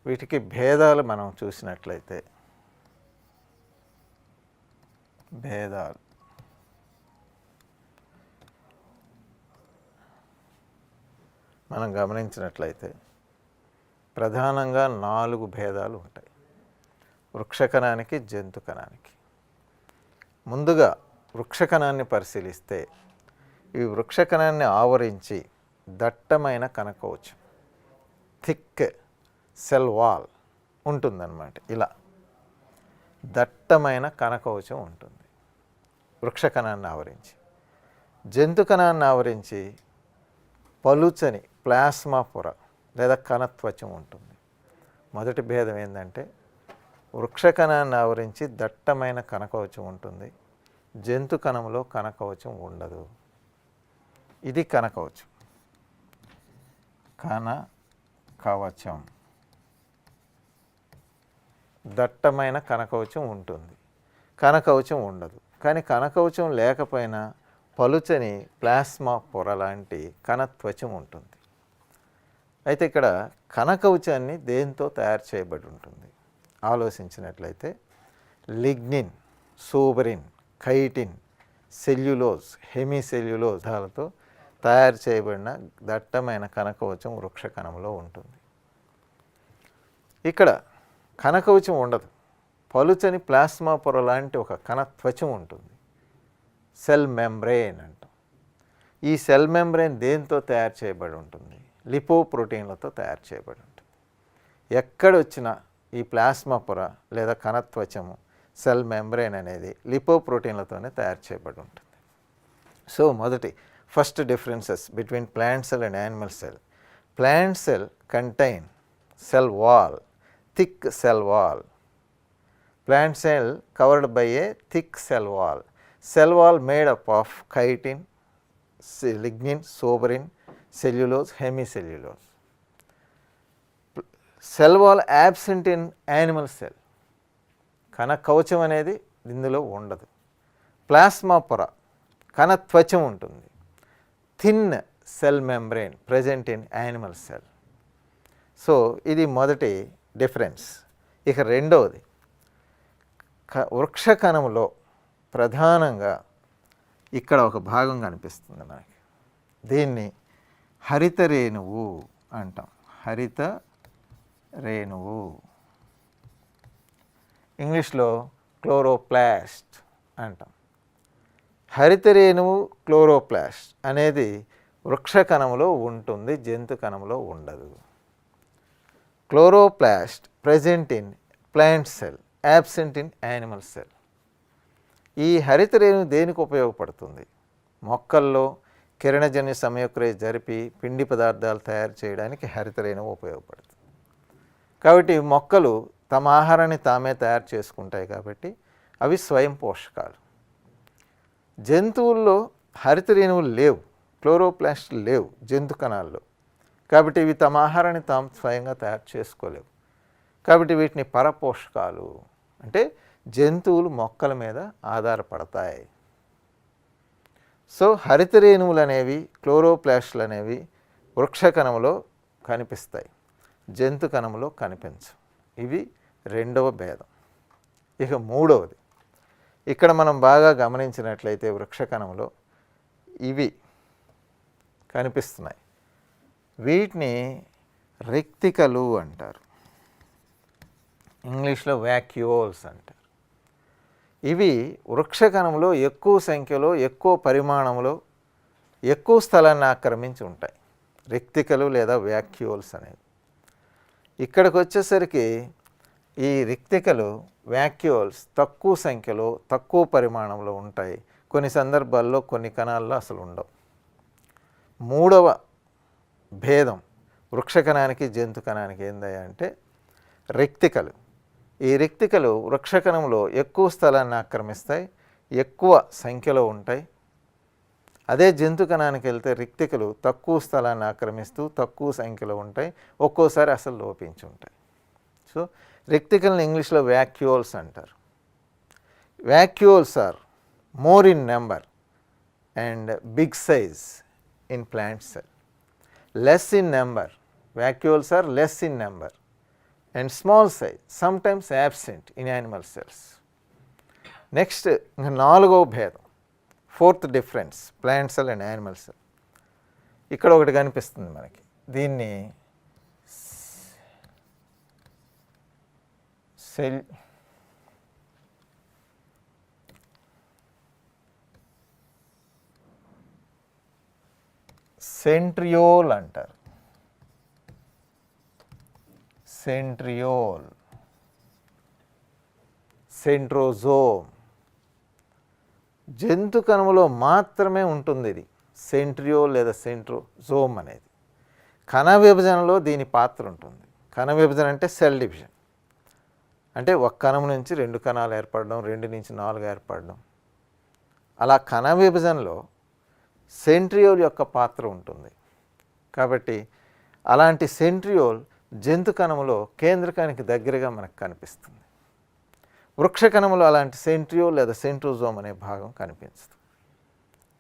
వీటికి భేదాలు మనం చూసినట్లయితే భేదాలు మనం గమనించినట్లయితే ప్రధానంగా 4 భేదాలు ఉంటాయి వృక్షకణానికి, జంతుకణానికి. ముందుగా వృక్షకణాన్ని పరిశీలిస్తే ఈ వృక్షకణాన్ని ఆవరించి దట్టమైన కణకవచం, థిక్ సెల్ వాల్ ఉంటుందన్నమాట. ఇలా దట్టమైన కణకవచం ఉంటుంది వృక్షకణాన్ని ఆవరించి. జంతుకణాన్ని ఆవరించి పలుచని ప్లాస్మా పొర లేదా కణత్వచం ఉంటుంది. మొదటి భేదం ఏంటంటే వృక్షకణాన్ని ఆవరించి దట్టమైన కణకవచం ఉంటుంది, జంతుకణంలో కణకవచం ఉండదు. ఇది కణకవచం. కణకవచం దట్టమైన కణకవచం ఉంటుంది, కణకవచం ఉండదు. కానీ కణకవచం లేకపోయినా పలుచని ప్లాస్మా పొర లాంటి కణత్వచం ఉంటుంది. అయితే ఇక్కడ కణకవచాన్ని దేంతో తయారు చేయబడి ఉంటుంది ఆలోచించినట్లయితే lignin, suberin, chitin, cellulose, hemicellulose దాలతో తయారు చేయబడిన దట్టమైన కణకవచం వృక్షకణంలో ఉంటుంది. ఇక్కడ కణకవచం ఉండదు, పలుచని ప్లాస్మా పొర లాంటి ఒక కణత్వచం ఉంటుంది, సెల్ మెంబ్రేన్ అంటాం. ఈ సెల్ మెంబ్రేన్ దేంతో తయారు చేయబడి ఉంటుంది? లిపోప్రోటీన్లతో తయారు చేయబడి ఉంటుంది. ఎక్కడొచ్చినా ఈ ప్లాస్మా పొర లేదా కణత్వచము, సెల్ మెంబ్రేన్ అనేది లిపోప్రోటీన్లతోనే తయారు చేయబడి ఉంటుంది. సో మొదటి first differences between plant cell and animal cell. Plant cell contain cell wall, thick cell wall. Plant cell covered by a thick cell wall. Cell wall made up of chitin, lignin, suberin, cellulose, hemicellulose. Cell wall absent in animal cell. కణకవచం అనేది ఇందులో ఉండదు. Plasma పొర, కణత్వచం ఉంటుంది. Thin cell membrane present in animal cell. So ఇది మొదటి difference. ఇక రెండవది వృక్షకణంలో ప్రధానంగా ఇక్కడ ఒక భాగం కనిపిస్తుంది మనకి. దీన్ని హరిత రేణువు అంటాం. హరిత రేణువు, ఇంగ్లీష్లో క్లోరోప్లాస్ట్ అంటాం. హరిత రేణువు క్లోరోప్లాస్ట్ అనేది వృక్షకణంలో ఉంటుంది, జంతు కణంలో ఉండదు. Chloroplast present in plant cell, absent in animal cell. ఈ హరిత రేణువు దేనికి ఉపయోగపడుతుంది? మొక్కల్లో కిరణజన్య సంయోగక్రియ జరిపి పిండి పదార్థాలు తయారు చేయడానికి హరితరేణువు ఉపయోగపడుతుంది. కాబట్టి మొక్కలు తమ ఆహారాన్ని తామే తయారు చేసుకుంటాయి కాబట్టి అవి స్వయం పోషకాలు. జంతువుల్లో హరితరేణువులు లేవు, క్లోరోప్లాస్ట్లు లేవు జంతు కణాల్లో, కాబట్టి ఇవి తమ ఆహారాన్ని తాము స్వయంగా తయారు చేసుకోలేవు. కాబట్టి వీటిని పరపోషకాలు అంటే జంతువులు మొక్కల మీద ఆధారపడతాయి. సో హరితరేణువులు అనేవి, క్లోరోప్లాస్ట్లు అనేవి వృక్ష కణంలో కనిపిస్తాయి, జంతు కణంలో కనిపించవు. ఇవి రెండవ భేదం. ఇక మూడవది, ఇక్కడ మనం బాగా గమనించినట్లయితే వృక్ష కణంలో ఇవి కనిపిస్తున్నాయి. వీటిని రిక్తికలు అంటారు, ఇంగ్లీష్లో వ్యాక్యూల్స్ అంటారు. ఇవి వృక్ష కణంలో ఎక్కువ సంఖ్యలో, ఎక్కువ పరిమాణంలో, ఎక్కువ స్థలాన్ని ఆక్రమించి ఉంటాయి, రిక్తికలు లేదా వ్యాక్యూల్స్ అనేవి. ఇక్కడికి వచ్చేసరికి ఈ రిక్తికలు, వ్యాక్యూల్స్ తక్కువ సంఖ్యలో, తక్కువ పరిమాణంలో ఉంటాయి. కొన్ని సందర్భాల్లో కొన్ని కణాల్లో అసలు ఉండవు. మూడవ భేదం వృక్ష కణానికి జంతు కణానికి ఏందయ్యా అంటే రిక్తికలు. ఈ రిక్తికలు వృక్ష కణంలో ఎక్కువ స్థలాన్ని ఆక్రమిస్తాయి, ఎక్కువ సంఖ్యలో ఉంటాయి. అదే జంతు కణానికి వెళ్తే రిక్తికలు తక్కువ స్థలాన్ని ఆక్రమిస్తూ తక్కువ సంఖ్యలో ఉంటాయి, ఒక్కోసారి అసలు లోపించి ఉంటాయి. సో రిక్తికల్ని ఇంగ్లీష్లో వ్యాక్యూల్స్ అంటారు. Vacuoles are more in number and big size in plant cell, less in number, vacuoles are less in number and small size, sometimes absent in animal cells. Next, నాలుగో భేదం, fourth difference, plant cell and animal cell. ఇక్కడ ఒకటి కనిపిస్తుంది మనకి, దీన్ని cell centriole అంటారు. Centriole, centrosome. జంతు కణములో మాత్రమే ఉంటుంది ఇది సెంట్రియోల్ లేదా సెంట్రోజోమ్ అనేది. కణ విభజనలో దీని పాత్ర ఉంటుంది. కణ విభజన అంటే సెల్ డివిజన్, అంటే ఒక కణం నుంచి 2 కణాలు ఏర్పడడం, 2 నుంచి 4 ఏర్పడడం. అలా కణ విభజనలో సెంట్రియోల్ యొక్క పాత్ర ఉంటుంది. కాబట్టి అలాంటి సెంట్రియోల్ జంతు కణములో కేంద్రకానికి దగ్గరగా మనకు కనిపిస్తుంది. వృక్ష కణములో అలాంటి సెంట్రియోల్ లేదా సెంట్రోజోమ్ అనే భాగం కనిపిస్తుంది.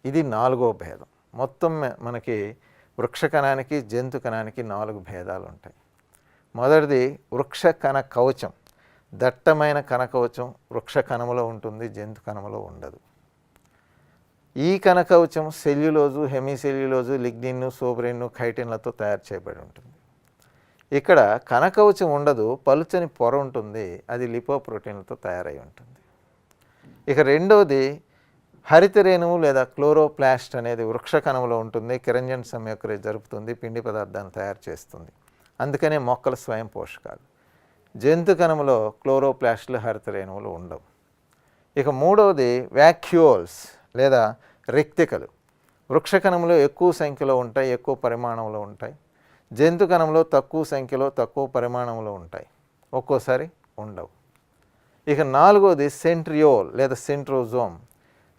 ఇది నాలుగో భేదం. మొత్తం మనకి వృక్ష కణానికి జంతు కణానికి 4 భేదాలు ఉంటాయి. మొదటిది వృక్ష కణ కవచం. దట్టమైన కణ కవచం వృక్ష కణములో ఉంటుంది, జంతు కణములో ఉండదు. ఈ కణ కవచం సెల్యులోజు, హెమిసెల్యులోజు, లిగ్నిన్, సోబ్రెన్, ఖైటిన్లతో తయారు చేయబడి ఉంటుంది. ఇక్కడ కణ కవచం ఉండదు, పలుచని పొర ఉంటుంది, అది లిపోప్రోటీన్లతో తయారై ఉంటుంది. ఇక రెండవది హరితరేణువు లేదా క్లోరోప్లాస్ట్ అనేది వృక్ష కణంలో ఉంటుంది, కిరణజన్య సంయోగక్రియ జరుపుతుంది, పిండి పదార్థాన్ని తయారు చేస్తుంది. అందుకనే మొక్కలు స్వయం పోషకాలు. జంతు కణంలో క్లోరోప్లాస్ట్లు, హరితరేణువులు ఉండవు. ఇక మూడవది వ్యాక్యూల్స్ లేదా రిక్తికలు. వృక్ష కణంలో ఎక్కువ సంఖ్యలో ఉంటాయి, ఎక్కువ పరిమాణంలో ఉంటాయి. జంతు కణంలో తక్కువ సంఖ్యలో, తక్కువ పరిమాణంలో ఉంటాయి, ఒక్కోసారి ఉండవు. ఇక నాలుగోది సెంట్రియోల్ లేదా సెంట్రోజోమ్.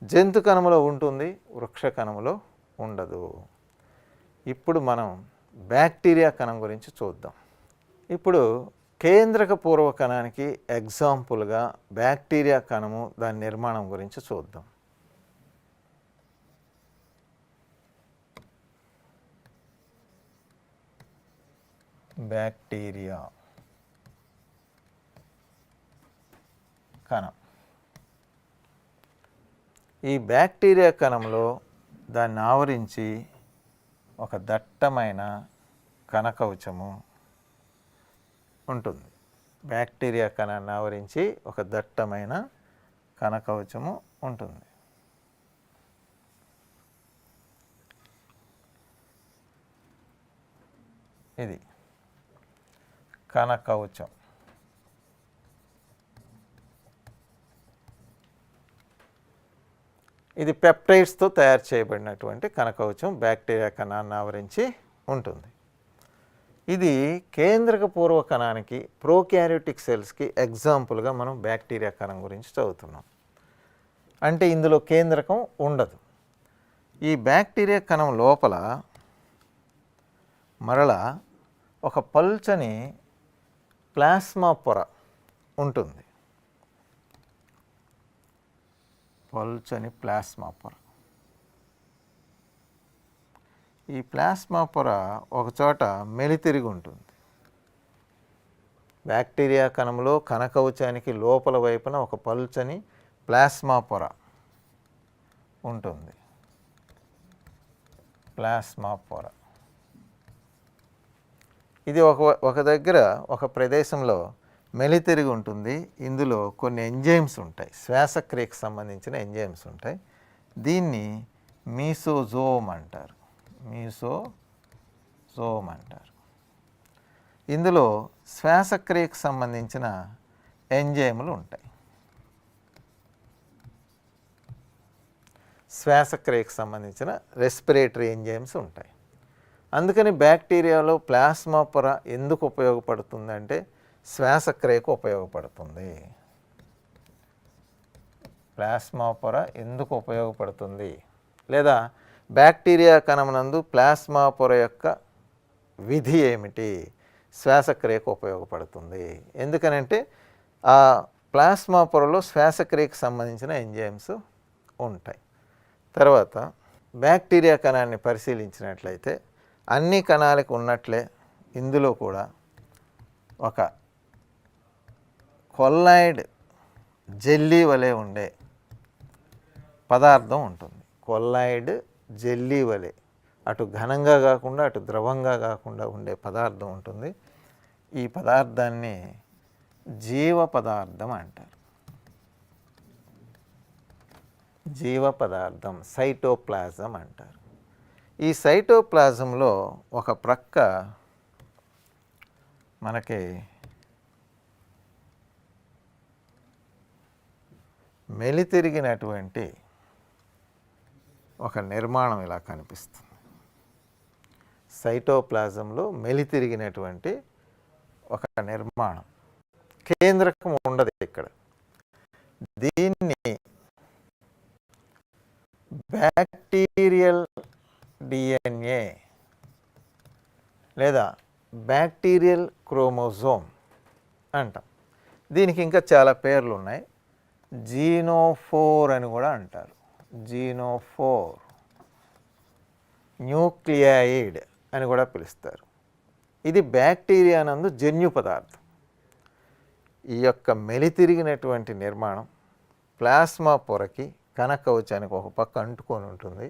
జంతు కణంలో ఉంటుంది, వృక్ష కణంలో ఉండదు. ఇప్పుడు మనం బ్యాక్టీరియా కణం గురించి చూద్దాం. ఇప్పుడు కేంద్రక పూర్వ కణానికి ఎగ్జాంపుల్గా బ్యాక్టీరియా కణము, దాని నిర్మాణం గురించి చూద్దాం. బ్యాక్టీరియా కణం. ఈ బ్యాక్టీరియా కణంలో దాన్ని ఆవరించి ఒక దట్టమైన కణకవచము ఉంటుంది. బ్యాక్టీరియా కణాన్ని ఆవరించి ఒక దట్టమైన కణకవచము ఉంటుంది. ఇది కణకవచం. ఇది పెప్టైడ్స్తో తయారు చేయబడినటువంటి కణకవచం బ్యాక్టీరియా కణాన్ని ఆవరించి ఉంటుంది. ఇది కేంద్రక పూర్వ కణానికి ప్రోకారియోటిక్ సెల్స్కి ఎగ్జాంపుల్గా మనం బ్యాక్టీరియా కణం గురించి చదువుతున్నాం. అంటే ఇందులో కేంద్రకం ఉండదు. ఈ బ్యాక్టీరియా కణం లోపల మరలా ఒక పల్చని ప్లాస్మా పొర ఉంటుంది. పల్చని ప్లాస్మా పొర. ఈ ప్లాస్మా పొర ఒకచోట మెలితిరిగి ఉంటుంది. బ్యాక్టీరియా కణంలో కణకవచానికి లోపల వైపున ఒక పల్చని ప్లాస్మా పొర ఉంటుంది. ప్లాస్మా పొర ఇది ఒక దగ్గర ఒక ప్రదేశంలో మెలితిరిగి ఉంటుంది. ఇందులో కొన్ని ఎంజైమ్స్ ఉంటాయి, శ్వాసక్రియకు సంబంధించిన ఎంజైమ్స్ ఉంటాయి. దీన్ని మీసోజోమ్ అంటారు. మీసోజోమ్ అంటారు. ఇందులో శ్వాసక్రియకు సంబంధించిన ఎంజైములు ఉంటాయి. శ్వాసక్రియకు సంబంధించిన రెస్పిరేటరీ ఎంజైమ్స్ ఉంటాయి. అందుకని బ్యాక్టీరియాలో ప్లాస్మా పొర ఎందుకు ఉపయోగపడుతుందంటే శ్వాసక్రియకు ఉపయోగపడుతుంది. ప్లాస్మా పొర ఎందుకు ఉపయోగపడుతుంది, లేదా బ్యాక్టీరియా కణమునందు ప్లాస్మా పొర యొక్క విధి ఏమిటి? శ్వాసక్రియకు ఉపయోగపడుతుంది. ఎందుకనంటే ఆ ప్లాస్మా పొరలో శ్వాసక్రియకు సంబంధించిన ఎంజైమ్స్ ఉంటాయి. తర్వాత బ్యాక్టీరియా కణాన్ని పరిశీలించినట్లయితే అన్ని కణాలకు ఉన్నట్లే ఇందులో కూడా ఒక కొల్లాయిడ్ జెల్లీ వలె ఉండే పదార్థం ఉంటుంది. కొల్లాయిడ్ జెల్లీ వలె, అటు ఘనంగా కాకుండా అటు ద్రవంగా కాకుండా ఉండే పదార్థం ఉంటుంది. ఈ పదార్థాన్ని జీవ పదార్థం అంటారు. జీవ పదార్థం సైటోప్లాజం అంటారు. ఈ సైటోప్లాజంలో ఒక ప్రక్క మనకి మెలితిరిగినటువంటి ఒక నిర్మాణం ఇలా కనిపిస్తుంది. సైటోప్లాజంలో మెలితిరిగినటువంటి ఒక నిర్మాణం, కేంద్రకం ఉండదు ఇక్కడ. దీన్ని బ్యాక్టీరియల్ డిఎన్ఏ లేదా బ్యాక్టీరియల్ క్రోమోజోమ్ అంటాం. దీనికి ఇంకా చాలా పేర్లు ఉన్నాయి. జీనోఫోర్ అని కూడా అంటారు. జీనోఫోర్, న్యూక్లియాయిడ్ అని కూడా పిలుస్తారు. ఇది బ్యాక్టీరియా నందు జన్యు పదార్థం. ఈ యొక్క మెలితిరిగినటువంటి నిర్మాణం ప్లాస్మా పొరకి కణకవచానికి ఒక పక్క అంటుకొని ఉంటుంది.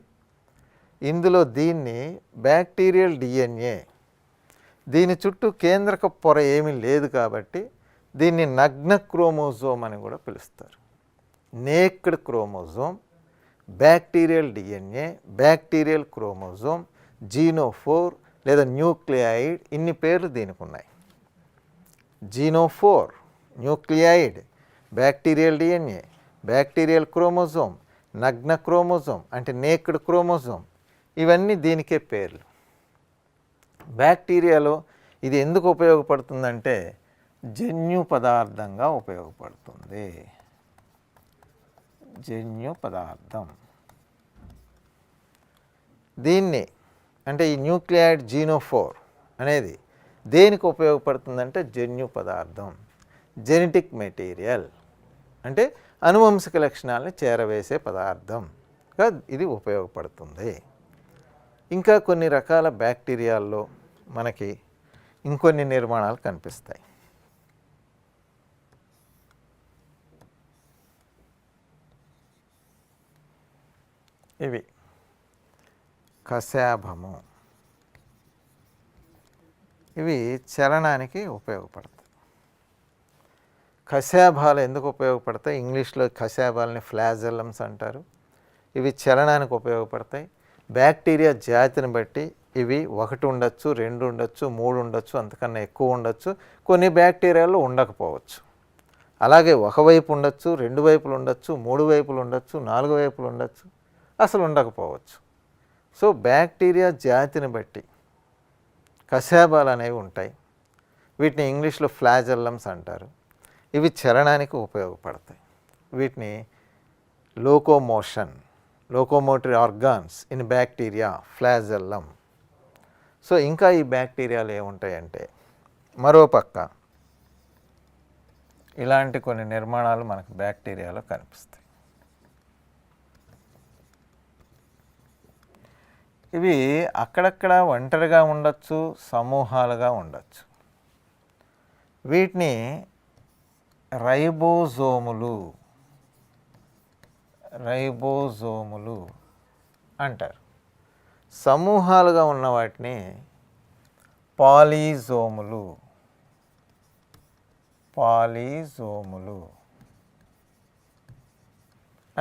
ఇందులో దీన్ని బ్యాక్టీరియల్ డిఎన్ఏ, దీని చుట్టూ కేంద్రక పొర ఏమీ లేదు కాబట్టి దీన్ని నగ్న క్రోమోజోమ్ అని కూడా పిలుస్తారు. Naked chromosome, bacterial DNA, bacterial chromosome, genophore లేదా న్యూక్లియాయిడ్, ఇన్ని పేర్లు దీనికి ఉన్నాయి. Genophore, nucleoid, bacterial DNA, bacterial chromosome, నగ్న క్రోమోజోమ్ అంటే నేక్డ్ క్రోమోజోమ్, ఇవన్నీ దీనికే పేర్లు. బ్యాక్టీరియాలో ఇది ఎందుకు ఉపయోగపడుతుందంటే జన్యు పదార్థంగా ఉపయోగపడుతుంది. జన్యు పదార్థం. దీన్ని అంటే ఈ న్యూక్లియాయిడ్ జీనోఫోర్ అనేది దేనికి ఉపయోగపడుతుందంటే జన్యు పదార్థం, జెనెటిక్ మెటీరియల్ అంటే అనువంశిక లక్షణాలను చేరవేసే పదార్థంగా ఇది ఉపయోగపడుతుంది. ఇంకా కొన్ని రకాల బ్యాక్టీరియాల్లో మనకి ఇంకొన్ని నిర్మాణాలు కనిపిస్తాయి. ఇవి కశాభము. ఇవి చలనానికి ఉపయోగపడతాయి. కశాభాలు ఎందుకు ఉపయోగపడతాయి? ఇంగ్లీష్లో కశాభాలని ఫ్లాజెల్లమ్స్ అంటారు. ఇవి చలనానికి ఉపయోగపడతాయి. బ్యాక్టీరియా జాతిని బట్టి ఇవి 1 ఉండొచ్చు, 2 ఉండొచ్చు, 3 ఉండొచ్చు, అంతకన్నా ఎక్కువ ఉండొచ్చు. కొన్ని బ్యాక్టీరియాలు ఉండకపోవచ్చు. అలాగే ఒకవైపు ఉండొచ్చు, రెండు వైపులు ఉండొచ్చు, మూడు వైపులు ఉండొచ్చు, నాలుగు వైపులు ఉండొచ్చు, అసలు ఉండకపోవచ్చు. సో బ్యాక్టీరియా జాతిని బట్టి కశాబాలు అనేవి ఉంటాయి. వీటిని ఇంగ్లీష్లో ఫ్లాజెల్లమ్స్ అంటారు. ఇవి చలనానికి ఉపయోగపడతాయి. వీటిని locomotory organs in bacteria flagellum. సో ఇంకా ఈ బ్యాక్టీరియాలు ఏముంటాయంటే, మరోపక్క ఇలాంటి కొన్ని నిర్మాణాలు మనకు బ్యాక్టీరియాలో కనిపిస్తాయి. ఇవి అక్కడక్కడ ఒంటరిగా ఉండొచ్చు, సమూహాలుగా ఉండొచ్చు. వీటిని రైబోజోములు అంటారు. సమూహాలుగా ఉన్న వాటిని పాలిజోములు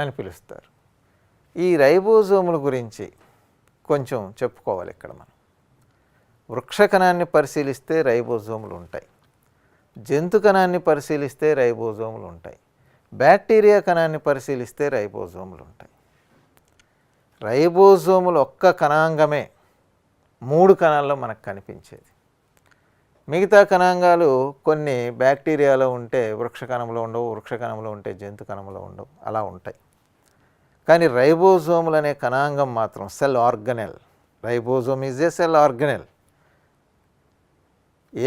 అని పిలుస్తారు. ఈ రైబోజోముల గురించి కొంచెం చెప్పుకోవాలి ఇక్కడ మనం. వృక్షకణాన్ని పరిశీలిస్తే రైబోజోములు ఉంటాయి, జంతు కణాన్ని పరిశీలిస్తే రైబోజోములు ఉంటాయి, బ్యాక్టీరియా కణాన్ని పరిశీలిస్తే రైబోజోములు ఉంటాయి. రైబోజోములు ఒక్క కణాంగమే 3 కణాల్లో మనకు కనిపించేది. మిగతా కణాంగాలు కొన్ని బ్యాక్టీరియాలో ఉంటే వృక్షకణంలో ఉండవు, వృక్షకణంలో ఉంటే జంతు కణంలో ఉండవు, అలా ఉంటాయి. కానీ రైబోజోములు అనే కణాంగం మాత్రం cell organelle. Ribosome is a cell organelle.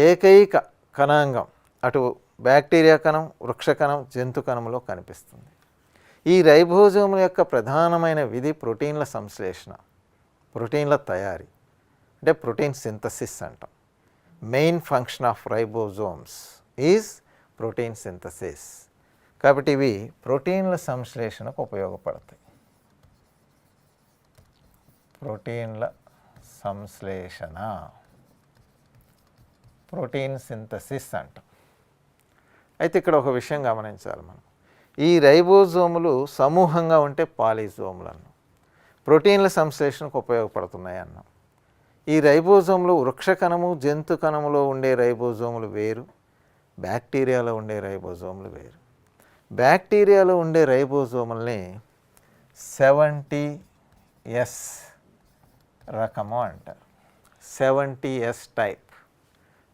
ఏకైక కణాంగం అటు బ్యాక్టీరియా కణం, వృక్షకణం, జంతు కణంలో కనిపిస్తుంది. ఈ రైబోజోముల యొక్క ప్రధానమైన విధి ప్రోటీన్ల సంశ్లేషణ, ప్రోటీన్ల తయారీ, అంటే ప్రోటీన్ సింథసిస్ అంటాం. Main function of ribosomes is protein synthesis. కాబట్టి ఇవి ప్రోటీన్ల సంశ్లేషణకు ఉపయోగపడతాయి. ప్రోటీన్ల సంశ్లేషణ, ప్రోటీన్ సింథసిస్ అంటాం. అయితే ఇక్కడ ఒక విషయం గమనించాలి మనం. ఈ రైబోజోములు సమూహంగా ఉంటే పాలిజోములు అన్నాం. ప్రోటీన్ల సంశ్లేషణకు ఉపయోగపడుతున్నాయి అన్నాం. ఈ రైబోజోములు వృక్షకణము, జంతు కణములో ఉండే రైబోజోములు వేరు, బ్యాక్టీరియాలో ఉండే రైబోజోములు వేరు. బ్యాక్టీరియాలో ఉండే రైబోజోముల్ని 70S రకము అంటారు. 70S టైప్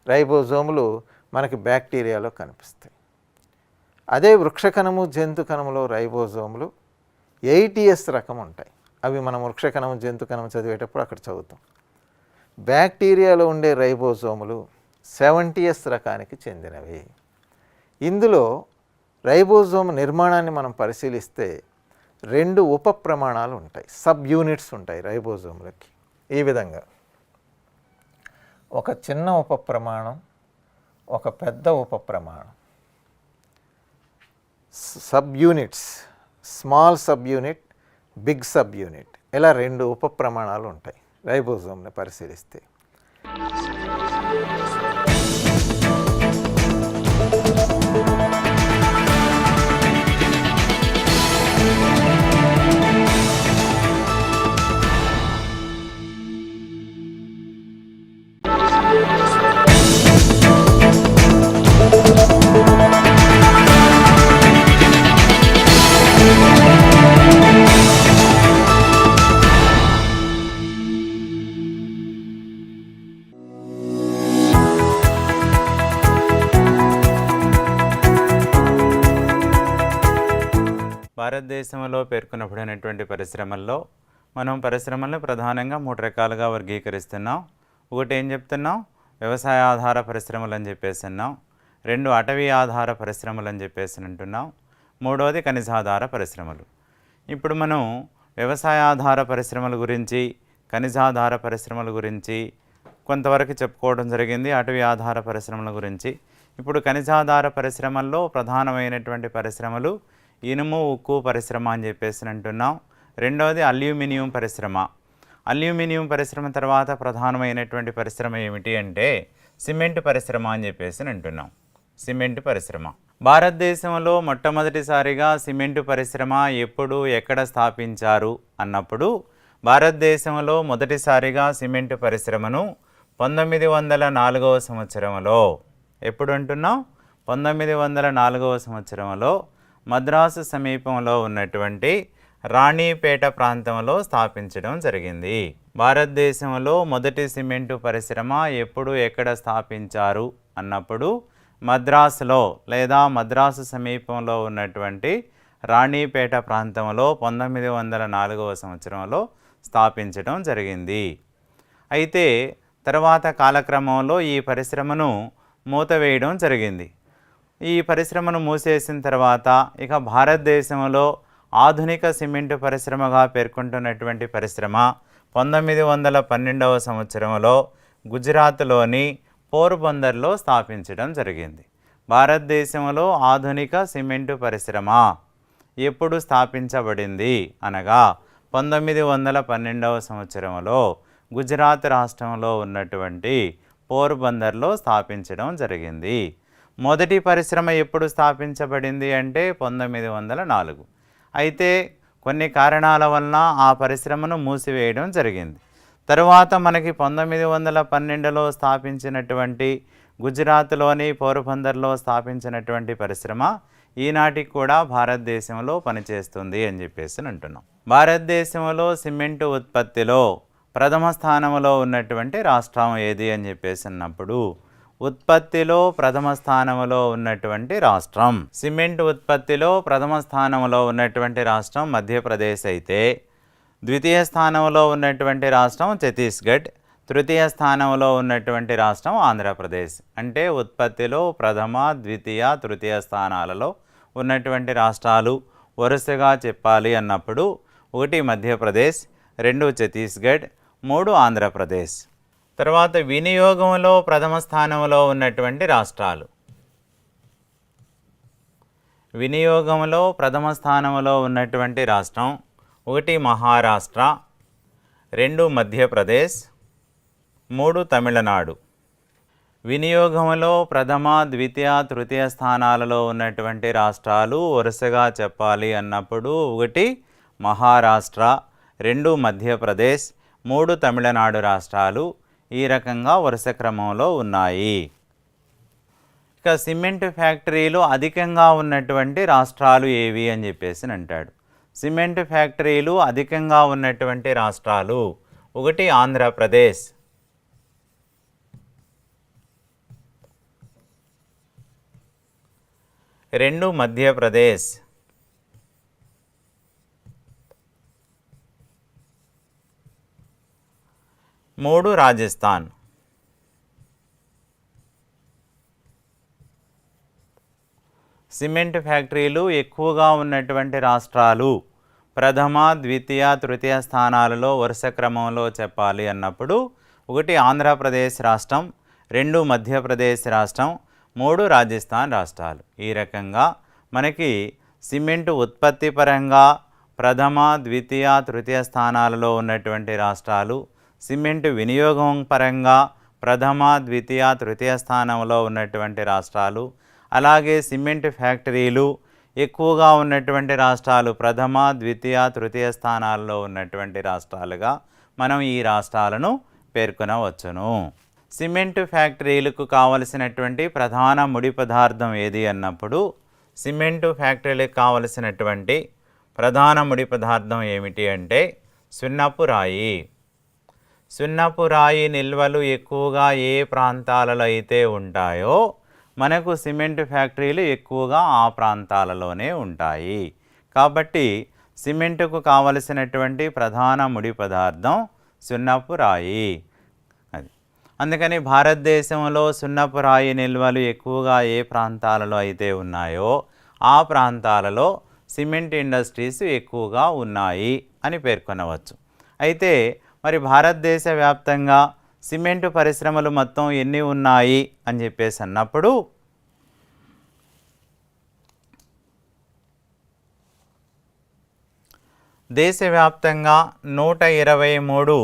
రైబోజోములు మనకి బ్యాక్టీరియాలో కనిపిస్తాయి. అదే వృక్షకణము, జంతు కణములో రైబోజోములు 80S రకం ఉంటాయి. అవి మనం వృక్షకణము, జంతు కణము చదివేటప్పుడు అక్కడ చదువుతాం. బ్యాక్టీరియాలో ఉండే రైబోజోములు 70S రకానికి చెందినవి. ఇందులో రైబోజోమ్ నిర్మాణాన్ని మనం పరిశీలిస్తే 2 ఉప ప్రమాణాలు ఉంటాయి, సబ్ యూనిట్స్ ఉంటాయి రైబోజోములకి. ఈ విధంగా ఒక చిన్న ఉప ప్రమాణం, ఒక పెద్ద ఉప ప్రమాణం. Sub units, small sub unit, big sub unit, ఇలా 2 ఉప ప్రమాణాలు ఉంటాయి రైబోజోమ్ని పరిశీలిస్తే. భారతదేశంలో పేర్కొనబడినటువంటి పరిశ్రమల్లో మనం పరిశ్రమలను ప్రధానంగా 3 రకాలుగా వర్గీకరిస్తున్నాం. ఒకటి ఏం చెప్తున్నాం, వ్యవసాయ ఆధార పరిశ్రమలు అని చెప్పేసి అన్నాం. 2 అటవీ ఆధార పరిశ్రమలు అని చెప్పేసి అంటున్నాం. 3వది ఖనిజాధార పరిశ్రమలు. ఇప్పుడు మనం వ్యవసాయ ఆధార పరిశ్రమల గురించి, ఖనిజాధార పరిశ్రమల గురించి కొంతవరకు చెప్పుకోవడం జరిగింది, అటవీ ఆధార పరిశ్రమల గురించి. ఇప్పుడు ఖనిజాధార పరిశ్రమల్లో ప్రధానమైనటువంటి పరిశ్రమలు ఇనుము, ఉక్కు పరిశ్రమ అని చెప్పేసి అంటున్నాం. 2వది అల్యూమినియం పరిశ్రమ. అల్యూమినియం పరిశ్రమ తర్వాత ప్రధానమైనటువంటి పరిశ్రమ ఏమిటి అంటే సిమెంట్ పరిశ్రమ అని చెప్పేసి అంటున్నాం. సిమెంట్ పరిశ్రమ భారతదేశంలో మొట్టమొదటిసారిగా సిమెంటు పరిశ్రమ ఎప్పుడు, ఎక్కడ స్థాపించారు అన్నప్పుడు భారతదేశంలో మొదటిసారిగా సిమెంటు పరిశ్రమను 1904వ సంవత్సరంలో, ఎప్పుడు అంటున్నాం, 1904వ సంవత్సరంలో మద్రాసు సమీపంలో ఉన్నటువంటి రాణిపేట ప్రాంతంలో స్థాపించడం జరిగింది. భారతదేశంలో మొదటి సిమెంటు పరిశ్రమ ఎప్పుడు ఎక్కడ స్థాపించారు అన్నప్పుడు మద్రాసులో లేదా మద్రాసు సమీపంలో ఉన్నటువంటి రాణిపేట ప్రాంతంలో 1904వ సంవత్సరంలో స్థాపించడం జరిగింది. అయితే తర్వాత కాలక్రమంలో ఈ పరిశ్రమను మూతవేయడం జరిగింది. ఈ పరిశ్రమను మూసేసిన తర్వాత ఇక భారతదేశంలో ఆధునిక సిమెంటు పరిశ్రమగా పేర్కొంటున్నటువంటి పరిశ్రమ 1912వ సంవత్సరంలో గుజరాత్లోని పోర్బందర్లో స్థాపించడం జరిగింది. భారతదేశంలో ఆధునిక సిమెంటు పరిశ్రమ ఎప్పుడు స్థాపించబడింది అనగా 1912వ సంవత్సరంలో గుజరాత్ రాష్ట్రంలో ఉన్నటువంటి పోర్బందర్లో స్థాపించడం జరిగింది. మొదటి పరిశ్రమ ఎప్పుడు స్థాపించబడింది అంటే 1904. అయితే కొన్ని కారణాల వలన ఆ పరిశ్రమను మూసివేయడం జరిగింది. తరువాత మనకి 1912లో స్థాపించినటువంటి గుజరాత్లోని పోర్బందర్లో స్థాపించినటువంటి పరిశ్రమ ఈనాటికి కూడా భారతదేశంలో పనిచేస్తుంది అని చెప్పేసి అంటున్నాం. భారతదేశంలో సిమెంటు ఉత్పత్తిలో ప్రథమ స్థానంలో ఉన్నటువంటి రాష్ట్రం ఏది అని చెప్పేసి అన్నప్పుడు ఉత్పత్తిలో ప్రథమ స్థానంలో ఉన్నటువంటి రాష్ట్రం, సిమెంట్ ఉత్పత్తిలో ప్రథమ స్థానంలో ఉన్నటువంటి రాష్ట్రం మధ్యప్రదేశ్ అయితే, ద్వితీయ స్థానంలో ఉన్నటువంటి రాష్ట్రం ఛత్తీస్గఢ్, తృతీయ స్థానంలో ఉన్నటువంటి రాష్ట్రం ఆంధ్రప్రదేశ్. అంటే ఉత్పత్తిలో ప్రథమ, ద్వితీయ, తృతీయ స్థానాలలో ఉన్నటువంటి రాష్ట్రాలు వరుసగా చెప్పాలి అన్నప్పుడు 1 మధ్యప్రదేశ్, 2 ఛత్తీస్గఢ్, 3 ఆంధ్రప్రదేశ్. తర్వాత వినియోగంలో ప్రథమ స్థానంలో ఉన్నటువంటి రాష్ట్రాలు, వినియోగంలో ప్రథమ స్థానంలో ఉన్నటువంటి రాష్ట్రం 1 మహారాష్ట్ర, 2 మధ్యప్రదేశ్, 3 తమిళనాడు. వినియోగంలో ప్రథమ, ద్వితీయ, తృతీయ స్థానాలలో ఉన్నటువంటి రాష్ట్రాలు వరుసగా చెప్పాలి అన్నప్పుడు 1 మహారాష్ట్ర, 2 మధ్యప్రదేశ్, 3 తమిళనాడు రాష్ట్రాలు ఈ రకంగా వరుస క్రమంలో ఉన్నాయి. ఇక సిమెంట్ ఫ్యాక్టరీలు అధికంగా ఉన్నటువంటి రాష్ట్రాలు ఏవి అని చెప్పేసి అంటాడు. సిమెంట్ ఫ్యాక్టరీలు అధికంగా ఉన్నటువంటి రాష్ట్రాలు 1 ఆంధ్రప్రదేశ్, 2 మధ్యప్రదేశ్, 3 రాజస్థాన్. సిమెంట్ ఫ్యాక్టరీలు ఎక్కువగా ఉన్నటువంటి రాష్ట్రాలు ప్రథమ, ద్వితీయ, తృతీయ స్థానాలలో వరుస క్రమంలో చెప్పాలి అన్నప్పుడు 1 ఆంధ్రప్రదేశ్ రాష్ట్రం, 2 మధ్యప్రదేశ్ రాష్ట్రం, 3 రాజస్థాన్ రాష్ట్రాలు. ఈ రకంగా మనకి సిమెంటు ఉత్పత్తి పరంగా ప్రథమ, ద్వితీయ, తృతీయ స్థానాలలో ఉన్నటువంటి రాష్ట్రాలు, సిమెంటు వినియోగం పరంగా ప్రథమ, ద్వితీయ, తృతీయ స్థానంలో ఉన్నటువంటి రాష్ట్రాలు, అలాగే సిమెంట్ ఫ్యాక్టరీలు ఎక్కువగా ఉన్నటువంటి రాష్ట్రాలు ప్రథమ, ద్వితీయ, తృతీయ స్థానాల్లో ఉన్నటువంటి రాష్ట్రాలుగా మనం ఈ రాష్ట్రాలను పేర్కొనవచ్చును. సిమెంట్ ఫ్యాక్టరీలకు కావలసినటువంటి ప్రధాన ముడి పదార్థం ఏది అన్నప్పుడు సిమెంటు ఫ్యాక్టరీలకు కావలసినటువంటి ప్రధాన ముడి పదార్థం ఏమిటి అంటే సున్నపు రాయి. సున్నపు రాయి నిల్వలు ఎక్కువగా ఏ ప్రాంతాలలో అయితే ఉంటాయో మనకు సిమెంట్ ఫ్యాక్టరీలు ఎక్కువగా ఆ ప్రాంతాలలోనే ఉంటాయి. కాబట్టి సిమెంటుకు కావలసినటువంటి ప్రధాన ముడి పదార్థం సున్నపు రాయి. అది అందుకని భారతదేశంలో సున్నపు రాయి నిల్వలు ఎక్కువగా ఏ ప్రాంతాలలో అయితే ఉన్నాయో ఆ ప్రాంతాలలో సిమెంట్ ఇండస్ట్రీస్ ఎక్కువగా ఉన్నాయి అని పేర్కొనవచ్చు. అయితే మరి భారతదేశ వ్యాప్తంగా సిమెంటు పరిశ్రమలు మొత్తం ఎన్ని ఉన్నాయి అని చెప్పేసి అన్నప్పుడు దేశవ్యాప్తంగా 123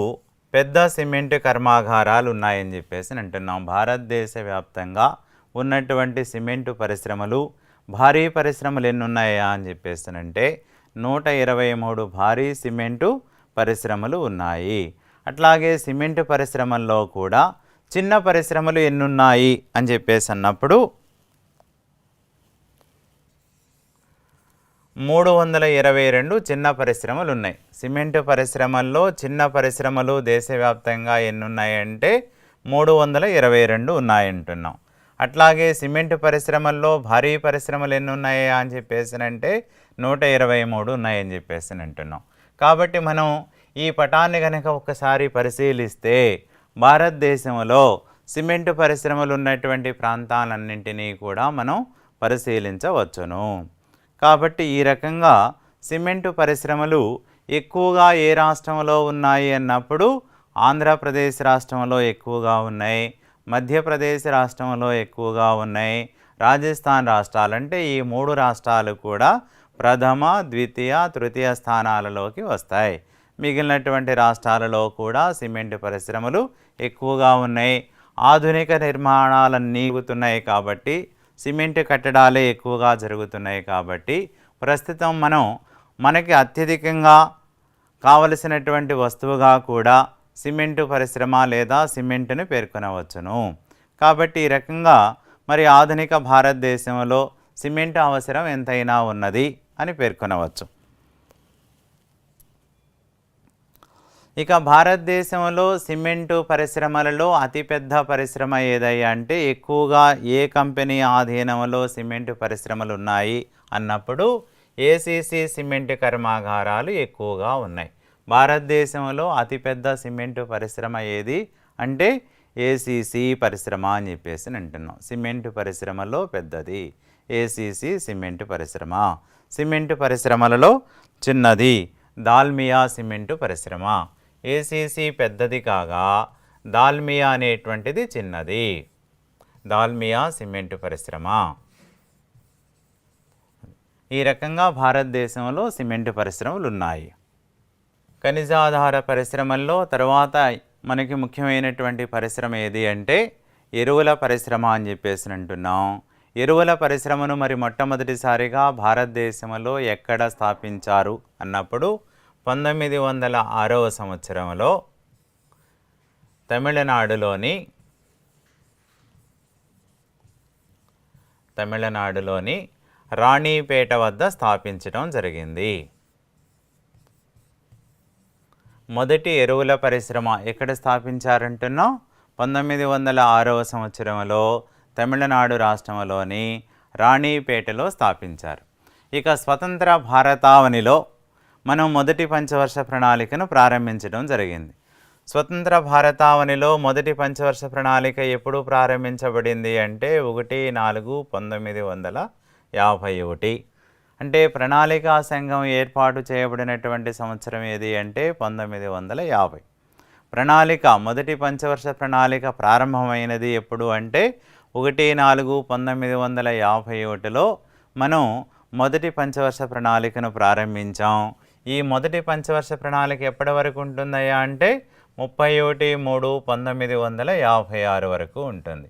పెద్ద సిమెంటు కర్మాగారాలు ఉన్నాయని చెప్పేసి అంటున్నాం. భారతదేశ వ్యాప్తంగా ఉన్నటువంటి సిమెంటు పరిశ్రమలు, భారీ పరిశ్రమలు ఎన్ని ఉన్నాయా అని చెప్పేసి అంటే 123 భారీ సిమెంటు పరిశ్రమలు ఉన్నాయి. అట్లాగే సిమెంటు పరిశ్రమల్లో కూడా చిన్న పరిశ్రమలు ఎన్ని ఉన్నాయి అని చెప్పేసి అన్నప్పుడు 322 చిన్న పరిశ్రమలు ఉన్నాయి. సిమెంటు పరిశ్రమల్లో చిన్న పరిశ్రమలు దేశవ్యాప్తంగా ఎన్ని ఉన్నాయంటే 322 ఉన్నాయంటున్నాం. అట్లాగే సిమెంటు పరిశ్రమల్లో భారీ పరిశ్రమలు ఎన్ని ఉన్నాయి అని చెప్పేసినంటే 123 ఉన్నాయని చెప్పేసి అంటున్నాం. కాబట్టి మనం ఈ పటాన్ని కనుక ఒకసారి పరిశీలిస్తే భారతదేశంలో సిమెంటు పరిశ్రమలు ఉన్నటువంటి ప్రాంతాలన్నింటినీ కూడా మనం పరిశీలించవచ్చును. కాబట్టి ఈ రకంగా సిమెంటు పరిశ్రమలు ఎక్కువగా ఏ రాష్ట్రంలో ఉన్నాయి అన్నప్పుడు ఆంధ్రప్రదేశ్ రాష్ట్రంలో ఎక్కువగా ఉన్నాయి, మధ్యప్రదేశ్ రాష్ట్రంలో ఎక్కువగా ఉన్నాయి, రాజస్థాన్ రాష్ట్రాలు అంటే ఈ 3 రాష్ట్రాలు కూడా ప్రథమ, ద్వితీయ, తృతీయ స్థానాలలోకి వస్తాయి. మిగిలినటువంటి రాష్ట్రాలలో కూడా సిమెంటు పరిశ్రమలు ఎక్కువగా ఉన్నాయి. ఆధునిక నిర్మాణాలన్నీ జరుగుతున్నాయి కాబట్టి, సిమెంటు కట్టడాలే ఎక్కువగా జరుగుతున్నాయి కాబట్టి ప్రస్తుతం మనకి అత్యధికంగా కావలసినటువంటి వస్తువుగా కూడా సిమెంటు పరిశ్రమ లేదా సిమెంటును పేర్కొనవచ్చును. కాబట్టి ఈ రకంగా మరి ఆధునిక భారతదేశంలో సిమెంటు అవసరం ఎంతైనా ఉన్నది అని పేర్కొనవచ్చు. ఇక భారతదేశంలో సిమెంటు పరిశ్రమలలో అతిపెద్ద పరిశ్రమ ఏదయ్యా అంటే ఎక్కువగా ఏ కంపెనీ ఆధీనంలో సిమెంటు పరిశ్రమలు ఉన్నాయి అన్నప్పుడు ఏసీసీ సిమెంటు కర్మాగారాలు ఎక్కువగా ఉన్నాయి. భారతదేశంలో అతిపెద్ద సిమెంటు పరిశ్రమ ఏది అంటే ఏసీసీ పరిశ్రమ అని చెప్పేసి అంటున్నాం. సిమెంటు పరిశ్రమలో పెద్దది ఏసీసీ సిమెంటు పరిశ్రమ. సిమెంటు పరిశ్రమలలో చిన్నది దాల్మియా సిమెంటు పరిశ్రమ. ఏసీసీ పెద్దది కాగా దాల్మియా అనేటువంటిది చిన్నది. దాల్మియా సిమెంటు పరిశ్రమ. ఈ రకంగా భారతదేశంలో సిమెంటు పరిశ్రమలు ఉన్నాయి. ఖనిజాధార పరిశ్రమల్లో తర్వాత మనకి ముఖ్యమైనటువంటి పరిశ్రమ ఏది అంటే ఎరువుల పరిశ్రమ అని చెప్పేసి అంటున్నాం. ఎరువుల పరిశ్రమను మరి మొట్టమొదటిసారిగా భారతదేశంలో ఎక్కడ స్థాపించారు అన్నప్పుడు 1906వ సంవత్సరంలో తమిళనాడులోని రాణిపేట వద్ద స్థాపించడం జరిగింది. మొదటి ఎరువుల పరిశ్రమ ఎక్కడ స్థాపించారంటున్నాం 1906వ సంవత్సరంలో తమిళనాడు రాష్ట్రంలోని రాణిపేటలో స్థాపించారు. ఇక స్వతంత్ర భారతావనిలో మనం మొదటి పంచవర్ష ప్రణాళికను ప్రారంభించడం జరిగింది. స్వతంత్ర భారతావనిలో మొదటి పంచవర్ష ప్రణాళిక ఎప్పుడు ప్రారంభించబడింది అంటే 1/4/1951. అంటే ప్రణాళికా సంఘం ఏర్పాటు చేయబడినటువంటి సంవత్సరం ఏది అంటే 1950. మొదటి పంచవర్ష ప్రణాళిక ప్రారంభమైనది ఎప్పుడు అంటే 1/4/1951లో మనం మొదటి పంచవర్ష ప్రణాళికను ప్రారంభించాం. ఈ మొదటి పంచవర్ష ప్రణాళిక ఎప్పటి వరకు ఉంటుందయ్యా అంటే 31/3/1956 వరకు ఉంటుంది.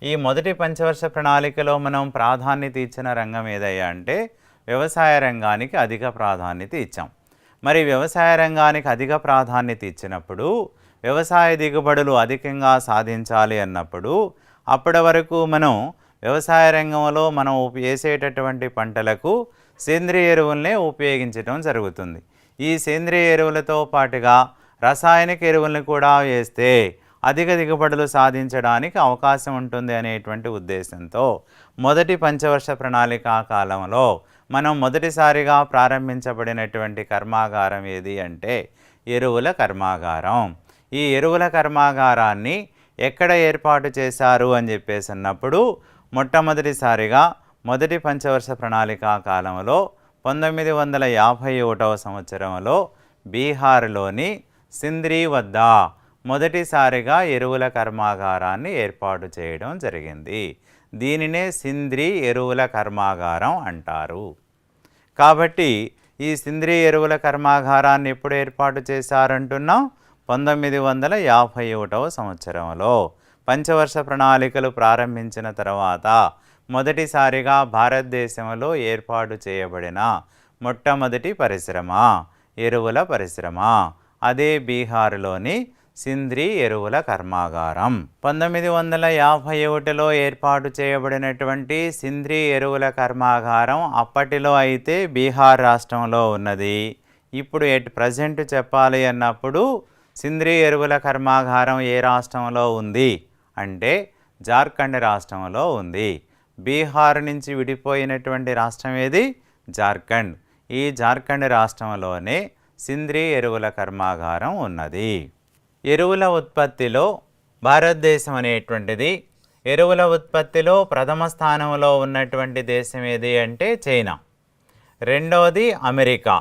ఈ మొదటి పంచవర్ష ప్రణాళికలో మనం ప్రాధాన్యత ఇచ్చిన రంగం ఏదయ్యా అంటే వ్యవసాయ రంగానికి అధిక ప్రాధాన్యత ఇచ్చాం. మరి వ్యవసాయ రంగానికి అధిక ప్రాధాన్యత ఇచ్చినప్పుడు వ్యవసాయ దిగుబడులు అధికంగా సాధించాలి అన్నప్పుడు అప్పటి వరకు మనం వ్యవసాయ రంగంలో మనం వేసేటటువంటి పంటలకు సేంద్రియ ఎరువులనే ఉపయోగించడం జరుగుతుంది. ఈ సేంద్రియ ఎరువులతో పాటుగా రసాయనిక ఎరువులను కూడా వేస్తే అధిక దిగుబడులు సాధించడానికి అవకాశం ఉంటుంది అనేటువంటి ఉద్దేశంతో మొదటి పంచవర్ష ప్రణాళిక కాలంలో మనం మొదటిసారిగా ప్రారంభించబడినటువంటి కర్మాగారం ఏది అంటే ఎరువుల కర్మాగారం. ఈ ఎరువుల కర్మాగారాన్ని ఎక్కడ ఏర్పాటు చేశారు అని చెప్పేసి అన్నప్పుడు మొట్టమొదటిసారిగా మొదటి పంచవర్ష ప్రణాళిక కాలంలో 1951వ సంవత్సరంలో బీహార్లోని సింద్రీ వద్ద మొదటిసారిగా ఎరువుల కర్మాగారాన్ని ఏర్పాటు చేయడం జరిగింది. దీనినే సింద్రీ ఎరువుల కర్మాగారం అంటారు. కాబట్టి ఈ సింద్రీ ఎరువుల కర్మాగారాన్ని ఎప్పుడు ఏర్పాటు చేశారంటున్నాం 1951వ సంవత్సరంలో. పంచవర్ష ప్రణాళికలు ప్రారంభించిన తర్వాత మొదటిసారిగా భారతదేశంలో ఏర్పాటు చేయబడిన మొట్టమొదటి పరిశ్రమ ఎరువుల పరిశ్రమ. అదే బీహార్లోని సింద్రి ఎరువుల కర్మాగారం. 1951లో ఏర్పాటు చేయబడినటువంటి సింద్రి ఎరువుల కర్మాగారం అప్పటిలో అయితే బీహార్ రాష్ట్రంలో ఉన్నది. ఇప్పుడు ప్రజెంట్ చెప్పాలి అన్నప్పుడు సింద్రి ఎరువుల కర్మాగారం ఏ రాష్ట్రంలో ఉంది అంటే జార్ఖండ్ రాష్ట్రంలో ఉంది. బీహార్ నుంచి విడిపోయినటువంటి రాష్ట్రం ఏది? జార్ఖండ్. ఈ జార్ఖండ్ రాష్ట్రంలోనే సింద్రి ఎరువుల కర్మాగారం ఉన్నది. ఎరువుల ఉత్పత్తిలో భారతదేశం అనేటువంటిది ఎరువుల ఉత్పత్తిలో ప్రథమ స్థానంలో ఉన్నటువంటి దేశం ఏది అంటే చైనా. రెండవది అమెరికా.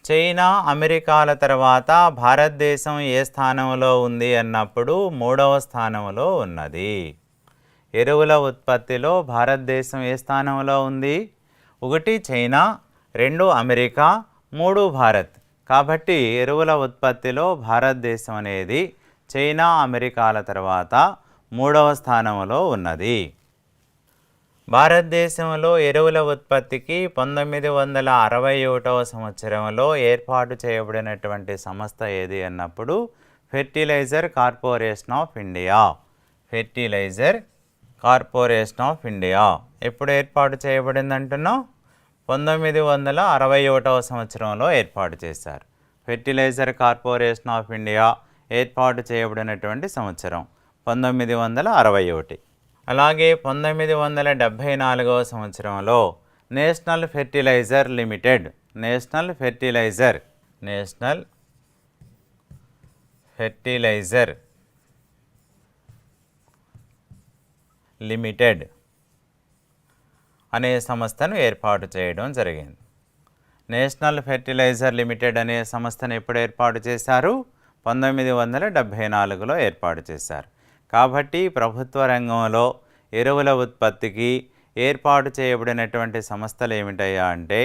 చైనా, అమెరికాల తర్వాత భారతదేశం ఏ స్థానంలో ఉంది అన్నప్పుడు 3వ స్థానంలో ఉన్నది. ఎరువుల ఉత్పత్తిలో భారతదేశం ఏ స్థానంలో ఉంది? 1 చైనా, 2 అమెరికా, 3 భారత్. కాబట్టి ఎరువుల ఉత్పత్తిలో భారతదేశం అనేది చైనా, అమెరికాల తర్వాత 3వ స్థానంలో ఉన్నది. భారతదేశంలో ఎరువుల ఉత్పత్తికి 1961వ సంవత్సరంలో ఏర్పాటు చేయబడినటువంటి సంస్థ ఏది అన్నప్పుడు Fertilizer Corporation of India. Fertilizer Corporation of India ఎప్పుడు ఏర్పాటు చేయబడింది అంటున్నాం? 1961వ సంవత్సరంలో ఏర్పాటు చేశారు. ఫెర్టిలైజర్ కార్పొరేషన్ ఆఫ్ ఇండియా ఏర్పాటు చేయబడినటువంటి సంవత్సరం 1961. అలాగే 1974వ సంవత్సరంలో National Fertilizer Limited, National Fertilizer Limited అనే సంస్థను ఏర్పాటు చేయడం జరిగింది. నేషనల్ ఫెర్టిలైజర్ లిమిటెడ్ అనే సంస్థను ఎప్పుడు ఏర్పాటు చేశారు? 1974లో ఏర్పాటు చేశారు. కాబట్టి ప్రభుత్వ రంగంలో ఎరువుల ఉత్పత్తికి ఏర్పాటు చేయబడినటువంటి సంస్థలు ఏమిటయ్యా అంటే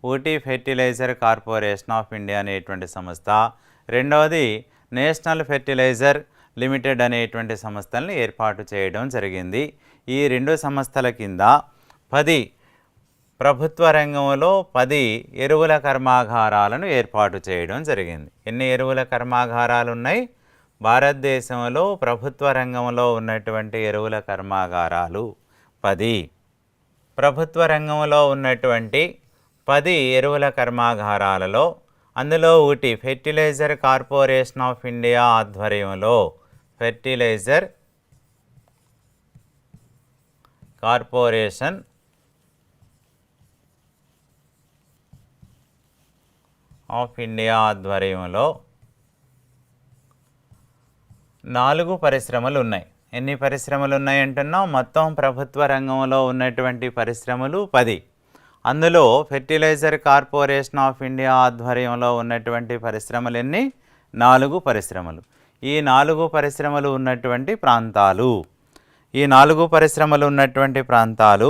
1 ఫెర్టిలైజర్ కార్పొరేషన్ ఆఫ్ ఇండియా అనేటువంటి సంస్థ, రెండవది నేషనల్ ఫెర్టిలైజర్ లిమిటెడ్ అనేటువంటి సంస్థలను ఏర్పాటు చేయడం జరిగింది. ఈ 2 సంస్థల కింద 10 ప్రభుత్వ రంగంలో 10 ఎరువుల కర్మాగారాలను ఏర్పాటు చేయడం జరిగింది. ఎన్ని ఎరువుల కర్మాగారాలు ఉన్నాయి? భారతదేశంలో ప్రభుత్వ రంగంలో ఉన్నటువంటి ఎరువుల కర్మాగారాలు 10. ప్రభుత్వ రంగంలో ఉన్నటువంటి 10 ఎరువుల కర్మాగారాలలో అందులో 1 ఫెర్టిలైజర్ కార్పొరేషన్ ఆఫ్ ఇండియా ఆధ్వర్యంలో ఫెర్టిలైజర్ కార్పొరేషన్ ఆఫ్ ఇండియా ఆధ్వర్యంలో 4 పరిశ్రమలు ఉన్నాయి. ఎన్ని పరిశ్రమలు ఉన్నాయి అంటున్నాం? మొత్తం ప్రభుత్వ రంగంలో ఉన్నటువంటి పరిశ్రమలు 10. అందులో ఫెర్టిలైజర్ కార్పొరేషన్ ఆఫ్ ఇండియా ఆధ్వర్యంలో ఉన్నటువంటి పరిశ్రమలు ఎన్ని? 4 పరిశ్రమలు. ఈ 4 పరిశ్రమలు ఉన్నటువంటి ప్రాంతాలు, ఈ 4 పరిశ్రమలు ఉన్నటువంటి ప్రాంతాలు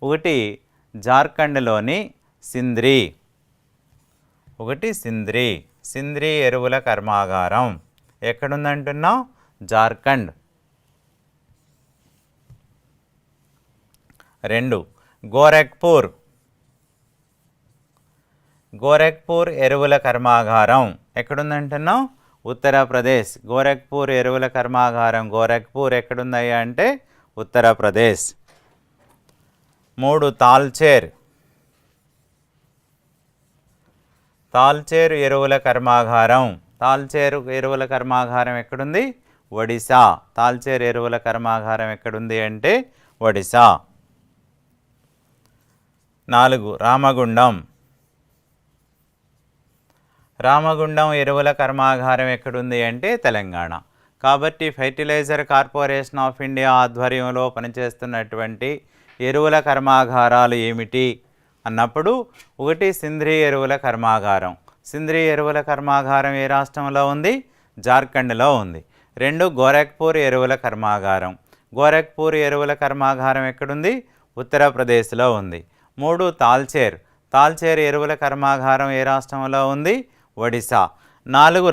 1 జార్ఖండ్లోని సింద్రి, 1 సింద్రి ఎరువుల కర్మాగారం ఎక్కడుందంటున్నాం? జార్ఖండ్. 2 గోరఖ్పూర్ ఎరువుల కర్మాగారం ఎక్కడుందంటున్నాం? ఉత్తరప్రదేశ్. గోరఖ్పూర్ ఎరువుల కర్మాగారం గోరఖ్పూర్ ఎక్కడుందయ్యా అంటే ఉత్తరప్రదేశ్. 3 తాల్చేరు ఎరువుల కర్మాగారం. తాల్చేరు ఎరువుల కర్మాగారం ఎక్కడుంది? ఒడిశా. తాల్చేరు ఎరువుల కర్మాగారం ఎక్కడుంది అంటే ఒడిశా. 4 రామగుండం ఎరువుల కర్మాగారం ఎక్కడుంది అంటే తెలంగాణ. కాబట్టి ఫెర్టిలైజర్ కార్పొరేషన్ ఆఫ్ ఇండియా ఆధ్వర్యంలో పనిచేస్తున్నటువంటి ఎరువుల కర్మాగారాలు ఏమిటి అన్నప్పుడు 1 సింద్రి ఎరువుల కర్మాగారం. సింద్రి ఎరువుల కర్మాగారం ఏ రాష్ట్రంలో ఉంది? జార్ఖండ్లో ఉంది. 2 గోరఖ్పూర్ ఎరువుల కర్మాగారం. గోరఖ్పూర్ ఎరువుల కర్మాగారం ఎక్కడుంది? ఉత్తరప్రదేశ్లో ఉంది. 3 తాల్చేరు ఎరువుల కర్మాగారం ఏ రాష్ట్రంలో ఉంది? ఒడిశా. 4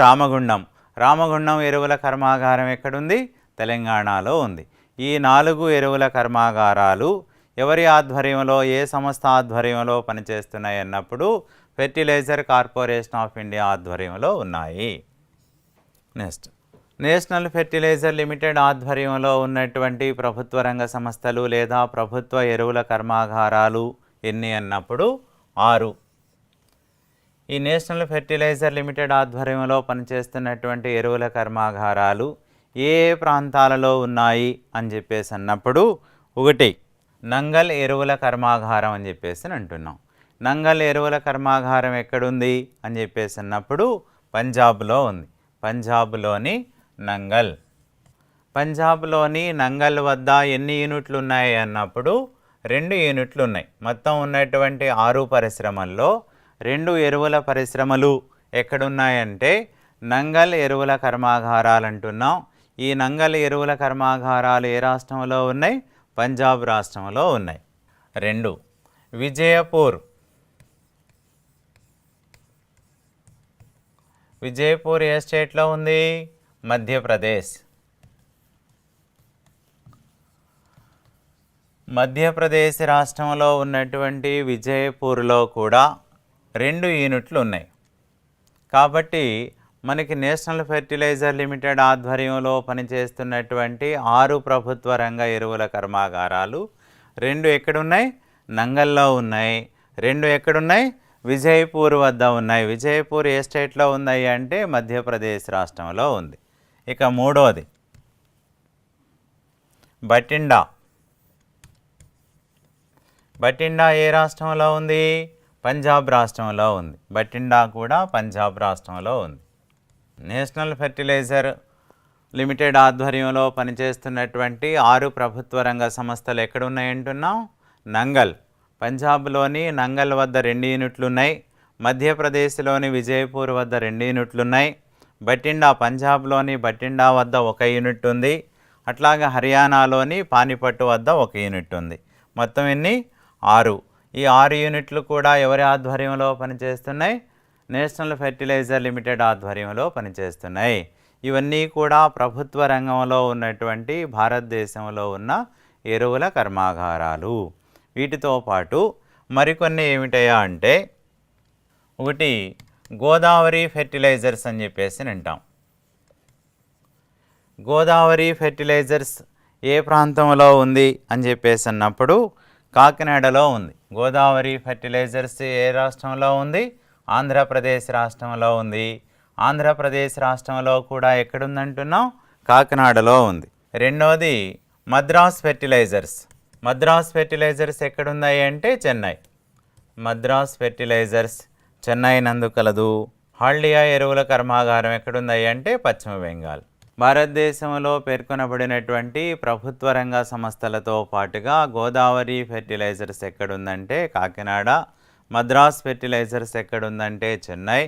రామగుండం ఎరువుల కర్మాగారం ఎక్కడుంది? తెలంగాణలో ఉంది. ఈ 4 ఎరువుల కర్మాగారాలు ఎవరి ఆధ్వర్యంలో, ఏ సంస్థ ఆధ్వర్యంలో పనిచేస్తున్నాయి అన్నప్పుడు ఫెర్టిలైజర్ కార్పొరేషన్ ఆఫ్ ఇండియా ఆధ్వర్యంలో ఉన్నాయి. నెక్స్ట్, నేషనల్ ఫెర్టిలైజర్ లిమిటెడ్ ఆధ్వర్యంలో ఉన్నటువంటి ప్రభుత్వ రంగ సంస్థలు లేదా ప్రభుత్వ ఎరువుల కర్మాగారాలు ఎన్ని అన్నప్పుడు 6. ఈ నేషనల్ ఫెర్టిలైజర్ లిమిటెడ్ ఆధ్వర్యంలో పనిచేస్తున్నటువంటి ఎరువుల కర్మాగారాలు ఏ ప్రాంతాలలో ఉన్నాయి అని చెప్పేసి అన్నప్పుడు 1 నంగల్ ఎరువుల కర్మాగారం అని చెప్పేసి అంటున్నాం. నంగల్ ఎరువుల కర్మాగారం ఎక్కడుంది అని చెప్పేసి అన్నప్పుడు పంజాబ్లో ఉంది. పంజాబ్లోని నంగల్. పంజాబ్లోని నంగల్ వద్ద ఎన్ని యూనిట్లు ఉన్నాయి అన్నప్పుడు 2 యూనిట్లు ఉన్నాయి. మొత్తం ఉన్నటువంటి 6 పరిశ్రమల్లో 2 ఎరువుల పరిశ్రమలు ఎక్కడున్నాయంటే నంగల్ ఎరువుల కర్మాగారాలు అంటున్నాం. ఈ నంగల్ ఎరువుల కర్మాగారాలు ఏ రాష్ట్రంలో ఉన్నాయి? పంజాబ్ రాష్ట్రంలో ఉన్నాయి. 2 విజయపూర్. విజయపూర్ ఏ స్టేట్లో ఉంది? మధ్యప్రదేశ్. మధ్యప్రదేశ్ రాష్ట్రంలో ఉన్నటువంటి విజయపూర్లో కూడా 2 యూనిట్లు ఉన్నాయి. కాబట్టి మనకి నేషనల్ ఫెర్టిలైజర్ లిమిటెడ్ ఆధ్వర్యంలో పనిచేస్తున్నటువంటి 6 ప్రభుత్వ రంగ ఎరువుల కర్మాగారాలు 2 ఎక్కడున్నాయి? నంగల్లో ఉన్నాయి. 2 ఎక్కడున్నాయి? విజయపూర్ వద్ద ఉన్నాయి. విజయపూర్ ఏ స్టేట్లో ఉన్నాయి అంటే మధ్యప్రదేశ్ రాష్ట్రంలో ఉంది. ఇక 3వది బఠిండా. బఠిండా ఏ రాష్ట్రంలో ఉంది? పంజాబ్ రాష్ట్రంలో ఉంది. బఠిండా కూడా పంజాబ్ రాష్ట్రంలో ఉంది. నేషనల్ ఫెర్టిలైజర్ లిమిటెడ్ ఆధ్వర్యంలో పనిచేస్తున్నటువంటి 6 ప్రభుత్వ రంగ సంస్థలు ఎక్కడున్నాయంటున్నాం? నంగల్. పంజాబ్లోని నంగల్ వద్ద 2 యూనిట్లు ఉన్నాయి. మధ్యప్రదేశ్లోని విజయపూర్ వద్ద 2 యూనిట్లు ఉన్నాయి. బఠిండా పంజాబ్లోని బఠిండా వద్ద 1 యూనిట్ ఉంది. అట్లాగే హర్యానాలోని పానిపట్టు వద్ద 1 యూనిట్ ఉంది. మొత్తం ఎన్ని? 6. ఈ 6 యూనిట్లు కూడా ఎవరి ఆధ్వర్యంలో పనిచేస్తున్నాయి? నేషనల్ ఫెర్టిలైజర్ లిమిటెడ్ ఆధ్వర్యంలో పనిచేస్తున్నాయి. ఇవన్నీ కూడా ప్రభుత్వ రంగంలో ఉన్నటువంటి భారతదేశంలో ఉన్న ఎరువుల కర్మాగారాలు. వీటితో పాటు మరికొన్ని ఏమిటయా అంటే 1 గోదావరి ఫెర్టిలైజర్స్ అని చెప్పేసి అంటాం. గోదావరి ఫెర్టిలైజర్స్ ఏ ప్రాంతంలో ఉంది అని చెప్పేసి అన్నప్పుడు కాకినాడలో ఉంది. గోదావరి ఫెర్టిలైజర్స్ ఏ రాష్ట్రంలో ఉంది? ఆంధ్రప్రదేశ్ రాష్ట్రంలో ఉంది. ఆంధ్రప్రదేశ్ రాష్ట్రంలో కూడా ఎక్కడుందంటున్నాం? కాకినాడలో ఉంది. 2వది మద్రాస్ ఫెర్టిలైజర్స్. మద్రాస్ ఫెర్టిలైజర్స్ ఎక్కడున్నాయి అంటే చెన్నై. మద్రాస్ ఫెర్టిలైజర్స్ చెన్నై నందు కలదు. హాల్డియా ఎరువుల కర్మాగారం ఎక్కడున్నాయి అంటే పశ్చిమ బెంగాల్. భారతదేశంలో పేర్కొనబడినటువంటి ప్రభుత్వ రంగ సంస్థలతో పాటుగా గోదావరి ఫెర్టిలైజర్స్ ఎక్కడుందంటే కాకినాడ. మద్రాస్ ఫెర్టిలైజర్స్ ఎక్కడుందంటే చెన్నై.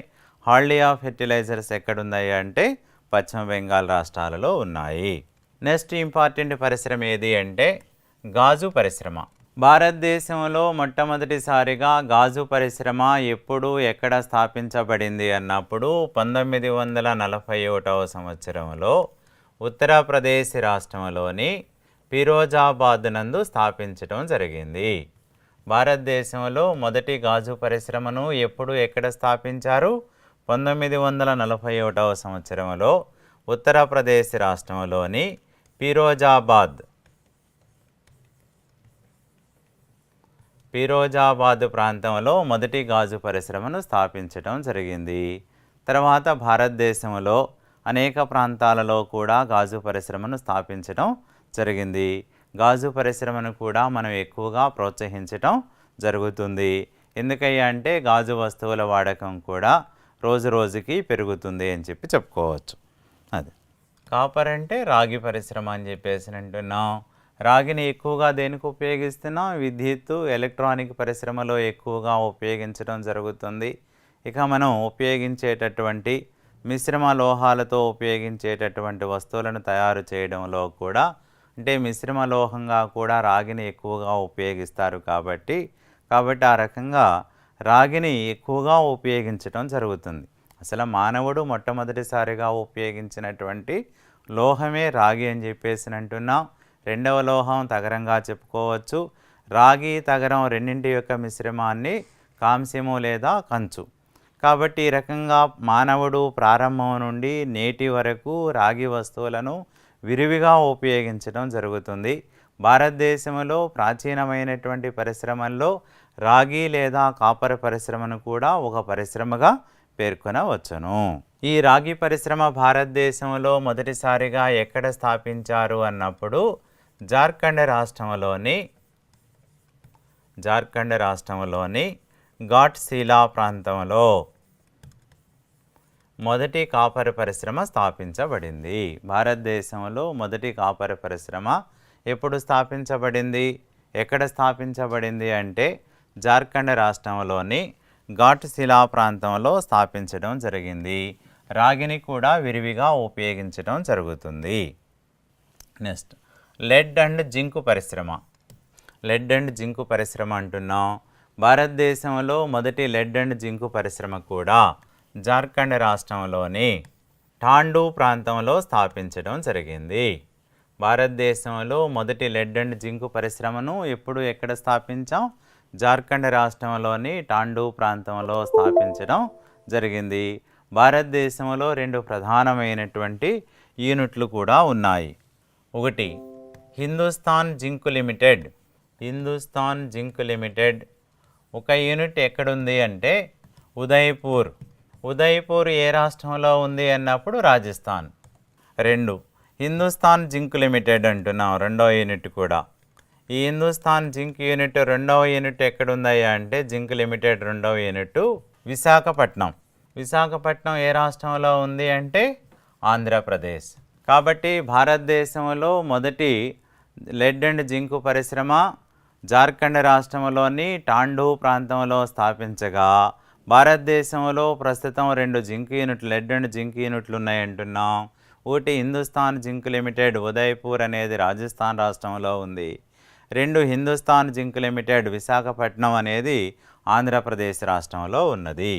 హాల్డియా ఫెర్టిలైజర్స్ ఎక్కడున్నాయి అంటే పశ్చిమ బెంగాల్ రాష్ట్రాలలో ఉన్నాయి. నెక్స్ట్ ఇంపార్టెంట్ పరిశ్రమ ఏది అంటే గాజు పరిశ్రమ. భారతదేశంలో మొట్టమొదటిసారిగా గాజు పరిశ్రమ ఎప్పుడు ఎక్కడ స్థాపించబడింది అన్నప్పుడు 1941వ సంవత్సరంలో ఉత్తరప్రదేశ్ రాష్ట్రంలోని ఫిరోజాబాద్ నందు స్థాపించడం జరిగింది. భారతదేశంలో మొదటి గాజు పరిశ్రమను ఎప్పుడు ఎక్కడ స్థాపించారు? 1941వ సంవత్సరంలో ఉత్తరప్రదేశ్ రాష్ట్రంలోని ఫిరోజాబాద్ ప్రాంతంలో మొదటి గాజు పరిశ్రమను స్థాపించడం జరిగింది. తర్వాత భారతదేశంలో అనేక ప్రాంతాలలో కూడా గాజు పరిశ్రమను స్థాపించడం జరిగింది. గాజు పరిశ్రమను కూడా మనం ఎక్కువగా ప్రోత్సహించడం జరుగుతుంది. ఎందుకయ్యా అంటే గాజు వస్తువుల వాడకం కూడా రోజు రోజుకి పెరుగుతుంది అని చెప్పి చెప్పుకోవచ్చు. అది కాపర్ అంటే రాగి పరిశ్రమ అని చెప్పేసి అంటున్నాం. రాగిని ఎక్కువగా దేనికి ఉపయోగిస్తున్నాం? విద్యుత్తు, ఎలక్ట్రానిక్ పరిశ్రమలో ఎక్కువగా ఉపయోగించడం జరుగుతుంది. ఇక మనం ఉపయోగించేటటువంటి మిశ్రమ లోహాలతో ఉపయోగించేటటువంటి వస్తువులను తయారు చేయడంలో కూడా అంటే మిశ్రమ లోహంగా కూడా రాగిని ఎక్కువగా ఉపయోగిస్తారు. కాబట్టి ఆ రకంగా రాగిని ఎక్కువగా ఉపయోగించడం జరుగుతుంది. అసలు మానవుడు మొట్టమొదటిసారిగా ఉపయోగించినటువంటి లోహమే రాగి అని చెప్పేసి అంటున్నాం. రెండవ లోహం తగరంగా చెప్పుకోవచ్చు. రాగి తగరం రెండింటి యొక్క మిశ్రమాన్ని కాంస్యము లేదా కంచు. కాబట్టి ఈ రకంగా మానవుడు ప్రారంభం నుండి నేటి వరకు రాగి వస్తువులను విరివిగా ఉపయోగించడం జరుగుతుంది. భారతదేశంలో ప్రాచీనమైనటువంటి పరిశ్రమల్లో రాగి లేదా కాపర్ పరిశ్రమను కూడా ఒక పరిశ్రమగా పేర్కొనవచ్చును. ఈ రాగి పరిశ్రమ భారతదేశంలో మొదటిసారిగా ఎక్కడ స్థాపించారు అన్నప్పుడు జార్ఖండ్ రాష్ట్రంలోని ఘాట్శీలా ప్రాంతంలో మొదటి కాపర్ పరిశ్రమ స్థాపించబడింది. భారతదేశంలో మొదటి కాపర్ పరిశ్రమ ఎప్పుడు స్థాపించబడింది, ఎక్కడ స్థాపించబడింది అంటే జార్ఖండ్ రాష్ట్రంలోని ఘాట్శీలా ప్రాంతంలో స్థాపించడం జరిగింది. రాగిని కూడా విరివిగా ఉపయోగించడం జరుగుతుంది. నెక్స్ట్ లెడ్ అండ్ జింకు పరిశ్రమ. లెడ్ అండ్ జింకు పరిశ్రమ అంటున్నాం. భారతదేశంలో మొదటి లెడ్ అండ్ జింకు పరిశ్రమ కూడా జార్ఖండ్ రాష్ట్రంలోని ఠాండూ ప్రాంతంలో స్థాపించడం జరిగింది. భారతదేశంలో మొదటి లెడ్ అండ్ జింకు పరిశ్రమను ఎక్కడ స్థాపించాం? జార్ఖండ్ రాష్ట్రంలోని ఠాండూ ప్రాంతంలో స్థాపించడం జరిగింది. భారతదేశంలో 2 ప్రధానమైనటువంటి యూనిట్లు కూడా ఉన్నాయి. ఒకటి Hindustan zinc limited. Hindustan zinc limited ఒక యూనిట్ ఎక్కడుంది అంటే ఉదయ్పూర్. ఉదయ్పూర్ ఏ రాష్ట్రంలో ఉంది అన్నప్పుడు రాజస్థాన్. 2 హిందుస్థాన్ జింక్ లిమిటెడ్ అంటున్నాం, రెండవ యూనిట్ కూడా. ఈ హిందుస్థాన్ జింక్ యూనిట్ రెండవ యూనిట్ ఎక్కడుందయ్యా అంటే జింక్ లిమిటెడ్ రెండవ యూనిట్ విశాఖపట్నం. విశాఖపట్నం ఏ రాష్ట్రంలో ఉంది అంటే ఆంధ్రప్రదేశ్. కాబట్టి భారతదేశంలో మొదటి లెడ్ అండ్ జింకు పరిశ్రమ జార్ఖండ్ రాష్ట్రంలోని ఠాండూ ప్రాంతంలో స్థాపించగా, భారతదేశంలో ప్రస్తుతం 2 జింక్ యూనిట్లు లెడ్ అండ్ జింక్ యూనిట్లు ఉన్నాయంటున్నాం. ఒకటి హిందుస్థాన్ జింక్ లిమిటెడ్ ఉదయ్పూర్ అనేది రాజస్థాన్ రాష్ట్రంలో ఉంది. 2 హిందుస్థాన్ జింక్ లిమిటెడ్ విశాఖపట్నం అనేది ఆంధ్రప్రదేశ్ రాష్ట్రంలో ఉన్నది.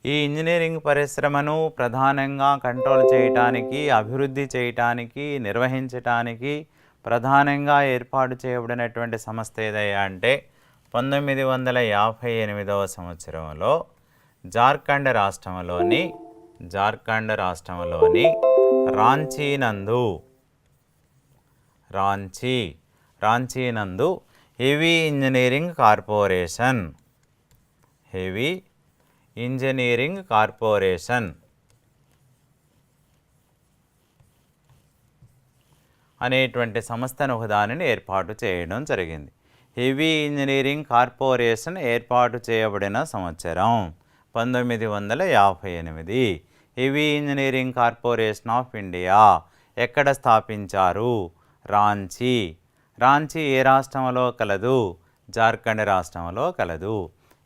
ఈ ఇంజనీరింగ్ పరిశ్రమను ప్రధానంగా కంట్రోల్ చేయటానికి, అభివృద్ధి చేయటానికి, నిర్వహించటానికి ప్రధానంగా ఏర్పాటు చేయబడినటువంటి సంస్థ ఏదయ్యా అంటే 1958వ సంవత్సరంలో జార్ఖండ్ రాష్ట్రంలోని రాంచీ నందు హెవీ ఇంజనీరింగ్ కార్పొరేషన్ అనేటువంటి సంస్థను ఒకదానిని ఏర్పాటు చేయడం జరిగింది. హెవీ ఇంజనీరింగ్ కార్పొరేషన్ ఏర్పాటు చేయబడిన సంవత్సరం 1958. Heavy engineering corporation of India ఎక్కడ స్థాపించారు? రాంచీ ఏ రాష్ట్రంలో కలదు? జార్ఖండ్ రాష్ట్రంలో కలదు.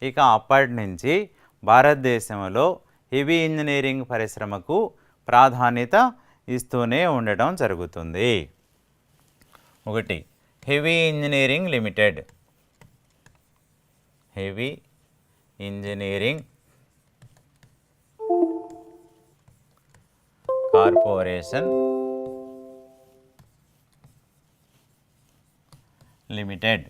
ఇక అప్పటి నుంచి భారతదేశంలో హెవీ ఇంజనీరింగ్ పరిశ్రమకు ప్రాధాన్యత ఇస్తూనే ఉండటం జరుగుతుంది. ఒకటి heavy engineering limited, heavy engineering corporation limited.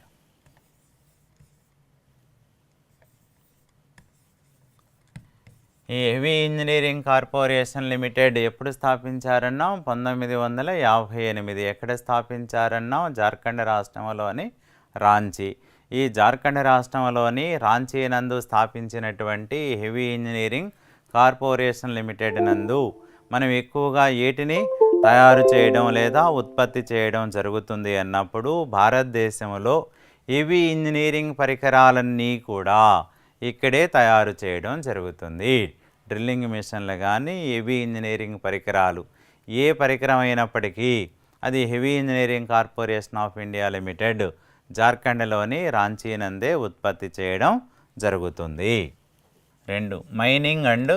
ఈ హెవీ ఇంజనీరింగ్ కార్పొరేషన్ లిమిటెడ్ ఎప్పుడు స్థాపించారన్నాం? 1958. ఎక్కడ స్థాపించారన్నాం? జార్ఖండ్ రాష్ట్రంలోని రాంచీ. ఈ జార్ఖండ్ రాష్ట్రంలోని రాంచీ నందు స్థాపించినటువంటి హెవీ ఇంజనీరింగ్ కార్పొరేషన్ లిమిటెడ్ నందు మనం ఎక్కువగా ఏటిని తయారు చేయడం లేదా ఉత్పత్తి చేయడం జరుగుతుంది అన్నప్పుడు భారతదేశంలో హెవీ ఇంజనీరింగ్ పరికరాలన్నీ కూడా ఇక్కడే తయారు చేయడం జరుగుతుంది. డ్రిల్లింగ్ మిషన్లు కానీ హెవీ ఇంజనీరింగ్ పరికరాలు ఏ పరికరం అయినప్పటికీ అది heavy engineering corporation of India limited జార్ఖండ్లోని రాంచీ నందే ఉత్పత్తి చేయడం జరుగుతుంది. 2 mining and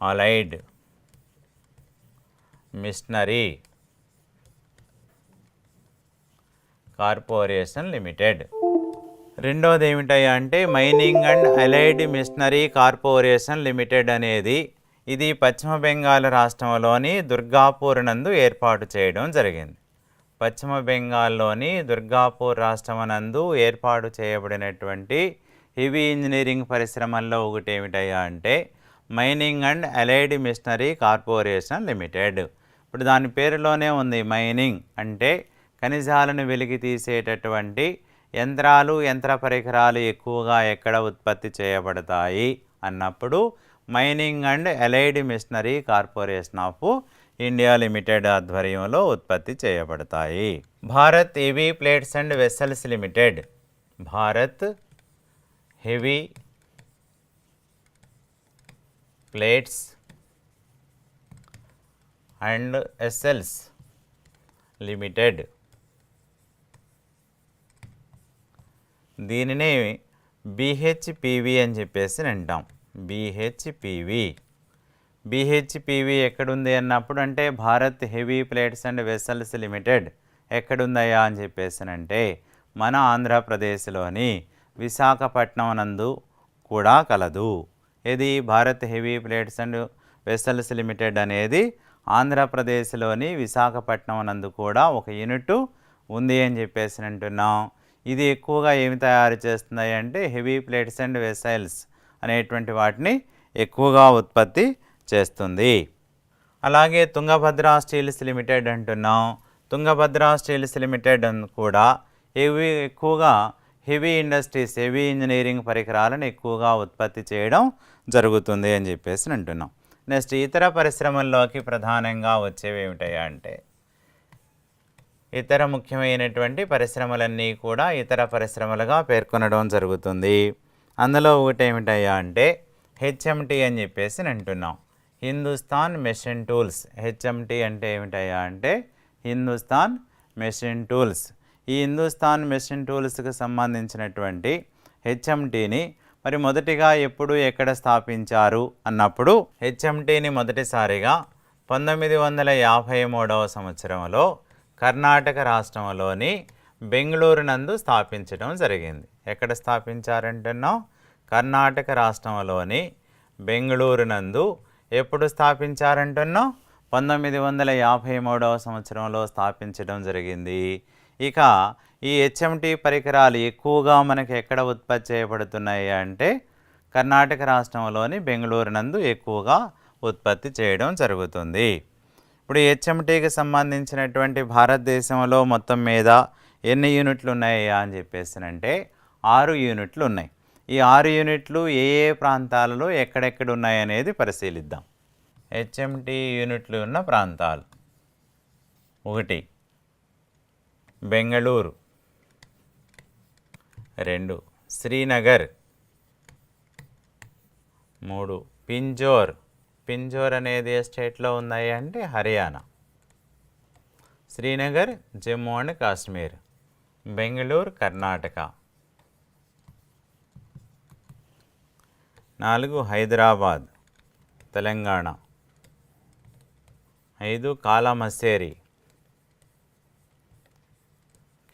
allied machinery corporation limited. రెండోది ఏమిటయ్యా అంటే mining and allied machinery corporation limited అనేది ఇది పశ్చిమ బెంగాల్ రాష్ట్రంలోని దుర్గాపూర్ నందు ఏర్పాటు చేయడం జరిగింది. పశ్చిమ బెంగాల్లోని దుర్గాపూర్ రాష్ట్రమనందు ఏర్పాటు చేయబడినటువంటి హెవీ ఇంజనీరింగ్ పరిశ్రమల్లో ఒకటి ఏమిటయ్యా అంటే mining and allied machinery corporation Limited. ఇప్పుడు దాని పేరులోనే ఉంది. మైనింగ్ అంటే ఖనిజాలను వెలికి తీసేటటువంటి యంత్రాలు, యంత్ర పరికరాలు ఎక్కువగా ఎక్కడ ఉత్పత్తి చేయబడతాయి అన్నప్పుడు mining and allied machinery corporation of India limited ఆధ్వర్యంలో ఉత్పత్తి చేయబడతాయి. Bharat heavy plates and vessels limited. Bharat heavy plates and vessels limited. దీనిని BHPV అని చెప్పేసి అంటాం. BHPV ఎక్కడుంది అన్నప్పుడు అంటే Bharat heavy plates and vessels limited ఎక్కడుందయ్యా అని చెప్పేసి అంటే మన ఆంధ్రప్రదేశ్లోని విశాఖపట్నం నందు కూడా కలదు. ఇది Bharat heavy plates and vessels limited అనేది ఆంధ్రప్రదేశ్లోని విశాఖపట్నం నందు కూడా ఒక యూనిట్ ఉంది అని చెప్పేసి అంటున్నాం. ఇది ఎక్కువగా ఏమి తయారు చేస్తున్నాయి అంటే హెవీ ప్లేట్స్ అండ్ వెసల్స్ అనేటువంటి వాటిని ఎక్కువగా ఉత్పత్తి చేస్తుంది. అలాగే తుంగభద్ర స్టీల్స్ లిమిటెడ్ అంటున్నాం. తుంగభద్ర స్టీల్స్ లిమిటెడ్ కూడా ఎక్కువగా హెవీ ఇండస్ట్రీస్, హెవీ ఇంజనీరింగ్ పరికరాలను ఎక్కువగా ఉత్పత్తి చేయడం జరుగుతుంది అని చెప్పేసి అంటున్నాం. నెక్స్ట్ ఇతర పరిశ్రమల్లోకి ప్రధానంగా వచ్చేవి ఏమిటాయా అంటే ఇతర ముఖ్యమైనటువంటి పరిశ్రమలన్నీ కూడా ఇతర పరిశ్రమలుగా పేర్కొనడం జరుగుతుంది. అందులో ఒకటి ఏమిటయ్యా అంటే HMT అని చెప్పేసి అంటున్నాం. Hindustan machine tools. HMT అంటే ఏమిటయ్యా అంటే హిందుస్థాన్ మెషిన్ టూల్స్. ఈ హిందుస్థాన్ మెషిన్ టూల్స్కి సంబంధించినటువంటి HMTని మరి మొదటిగా ఎప్పుడు ఎక్కడ స్థాపించారు అన్నప్పుడు HMTని మొదటిసారిగా 1953వ సంవత్సరంలో కర్ణాటక రాష్ట్రంలోని బెంగళూరు నందు స్థాపించడం జరిగింది. ఎక్కడ స్థాపించారంటున్నాం? కర్ణాటక రాష్ట్రంలోని బెంగళూరు నందు ఎప్పుడు స్థాపించారంటున్నాం? 1953వ సంవత్సరంలో స్థాపించడం జరిగింది. ఇక ఈ HMT పరికరాలు ఎక్కువగా మనకు ఎక్కడ ఉత్పత్తి చేయబడుతున్నాయి అంటే కర్ణాటక రాష్ట్రంలోని బెంగళూరు నందు ఎక్కువగా ఉత్పత్తి చేయడం జరుగుతుంది. ఇప్పుడు HMTకి సంబంధించినటువంటి భారతదేశంలో మొత్తం మీద ఎన్ని యూనిట్లు ఉన్నాయా అని చెప్పేసి అంటే 6 యూనిట్లు ఉన్నాయి. ఈ 6 యూనిట్లు ఏ ఏ ప్రాంతాలలో ఎక్కడెక్కడ ఉన్నాయనేది పరిశీలిద్దాం. HMT యూనిట్లు ఉన్న ప్రాంతాలు: 1 బెంగళూరు, 2 శ్రీనగర్, 3 పింజోర్. పింజోర్ అనేది ఏ స్టేట్లో ఉన్నాయి అంటే హర్యానా. శ్రీనగర్ జమ్మూ అండ్ కాశ్మీర్, బెంగళూరు కర్ణాటక. 4 హైదరాబాద్ తెలంగాణ. 5 కాలమస్సేరి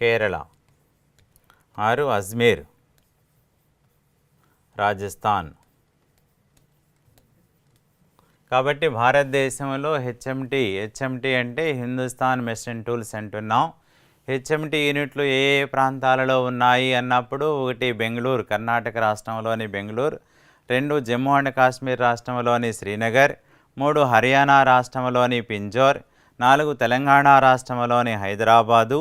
కేరళ. 6 అజ్మీర్ రాజస్థాన్. కాబట్టి భారతదేశంలో హెచ్ఎంటీ అంటే హిందుస్థాన్ మెషిన్ టూల్స్ అంటున్నాం. హెచ్ఎంటీ యూనిట్లు ఏ ఏ ప్రాంతాలలో ఉన్నాయి అన్నప్పుడు 1 బెంగళూరు కర్ణాటక రాష్ట్రంలోని బెంగళూరు, 2 జమ్మూ అండ్ కాశ్మీర్ రాష్ట్రంలోని శ్రీనగర్, 3 హర్యానా రాష్ట్రంలోని పింజోర్, 4 తెలంగాణ రాష్ట్రంలోని హైదరాబాదు,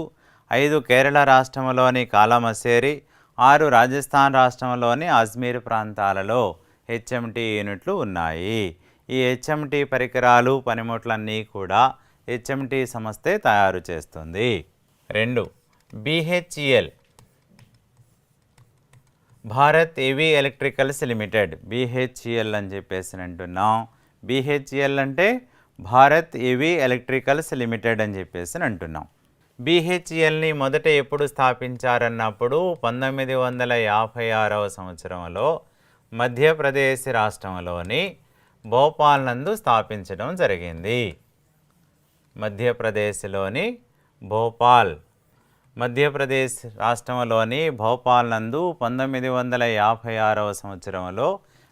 5 కేరళ రాష్ట్రంలోని కాలమస్సేరి, 6 రాజస్థాన్ రాష్ట్రంలోని అజ్మీర్ ప్రాంతాలలో హెచ్ఎంటీ యూనిట్లు ఉన్నాయి. ఈ హెచ్ఎంటీ పరికరాలు పనిముట్లన్నీ కూడా హెచ్ఎంటీ సంస్థే తయారు చేస్తుంది. 2 BHEL భారత్ ఏవీ ఎలక్ట్రికల్స్ లిమిటెడ్ BHEL అని చెప్పేసి అంటున్నాం. BHEL అంటే భారత్ ఏవీ ఎలక్ట్రికల్స్ లిమిటెడ్ అని చెప్పేసి అంటున్నాం. BHELని మొదట ఎప్పుడు స్థాపించారన్నప్పుడు 1956వ సంవత్సరంలో మధ్యప్రదేశ్ రాష్ట్రంలోని భోపాల్ నందు స్థాపించడం జరిగింది. మధ్యప్రదేశ్లోని భోపాల్, మధ్యప్రదేశ్ రాష్ట్రంలోని భోపాల్ నందు 1956వ సంవత్సరంలో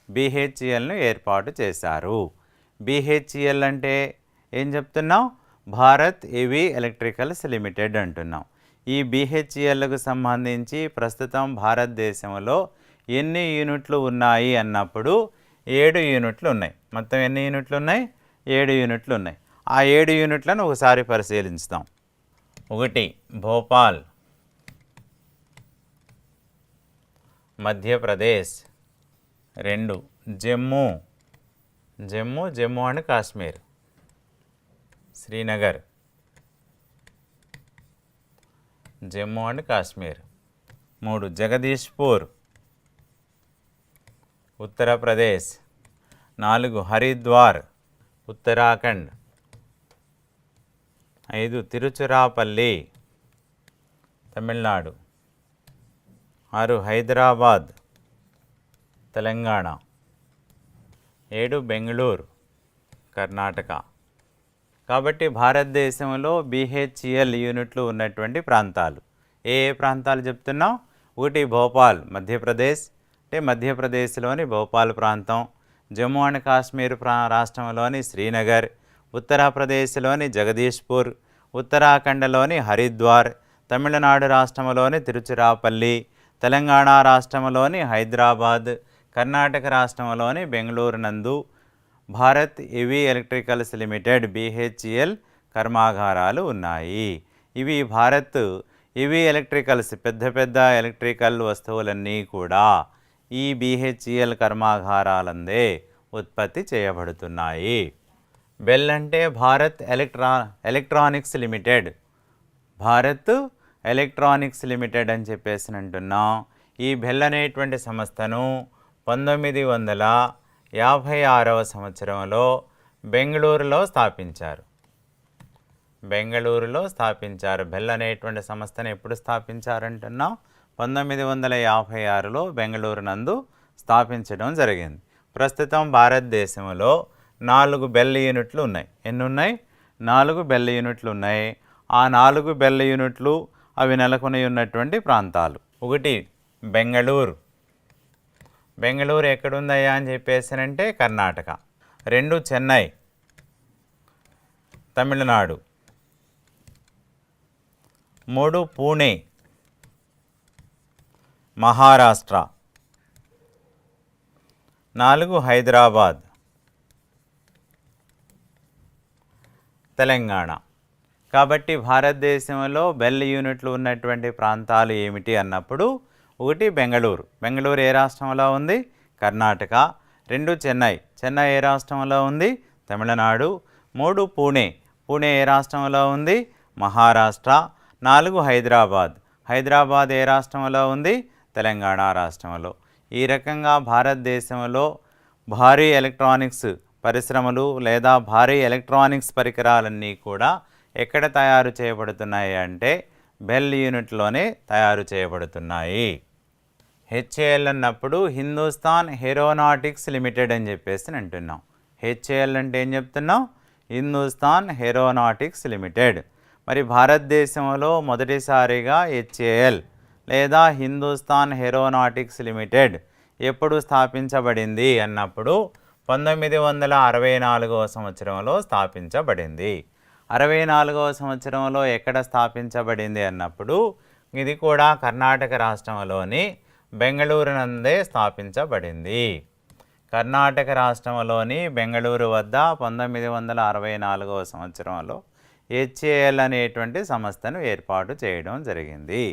BHELను ఏర్పాటు చేశారు. BHEL అంటే ఏం చెప్తున్నాం? భారత్ ఏవీ ఎలక్ట్రికల్స్ లిమిటెడ్ అంటున్నాం. ఈ BHELకు సంబంధించి ప్రస్తుతం భారతదేశంలో ఎన్ని యూనిట్లు ఉన్నాయి అన్నప్పుడు 7 యూనిట్లు ఉన్నాయి. మొత్తం ఎన్ని యూనిట్లు ఉన్నాయి? 7 యూనిట్లు ఉన్నాయి. ఆ 7 యూనిట్లను ఒకసారి పరిశీలించుదాం. 1 భోపాల్, మధ్యప్రదేశ్. 2 జమ్మూ, జమ్మూ అండ్ కాశ్మీర్. శ్రీనగర్, జమ్మూ అండ్ కాశ్మీర్. 3 జగదీష్పూర్, ఉత్తరప్రదేశ్. 4 హరిద్వార్, ఉత్తరాఖండ్. 5 తిరుచిరాపల్లి, తమిళనాడు. 6 హైదరాబాద్, తెలంగాణ. 7 బెంగళూరు, కర్ణాటక. కాబట్టి భారతదేశంలో BHEL యూనిట్లు ఉన్నటువంటి ప్రాంతాలు ఏ ప్రాంతాలు చెప్తున్నాం? 1 భోపాల్, మధ్యప్రదేశ్ అంటే మధ్యప్రదేశ్లోని భోపాల్ ప్రాంతం. జమ్మూ అండ్ కాశ్మీర్ రాష్ట్రంలోని శ్రీనగర్, ఉత్తరప్రదేశ్లోని జగదీష్పూర్, ఉత్తరాఖండ్లోని హరిద్వార్, తమిళనాడు రాష్ట్రంలోని తిరుచిరాపల్లి, తెలంగాణ రాష్ట్రంలోని హైదరాబాద్, కర్ణాటక రాష్ట్రంలోని బెంగళూరు నందు భారత్ ఏవీ ఎలక్ట్రికల్స్ లిమిటెడ్ BHEL కర్మాగారాలు ఉన్నాయి. ఇవి భారత్ ఏవీ ఎలక్ట్రికల్స్ పెద్ద పెద్ద ఎలక్ట్రికల్ వస్తువులన్నీ కూడా ఈ BHEL కర్మాగారాలందే ఉత్పత్తి చేయబడుతున్నాయి. బెల్ అంటే Bharat electronics limited, Bharat electronics limited అని చెప్పేసి అంటున్నాం. ఈ బెల్ అనేటువంటి సంస్థను 1956వ సంవత్సరంలో బెంగళూరులో స్థాపించారు. బెల్ అనేటువంటి సంస్థను ఎప్పుడు స్థాపించారంటున్నాం? 1956లో బెంగళూరు నందు స్థాపించడం జరిగింది. ప్రస్తుతం భారతదేశంలో 4 బెల్ యూనిట్లు ఉన్నాయి. ఎన్ని ఉన్నాయి? 4 బెల్ యూనిట్లు ఉన్నాయి. ఆ 4 బెల్ యూనిట్లు అవి నెలకొని ఉన్నటువంటి ప్రాంతాలు. 1 బెంగళూరు. బెంగళూరు ఎక్కడుందయ్యా అని చెప్పేసానంటే కర్ణాటక. 2 చెన్నై, తమిళనాడు. 3 పూణే, మహారాష్ట్ర. 4 హైదరాబాద్, తెలంగాణ. కాబట్టి భారతదేశంలో బెల్ యూనిట్లు ఉన్నటువంటి ప్రాంతాలు ఏమిటి అన్నప్పుడు 1 బెంగళూరు. బెంగళూరు ఏ రాష్ట్రంలో ఉంది? కర్ణాటక. 2 చెన్నై. చెన్నై ఏ రాష్ట్రంలో ఉంది? తమిళనాడు. 3 పూణే. పూణే ఏ రాష్ట్రంలో ఉంది? మహారాష్ట్ర. 4 హైదరాబాద్. హైదరాబాద్ ఏ రాష్ట్రంలో ఉంది? తెలంగాణ రాష్ట్రంలో. ఈ రకంగా భారతదేశంలో భారీ ఎలక్ట్రానిక్స్ పరిశ్రమలు లేదా భారీ ఎలక్ట్రానిక్స్ పరికరాలన్నీ కూడా ఎక్కడ తయారు చేయబడుతున్నాయి అంటే బెల్ యూనిట్లోనే తయారు చేయబడుతున్నాయి. HAL అన్నప్పుడు హిందుస్థాన్ ఏరోనాటిక్స్ లిమిటెడ్ అని చెప్పేసి అంటున్నాం. HAL అంటే ఏం చెప్తున్నాం? Hindustan aeronautics limited. మరి భారతదేశంలో మొదటిసారిగా HAL లేదా హిందుస్థాన్ ఏరోనాటిక్స్ లిమిటెడ్ ఎప్పుడు స్థాపించబడింది అన్నప్పుడు 1964వ సంవత్సరంలో స్థాపించబడింది. 64వ సంవత్సరంలో ఎక్కడ స్థాపించబడింది అన్నప్పుడు ఇది కూడా కర్ణాటక రాష్ట్రంలోని బెంగళూరు నందే స్థాపించబడింది. కర్ణాటక రాష్ట్రంలోని బెంగళూరు వద్ద 1964వ సంవత్సరంలో HAL అనేటువంటి సంస్థను ఏర్పాటు చేయడం జరిగింది.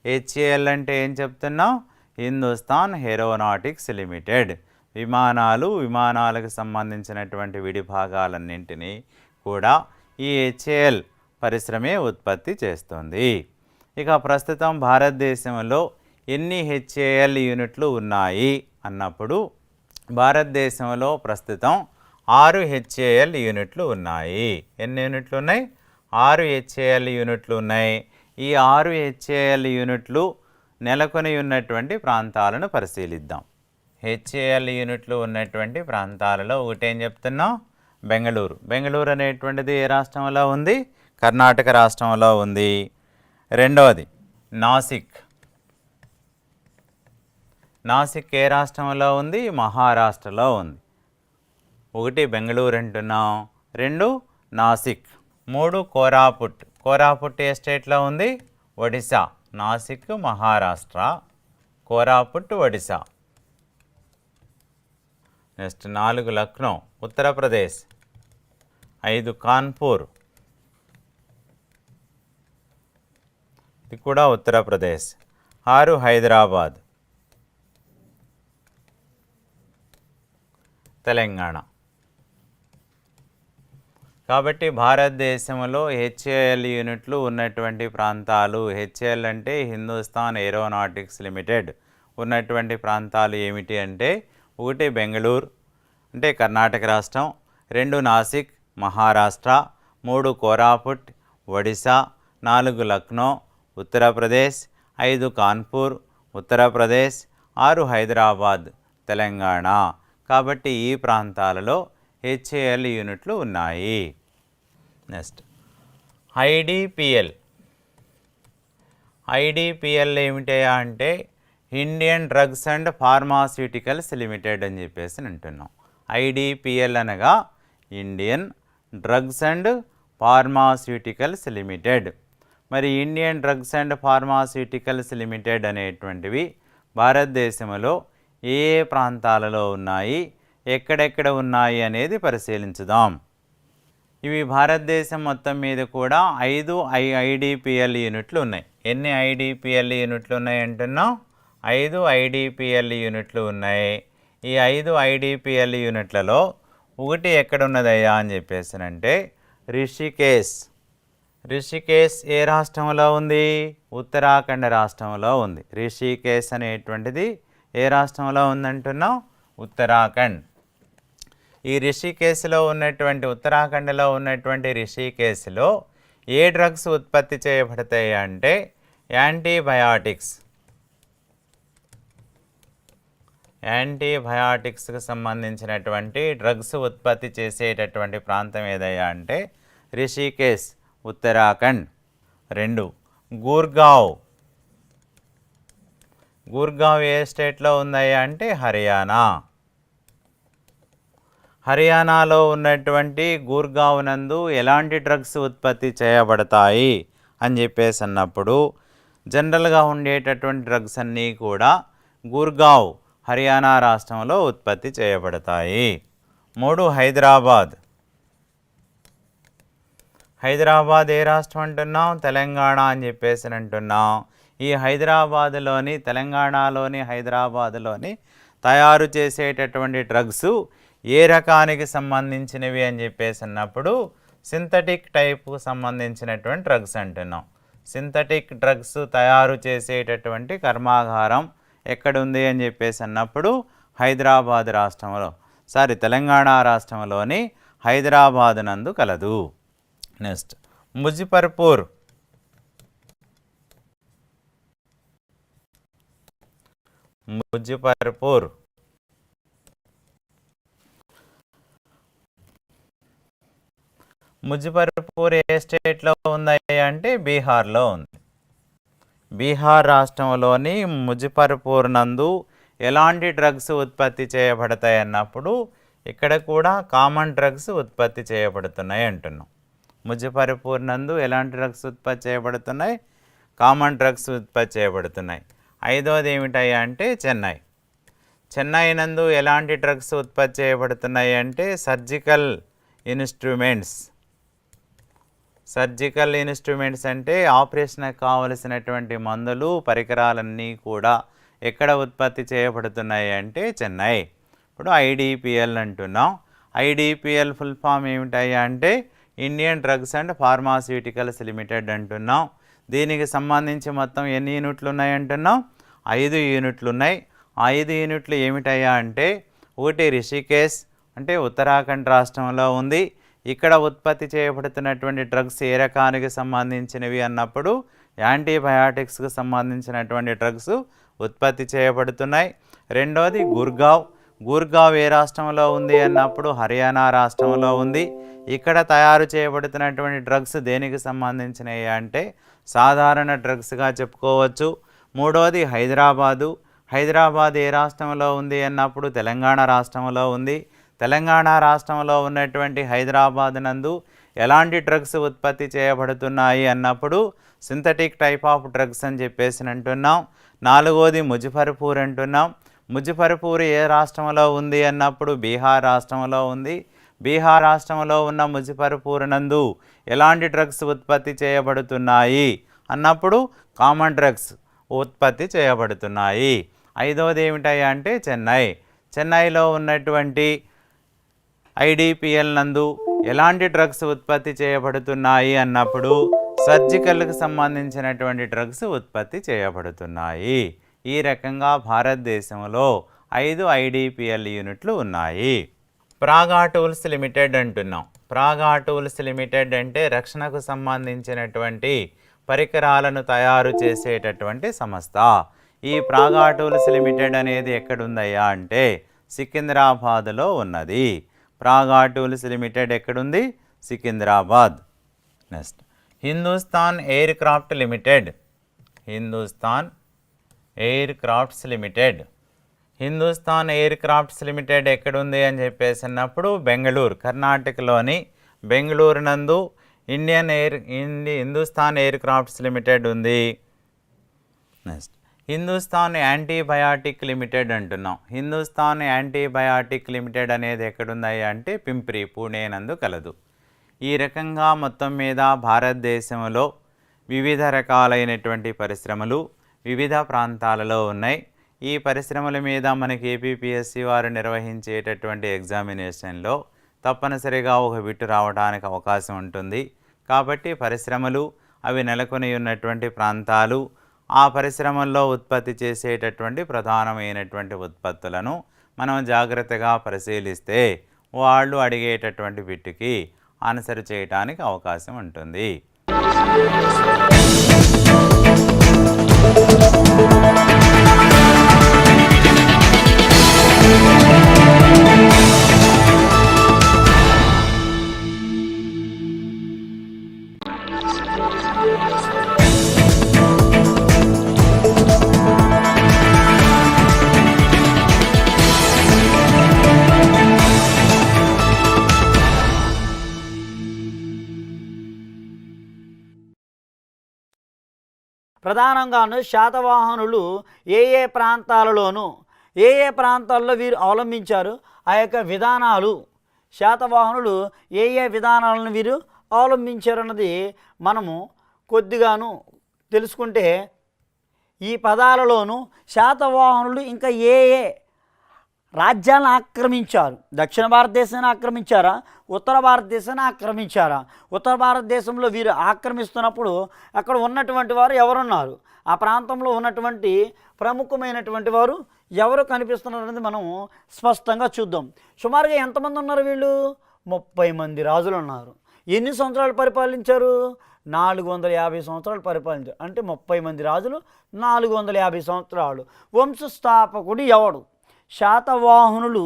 HAL అంటే ఏం చెప్తున్నాం? Hindustan aeronautics limited. విమానాలకు సంబంధించినటువంటి విడిభాగాలన్నింటినీ కూడా ఈ HAL పరిశ్రమే ఉత్పత్తి చేస్తుంది. ఇక ప్రస్తుతం భారతదేశంలో ఎన్ని హెచ్ఏఎల్ యూనిట్లు ఉన్నాయి అన్నప్పుడు భారతదేశంలో ప్రస్తుతం 6 హెచ్ఏఎల్ యూనిట్లు ఉన్నాయి. ఎన్ని యూనిట్లు ఉన్నాయి? 6 హెచ్ఏఎల్ యూనిట్లు ఉన్నాయి. ఈ 6 హెచ్ఏఎల్ యూనిట్లు నెలకొని ఉన్నటువంటి ప్రాంతాలను పరిశీలిద్దాం. హెచ్ఏఎల్ యూనిట్లు ఉన్నటువంటి ప్రాంతాలలో ఒకటేం చెప్తున్నాం? బెంగళూరు. బెంగళూరు అనేటువంటిది ఏ రాష్ట్రంలో ఉంది? కర్ణాటక రాష్ట్రంలో ఉంది. రెండవది నాసిక్. నాసిక్ ఏ రాష్ట్రంలో ఉంది? మహారాష్ట్రలో ఉంది. ఒకటి బెంగళూరు అంటున్నాం, 2 నాసిక్, 3 కోరాపుట్. కోరాపుట్ ఏ స్టేట్లో ఉంది? ఒడిశా. నాసిక్ మహారాష్ట్ర, కోరాపుట్ ఒడిశా. నెక్స్ట్ 4 లక్నో ఉత్తరప్రదేశ్, 5 కాన్పూర్, ఇది కూడా ఉత్తరప్రదేశ్, 6 హైదరాబాద్, తెలంగాణ. కాబట్టి భారతదేశంలో హెచ్ఏఎల్ యూనిట్లు ఉన్నటువంటి ప్రాంతాలు, హెచ్ఏఎల్ అంటే హిందుస్థాన్ ఏరోనాటిక్స్ లిమిటెడ్ ఉన్నటువంటి ప్రాంతాలు ఏమిటి అంటే, 1 బెంగళూరు అంటే కర్ణాటక రాష్ట్రం, 2 నాసిక్ మహారాష్ట్ర, 3 కోరాపుట్ ఒడిశా, 4 లక్నో ఉత్తరప్రదేశ్, 5 కాన్పూర్ ఉత్తరప్రదేశ్, 6 హైదరాబాద్ తెలంగాణ. కాబట్టి ఈ ప్రాంతాలలో హెచ్ఏఎల్ యూనిట్లు ఉన్నాయి. Next IDPL. ఐడిపిఎల్ ఏమిటయా అంటే Indian drugs and pharmaceuticals limited అని చెప్పేసి అంటున్నాం. ఐడిపిఎల్ అనగా Indian drugs and pharmaceuticals limited. మరి Indian drugs and pharmaceuticals limited అనేటువంటివి భారతదేశంలో ఏ ప్రాంతాలలో ఉన్నాయి, ఎక్కడెక్కడ ఉన్నాయి అనేది పరిశీలించుదాం. ఇవి భారతదేశం మొత్తం మీద కూడా 5 ఐడిపిఎల్ యూనిట్లు ఉన్నాయి. ఎన్ని ఐడిపిఎల్ యూనిట్లు ఉన్నాయి అంటున్నాం? 5 ఐడిపిఎల్ యూనిట్లు ఉన్నాయి. ఈ 5 ఐడిపిఎల్ యూనిట్లలో ఒకటి ఎక్కడున్నదయ్యా అని చెప్పేసానంటే రిషికేశ్. రిషికేశ్ ఏ రాష్ట్రంలో ఉంది? ఉత్తరాఖండ్ రాష్ట్రంలో ఉంది. రిషికేశ్ అనేటువంటిది ఏ రాష్ట్రంలో ఉందంటున్నాం? ఉత్తరాఖండ్. ఈ రిషికేశ్లో ఉన్నటువంటి ఉత్తరాఖండ్లో ఉన్నటువంటి రిషికేశ్లో ఏ డ్రగ్స్ ఉత్పత్తి చేయబడతాయి అంటే యాంటీబయాటిక్స్. యాంటీబయాటిక్స్కి సంబంధించినటువంటి డ్రగ్స్ ఉత్పత్తి చేసేటటువంటి ప్రాంతం ఏదయ్యా అంటే రిషికేశ్ ఉత్తరాఖండ్. 2 గుర్గావ్. గుర్గావ్ ఏ స్టేట్లో ఉందయ్యా అంటే హర్యానా. హర్యానాలో ఉన్నటువంటి గుర్గావ్ నందు ఎలాంటి డ్రగ్స్ ఉత్పత్తి చేయబడతాయి అని చెప్పేసి అన్నప్పుడు జనరల్గా ఉండేటటువంటి డ్రగ్స్ అన్నీ కూడా గుర్గావ్ హర్యానా రాష్ట్రంలో ఉత్పత్తి చేయబడతాయి. 3 హైదరాబాద్. హైదరాబాద్ ఏ రాష్ట్రం అంటున్నాం? తెలంగాణ అని చెప్పేసి అంటున్నాం. ఈ హైదరాబాదులోని, తెలంగాణలోని హైదరాబాదులోని తయారు చేసేటటువంటి డ్రగ్స్ ఏ రకానికి సంబంధించినవి అని చెప్పేసి అన్నప్పుడు సింథటిక్ టైప్కు సంబంధించినటువంటి డ్రగ్స్ అంటున్నాం. సింథటిక్ డ్రగ్స్ తయారు చేసేటటువంటి కర్మాగారం ఎక్కడుంది అని చెప్పేసి అన్నప్పుడు హైదరాబాద్ రాష్ట్రంలో, తెలంగాణ రాష్ట్రంలోని హైదరాబాద్ నందు కలదు. నెక్స్ట్ ముజఫర్పూర్. ముజఫర్పూర్ ముజఫర్పూర్ ఏ స్టేట్లో ఉంది అంటే బీహార్లో ఉంది. బీహార్ రాష్ట్రంలోని ముజఫర్పూర్ నందు ఎలాంటి డ్రగ్స్ ఉత్పత్తి చేయబడతాయి అన్నప్పుడు ఇక్కడ కూడా కామన్ డ్రగ్స్ ఉత్పత్తి చేయబడుతున్నాయి అంటున్నాం. ముజఫర్పూర్ నందు ఎలాంటి డ్రగ్స్ ఉత్పత్తి చేయబడుతున్నాయి? కామన్ డ్రగ్స్ ఉత్పత్తి చేయబడుతున్నాయి. 5వది ఏమిటాయి అంటే చెన్నై. చెన్నై నందు ఎలాంటి డ్రగ్స్ ఉత్పత్తి చేయబడుతున్నాయి అంటే సర్జికల్ ఇన్స్ట్రుమెంట్స్. సర్జికల్ ఇన్స్ట్రుమెంట్స్ అంటే ఆపరేషన్కి కావలసినటువంటి మందులు, పరికరాలన్నీ కూడా ఎక్కడ ఉత్పత్తి చేయబడుతున్నాయి అంటే చెన్నై. ఇప్పుడు ఐడిపిఎల్ అంటున్నాం. ఐడిపిఎల్ ఫుల్ ఫామ్ ఏమిటాయి అంటే Indian drugs and pharmaceuticals limited అంటున్నాం. దీనికి సంబంధించి మొత్తం ఎన్ని యూనిట్లు ఉన్నాయి అంటున్నాం? 5 యూనిట్లు ఉన్నాయి. ఆ 5 యూనిట్లు ఏమిటయ్యా అంటే, ఒకటి రిషికేశ్ అంటే ఉత్తరాఖండ్ రాష్ట్రంలో ఉంది. ఇక్కడ ఉత్పత్తి చేయబడుతున్నటువంటి డ్రగ్స్ ఏ రకానికి సంబంధించినవి అన్నప్పుడు యాంటీబయాటిక్స్కి సంబంధించినటువంటి డ్రగ్స్ ఉత్పత్తి చేయబడుతున్నాయి. రెండోది గుర్గావ్ ఏ రాష్ట్రంలో ఉంది అన్నప్పుడు హర్యానా రాష్ట్రంలో ఉంది. ఇక్కడ తయారు చేయబడుతున్నటువంటి డ్రగ్స్ దేనికి సంబంధించినవి అంటే సాధారణ డ్రగ్స్గా చెప్పుకోవచ్చు. మూడోది హైదరాబాద్ ఏ రాష్ట్రంలో ఉంది అన్నప్పుడు తెలంగాణ రాష్ట్రంలో ఉంది. తెలంగాణ రాష్ట్రంలో ఉన్నటువంటి హైదరాబాద్ నందు ఎలాంటి డ్రగ్స్ ఉత్పత్తి చేయబడుతున్నాయి అన్నప్పుడు సింథటిక్ టైప్ ఆఫ్ డ్రగ్స్ అని చెప్పేసి అంటున్నాం. నాలుగోది ముజఫర్పూర్ అంటున్నాం. ముజఫర్పూర్ ఏ రాష్ట్రంలో ఉంది అన్నప్పుడు బీహార్ రాష్ట్రంలో ఉంది. బీహార్ రాష్ట్రంలో ఉన్న ముజఫర్పూర్ నందు ఎలాంటి డ్రగ్స్ ఉత్పత్తి చేయబడుతున్నాయి అన్నప్పుడు కామన్ డ్రగ్స్ ఉత్పత్తి చేయబడుతున్నాయి. ఐదవది ఏమిటాయి అంటే చెన్నైలో ఉన్నటువంటి ఐడిపిఎల్ నందు ఎలాంటి డ్రగ్స్ ఉత్పత్తి చేయబడుతున్నాయి అన్నప్పుడు సర్జికల్కి సంబంధించినటువంటి డ్రగ్స్ ఉత్పత్తి చేయబడుతున్నాయి. ఈ రకంగా భారతదేశంలో 5 ఐడిపిఎల్ యూనిట్లు ఉన్నాయి. ప్రాగా టూల్స్ లిమిటెడ్ అంటున్నాం. ప్రాగా టూల్స్ లిమిటెడ్ అంటే రక్షణకు సంబంధించినటువంటి పరికరాలను తయారు చేసేటటువంటి సంస్థ. ఈ ప్రాగా టూల్స్ లిమిటెడ్ అనేది ఎక్కడుందయ్యా అంటే సికింద్రాబాద్లో ఉన్నది. ప్రాగా టూల్స్ లిమిటెడ్ ఎక్కడుంది? Secunderabad. Next Hindustan air crafts limited ఎక్కడుంది అని చెప్పేసి అన్నప్పుడు బెంగళూరు, కర్ణాటకలోని బెంగళూరు నందు హిందుస్థాన్ ఎయిర్ క్రాఫ్ట్స్ లిమిటెడ్ ఉంది. నెక్స్ట్ హిందుస్థాన్ యాంటీబయాటిక్ లిమిటెడ్ అంటున్నాం. హిందుస్థాన్ యాంటీబయాటిక్ లిమిటెడ్ అనేది ఎక్కడుంది అంటే పింప్రి, పూణే నందు కలదు. ఈ రకంగా మొత్తం మీద భారతదేశంలో వివిధ రకాలైనటువంటి పరిశ్రమలు వివిధ ప్రాంతాలలో ఉన్నాయి. ఈ పరిశ్రమల మీద మనకి ఏపీపీఎస్సీ వారు నిర్వహించేటటువంటి ఎగ్జామినేషన్లో తప్పనిసరిగా ఒక బిట్టు రావడానికి అవకాశం ఉంటుంది. కాబట్టి పరిశ్రమలు, అవి నెలకొని ఉన్నటువంటి ప్రాంతాలు, ఆ పరిశ్రమల్లో ఉత్పత్తి చేసేటటువంటి ప్రధానమైనటువంటి ఉత్పత్తులను మనం జాగ్రత్తగా పరిశీలిస్తే వాళ్ళు అడిగేటటువంటి బిట్టుకి ఆన్సర్ చేయడానికి అవకాశం ఉంటుంది. ప్రధానంగాను శాతవాహనులు ఏ ప్రాంతాల్లో వీరు అవలంబించారు, ఆ యొక్క విధానాలు, శాతవాహనులు ఏ విధానాలను వీరు అవలంబించారన్నది మనము కొద్దిగాను తెలుసుకుంటే ఈ పదాలలోనూ శాతవాహనులు ఇంకా ఏ రాజ్యాలను ఆక్రమించారు, దక్షిణ భారతదేశాన్ని ఆక్రమించారా, ఉత్తర భారతదేశాన్ని ఆక్రమించారా, ఉత్తర భారతదేశంలో వీరు ఆక్రమిస్తున్నప్పుడు అక్కడ ఉన్నటువంటి వారు ఎవరున్నారు, ఆ ప్రాంతంలో ఉన్నటువంటి ప్రముఖమైనటువంటి వారు ఎవరు కనిపిస్తున్నారు అనేది మనం స్పష్టంగా చూద్దాం. సుమారుగా ఎంతమంది ఉన్నారు వీళ్ళు? 30 మంది రాజులు ఉన్నారు. ఎన్ని సంవత్సరాలు పరిపాలించారు? 450 సంవత్సరాలు పరిపాలించారు. అంటే 30 మంది రాజులు 450 సంవత్సరాలు. వంశస్థాపకుడు ఎవడు? శాతవాహనులు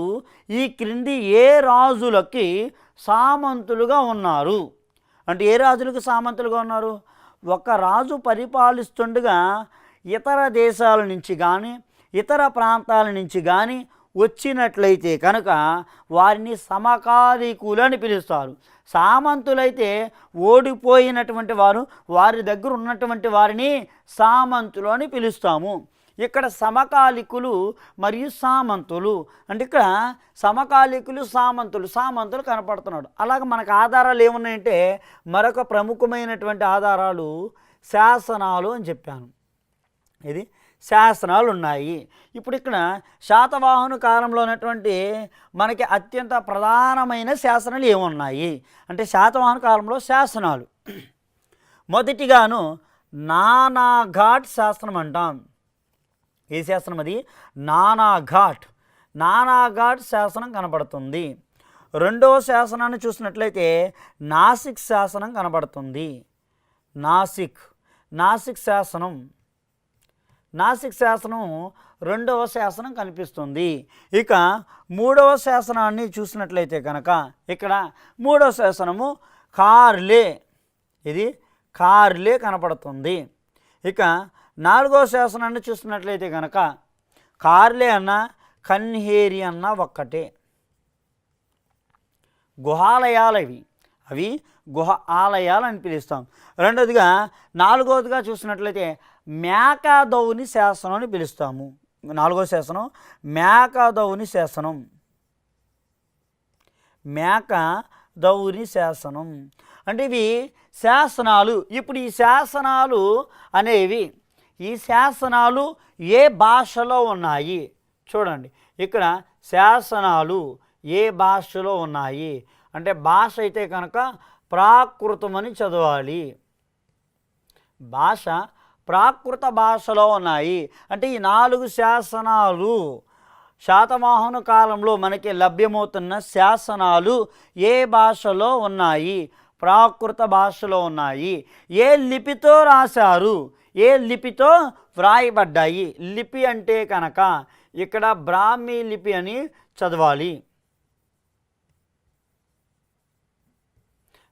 ఈ క్రింది ఏ రాజులకి సామంతులుగా ఉన్నారు అంటే ఏ రాజులకు సామంతులుగా ఉన్నారు? ఒక రాజు పరిపాలిస్తుండగా ఇతర దేశాల నుంచి కానీ ఇతర ప్రాంతాల నుంచి కానీ వచ్చినట్లయితే కనుక వారిని సమకాలీకులు అని పిలుస్తారు. సామంతులైతే ఓడిపోయినటువంటి వారు, వారి దగ్గర ఉన్నటువంటి వారిని సామంతులు అని పిలుస్తాము. ఇక్కడ సమకాలికులు మరియు సామంతులు అంటే ఇక్కడ సమకాలికులు సామంతులు కనపడుతున్నాడు. అలాగే మనకు ఆధారాలు ఏమున్నాయంటే మరొక ప్రముఖమైనటువంటి ఆధారాలు శాసనాలు అని చెప్పాను. ఇది శాసనాలు ఉన్నాయి. ఇప్పుడు ఇక్కడ శాతవాహన కాలంలో ఉన్నటువంటి మనకి అత్యంత ప్రధానమైన శాసనాలు ఏమున్నాయి అంటే శాతవాహన కాలంలో శాసనాలు మొదటిగాను నానాఘాట్ శాసనం అంటాం. ఏ శాసనం అది? నానాఘాట్. నానాఘాట్ శాసనం కనపడుతుంది. రెండవ శాసనాన్ని చూసినట్లయితే నాసిక్ శాసనం కనబడుతుంది. నాసిక్ శాసనం. నాసిక్ శాసనం రెండవ శాసనం కనిపిస్తుంది. ఇక మూడవ శాసనాన్ని చూసినట్లయితే కనుక ఇక్కడ మూడవ శాసనము కార్లే. ఇది కార్లే కనపడుతుంది. ఇక నాలుగవ శాసనాన్ని చూసినట్లయితే కనుక కార్లే అన్న కన్హేరి అన్న ఒక్కటే. గుహాలయాలు అవి గుహ ఆలయాలు అని పిలుస్తాం. రెండోదిగా నాలుగవదిగా చూసినట్లయితే మేకాదౌని శాసనం అని పిలుస్తాము. నాలుగో శాసనం మేకాదౌని శాసనం. మేకాదౌని శాసనం అంటే ఇవి శాసనాలు. ఇప్పుడు ఈ శాసనాలు అనేవి ఈ శాసనాలు ఏ భాషలో ఉన్నాయి చూడండి. ఇక్కడ శాసనాలు ఏ భాషలో ఉన్నాయి అంటే భాష అయితే కనుక ప్రాకృతం అని చదవాలి. భాష ప్రాకృత భాషలో ఉన్నాయి. అంటే ఈ 4 శాసనాలు శాతవాహన కాలంలో మనకి లభ్యమవుతున్న శాసనాలు ఏ భాషలో ఉన్నాయి? ప్రాకృత భాషలో ఉన్నాయి. ఏ లిపితో రాశారు? ఏ లిపితో వ్రాయబడ్డాయి? లిపి అంటే కనుక ఇక్కడ బ్రాహ్మీ లిపి అని చదవాలి.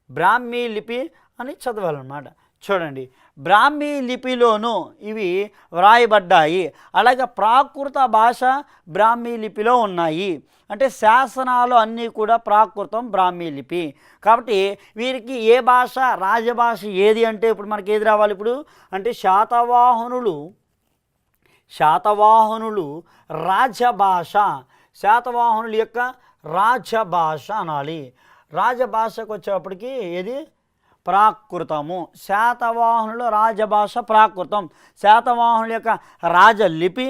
బ్రాహ్మీ లిపి అని చదవాలన్నమాట. చూడండి, బ్రాహ్మీ లిపిలోనూ ఇవి వ్రాయబడ్డాయి. అలాగే ప్రాకృత భాష బ్రాహ్మీ లిపిలో ఉన్నాయి. అంటే శాసనాలు అన్నీ కూడా ప్రాకృతం బ్రాహ్మీ లిపి. కాబట్టి వీరికి ఏ భాష రాజభాష ఏది అంటే ఇప్పుడు మనకి ఏది రావాలి? ఇప్పుడు అంటే శాతవాహనులు రాజభాష, శాతవాహనుల యొక్క రాజభాష అనాలి. రాజభాషకు వచ్చేప్పటికి ఏది? ప్రాకృతము. శాతవాహనుల రాజభాష ప్రాకృతం. శాతవాహనుల యొక్క రాజలిపి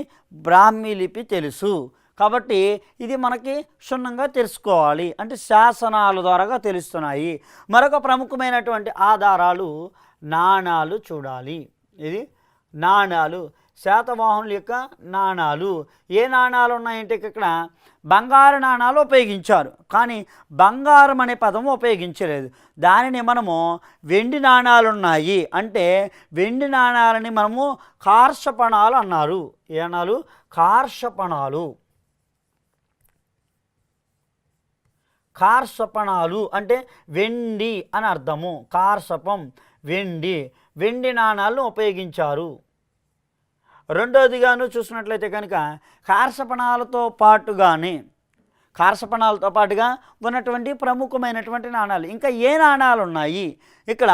బ్రాహ్మీ లిపి తెలుసు. కాబట్టి ఇది మనకి క్షుణ్ణంగా తెలుసుకోవాలి. అంటే శాసనాల ద్వారాగా తెలుస్తున్నాయి. మరొక ప్రముఖమైనటువంటి ఆధారాలు నాణాలు చూడాలి. ఇది నాణాలు, శాతవాహనుల యొక్క నాణాలు. ఏ నాణాలు ఉన్నాయంటే ఇక్కడ బంగారు నాణాలు ఉపయోగించారు, కానీ బంగారం అనే పదము ఉపయోగించలేదు. దానిని మనము వెండి నాణాలు ఉన్నాయి అంటే వెండి నాణాలని మనము కార్షపణాలు అన్నారు. ఏ అన్నారు? కార్షపణాలు. కార్షపణాలు అంటే వెండి అని అర్థము. కార్షపం వెండి. వెండి నాణాలను ఉపయోగించారు. రెండోదిగాను చూసినట్లయితే కనుక కార్షపణాలతో పాటుగా ఉన్నటువంటి ప్రముఖమైనటువంటి నాణాలు ఇంకా ఏ నాణాలు ఉన్నాయి? ఇక్కడ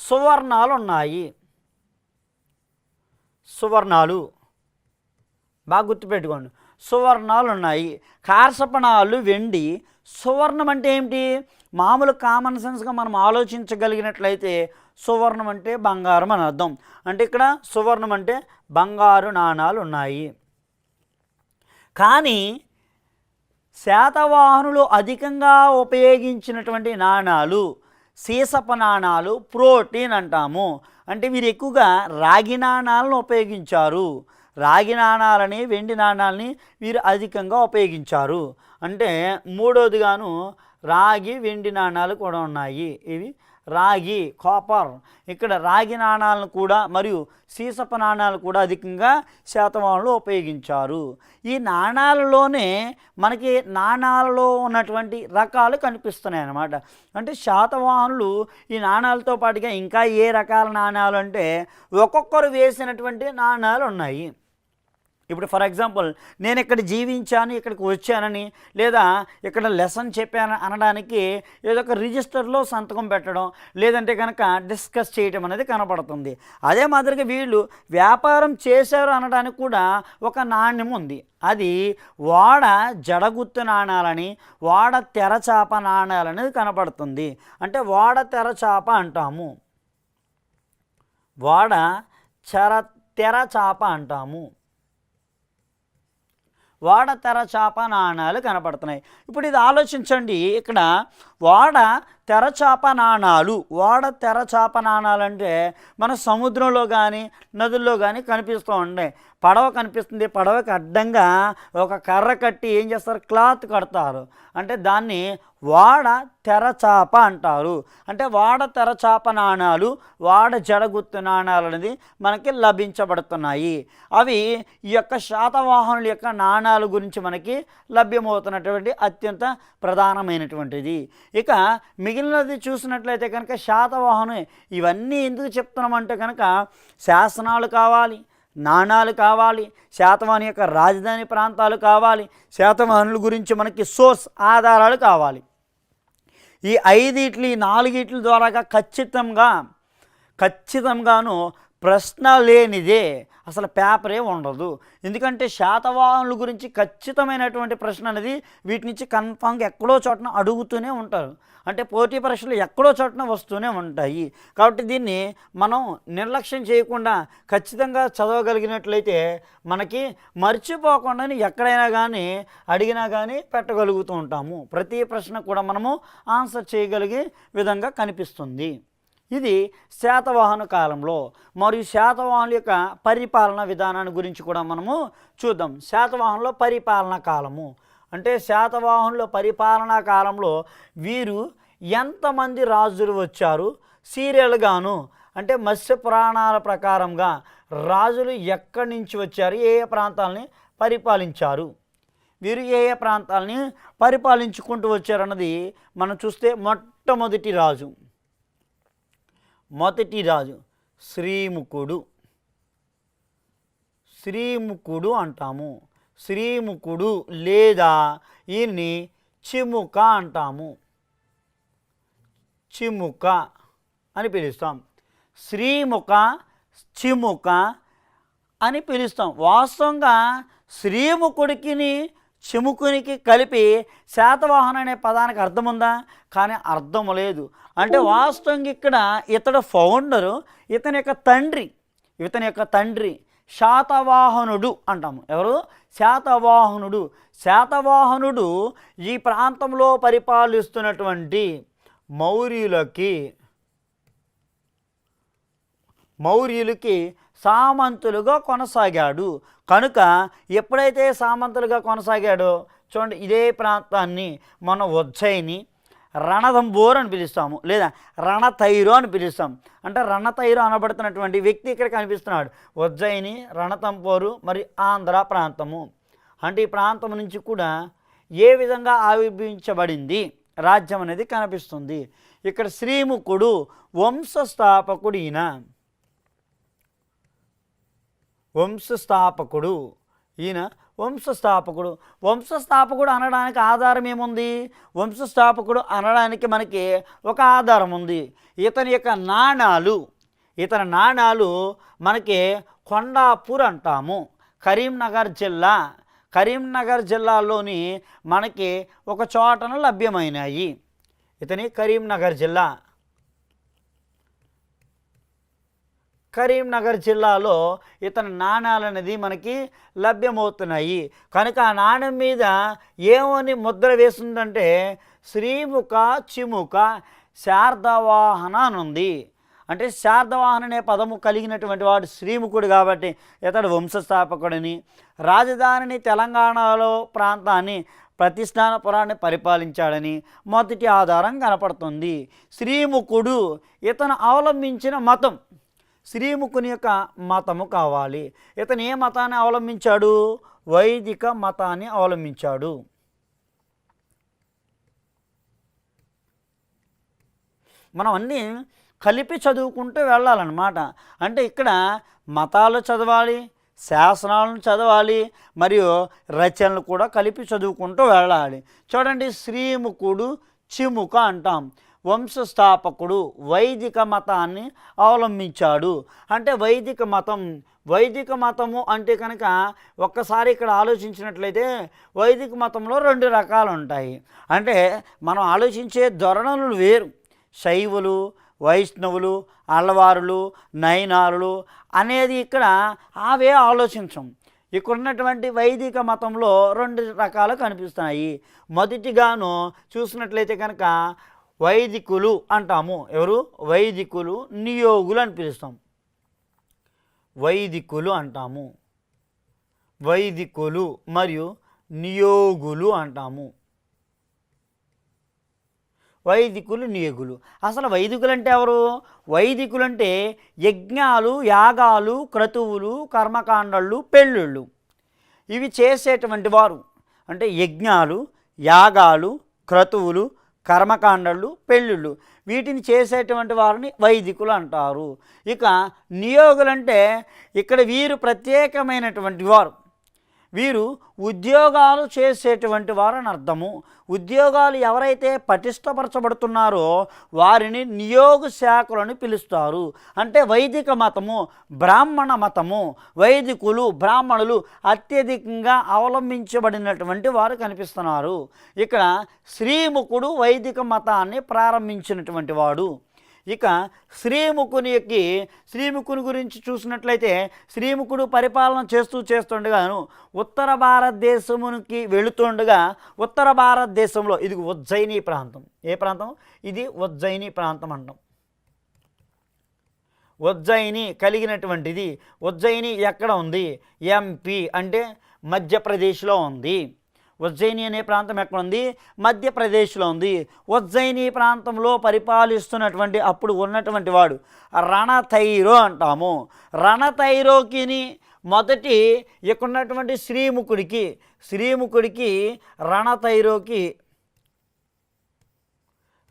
సువర్ణాలు ఉన్నాయి. సువర్ణాలు బాగా గుర్తుపెట్టుకోండి. సువర్ణాలు ఉన్నాయి. కార్షపణాలు వెండి. సువర్ణం అంటే ఏమిటి? మామూలు కామన్ సెన్స్గా మనం ఆలోచించగలిగినట్లయితే సువర్ణం అంటే బంగారం అని అర్థం. అంటే ఇక్కడ సువర్ణం అంటే బంగారు నాణాలు ఉన్నాయి. కానీ శాతవాహనులు అధికంగా ఉపయోగించినటువంటి నాణాలు సీసప నాణాలు, ప్రోటీన్ అంటాము. అంటే వీరు ఎక్కువగా రాగి నాణాలను ఉపయోగించారు. రాగి నాణాలని, వెండి నాణాలని వీరు అధికంగా ఉపయోగించారు. అంటే మూడోదిగాను రాగి వెండి నాణాలు కూడా ఉన్నాయి. ఇవి రాగి, కాపర్. ఇక్కడ రాగి నాణాలను కూడా మరియు సీసప నాణాలు కూడా అధికంగా శాతవాహనులు ఉపయోగించారు. ఈ నాణాలలోనే మనకి నాణాలలో ఉన్నటువంటి రకాలు కనిపిస్తున్నాయి అన్నమాట. అంటే శాతవాహనులు ఈ నాణాలతో పాటుగా ఇంకా ఏ రకాల నాణాలు అంటే ఒక్కొక్కరు వేసినటువంటి నాణాలు ఉన్నాయి. ఇప్పుడు ఫర్ ఎగ్జాంపుల్ నేను ఇక్కడ జీవించాను, ఇక్కడికి వచ్చానని, లేదా ఇక్కడ లెసన్ చెప్పాను అనడానికి ఏదో ఒక రిజిస్టర్లో సంతకం పెట్టడం, లేదంటే కనుక డిస్కస్ చేయడం అనేది కనపడుతుంది. అదే మాదిరిగా వీళ్ళు వ్యాపారం చేశారు అనడానికి కూడా ఒక నాణ్యం ఉంది. అది వాడ జడగుత్తు నాణాలని, వాడ తెరచాప నాణాలనేది కనపడుతుంది. అంటే వాడ తెరచాప అంటాము, వాడ తెరచాప అంటాము. వాడ తెరచాప నాణాలు కనపడుతున్నాయి. ఇప్పుడు ఇది ఆలోచించండి. ఇక్కడ వాడ తెరచాప నాణాలు, వాడ తెరచాప నాణాలు అంటే మన సముద్రంలో కానీ నదుల్లో కానీ కనిపిస్తూ ఉండే. పడవ కనిపిస్తుంది, పడవకి అడ్డంగా ఒక కర్ర కట్టి ఏం చేస్తారు, క్లాత్ కడతారు. అంటే దాన్ని వాడ తెరచాప అంటారు. అంటే వాడ తెరచాప నాణాలు, వాడ జడగుత్తు నాణాలు అనేది మనకి లభించబడుతున్నాయి. అవి ఈ యొక్క శాతవాహనుల యొక్క నాణాల గురించి మనకి లభ్యమవుతున్నటువంటి అత్యంత ప్రధానమైనటువంటిది. ఇక మిగిలినది చూసినట్లయితే కనుక శాతవాహనం. ఇవన్నీ ఎందుకు చెప్తున్నామంటే కనుక శాసనాలు కావాలి, నాణాలు కావాలి, శాతవాహను యొక్క రాజధాని ప్రాంతాలు కావాలి, శాతవాహనుల గురించి మనకి సోర్స్ ఆధారాలు కావాలి. ఈ 5 4 ద్వారాగా ఖచ్చితంగాను ప్రశ్న లేనిదే అసలు పేపరే ఉండదు. ఎందుకంటే శాతవాహనుల గురించి ఖచ్చితమైనటువంటి ప్రశ్న అనేది వీటి నుంచి కన్ఫామ్గా ఎక్కడో చోటన అడుగుతూనే ఉంటారు. అంటే పోటీ పరీక్షలు ఎక్కడో చోటన వస్తూనే ఉంటాయి. కాబట్టి దీన్ని మనం నిర్లక్ష్యం చేయకుండా ఖచ్చితంగా చదవగలిగినట్లయితే మనకి మర్చిపోకుండా ఎక్కడైనా కానీ అడిగినా కానీ పెట్టగలుగుతూ ఉంటాము. ప్రతి ప్రశ్న కూడా మనము ఆన్సర్ చేయగలిగే విధంగా కనిపిస్తుంది. ఇది శాతవాహన కాలంలో. మరియు శాతవాహనుల యొక్క పరిపాలన విధానాన్ని గురించి కూడా మనము చూద్దాం. శాతవాహనంలో పరిపాలనా కాలము అంటే శాతవాహనుల పరిపాలనా కాలంలో వీరు ఎంతమంది రాజులు వచ్చారు, సీరియల్గాను అంటే మత్స్య పురాణాల ప్రకారంగా రాజులు ఎక్కడి నుంచి వచ్చారు, ఏ ఏ ప్రాంతాలని పరిపాలించారు, వీరు ఏ ఏ ప్రాంతాలని పరిపాలించుకుంటూ వచ్చారన్నది మనం చూస్తే మొట్టమొదటి రాజు శ్రీముఖుడు అంటాము. శ్రీముఖుడు లేదా ఈయన్ని చిముక అంటాము. చిముక అని పిలుస్తాం. శ్రీముఖ, చిముక అని పిలుస్తాం. వాస్తవంగా శ్రీముఖుడికి చిముకునికి కలిపి శాతవాహన అనే పదానికి అర్థం ఉందా? కానీ అర్థం లేదు. అంటే వాస్తవంగా ఇక్కడ ఇతడు ఫౌండరు, ఇతని యొక్క తండ్రి శాతవాహనుడు అంటాము. ఎవరు? శాతవాహనుడు ఈ ప్రాంతంలో పరిపాలిస్తున్నటువంటి మౌర్యులకి సామంతులుగా కొనసాగాడు. కనుక ఎప్పుడైతే సామంతులుగా కొనసాగాడో చూడండి, ఇదే ప్రాంతాన్ని మనం ఉజ్జయిని, రణదంబోర్ అని పిలుస్తాము, లేదా రణతైరు అని పిలుస్తాం. అంటే రణతైరు అనబడుతున్నటువంటి వ్యక్తి ఇక్కడ కనిపిస్తున్నాడు. ఉజ్జయిని, రణతంబోరు మరియు ఆంధ్ర ప్రాంతము. అంటే ఈ ప్రాంతం నుంచి కూడా ఏ విధంగా ఆవిర్భవించబడింది రాజ్యం అనేది కనిపిస్తుంది. ఇక్కడ శ్రీముఖుడు వంశస్థాపకుడు. ఈయన వంశస్థాపకుడు అనడానికి ఆధారం ఏముంది? వంశస్థాపకుడు అనడానికి మనకి ఒక ఆధారం ఉంది. ఇతని నాణాలు మనకి కొండాపూర్ అంటాము. కరీంనగర్ జిల్లాలోని మనకి ఒక చోటన లభ్యమైనాయి. ఇతని కరీంనగర్ జిల్లాలో ఇతని నాణాలు అనేది మనకి లభ్యమవుతున్నాయి. కనుక ఆ నాణ్యం మీద ఏమని ముద్ర వేస్తుందంటే శ్రీముఖ చిముక శార్దవాహన అని ఉంది. అంటే శార్దవాహన అనే పదము కలిగినటువంటి వాడు శ్రీముఖుడు కాబట్టి ఇతడు వంశస్థాపకుడని, రాజధానిని తెలంగాణలో ప్రాంతాన్ని ప్రతిష్టానపురాన్ని పరిపాలించాడని మొదటి ఆధారం కనపడుతుంది. శ్రీముఖుడు ఇతను అవలంబించిన మతం, శ్రీముఖుని యొక్క మతము కావాలి. ఇతను ఏ మతాన్ని అవలంబించాడు? వైదిక మతాన్ని అవలంబించాడు. మనం అన్నీ కలిపి చదువుకుంటూ వెళ్ళాలన్నమాట. అంటే ఇక్కడ మతాలు చదవాలి, శాసనాలను చదవాలి, మరియు రచనలు కూడా కలిపి చదువుకుంటూ వెళ్ళాలి. చూడండి, శ్రీముఖుడు చిముక అంటాం. వంశస్థాపకుడు వైదిక మతాన్ని అవలంబించాడు. అంటే వైదిక మతము అంటే కనుక ఒక్కసారి ఇక్కడ ఆలోచించినట్లయితే వైదిక మతంలో 2 రకాలు ఉంటాయి. అంటే మనం ఆలోచించే ధోరణులు వేరు. శైవులు, వైష్ణవులు, అల్వారులు, నయనారులు అనేది ఇక్కడ అవే ఆలోచించం. ఇక్కడ ఉన్నటువంటి వైదిక మతంలో 2 రకాలు కనిపిస్తున్నాయి. మొదటిగాను చూసినట్లయితే కనుక వైదికులు అంటాము. ఎవరు? వైదికులు, నియోగులు అని పిలుస్తాం. వైదికులు అంటాము. వైదికులు మరియు నియోగులు అంటాము. వైదికులు, నియోగులు. అసలు వైదికులు అంటే ఎవరు? వైదికులు అంటే యజ్ఞాలు, యాగాలు, క్రతువులు, కర్మకాండళ్ళు, పెళ్ళిళ్ళు ఇవి చేసేటువంటి వారు. అంటే యజ్ఞాలు, యాగాలు, క్రతువులు, కర్మకాండళ్ళు, పెళ్ళిళ్ళు వీటిని చేసేటువంటి వారిని వైదికులు అంటారు. ఇక నియోగులంటే ఇక్కడ వీరు ప్రత్యేకమైనటువంటి వారు. వీరు ఉద్యోగాలు చేసేటువంటి వారు అని అర్థము. ఉద్యోగాలు ఎవరైతే పటిష్టపరచబడుతున్నారో వారిని నియోగ శాఖలని పిలుస్తారు. అంటే వైదిక మతము, బ్రాహ్మణ మతము, వైదికులు, బ్రాహ్మణులు అత్యధికంగా అవలంబించబడినటువంటి వారు కనిపిస్తున్నారు. ఇక్కడ శ్రీముఖుడు వైదిక మతాన్ని ప్రారంభించినటువంటి వాడు. ఇక శ్రీముఖుని గురించి చూసినట్లయితే శ్రీముఖుడు పరిపాలన చేస్తుండగాను ఉత్తర భారతదేశమునికి వెళుతుండగా ఉత్తర భారతదేశంలో ఇది ఉజ్జయిని ప్రాంతం. ఏ ప్రాంతం ఇది? ఉజ్జయిని ప్రాంతం అంటాం. ఉజ్జయిని కలిగినటువంటిది. ఉజ్జయిని ఎక్కడ ఉంది? ఎంపీ అంటే మధ్యప్రదేశ్లో ఉంది. ఉజ్జయిని అనే ప్రాంతం ఎక్కడ ఉంది? మధ్యప్రదేశ్లో ఉంది. ఉజ్జయిని ప్రాంతంలో పరిపాలిస్తున్నటువంటి అప్పుడు ఉన్నటువంటి వాడు రణతైరో అంటాము. రణతైరోకిని మొదటి ఇక్కడ ఉన్నటువంటి శ్రీముఖుడికి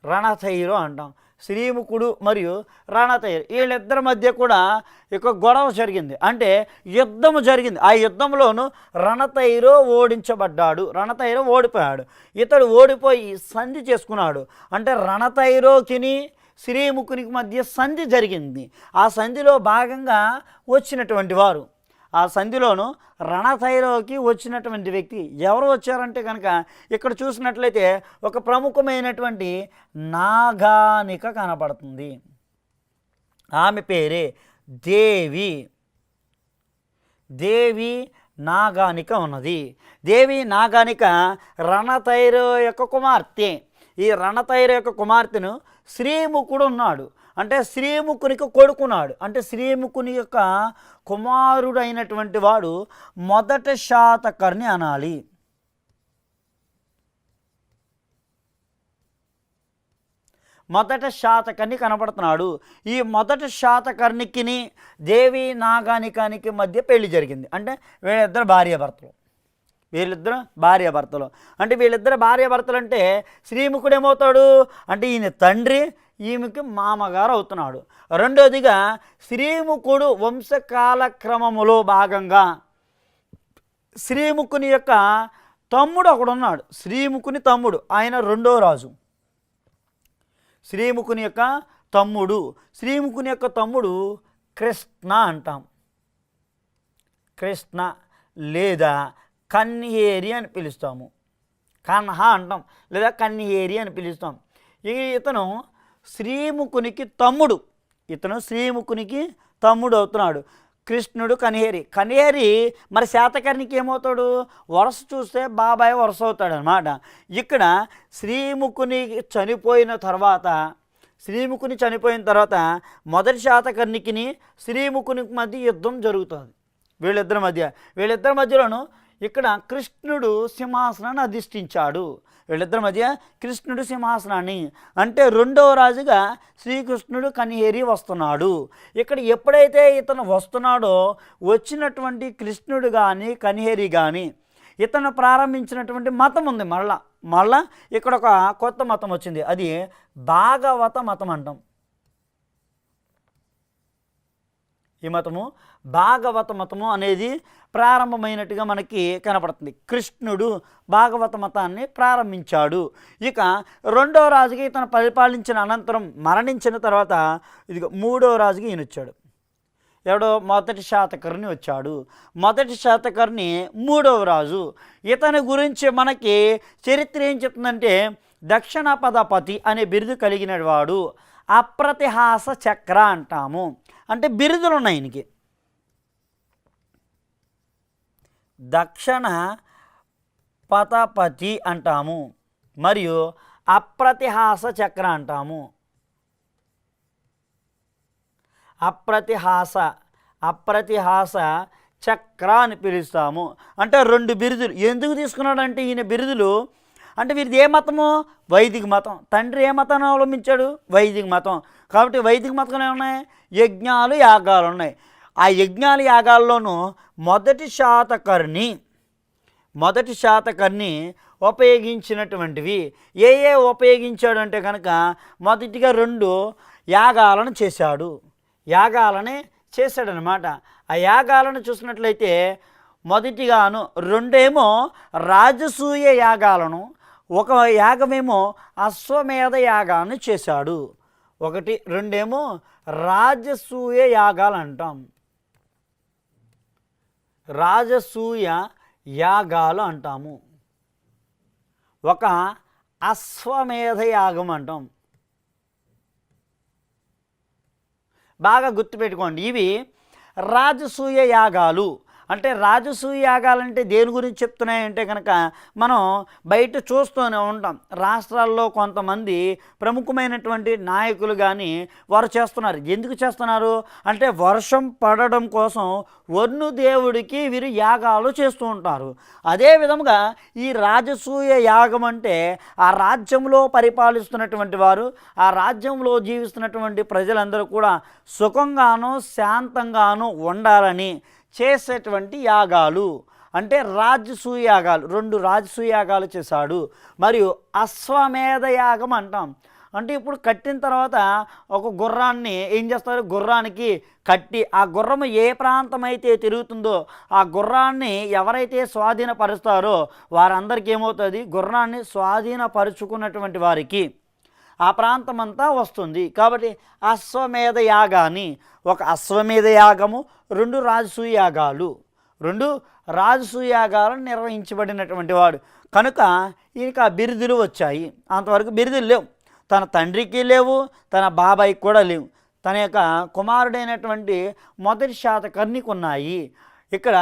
రణతైరో అంటాం. శ్రీముఖుడు మరియు రణతైరు వీళ్ళిద్దరి మధ్య కూడా ఒక గొడవ జరిగింది. అంటే యుద్ధము జరిగింది. ఆ యుద్ధంలోనూ రణతైరో ఓడించబడ్డాడు. రణతైరో ఓడిపోయాడు. ఇతడు ఓడిపోయి సంధి చేసుకున్నాడు. అంటే రణతైరోకిని శ్రీముఖునికి మధ్య సంధి జరిగింది. ఆ సంధిలో భాగంగా వచ్చినటువంటి వారు. ఆ సంధిలోను రణతైరోకి వచ్చినటువంటి వ్యక్తి ఎవరు వచ్చారంటే కనుక ఇక్కడ చూసినట్లయితే ఒక ప్రముఖమైనటువంటి నాగానిక కనపడుతుంది. ఆమె పేరే దేవి నాగానిక ఉన్నది. దేవి నాగానిక రణతైరో యొక్క కుమార్తె. ఈ రణతైరో యొక్క కుమార్తెను శ్రీముఖుడు ఉన్నాడు. అంటే శ్రీముఖునికి కొడుకున్నాడు. అంటే శ్రీముఖుని యొక్క కుమారుడైనటువంటి వాడు మొదటి శాతకర్ణి అనాలి. మొదటి శాతకర్ణి కనపడుతున్నాడు. ఈ మొదటి శాతకర్ణికిని దేవి నాగానికానికి మధ్య పెళ్లి జరిగింది. అంటే వీళ్ళిద్దరు భార్యాభర్తలు. అంటే వీళ్ళిద్దరు భార్యాభర్తలు అంటే శ్రీముఖుడు ఏమవుతాడు అంటే ఈయన తండ్రి, ఈమెకి మామగారు అవుతున్నాడు. రెండోదిగా శ్రీముఖుడు వంశకాలక్రమములో భాగంగా శ్రీముఖుని యొక్క తమ్ముడు ఒకడున్నాడు. శ్రీముఖుని తమ్ముడు, ఆయన రెండో రాజు. శ్రీముఖుని యొక్క తమ్ముడు కృష్ణ అంటాం. కృష్ణ లేదా కన్హేరి అని పిలుస్తాము. కన్హ అంటాం లేదా కన్హేరి అని పిలుస్తాం. ఇతను శ్రీముఖునికి తమ్ముడు అవుతున్నాడు. కృష్ణుడు కన్హేరి మరి శాతకర్ణికి ఏమవుతాడు? వరుస చూస్తే బాబాయ్ వరుస అవుతాడు అనమాట. ఇక్కడ శ్రీముఖుని చనిపోయిన తర్వాత మొదటి శాతకర్ణికిని శ్రీముఖునికి మధ్య యుద్ధం జరుగుతుంది. వీళ్ళిద్దరి మధ్యలోనూ ఇక్కడ కృష్ణుడు సింహాసనాన్ని అధిష్ఠించాడు. వీళ్ళిద్దరి మధ్య కృష్ణుడు సింహాసనాన్ని అంటే రెండవ రాజుగా శ్రీకృష్ణుడు కన్హేరి వస్తున్నాడు. ఇక్కడ ఎప్పుడైతే ఇతను వస్తున్నాడో వచ్చినటువంటి కృష్ణుడు కానీ కన్హేరి కానీ ఇతను ప్రారంభించినటువంటి మతం ఉంది. మళ్ళా ఇక్కడ ఒక కొత్త మతం వచ్చింది. అది భాగవత మతం అంటాం. ఈ మతము భాగవత మతము అనేది ప్రారంభమైనట్టుగా మనకి కనపడుతుంది. కృష్ణుడు భాగవత మతాన్ని ప్రారంభించాడు. ఇక రెండో రాజుకి ఇతను పరిపాలించిన అనంతరం మరణించిన తర్వాత ఇది మూడో రాజుకి ఈయన వచ్చాడు. ఎవడో మొదటి శాతకర్ణి వచ్చాడు. మొదటి శాతకర్ణి మూడవ రాజు. ఇతని గురించి మనకి చరిత్ర ఏం చెప్తుందంటే దక్షిణ పదపతి అనే బిరుదు కలిగిన వాడు. అప్రతిహాస చక్ర అంటాము. అంటే బిరుదులు ఉన్నాయి ఈయనకి. దక్షిణ పదపతి అంటాము మరియు అప్రతిహాస చక్ర అంటాము. అప్రతిహాస చక్ర అని పిలుస్తాము. అంటే 2 బిరుదులు. ఎందుకు తీసుకున్నాడంటే ఈయన బిరుదులు అంటే వీరిది ఏ మతము? వైదిక మతం. తండ్రి ఏ మతాన్ని అవలంబించాడు? వైదిక మతం. కాబట్టి వైదిక మతంలో ఏమున్నాయి? యజ్ఞాలు, యాగాలు ఉన్నాయి. ఆ యజ్ఞాలు, యాగాల్లోనూ మొదటి శాతకర్ణి ఉపయోగించినటువంటివి ఏ ఉపయోగించాడు అంటే కనుక మొదటిగా 2 యాగాలను చేశాడనమాట. ఆ యాగాలను చూసినట్లయితే మొదటిగాను 2 రాజసూయ యాగాలను, ఒక యాగమేమో అశ్వమేధ యాగాన్ని చేశాడు. 1, 2 రాజసూయ యాగాలు అంటాం. రాజసూయ యాగాలు అంటాము. ఒక అశ్వమేధ యాగం అంటాం. బాగా గుర్తుపెట్టుకోండి. ఇవి రాజసూయ యాగాలు. అంటే రాజసూయ యాగాలంటే దేని గురించి చెప్తున్నాయంటే కనుక మనం బయట చూస్తూనే ఉంటాం. రాష్ట్రాల్లో కొంతమంది ప్రముఖమైనటువంటి నాయకులు కానీ వారు చేస్తున్నారు. ఎందుకు చేస్తున్నారు అంటే వర్షం పడడం కోసం వరుణు దేవుడికి వీరు యాగాలు చేస్తూ ఉంటారు. అదే విధంగా ఈ రాజసూయ యాగం అంటే ఆ రాజ్యంలో పరిపాలిస్తున్నటువంటి వారు, ఆ రాజ్యంలో జీవిస్తున్నటువంటి ప్రజలందరూ కూడా సుఖంగాను శాంతంగాను ఉండాలని చేసేటువంటి యాగాలు. అంటే రాజసూయ యాగాలు. 2 రాజసూయ యాగాలు చేశాడు. మరియు అశ్వమేధ యాగం అంటాం. అంటే ఇప్పుడు కట్టిన తర్వాత ఒక గుర్రాన్ని ఏం చేస్తారు? గుర్రానికి కట్టి ఆ గుర్రం ఏ ప్రాంతం అయితే తిరుగుతుందో ఆ గుర్రాన్ని ఎవరైతే స్వాధీనపరుస్తారో వారందరికీ ఏమవుతుంది? గుర్రాన్ని స్వాధీనపరుచుకున్నటువంటి వారికి ఆ ప్రాంతం అంతా వస్తుంది. కాబట్టి అశ్వమేధ యాగాన్ని, ఒక అశ్వమేధ యాగము, 2 రాజసూయ యాగాలు, 2 రాజసూయ యాగాలను నిర్వహించబడినటువంటి వాడు కనుక ఈయనకి ఆ బిరుదులు వచ్చాయి. అంతవరకు బిరుదులు లేవు. తన తండ్రికి లేవు, తన బాబాయికి కూడా లేవు. తన యొక్క కుమారుడైనటువంటి మొదటి శాతకర్ణికి ఉన్నాయి. ఇక్కడ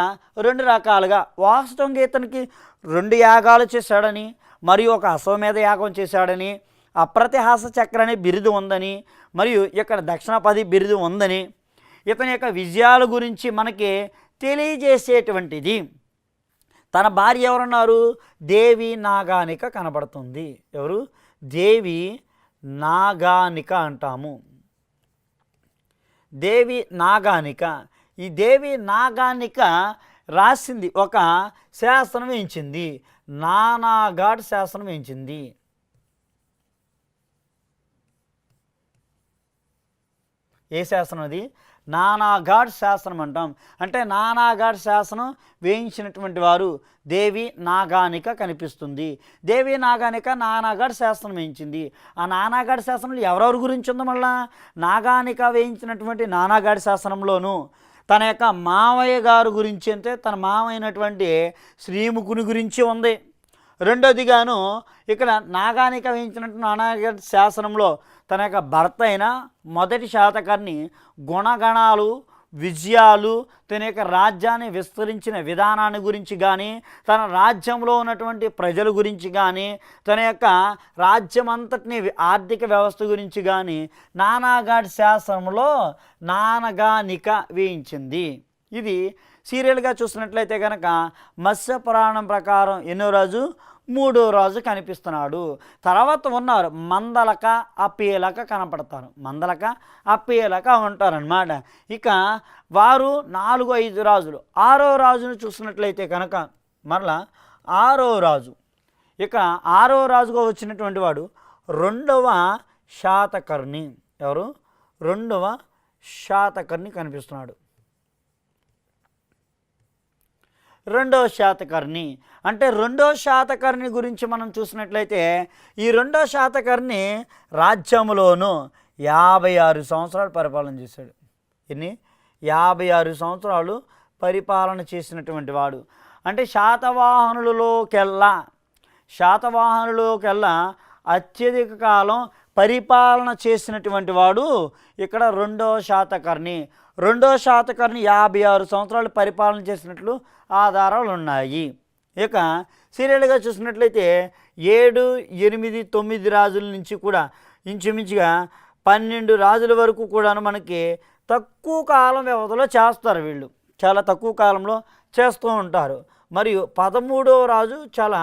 2 రకాలుగా వాస్తవంగా ఇతనికి 2 యాగాలు చేశాడని, మరియు ఒక అశ్వమేధ యాగం చేశాడని, అప్రతిహాస చక్ర అనే బిరుదు ఉందని, మరియు ఇక్కడ దక్షిణపది బిరుదు ఉందని, ఇతని యొక్క విజయాల గురించి మనకి తెలియజేసేటువంటిది. తన భార్య ఎవరున్నారు? దేవి నాగానిక కనబడుతుంది. ఎవరు? దేవి నాగానిక అంటాము. దేవి నాగానిక. ఈ దేవి నాగానిక రాసింది ఒక శాసనం వేయించింది. నానాఘాట్ శాసనం వేయించింది. ఏ శాసనం అది? నానాఘాట్ శాసనం అంటాం. అంటే నానాఘాట్ శాసనం వేయించినటువంటి వారు దేవి నాగానిక కనిపిస్తుంది. దేవి నాగానిక నానాఘాట్ శాసనం వేయించింది. ఆ నానాఘాట్ శాసనంలో ఎవరెవరి గురించి ఉందో మళ్ళా నాగానిక వేయించినటువంటి నానాఘాట్ శాసనంలోనూ తన యొక్క మావయ్య గారు గురించి, అంటే తన మావైనటువంటి శ్రీముఖుని గురించి ఉంది. రెండోదిగాను ఇక్కడ నాగానిక వేయించినటువంటి నానాఘాట్ శాసనంలో తన యొక్క భర్త అయిన మొదటి శాతకర్ణి గుణగణాలు, విజయాలు, తన యొక్క రాజ్యాన్ని విస్తరించిన విధానాన్ని గురించి కానీ, తన రాజ్యంలో ఉన్నటువంటి ప్రజల గురించి కానీ, తన యొక్క రాజ్యం అంతటిని ఆర్థిక వ్యవస్థ గురించి కానీ నానాఘాట్ శాసనంలో నానగానిక వేయించింది. ఇది సీరియల్గా చూసినట్లయితే కనుక మత్స్య పురాణం ప్రకారం ఎన్నో రాజు? 3వ రాజు కనిపిస్తున్నాడు. తర్వాత ఉన్నారు మందలక, అప్పీలక కనపడతారు. మందలక, అప్పీలక ఉంటారన్నమాట. ఇక వారు 4, 5 రాజులు. 6వ రాజును చూసినట్లయితే కనుక మరలా 6వ రాజు, ఇక 6వ రాజుగా వచ్చినటువంటి వాడు 2వ శాతకర్ణి. ఎవరు? 2వ శాతకర్ణి కనిపిస్తున్నాడు. 2వ శాతకర్ణి. అంటే 2వ శాతకర్ణి గురించి మనం చూసినట్లయితే ఈ 2వ శాతకర్ణి రాజ్యంలోనూ 56 సంవత్సరాలు పరిపాలన చేశాడు. ఎన్ని? 56 సంవత్సరాలు పరిపాలన చేసినటువంటి వాడు. అంటే శాతవాహనులోకెల్లా అత్యధిక కాలం పరిపాలన చేసినటువంటి వాడు ఇక్కడ 2వ శాతకర్ణి. 2వ శాతకర్ణి 56 సంవత్సరాలు పరిపాలన చేసినట్లు ఆధారాలు ఉన్నాయి. ఇక సీరియల్గా చూసినట్లయితే 7, 8, 9 రాజుల నుంచి కూడా ఇంచుమించుగా 12 రాజుల వరకు కూడా మనకి తక్కువ కాలం వ్యవధిలో చేస్తారు. వీళ్ళు చాలా తక్కువ కాలంలో చేస్తూ ఉంటారు. మరియు 13వ రాజు చాలా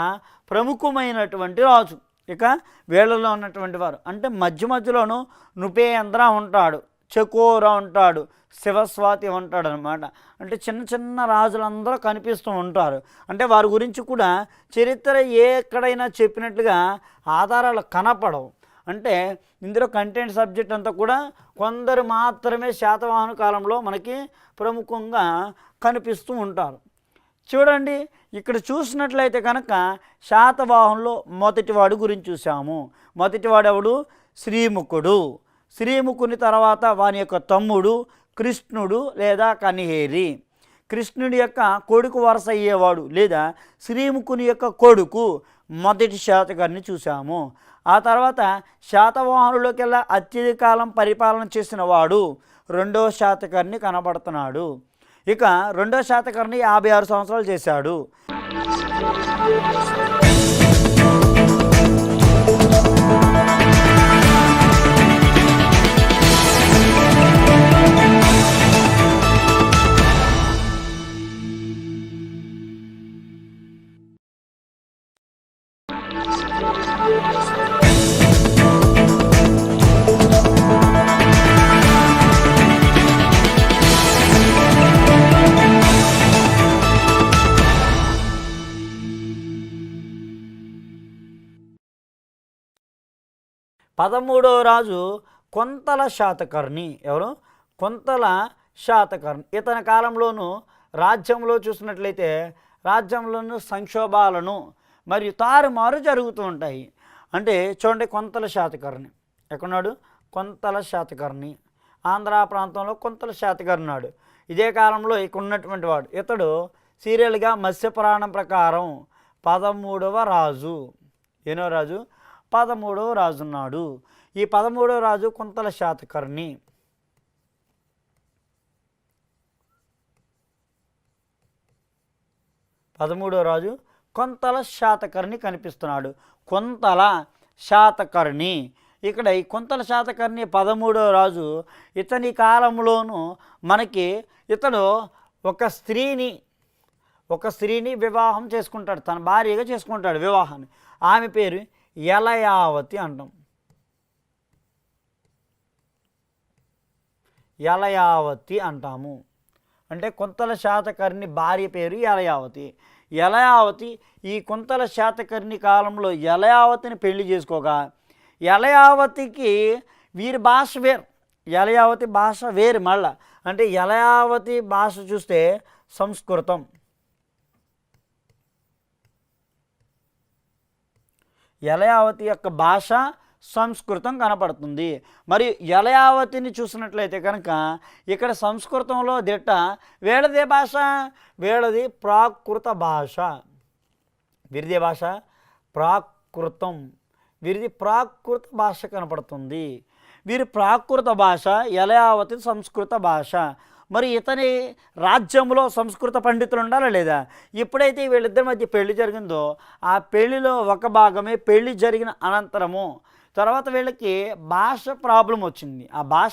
ప్రముఖమైనటువంటి రాజు. ఇక వీళ్ళలో ఉన్నటువంటి వారు అంటే మధ్యలోను నృపేంద్ర ఉంటాడు, చకోర ఉంటాడు, శివస్వాతి ఉంటాడు అనమాట. అంటే చిన్న చిన్న రాజులందరూ కనిపిస్తూ ఉంటారు. అంటే వారి గురించి కూడా చరిత్ర ఎక్కడైనా చెప్పినట్లుగా ఆధారాలు కనపడవు. అంటే ఇందులో కంటెంట్ సబ్జెక్ట్ అంతా కూడా కొందరు మాత్రమే శాతవాహన కాలంలో మనకి ప్రముఖంగా కనిపిస్తూ ఉంటారు. చూడండి, ఇక్కడ చూసినట్లయితే కనుక శాతవాహనంలో మొదటివాడు గురించి చూసాము. మొదటివాడు ఎవడు? శ్రీముఖుడు. శ్రీముఖుని తర్వాత వాని యొక్క తమ్ముడు కృష్ణుడు లేదా కనిహేరి. కృష్ణుడి యొక్క కొడుకు వరుస అయ్యేవాడు లేదా శ్రీముఖుని యొక్క కొడుకు మొదటి శాతకర్ణి చూసాము. ఆ తర్వాత శాతవాహనులోకెల్లా అత్యధిక కాలం పరిపాలన చేసిన వాడు రెండో శాతకర్ణి కనబడుతున్నాడు. ఇక రెండో శాతకర్ణి 56 సంవత్సరాలు చేశాడు. పదమూడవ రాజు కొంతల శాతకర్ణి. ఎవరు? కొంతల శాతకర్ణి. ఇతని కాలంలోనూ రాజ్యంలో చూసినట్లయితే రాజ్యంలోనూ సంక్షోభాలను మరియు తారుమారు జరుగుతూ ఉంటాయి. అంటే చూడండి, కొంతల శాతకర్ణి ఎక్కడున్నాడు? కొంతల శాతకర్ణి ఆంధ్ర ప్రాంతంలో కొంతల శాతకర్ణి ఉన్నాడు. ఇదే కాలంలో ఇక్కడ ఉన్నటువంటి వాడు ఇతడు సీరియల్గా మత్స్యపురాణం ప్రకారం 13వ రాజు. ఎన్నో రాజు? 13వ రాజు ఉన్నాడు. ఈ 13వ రాజు కొంతల శాతకర్ణి. పదమూడవ రాజు కొంతల శాతకర్ణి కనిపిస్తున్నాడు. కొంతల శాతకర్ణి. ఇక్కడ ఈ కొంతల శాతకర్ణి 13వ రాజు. ఇతని కాలంలోనూ మనకి ఇతడు ఒక స్త్రీని వివాహం చేసుకుంటాడు, తన భార్యగా చేసుకుంటాడు వివాహాన్ని. ఆమె పేరు యలయావతి అంటాం. యలయావతి అంటాము. అంటే కొంతల శాతకర్ణి భార్య పేరు యలయావతి. యలయావతి ఈ కొంతల శాతకర్ణి కాలంలో యలయావతిని పెళ్లి చేసుకోగా యలయావతికి వీరి భాష వేరు, యలయావతి భాష వేరు. మళ్ళా అంటే యలయావతి భాష చూస్తే సంస్కృతం, యలయావతి యొక్క భాష సంస్కృతం కనపడుతుంది. మరి యలయావతిని చూసినట్లయితే కనుక ఇక్కడ సంస్కృతంలో దిట్ట. వీళ్ళదే భాష, వీళ్ళది ప్రాకృత భాష. వీరిదే భాష ప్రాకృతం, వీరిది ప్రాకృత భాష కనపడుతుంది. వీరి ప్రాకృత భాష, యలయావతి సంస్కృత భాష. మరి ఇతని రాజ్యంలో సంస్కృత పండితులు ఉండాలా లేదా? ఎప్పుడైతే వీళ్ళిద్దరి మధ్య పెళ్లి జరిగిందో ఆ పెళ్లిలో ఒక భాగమే పెళ్లి జరిగిన అనంతరము తర్వాత వీళ్ళకి భాష ప్రాబ్లం వచ్చింది. ఆ భాష